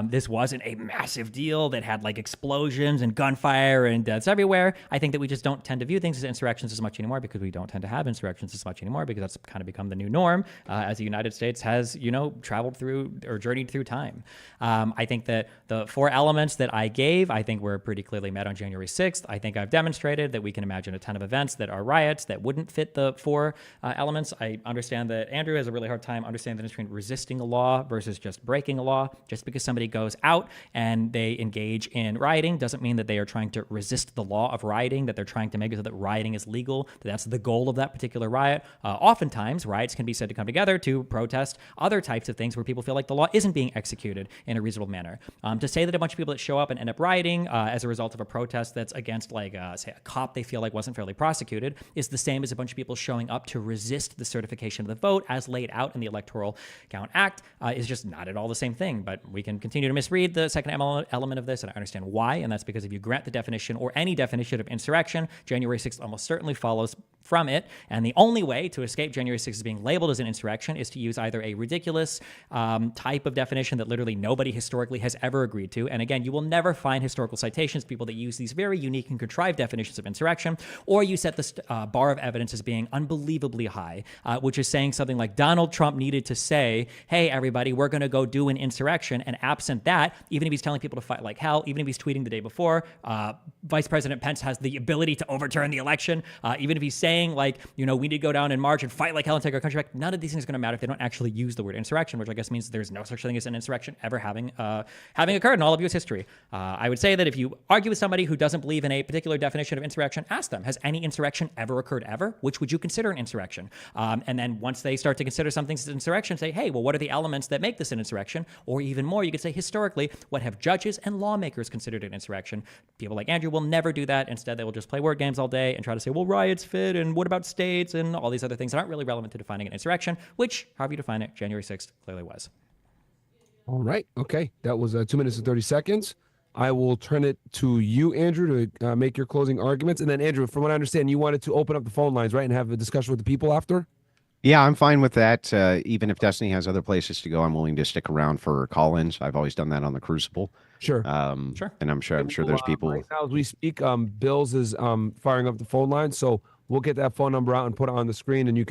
This wasn't a massive deal that had explosions and gunfire and deaths everywhere. I think that we just don't tend to view things as insurrections as much anymore because we don't tend to have insurrections as much anymore because that's kind of become the new norm as the United States has, traveled through or journeyed through time. I think that the 4 elements that I gave, I think were pretty clearly met on January 6th. I think I've demonstrated that we can imagine a ton of events that are riots that wouldn't fit the 4 elements. I understand that Andrew has a really hard time understanding the difference between resisting a law versus just breaking a law. Just because somebody goes out and they engage in rioting doesn't mean that they are trying to resist the law of rioting, that they're trying to make it so that rioting is legal, that that's the goal of that particular riot. Oftentimes, riots can be said to come together to protest other types of things where people feel like the law isn't being executed in a reasonable manner. To say that a bunch of people that show up and end up rioting as a result of a protest that's against, say, a cop they feel like wasn't fairly prosecuted is the same as a bunch of people showing up to resist the certification of the vote as laid out in the Electoral Count Act is just not at all the same thing. But we can continue to misread the second element of this, and I understand why, and that's because if you grant the definition or any definition of insurrection, January 6th almost certainly follows from it, and the only way to escape January 6th as being labeled as an insurrection is to use either a ridiculous type of definition that literally nobody historically has ever agreed to, and again, you will never find historical citations, people that use these very unique and contrived definitions of insurrection, or you set the bar of evidence as being unbelievably high, which is saying something like Donald Trump needed to say, hey, everybody, we're going to go do an insurrection, and absent that, even if he's telling people to fight like hell, even if he's tweeting the day before, Vice President Pence has the ability to overturn the election, even if he's saying, we need to go down and march and fight like hell and take our country back, none of these things are going to matter if they don't actually use the word insurrection, which I guess means there's no such thing as an insurrection ever having occurred in all of U.S. history. I would say that if you argue with somebody who doesn't believe in a particular definition of insurrection, ask them, has any insurrection ever occurred ever? Which would you consider an insurrection? And then once they start to consider something as an insurrection, say, hey, well, what are the elements that make this an insurrection? Or even more, you could say, historically, what have judges and lawmakers considered an insurrection? People like Andrew will never do that. Instead, they will just play word games all day and try to say, well, riots fit, and what about states, and all these other things that aren't really relevant to defining an insurrection, which, however you define it, January 6th clearly was. All right. Okay. That was 2 minutes and 30 seconds. I will turn it to you, Andrew, to make your closing arguments. And then, Andrew, from what I understand, you wanted to open up the phone lines, right, and have a discussion with the people after? Yeah, I'm fine with that. Even if Destiny has other places to go, I'm willing to stick around for call-ins. I've always done that on the Crucible. Sure. Sure. And I'm sure there's people. Right now, as we speak, Bills is firing up the phone line, so we'll get that phone number out and put it on the screen, and you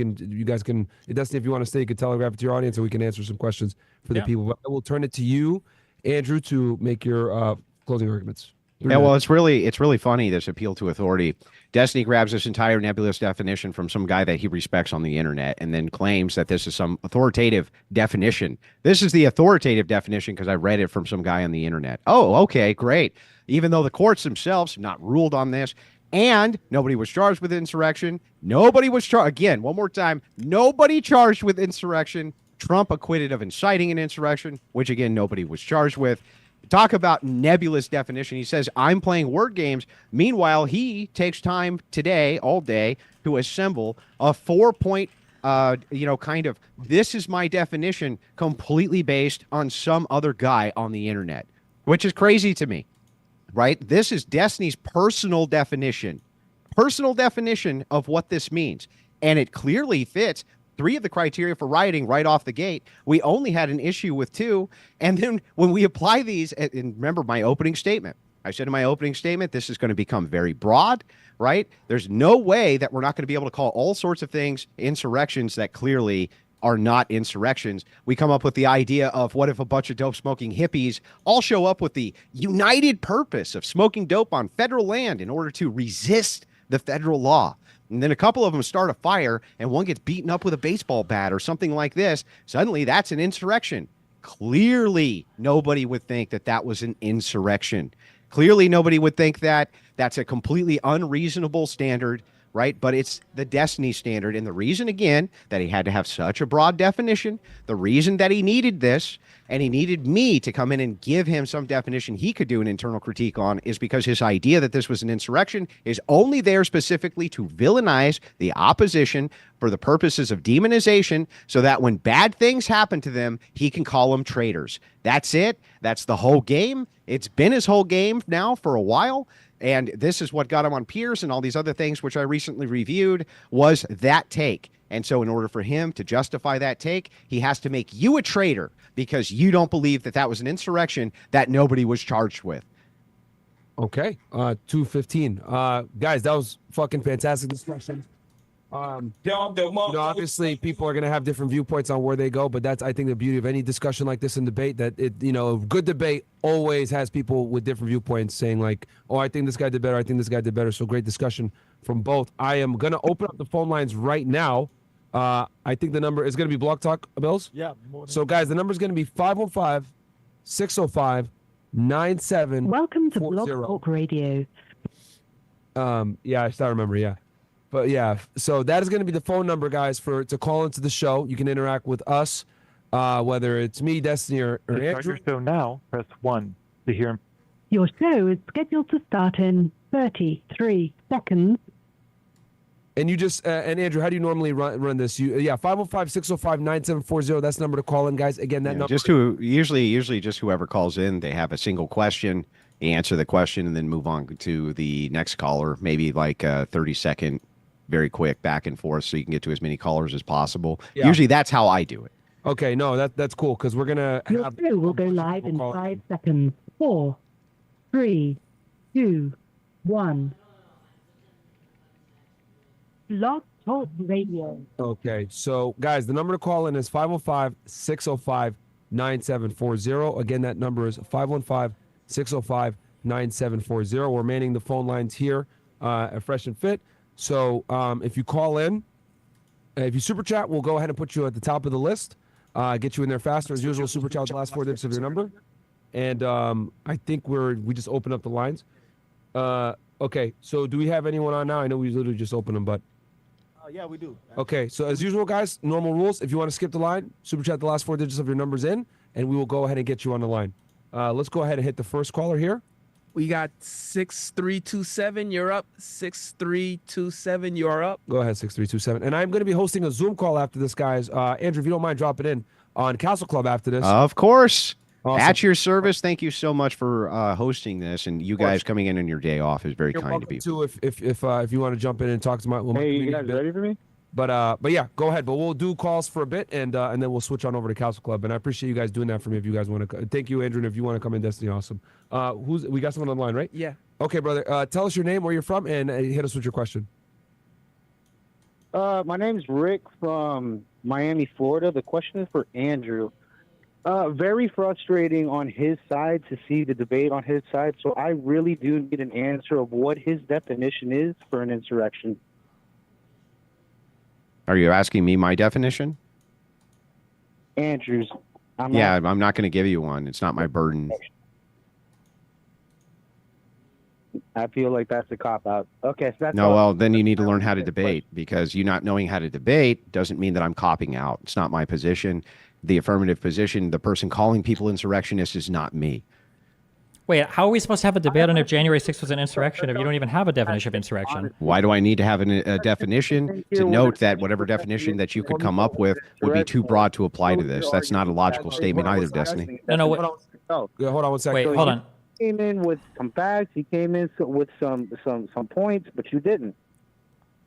guys can, Destiny, if you want to stay, you can telegraph it to your audience, and we can answer some questions for the people. But I will turn it to you, Andrew, to make your closing arguments. Yeah, well, it's really funny, this appeal to authority. Destiny grabs this entire nebulous definition from some guy that he respects on the internet and then claims that this is some authoritative definition. This is the authoritative definition because I read it from some guy on the internet. Oh, okay, great. Even though the courts themselves have not ruled on this and nobody was charged with insurrection. Nobody was charged. Again, one more time, nobody charged with insurrection. Trump acquitted of inciting an insurrection, which again, nobody was charged with. Talk about nebulous definition. He says, I'm playing word games. Meanwhile, he takes time today, all day, to assemble a 4-point, kind of, this is my definition, completely based on some other guy on the internet, which is crazy to me, right? This is Destiny's personal definition of what this means. And it clearly fits 3 of the criteria for rioting right off the gate. We only had an issue with 2. And then when we apply these, and remember my opening statement, I said in my opening statement, this is going to become very broad, right? There's no way that we're not going to be able to call all sorts of things insurrections that clearly are not insurrections. We come up with the idea of what if a bunch of dope smoking hippies all show up with the united purpose of smoking dope on federal land in order to resist the federal law. And then a couple of them start a fire and one gets beaten up with a baseball bat or something like this. Suddenly that's an insurrection. Clearly, nobody would think that that was an insurrection. Clearly, nobody would think that that's a completely unreasonable standard, right? But it's the Destiny standard. And the reason, again, that he had to have such a broad definition, the reason that he needed this, and he needed me to come in and give him some definition he could do an internal critique on, is because his idea that this was an insurrection is only there specifically to villainize the opposition for the purposes of demonization so that when bad things happen to them, he can call them traitors. That's it. That's the whole game. It's been his whole game now for a while. And this is what got him on Piers and all these other things, which I recently reviewed, was that take. And so in order for him to justify that take, he has to make you a traitor because you don't believe that that was an insurrection that nobody was charged with. Okay. 2:15. Guys, that was fucking fantastic discussion. Obviously people are going to have different viewpoints on where they go, but that's, I think, the beauty of any discussion like this in debate, that good debate always has people with different viewpoints saying like, oh, I think this guy did better. I think this guy did better. So great discussion from both. I am going to open up the phone lines right now. I think the number is going to be Block Talk, Bills. Yeah. So guys, the number is going to be 515-605-9740. Welcome to Blog Talk Radio. Yeah, I still remember. Yeah. But yeah, so that is going to be the phone number, guys, to call into the show. You can interact with us, whether it's me, Destiny, or Andrew. Start your show now. Press 1 to hear. Your show is scheduled to start in 33 seconds. And you just and Andrew, how do you normally run this? 515-605-9740. That's the number to call in, guys. Again, that number. Usually just whoever calls in, they have a single question. You answer the question and then move on to the next caller. Maybe like a 30-second. Very quick back and forth so you can get to as many callers as possible. Yeah. Usually that's how I do it. Okay, no, that's cool because we're gonna Your show will go live in 5 seconds. 4, 3, 2, 1. Blog Talk Radio. Okay, so guys, the number to call in is 515-605-9740. Again, that number is 515-605-9740. We're manning the phone lines here at Fresh and Fit. So if you call in, if you super chat, we'll go ahead and put you at the top of the list, get you in there faster. As usual, super chat with the last 4 digits of your number. And I think we just opened up the lines. Okay, so do we have anyone on now? I know we literally just opened them, but. Yeah, we do. Okay, so as usual, guys, normal rules. If you want to skip the line, super chat the last 4 digits of your numbers in, and we will go ahead and get you on the line. Let's go ahead and hit the first caller here. We got 6327. You're up. 6327. You're up. Go ahead, 6327. And I'm going to be hosting a Zoom call after this, guys. Andrew, if you don't mind dropping in on Castle Club after this. Of course. Awesome. At your service. Thank you so much for hosting this, and you guys coming in on your day off is very kind of you. Too, if you want to jump in and talk to my. Hey, you guys ready for me? But yeah, go ahead. But we'll do calls for a bit, and then we'll switch on over to Castle Club. And I appreciate you guys doing that for me. If you guys want to, thank you, Andrew. And if you want to come in, Destiny, awesome. We got someone on the line, right? Yeah. Okay, brother. Tell us your name, where you're from, and hit us with your question. My name's Rick from Miami, Florida. The question is for Andrew. Very frustrating on his side to see the debate on his side. So I really do need an answer of what his definition is for an insurrection. Are you asking me my definition? Andrews. I'm not going to give you one. It's not my burden. I feel like that's a cop out. Okay, so that's No, all. well, then you need to learn how to debate, because you not knowing how to debate doesn't mean that I'm copping out. It's not my position. The affirmative position, the person calling people insurrectionists, is not me. Wait, how are we supposed to have a debate on if January 6th was an insurrection if you don't even have a definition of insurrection? Why do I need to have a definition to note that whatever definition that you could come up with would be too broad to apply to this? That's not a logical statement either, Destiny. No, Hold on one second. Wait, hold on. He came in with some facts. He came in with some points, but you didn't.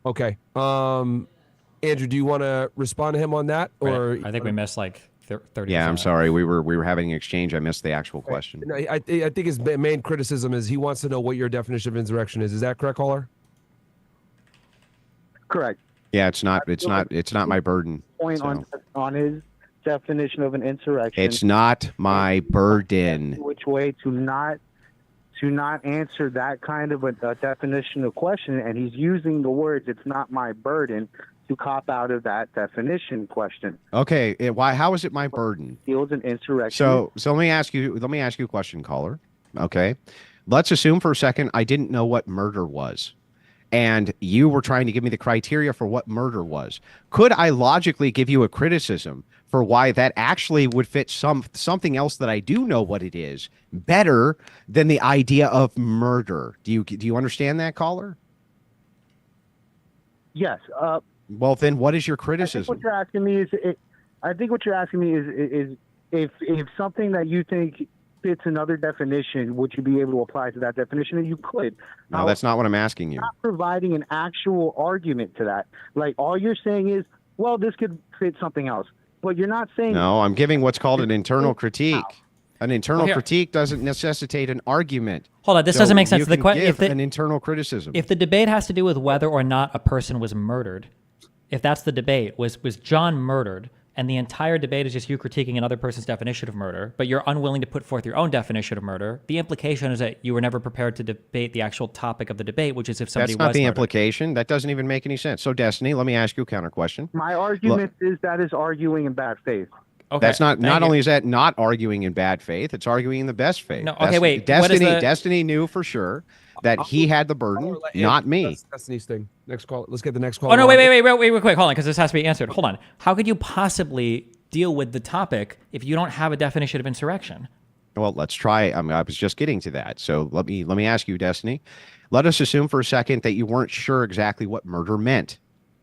Okay. Andrew, do you want to respond to him on that, or I think we missed like 30. Yeah, I'm sorry. We were having an exchange. I missed the actual question. No, I think his main criticism is he wants to know what your definition of insurrection is. Is that correct, caller? Correct. Yeah, it's not my burden. Point on his definition of an insurrection. It's not my burden. Which way to not answer that kind of a definition of question, and he's using the words "it's not my burden" to cop out of that definition question. Okay, why? How is it my burden? Feels an insurrection. So let me ask you a question, caller. Okay, let's assume for a second I didn't know what murder was, and you were trying to give me the criteria for what murder was. Could I logically give you a criticism for why that actually would fit something else that I do know what it is better than the idea of murder? Do you understand that, caller? Yes. Well, then what is your criticism? What you're asking me is, if something that you think fits another definition, would you be able to apply to that definition? And you could. No, that's not what I'm asking you. Not providing an actual argument to that. Like, all you're saying is, well, this could fit something else. But you're not saying... No, I'm giving what's called an internal critique. An internal Here. critique doesn't necessitate an argument. Hold on, this So doesn't make sense. you can give an internal criticism. If the debate has to do with whether or not a person was murdered, if that's the debate, was John murdered, and the entire debate is just you critiquing another person's definition of murder, but you're unwilling to put forth your own definition of murder, the implication is that you were never prepared to debate the actual topic of the debate, which is if somebody That's not was the murdered. implication. That doesn't even make any sense. So, Destiny, let me ask you a counter question. My argument is that is arguing in bad faith. Okay, That's not thank you. only is that not arguing in bad faith, it's arguing in the best faith. No, okay, wait, what is Destiny, the- Destiny knew for sure that he had the burden, not me. That's Destiny's thing. Next call. Let's get the next call. Oh, no, wait, real quick, hold on, because this has to be answered. Hold on. How could you possibly deal with the topic if you don't have a definition of insurrection? Well, let's try. I was just getting to that. So let me ask you, Destiny. Let us assume for a second that you weren't sure exactly what murder meant.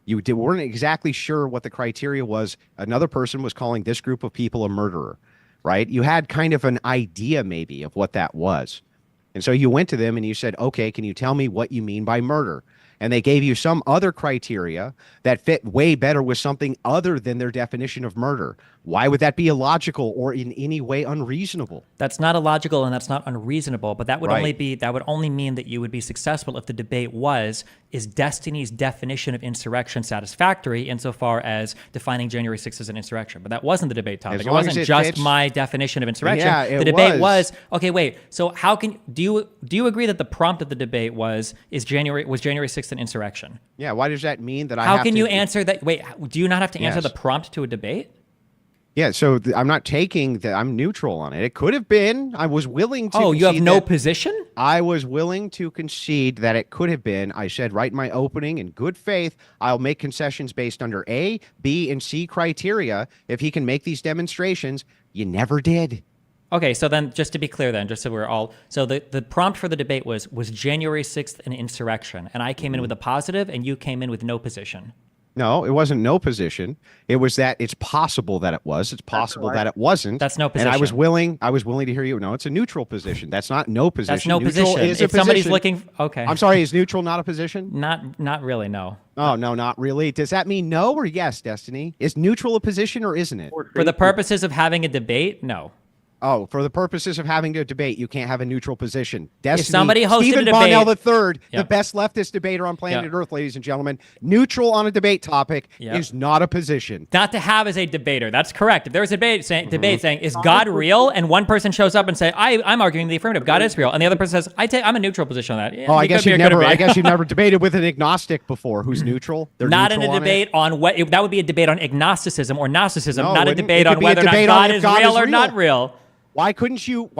You weren't exactly sure what the criteria was. Another person was calling this group of people a murderer, right? You had kind of an idea maybe of what that was. And so you went to them and you said, okay, can you tell me what you mean by murder? And they gave you some other criteria that fit way better with something other than their definition of murder. Why would that be illogical or in any way unreasonable? That's not illogical and that's not unreasonable, but that would Right. only mean that you would be successful if the debate is Destiny's definition of insurrection satisfactory insofar as defining January 6th as an insurrection? But that wasn't the debate topic. As It long as wasn't it just fits- my definition of insurrection. Yeah, it the debate was. okay, wait. So do you agree that the prompt of the debate was January 6th an insurrection? Yeah, why does that mean that I How have can to... you answer that? Wait, do you not have to answer Yes. the prompt to a debate? Yeah, so I'm not taking that. I'm neutral on it. It could have been. I was willing to. Oh, you have concede no that- position? I was willing to concede that it could have been. I said right in my opening, in good faith, I'll make concessions based under A, B, and C criteria if he can make these demonstrations. You never did. Okay, so then just to be clear then, just so we're all... So the prompt for the debate was January 6th an insurrection? And I came in with a positive and you came in with no position. No, it wasn't no position. It was that it's possible that it was. It's possible that it wasn't. That's no And I was position. willing to hear you. No, it's a neutral position. That's not no position. That's no Neutral position. is a If somebody's position. looking... Okay. I'm sorry, is neutral not a position? Not really, no. Oh, no, not really. Does that mean no or yes, Destiny? Is neutral a position or isn't it? For the purposes of having a debate, no. Oh, for the purposes of having a debate, you can't have a neutral position. Destiny, somebody hosted Stephen a Bonnell debate- III, the Yep. best leftist debater on planet Yep. Earth, ladies and gentlemen, neutral on a debate topic Yep. is not a position. Not to have as a debater. That's correct. If there was a debate saying, is God real? And one person shows up and say, I'm arguing the affirmative. God is real. And the other person says, I'm a neutral position on that. Yeah, Oh, I it guess could be you've a good never. I debate. guess you've never debated with an agnostic before who's neutral. They're Not in neutral a on it. debate on what that would be a debate on agnosticism or Gnosticism, No, not a wouldn't. debate It could on be a whether or not debate God on if is God real is or not real. real. Why couldn't you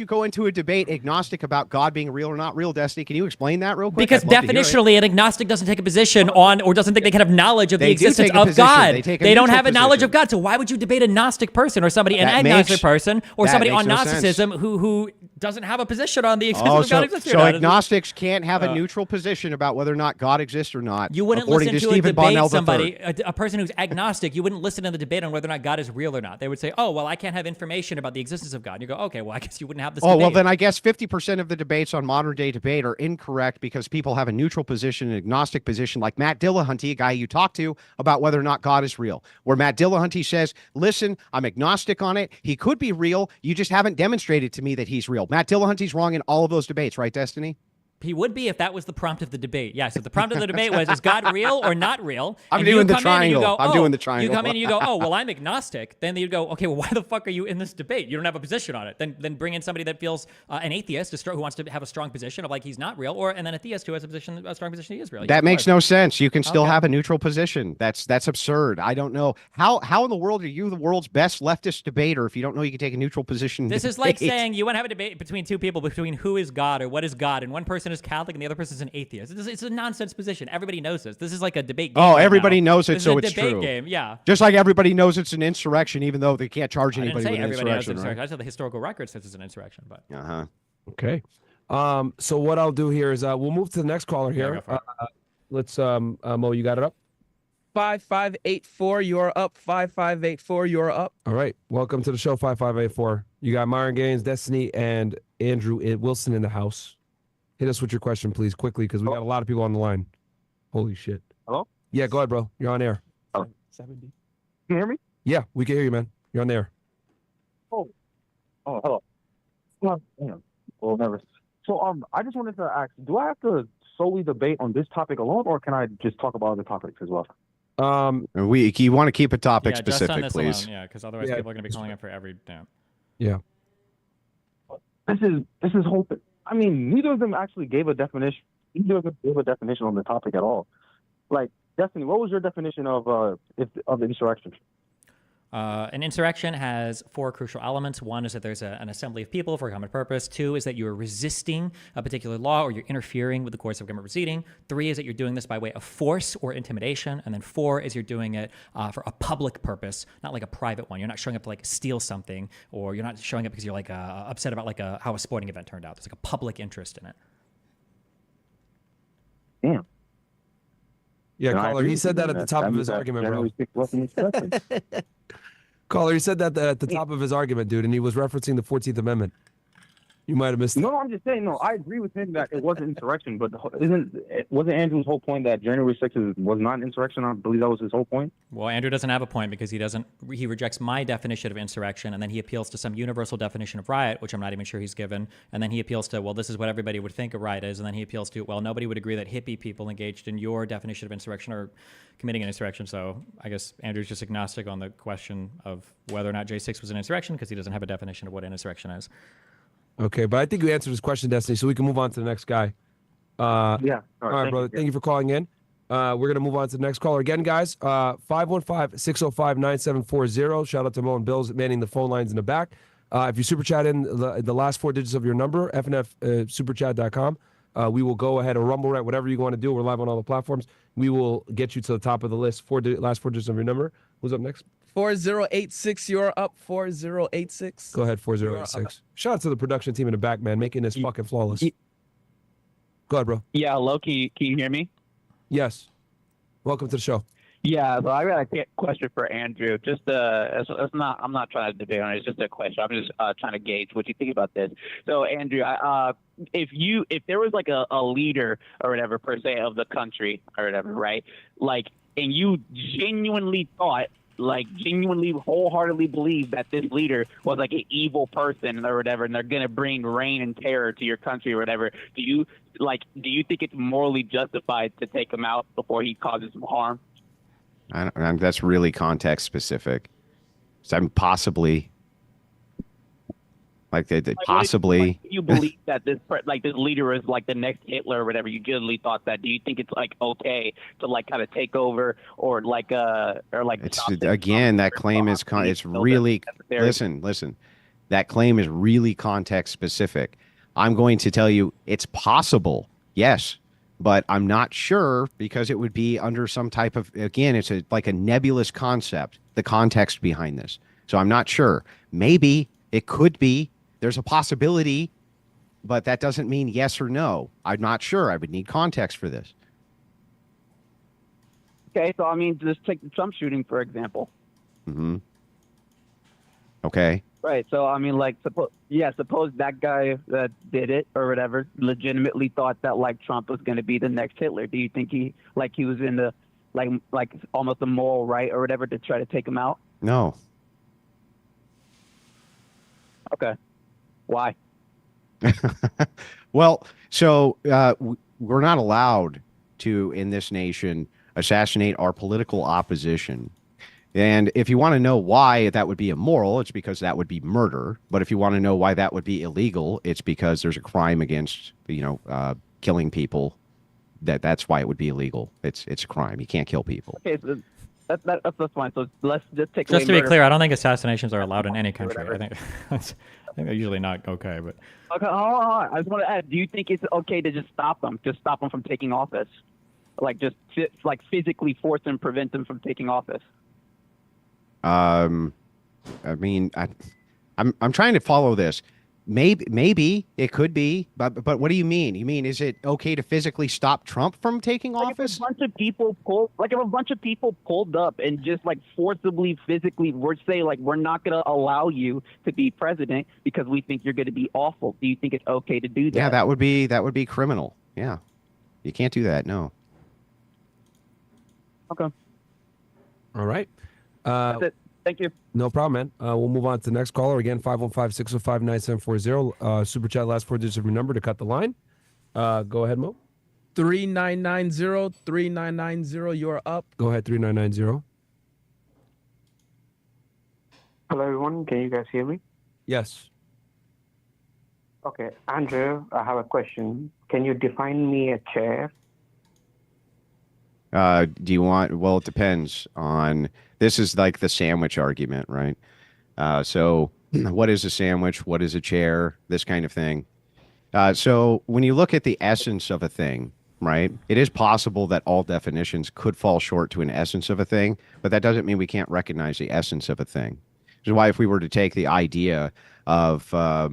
go into a debate agnostic about God being real or not real, Destiny? Can you explain that real quick? Because I'd love to hear it. definitionally, an agnostic doesn't take a position on or doesn't think they can have knowledge of They the do existence take a of position. God. They take a They don't neutral have a knowledge position. of God. So why would you debate a Gnostic person or somebody, an That agnostic makes- person, or that somebody makes on no sense. Gnosticism who doesn't have a position on the existence Oh, of God so, existing so or not? agnostics can't have a neutral position about whether or not God exists or not. You wouldn't according listen to Stephen a debate Bonnell somebody, III. a person who's agnostic, you wouldn't listen to the debate on whether or not God is real or not. They would say, oh, well, I can't have information about the existence of God. And you go, okay, well, I guess you wouldn't have this Oh, debate. well, then I guess 50% of the debates on modern day debate are incorrect because people have a neutral position, an agnostic position, like Matt Dillahunty, a guy you talk to about whether or not God is real, where Matt Dillahunty says, listen, I'm agnostic on it. He could be real. You just haven't demonstrated to me that he's real. Matt Dillahunty's wrong in all of those debates, right, Destiny? He would be if that was the prompt of the debate. Yes, if the prompt of the debate was, is God real or not real? I'm And you doing the come in and you triangle. go, I'm oh, doing the You triangle. come in and you go, oh, well, I'm agnostic. Then you'd go, okay, well, why the fuck are you in this debate? You don't have a position on it. Then bring in somebody that feels an atheist who wants to have a strong position of like he's not real, and then a theist who has a strong position he is real. That makes no sense. You can still Okay. have a neutral position. That's absurd. I don't know. How in the world are you the world's best leftist debater if you don't know you can take a neutral position? in This is like debate? saying you want to have a debate between two people between who is God or what is God, and one person is Catholic and the other person is an atheist. It's a nonsense position. Everybody knows this. This is like a debate game. Oh, right everybody now. knows it, This so is a it's debate true. game. Yeah. Just like everybody knows it's an insurrection, even though they can't charge I didn't anybody say with an everybody knows insurrection. it's an insurrection. Right? I said the historical record says it's an insurrection, but Uh-huh. Okay. So what I'll do here is we'll move to the next caller Yeah, here. go for it. Let's Mo, you got it up? 5584, you're up. 5584, you're up. All right. Welcome to the show, 5584. You got Myron Gaines, Destiny, and Andrew Wilson in the house. Hit us with your question, please, quickly, because we got a lot of people on the line. Holy shit. Hello? Yeah, go ahead, bro. You're on air. 70. Can you hear me? Yeah, we can hear you, man. You're on air. Oh, hello. Well, damn. Well, never. So, I just wanted to ask, do I have to solely debate on this topic alone, or can I just talk about other topics as well? You want to keep a topic yeah, just on specific, this please. alone, yeah, because otherwise Yeah. people are going to be calling in for every damn. Yeah. This is whole. I mean, neither of them actually gave a definition. Neither of them gave a definition on the topic at all. Like, Destiny, what was your definition of insurrection? An insurrection has four crucial elements. One is that there's an assembly of people for a common purpose. Two is that you are resisting a particular law or you're interfering with the course of government proceeding. Three is that you're doing this by way of force or intimidation. And then four is you're doing it for a public purpose, not like a private one. You're not showing up to like steal something, or you're not showing up because you're like upset about like how a sporting event turned out. There's like a public interest in it. Damn. Yeah, And I caller, agree he with said you that on at the top of That his means that argument, bro. January 6th wasn't insurrection. Caller, he said that at the top of his argument, dude, and he was referencing the 14th Amendment. You might have missed it. No, I'm just saying. No, I agree with him that it wasn't insurrection, but wasn't Andrew's whole point that January 6th was not an insurrection? I believe that was his whole point. Well, Andrew doesn't have a point because he rejects my definition of insurrection, and then he appeals to some universal definition of riot, which I'm not even sure he's given, and then he appeals to, well, this is what everybody would think a riot is, and then he appeals to, well, nobody would agree that hippie people engaged in your definition of insurrection are committing an insurrection, so I guess Andrew's just agnostic on the question of whether or not J6 was an insurrection because he doesn't have a definition of what an insurrection is. Okay, but I think you answered his question, Destiny, so we can move on to the next guy. Yeah. All right, brother. Thank you for calling in. We're going to move on to the next caller. Again, guys, 515-605-9740. Shout out to Mo and Bills manning the phone lines in the back. If you super chat in the last four digits of your number, fnfsuperchat.com, we will go ahead and rumble rant, whatever you want to do. We're live on all the platforms. We will get you to the top of the list, last four digits of your number. Who's up next? 4086, you're up. 4086. Go ahead, 4086. Shout out to the production team in the back, man, making this fucking flawless. Go ahead, bro. Yeah, hello. Can you hear me? Yes. Welcome to the show. Yeah, so I got a question for Andrew. Just I'm not trying to debate on it. It's just a question. I'm just trying to gauge what you think about this. So, Andrew, if there was like a leader or whatever per se of the country or whatever, right? Like, and you genuinely thought like genuinely, wholeheartedly believe that this leader was like an evil person or whatever, and they're gonna bring rain and terror to your country or whatever, do you think it's morally justified to take him out before he causes some harm? That's really context specific. So I'm possibly. Like they possibly. If you believe that this leader is like the next Hitler or whatever, you generally thought that. Do you think it's like okay to like kind of take over or like It's again that claim is it's really listen. That claim is really context specific. I'm going to tell you it's possible, yes, but I'm not sure because it would be under some type of it's like a nebulous concept. The context behind this, so I'm not sure. Maybe it could be. There's a possibility, but that doesn't mean yes or no. I'm not sure. I would need context for this. Okay, so I mean, just take the Trump shooting for example. Mm-hmm. Okay. Right. So I mean, like, suppose that guy that did it or whatever legitimately thought that like Trump was going to be the next Hitler. Do you think he was in the like almost a moral right or whatever to try to take him out? No. Okay. Why? Well, so we're not allowed to, in this nation, assassinate our political opposition. And if you want to know why that would be immoral, it's because that would be murder. But if you want to know why that would be illegal, it's because there's a crime against, killing people. That's why it would be illegal. It's a crime. You can't kill people. Okay, so that's fine. So let's just take. Just to be clear, I don't think assassinations are allowed in any country. I think they're usually not okay. But okay, hold on. I just want to ask: do you think it's okay to just stop them from taking office, like just physically force and prevent them from taking office? I mean, I'm trying to follow this. Maybe it could be, but what do you mean? You mean is it okay to physically stop Trump from taking office? If a bunch of people pulled up and just like forcibly, physically, we're say like we're not going to allow you to be president because we think you're going to be awful. Do you think it's okay to do that? Yeah, that would be criminal. Yeah, you can't do that. No. Okay. All right. That's it. Thank you. No problem, man. We'll move on to the next caller. Again, 515-605-9740. Super chat, last 4 digits of your number to cut the line. Go ahead, Mo. 3990. You're up. Go ahead, 3990. Hello, everyone. Can you guys hear me? Yes. Okay. Andrew, I have a question. Can you define me a chair? Do you want? Well, it depends on. This is like the sandwich argument, right? So, what is a sandwich? What is a chair? This kind of thing. So, when you look at the essence of a thing, right? It is possible that all definitions could fall short to an essence of a thing, but that doesn't mean we can't recognize the essence of a thing. Which is why, if we were to take the idea of, a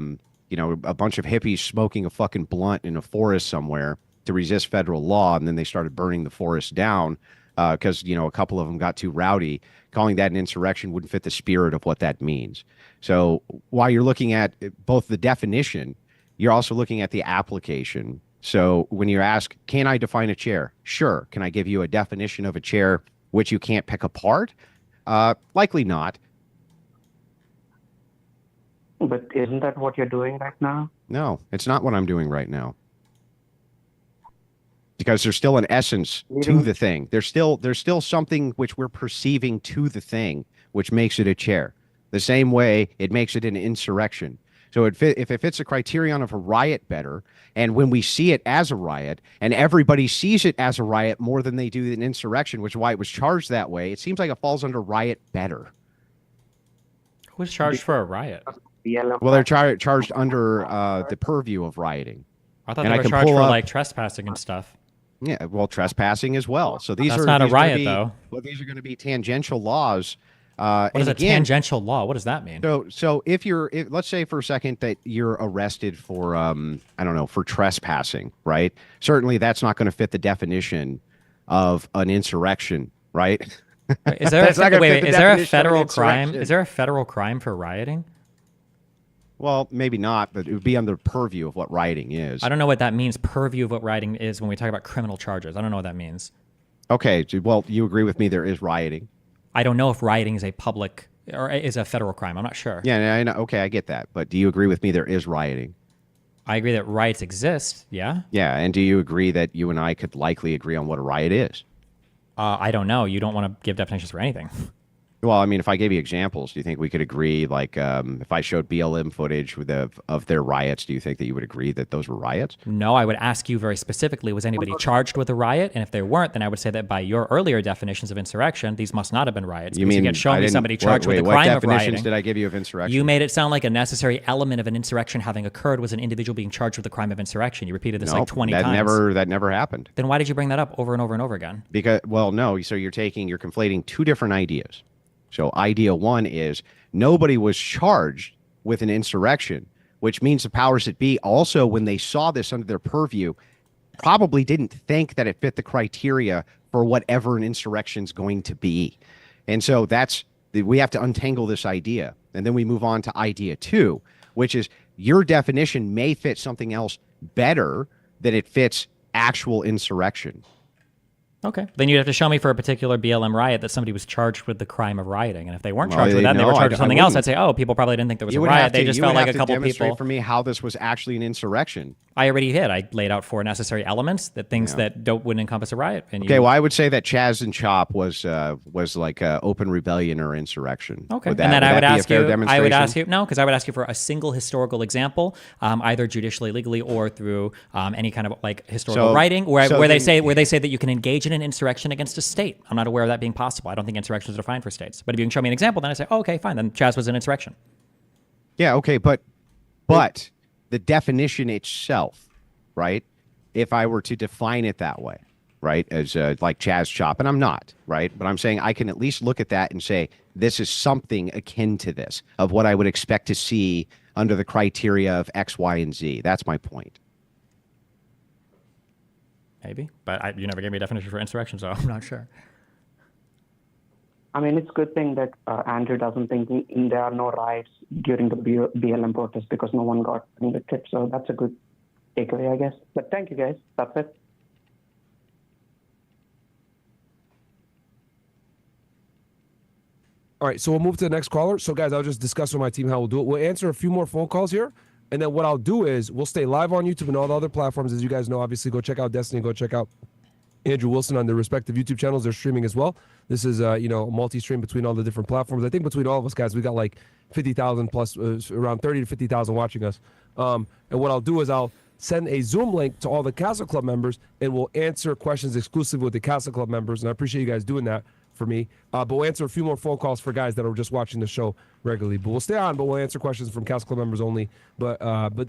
bunch of hippies smoking a fucking blunt in a forest somewhere to resist federal law, and then they started burning the forest down because a couple of them got too rowdy. Calling that an insurrection wouldn't fit the spirit of what that means. So while you're looking at both the definition, you're also looking at the application. So when you ask, can I define a chair? Sure. Can I give you a definition of a chair which you can't pick apart? Likely not. But isn't that what you're doing right now? No, it's not what I'm doing right now. Because there's still an essence to the thing. There's still something which we're perceiving to the thing, which makes it a chair. The same way it makes it an insurrection. So if it fits the criterion of a riot better, and when we see it as a riot, and everybody sees it as a riot more than they do an insurrection, which is why it was charged that way, it seems like it falls under riot better. Who's charged for a riot? Well, they're charged under the purview of rioting. I thought they were charged for like trespassing and stuff. Yeah, well, trespassing as well. So these That's are not a these riot, though. Well, these are going to be tangential laws. What is a tangential law? What does that mean? So if let's say for a second that you're arrested for for trespassing, right? Certainly that's not going to fit the definition of an insurrection, right? Is there is there a federal crime? Is there a federal crime for rioting? Well, maybe not, but it would be under purview of what rioting is. I don't know what that means. Purview of what rioting is when we talk about criminal charges. I don't know what that means. Okay, well, you agree with me? There is rioting. I don't know if rioting is a public or is a federal crime. I'm not sure. Yeah, I know. Okay, I get that. But do you agree with me there is rioting? I agree that riots exist. Yeah. Yeah, and do you agree that you and I could likely agree on what a riot is? I don't know. You don't want to give definitions for anything. Well, I mean, if I gave you examples, do you think we could agree? Like, if I showed BLM footage of their riots, do you think that you would agree that those were riots? No, I would ask you very specifically, was anybody charged with a riot? And if they weren't, then I would say that by your earlier definitions of insurrection, these must not have been riots. You mean can't show me somebody charged with a crime what of definitions rioting. did I give you of insurrection? You made it sound like a necessary element of an insurrection having occurred was an individual being charged with a crime of insurrection. You repeated this like 20 times. That never happened. Then why did you bring that up over and over and over again? Because, well, no. So you're conflating two different ideas. So idea one is nobody was charged with an insurrection, which means the powers that be also, when they saw this under their purview, probably didn't think that it fit the criteria for whatever an insurrection is going to be. And so we have to untangle this idea. And then we move on to idea two, which is your definition may fit something else better than it fits actual insurrection. Okay. Then you'd have to show me for a particular BLM riot that somebody was charged with the crime of rioting. And if they weren't charged with that and they were charged with something else, I'd say, oh, people probably didn't think there was a riot. They just felt like a couple people. Demonstrate for me how this was actually an insurrection. I already did. I laid out four necessary elements, that things that wouldn't encompass a riot. And well, I would say that Chaz and Chop was like open rebellion or insurrection. Okay. And then I would ask you, no, because I would ask you for a single historical example, either judicially, legally, or through any kind of like historical writing, where they say that you can engage in an insurrection against a state. I'm not aware of that being possible. I don't think insurrections are defined for states. But if you can show me an example, then I say, oh, okay, fine. Then Chaz was an insurrection. Yeah, okay, but the definition itself, right? If I were to define it that way, right, as like Chaz Chop, and I'm not, right? But I'm saying I can at least look at that and say this is something akin to this, of what I would expect to see under the criteria of X, Y, and Z. That's my point. Maybe, but you never gave me a definition for insurrection, so I'm not sure. I mean, it's a good thing that Andrew doesn't think there are no riots during the BLM protest because no one got convicted. So that's a good takeaway, I guess. But thank you, guys. That's it. All right, so we'll move to the next caller. So, guys, I'll just discuss with my team how we'll do it. We'll answer a few more phone calls here. And then what I'll do is we'll stay live on YouTube and all the other platforms. As you guys know, obviously, go check out Destiny. Go check out Andrew Wilson on their respective YouTube channels. They're streaming as well. This is, a multi-stream between all the different platforms. I think between all of us, guys, we got like 50,000 plus, around 30 to 50,000 watching us. And what I'll do is I'll send a Zoom link to all the Castle Club members, and we'll answer questions exclusively with the Castle Club members. And I appreciate you guys doing that for me. But we'll answer a few more phone calls for guys that are just watching the show regularly. But we'll stay on, but we'll answer questions from Castle Club members only. But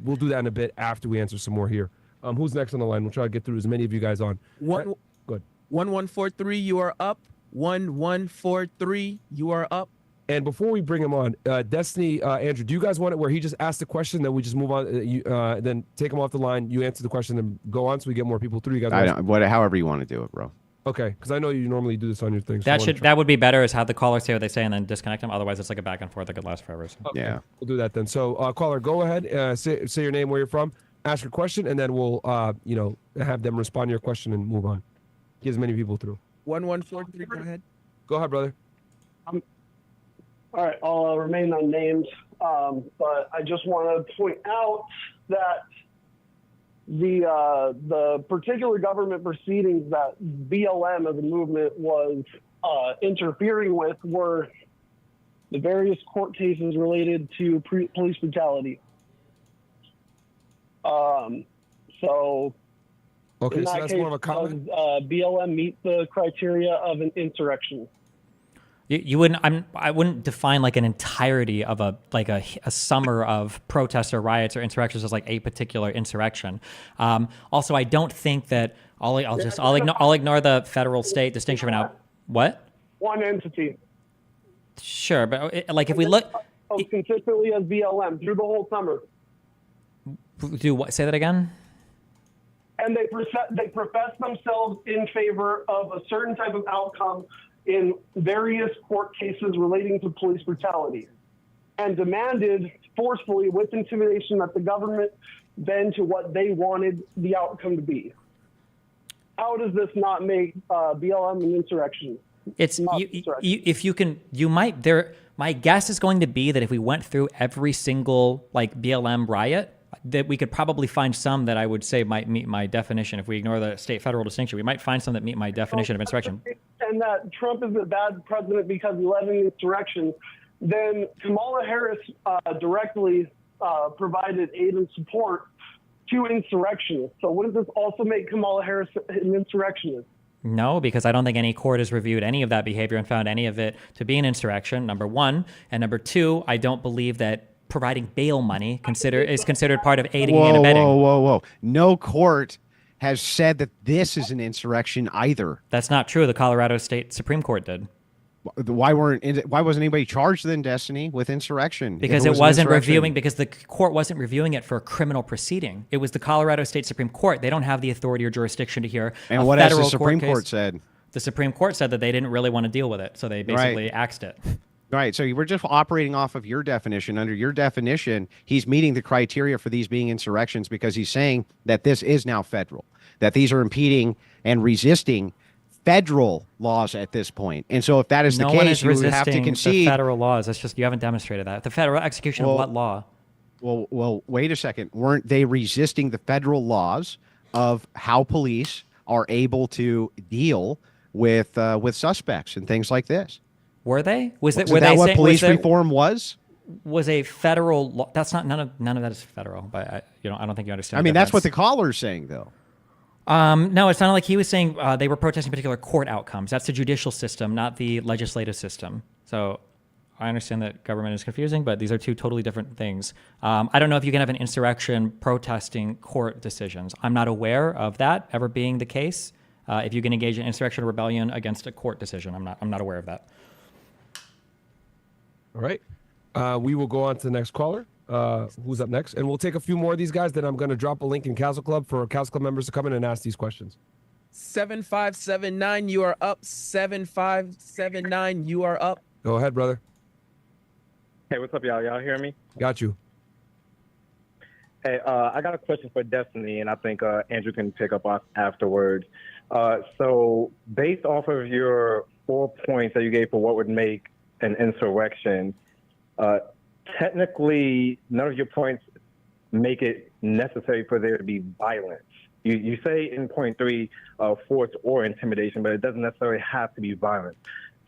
we'll do that in a bit after we answer some more here. Who's next on the line? We'll try to get through as many of you guys on. Good. 1143, you are up. 1143, you are up. And before we bring him on, Destiny, Andrew, do you guys want it where he just asks the question, then we just move on, then take him off the line, you answer the question, and go on so we get more people through? You guys however you want to do it, bro. Okay, because I know you normally do this on your thing. So that would be better, is have the caller say what they say and then disconnect them. Otherwise, it's like a back and forth that could last forever. So. Okay. Yeah, we'll do that then. So, caller, go ahead, say your name, where you're from, ask your question, and then we'll, have them respond to your question and move on. Get as many people through. 1143, go ahead. Go ahead, brother. All right, I'll remain unnamed, but I just want to point out that the particular government proceedings that BLM as a movement was interfering with were the various court cases related to police brutality. So, okay, in so that that's case, more of a comment. does BLM meet the criteria of an insurrection? You wouldn't. I wouldn't define like an entirety of a summer of protests or riots or insurrections as like a particular insurrection. Also, I don't think that I'll ignore the federal state distinction for now. What? One entity. Sure, but if we look consistently as BLM through the whole summer. Do what? Say that again. And they profess themselves in favor of a certain type of outcome in various court cases relating to police brutality, and demanded forcefully with intimidation that the government bend to what they wanted the outcome to be. How does this not make BLM an insurrection? It's if you can, you might there. My guess is going to be that if we went through every single like BLM riot, that we could probably find some that I would say might meet my definition. If we ignore the state-federal distinction, we might find some that meet my definition of insurrection. And that Trump is a bad president because he led an insurrection, then Kamala Harris directly provided aid and support to insurrectionists. So wouldn't this also make Kamala Harris an insurrectionist? No, because I don't think any court has reviewed any of that behavior and found any of it to be an insurrection, number one. And number two, I don't believe that providing bail money is considered part of aiding and abetting. Whoa. No court has said that this is an insurrection either. That's not true. The Colorado State Supreme Court did. Why wasn't anybody charged then, Destiny, with insurrection? Because it wasn't reviewing, because the court wasn't reviewing it for a criminal proceeding. It was the Colorado State Supreme Court. They don't have the authority or jurisdiction to hear and a what federal has the Supreme court Court said? The Supreme Court said that they didn't really want to deal with it, so they basically axed it. Right. So we're just operating off of your definition. Under your definition, he's meeting the criteria for these being insurrections because he's saying that this is now federal, that these are impeding and resisting federal laws at this point. And so if that is the case, you would have to concede the federal laws. That's just, you haven't demonstrated that. The federal execution of what law? Well, wait a second. Weren't they resisting the federal laws of how police are able to deal with suspects and things like this? Were they? Were that what police reform was? Was a federal law? That's not none of that is federal. But I don't think you understand. I mean, that's what the caller's saying, though. No, it's not like he was saying they were protesting particular court outcomes. That's the judicial system, not the legislative system. So I understand that government is confusing, but these are two totally different things. I don't know if you can have an insurrection protesting court decisions. I'm not aware of that ever being the case. If you can engage in insurrection or rebellion against a court decision, I'm not aware of that. All right. We will go on to the next caller. Who's up next? And we'll take a few more of these guys. Then I'm going to drop a link in Castle Club for Castle Club members to come in and ask these questions. 7579, you are up. 7579, you are up. Go ahead, brother. Hey, what's up, y'all? Y'all hear me? Got you. Hey, I got a question for Destiny, and I think Andrew can pick up on afterwards. So based off of your 4 points that you gave for what would make an insurrection, technically, none of your points make it necessary for there to be violence. You say in point 3, force or intimidation, but it doesn't necessarily have to be violence.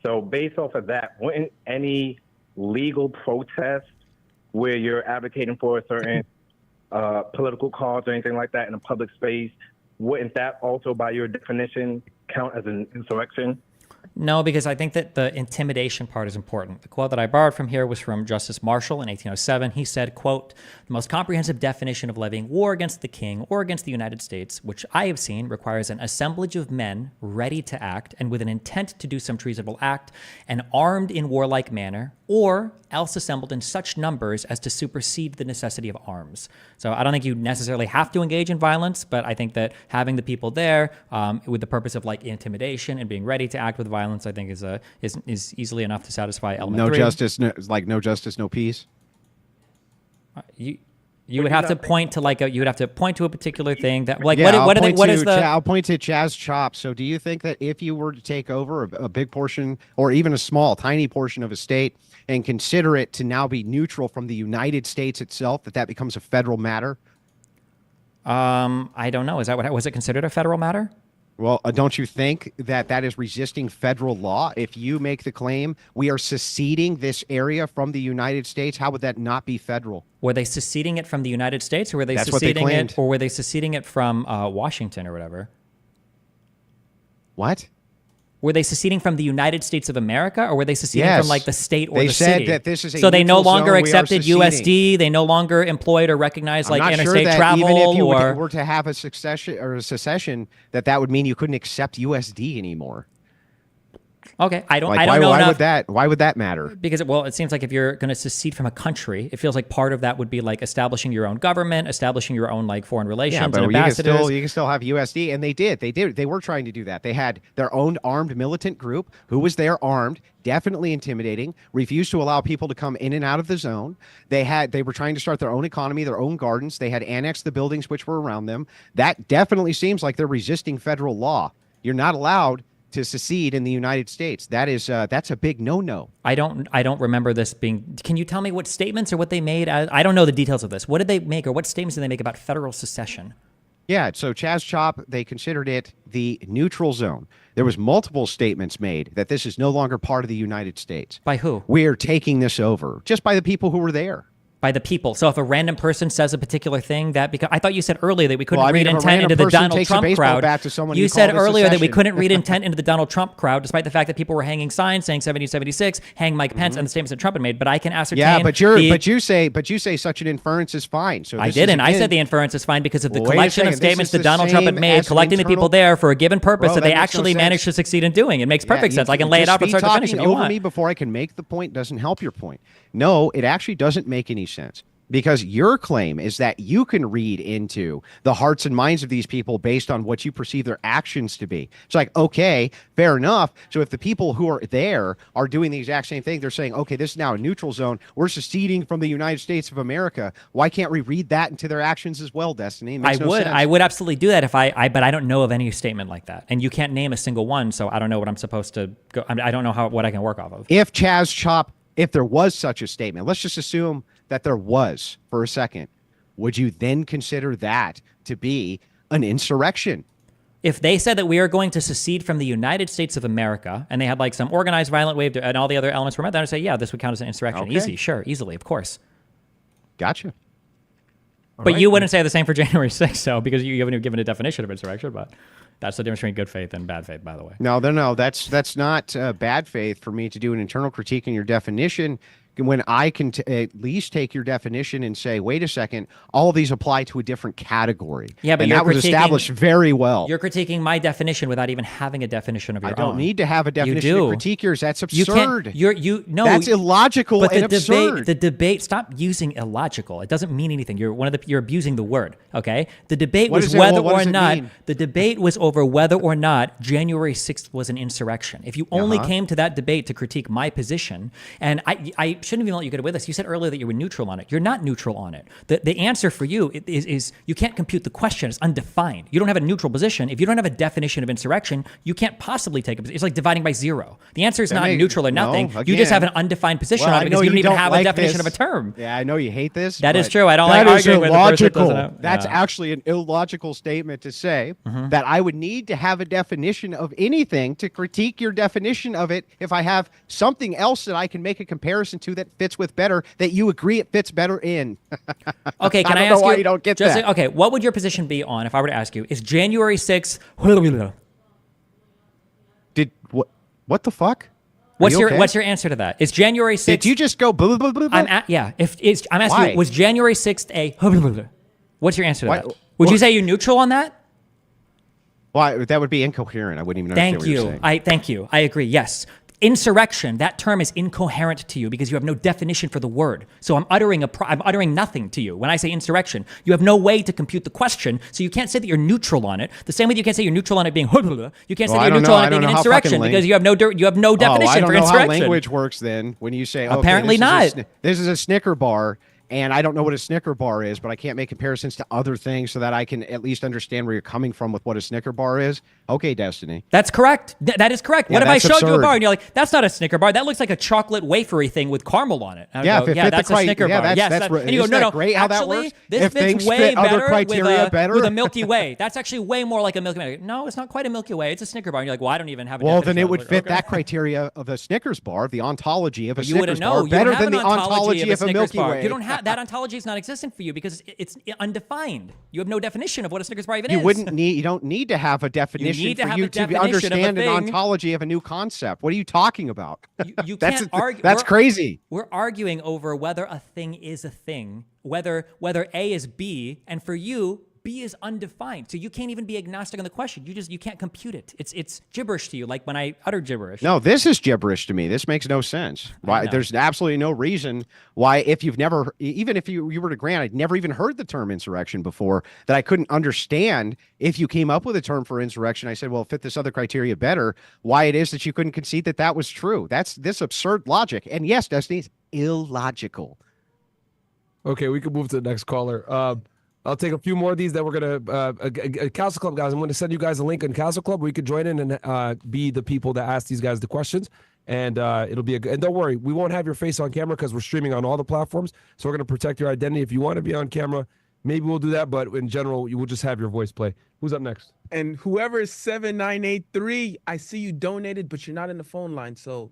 So based off of that, wouldn't any legal protest where you're advocating for a certain political cause or anything like that in a public space, wouldn't that also, by your definition, count as an insurrection? No, because I think that the intimidation part is important. The quote that I borrowed from here was from Justice Marshall in 1807. He said, quote, "The most comprehensive definition of levying war against the king or against the United States, which I have seen, requires an assemblage of men ready to act and with an intent to do some treasonable act and armed in warlike manner, or else assembled in such numbers as to supersede the necessity of arms." So I don't think you necessarily have to engage in violence, but I think that having the people there with the purpose of like intimidation and being ready to act with violence, I think is easily enough to satisfy element 3. No justice, no peace. You would have to point to a particular thing that like yeah, I'll point to Chaz Chop. So do you think that if you were to take over a big portion or even a small, tiny portion of a state and consider it to now be neutral from the United States itself, that becomes a federal matter? I don't know. Was it considered a federal matter? Well, don't you think that is resisting federal law? If you make the claim we are seceding this area from the United States, how would that not be federal? Were they seceding it from the United States, or were they seceding it from Washington or whatever? What? Were they seceding from the United States of America, or were they seceding from like the state or the city? They said that this is a so they no neutral longer zone, accepted USD. They no longer employed or recognized like interstate travel. Even if you or were to have a secession, that would mean you couldn't accept USD anymore. Okay, I don't know enough. Why would that matter? Because it seems like if you're going to secede from a country, it feels like part of that would be like establishing your own government, establishing your own like foreign relations. Yeah, but and ambassadors. you can still have USD, and they did. They were trying to do that. They had their own armed militant group who was there armed, definitely intimidating, refused to allow people to come in and out of the zone. They were trying to start their own economy, their own gardens. They had annexed the buildings which were around them. That definitely seems like they're resisting federal law. You're not allowed to secede in the United States. That's a big no-no. I don't remember this being. Can you tell me what statements or what they made? I don't know the details of this. What did they make, or what statements did they make about federal secession? Yeah, so Chaz Chop, they considered it the neutral zone. There was multiple statements made that this is no longer part of the United States. By who? We're taking this over, just by the people who were there. By the people. So if a random person says a particular thing, that because I thought you said earlier that we couldn't Well, I read mean, if a intent random into the person Donald takes a Trump baseball crowd. bat to someone, You you said call it a earlier that we secession. couldn't read intent into the Donald Trump crowd, despite the fact that people were hanging signs saying 1776, hang Mike Pence, and the statements that Trump had made. But I can ascertain. Yeah, but you say such an inference is fine. So I this didn't. Is, I said the inference is fine because of the Well, wait a collection of second. This statements is that the Donald Trump had same made, as an collecting the people internal- there for a given purpose Bro, that they that makes no actually managed to sense. succeed in doing. It makes perfect sense. I can lay it out from start to finish if you over want. me before I can make the point doesn't help your point. No, it actually doesn't make any sense. Because your claim is that you can read into the hearts and minds of these people based on what you perceive their actions to be. It's like, okay, fair enough. So if the people who are there are doing the exact same thing, they're saying, okay, this is now a neutral zone. We're seceding from the United States of America. Why can't we read that into their actions as well, Destiny? It makes no sense. I would absolutely do that if but I don't know of any statement like that. And you can't name a single one, so I don't know what I'm supposed to go. I don't know what I can work off of. If Chaz Chop, if there was such a statement, let's just assume that there was for a second, would you then consider that to be an insurrection? If they said that we are going to secede from the United States of America, and they had like some organized violent wave and all the other elements were met, then I would say, yeah, this would count as an insurrection. Okay. Easy, sure, easily, of course. Gotcha. But you wouldn't say the same for January 6th, though, because you haven't given a definition of insurrection. But that's the difference between good faith and bad faith, by the way. No, that's not bad faith for me to do an internal critique in your definition. When I can at least take your definition and say, wait a second, all of these apply to a different category. Yeah, but and you're that was established very well. You're critiquing my definition without even having a definition of your own. I don't need to have a definition to critique yours. That's absurd. No, that's illogical but and absurd. The debate. Stop using illogical. It doesn't mean anything. You're abusing the word. Okay. The debate was whether or not the debate was over whether or not January 6th was an insurrection. If you only came to that debate to critique my position, and I shouldn't even let you get away with this. You said earlier that you were neutral on it. You're not neutral on it. The answer for you is you can't compute the question. It's undefined. You don't have a neutral position. If you don't have a definition of insurrection, you can't possibly take a position. It's like dividing by zero. The answer is not neutral or nothing. You just have an undefined position on it because you don't even have a definition of a term. Yeah, I know you hate this. That is true. I don't like arguing with the person that doesn't know. That's actually an illogical statement to say that I would need to have a definition of anything to critique your definition of it if I have something else that I can make a comparison to that fits with better, that you agree it fits better in. Okay, can I don't ask know why you? You don't get just that. Okay, what would your position be on if I were to ask you? Is January 6th? What the fuck? What's your answer to that? Is January 6th? Did you just go blah, blah, blah, blah? I'm asking Why? you, was January 6th a What's your answer to Why- that? Would you say you're neutral on that? Why? That would be incoherent. I wouldn't even understand what you're saying. Thank you. I agree. Yes. Insurrection, that term is incoherent to you because you have no definition for the word. So I'm uttering nothing to you. When I say insurrection, you have no way to compute the question, so you can't say that you're neutral on it. The same way that you can't say you're neutral on it being you can't say that you're neutral on it being an insurrection because you have no definition for insurrection. How language works then when you say, apparently not. This is a Snicker bar. And I don't know what a Snicker bar is, but I can't make comparisons to other things so that I can at least understand where you're coming from with what a Snicker bar is. Okay, Destiny. That's correct. That is correct. Yeah, what if I showed you a absurd. bar and you're like, that's not a Snicker bar. That looks like a chocolate wafery thing with caramel on it. Yeah, That's a Snicker bar. And you go, no. Great how that actually, works? this If fits things way fit other better criteria with a Milky Way. That's actually way more like a Milky Way. No, it's not quite a Milky Way. It's a Snicker bar. And you're like, well, I don't even have a Well, then definition it would of fit that criteria of a Snickers bar, the ontology of a you wouldn't Snickers bar, know. better You don't than the have an ontology of a Snickers Milky bar. Way. You don't have that ontology is not existent for you because it's undefined. You have no definition of what a Snickers bar even is. You don't need to have a definition need to for have you a to definition of a understand an thing. ontology of a new concept. What are you talking about? You can't argue. That's crazy. We're arguing over whether a thing is a thing, whether A is B, and for you, B is undefined. So you can't even be agnostic on the question. You can't compute it. It's gibberish to you, like when I utter gibberish. No, this is gibberish to me. This makes no sense. Why? There's absolutely no reason why, if you've never, even if you were to grant, I'd never even heard the term insurrection before, that I couldn't understand if you came up with a term for insurrection. I said, well, fit this other criteria better, why it is that you couldn't concede that that was true. That's this absurd logic. And yes, Destiny, it's illogical. Okay, we can move to the next caller. I'll take a few more of these. Then we're gonna Castle Club guys. I'm gonna send you guys a link on Castle Club where you can join in and be the people that ask these guys the questions. And it'll be and don't worry, we won't have your face on camera because we're streaming on all the platforms. So we're gonna protect your identity. If you want to be on camera, maybe we'll do that. But in general, you will just have your voice play. Who's up next? And whoever is 7983, I see you donated, but you're not in the phone line, so.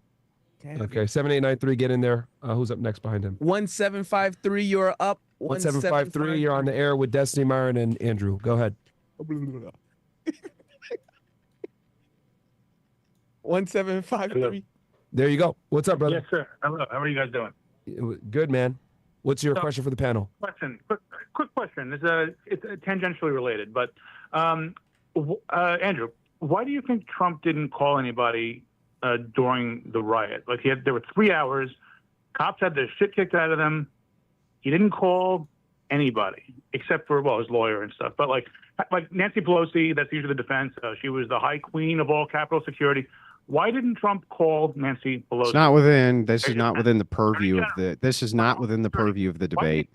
Okay, 7893, get in there. Who's up next behind him? 1753, you're up. 1753, you're on the air with Destiny, Myron, and Andrew. Go ahead. 1753. There you go. What's up, brother? Yes, sir. Hello. How are you guys doing? Good, man. What's your question for the panel? Quick question. It's tangentially related, but Andrew, why do you think Trump didn't call anybody during the riot? Like there were 3 hours. Cops had their shit kicked out of them. He didn't call anybody except for his lawyer and stuff. But like Nancy Pelosi, that's usually the defense. She was the high queen of all Capitol security. Why didn't Trump call Nancy Pelosi? It's not within. This is not within the purview of the. This is not within the purview of the debate.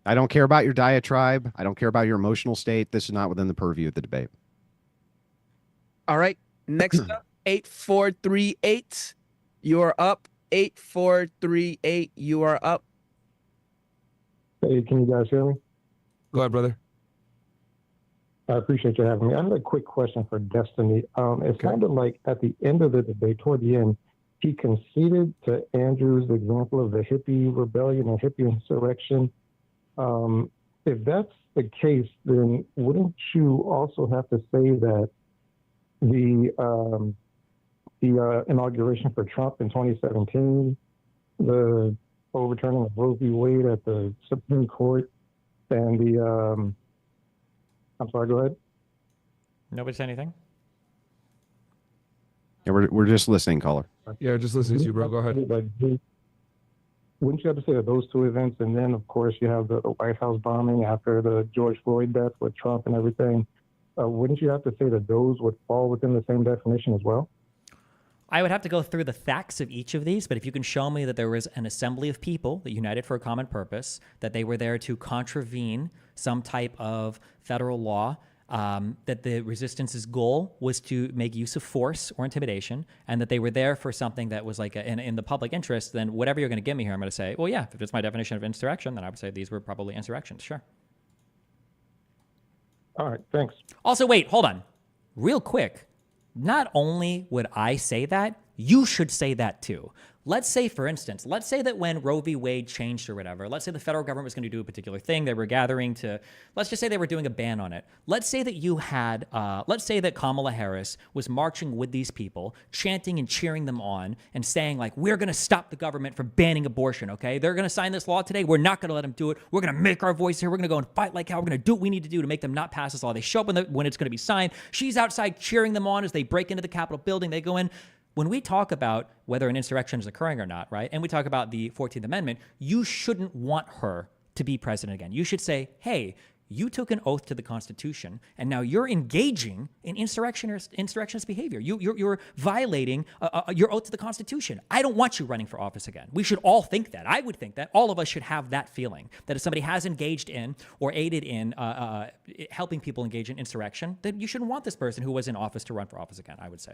I don't care about your diatribe. I don't care about your emotional state. This is not within the purview of the debate. All right. Next up, 8438. You are up. 8438. You are up. Hey, can you guys hear me? Go ahead, brother. I appreciate you having me. I have a quick question for Destiny. It sounded like at the end of the debate, toward the end, he conceded to Andrew's example of the hippie rebellion and hippie insurrection. If that's the case, then wouldn't you also have to say that the inauguration for Trump in 2017, the overturning of Roe v. Wade at the Supreme Court, and the I'm sorry, go ahead. Nobody say anything? Yeah, we're just listening, caller. Yeah, just listening to you, bro. Go ahead. Wouldn't you have to say that those two events, and then of course you have the White House bombing after the George Floyd death with Trump and everything? Wouldn't you have to say that those would fall within the same definition as well? I would have to go through the facts of each of these, but if you can show me that there was an assembly of people that united for a common purpose, that they were there to contravene some type of federal law, that the resistance's goal was to make use of force or intimidation, and that they were there for something that was like in the public interest, then whatever you're going to give me here, I'm going to say, well, yeah, if it's my definition of insurrection, then I would say these were probably insurrections. Sure. All right, thanks. Also, wait, hold on. Real quick. Not only would I say that, you should say that too. Let's say, for instance, let's say that when Roe v. Wade changed or whatever, let's say the federal government was going to do a particular thing. They were gathering to, let's just say they were doing a ban on it. Let's say that you had, let's say that Kamala Harris was marching with these people, chanting and cheering them on and saying like, we're going to stop the government from banning abortion, okay? They're going to sign this law today. We're not going to let them do it. We're going to make our voice here. We're going to go and fight like hell. We're going to do what we need to do to make them not pass this law. They show up when it's going to be signed. She's outside cheering them on as they break into the Capitol building. They go in. When we talk about whether an insurrection is occurring or not, right, and we talk about the 14th Amendment, you shouldn't want her to be president again. You should say, hey, you took an oath to the Constitution, and now you're engaging in insurrectionist behavior. You're violating your oath to the Constitution. I don't want you running for office again. We should all think that. I would think that. All of us should have that feeling, that if somebody has engaged in or aided in helping people engage in insurrection, then you shouldn't want this person who was in office to run for office again, I would say.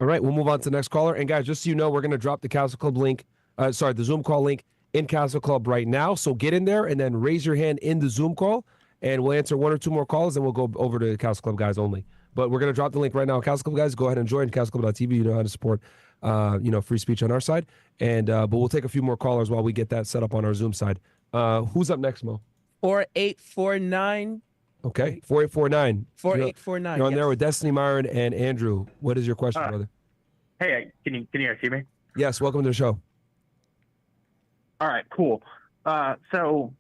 All right, we'll move on to the next caller. And guys, just so you know, we're going to drop the Castle Club link, the Zoom call link in Castle Club right now. So get in there and then raise your hand in the Zoom call, and we'll answer one or two more calls, and we'll go over to Castle Club guys only. But we're going to drop the link right now. Castle Club guys, go ahead and join CastleClub.tv. You know how to support, free speech on our side. And but we'll take a few more callers while we get that set up on our Zoom side. Who's up next, Mo? 4849. Okay, 4849. 4849. You're on there with Destiny, Myron, and Andrew. What is your question, brother? Hey, can you guys hear me? Yes, welcome to the show. All right, cool. So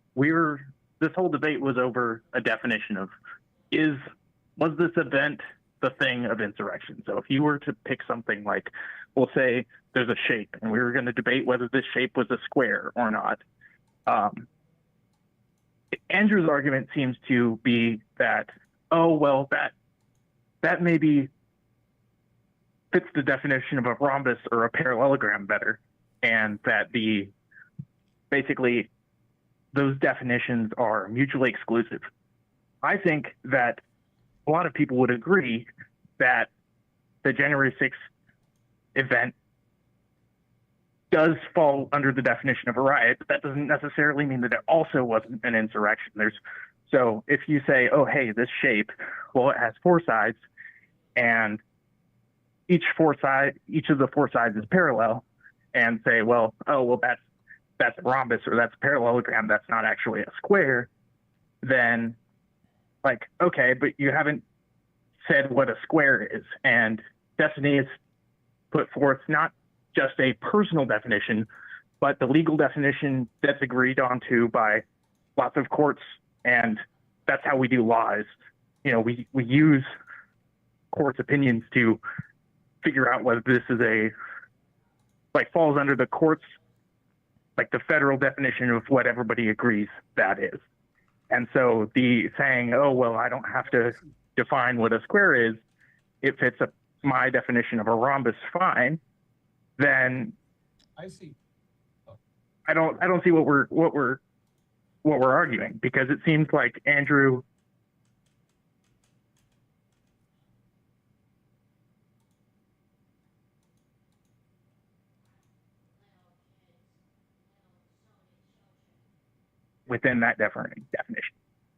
this whole debate was over a definition of was this event the thing of insurrection? So if you were to pick something like, we'll say there's a shape, and we were going to debate whether this shape was a square or not. Andrew's argument seems to be that, oh, well, that maybe fits the definition of a rhombus or a parallelogram better, and that the basically those definitions are mutually exclusive. I think that a lot of people would agree that the January 6th event does fall under the definition of a riot, but that doesn't necessarily mean that it also wasn't an insurrection. So if you say, oh, hey, this shape, well, it has four sides, and each of the four sides is parallel, and say, well, that's a rhombus or that's a parallelogram, that's not actually a square, then like, okay, but you haven't said what a square is. And Destiny has put forth not just a personal definition, but the legal definition that's agreed onto by lots of courts. And that's how we do laws. You know, we use courts' opinions to figure out whether this is falls under the courts, like the federal definition of what everybody agrees that is. And so the saying, oh, well, I don't have to define what a square is, it fits my definition of a rhombus fine, then I see. I don't see what we're arguing, because it seems like Andrew within that definition.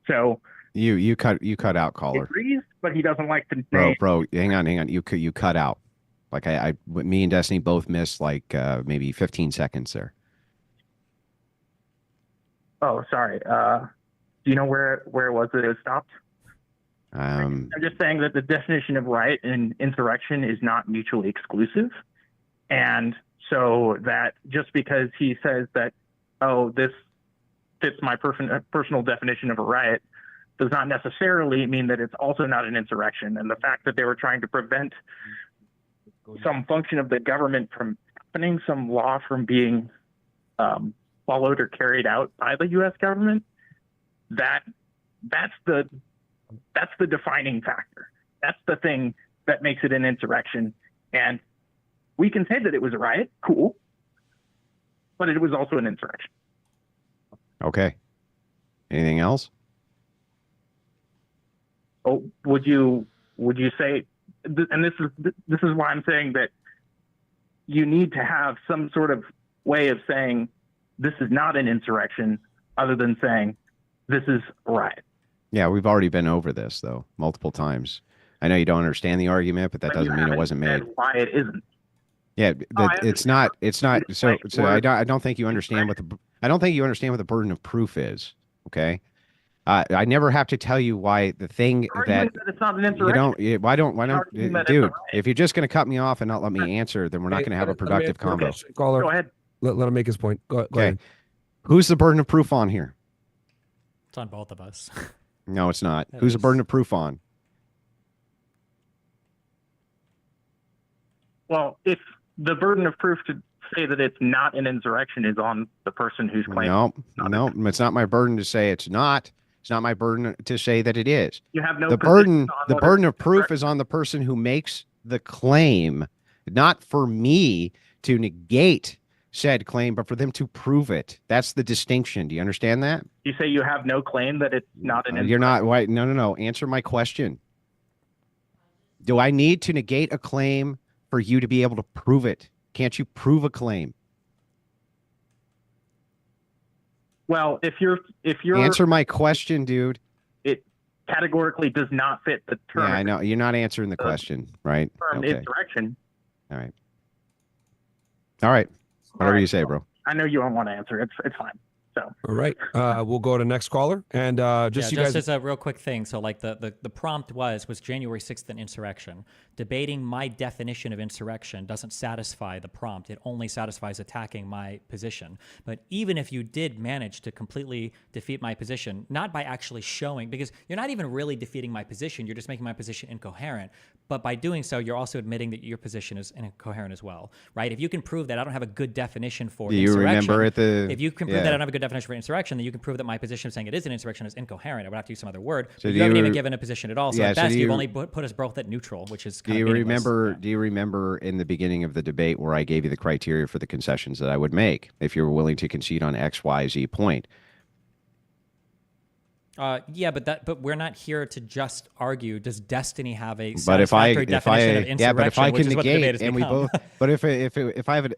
So you cut out, caller. agrees, but he doesn't like to Bro, hang on. You cut out. Like me and Destiny both missed like maybe 15 seconds there. Oh, sorry. Do you know where it was that it stopped? I'm just saying that the definition of riot and insurrection is not mutually exclusive. And so that just because he says that, oh, this fits my personal definition of a riot, does not necessarily mean that it's also not an insurrection. And the fact that they were trying to prevent some function of the government from happening, some law from being followed or carried out by the U.S. government, that's the defining factor. That's the thing that makes it an insurrection. And we can say that it was a riot, cool, but it was also an insurrection. Okay. Anything else? Oh, would you say, and this is why I'm saying that you need to have some sort of way of saying this is not an insurrection, other than saying this is a riot. Yeah, we've already been over this though multiple times. I know you don't understand the argument, but that doesn't mean it wasn't made. Why it isn't? Yeah, it's not. So I don't think you understand what the burden of proof is. Okay. I never have to tell you why the thing that it's not an insurrection. why don't, dude, if you're just going to cut me off and not let me answer, then we're not going to have a productive convo. Caller, go ahead. Let him make his point. Go ahead. Who's the burden of proof on here? It's on both of us. No, it's not. Who's the burden of proof on? Well, if the burden of proof to say that it's not an insurrection is on the person who's claiming. No, it's not my burden to say it's not. It's not my burden to say that it is. You have no the burden of proof is on the person who makes the claim, not for me to negate said claim, but for them to prove it. That's the distinction. Do you understand that? You say you have no claim that it's not an insurrection. You're not. Why? No. Answer my question. Do I need to negate a claim for you to be able to prove it? Can't you prove a claim? Well, if you're answer my question, dude. It categorically does not fit the term. Yeah, I know you're not answering the question, right? Term insurrection. All right. Whatever you say, bro. I know you don't want to answer. It's fine. So all right, we'll go to next caller, and just as a real quick thing. So like the prompt was January 6th an insurrection. Debating my definition of insurrection doesn't satisfy the prompt. It only satisfies attacking my position. But even if you did manage to completely defeat my position, not by actually showing, because you're not even really defeating my position, you're just making my position incoherent. But by doing so, you're also admitting that your position is incoherent as well, right? If you can prove that I don't have a good definition for insurrection, remember at the if you can prove that I don't have a good a definition for insurrection, then you can prove that my position of saying it is an insurrection is incoherent. I would have to use some other word. So you haven't even given a position at all. So at best, you've only put us both at neutral, which is kind of meaningless. Do you remember in the beginning of the debate where I gave you the criteria for the concessions that I would make if you were willing to concede on X, Y, Z point? Yeah, but we're not here to just argue. Does destiny have a satisfactory definition of insurrection? Yeah, but if I can which is what the debate has negate, and we become. both, but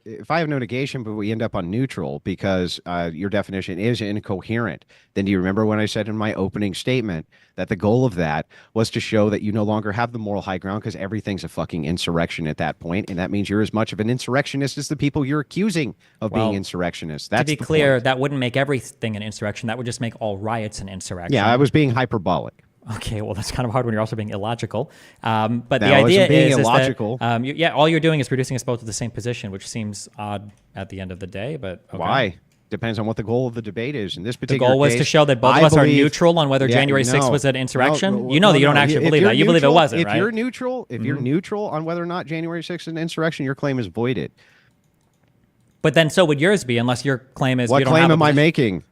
if I have no negation, but we end up on neutral because your definition is incoherent, then do you remember when I said in my opening statement that the goal of that was to show that you no longer have the moral high ground because everything's a fucking insurrection at that point, and that means you're as much of an insurrectionist as the people you're accusing of being insurrectionists. That's to be clear, that wouldn't make everything an insurrection. That would just make all riots an insurrection. Yeah, I was being hyperbolic. Okay, well, that's kind of hard when you're also being illogical. But No, the I idea wasn't being is illogical. that all you're doing is reducing us both to the same position, which seems odd at the end of the day. But okay. Why? Depends on what the goal of the debate is. In this The particular goal was case, to show that both of us are neutral on whether January 6th was an insurrection. You know that you don't actually believe that. You believe it wasn't, right? If you're neutral, you're neutral on whether or not January 6th is an insurrection, your claim is voided. But then so would yours be, unless your claim is What you don't claim have a am I position. making?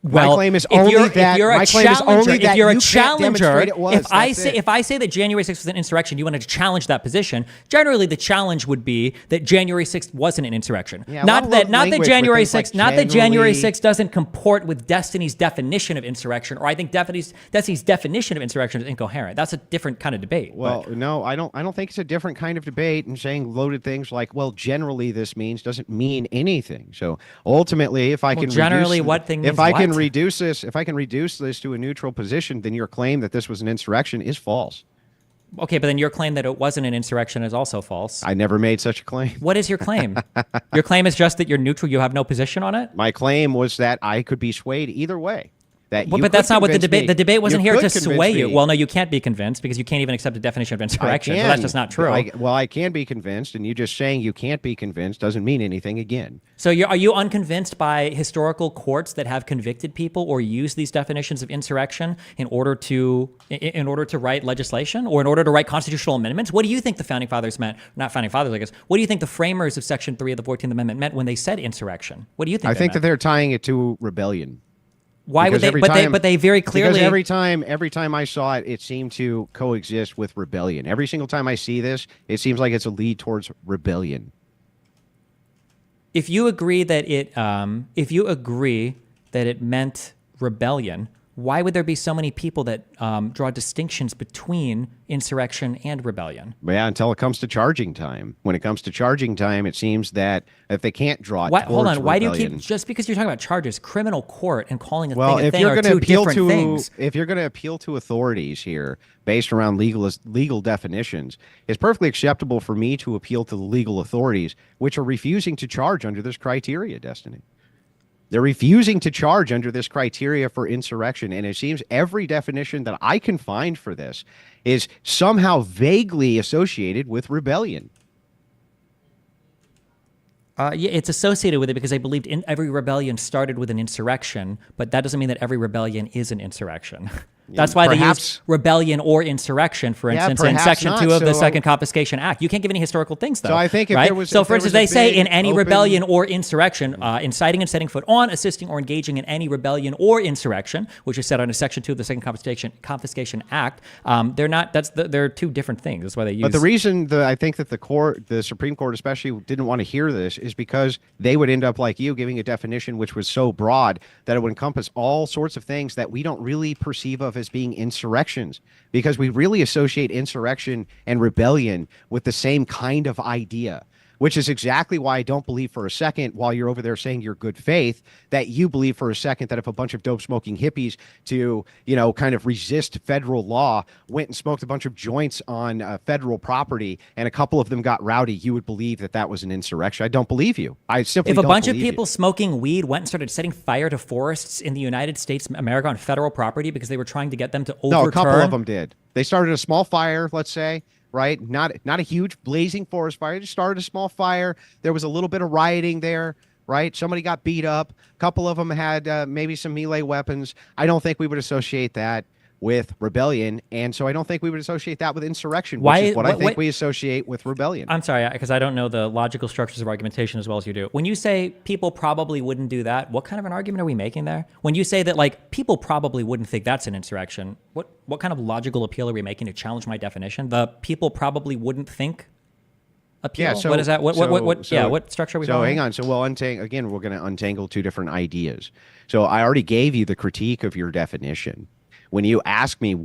Well, my claim is if only you're, that. if you're a My claim is challenger, only that if you're you a can't challenger, demonstrate it was. if I say that January 6th was an insurrection, you wanted to challenge that position. Generally, the challenge would be that January 6th wasn't an insurrection. Yeah, not that January 6th, like that January 6th doesn't comport with Destiny's definition of insurrection, or I think Destiny's definition of insurrection is incoherent. That's a different kind of debate. Well, no, I don't think it's a different kind of debate. And saying loaded things like, well, generally this means doesn't mean anything. So ultimately, if I can generally, what thing means if I can what? reduce this to a neutral position, then your claim that this was an insurrection is false. Okay, but then your claim that it wasn't an insurrection is also false. I never made such a claim. What is your claim? Your claim is just that you're neutral. You have no position on it. My claim was that I could be swayed either way. But that's not what the debate. The debate wasn't here to sway you. Me. Well, no, you can't be convinced because you can't even accept a definition of insurrection. So that's just not true. I can be convinced, and you just saying you can't be convinced doesn't mean anything again. So are you unconvinced by historical courts that have convicted people or used these definitions of insurrection in order to write legislation or in order to write constitutional amendments? What do you think the founding fathers meant? Not founding fathers, I guess. What do you think the framers of Section 3 of the 14th Amendment meant when they said insurrection? What do you think? I think that they're tying it to rebellion. Why would they? But they very clearly. Because every time I saw it, it seemed to coexist with rebellion. Every single time I see this, it seems like it's a lead towards rebellion. If you agree that it meant rebellion, why would there be so many people that draw distinctions between insurrection and rebellion? Yeah, until it comes to charging time. When it comes to charging time, it seems that if they can't draw it Hold on. Why do you rebellion, keep, just because you're talking about charges, criminal court and calling a well, thing a if thing you're are going to two appeal different things. if you're going to appeal to authorities here based around legal definitions, it's perfectly acceptable for me to appeal to the legal authorities, which are refusing to charge under this criteria, Destiny. They're refusing to charge under this criteria for insurrection, and it seems every definition that I can find for this is somehow vaguely associated with rebellion. Yeah, it's associated with it because I believed every rebellion started with an insurrection, but that doesn't mean that every rebellion is an insurrection. That's why they use rebellion or insurrection, for instance, in Section 2 of the Second Confiscation Act. You can't give any historical things, though. So I think if there was, so, for instance, they say in any rebellion or insurrection, inciting and setting foot on, assisting or engaging in any rebellion or insurrection, which is set under Section 2 of the Second Confiscation Act. They're two different things. That's why they use. But the reason I think that the Supreme Court especially didn't want to hear this is because they would end up like you giving a definition which was so broad that it would encompass all sorts of things that we don't really perceive of as being insurrections, because we really associate insurrection and rebellion with the same kind of idea, which is exactly why I don't believe for a second, while you're over there saying you're good faith, that you believe for a second that if a bunch of dope smoking hippies to, kind of resist federal law went and smoked a bunch of joints on federal property and a couple of them got rowdy, you would believe that that was an insurrection. I don't believe you. I simply don't If a bunch of believe people smoking weed went and started setting fire to forests in the United States, America, on federal property because they were trying to get them to overturn. No, a couple of them did. They started a small fire, let's say. Right? Not a huge blazing forest fire. Just started a small fire. There was a little bit of rioting there, right? Somebody got beat up. A couple of them had maybe some melee weapons. I don't think we would associate that with rebellion, and so I don't think we would associate that with insurrection, Why- which is what I what- think what- we associate with rebellion. I'm sorry, because I don't know the logical structures of argumentation as well as you do. When you say people probably wouldn't do that, what kind of an argument are we making there? When you say that like people probably wouldn't think that's an insurrection, what kind of logical appeal are we making to challenge my definition? The people probably wouldn't think appeal. Yeah, so what is that? What structure are we So following? hang on. So we'll again, we're going to untangle two different ideas. So I already gave you the critique of your definition. When you ask me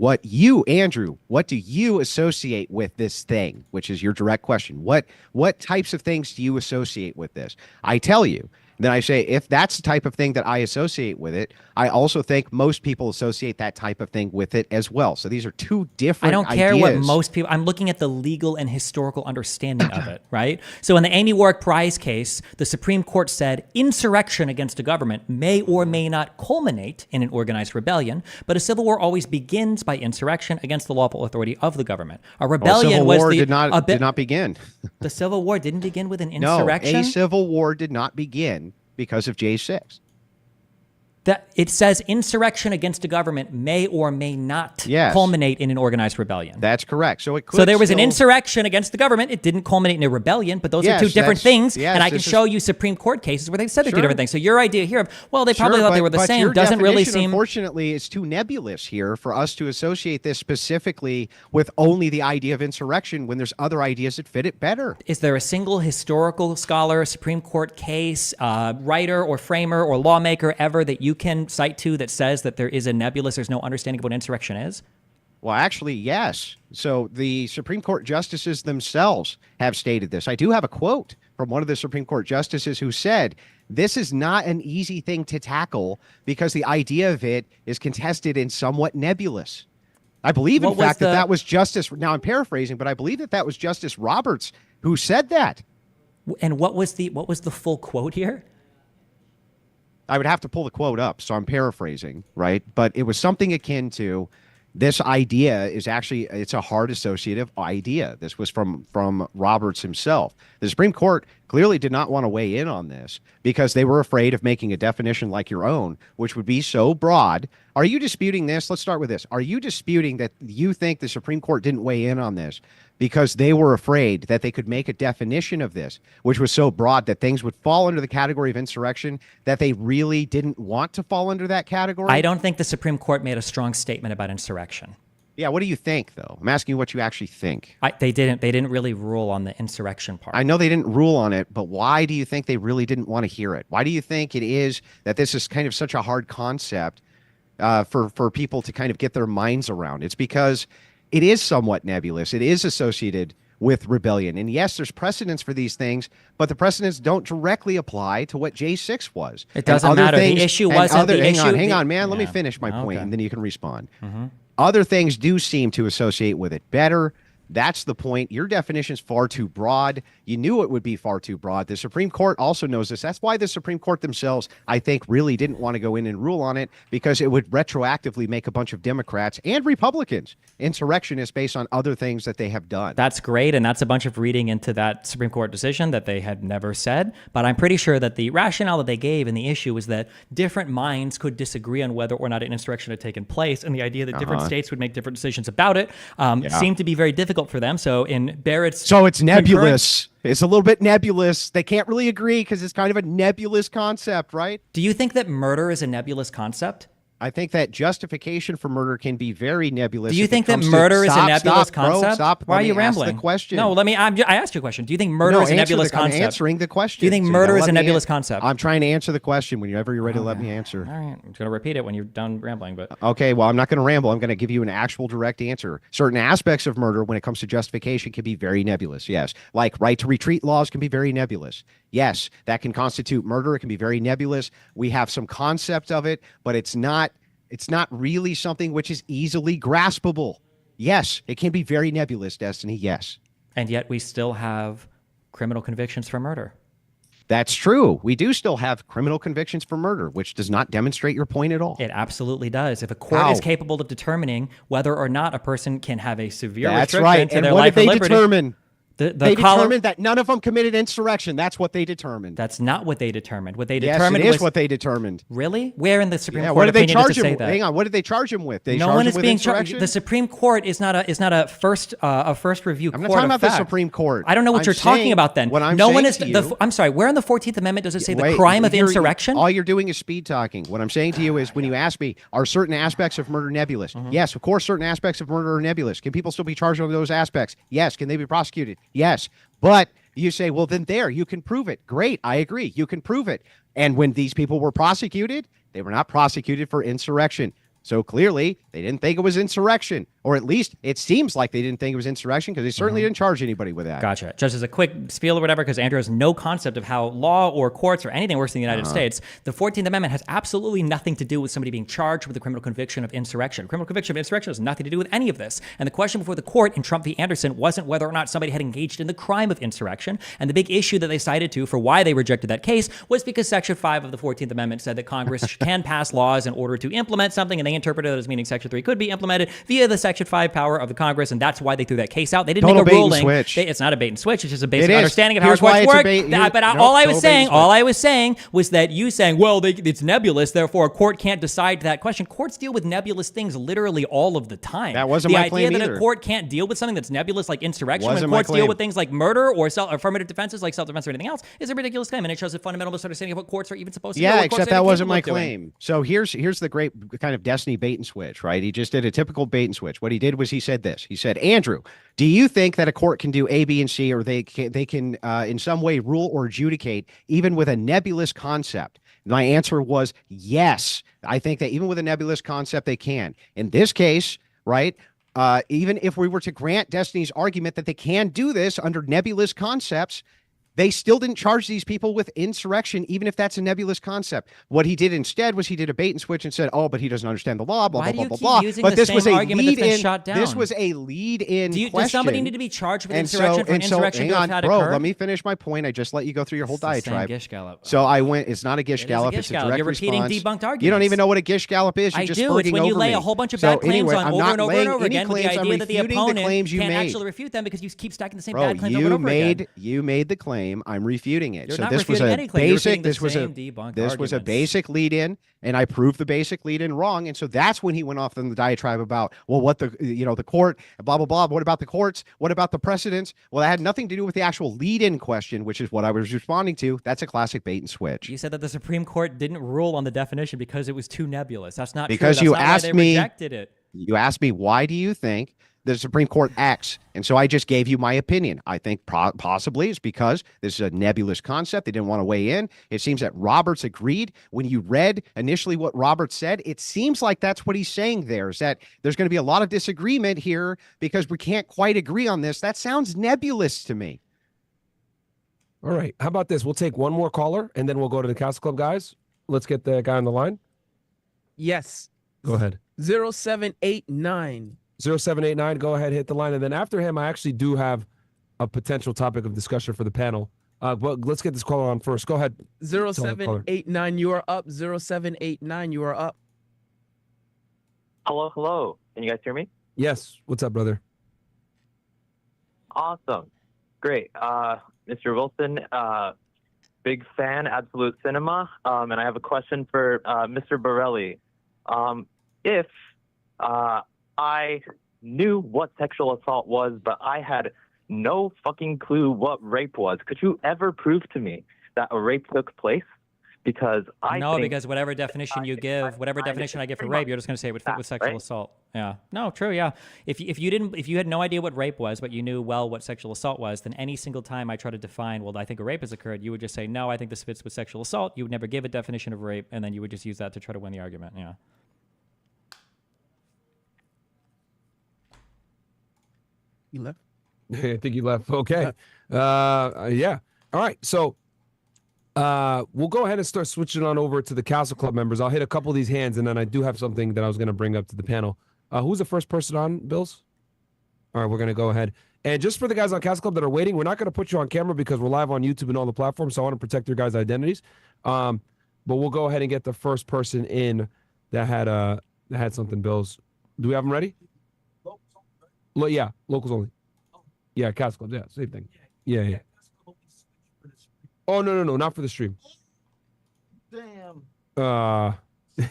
Andrew, what do you associate with this thing, which is your direct question? What types of things do you associate with this? I tell you. Then I say, if that's the type of thing that I associate with it, I also think most people associate that type of thing with it as well. So these are two different I don't care ideas. what most people, I'm looking at the legal and historical understanding of it, right? So in the Amy Warwick Prize case, the Supreme Court said insurrection against a government may or may not culminate in an organized rebellion, but a civil war always begins by insurrection against the lawful authority of the government. A rebellion Civil was War the did not begin. The Civil War didn't begin with an No, insurrection? a civil war did not begin because of J6. That it says insurrection against a government may or may not Yes. culminate in an organized rebellion. That's correct. So it could So there was an still- insurrection against the government. It didn't culminate in a rebellion, but those Yes, are two different that's- things. yes, and I can this is- show you Supreme Court cases where they've said they're two Sure. different things. So your idea here of, well, they probably Sure, thought they were the but same your doesn't really definition, seem. Unfortunately, it's too nebulous here for us to associate this specifically with only the idea of insurrection when there's other ideas that fit it better. Is there a single historical scholar, Supreme Court case, writer or framer or lawmaker ever that you can cite to that says that there is a nebulous, there's no understanding of what insurrection is? Well, actually, yes. So the Supreme Court justices themselves have stated this. I do have a quote from one of the Supreme Court justices who said, this is not an easy thing to tackle because the idea of it is contested and somewhat nebulous. I believe, in What was fact, the- that was Justice, now I'm paraphrasing, but I believe that was Justice Roberts who said that. And what was the full quote here? I would have to pull the quote up, so I'm paraphrasing, right? But it was something akin to, this idea is actually, it's a hard associative idea. This was from Roberts himself. The Supreme Court clearly did not want to weigh in on this because they were afraid of making a definition like your own, which would be so broad. Are you disputing this? Let's start with this. Are you disputing that you think the Supreme Court didn't weigh in on this because they were afraid that they could make a definition of this, which was so broad that things would fall under the category of insurrection, that they really didn't want to fall under that category? I don't think the Supreme Court made a strong statement about insurrection. Yeah, what do you think, though? I'm asking you what you actually think. They didn't really rule on the insurrection part. I know they didn't rule on it, but why do you think they really didn't want to hear it? Why do you think it is that this is kind of such a hard concept for people to kind of get their minds around? It's because it is somewhat nebulous. It is associated with rebellion. And yes, there's precedents for these things, but the precedents don't directly apply to what J6 was. It doesn't matter. The issue wasn't the issue. Hang on, man. Let me finish my point, Okay. and then you can respond. Mm-hmm. Other things do seem to associate with it better. That's the point. Your definition is far too broad. You knew it would be far too broad. The Supreme Court also knows this. That's why the Supreme Court themselves, I think, really didn't want to go in and rule on it, because it would retroactively make a bunch of Democrats and Republicans insurrectionists based on other things that they have done. That's great, and that's a bunch of reading into that Supreme Court decision that they had never said. But I'm pretty sure that the rationale that they gave in the issue was that different minds could disagree on whether or not an insurrection had taken place, and the idea that different states would make different decisions about it seemed to be very difficult for them. So in Barrett's... So it's nebulous. It's a little bit nebulous. They can't really agree because it's kind of a nebulous concept, right? Do you think that murder is a nebulous concept? I think that justification for murder can be very nebulous. Do you if it think that comes to- murder is a Stop, nebulous stop, bro, concept? stop. Why Let are you me ask rambling? the question. No, I asked you a question. Do you think murder is a nebulous concept? I'm answering the question. Do you think So murder gotta is a let me nebulous concept? I'm trying to answer the question. Whenever you're ready to let me answer. All right, I'm just going to repeat it when you're done rambling. But Okay, well, I'm not going to ramble. I'm going to give you an actual direct answer. Certain aspects of murder, when it comes to justification, can be very nebulous. Yes, like right to retreat laws can be very nebulous. Yes, that can constitute murder. It can be very nebulous. We have some concept of it, but it's not really something which is easily graspable. Yes, it can be very nebulous, Destiny. Yes. And yet we still have criminal convictions for murder. That's true. We do still have criminal convictions for murder, which does not demonstrate your point at all. It absolutely does. If a court is capable of determining whether or not a person can have a severe That's restriction right. to And their what life did or they liberty, determine? They determined that none of them committed insurrection. That's what they determined. That's not what they determined. What they Yes, determined it is was what they determined. Really? Where in the Supreme Court what did they opinion does charge it say him? that? Hang on. What did they charge him with? They No charge one him is with being charged. insurrection? The Supreme Court is not a first review. I'm court not talking of about the fact. Supreme Court. I don't know what I'm you're talking saying- about then. what I'm no saying one is. to you- I'm sorry. Where in the 14th Amendment does it say the Wait, crime of you're- insurrection? All you're doing is speed talking. What I'm saying to you is when you ask me, are certain aspects of murder nebulous? Mm-hmm. Yes, of course, certain aspects of murder are nebulous. Can people still be charged under those aspects? Yes. Can they be prosecuted? Yes. But you say, well, then you can prove it. Great. I agree. You can prove it. And when these people were prosecuted, they were not prosecuted for insurrection. So clearly, they didn't think it was insurrection, or at least it seems like they didn't think it was insurrection because they certainly didn't charge anybody with that. Gotcha. Just as a quick spiel or whatever, because Andrew has no concept of how law or courts or anything works in the United States, the 14th Amendment has absolutely nothing to do with somebody being charged with a criminal conviction of insurrection. Criminal conviction of insurrection has nothing to do with any of this. And the question before the court in Trump v. Anderson wasn't whether or not somebody had engaged in the crime of insurrection. And the big issue that they cited to for why they rejected that case was because Section 5 of the 14th Amendment said that Congress can pass laws in order to implement something, and they interpreted it as meaning Section 3 could be implemented via the Section 5 power of the Congress, and that's why they threw that case out. They didn't Total make a bait and ruling. switch. It's not a bait and switch. It's just a basic It is. understanding of Here's how why courts it's a work. bait- But nope, all I was saying was that you saying, well, it's nebulous, therefore a court can't decide that question. Courts deal with nebulous things literally all of the time. That wasn't the my idea claim that either. a court can't deal with something that's nebulous like insurrection Wasn't when my courts deal claim. with things like murder or affirmative defenses like self-defense or anything else is a ridiculous claim, and it shows a fundamental misunderstanding of what courts are even supposed to do. Yeah, what courts except are that wasn't capable my of doing. claim. So here's the great kind of Destiny bait and switch, right? He just did a typical bait and switch. What he did was he said this. He said, Andrew, do you think that a court can do A, B, and C, or they can in some way rule or adjudicate even with a nebulous concept? My answer was yes. I think that even with a nebulous concept, they can. In this case, right, even if we were to grant Destiny's argument that they can do this under nebulous concepts, they still didn't charge these people with insurrection, even if that's a nebulous concept. What he did instead was he did a bait and switch and said, oh, but he doesn't understand the law, blah, Why blah, do blah, you blah, keep using But the this same was a argument that's been lead-in. shot down? This was a lead-in question. Does somebody need to be charged with And insurrection for and insurrection hang to on, have had bro, occurred? let me finish my point. I just let you go through your whole It's the same diatribe. gish gallop. So I went, it's not a gish It is a gallop, gish it's a gallop. direct You're repeating response. debunked You don't arguments. even know what a gish gallop is. You're I just do. It's spurting when you over lay me. a whole bunch of So bad claims anyway, on I'm over not and over and laying over any again with the claims. I'm idea that the refuting the opponent claims you can't made. actually refute them because you keep stacking the same Bro, bad claims over and over again. you made the claim. I'm refuting it. You're So not this was refuting a any claim. You're basic. refuting the This was a same debunked this was a arguments. basic lead in, and I proved the basic lead in wrong. And so that's when he went off on the diatribe about, well, what the the court, blah blah blah. What about the courts? What about the precedents? Well, that had nothing to do with the actual lead in question, which is what I was responding to. That's a classic bait and switch. You said that the Supreme Court didn't rule on the definition because it was too nebulous. That's not Because true. you That's not asked why they me, rejected it. you asked me, why do you think the Supreme Court acts? And so I just gave you my opinion. I think possibly it's because this is a nebulous concept. They didn't want to weigh in. It seems that Roberts agreed. When you read initially what Roberts said, it seems like that's what he's saying there, is that there's going to be a lot of disagreement here because we can't quite agree on this. That sounds nebulous to me. All right. How about this? We'll take one more caller, and then we'll go to the Castle Club guys. Let's get the guy on the line. Yes. Go ahead. 0789. 0789. Go ahead, hit the line. And then after him, I actually do have a potential topic of discussion for the panel. But let's get this caller on first. Go ahead. 0789, you are up. 0789, you are up. Hello. Can you guys hear me? Yes. What's up, brother? Awesome. Great. Mr. Wilson, big fan, Absolute Cinema. And I have a question for Mr. Borelli. If I knew what sexual assault was, but I had no fucking clue what rape was, could you ever prove to me that a rape took place? Because because whatever definition you give, whatever definition I give for rape, you're just going to say it would fit with sexual assault. Yeah. No, true. Yeah. If you had no idea what rape was, but you knew well what sexual assault was, then any single time I try to define, well, I think a rape has occurred, you would just say, no, I think this fits with sexual assault. You would never give a definition of rape, and then you would just use that to try to win the argument. Yeah. You left? I think you left. Okay. Yeah. All right. So we'll go ahead and start switching on over to the Castle Club members. I'll hit a couple of these hands, and then I do have something that I was going to bring up to the panel. Who's the first person on, Bills? All right, we're going to go ahead. And just for the guys on Castle Club that are waiting, we're not going to put you on camera because we're live on YouTube and all the platforms, so I want to protect your guys' identities. But we'll go ahead and get the first person in that had something, Bills. Do we have them ready? Yeah, locals only. Yeah, Castle Club. Yeah, same thing. Yeah. Oh no, not for the stream. Damn. Uh. That's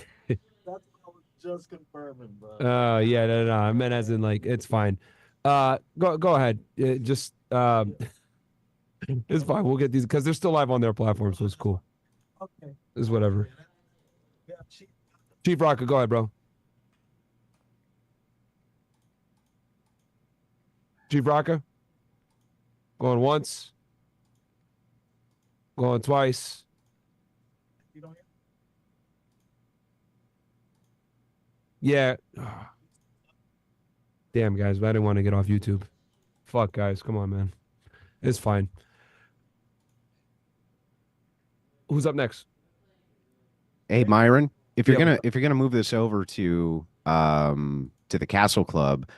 what I was just confirming, bro. Yeah, no. I meant as in like it's fine. Go ahead. Just it's fine. We'll get these because they're still live on their platform, so it's cool. Okay. It's whatever. Chief Rocker, go ahead, bro. Chief Rocker, going once, going twice. Yeah. Damn, guys, but I didn't want to get off YouTube. Fuck, guys, come on, man. It's fine. Who's up next? Hey, Myron, if you're Yeah, gonna move this over to the Castle Club,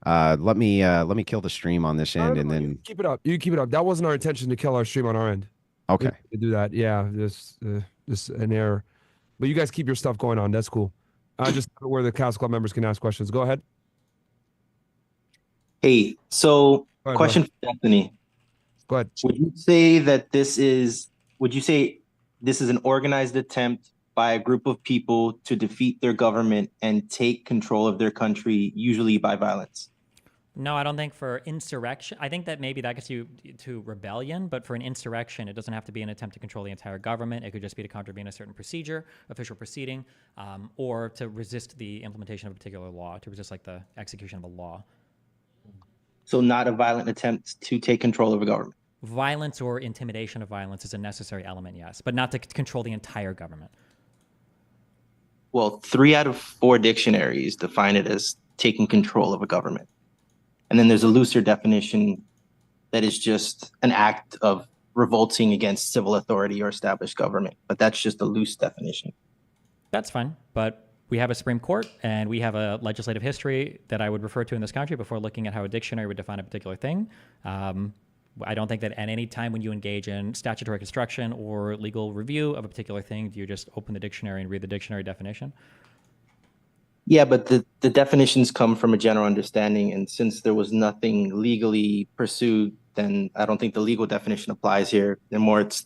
let me kill the stream on this end, and then keep it up. You keep it up. That wasn't our intention to kill our stream on our end. Okay. To do that, yeah, just an error. But you guys keep your stuff going on. That's cool. Just where the Castle Club members can ask questions. Go ahead. Hey, so Go ahead, question bro. for Bethany. Go ahead. Would you say that this is an organized attempt by a group of people to defeat their government and take control of their country, usually by violence? No, I don't think for insurrection. I think that maybe that gets you to rebellion, but for an insurrection, it doesn't have to be an attempt to control the entire government. It could just be to contravene a certain procedure, official proceeding, or to resist the implementation of a particular law, to resist like the execution of a law. So not a violent attempt to take control of a government. Violence or intimidation of violence is a necessary element, yes, but not to control the entire government. Well, 3 out of 4 dictionaries define it as taking control of a government. And then there's a looser definition that is just an act of revolting against civil authority or established government. But that's just a loose definition. That's fine, but we have a Supreme Court and we have a legislative history that I would refer to in this country before looking at how a dictionary would define a particular thing. I don't think that at any time when you engage in statutory construction or legal review of a particular thing, do you just open the dictionary and read the dictionary definition? Yeah, but the definitions come from a general understanding. And since there was nothing legally pursued, then I don't think the legal definition applies here. And more, it's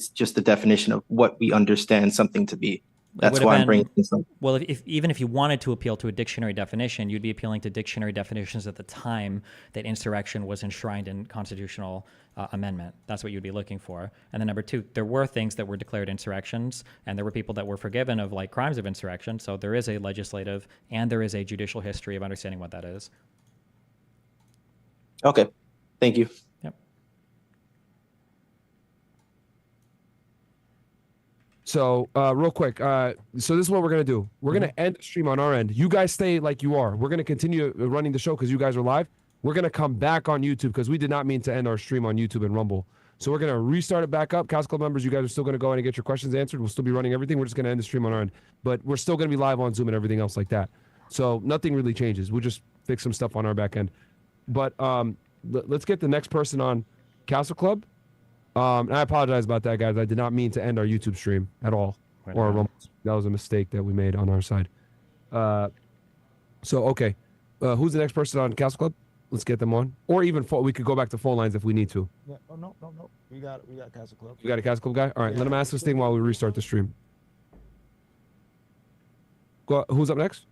just the definition of what we understand something to be. That's why I'm bringing this up. Well, even if you wanted to appeal to a dictionary definition, you'd be appealing to dictionary definitions at the time that insurrection was enshrined in constitutional amendment. That's what you'd be looking for. And then number 2, there were things that were declared insurrections, and there were people that were forgiven of like crimes of insurrection. So there is a legislative and there is a judicial history of understanding what that is. Okay, thank you. Yep. So real quick, so this is what we're gonna do. We're gonna end the stream on our end. You guys stay like you are. We're gonna continue running the show because you guys are live. We're gonna come back on YouTube because we did not mean to end our stream on YouTube and Rumble. So we're gonna restart it back up. Castle Club members, you guys are still gonna go in and get your questions answered. We'll still be running everything. We're just gonna end the stream on our end, but we're still gonna be live on Zoom and everything else like that. So nothing really changes. We'll just fix some stuff on our back end. But let's get the next person on Castle Club. And I apologize about that, guys. I did not mean to end our YouTube stream at all. Or our Rumble. That was a mistake that we made on our side. So, okay. Who's the next person on Castle Club? Let's get them on. Or even we could go back to phone lines if we need to. Yeah. Oh, no. We got Castle Club. We got a Castle Club guy? All right, let him ask this thing while we restart the stream. Who's up next?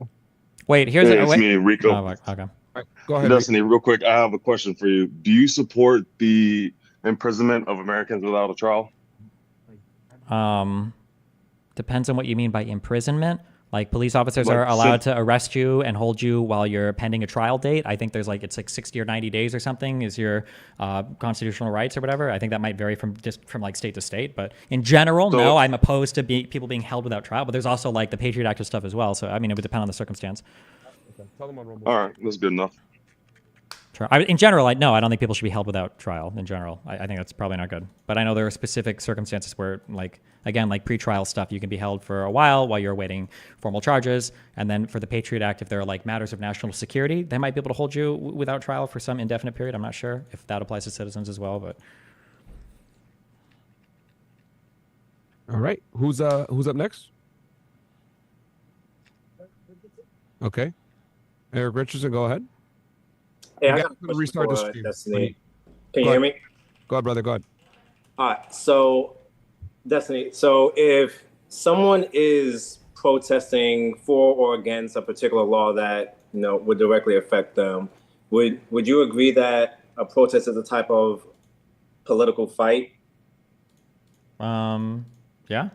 Wait, here's it's me, Rico. Oh, okay. All right, go ahead. Destiny, real quick, I have a question for you. Do you support the imprisonment of Americans without a trial? Depends on what you mean by imprisonment. Like police officers Like, are allowed to arrest you and hold you while you're pending a trial date. I think there's it's like 60 or 90 days or something is your constitutional rights or whatever. I think that might vary from like state to state, but in general, no, I'm opposed to people being held without trial. But there's also like the Patriot Act stuff as well. So I mean, it would depend on the circumstance. Okay. Tell them on Rumble. All right, that's good enough. In general, I don't think people should be held without trial. In general, I think that's probably not good. But I know there are specific circumstances where, like pretrial stuff, you can be held for a while you're awaiting formal charges. And then for the Patriot Act, if there are like matters of national security, they might be able to hold you without trial for some indefinite period. I'm not sure if that applies to citizens as well, but. All right, who's up next? Okay, Eric Richardson, go ahead. Hey, We I got got a to question restart the for stream. Destiny. Can you Go hear ahead. me? Go ahead, brother. Go ahead. All right. So, Destiny. So, if someone is protesting for or against a particular law that would directly affect them, would you agree that a protest is a type of political fight? Yeah.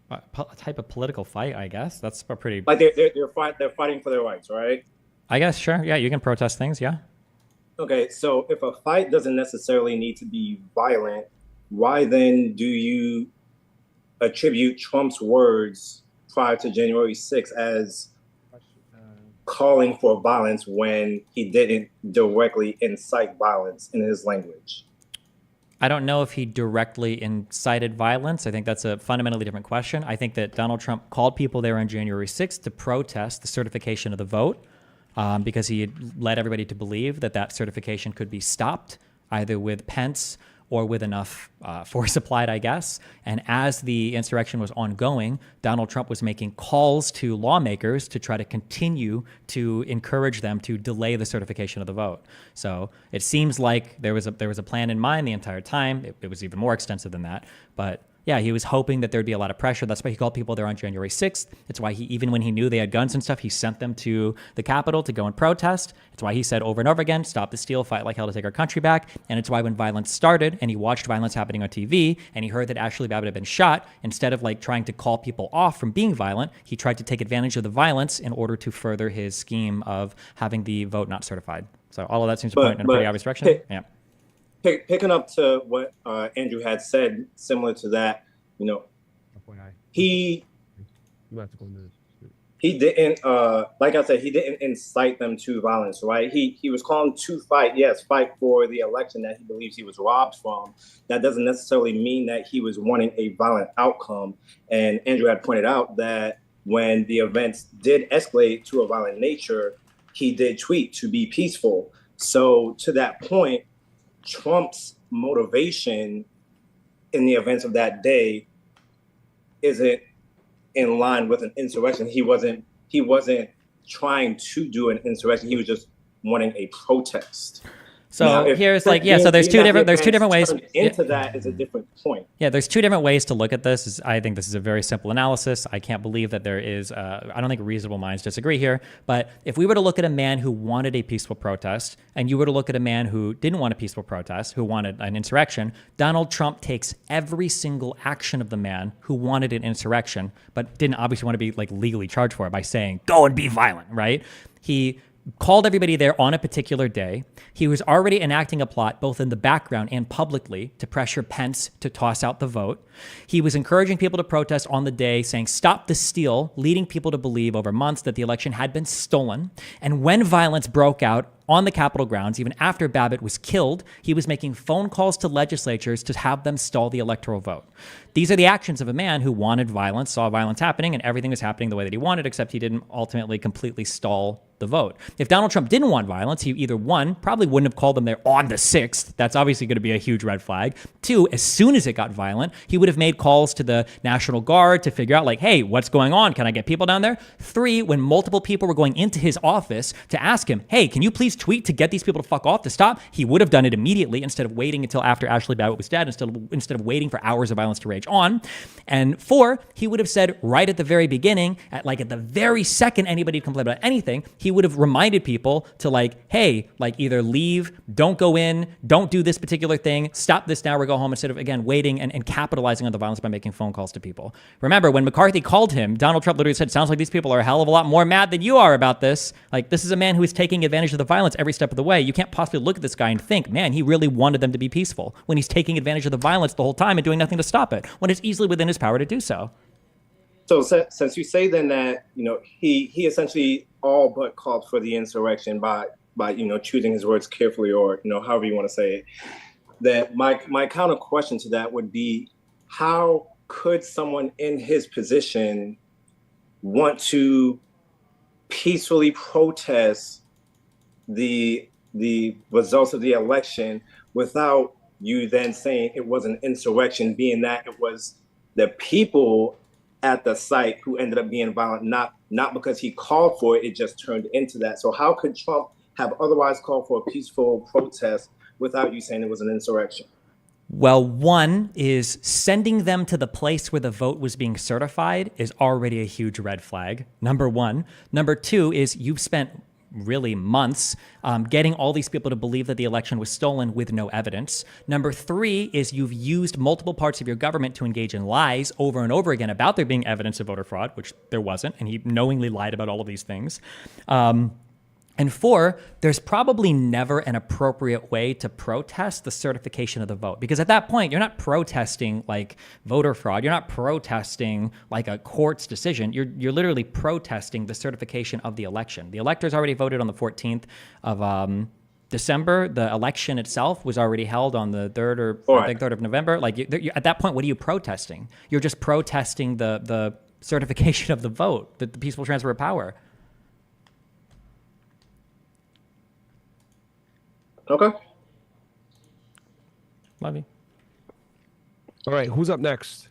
A type of political fight, I guess. That's a pretty. Like they're fighting for their rights, right? I guess sure. Yeah, you can protest things. Yeah. Okay, so if a fight doesn't necessarily need to be violent, why then do you attribute Trump's words prior to January 6th as calling for violence when he didn't directly incite violence in his language? I don't know if he directly incited violence. I think that's a fundamentally different question. I think that Donald Trump called people there on January 6th to protest the certification of the vote because he had led everybody to believe that that certification could be stopped either with Pence or with enough force applied, I guess. And as the insurrection was ongoing, Donald Trump was making calls to lawmakers to try to continue to encourage them to delay the certification of the vote. So it seems like there was a plan in mind the entire time. It was even more extensive than that. But yeah, he was hoping that there'd be a lot of pressure. That's why he called people there on January 6th. It's why he, even when he knew they had guns and stuff, he sent them to the Capitol to go and protest. It's why he said over and over again, stop the steal, fight like hell to take our country back. And it's why when violence started and he watched violence happening on TV and he heard that Ashley Babbitt had been shot, instead of like trying to call people off from being violent, he tried to take advantage of the violence in order to further his scheme of having the vote not certified. So all of that seems to point in a pretty obvious direction. Yeah. Picking up to what Andrew had said, similar to that, he didn't, like I said, he didn't incite them to violence, right? He was calling to fight, yes, fight for the election that he believes he was robbed from. That doesn't necessarily mean that he was wanting a violent outcome. And Andrew had pointed out that when the events did escalate to a violent nature, he did tweet to be peaceful. So to that point, Trump's motivation in the events of that day isn't in line with an insurrection. He wasn't trying to do an insurrection. He was just wanting a protest. So now, here's like, yeah, so there's two different ways. Into that is a different point. Yeah, there's two different ways to look at this. I think this is a very simple analysis. I can't believe that there is, I don't think reasonable minds disagree here. But if we were to look at a man who wanted a peaceful protest, and you were to look at a man who didn't want a peaceful protest, who wanted an insurrection, Donald Trump takes every single action of the man who wanted an insurrection, but didn't obviously want to be like legally charged for it by saying, go and be violent, right? He called everybody there on a particular day. He was already enacting a plot, both in the background and publicly, to pressure Pence to toss out the vote. He was encouraging people to protest on the day, saying, stop the steal, leading people to believe over months that the election had been stolen. And when violence broke out on the Capitol grounds, even after Babbitt was killed, he was making phone calls to legislatures to have them stall the electoral vote. These are the actions of a man who wanted violence, saw violence happening, and everything was happening the way that he wanted, except he didn't ultimately completely stall the vote. If Donald Trump didn't want violence, he either one, probably wouldn't have called them there on the 6th. That's obviously going to be a huge red flag. Two, as soon as it got violent, he would have made calls to the National Guard to figure out like, hey, what's going on? Can I get people down there? Three, when multiple people were going into his office to ask him, hey, can you please tweet to get these people to fuck off, to stop? He would have done it immediately instead of waiting until after Ashley Babbitt was dead, instead of waiting for hours of violence to rage on. And four, he would have said right at the very beginning, at the very second anybody complained about anything, he would have reminded people to like, hey, like either leave, don't go in, don't do this particular thing, stop this now or go home, instead of, again, waiting and capitalizing on the violence by making phone calls to people. Remember, when McCarthy called him, Donald Trump literally said, sounds like these people are a hell of a lot more mad than you are about this. Like, this is a man who is taking advantage of the violence every step of the way. You can't possibly look at this guy and think, man, he really wanted them to be peaceful, when he's taking advantage of the violence the whole time and doing nothing to stop it, when it's easily within his power to do so. So since you say then that, he essentially all but called for the insurrection by choosing his words carefully, or, however you want to say it, that my counter question to that would be, how could someone in his position want to peacefully protest the results of the election without you then saying it was an insurrection, being that it was the people at the site who ended up being violent, not because he called for it, it just turned into that. So how could Trump have otherwise called for a peaceful protest without you saying it was an insurrection? Well, one is sending them to the place where the vote was being certified is already a huge red flag. Number one. Number two is you've spent really months getting all these people to believe that the election was stolen with no evidence. Number three is you've used multiple parts of your government to engage in lies over and over again about there being evidence of voter fraud, which there wasn't, and he knowingly lied about all of these things. And four, there's probably never an appropriate way to protest the certification of the vote. Because at that point, you're not protesting like voter fraud. You're not protesting like a court's decision. You're literally protesting the certification of the election. The electors already voted on the 14th of December. The election itself was already held on the 3rd or I think 3rd of November. Like at that point, what are you protesting? You're just protesting the certification of the vote, the peaceful transfer of power. Okay. Love you. All right, who's up next?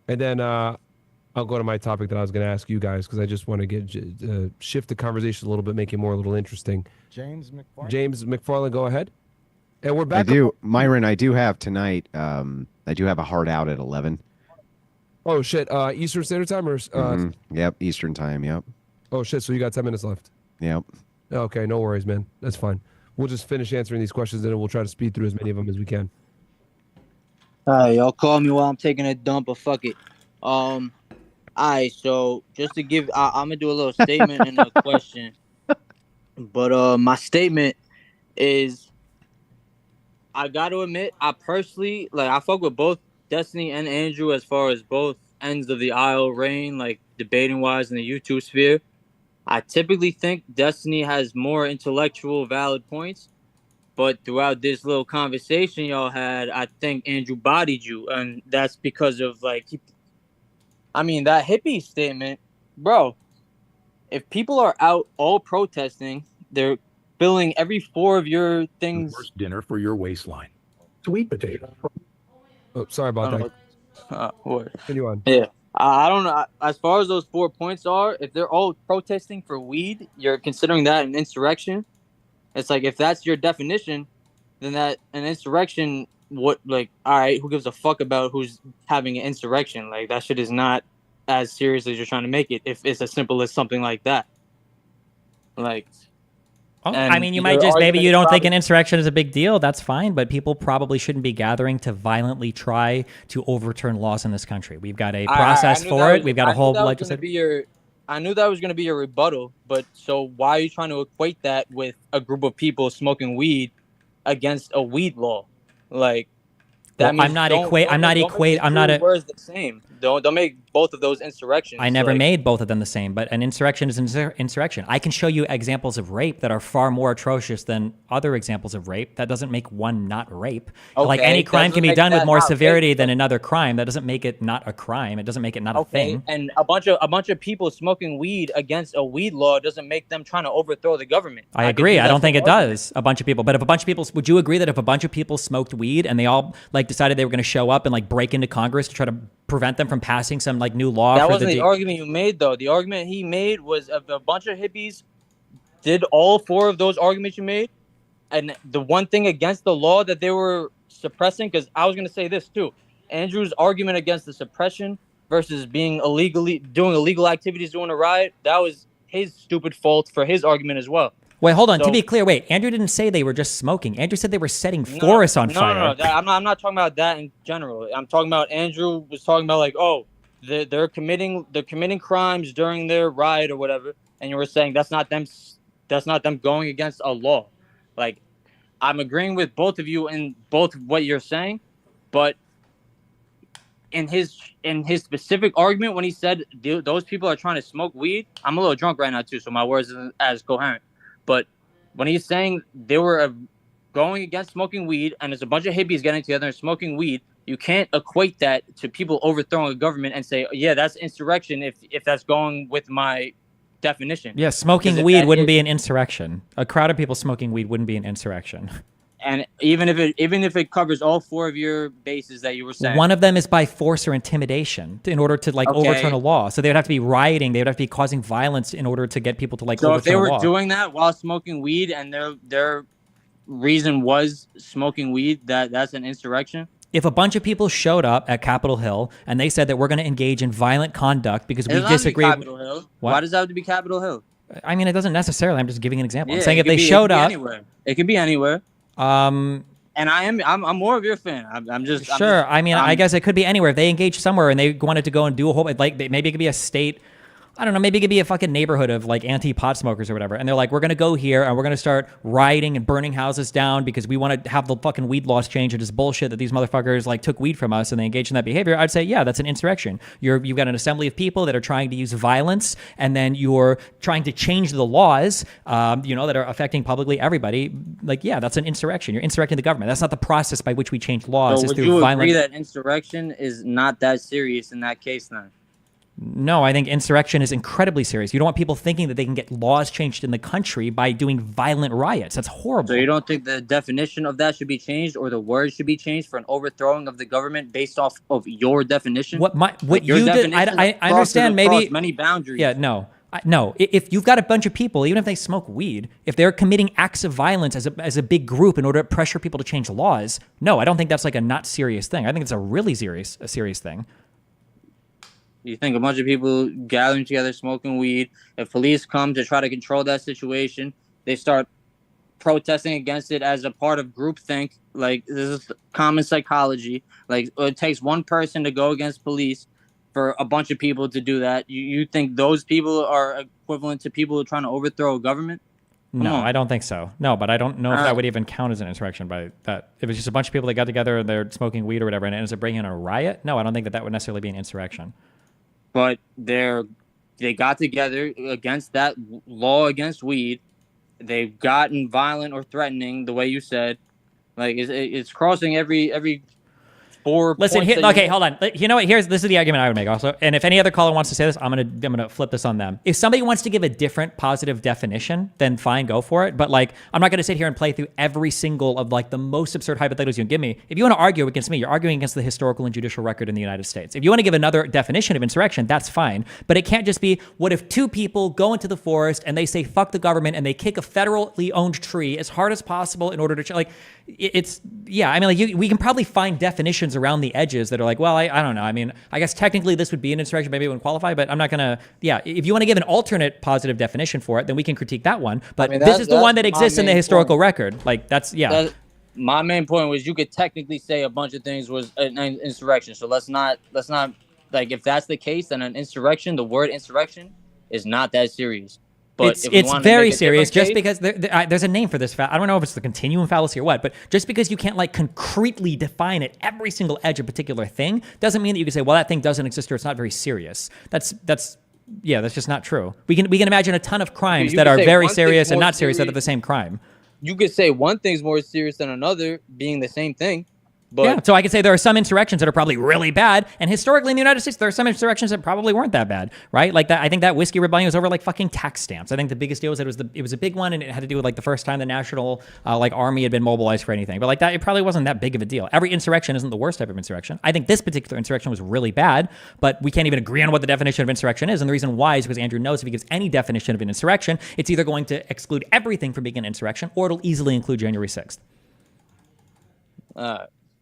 And then I'll go to my topic that I was going to ask you guys because I just want to get shift the conversation a little bit, make it more a little interesting. James McFarland. James McFarland, go ahead. And we're back. Myron, I do have tonight. I do have a hard out at 11. Oh shit! Eastern Standard Time or? Yep, Eastern Time. Yep. Oh shit! So you got 10 minutes left. Yep. Okay, no worries, man. That's fine. We'll just finish answering these questions and then we'll try to speed through as many of them as we can. Y'all call me while I'm taking a dump, but fuck it. Alright, so just to give, I'm gonna do a little statement and a question. But my statement is, I got to admit, I personally I fuck with both Destiny and Andrew as far as both ends of the aisle reign, like debating wise in the YouTube sphere. I typically think Destiny has more intellectual valid points, but throughout this little conversation y'all had, I think Andrew bodied you, and that's because of that hippie statement, bro. If people are out all protesting, they're filling every 4 of your things. Worst dinner for your waistline. Sweet potato. Oh, sorry about that. What? Continue on. Yeah. I don't know. As far as those 4 points are, if they're all protesting for weed, you're considering that an insurrection. It's like, if that's your definition, then that an insurrection, all right, who gives a fuck about who's having an insurrection? Like, that shit is not as serious as you're trying to make it, if it's as simple as something like that. Like, I mean, you might just, maybe you don't think an insurrection is a big deal. That's fine, but people probably shouldn't be gathering to violently try to overturn laws in this country. We've got a process for it. We've got a whole legislative. I knew that was going to be your rebuttal, but so why are you trying to equate that with a group of people smoking weed against a weed law? Like, that means words the same. Don't make both of those insurrections. I never made both of them the same, but an insurrection is an insurrection. I can show you examples of rape that are far more atrocious than other examples of rape. That doesn't make one not rape. Okay, like, any crime can be done with more severity than another crime. That doesn't make it not a crime. It doesn't make it not a thing. And a bunch of people smoking weed against a weed law doesn't make them trying to overthrow the government. I agree. I don't think it does. A bunch of people, but if a bunch of people, would you agree that if a bunch of people smoked weed and they all decided they were going to show up and break into Congress to try to prevent them from passing some new law? That wasn't the argument you made, though. The argument he made was if a bunch of hippies did all 4 of those arguments you made, and the one thing against the law that they were suppressing, because I was going to say this too, Andrew's argument against the suppression versus doing illegal activities during a riot, that was his stupid fault for his argument as well. Wait, hold on. To be clear, Andrew didn't say they were just smoking. Andrew said they were setting forests on fire. No. I'm not talking about that in general. I'm talking about Andrew was talking about they're committing crimes during their riot or whatever, and you were saying that's not them going against a law. Like, I'm agreeing with both of you in both what you're saying, but in his specific argument when he said those people are trying to smoke weed, I'm a little drunk right now too, so my words isn't as coherent. But when he's saying they were going against smoking weed and there's a bunch of hippies getting together and smoking weed, you can't equate that to people overthrowing a government and say, yeah, that's insurrection if that's going with my definition. Yeah, smoking weed wouldn't be an insurrection. A crowd of people smoking weed wouldn't be an insurrection. And even if it covers all 4 of your bases that you were saying, One of them is by force or intimidation in order to like overturn a law. So they would have to be rioting. They would have to be causing violence in order to get people to like so overturn if they were a law. doing that while smoking weed and their reason was smoking weed, that's an insurrection. If a bunch of people showed up at Capitol Hill and they said that we're going to engage in violent conduct because we It doesn't have to be disagree. Capitol Hill. Why does that have to be Capitol Hill? I mean, it doesn't necessarily. I'm just giving an example. Yeah, I'm saying it if could they be- showed it could be up, anywhere. It could be anywhere. And I'm more of your fan. I'm just sure. I mean, I guess it could be anywhere. If they engage somewhere and they wanted to go and do a whole, like, maybe it could be a state. I don't know. Maybe it could be a fucking neighborhood of like anti-pot smokers or whatever. And they're like, we're going to go here and we're going to start rioting and burning houses down because we want to have the fucking weed laws changed. It is bullshit that these motherfuckers like took weed from us and they engaged in that behavior. I'd say, yeah, that's an insurrection. You've got an assembly of people that are trying to use violence and then you're trying to change the laws, that are affecting publicly everybody. Like, yeah, that's an insurrection. You're insurrecting the government. That's not the process by which we change laws. So It's would through you violent. agree that insurrection is not that serious in that case then? No, I think insurrection is incredibly serious. You don't want people thinking that they can get laws changed in the country by doing violent riots. That's horrible. So you don't think the definition of that should be changed or the word should be changed for an overthrowing of the government based off of your definition? What your you did, definition I understand crosses maybe across many boundaries. Yeah, no. No, if you've got a bunch of people, even if they smoke weed, if they're committing acts of violence as a big group in order to pressure people to change laws, no, I don't think that's like a not serious thing. I think it's a really serious thing. You think a bunch of people gathering together, smoking weed, if police come to try to control that situation, they start protesting against it as a part of groupthink. Like, this is common psychology. Like, it takes one person to go against police for a bunch of people to do that. You think those people are equivalent to people who are trying to overthrow a government? No, I don't think so. No, but I don't know if that would even count as an insurrection by that. If it's just a bunch of people that got together and they're smoking weed or whatever and it ends up bringing in a riot, no, I don't think that would necessarily be an insurrection. But they got together against that law against weed. They've gotten violent or threatening, the way you said. Like, it's crossing every four. Listen, okay, hold on. You know what? This is the argument I would make also. And if any other caller wants to say this, I'm gonna flip this on them. If somebody wants to give a different positive definition, then fine, go for it. But like, I'm not gonna sit here and play through every single of like the most absurd hypotheticals you can give me. If you want to argue against me, you're arguing against the historical and judicial record in the United States. If you want to give another definition of insurrection, that's fine. But it can't just be, what if 2 people go into the forest and they say fuck the government and they kick a federally owned tree as hard as possible in order to we can probably find definitions around the edges that are like, well, I don't know. I mean, I guess technically this would be an insurrection, maybe it wouldn't qualify, but I'm not gonna. Yeah, if you want to give an alternate positive definition for it, then we can critique that one. But this is the one that exists in the historical record. Like my main point was you could technically say a bunch of things was an insurrection. So let's not like, if that's the case, then an insurrection, the word insurrection, is not that serious. But it's very serious just because there's a name for this. I don't know if it's the continuum fallacy or what, but just because you can't like concretely define it every single edge of a particular thing doesn't mean that you can say, well, that thing doesn't exist or it's not very serious. That's just not true. We can imagine a ton of crimes that are very serious and not serious that are the same crime. You could say one thing's more serious than another being the same thing. But yeah, so I could say there are some insurrections that are probably really bad, and historically in the United States, there are some insurrections that probably weren't that bad, right? Like that, I think that whiskey rebellion was over like fucking tax stamps. I think the biggest deal was it was a big one, and it had to do with like the first time the national army had been mobilized for anything. But like that, it probably wasn't that big of a deal. Every insurrection isn't the worst type of insurrection. I think this particular insurrection was really bad, but we can't even agree on what the definition of insurrection is, and the reason why is because Andrew knows if he gives any definition of an insurrection, it's either going to exclude everything from being an insurrection, or it'll easily include January 6th.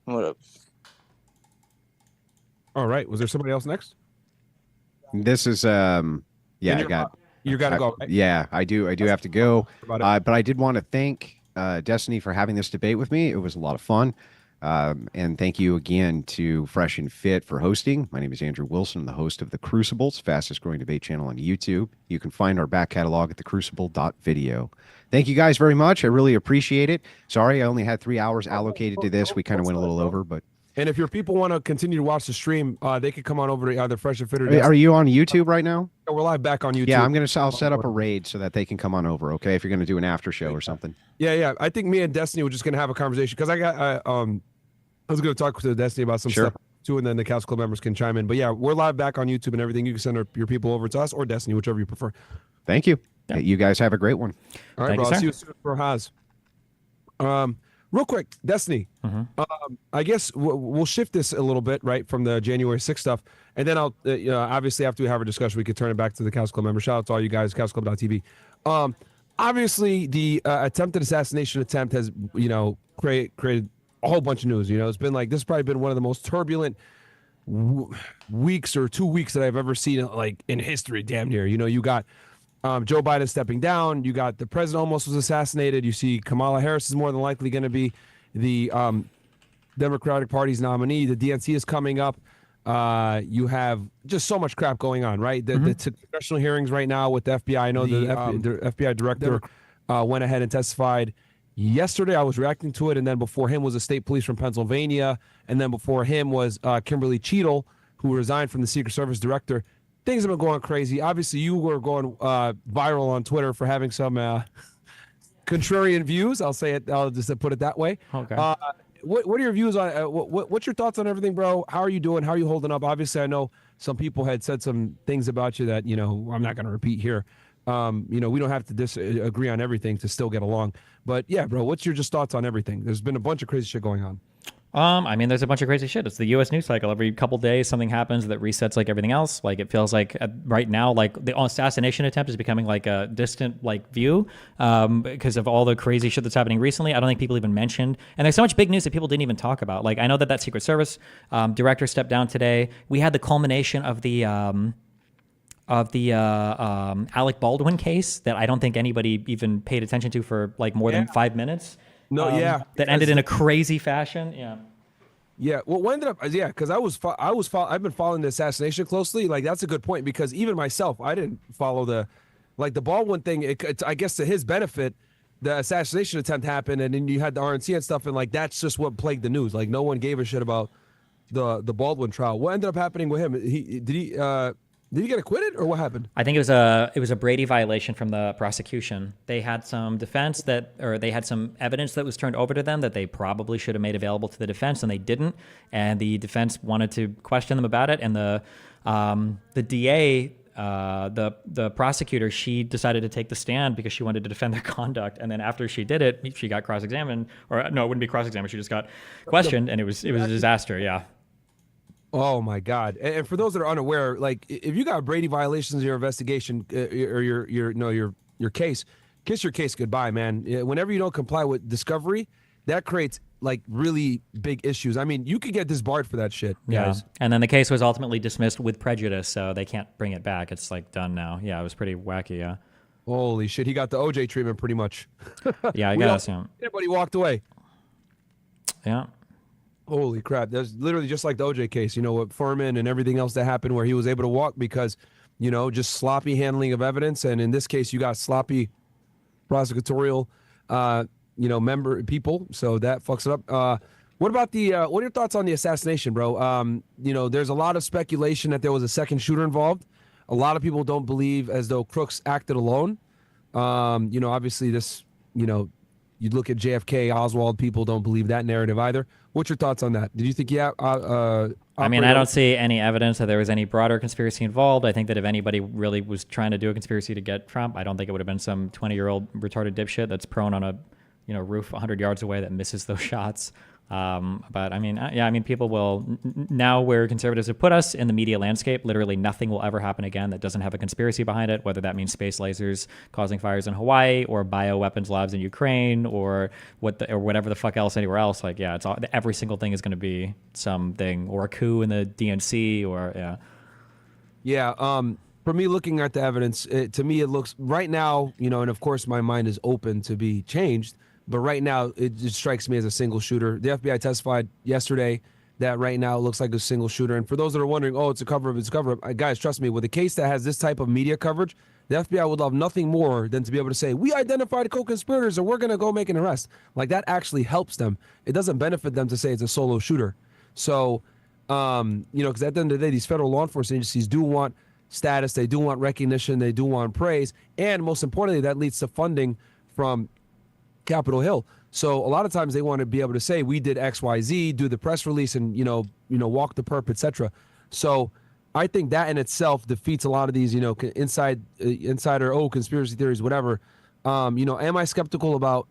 What up? All right. Was there somebody else next? This is You gotta go. Right? Yeah, I do have to go. But I did want to thank Destiny for having this debate with me. It was a lot of fun. And thank you again to Fresh and Fit for hosting. My name is Andrew Wilson, the host of The Crucibles, fastest growing debate channel on YouTube. You can find our back catalog at thecrucible.video. Thank you guys very much. I really appreciate it. Sorry, I only had 3 hours allocated to this. We kind of went a little over, but. And if your people want to continue to watch the stream, they can come on over to either Fresh and Fit or Are you on YouTube right now? Yeah, we're live back on YouTube. Yeah, I'll set up a raid so that they can come on over, okay? If you're going to do an after show or something. Yeah. I think me and Destiny were just going to have a conversation because I was going to talk to Destiny about some stuff too, and then the Couch Club members can chime in. But yeah, we're live back on YouTube and everything. You can send your people over to us or Destiny, whichever you prefer. Thank you. Yeah. You guys have a great one. All right, bro. I'll see you soon for Haas. Real quick, Destiny. I guess we'll shift this a little bit, right, from the January 6th stuff, and then I'll, obviously after we have our discussion, we could turn it back to the Couch Club member. Shout out to all you guys, CouchClub.tv. Obviously, the attempted assassination attempt has, created a whole bunch of news. It's been like, this has probably been one of the most turbulent weeks or 2 weeks that I've ever seen, like, in history, damn near. You got Joe Biden stepping down. You got the president almost was assassinated. You see Kamala Harris is more than likely going to be the Democratic Party's nominee. The DNC is coming up. You have just so much crap going on, right? The congressional hearings right now with the FBI. I know the FBI director went ahead and testified yesterday. I was reacting to it, and then before him was the state police from Pennsylvania, and then before him was Kimberly Cheadle, who resigned from the Secret Service director. Things have been going crazy. Obviously, you were going viral on Twitter for having some contrarian views. I'll say it. I'll just put it that way. Okay. What are your views on what's your thoughts on everything, bro? How are you doing? How are you holding up? Obviously, I know some people had said some things about you that I'm not going to repeat here. We don't have to disagree on everything to still get along. But yeah, bro, what's your just thoughts on everything? There's been a bunch of crazy shit going on. There's a bunch of crazy shit. It's the U.S. news cycle. Every couple days, something happens that resets like everything else. Like, it feels like right now, like the assassination attempt is becoming like a distant view because of all the crazy shit that's happening recently. I don't think people even mentioned, and there's so much big news that people didn't even talk about. Like, I know that Secret Service director stepped down today. We had the culmination of the Alec Baldwin case that I don't think anybody even paid attention to for like more than 5 minutes. That ended in a crazy fashion. Yeah. Well, what ended up? Yeah, because I've been following the assassination closely. Like, that's a good point, because even myself, I didn't follow the Baldwin thing. I guess to his benefit, the assassination attempt happened, and then you had the RNC and stuff, and like that's just what plagued the news. Like, no one gave a shit about the Baldwin trial. What ended up happening with him? Did he get acquitted, or what happened? I think it was a Brady violation from the prosecution. They had some they had some evidence that was turned over to them that they probably should have made available to the defense, and they didn't. And the defense wanted to question them about it, and the DA, the prosecutor, she decided to take the stand because she wanted to defend their conduct. And then after she did it, she got cross-examined, or no, it wouldn't be cross-examined. She just got questioned, and it was a disaster. Yeah. Oh my God! And for those that are unaware, like, if you got Brady violations in your investigation or your case, kiss your case goodbye, man. Whenever you don't comply with discovery, that creates like really big issues. I mean, you could get disbarred for that shit, guys. Yeah. And then the case was ultimately dismissed with prejudice, so they can't bring it back. It's like done now. Yeah, it was pretty wacky. Yeah. Holy shit! He got the OJ treatment pretty much. Yeah, I guess. Yeah. Everybody walked away. Yeah. Holy crap. That's literally just like the OJ case, with Furman and everything else that happened, where he was able to walk because, just sloppy handling of evidence. And in this case, you got sloppy prosecutorial, people. So that fucks it up. What about what are your thoughts on the assassination, bro? There's a lot of speculation that there was a second shooter involved. A lot of people don't believe as though Crooks acted alone. Obviously this, you look at JFK, Oswald, people don't believe that narrative either. What's your thoughts on that? Did you think I don't see any evidence that there was any broader conspiracy involved. I think that if anybody really was trying to do a conspiracy to get Trump, I don't think it would have been some 20-year-old retarded dipshit that's prone on a roof 100 yards away that misses those shots. But people will now, where conservatives have put us in the media landscape, literally nothing will ever happen again that doesn't have a conspiracy behind it, whether that means space lasers causing fires in Hawaii or bioweapons labs in Ukraine or whatever the fuck else anywhere else. Like, yeah, every single thing is going to be something, or a coup in the DNC, or yeah. Yeah. For me, looking at the evidence, to me, it looks right now, and of course my mind is open to be changed. But right now, it just strikes me as a single shooter. The FBI testified yesterday that right now it looks like a single shooter. And for those that are wondering, it's a cover-up, guys, trust me, with a case that has this type of media coverage, the FBI would love nothing more than to be able to say, we identified co-conspirators and we're going to go make an arrest. Like, that actually helps them. It doesn't benefit them to say it's a solo shooter. So, because at the end of the day, these federal law enforcement agencies do want status, they do want recognition, they do want praise, and most importantly, that leads to funding from Capitol Hill. So a lot of times they want to be able to say, we did X, Y, Z, do the press release and, walk the perp, etc. So I think that in itself defeats a lot of these, insider, conspiracy theories, whatever. Am I skeptical about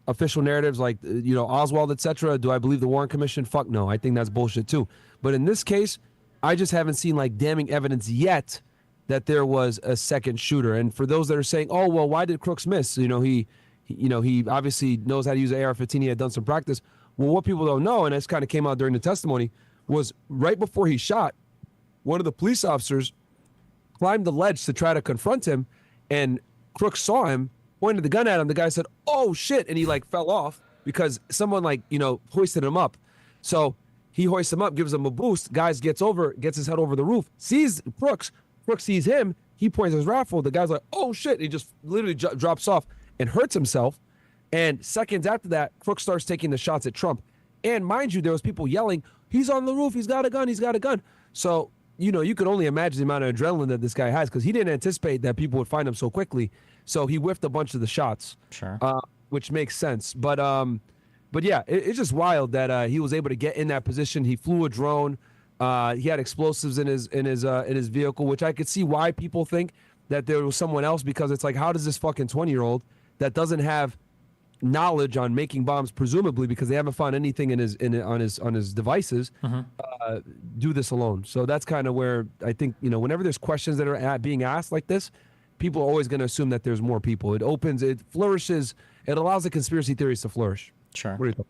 official narratives like Oswald, etc. Do I believe the Warren Commission? Fuck no. I think that's bullshit too. But in this case, I just haven't seen like damning evidence yet that there was a second shooter. And for those that are saying, oh well, why did Crooks miss? He obviously knows how to use an AR-15. He had done some practice. Well, what people don't know, and this kind of came out during the testimony, was right before he shot, one of the police officers climbed the ledge to try to confront him, and Crooks saw him, pointed the gun at him. The guy said, "Oh shit!" and he like fell off because someone hoisted him up. So he hoists him up, gives him a boost. Guys gets his head over the roof, sees Crooks. Crooks sees him. He points his rifle. The guy's like, "Oh shit!" He just literally drops off and hurts himself. And seconds after that, Crooks starts taking the shots at Trump. And mind you, there was people yelling, "He's on the roof. He's got a gun. He's got a gun." So you could only imagine the amount of adrenaline that this guy has, because he didn't anticipate that people would find him so quickly. So he whiffed a bunch of the shots. Sure. Which makes sense. But yeah, it's just wild that he was able to get in that position. He flew a drone. He had explosives in his vehicle, which I could see why people think that there was someone else, because it's like, how does this fucking 20-year-old that doesn't have knowledge on making bombs, presumably because they haven't found anything on his devices, do this alone? So that's kind of where I think, whenever there's questions that are being asked like this, people are always going to assume that there's more people. It flourishes, it allows the conspiracy theories to flourish. Sure. What do you think?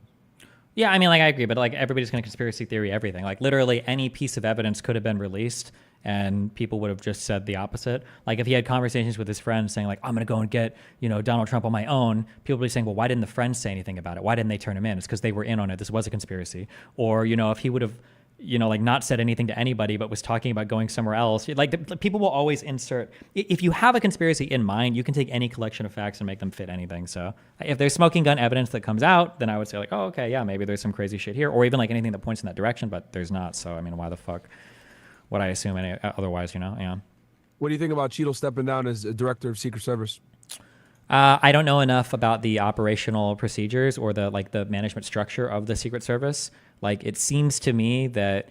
Yeah, I mean, like, I agree, but like, everybody's going to conspiracy theory everything. Like, literally any piece of evidence could have been released and people would have just said the opposite. Like, if he had conversations with his friends saying like, I'm going to go and get, Donald Trump on my own, people would be saying, well, why didn't the friends say anything about it? Why didn't they turn him in? It's because they were in on it. This was a conspiracy. Or, if he would have, not said anything to anybody, but was talking about going somewhere else. Like, people will always insert. If you have a conspiracy in mind, you can take any collection of facts and make them fit anything. So if there's smoking gun evidence that comes out, then I would say like, oh, okay, yeah, maybe there's some crazy shit here, or even like anything that points in that direction, but there's not. So, I mean, why the fuck would I assume otherwise, Yeah. What do you think about Cheeto stepping down as director of Secret Service? I don't know enough about the operational procedures or the management structure of the Secret Service. Like, it seems to me that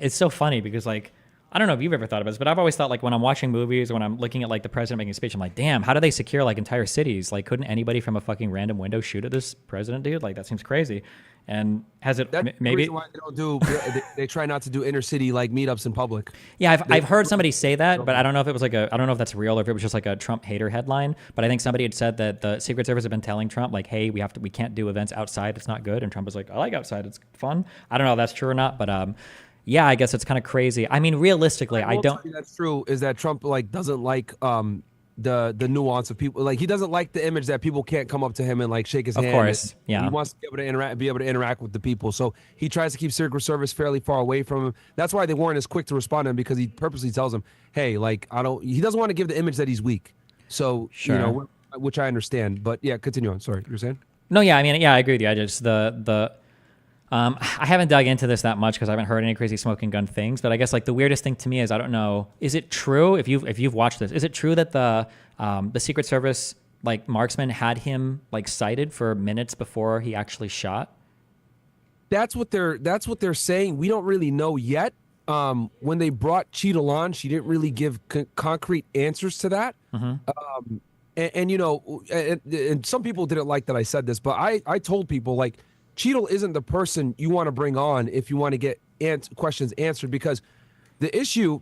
it's so funny because, like, I don't know if you've ever thought about this, but I've always thought, like, when I'm watching movies or when I'm looking at like the president making a speech, I'm like, damn, how do they secure like entire cities? Like, couldn't anybody from a fucking random window shoot at this president, dude? Like, that seems crazy. And has it maybe why they don't do? They try not to do inner city like meetups in public. Yeah, I've heard somebody say that, but I don't know if it was like I don't know if that's real or if it was just like a Trump hater headline. But I think somebody had said that the Secret Service had been telling Trump like, hey, we can't do events outside. It's not good. And Trump was like, I like outside. It's fun. I don't know if that's true or not, but yeah, I guess it's kind of crazy. I mean, realistically, I don't. That's true. Is that Trump doesn't like the nuance of people? Like, he doesn't like the image that people can't come up to him and like shake his hand. Of course, yeah. He wants to be able to interact with the people. So he tries to keep Secret Service fairly far away from him. That's why they weren't as quick to respond to him, because he purposely tells him, hey, like, he doesn't want to give the image that he's weak. So sure. Which I understand. But yeah, continue on. Sorry, you're saying? No, yeah, I mean, yeah, I agree with you. I just I haven't dug into this that much because I haven't heard any crazy smoking gun things. But I guess like the weirdest thing to me is, I don't know, is it true if you've watched this? Is it true that the Secret Service like marksman had him like sighted for minutes before he actually shot? That's what they're saying. We don't really know yet. When they brought Cheeto on, she didn't really give concrete answers to that. Mm-hmm. And some people didn't like that I said this, but I told people like, Cheeto isn't the person you want to bring on if you want to get questions answered, because the issue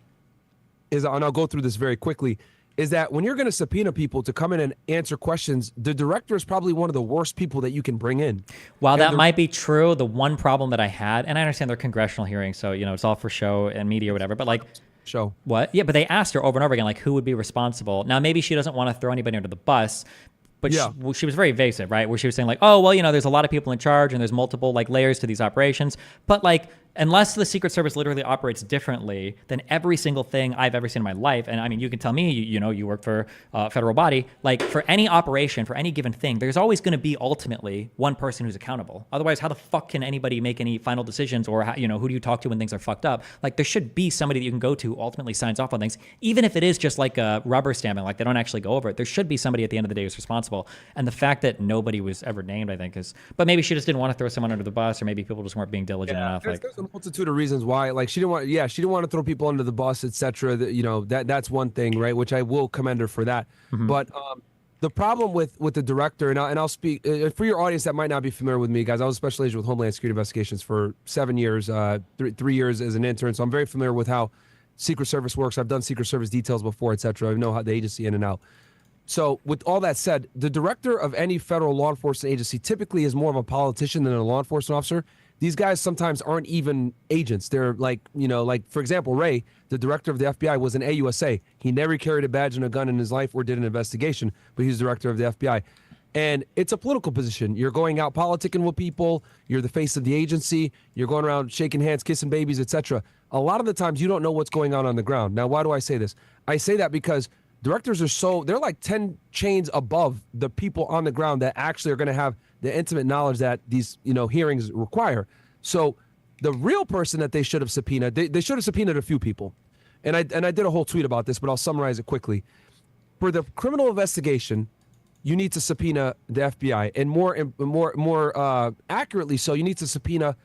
is, and I'll go through this very quickly, is that when you're going to subpoena people to come in and answer questions, the director is probably one of the worst people that you can bring in. While that might be true, the one problem that I had, and I understand they're congressional hearings, so it's all for show and media or whatever, but like, show what? Yeah, but they asked her over and over again, like, who would be responsible? Now, maybe she doesn't want to throw anybody under the bus, but yeah. she was very evasive, right? Where she was saying like, oh, well, there's a lot of people in charge and there's multiple like layers to these operations. But like, unless the Secret Service literally operates differently than every single thing I've ever seen in my life, and I mean, you can tell me, you work for a federal body, like for any operation, for any given thing, there's always going to be ultimately one person who's accountable. Otherwise, how the fuck can anybody make any final decisions, or how, who do you talk to when things are fucked up? Like, there should be somebody that you can go to who ultimately signs off on things, even if it is just like a rubber stamping, like they don't actually go over it. There should be somebody at the end of the day who's responsible. And the fact that nobody was ever named, I think, is, but maybe she just didn't want to throw someone under the bus, or maybe people just weren't being diligent enough. There's a multitude of reasons why. Like, she didn't want to throw people under the bus, etc. That's one thing, right? Which I will commend her for that. Mm-hmm. But the problem with the director, and I'll speak for your audience that might not be familiar with me, guys. I was a special agent with Homeland Security Investigations for 7 years, 3 years as an intern, so I'm very familiar with how Secret Service works. I've done Secret Service details before, etc. I know how the agency in and out. So with all that said, the director of any federal law enforcement agency typically is more of a politician than a law enforcement officer. These guys sometimes aren't even agents. They're like, like, for example, Ray, the director of the FBI, was an AUSA. He never carried a badge and a gun in his life or did an investigation, but he's director of the FBI. And it's a political position. You're going out politicking with people. You're the face of the agency. You're going around shaking hands, kissing babies, etc. A lot of the times you don't know what's going on the ground. Now, why do I say this? I say that because directors are they're like 10 chains above the people on the ground that actually are going to have the intimate knowledge that these, hearings require. So the real person that they should have subpoenaed, they should have subpoenaed a few people. And I did a whole tweet about this, but I'll summarize it quickly. For the criminal investigation, you need to subpoena the FBI, and more accurately so, you need to subpoena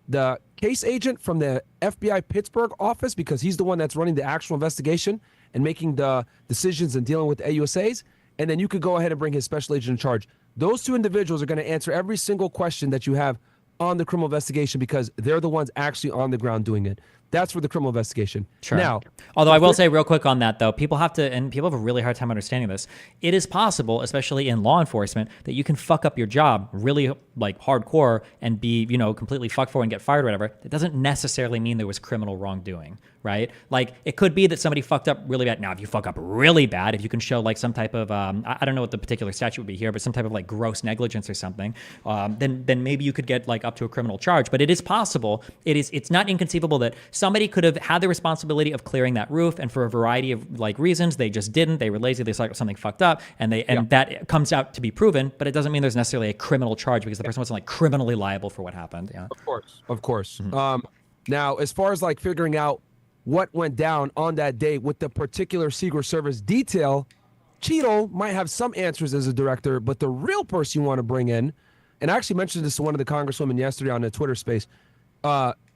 the case agent from the FBI Pittsburgh office, because he's the one that's running the actual investigation and making the decisions and dealing with the AUSAs. And then you could go ahead and bring his special agent in charge. Those two individuals are going to answer every single question that you have on the criminal investigation, because they're the ones actually on the ground doing it. That's for the criminal investigation. Sure. Now, although I will say real quick on that, though, people have a really hard time understanding this. It is possible, especially in law enforcement, that you can fuck up your job really like hardcore and be, completely fucked for and get fired or whatever. That doesn't necessarily mean there was criminal wrongdoing, right? Like, it could be that somebody fucked up really bad. Now, if you fuck up really bad, if you can show like some type of, I don't know what the particular statute would be here, but some type of like gross negligence or something, then maybe you could get like up to a criminal charge. But it is possible. It's not inconceivable that somebody could have had the responsibility of clearing that roof, and for a variety of like reasons, they just didn't. They were lazy. They saw something fucked up, and that comes out to be proven. But it doesn't mean there's necessarily a criminal charge, because the person wasn't like criminally liable for what happened. Yeah, of course. Now, as far as like figuring out what went down on that day with the particular Secret Service detail, Cheeto might have some answers as a director, but the real person you want to bring in, and I actually mentioned this to one of the congresswomen yesterday on the Twitter space,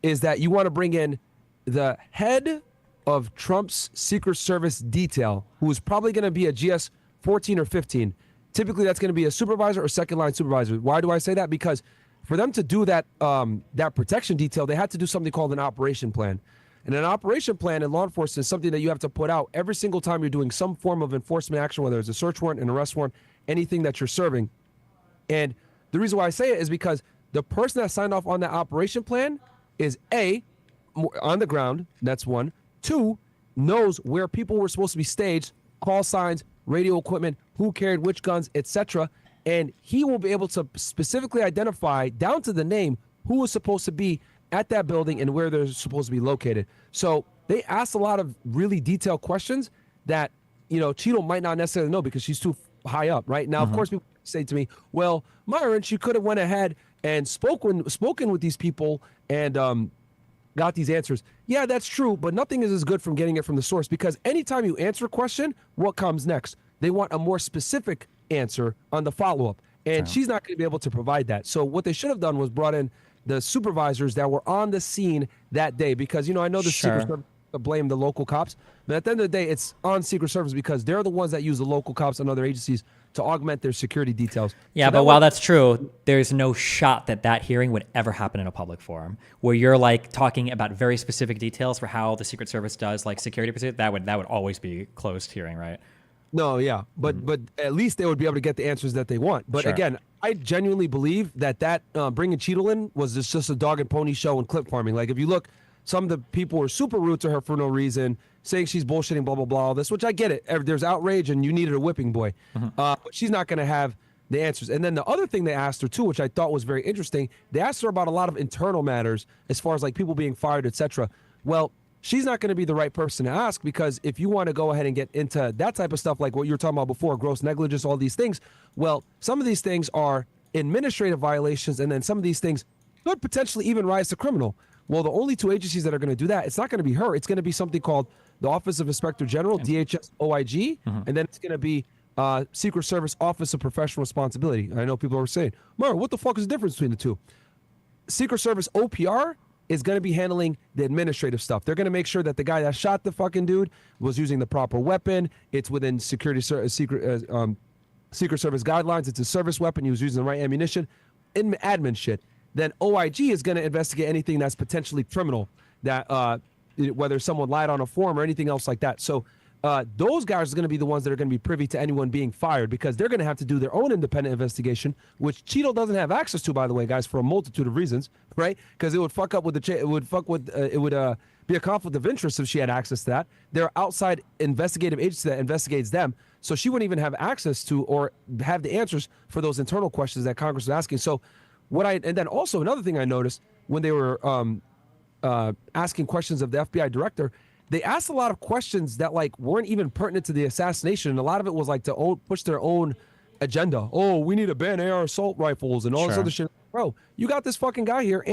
is that you want to bring in the head of Trump's Secret Service detail, who is probably going to be a GS 14 or 15. Typically, that's going to be a supervisor or second line supervisor. Why do I say that? Because for them to do that that protection detail, they had to do something called an operation plan. And an operation plan in law enforcement is something that you have to put out every single time you're doing some form of enforcement action, whether it's a search warrant, an arrest warrant, anything that you're serving. And the reason why I say it is because the person that signed off on that operation plan is A, on the ground, that's one. Two, knows where people were supposed to be staged, call signs, radio equipment, who carried which guns, etc. And he will be able to specifically identify down to the name who was supposed to be at that building and where they're supposed to be located. So they asked a lot of really detailed questions that, Cheeto might not necessarily know because she's too high up, right? Now, of course, people say to me, well, Myron, she could have went ahead and spoken with these people and got these answers. Yeah, that's true, but nothing is as good from getting it from the source, because anytime you answer a question, what comes next? They want a more specific answer on the follow-up, and she's not going to be able to provide that. So what they should have done was brought in the supervisors that were on the scene that day, because, I know the Secret Service blame the local cops, but at the end of the day, it's on Secret Service because they're the ones that use the local cops and other agencies to augment their security details. Yeah, but while that's true, there's no shot that hearing would ever happen in a public forum where you're like talking about very specific details for how the Secret Service does like security procedures. That would always be closed hearing, right? No, yeah, but at least they would be able to get the answers that they want. But again, I genuinely believe that bringing Cheeto in was just a dog and pony show and clip farming. Like, if you look, some of the people were super rude to her for no reason, saying she's bullshitting, blah, blah, blah, all this, which I get it. There's outrage and you needed a whipping boy. But she's not going to have the answers. And then the other thing they asked her too, which I thought was very interesting, they asked her about a lot of internal matters as far as like people being fired, etc. Well, she's not going to be the right person to ask, because if you want to go ahead and get into that type of stuff, like what you were talking about before, gross negligence, all these things, well, some of these things are administrative violations, and then some of these things could potentially even rise to criminal. Well, the only two agencies that are going to do that, it's not going to be her. It's going to be something called the Office of Inspector General, DHS OIG, and then it's going to be Secret Service Office of Professional Responsibility. And I know people are saying, Mara, what the fuck is the difference between the two? Secret Service OPR is going to be handling the administrative stuff. They're going to make sure that the guy that shot the fucking dude was using the proper weapon. It's within Secret Service guidelines. It's a service weapon. He was using the right ammunition. Admin shit. Then OIG is going to investigate anything that's potentially criminal, that whether someone lied on a form or anything else like that. So those guys are going to be the ones that are going to be privy to anyone being fired, because they're going to have to do their own independent investigation, which Cheeto doesn't have access to, by the way, guys, for a multitude of reasons, right? Because it would fuck up with it would be a conflict of interest if she had access to that. There are outside investigative agency that investigates them, so she wouldn't even have access to or have the answers for those internal questions that Congress is asking. So and then also another thing I noticed when they were asking questions of the FBI director, they asked a lot of questions that like weren't even pertinent to the assassination, and a lot of it was like to push their own agenda. Oh, we need to ban AR assault rifles and all this other shit. Bro, you got this fucking guy here.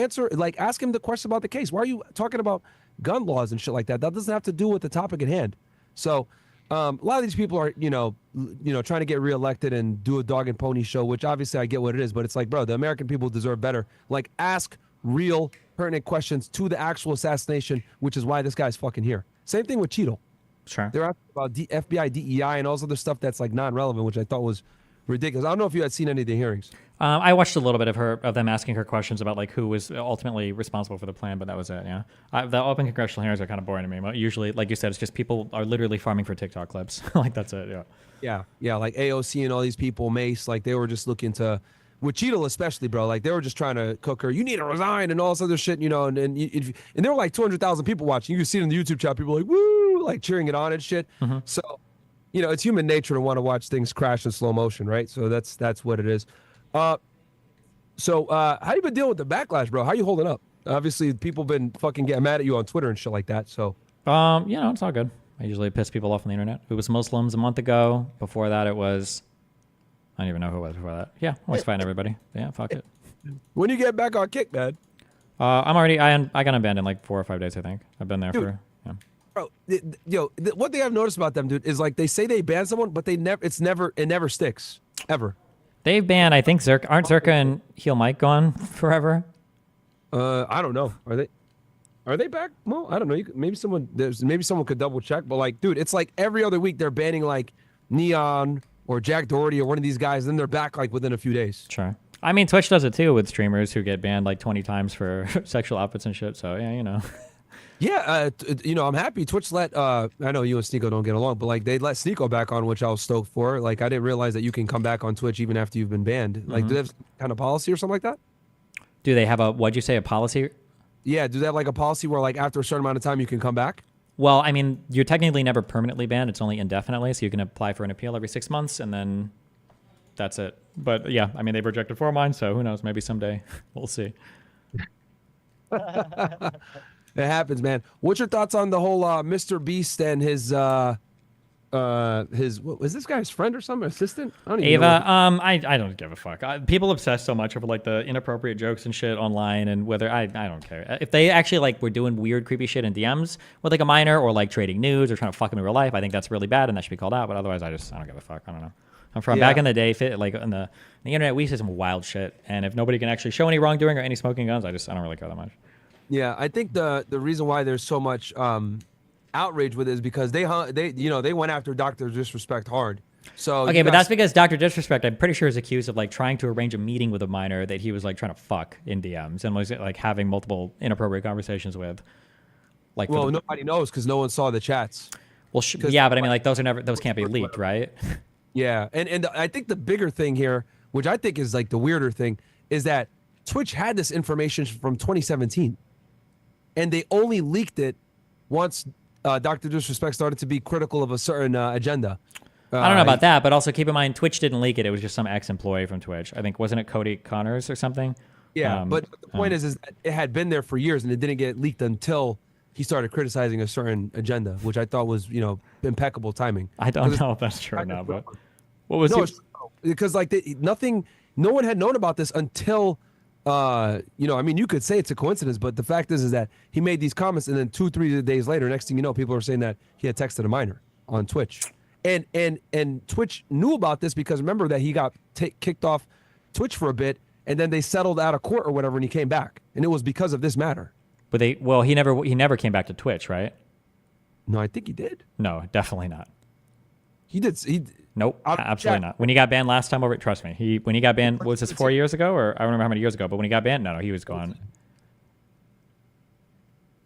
Ask him the question about the case. Why are you talking about gun laws and shit like that? That doesn't have to do with the topic at hand. So a lot of these people are, trying to get reelected and do a dog and pony show, which obviously I get what it is, but it's like, bro, the American people deserve better. Like, ask real pertinent questions to the actual assassination, which is why this guy's fucking here. Same thing with Cheeto. Sure. They're asking about FBI, DEI, and all this other stuff that's like non-relevant, which I thought was ridiculous. I don't know if you had seen any of the hearings. I watched a little bit of them asking her questions about like who was ultimately responsible for the plan, but that was it. Yeah, the open congressional hearings are kind of boring to me. Usually, like you said, it's just people are literally farming for TikTok clips. Like that's it. Yeah. Yeah. Like AOC and all these people, Mace, like they were just looking to, with Cheeto especially, bro. Like they were just trying to cook her. You need to resign and all this other shit, and there were like 200,000 people watching. You can see it in the YouTube chat. People like woo, like cheering it on and shit. Mm-hmm. So, it's human nature to want to watch things crash in slow motion, right? So that's what it is. So how you been dealing with the backlash, bro? How you holding up? Obviously, people been fucking getting mad at you on Twitter and shit like that. So, it's all good. I usually piss people off on the internet. It was Muslims a month ago. Before that, it was I don't even know who it was before that. Yeah, always fighting everybody. Yeah, fuck it. When you get back on Kick, man? I got abandoned like 4 or 5 days. I think I've been there for. Yeah. Bro, one thing I've noticed about them, dude, is like they say they ban someone, but it never sticks ever. They've banned, I think, aren't Zerka and Heel Mike gone forever? I don't know. Are they back? Well, I don't know. Maybe someone could double check. But like, dude, it's like every other week they're banning like Neon or Jack Doherty or one of these guys. Then they're back like within a few days. Sure. I mean, Twitch does it too with streamers who get banned like 20 times for sexual outfits and shit. So yeah, Yeah, I'm happy Twitch let, I know you and Sneeko don't get along, but like they let Sneeko back on, which I was stoked for. Like I didn't realize that you can come back on Twitch even after you've been banned. Like, do they have some kind of policy or something like that? Do they have what'd you say, a policy? Yeah, do they have like a policy where like after a certain amount of time you can come back? Well, I mean, you're technically never permanently banned. It's only indefinitely, so you can apply for an appeal every 6 months, and then that's it. But yeah, I mean, they've rejected 4 of mine, so who knows? Maybe someday we'll see. It happens, man. What's your thoughts on the whole Mr. Beast and his what was this guy's friend or something? Assistant? I don't even know. I don't give a fuck. People obsess so much over like the inappropriate jokes and shit online, and whether I don't care. If they actually like were doing weird, creepy shit in DMs with like a minor or like trading nudes or trying to fuck him in real life, I think that's really bad and that should be called out. But otherwise, I don't give a fuck. I don't know. I'm from back in the day, like on the internet, we see some wild shit, and if nobody can actually show any wrongdoing or any smoking guns, I don't really care that much. Yeah, I think the reason why there's so much outrage with it is because they went after Dr. Disrespect hard. So okay, but that's because Dr. Disrespect, I'm pretty sure, is accused of like trying to arrange a meeting with a minor that he was like trying to fuck in DMs and was like having multiple inappropriate conversations with. Like, well, nobody knows because no one saw the chats. Well, yeah, but I mean, like those can't be leaked, right? Yeah, and I think the bigger thing here, which I think is like the weirder thing, is that Twitch had this information from 2017. And they only leaked it once Dr. Disrespect started to be critical of a certain agenda. I don't know about that, but also keep in mind, Twitch didn't leak it. It was just some ex-employee from Twitch. I think, wasn't it Cody Connors or something? Yeah, but the point is that it had been there for years, and it didn't get leaked until he started criticizing a certain agenda, which I thought was, impeccable timing. I don't know if that's true or not, but what was it? Because like no one had known about this until... I mean, you could say it's a coincidence, but the fact is that he made these comments, and then 2-3 days later, next thing you know, people are saying that he had texted a minor on Twitch, and Twitch knew about this because remember that he got kicked off Twitch for a bit, and then they settled out of court or whatever, and he came back, and it was because of this matter. But he never came back to Twitch, right? No, I think he did. No, definitely not. He did. Nope, absolutely not. When he got banned last time over, trust me, when he got banned, what was this 4 years ago, or I don't remember how many years ago, but when he got banned, no, he was gone.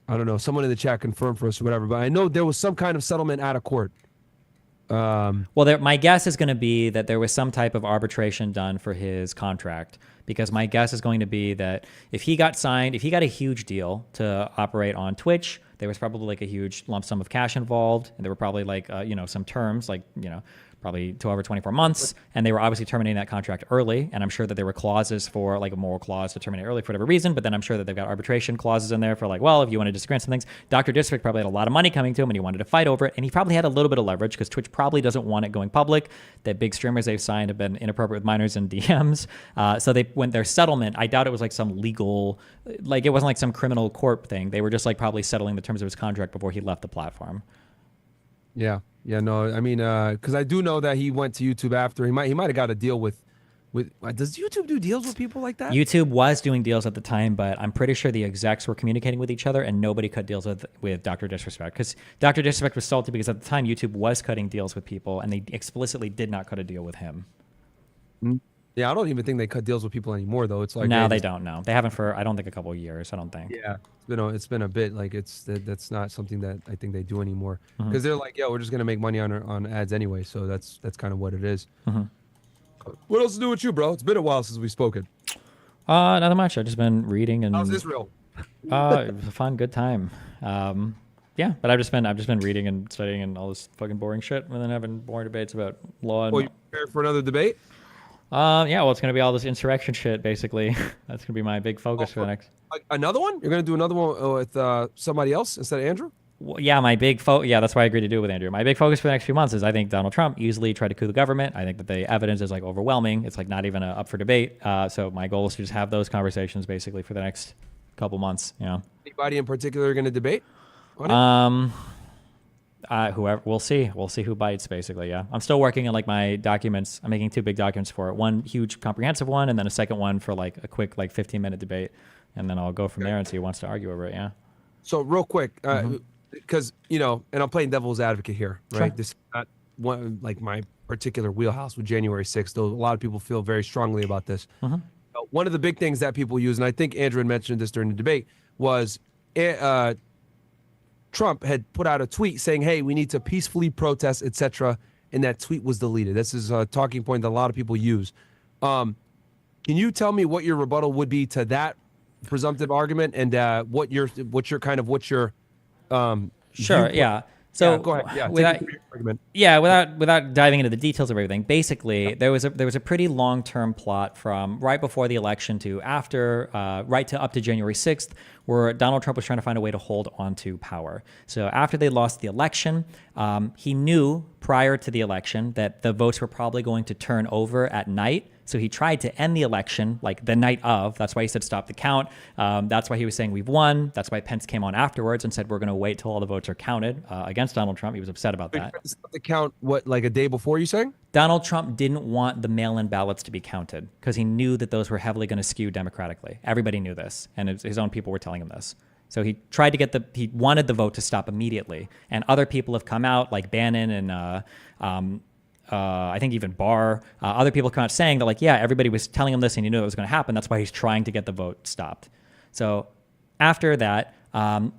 I don't know. Someone in the chat confirmed for us or whatever, but I know there was some kind of settlement out of court. Well, my guess is going to be that there was some type of arbitration done for his contract, because my guess is going to be that if he got a huge deal to operate on Twitch, there was probably like a huge lump sum of cash involved, and there were probably like some terms, like probably 12 or 24 months, and they were obviously terminating that contract early, and I'm sure that there were clauses for like a moral clause to terminate early for whatever reason, but then I'm sure that they've got arbitration clauses in there for like, well, if you want to disagree on some things. Dr. District probably had a lot of money coming to him and he wanted to fight over it, and he probably had a little bit of leverage because Twitch probably doesn't want it going public. That big streamers they've signed have been inappropriate with minors and DMs, so when their settlement, I doubt it was like some legal, like it wasn't like some criminal court thing. They were just like probably settling the terms of his contract before he left the platform. Yeah, no, I mean, because I do know that he went to YouTube after. He might have got a deal with. Does YouTube do deals with people like that? YouTube was doing deals at the time, but I'm pretty sure the execs were communicating with each other, and nobody cut deals with Dr. Disrespect, because Dr. Disrespect was salty because at the time YouTube was cutting deals with people, and they explicitly did not cut a deal with him. Yeah, I don't even think they cut deals with people anymore, though. It's like no, they don't. No, they haven't for I don't think a couple of years. I don't think. Yeah, it's been a bit like that's not something that I think they do anymore, because they're like, yo, we're just gonna make money on ads anyway, so that's kind of what it is. What else to do with you, bro? It's been a while since we've spoken. Nothing much. I've just been reading and. How's Israel? It was a fun, good time. Yeah, but I've just been reading and studying and all this fucking boring shit, and then having boring debates about law. And you prepared for another debate? Yeah, well, it's going to be all this insurrection shit, basically. That's going to be my big focus for the next. Another one? You're going to do another one with somebody else instead of Andrew? Well, yeah, yeah, that's why I agreed to do it with Andrew. My big focus for the next few months is I think Donald Trump easily tried to coup the government. I think that the evidence is like overwhelming. It's like not even up for debate. So my goal is to just have those conversations basically for the next couple months. Anybody in particular going to debate? Whoever, we'll see who bites basically. Yeah, I'm still working on like my documents. I'm making 2 big documents for it, one huge comprehensive one, and then a second one for like a quick like 15-minute debate, and then I'll go from there and see who wants to argue over it. Yeah. So real quick, because and I'm playing devil's advocate here, right? Sure. This is not one like my particular wheelhouse with January 6th, though a lot of people feel very strongly about this. One of the big things that people use, and I think Andrew had mentioned this during the debate, was Trump had put out a tweet saying, hey, we need to peacefully protest, etc. And that tweet was deleted. This is a talking point that a lot of people use. Can you tell me what your rebuttal would be to that presumptive argument, and what's your Sure, yeah. So go ahead. Without diving into the details of everything, basically there was a pretty long-term plot from right before the election to after, right to up to January 6th, where Donald Trump was trying to find a way to hold on to power. So after they lost the election, he knew prior to the election that the votes were probably going to turn over at night. So he tried to end the election like the night of. That's why he said stop the count. That's why he was saying we've won. That's why Pence came on afterwards and said we're going to wait till all the votes are counted against Donald Trump. He was upset about that. Stop the count, what, like a day before, you saying? Donald Trump didn't want the mail-in ballots to be counted because he knew that those were heavily going to skew democratically. Everybody knew this, and his own people were telling him this. So he tried to he wanted the vote to stop immediately. And other people have come out, like Bannon and I think even Barr, other people come out saying that, like, yeah, everybody was telling him this and he knew it was going to happen. That's why he's trying to get the vote stopped. So after that,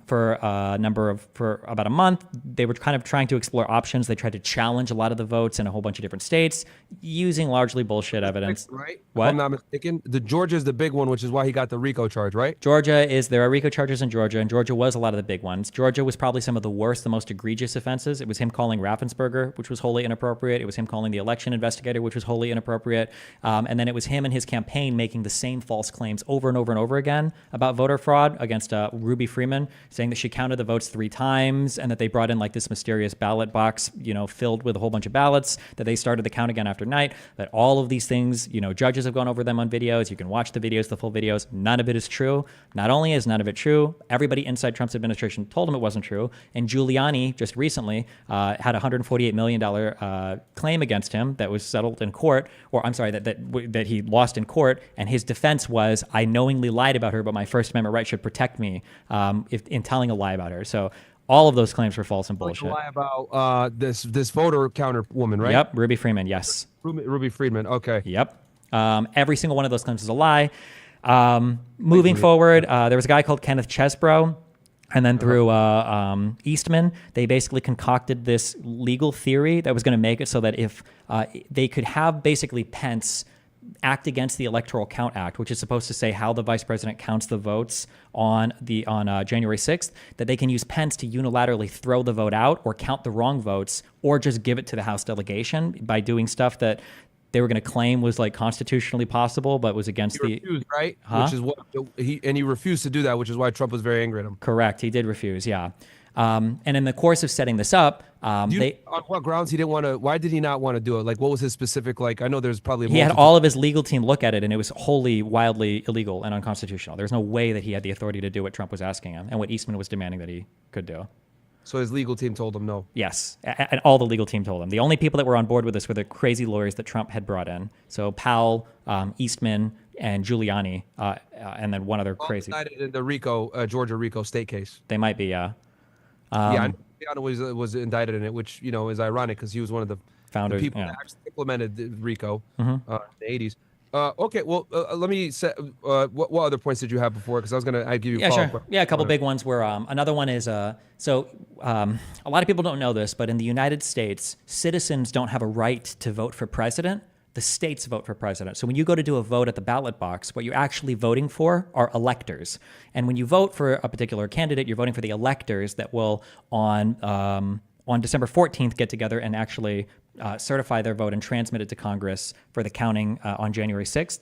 for about a month, they were kind of trying to explore options. They tried to challenge a lot of the votes in a whole bunch of different states using largely bullshit evidence. Right? What? If I'm not mistaken, Georgia is the big one, which is why he got the RICO charge, right? There are RICO charges in Georgia, and Georgia was a lot of the big ones. Georgia was probably some of the worst, the most egregious offenses. It was him calling Raffensperger, which was wholly inappropriate. It was him calling the election investigator, which was wholly inappropriate. And then it was him and his campaign making the same false claims over and over and over again about voter fraud against Ruby Freeman, saying that she counted the votes 3 times and that they brought in like this mysterious ballot box, filled with a whole bunch of ballots, that they started the count again after night, that all of these things, judges have gone over them on videos. You can watch the videos, the full videos. None of it is true. Not only is none of it true, everybody inside Trump's administration told him it wasn't true. And Giuliani just recently had a $148 million claim against him that was settled in court, or I'm sorry, that he lost in court. And his defense was, I knowingly lied about her, but my First Amendment right should protect me in telling a lie about her. So All of those claims were false and Like a bullshit. lie about this voter counter woman, right? Yep, Ruby Freeman. Yes. Ruby Friedman. Okay. Yep. Every single one of those claims is a lie. Moving forward, there was a guy called Kenneth Chesbrough. And then through Eastman, they basically concocted this legal theory that was going to make it so that if they could have basically Pence act against the Electoral Count Act, which is supposed to say how the vice president counts the votes on January 6th, that they can use Pence to unilaterally throw the vote out or count the wrong votes or just give it to the House delegation by doing stuff that they were going to claim was like constitutionally possible, but was against He refused, right? Huh? Which is what he refused to do that, which is why Trump was very angry at him. Correct. He did refuse. Yeah. And in the course of setting this up, On what grounds he didn't want to? Why did he not want to do it? Like, what was his specific? Like, I know there's probably he had all of his legal team look at it, and it was wholly, wildly illegal and unconstitutional. There's no way that he had the authority to do what Trump was asking him and what Eastman was demanding that he could do. So his legal team told him no. Yes, and all the legal team told him. The only people that were on board with this were the crazy lawyers that Trump had brought in. So Powell, Eastman, and Giuliani, and then one other crazy. Indicted in the Georgia RICO state case. They might be, yeah. Yeah, Giuliani was indicted in it, which is ironic because he was one of the founders, people yeah. that actually implemented the RICO Mhm. in the 80s. Okay, well, let me set. What other points did you have before? Because I'd give you. Yeah, follow-up sure. Yeah, a couple big ones were. Another one is a lot of people don't know this, but in the United States, citizens don't have a right to vote for president. The states vote for president. So when you go to do a vote at the ballot box, what you're actually voting for are electors. And when you vote for a particular candidate, you're voting for the electors that will on December 14th get together and actually certify their vote and transmit it to Congress for the counting on January 6th.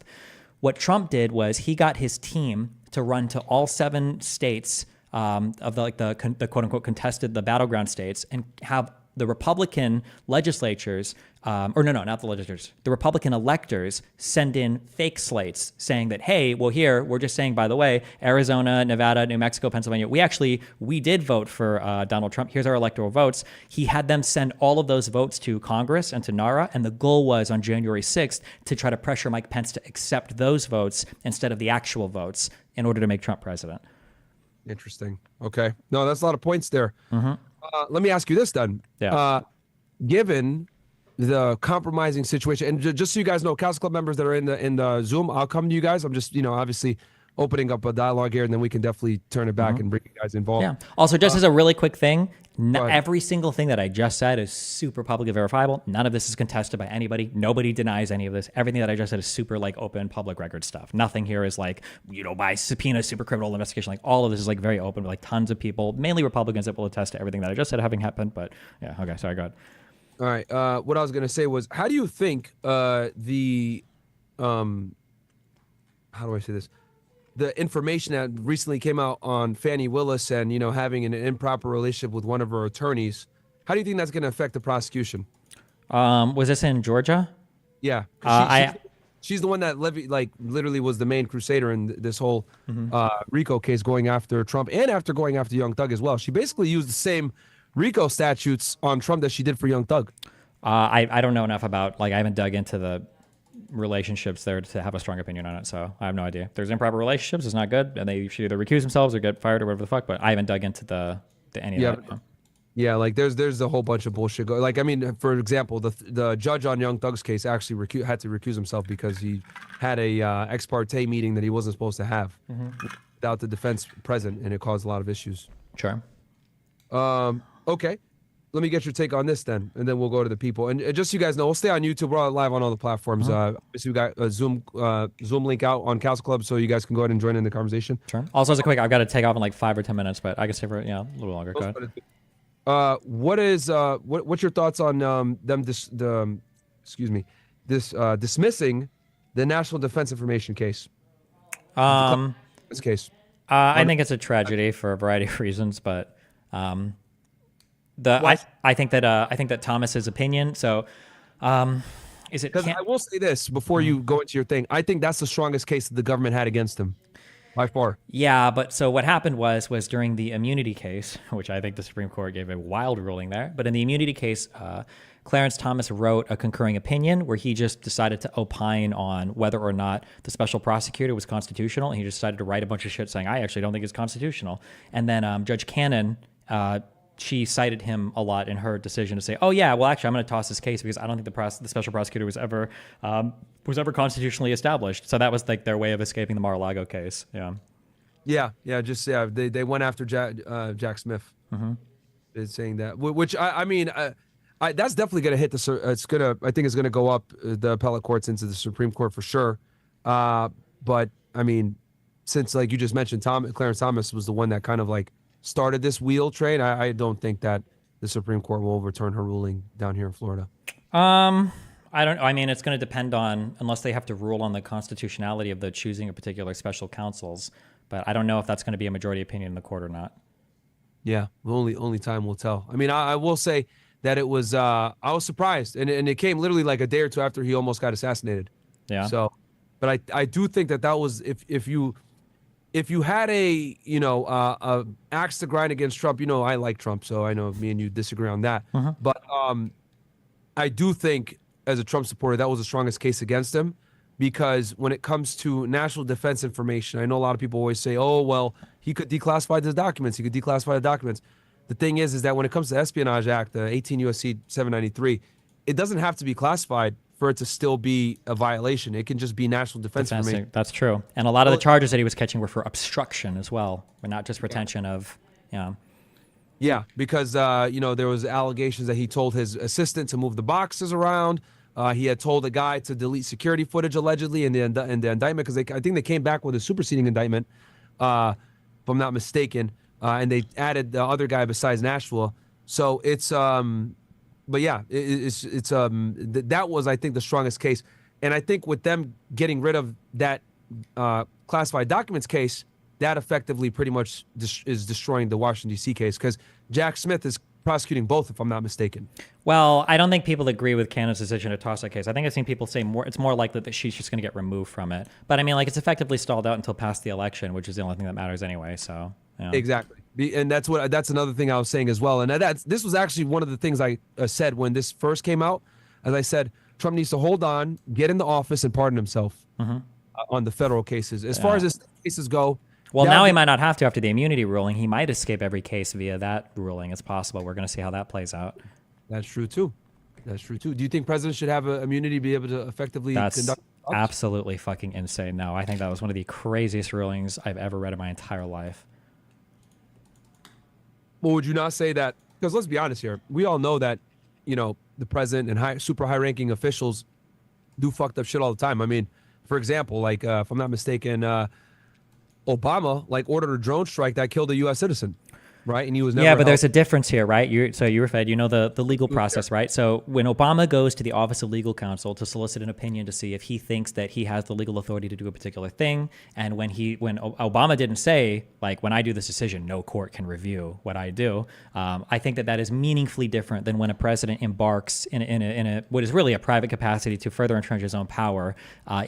What Trump did was he got his team to run to all 7 states of the quote unquote contested, the battleground states, and have the Republican legislatures, not the legislatures, the Republican electors send in fake slates saying that, hey, well, here, we're just saying, by the way, Arizona, Nevada, New Mexico, Pennsylvania, we did vote for Donald Trump. Here's our electoral votes. He had them send all of those votes to Congress and to NARA, and the goal was on January 6th to try to pressure Mike Pence to accept those votes instead of the actual votes in order to make Trump president. Interesting. Okay. No, that's a lot of points there. Mm-hmm. Let me ask you this then. Yeah. Given the compromising situation, and just so you guys know, Council Club members that are in the Zoom, I'll come to you guys. I'm just, obviously opening up a dialogue here, and then we can definitely turn it back and bring you guys involved. Yeah. Also, just as a really quick thing, every single thing that I just said is super publicly verifiable. None of this is contested by anybody. Nobody denies any of this. Everything that I just said is super open public record stuff. Nothing here is by subpoena, super criminal investigation. All of this is very open. Tons of people, mainly Republicans, that will attest to everything that I just said having happened. But yeah, okay, sorry, go ahead. All right. What I was going to say was, how do you think how do I say this? The information that recently came out on Fani Willis and, having an improper relationship with one of her attorneys, how do you think that's going to affect the prosecution? Was this in Georgia? Yeah. She's the one that literally was the main crusader in this whole RICO case, going after Trump and after going after Young Thug as well. She basically used the same RICO statutes on Trump that she did for Young Thug. I don't know enough about, I haven't dug into the relationships there to have a strong opinion on it, so I have no idea. If there's improper relationships, it's not good, and they should either recuse themselves or get fired or whatever the fuck, but I haven't dug into any of that. Yeah, there's a whole bunch of bullshit. For example, the judge on Young Thug's case actually had to recuse himself because he had a ex parte meeting that he wasn't supposed to have without the defense present, and it caused a lot of issues. Sure. Okay. Let me get your take on this then, and then we'll go to the people. And just so you guys know, we'll stay on YouTube. We're live on all the platforms. Obviously, we got a Zoom link out on Council Club, so you guys can go ahead and join in the conversation. Sure. Also, as a quick, I've got to take off in 5 or 10 minutes, but I can stay for a little longer. Go ahead. What's your thoughts on dismissing the National Defense Information case? This case. I think it's a tragedy for a variety of reasons, but I think that Thomas's opinion. So, is it? Because I will say this before you go into your thing. I think that's the strongest case that the government had against him, by far. Yeah, but so what happened was during the immunity case, which I think the Supreme Court gave a wild ruling there. But in the immunity case, Clarence Thomas wrote a concurring opinion where he just decided to opine on whether or not the special prosecutor was constitutional. And he just decided to write a bunch of shit saying, I actually don't think it's constitutional. And then Judge Cannon she cited him a lot in her decision to say, "Oh yeah, well actually I'm going to toss this case because I don't think the special prosecutor was ever constitutionally established." So that was like their way of escaping the Mar-a-Lago case. Yeah. They went after Jack Smith. Is saying that, which I mean, that's definitely going to hit I think it's going to go up the appellate courts into the Supreme Court for sure. But I mean, since like you just mentioned, Clarence Thomas was the one that kind of like started this wheel train. I don't think that the Supreme Court will overturn her ruling down here in Florida. I don't. I mean, it's going to depend on, unless they have to rule on the constitutionality of the choosing of particular special counsels. But I don't know if that's going to be a majority opinion in the court or not. Yeah, only time will tell. I mean, I will say that it was. I was surprised, and it came literally like a day or two after he almost got assassinated. Yeah. So, but I do think that was if you had a axe to grind against Trump, I like Trump, so I know me and you disagree on that. But I do think as a Trump supporter that was the strongest case against him, because when it comes to national defense information, I know a lot of people always say, "Oh, well, he could declassify the documents. He could declassify the documents." The thing is that when it comes to the Espionage Act, the 18 U.S.C. 793, it doesn't have to be classified for it to still be a violation. It can just be national defense information. That's true. And a lot of the charges that he was catching were for obstruction as well, but not just retention of, Yeah, because there was allegations that he told his assistant to move the boxes around. He had told a guy to delete security footage allegedly in the indictment, because I think they came back with a superseding indictment, if I'm not mistaken, and they added the other guy besides Nashville. So it's but yeah, that was, I think, the strongest case. And I think with them getting rid of that classified documents case, that effectively pretty much is destroying the Washington, D.C. case, because Jack Smith is prosecuting both, if I'm not mistaken. Well, I don't think people agree with Cannon's decision to toss that case. I think I've seen people say it's more likely that she's just going to get removed from it. But I mean, like, it's effectively stalled out until past the election, which is the only thing that matters anyway. So yeah. Exactly, and that's another thing I was saying as well. And this was actually one of the things I said when this first came out. As I said, Trump needs to hold on, get in the office, and pardon himself on the federal cases. As far as his cases go. Well, now he might not have to after the immunity ruling. He might escape every case via that ruling. It's possible. We're going to see how that plays out. That's true, too. Do you think presidents should have immunity to be able to effectively conduct? Absolutely fucking insane. No, I think that was one of the craziest rulings I've ever read in my entire life. Well, would you not say that? Because let's be honest here. We all know that, the president and super high-ranking officials do fucked up shit all the time. I mean, for example, like, if I'm not mistaken, Obama ordered a drone strike that killed a U.S. citizen, right? And he was never but there's a difference here, right? You were fed, the legal process, right? So when Obama goes to the Office of Legal Counsel to solicit an opinion to see if he thinks that he has the legal authority to do a particular thing, and when Obama didn't say, like, when I do this decision, no court can review what I do, I think that is meaningfully different than when a president embarks in a what is really a private capacity to further entrench his own power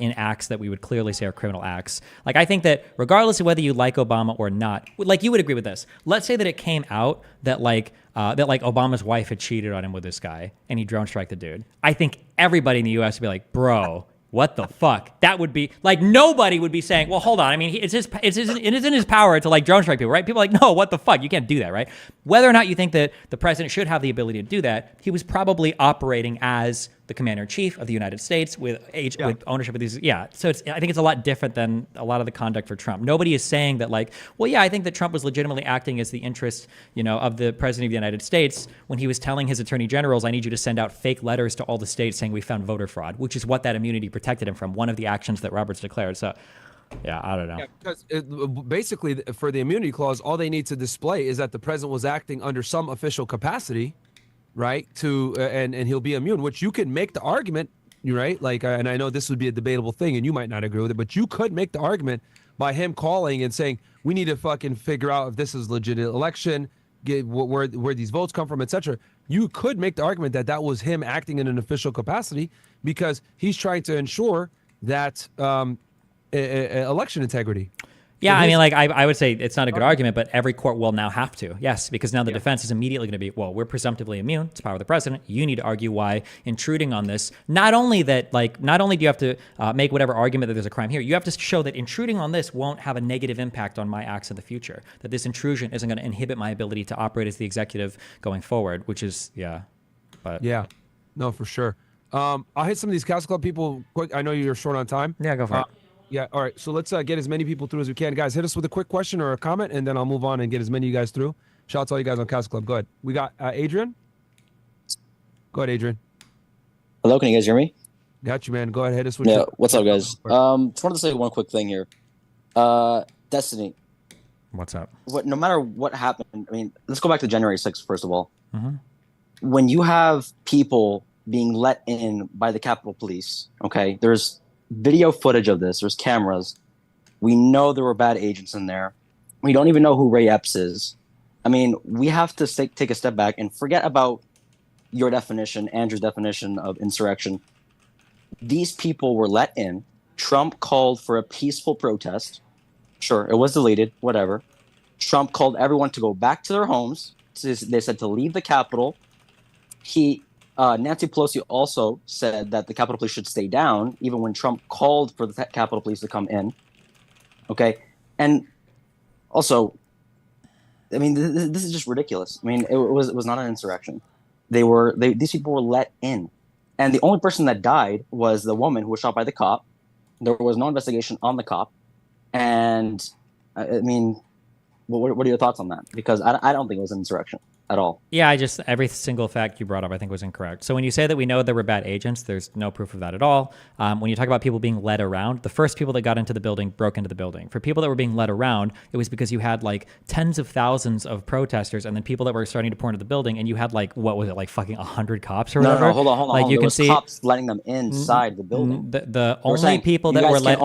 in acts that we would clearly say are criminal acts. Like, I think that regardless of whether you like Obama or not, like, you would agree with this. Let's say that it came out that Obama's wife had cheated on him with this guy and he drone strike the dude. I think everybody in the U.S. would be like, bro, what the fuck? That would be like, nobody would be saying, well, hold on. I mean, it is in his power to drone strike people, right? People are like, no, what the fuck? You can't do that, right? Whether or not you think that the president should have the ability to do that, he was probably operating as the commander-in-chief of the United States with ownership of these. Yeah. So I think it's a lot different than a lot of the conduct for Trump. Nobody is saying that I think that Trump was legitimately acting as the interest, of the president of the United States when he was telling his attorney generals, I need you to send out fake letters to all the states saying we found voter fraud, which is what that immunity protected him from, one of the actions that Roberts declared. So yeah, I don't know. Yeah, because basically for the immunity clause, all they need to display is that the president was acting under some official capacity, right? And he'll be immune, which you can make the argument, right? And I know this would be a debatable thing and you might not agree with it, but you could make the argument by him calling and saying, we need to fucking figure out if this is legit election, get where these votes come from, etc. You could make the argument that was him acting in an official capacity because he's trying to ensure that election integrity. Yeah, I mean, like, I would say it's not a good argument, but every court will now have to. Yes, because now the defense is immediately going to be, well, we're presumptively immune. It's the power of the president. You need to argue why intruding on this, not only do you have to make whatever argument that there's a crime here, you have to show that intruding on this won't have a negative impact on my acts in the future, that this intrusion isn't going to inhibit my ability to operate as the executive going forward, which is, but. Yeah, no, for sure. I'll hit some of these Castle Club people quick. I know you're short on time. Yeah, go for it. Yeah, all right. So let's get as many people through as we can. Guys, hit us with a quick question or a comment, and then I'll move on and get as many of you guys through. Shout out to all you guys on Castle Club. Go ahead. We got Adrian. Go ahead, Adrian. Hello, can you guys hear me? Got you, man. Go ahead, hit us with Yeah, what's up, guys? Just wanted to say one quick thing here. Destiny. What's up? No matter what happened, I mean, let's go back to January 6th, first of all. Mm-hmm. When you have people being let in by the Capitol Police, okay, there's video footage of this. There's cameras. We know there were bad agents in there. We don't even know who Ray Epps is. I mean, we have to take a step back and forget about your definition, Andrew's definition of insurrection. These people were let in. Trump called for a peaceful protest. Sure, it was deleted, whatever. Trump called everyone to go back to their homes. They said to leave the Capitol. Nancy Pelosi also said that the Capitol Police should stay down, even when Trump called for the Capitol Police to come in. Okay, and also, I mean, this is just ridiculous. I mean, it was not an insurrection. These people were let in, and the only person that died was the woman who was shot by the cop. There was no investigation on the cop, and I mean, what are your thoughts on that? Because I don't think it was an insurrection at all. Yeah, every single fact you brought up, I think was incorrect. So when you say that we know there were bad agents, there's no proof of that at all. When you talk about people being led around, the first people that got into the building broke into the building. For people that were being led around, it was because you had like tens of thousands of protesters and then people that were starting to pour into the building, and you had like, what was it, like fucking 100 cops or whatever? No, hold on. Like you there can was see cops letting them inside the building. The only people that were led.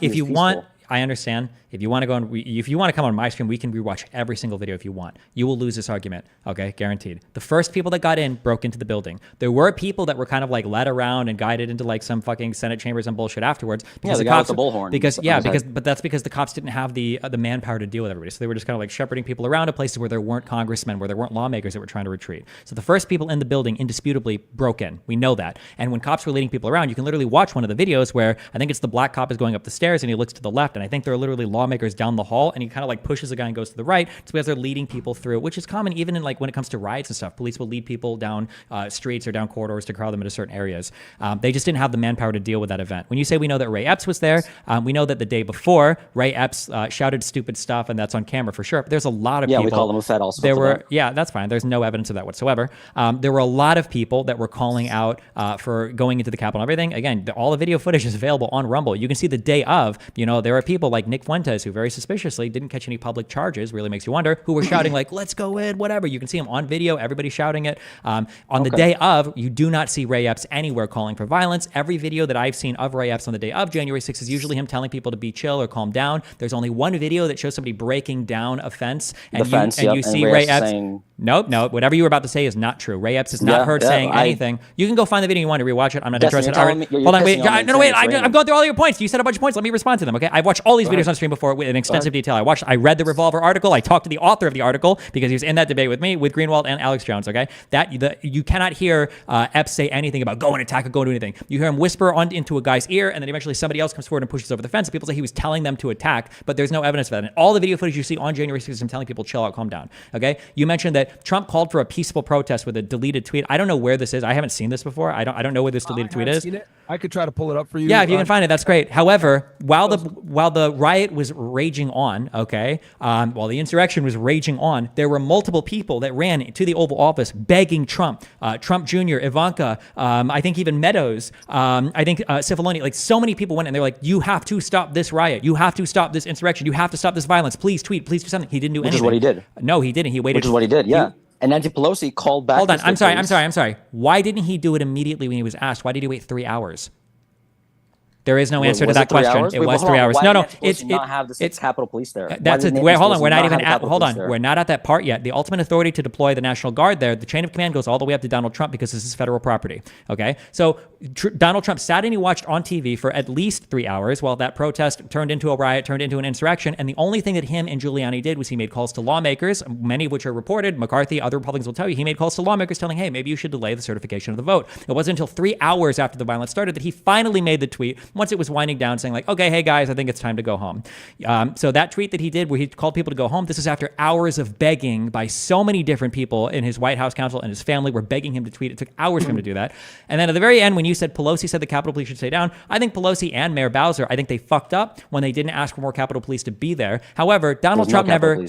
If you want. I understand. If you want to go and if you want to come on my stream, we can rewatch every single video if you want. You will lose this argument. Okay, guaranteed. The first people that got in broke into the building. There were people that were kind of like led around and guided into like some fucking Senate chambers and bullshit afterwards. Because the the guy cops, with the bullhorn. But that's because the cops didn't have the manpower to deal with everybody. So they were just kind of like shepherding people around to places where there weren't congressmen, where there weren't lawmakers that were trying to retreat. So the first people in the building indisputably broke in. We know that. And when cops were leading people around, you can literally watch one of the videos where I think it's the black cop is going up the stairs and he looks to the left, and I think there are literally lawmakers down the hall, and he kind of like pushes a guy and goes to the right. It's because they're leading people through, which is common even in like when it comes to riots and stuff. Police will lead people down streets or down corridors to crowd them into certain areas. They just didn't have the manpower to deal with that event. When you say we know that Ray Epps was there, we know that the day before Ray Epps shouted stupid stuff, and that's on camera for sure. But there's a lot of people. Yeah, we call him a fed also. That's fine. There's no evidence of that whatsoever. There were a lot of people that were calling out for going into the Capitol and everything. Again, all the video footage is available on Rumble. You can see the day of. There are people like Nick Fuentes who very suspiciously didn't catch any public charges, really makes you wonder, who were shouting like, let's go in, whatever. You can see him on video, everybody shouting it. On the day of, you do not see Ray Epps anywhere calling for violence. Every video that I've seen of Ray Epps on the day of January 6th is usually him telling people to be chill or calm down. There's only one video that shows somebody breaking down a fence, and you see Ray Epps saying... Nope. Whatever you were about to say is not true. Ray Epps is not heard saying anything. You can go find the video you want to rewatch it. I'm not interested. Hold on, wait. I'm going through all your points. You said a bunch of points. Let me respond to them, okay? I've watched all these videos on stream before in extensive detail. I read the Revolver article. I talked to the author of the article because he was in that debate with me, with Greenwald and Alex Jones, okay? You cannot hear Epps say anything about go and attack or go and do anything. You hear him whisper into a guy's ear, and then eventually somebody else comes forward and pushes over the fence, and people say he was telling them to attack, but there's no evidence of that. And all the video footage you see on January 6th is him telling people, chill out, calm down, okay? You mentioned that Trump called for a peaceful protest with a deleted tweet. I don't know where this is. I haven't seen this before. I don't know where this deleted tweet is. I could try to pull it up for you. Yeah, if you can find it, that's great. However, while the riot was raging on, okay, while the insurrection was raging on, there were multiple people that ran to the Oval Office begging Trump, Trump Jr., Ivanka, I think even Meadows, I think Cipollone, like so many people went and they're like, you have to stop this riot. You have to stop this insurrection. You have to stop this violence. Please tweet. Please do something. He didn't do anything. Which is what he did. No, he didn't. He waited. Which is what he did, yeah. And Nancy Pelosi called back. Hold on. I'm sorry. Why didn't he do it immediately when he was asked? Why did he wait 3 hours? There is no answer to Was that it 3 question. hours? It Wait, was hold 3 on. hours. Why No, did no, Nancy Pelosi not have the Capitol Police there? That's Why it. did Wait, Nancy hold on. Pelosi We're not have even the at. Capitol Hold Police on. there? We're not at that part yet. The ultimate authority to deploy the National Guard there, the chain of command goes all the way up to Donald Trump because this is federal property. Okay, so Donald Trump sat and he watched on TV for at least 3 hours while that protest turned into a riot, turned into an insurrection, and the only thing that him and Giuliani did was he made calls to lawmakers, many of which are reported. McCarthy, other Republicans will tell you, he made calls to lawmakers telling, hey, maybe you should delay the certification of the vote. It wasn't until 3 hours after the violence started that he finally made the tweet, once it was winding down, saying like, okay, hey guys, I think it's time to go home. So that tweet that he did where he called people to go home, this is after hours of begging by so many different people in his White House counsel and his family were begging him to tweet. It took hours for him to do that. And then at the very end, when you said Pelosi said the Capitol Police should stay down, I think Pelosi and Mayor Bowser, I think they fucked up when they didn't ask for more Capitol Police to be there. However, Donald Trump never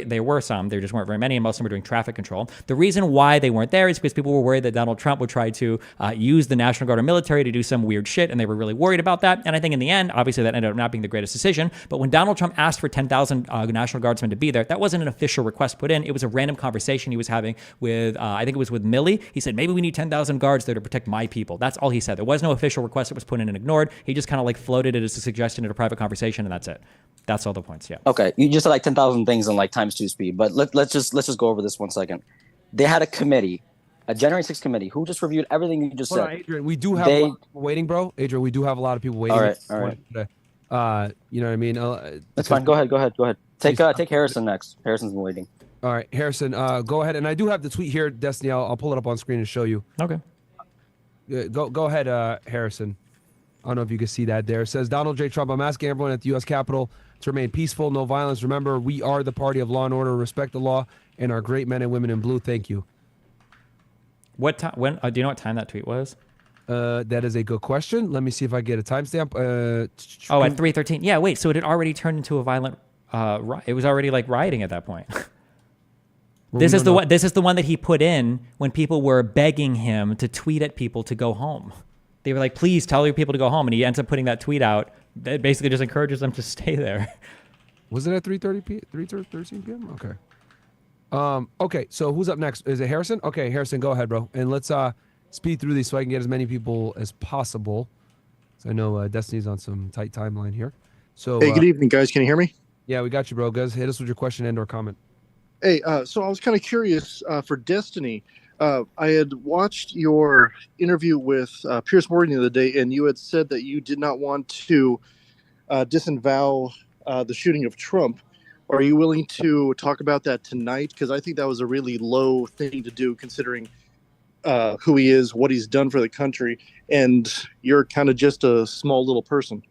there were some, there just weren't very many, and most of them were doing traffic control. The reason why they weren't there is because people were worried that Donald Trump would try to use the National Guard or military to do some weird shit, and they were really worried about that. And I think in the end, obviously that ended up not being the greatest decision. But when Donald Trump asked for 10,000 National Guardsmen to be there, that wasn't an official request put in. It was a random conversation he was having with, I think it was with Milley. He said, maybe we need 10,000 guards there to protect my people. That's all he said. There was no official request that was put in and ignored. He just kind of like floated it as a suggestion at a private conversation, and that's it. That's all the points. Yeah. Okay, you just said like 10,000 things in like times 2 speed, but let's just go over this 1 second. They had a committee, a January 6th committee, who just reviewed everything you just Hold said. on, Adrian, we do have a lot of people waiting, bro. Adrian, we do have a lot of people waiting. All right. You know what I mean? That's fine. Go ahead. Take Harrison next. Harrison's been waiting. All right, Harrison, go ahead. And I do have the tweet here, Destiny. I'll pull it up on screen and show you. Okay. Go ahead, Harrison. I don't know if you can see that there. It says, Donald J. Trump, I'm asking everyone at the U.S. Capitol to remain peaceful, no violence. Remember, we are the party of law and order. Respect the law and our great men and women in blue. Thank you. What time? When? Do you know what time that tweet was? That is a good question. Let me see if I get a timestamp. At 3:13. Yeah, wait. So it had already turned into a violent. It was already like rioting at that point. This is the one. This is the one that he put in when people were begging him to tweet at people to go home. They were like, "Please tell your people to go home," and he ends up putting that tweet out that basically just encourages them to stay there. Was it at 3:13 p.m.? Okay. Okay. So who's up next? Is it Harrison? Okay, Harrison, go ahead, bro, and let's speed through these so I can get as many people as possible. So I know Destiny's on some tight timeline here. So hey, good evening, guys. Can you hear me? Yeah, we got you, bro. Guys, hit us with your question and/or comment. Hey, so I was kind of curious for Destiny. I had watched your interview with Pierce Morgan the other day, and you had said that you did not want to disavow the shooting of Trump. Are you willing to talk about that tonight? Because I think that was a really low thing to do, considering who he is, what he's done for the country, and you're kind of just a small little person.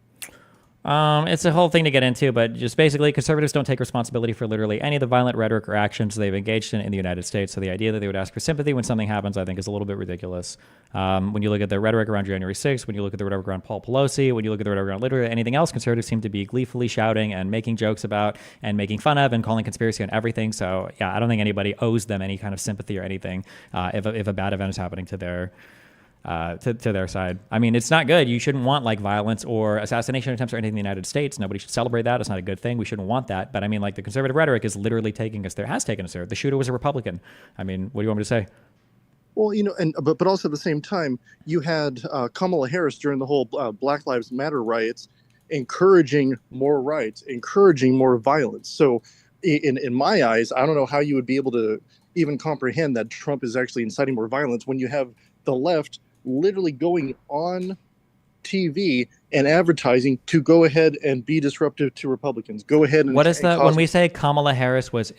It's a whole thing to get into, but just basically, conservatives don't take responsibility for literally any of the violent rhetoric or actions they've engaged in the United States. So the idea that they would ask for sympathy when something happens, I think, is a little bit ridiculous. When you look at the rhetoric around January 6th, when you look at the rhetoric around Paul Pelosi, when you look at the rhetoric around literally anything else, conservatives seem to be gleefully shouting and making jokes about and making fun of and calling conspiracy on everything. So yeah, I don't think anybody owes them any kind of sympathy or anything if a bad event is happening to their side. I mean, it's not good. You shouldn't want like violence or assassination attempts or anything in the United States. Nobody should celebrate that. It's not a good thing. We shouldn't want that. But I mean, like the conservative rhetoric is literally taking us there, has taken us there. The shooter was a Republican. I mean, what do you want me to say? Well, you know, but also at the same time, you had Kamala Harris during the whole Black Lives Matter riots, encouraging more riots, encouraging more violence. So in my eyes, I don't know how you would be able to even comprehend that Trump is actually inciting more violence when you have the left literally going on TV and advertising to go ahead and be disruptive to Republicans. Go ahead and what is that when we say Kamala Harris was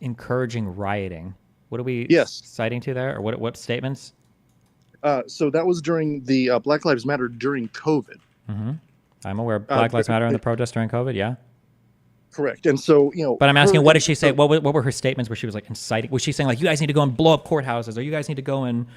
encouraging rioting? What are we citing to there, or what statements? So that was during the Black Lives Matter during COVID. Mm-hmm. I'm aware Black Lives Matter and the protests during COVID. Yeah. Correct. And so, you know, but I'm asking, what did she say? What were her statements where she was like inciting? Was she saying like, you guys need to go and blow up courthouses, or you guys need to go and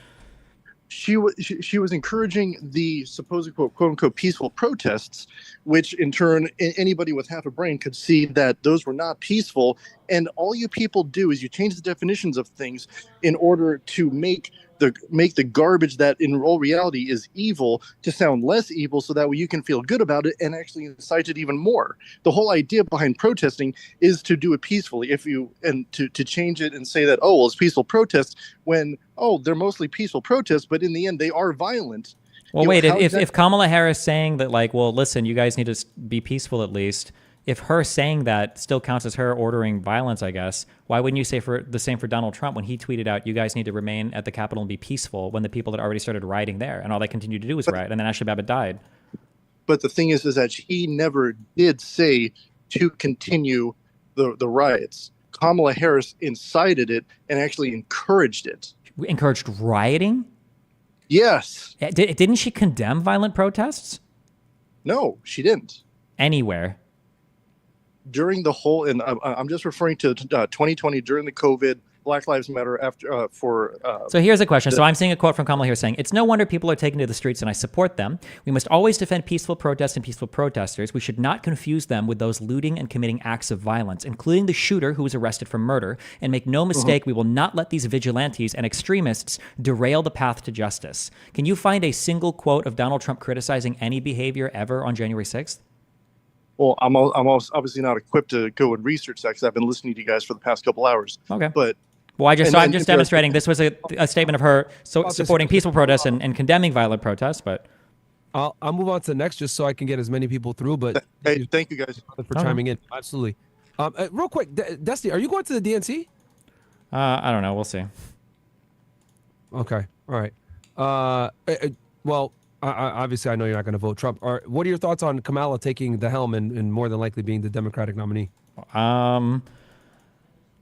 she was encouraging the supposed quote unquote peaceful protests, which in turn anybody with half a brain could see that those were not peaceful. And all you people do is you change the definitions of things in order to make the garbage that in all reality is evil to sound less evil, so that way you can feel good about it and actually incite it even more. The whole idea behind protesting is to do it peacefully. To change it and say that, oh, well, it's peaceful protests when, oh, they're mostly peaceful protests, but in the end they are violent. Well, You know, wait. how If Kamala Harris saying that, like, well, listen, you guys need to be peaceful at least. If her saying that still counts as her ordering violence, I guess, why wouldn't you say for the same for Donald Trump when he tweeted out, you guys need to remain at the Capitol and be peaceful when the people had already started rioting there and all they continued to do was riot and then Ashley Babbitt died? But the thing is that he never did say to continue the riots. Kamala Harris incited it and actually encouraged it. Encouraged rioting? Yes. Didn't she condemn violent protests? No, she didn't. Anywhere. During the whole, and I'm just referring to 2020 during the COVID Black Lives Matter after So here's a question. So I'm seeing a quote from Kamala here saying, "It's no wonder people are taken to the streets and I support them. We must always defend peaceful protests and peaceful protesters. We should not confuse them with those looting and committing acts of violence, including the shooter who was arrested for murder. And make no mistake, we will not let these vigilantes and extremists derail the path to justice." Can you find a single quote of Donald Trump criticizing any behavior ever on January 6th? Well, I'm obviously not equipped to go and research that because I've been listening to you guys for the past couple hours. Okay. But well, I'm just demonstrating this was a statement of her supporting peaceful protests and condemning violent protests. But I'll move on to the next just so I can get as many people through. But hey, thank you guys for chiming in. Absolutely. Real quick, Destiny, are you going to the DNC? I don't know. We'll see. Okay. All right. Well, obviously, I know you're not going to vote Trump. What are your thoughts on Kamala taking the helm and more than likely being the Democratic nominee?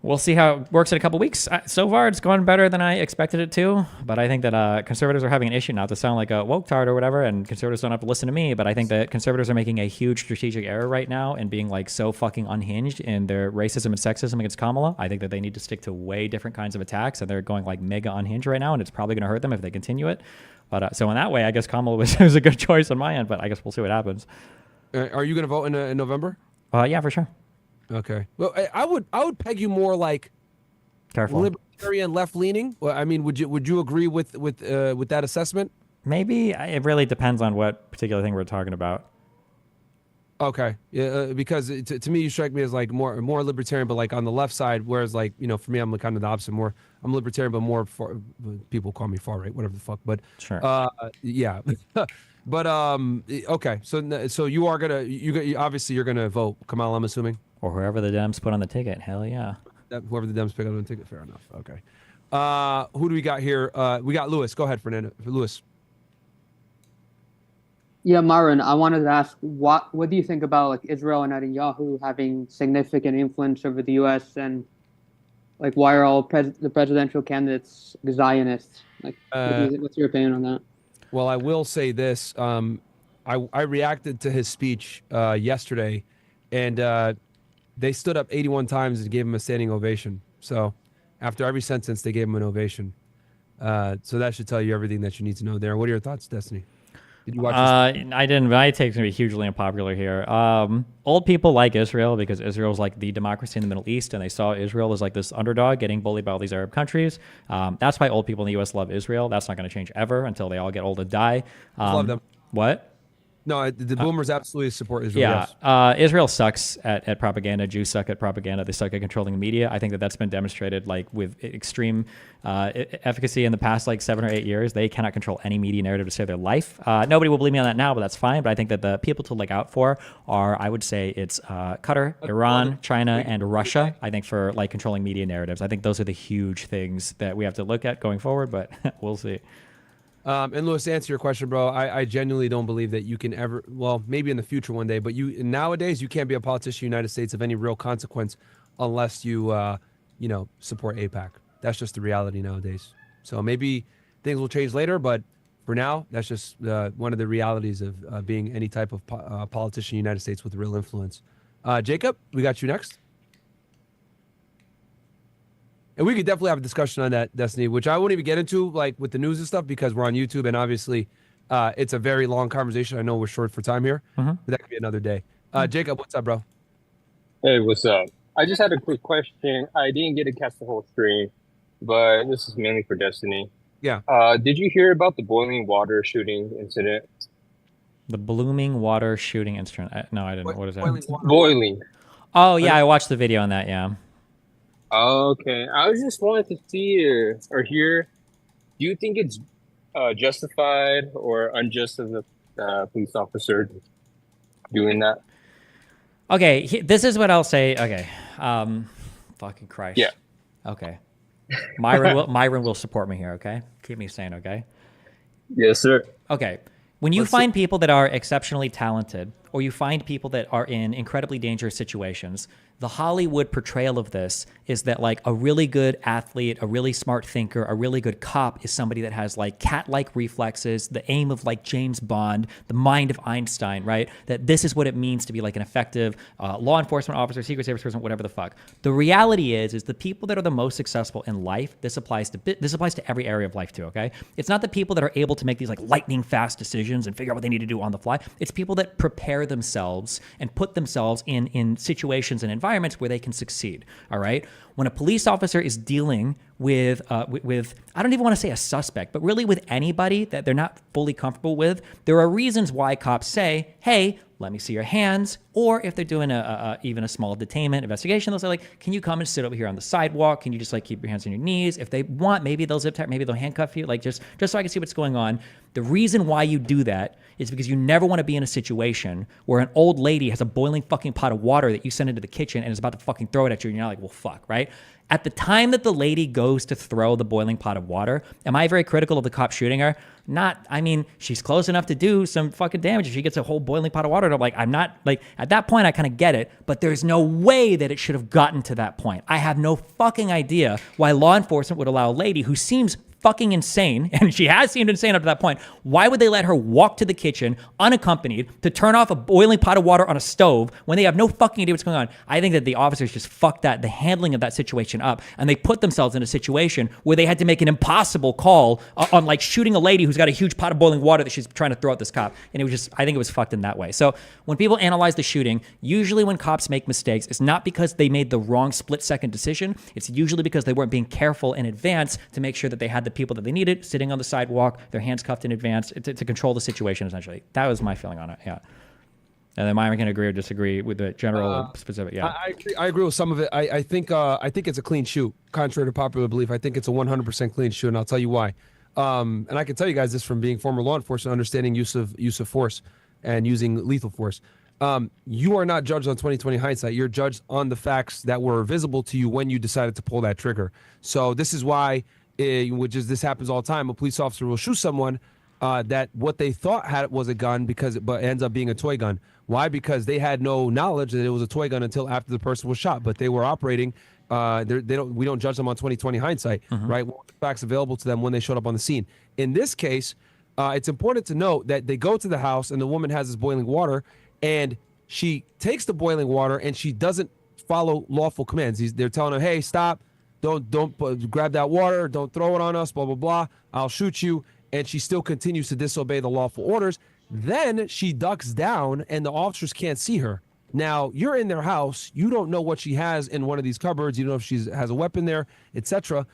We'll see how it works in a couple weeks. So far, it's gone better than I expected it to. But I think that conservatives are having an issue, not to sound like a woke tard or whatever, and conservatives don't have to listen to me. But I think that conservatives are making a huge strategic error right now and being like so fucking unhinged in their racism and sexism against Kamala. I think that they need to stick to way different kinds of attacks, and they're going like mega unhinged right now, and it's probably going to hurt them if they continue it. But so in that way, I guess Kamala was a good choice on my end. But I guess we'll see what happens. Are you going to vote in November? Yeah, for sure. Okay. Well, I would peg you more like careful libertarian, left leaning. Well, I mean, would you agree with that assessment? Maybe it really depends on what particular thing we're talking about. Okay. Yeah, because to me, you strike me as like more libertarian, but like on the left side. Whereas like for me, I'm kind of the opposite. I'm libertarian, but more far, people call me far right, whatever the fuck. But sure. Yeah. But okay. So you are gonna obviously you're gonna vote Kamala, I'm assuming. Or whoever the Dems put on the ticket. Hell yeah. Whoever the Dems pick up on the ticket. Fair enough. Okay. Who do we got here? We got Lewis. Go ahead, Fernando. Lewis. Yeah, Marin, I wanted to ask, what do you think about like Israel and Netanyahu having significant influence over the U.S. and like why are all the presidential candidates Zionists? Like, what's your opinion on that? Well, I will say this. I reacted to his speech yesterday, and they stood up 81 times and gave him a standing ovation. So after every sentence, they gave him an ovation. So that should tell you everything that you need to know there. What are your thoughts, Destiny? Did you watch this? I didn't. My take's going to be hugely unpopular here. Old people like Israel because Israel's like the democracy in the Middle East, and they saw Israel as like this underdog getting bullied by all these Arab countries. That's why old people in the U.S. love Israel. That's not going to change ever until they all get old and die. Love them. What? No, the boomers absolutely support Israel. Yeah, yes. Israel sucks at propaganda. Jews suck at propaganda. They suck at controlling the media. I think that's been demonstrated like with extreme efficacy in the past like 7 or 8 years. They cannot control any media narrative to save their life. Nobody will believe me on that now, but that's fine. But I think that the people to look out for are, I would say, it's Qatar, Iran, China, and Russia. I think for like controlling media narratives. I think those are the huge things that we have to look at going forward. But we'll see. And Louis, to answer your question, bro, I genuinely don't believe that you can ever, well, maybe in the future one day, but nowadays you can't be a politician in the United States of any real consequence unless you, support AIPAC. That's just the reality nowadays. So maybe things will change later, but for now, that's just one of the realities of being any type of politician in the United States with real influence. Jacob, we got you next. And we could definitely have a discussion on that, Destiny, which I won't even get into like with the news and stuff because we're on YouTube and obviously it's a very long conversation. I know we're short for time here, but that could be another day. Jacob, what's up, bro? Hey, what's up? I just had a quick question. I didn't get to catch the whole stream, but this is mainly for Destiny. Yeah. Did you hear about the boiling water shooting incident? The blooming water shooting incident. No, I didn't. What is that? Boiling. Oh, yeah, I watched the video on that, yeah. Okay, I was just wanted to see or hear. Do you think it's justified or unjust of the police officer doing that? Okay, this is what I'll say. Okay, fucking Christ. Yeah. Okay, Myron will support me here. Okay, keep me sane. Okay. Yes, sir. Okay, when you find people that are exceptionally talented, or you find people that are in incredibly dangerous situations, the Hollywood portrayal of this is that like a really good athlete, a really smart thinker, a really good cop is somebody that has like cat-like reflexes, the aim of like James Bond, the mind of Einstein, right? That this is what it means to be like an effective law enforcement officer, secret service person, whatever the fuck. The reality is the people that are the most successful in life, this applies to every area of life too, okay? It's not the people that are able to make these like lightning fast decisions and figure out what they need to do on the fly. It's people that prepare themselves and put themselves in situations and environments where they can succeed. All right. When a police officer is dealing with I don't even want to say a suspect, but really with anybody that they're not fully comfortable with, there are reasons why cops say, "Hey, let me see your hands." Or if they're doing even a small detainment investigation, they'll say like, "Can you come and sit over here on the sidewalk? Can you just like keep your hands on your knees?" If they want, maybe they'll zip tie, maybe they'll handcuff you, like just so I can see what's going on. The reason why you do that is because you never want to be in a situation where an old lady has a boiling fucking pot of water that you send into the kitchen and is about to fucking throw it at you, and you're not like, well, fuck, right? At the time that the lady goes to throw the boiling pot of water, am I very critical of the cop shooting her? Not. I mean, she's close enough to do some fucking damage if she gets a whole boiling pot of water. I'm like, I'm not, like, at that point, I kind of get it, but there's no way that it should have gotten to that point. I have no fucking idea why law enforcement would allow a lady who seems fucking insane, and she has seemed insane up to that point. Why would they let her walk to the kitchen unaccompanied to turn off a boiling pot of water on a stove when they have no fucking idea what's going on? I think that the officers just fucked the handling of that situation up, and they put themselves in a situation where they had to make an impossible call on like shooting a lady who's got a huge pot of boiling water that she's trying to throw at this cop. And it was just, I think it was fucked in that way. So when people analyze the shooting, usually when cops make mistakes, it's not because they made the wrong split-second decision. It's usually because they weren't being careful in advance to make sure that they had the people that they needed sitting on the sidewalk, their hands cuffed in advance to control the situation, essentially. That was my feeling on it, yeah. And then Myron can agree or disagree with the general specific, yeah. I agree with some of it. I think it's a clean shoot, contrary to popular belief. I think it's a 100% clean shoot, and I'll tell you why. And I can tell you guys this from being former law enforcement, understanding use of force and using lethal force. You are not judged on 20/20 hindsight. You're judged on the facts that were visible to you when you decided to pull that trigger. So this is why, this happens all the time. A police officer will shoot someone that what they thought was a gun but ends up being a toy gun. Why? Because they had no knowledge that it was a toy gun until after the person was shot. But they were operating. We don't judge them on 20/20 hindsight, right? What were the facts available to them when they showed up on the scene? In this case, it's important to note that they go to the house and the woman has this boiling water, and she takes the boiling water and she doesn't follow lawful commands. They're telling her, "Hey, stop! Don't grab that water! Don't throw it on us! Blah blah blah! I'll shoot you!" And she still continues to disobey the lawful orders. Then she ducks down, and the officers can't see her. Now you're in their house. You don't know what she has in one of these cupboards. You don't know if she has a weapon there, etc.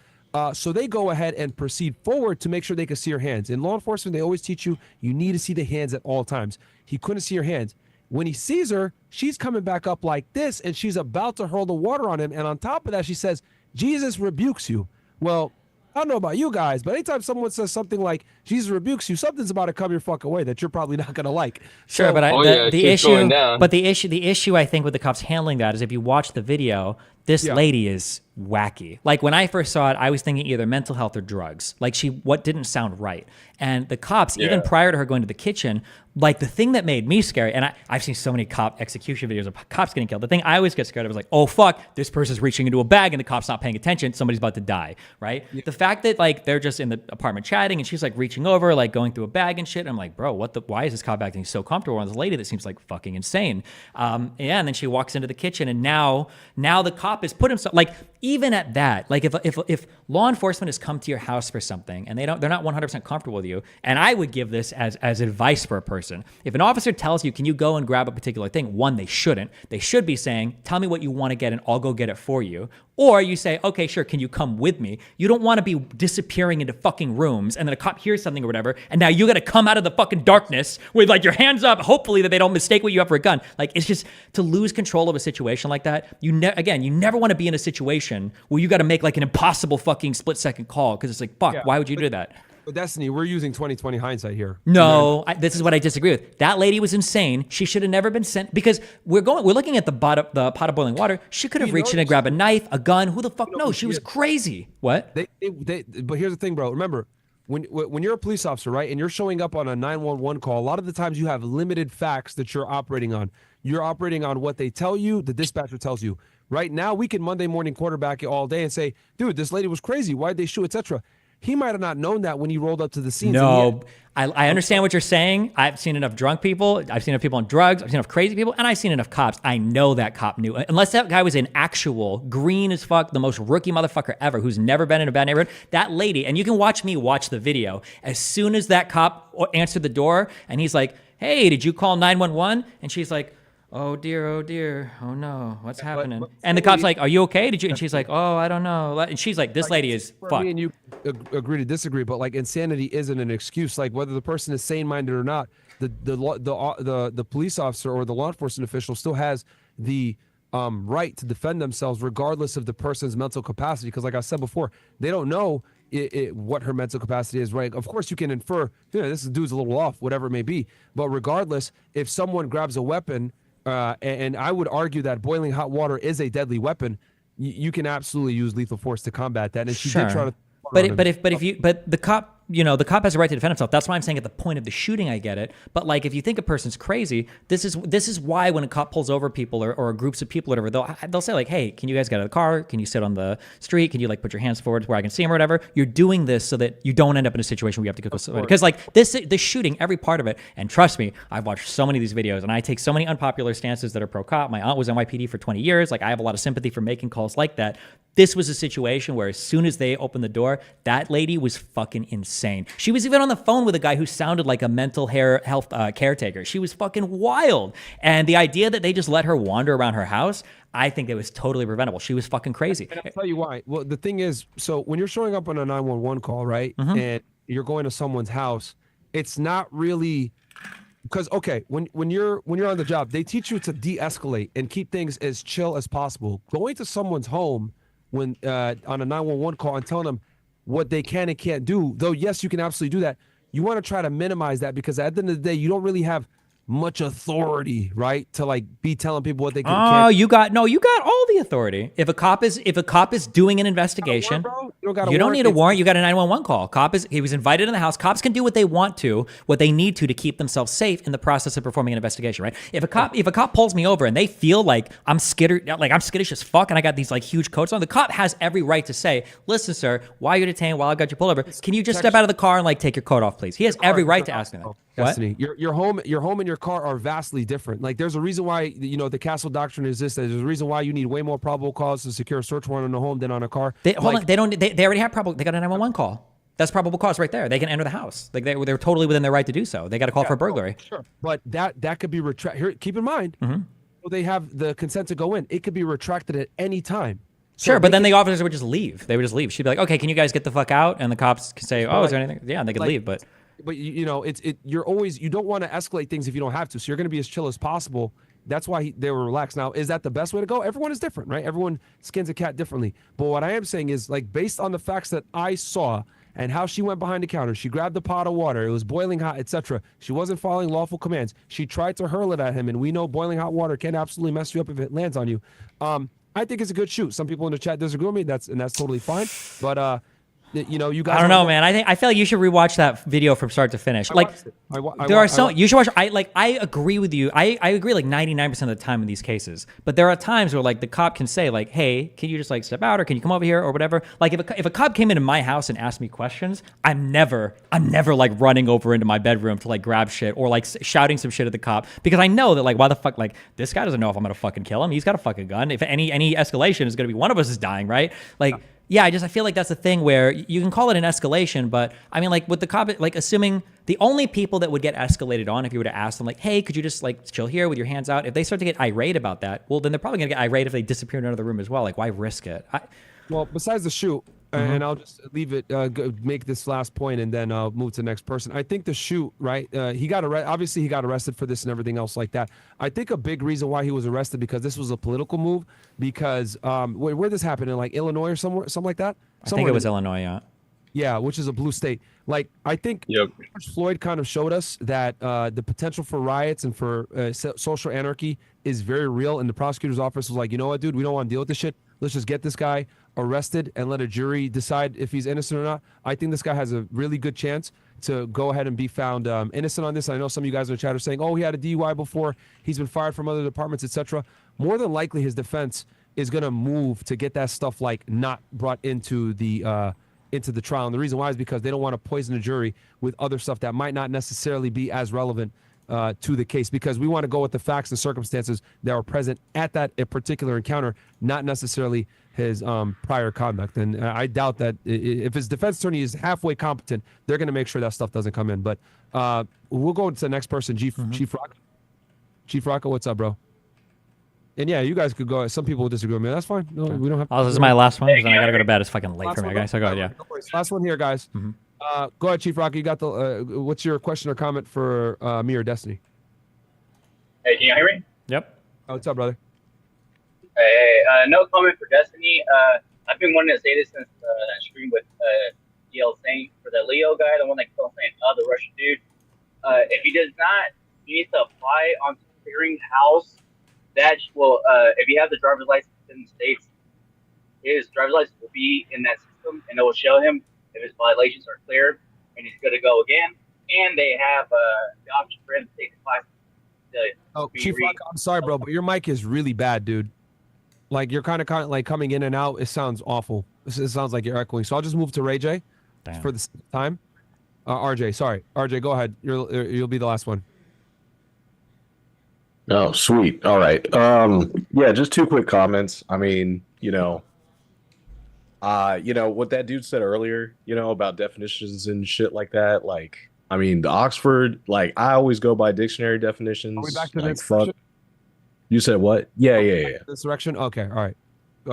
So they go ahead and proceed forward to make sure they can see her hands. In law enforcement, they always teach you need to see the hands at all times. He couldn't see her hands. When he sees her, she's coming back up like this, and she's about to hurl the water on him. And on top of that, she says, "Jesus rebukes you." Well, I don't know about you guys, but anytime someone says something like "Jesus rebukes you," something's about to come your fucking way that you're probably not gonna like. Sure, So, but the issue I think with the cops handling that is if you watch the video, this lady is wacky. Like when I first saw it, I was thinking either mental health or drugs. Like what didn't sound right. And the cops, even prior to her going to the kitchen, like the thing that made me scary, and I've seen so many cop execution videos of cops getting killed. The thing I always get scared of is like, oh fuck, this person's reaching into a bag and the cop's not paying attention. Somebody's about to die, right? The fact that like they're just in the apartment chatting and she's like reaching over, like going through a bag and shit. I'm like, bro, why is this cop acting so comfortable on this lady that seems like fucking insane? And then she walks into the kitchen and now the cop has put himself, like even at that, like if law enforcement has come to your house for something and they're not 100% comfortable with you, and I would give this as advice for a person. If an officer tells you, can you go and grab a particular thing? One, they shouldn't. They should be saying, tell me what you want to get and I'll go get it for you. Or you say, okay, sure, can you come with me? You don't want to be disappearing into fucking rooms and then a cop hears something or whatever, and now you got to come out of the fucking darkness with like your hands up, hopefully that they don't mistake what you have for a gun. Like it's just to lose control of a situation like that. You never want to be in a situation where you got to make like an impossible fucking split-second call because it's like, fuck, why would you do that? But Destiny, we're using 2020 hindsight here. No, this is what I disagree with. That lady was insane. She should have never been sent because we're looking at the pot of boiling water. She could have reached in and grabbed a knife, a gun. Who the fuck knows? She was crazy. What? But here's the thing, bro. Remember, when you're a police officer, right, and you're showing up on a 911 call, a lot of the times you have limited facts that you're operating on. You're operating on what they tell you, the dispatcher tells you. Right now, we can Monday morning quarterback it all day and say, dude, this lady was crazy. Why'd they shoot, etc. He might have not known that when he rolled up to the scene. No, I understand what you're saying. I've seen enough drunk people. I've seen enough people on drugs. I've seen enough crazy people. And I've seen enough cops. I know that cop knew. Unless that guy was an actual green as fuck, the most rookie motherfucker ever who's never been in a bad neighborhood. That lady, and you can watch me watch the video. As soon as that cop answered the door and he's like, hey, did you call 911? And she's like, oh dear, oh no, what's happening? And the cop's like, are you okay? Did you? And she's like, oh, I don't know. And she's like, this lady is fucked. Me and you agree to disagree, but like insanity isn't an excuse. Like whether the person is sane-minded or not, the police officer or the law enforcement official still has the right to defend themselves regardless of the person's mental capacity. Because like I said before, they don't know what her mental capacity is, right? Of course you can infer, this dude's a little off, whatever it may be. But regardless, if someone grabs a weapon, and I would argue that boiling hot water is a deadly weapon, you can absolutely use lethal force to combat that. And she did try to. But the cop, the cop has a right to defend himself. That's why I'm saying at the point of the shooting, I get it. But like, if you think a person's crazy, this is why when a cop pulls over people or groups of people or whatever, they'll say like, hey, can you guys get out of the car? Can you sit on the street? Can you like put your hands forward where I can see them or whatever? You're doing this so that you don't end up in a situation where you have to go somewhere. Because like this shooting, every part of it, and trust me, I've watched so many of these videos and I take so many unpopular stances that are pro cop. My aunt was NYPD for 20 years. Like I have a lot of sympathy for making calls like that. This was a situation where as soon as they opened the door, that lady was fucking insane. She was even on the phone with a guy who sounded like a mental health caretaker. She was fucking wild. And the idea that they just let her wander around her house, I think it was totally preventable. She was fucking crazy. And I'll tell you why. Well, the thing is, so when you're showing up on a 911 call, right, and you're going to someone's house, it's not really because when you're on the job, they teach you to de-escalate and keep things as chill as possible. Going to someone's home when on a 911 call and telling them what they can and can't do, though yes, you can absolutely do that. You want to try to minimize that because at the end of the day, you don't really have much authority, right, to like be telling people what they can. Oh, you got all the authority. If a cop is doing an investigation, you don't need a warrant. You got a 911 call. He was invited in the house. Cops can do what they want to, what they need to keep themselves safe in the process of performing an investigation, right? If a cop pulls me over and they feel like I'm skittish as fuck, and I got these like huge coats on, the cop has every right to say, "Listen, sir, while you're detained, while I got you pulled over, can you just step out of the car and like take your coat off, please?" He has every right to ask me that. Destiny, your home and your car are vastly different. Like there's a reason why the Castle Doctrine exists. There's a reason why you need way more probable cause to secure a search warrant on a home than on a car. They already have probable. They got a 911 call. That's probable cause right there. They can enter the house. Like they're totally within their right to do so. They got a call for burglary. Sure, but that could be retracted. Here, keep in mind, they have the consent to go in. It could be retracted at any time. Sure, but then the officers would just leave. They would just leave. She'd be like, "Okay, can you guys get the fuck out?" And the cops can say, "Oh, is there anything?" Yeah, and they could leave, but. But you don't want to escalate things if you don't have to. So you're going to be as chill as possible. That's why they were relaxed. Now, is that the best way to go? Everyone is different, right? Everyone skins a cat differently. But what I am saying is, like, based on the facts that I saw and how she went behind the counter, she grabbed the pot of water, it was boiling hot, etc. She wasn't following lawful commands. She tried to hurl it at him, and we know boiling hot water can absolutely mess you up if it lands on you. I think it's a good shoot. Some people in the chat disagree with me. That's totally fine. But you guys. I don't know, man. I feel like you should rewatch that video from start to finish. You should watch. I agree with you. I agree like 99% of the time in these cases. But there are times where like the cop can say like, "Hey, can you just like step out, or can you come over here, or whatever." Like if a cop came into my house and asked me questions, I'm never like running over into my bedroom to like grab shit or like shouting some shit at the cop, because I know that like why the fuck, like this guy doesn't know if I'm gonna fucking kill him. He's got a fucking gun. If any escalation is gonna be one of us is dying, right? Like. Yeah, I feel like that's the thing where you can call it an escalation, but I mean, like with the cop, like assuming the only people that would get escalated on if you were to ask them like, "Hey, could you just like chill here with your hands out?" If they start to get irate about that, well, then they're probably gonna get irate if they disappear into another room as well. Like, why risk it? Well, besides the shoot, and I'll just leave it, make this last point, and then I'll move to the next person. I think the shoot, right? He got obviously he got arrested for this and everything else like that. I think a big reason why he was arrested because this was a political move. Because where this happened in like Illinois or somewhere, something like that. I think it was Illinois, yeah. Yeah, which is a blue state. Like, I think George Floyd kind of showed us that the potential for riots and for social anarchy is very real. And the prosecutor's office was like, you know what, dude, we don't want to deal with this shit. Let's just get this guy arrested and let a jury decide if he's innocent or not. I think this guy has a really good chance to go ahead and be found innocent on this. I know some of you guys in the chat are saying, oh, he had a DUI before. He's been fired from other departments, etc. More than likely, his defense is going to move to get that stuff like not brought into the trial. And the reason why is because they don't want to poison the jury with other stuff that might not necessarily be as relevant to the case, because we want to go with the facts and circumstances that were present at that particular encounter, not necessarily his prior conduct. And I doubt that if his defense attorney is halfway competent, they're going to make sure that stuff doesn't come in. But we'll go to the next person, Chief Rocco. Chief Rocco, what's up, bro? And yeah, you guys could go. Some people will disagree with me. That's fine. No, we don't have. Oh, this is my last one because then I gotta go to bed. It's fucking late for me, guys. So go ahead, yeah. Last one here, guys. Go ahead, Chief Rocky. You got the. What's your question or comment for me or Destiny? Hey, can you hear me? Yep. Oh, what's up, brother? Hey, no comment for Destiny. I've been wanting to say this since that stream with DL Saint for the Leo guy, the one that kept on saying, the Russian dude. If he does not, he needs to apply on clearinghouse. That will, if you have the driver's license in the States, his driver's license will be in that system, and it will show him if his violations are cleared, and he's good to go again. And they have the option for him to take the class. Chief Rock, I'm sorry, bro, but your mic is really bad, dude. Like, you're kind of like coming in and out. It sounds awful. It sounds like you're echoing. So I'll just move to Ray J for this time. RJ, sorry. RJ, go ahead. You'll be the last one. Oh, sweet. All right. Yeah, just two quick comments. I mean, what that dude said earlier, about definitions and shit like that. Like, I mean, the Oxford, like, I always go by dictionary definitions. Are we back to like, the fuck. You said what? Yeah. Insurrection? Okay, all right.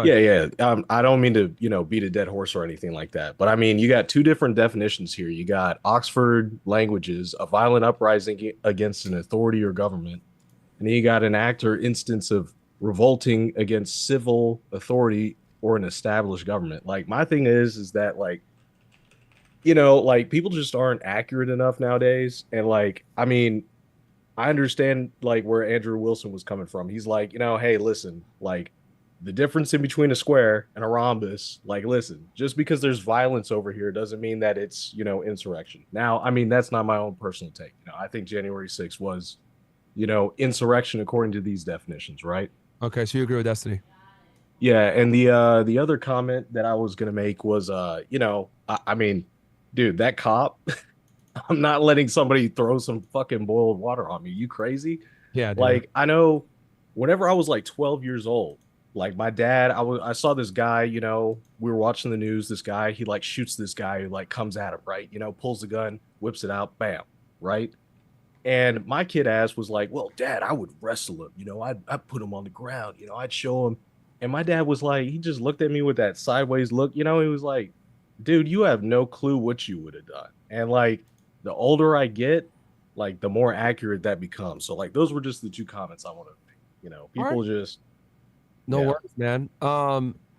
Yeah. I don't mean to, beat a dead horse or anything like that. But I mean, you got two different definitions here. You got Oxford languages, a violent uprising against an authority or government. And then you got an act or instance of revolting against civil authority or an established government. Like, my thing is that, like, like, people just aren't accurate enough nowadays. And, like, I mean, I understand, like, where Andrew Wilson was coming from. He's like, hey, listen, like, the difference in between a square and a rhombus, like, listen, just because there's violence over here doesn't mean that it's, insurrection. Now, I mean, that's not my own personal take. I think January 6th was, insurrection according to these definitions, right? Okay, so you agree with Destiny? Yeah, and the other comment that I was gonna make was, I mean, dude, that cop, I'm not letting somebody throw some fucking boiled water on me. You crazy? Yeah, dude. Like, I know, whenever I was like 12 years old, like, my dad, I saw this guy, we were watching the news. This guy, he like shoots this guy who like comes at him, right? Pulls the gun, whips it out, bam, right? And my kid ass was like, well, Dad, I would wrestle him. I'd put him on the ground. I'd show him. And my dad was like, he just looked at me with that sideways look. He was like, dude, you have no clue what you would have done. And like, the older I get, like, the more accurate that becomes. So like, those were just the two comments I want to make. People just. No worries, man.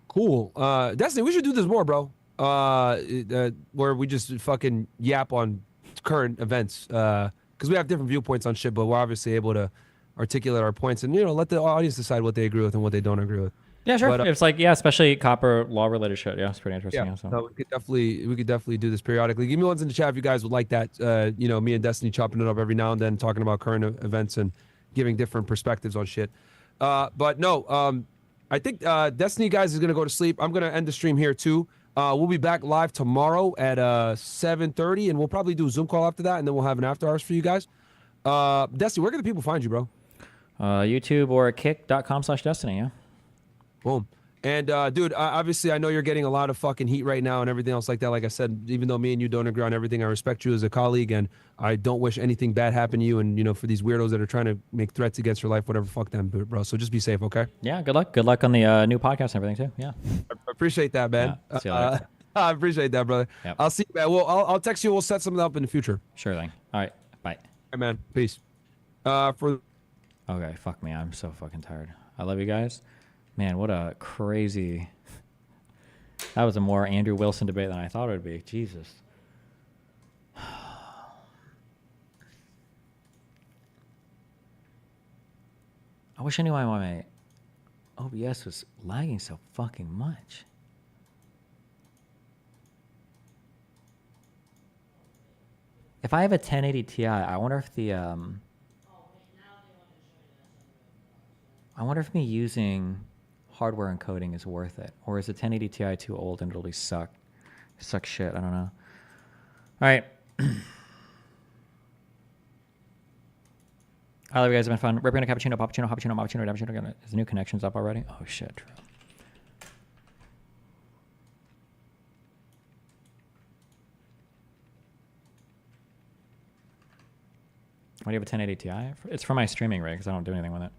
Cool. Destiny, we should do this more, bro. Where we just fucking yap on current events. Because we have different viewpoints on shit, but we're obviously able to articulate our points and let the audience decide what they agree with and what they don't agree with. Yeah, sure. But, it's like, especially copper law related shit. Yeah, it's pretty interesting. Yeah, so. no, we could definitely do this periodically. Give me ones in the chat if you guys would like that. Me and Destiny chopping it up every now and then, talking about current events and giving different perspectives on shit. But no, I think Destiny guys is gonna go to sleep. I'm gonna end the stream here too. We'll be back live tomorrow at 7:30, and we'll probably do a Zoom call after that, and then we'll have an after hours for you guys. Destiny, where can the people find you, bro? YouTube or kick.com/Destiny, yeah. Boom. And, dude, obviously, I know you're getting a lot of fucking heat right now and everything else like that. Like I said, even though me and you don't agree on everything, I respect you as a colleague, and I don't wish anything bad happen to you. And, for these weirdos that are trying to make threats against your life, whatever, fuck them, bro. So just be safe, okay? Yeah, good luck. Good luck on the new podcast and everything, too. Yeah. I appreciate that, man. Yeah, see you later. I appreciate that, brother. Yep. I'll see you, man. I'll text you. We'll set something up in the future. Sure thing. All right. Bye. Hey, man. Peace. Okay, fuck me. I'm so fucking tired. I love you guys. Man, what a crazy That was a more Andrew Wilson debate than I thought it would be. Jesus. I wish I knew why my OBS was lagging so fucking much. If I have a 1080 Ti, I wonder if the I wonder if me using hardware encoding is worth it, or is the 1080 Ti too old and it'll be suck shit? I don't know. All right. I love you guys. It's been fun. Ripping a cappuccino, cappuccino. Is the new connections up already? Oh shit, true. Why do you have a 1080 Ti? It's for my streaming rig because I don't do anything with it.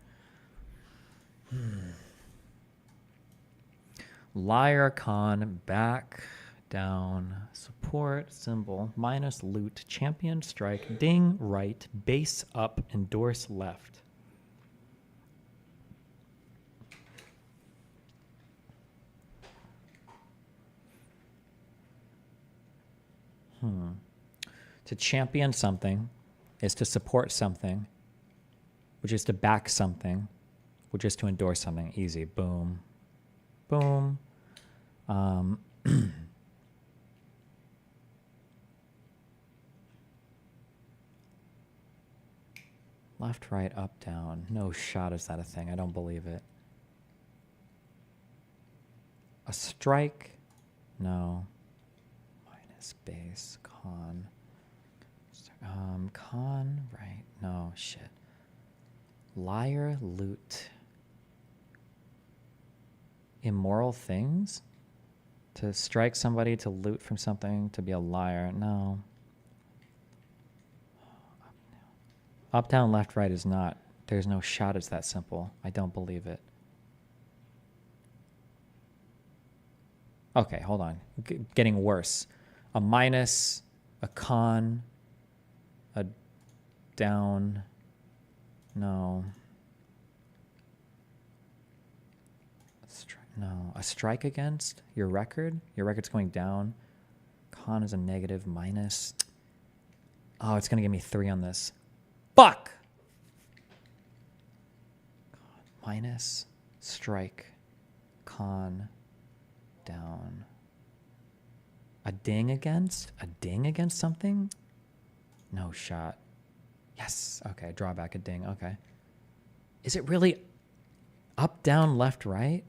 Liar, con, back, down, support, symbol, minus, loot, champion, strike, ding, right, base, up, endorse, left. To champion something is to support something, which is to back something, which is to endorse something. Easy. Boom. Boom. Left, right, up, down. No shot is that a thing. I don't believe it. A strike? No. Minus, base, con. Con, right. No, shit. Liar, loot. Immoral things? To strike somebody, to loot from something, to be a liar. No. Up, down, left, right is not. There's no shot it's that simple. I don't believe it. Okay, hold on. Getting worse. A minus, a con, a down. No. No. A strike against your record? Your record's going down. Con is a negative, minus. Oh, it's going to give me 3 on this. Fuck! Minus, strike, con, down. A ding against? A ding against something? No shot. Yes. Okay, drawback, a ding. Okay. Is it really up, down, left, right?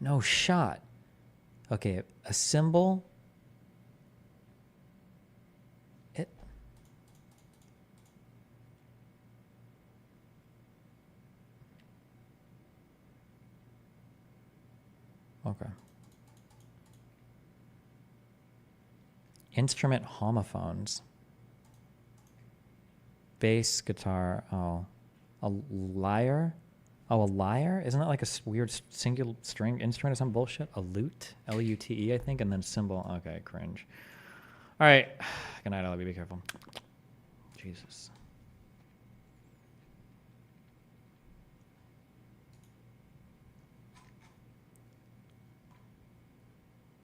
No shot. Okay, a symbol. Okay. Instrument homophones. Bass, guitar. Oh. A lyre? Oh, a lyre? Isn't that like a weird single string instrument or some bullshit? A lute? L-U-T-E, I think, and then symbol. Okay, cringe. All right. Good night. I love you. Be careful. Jesus.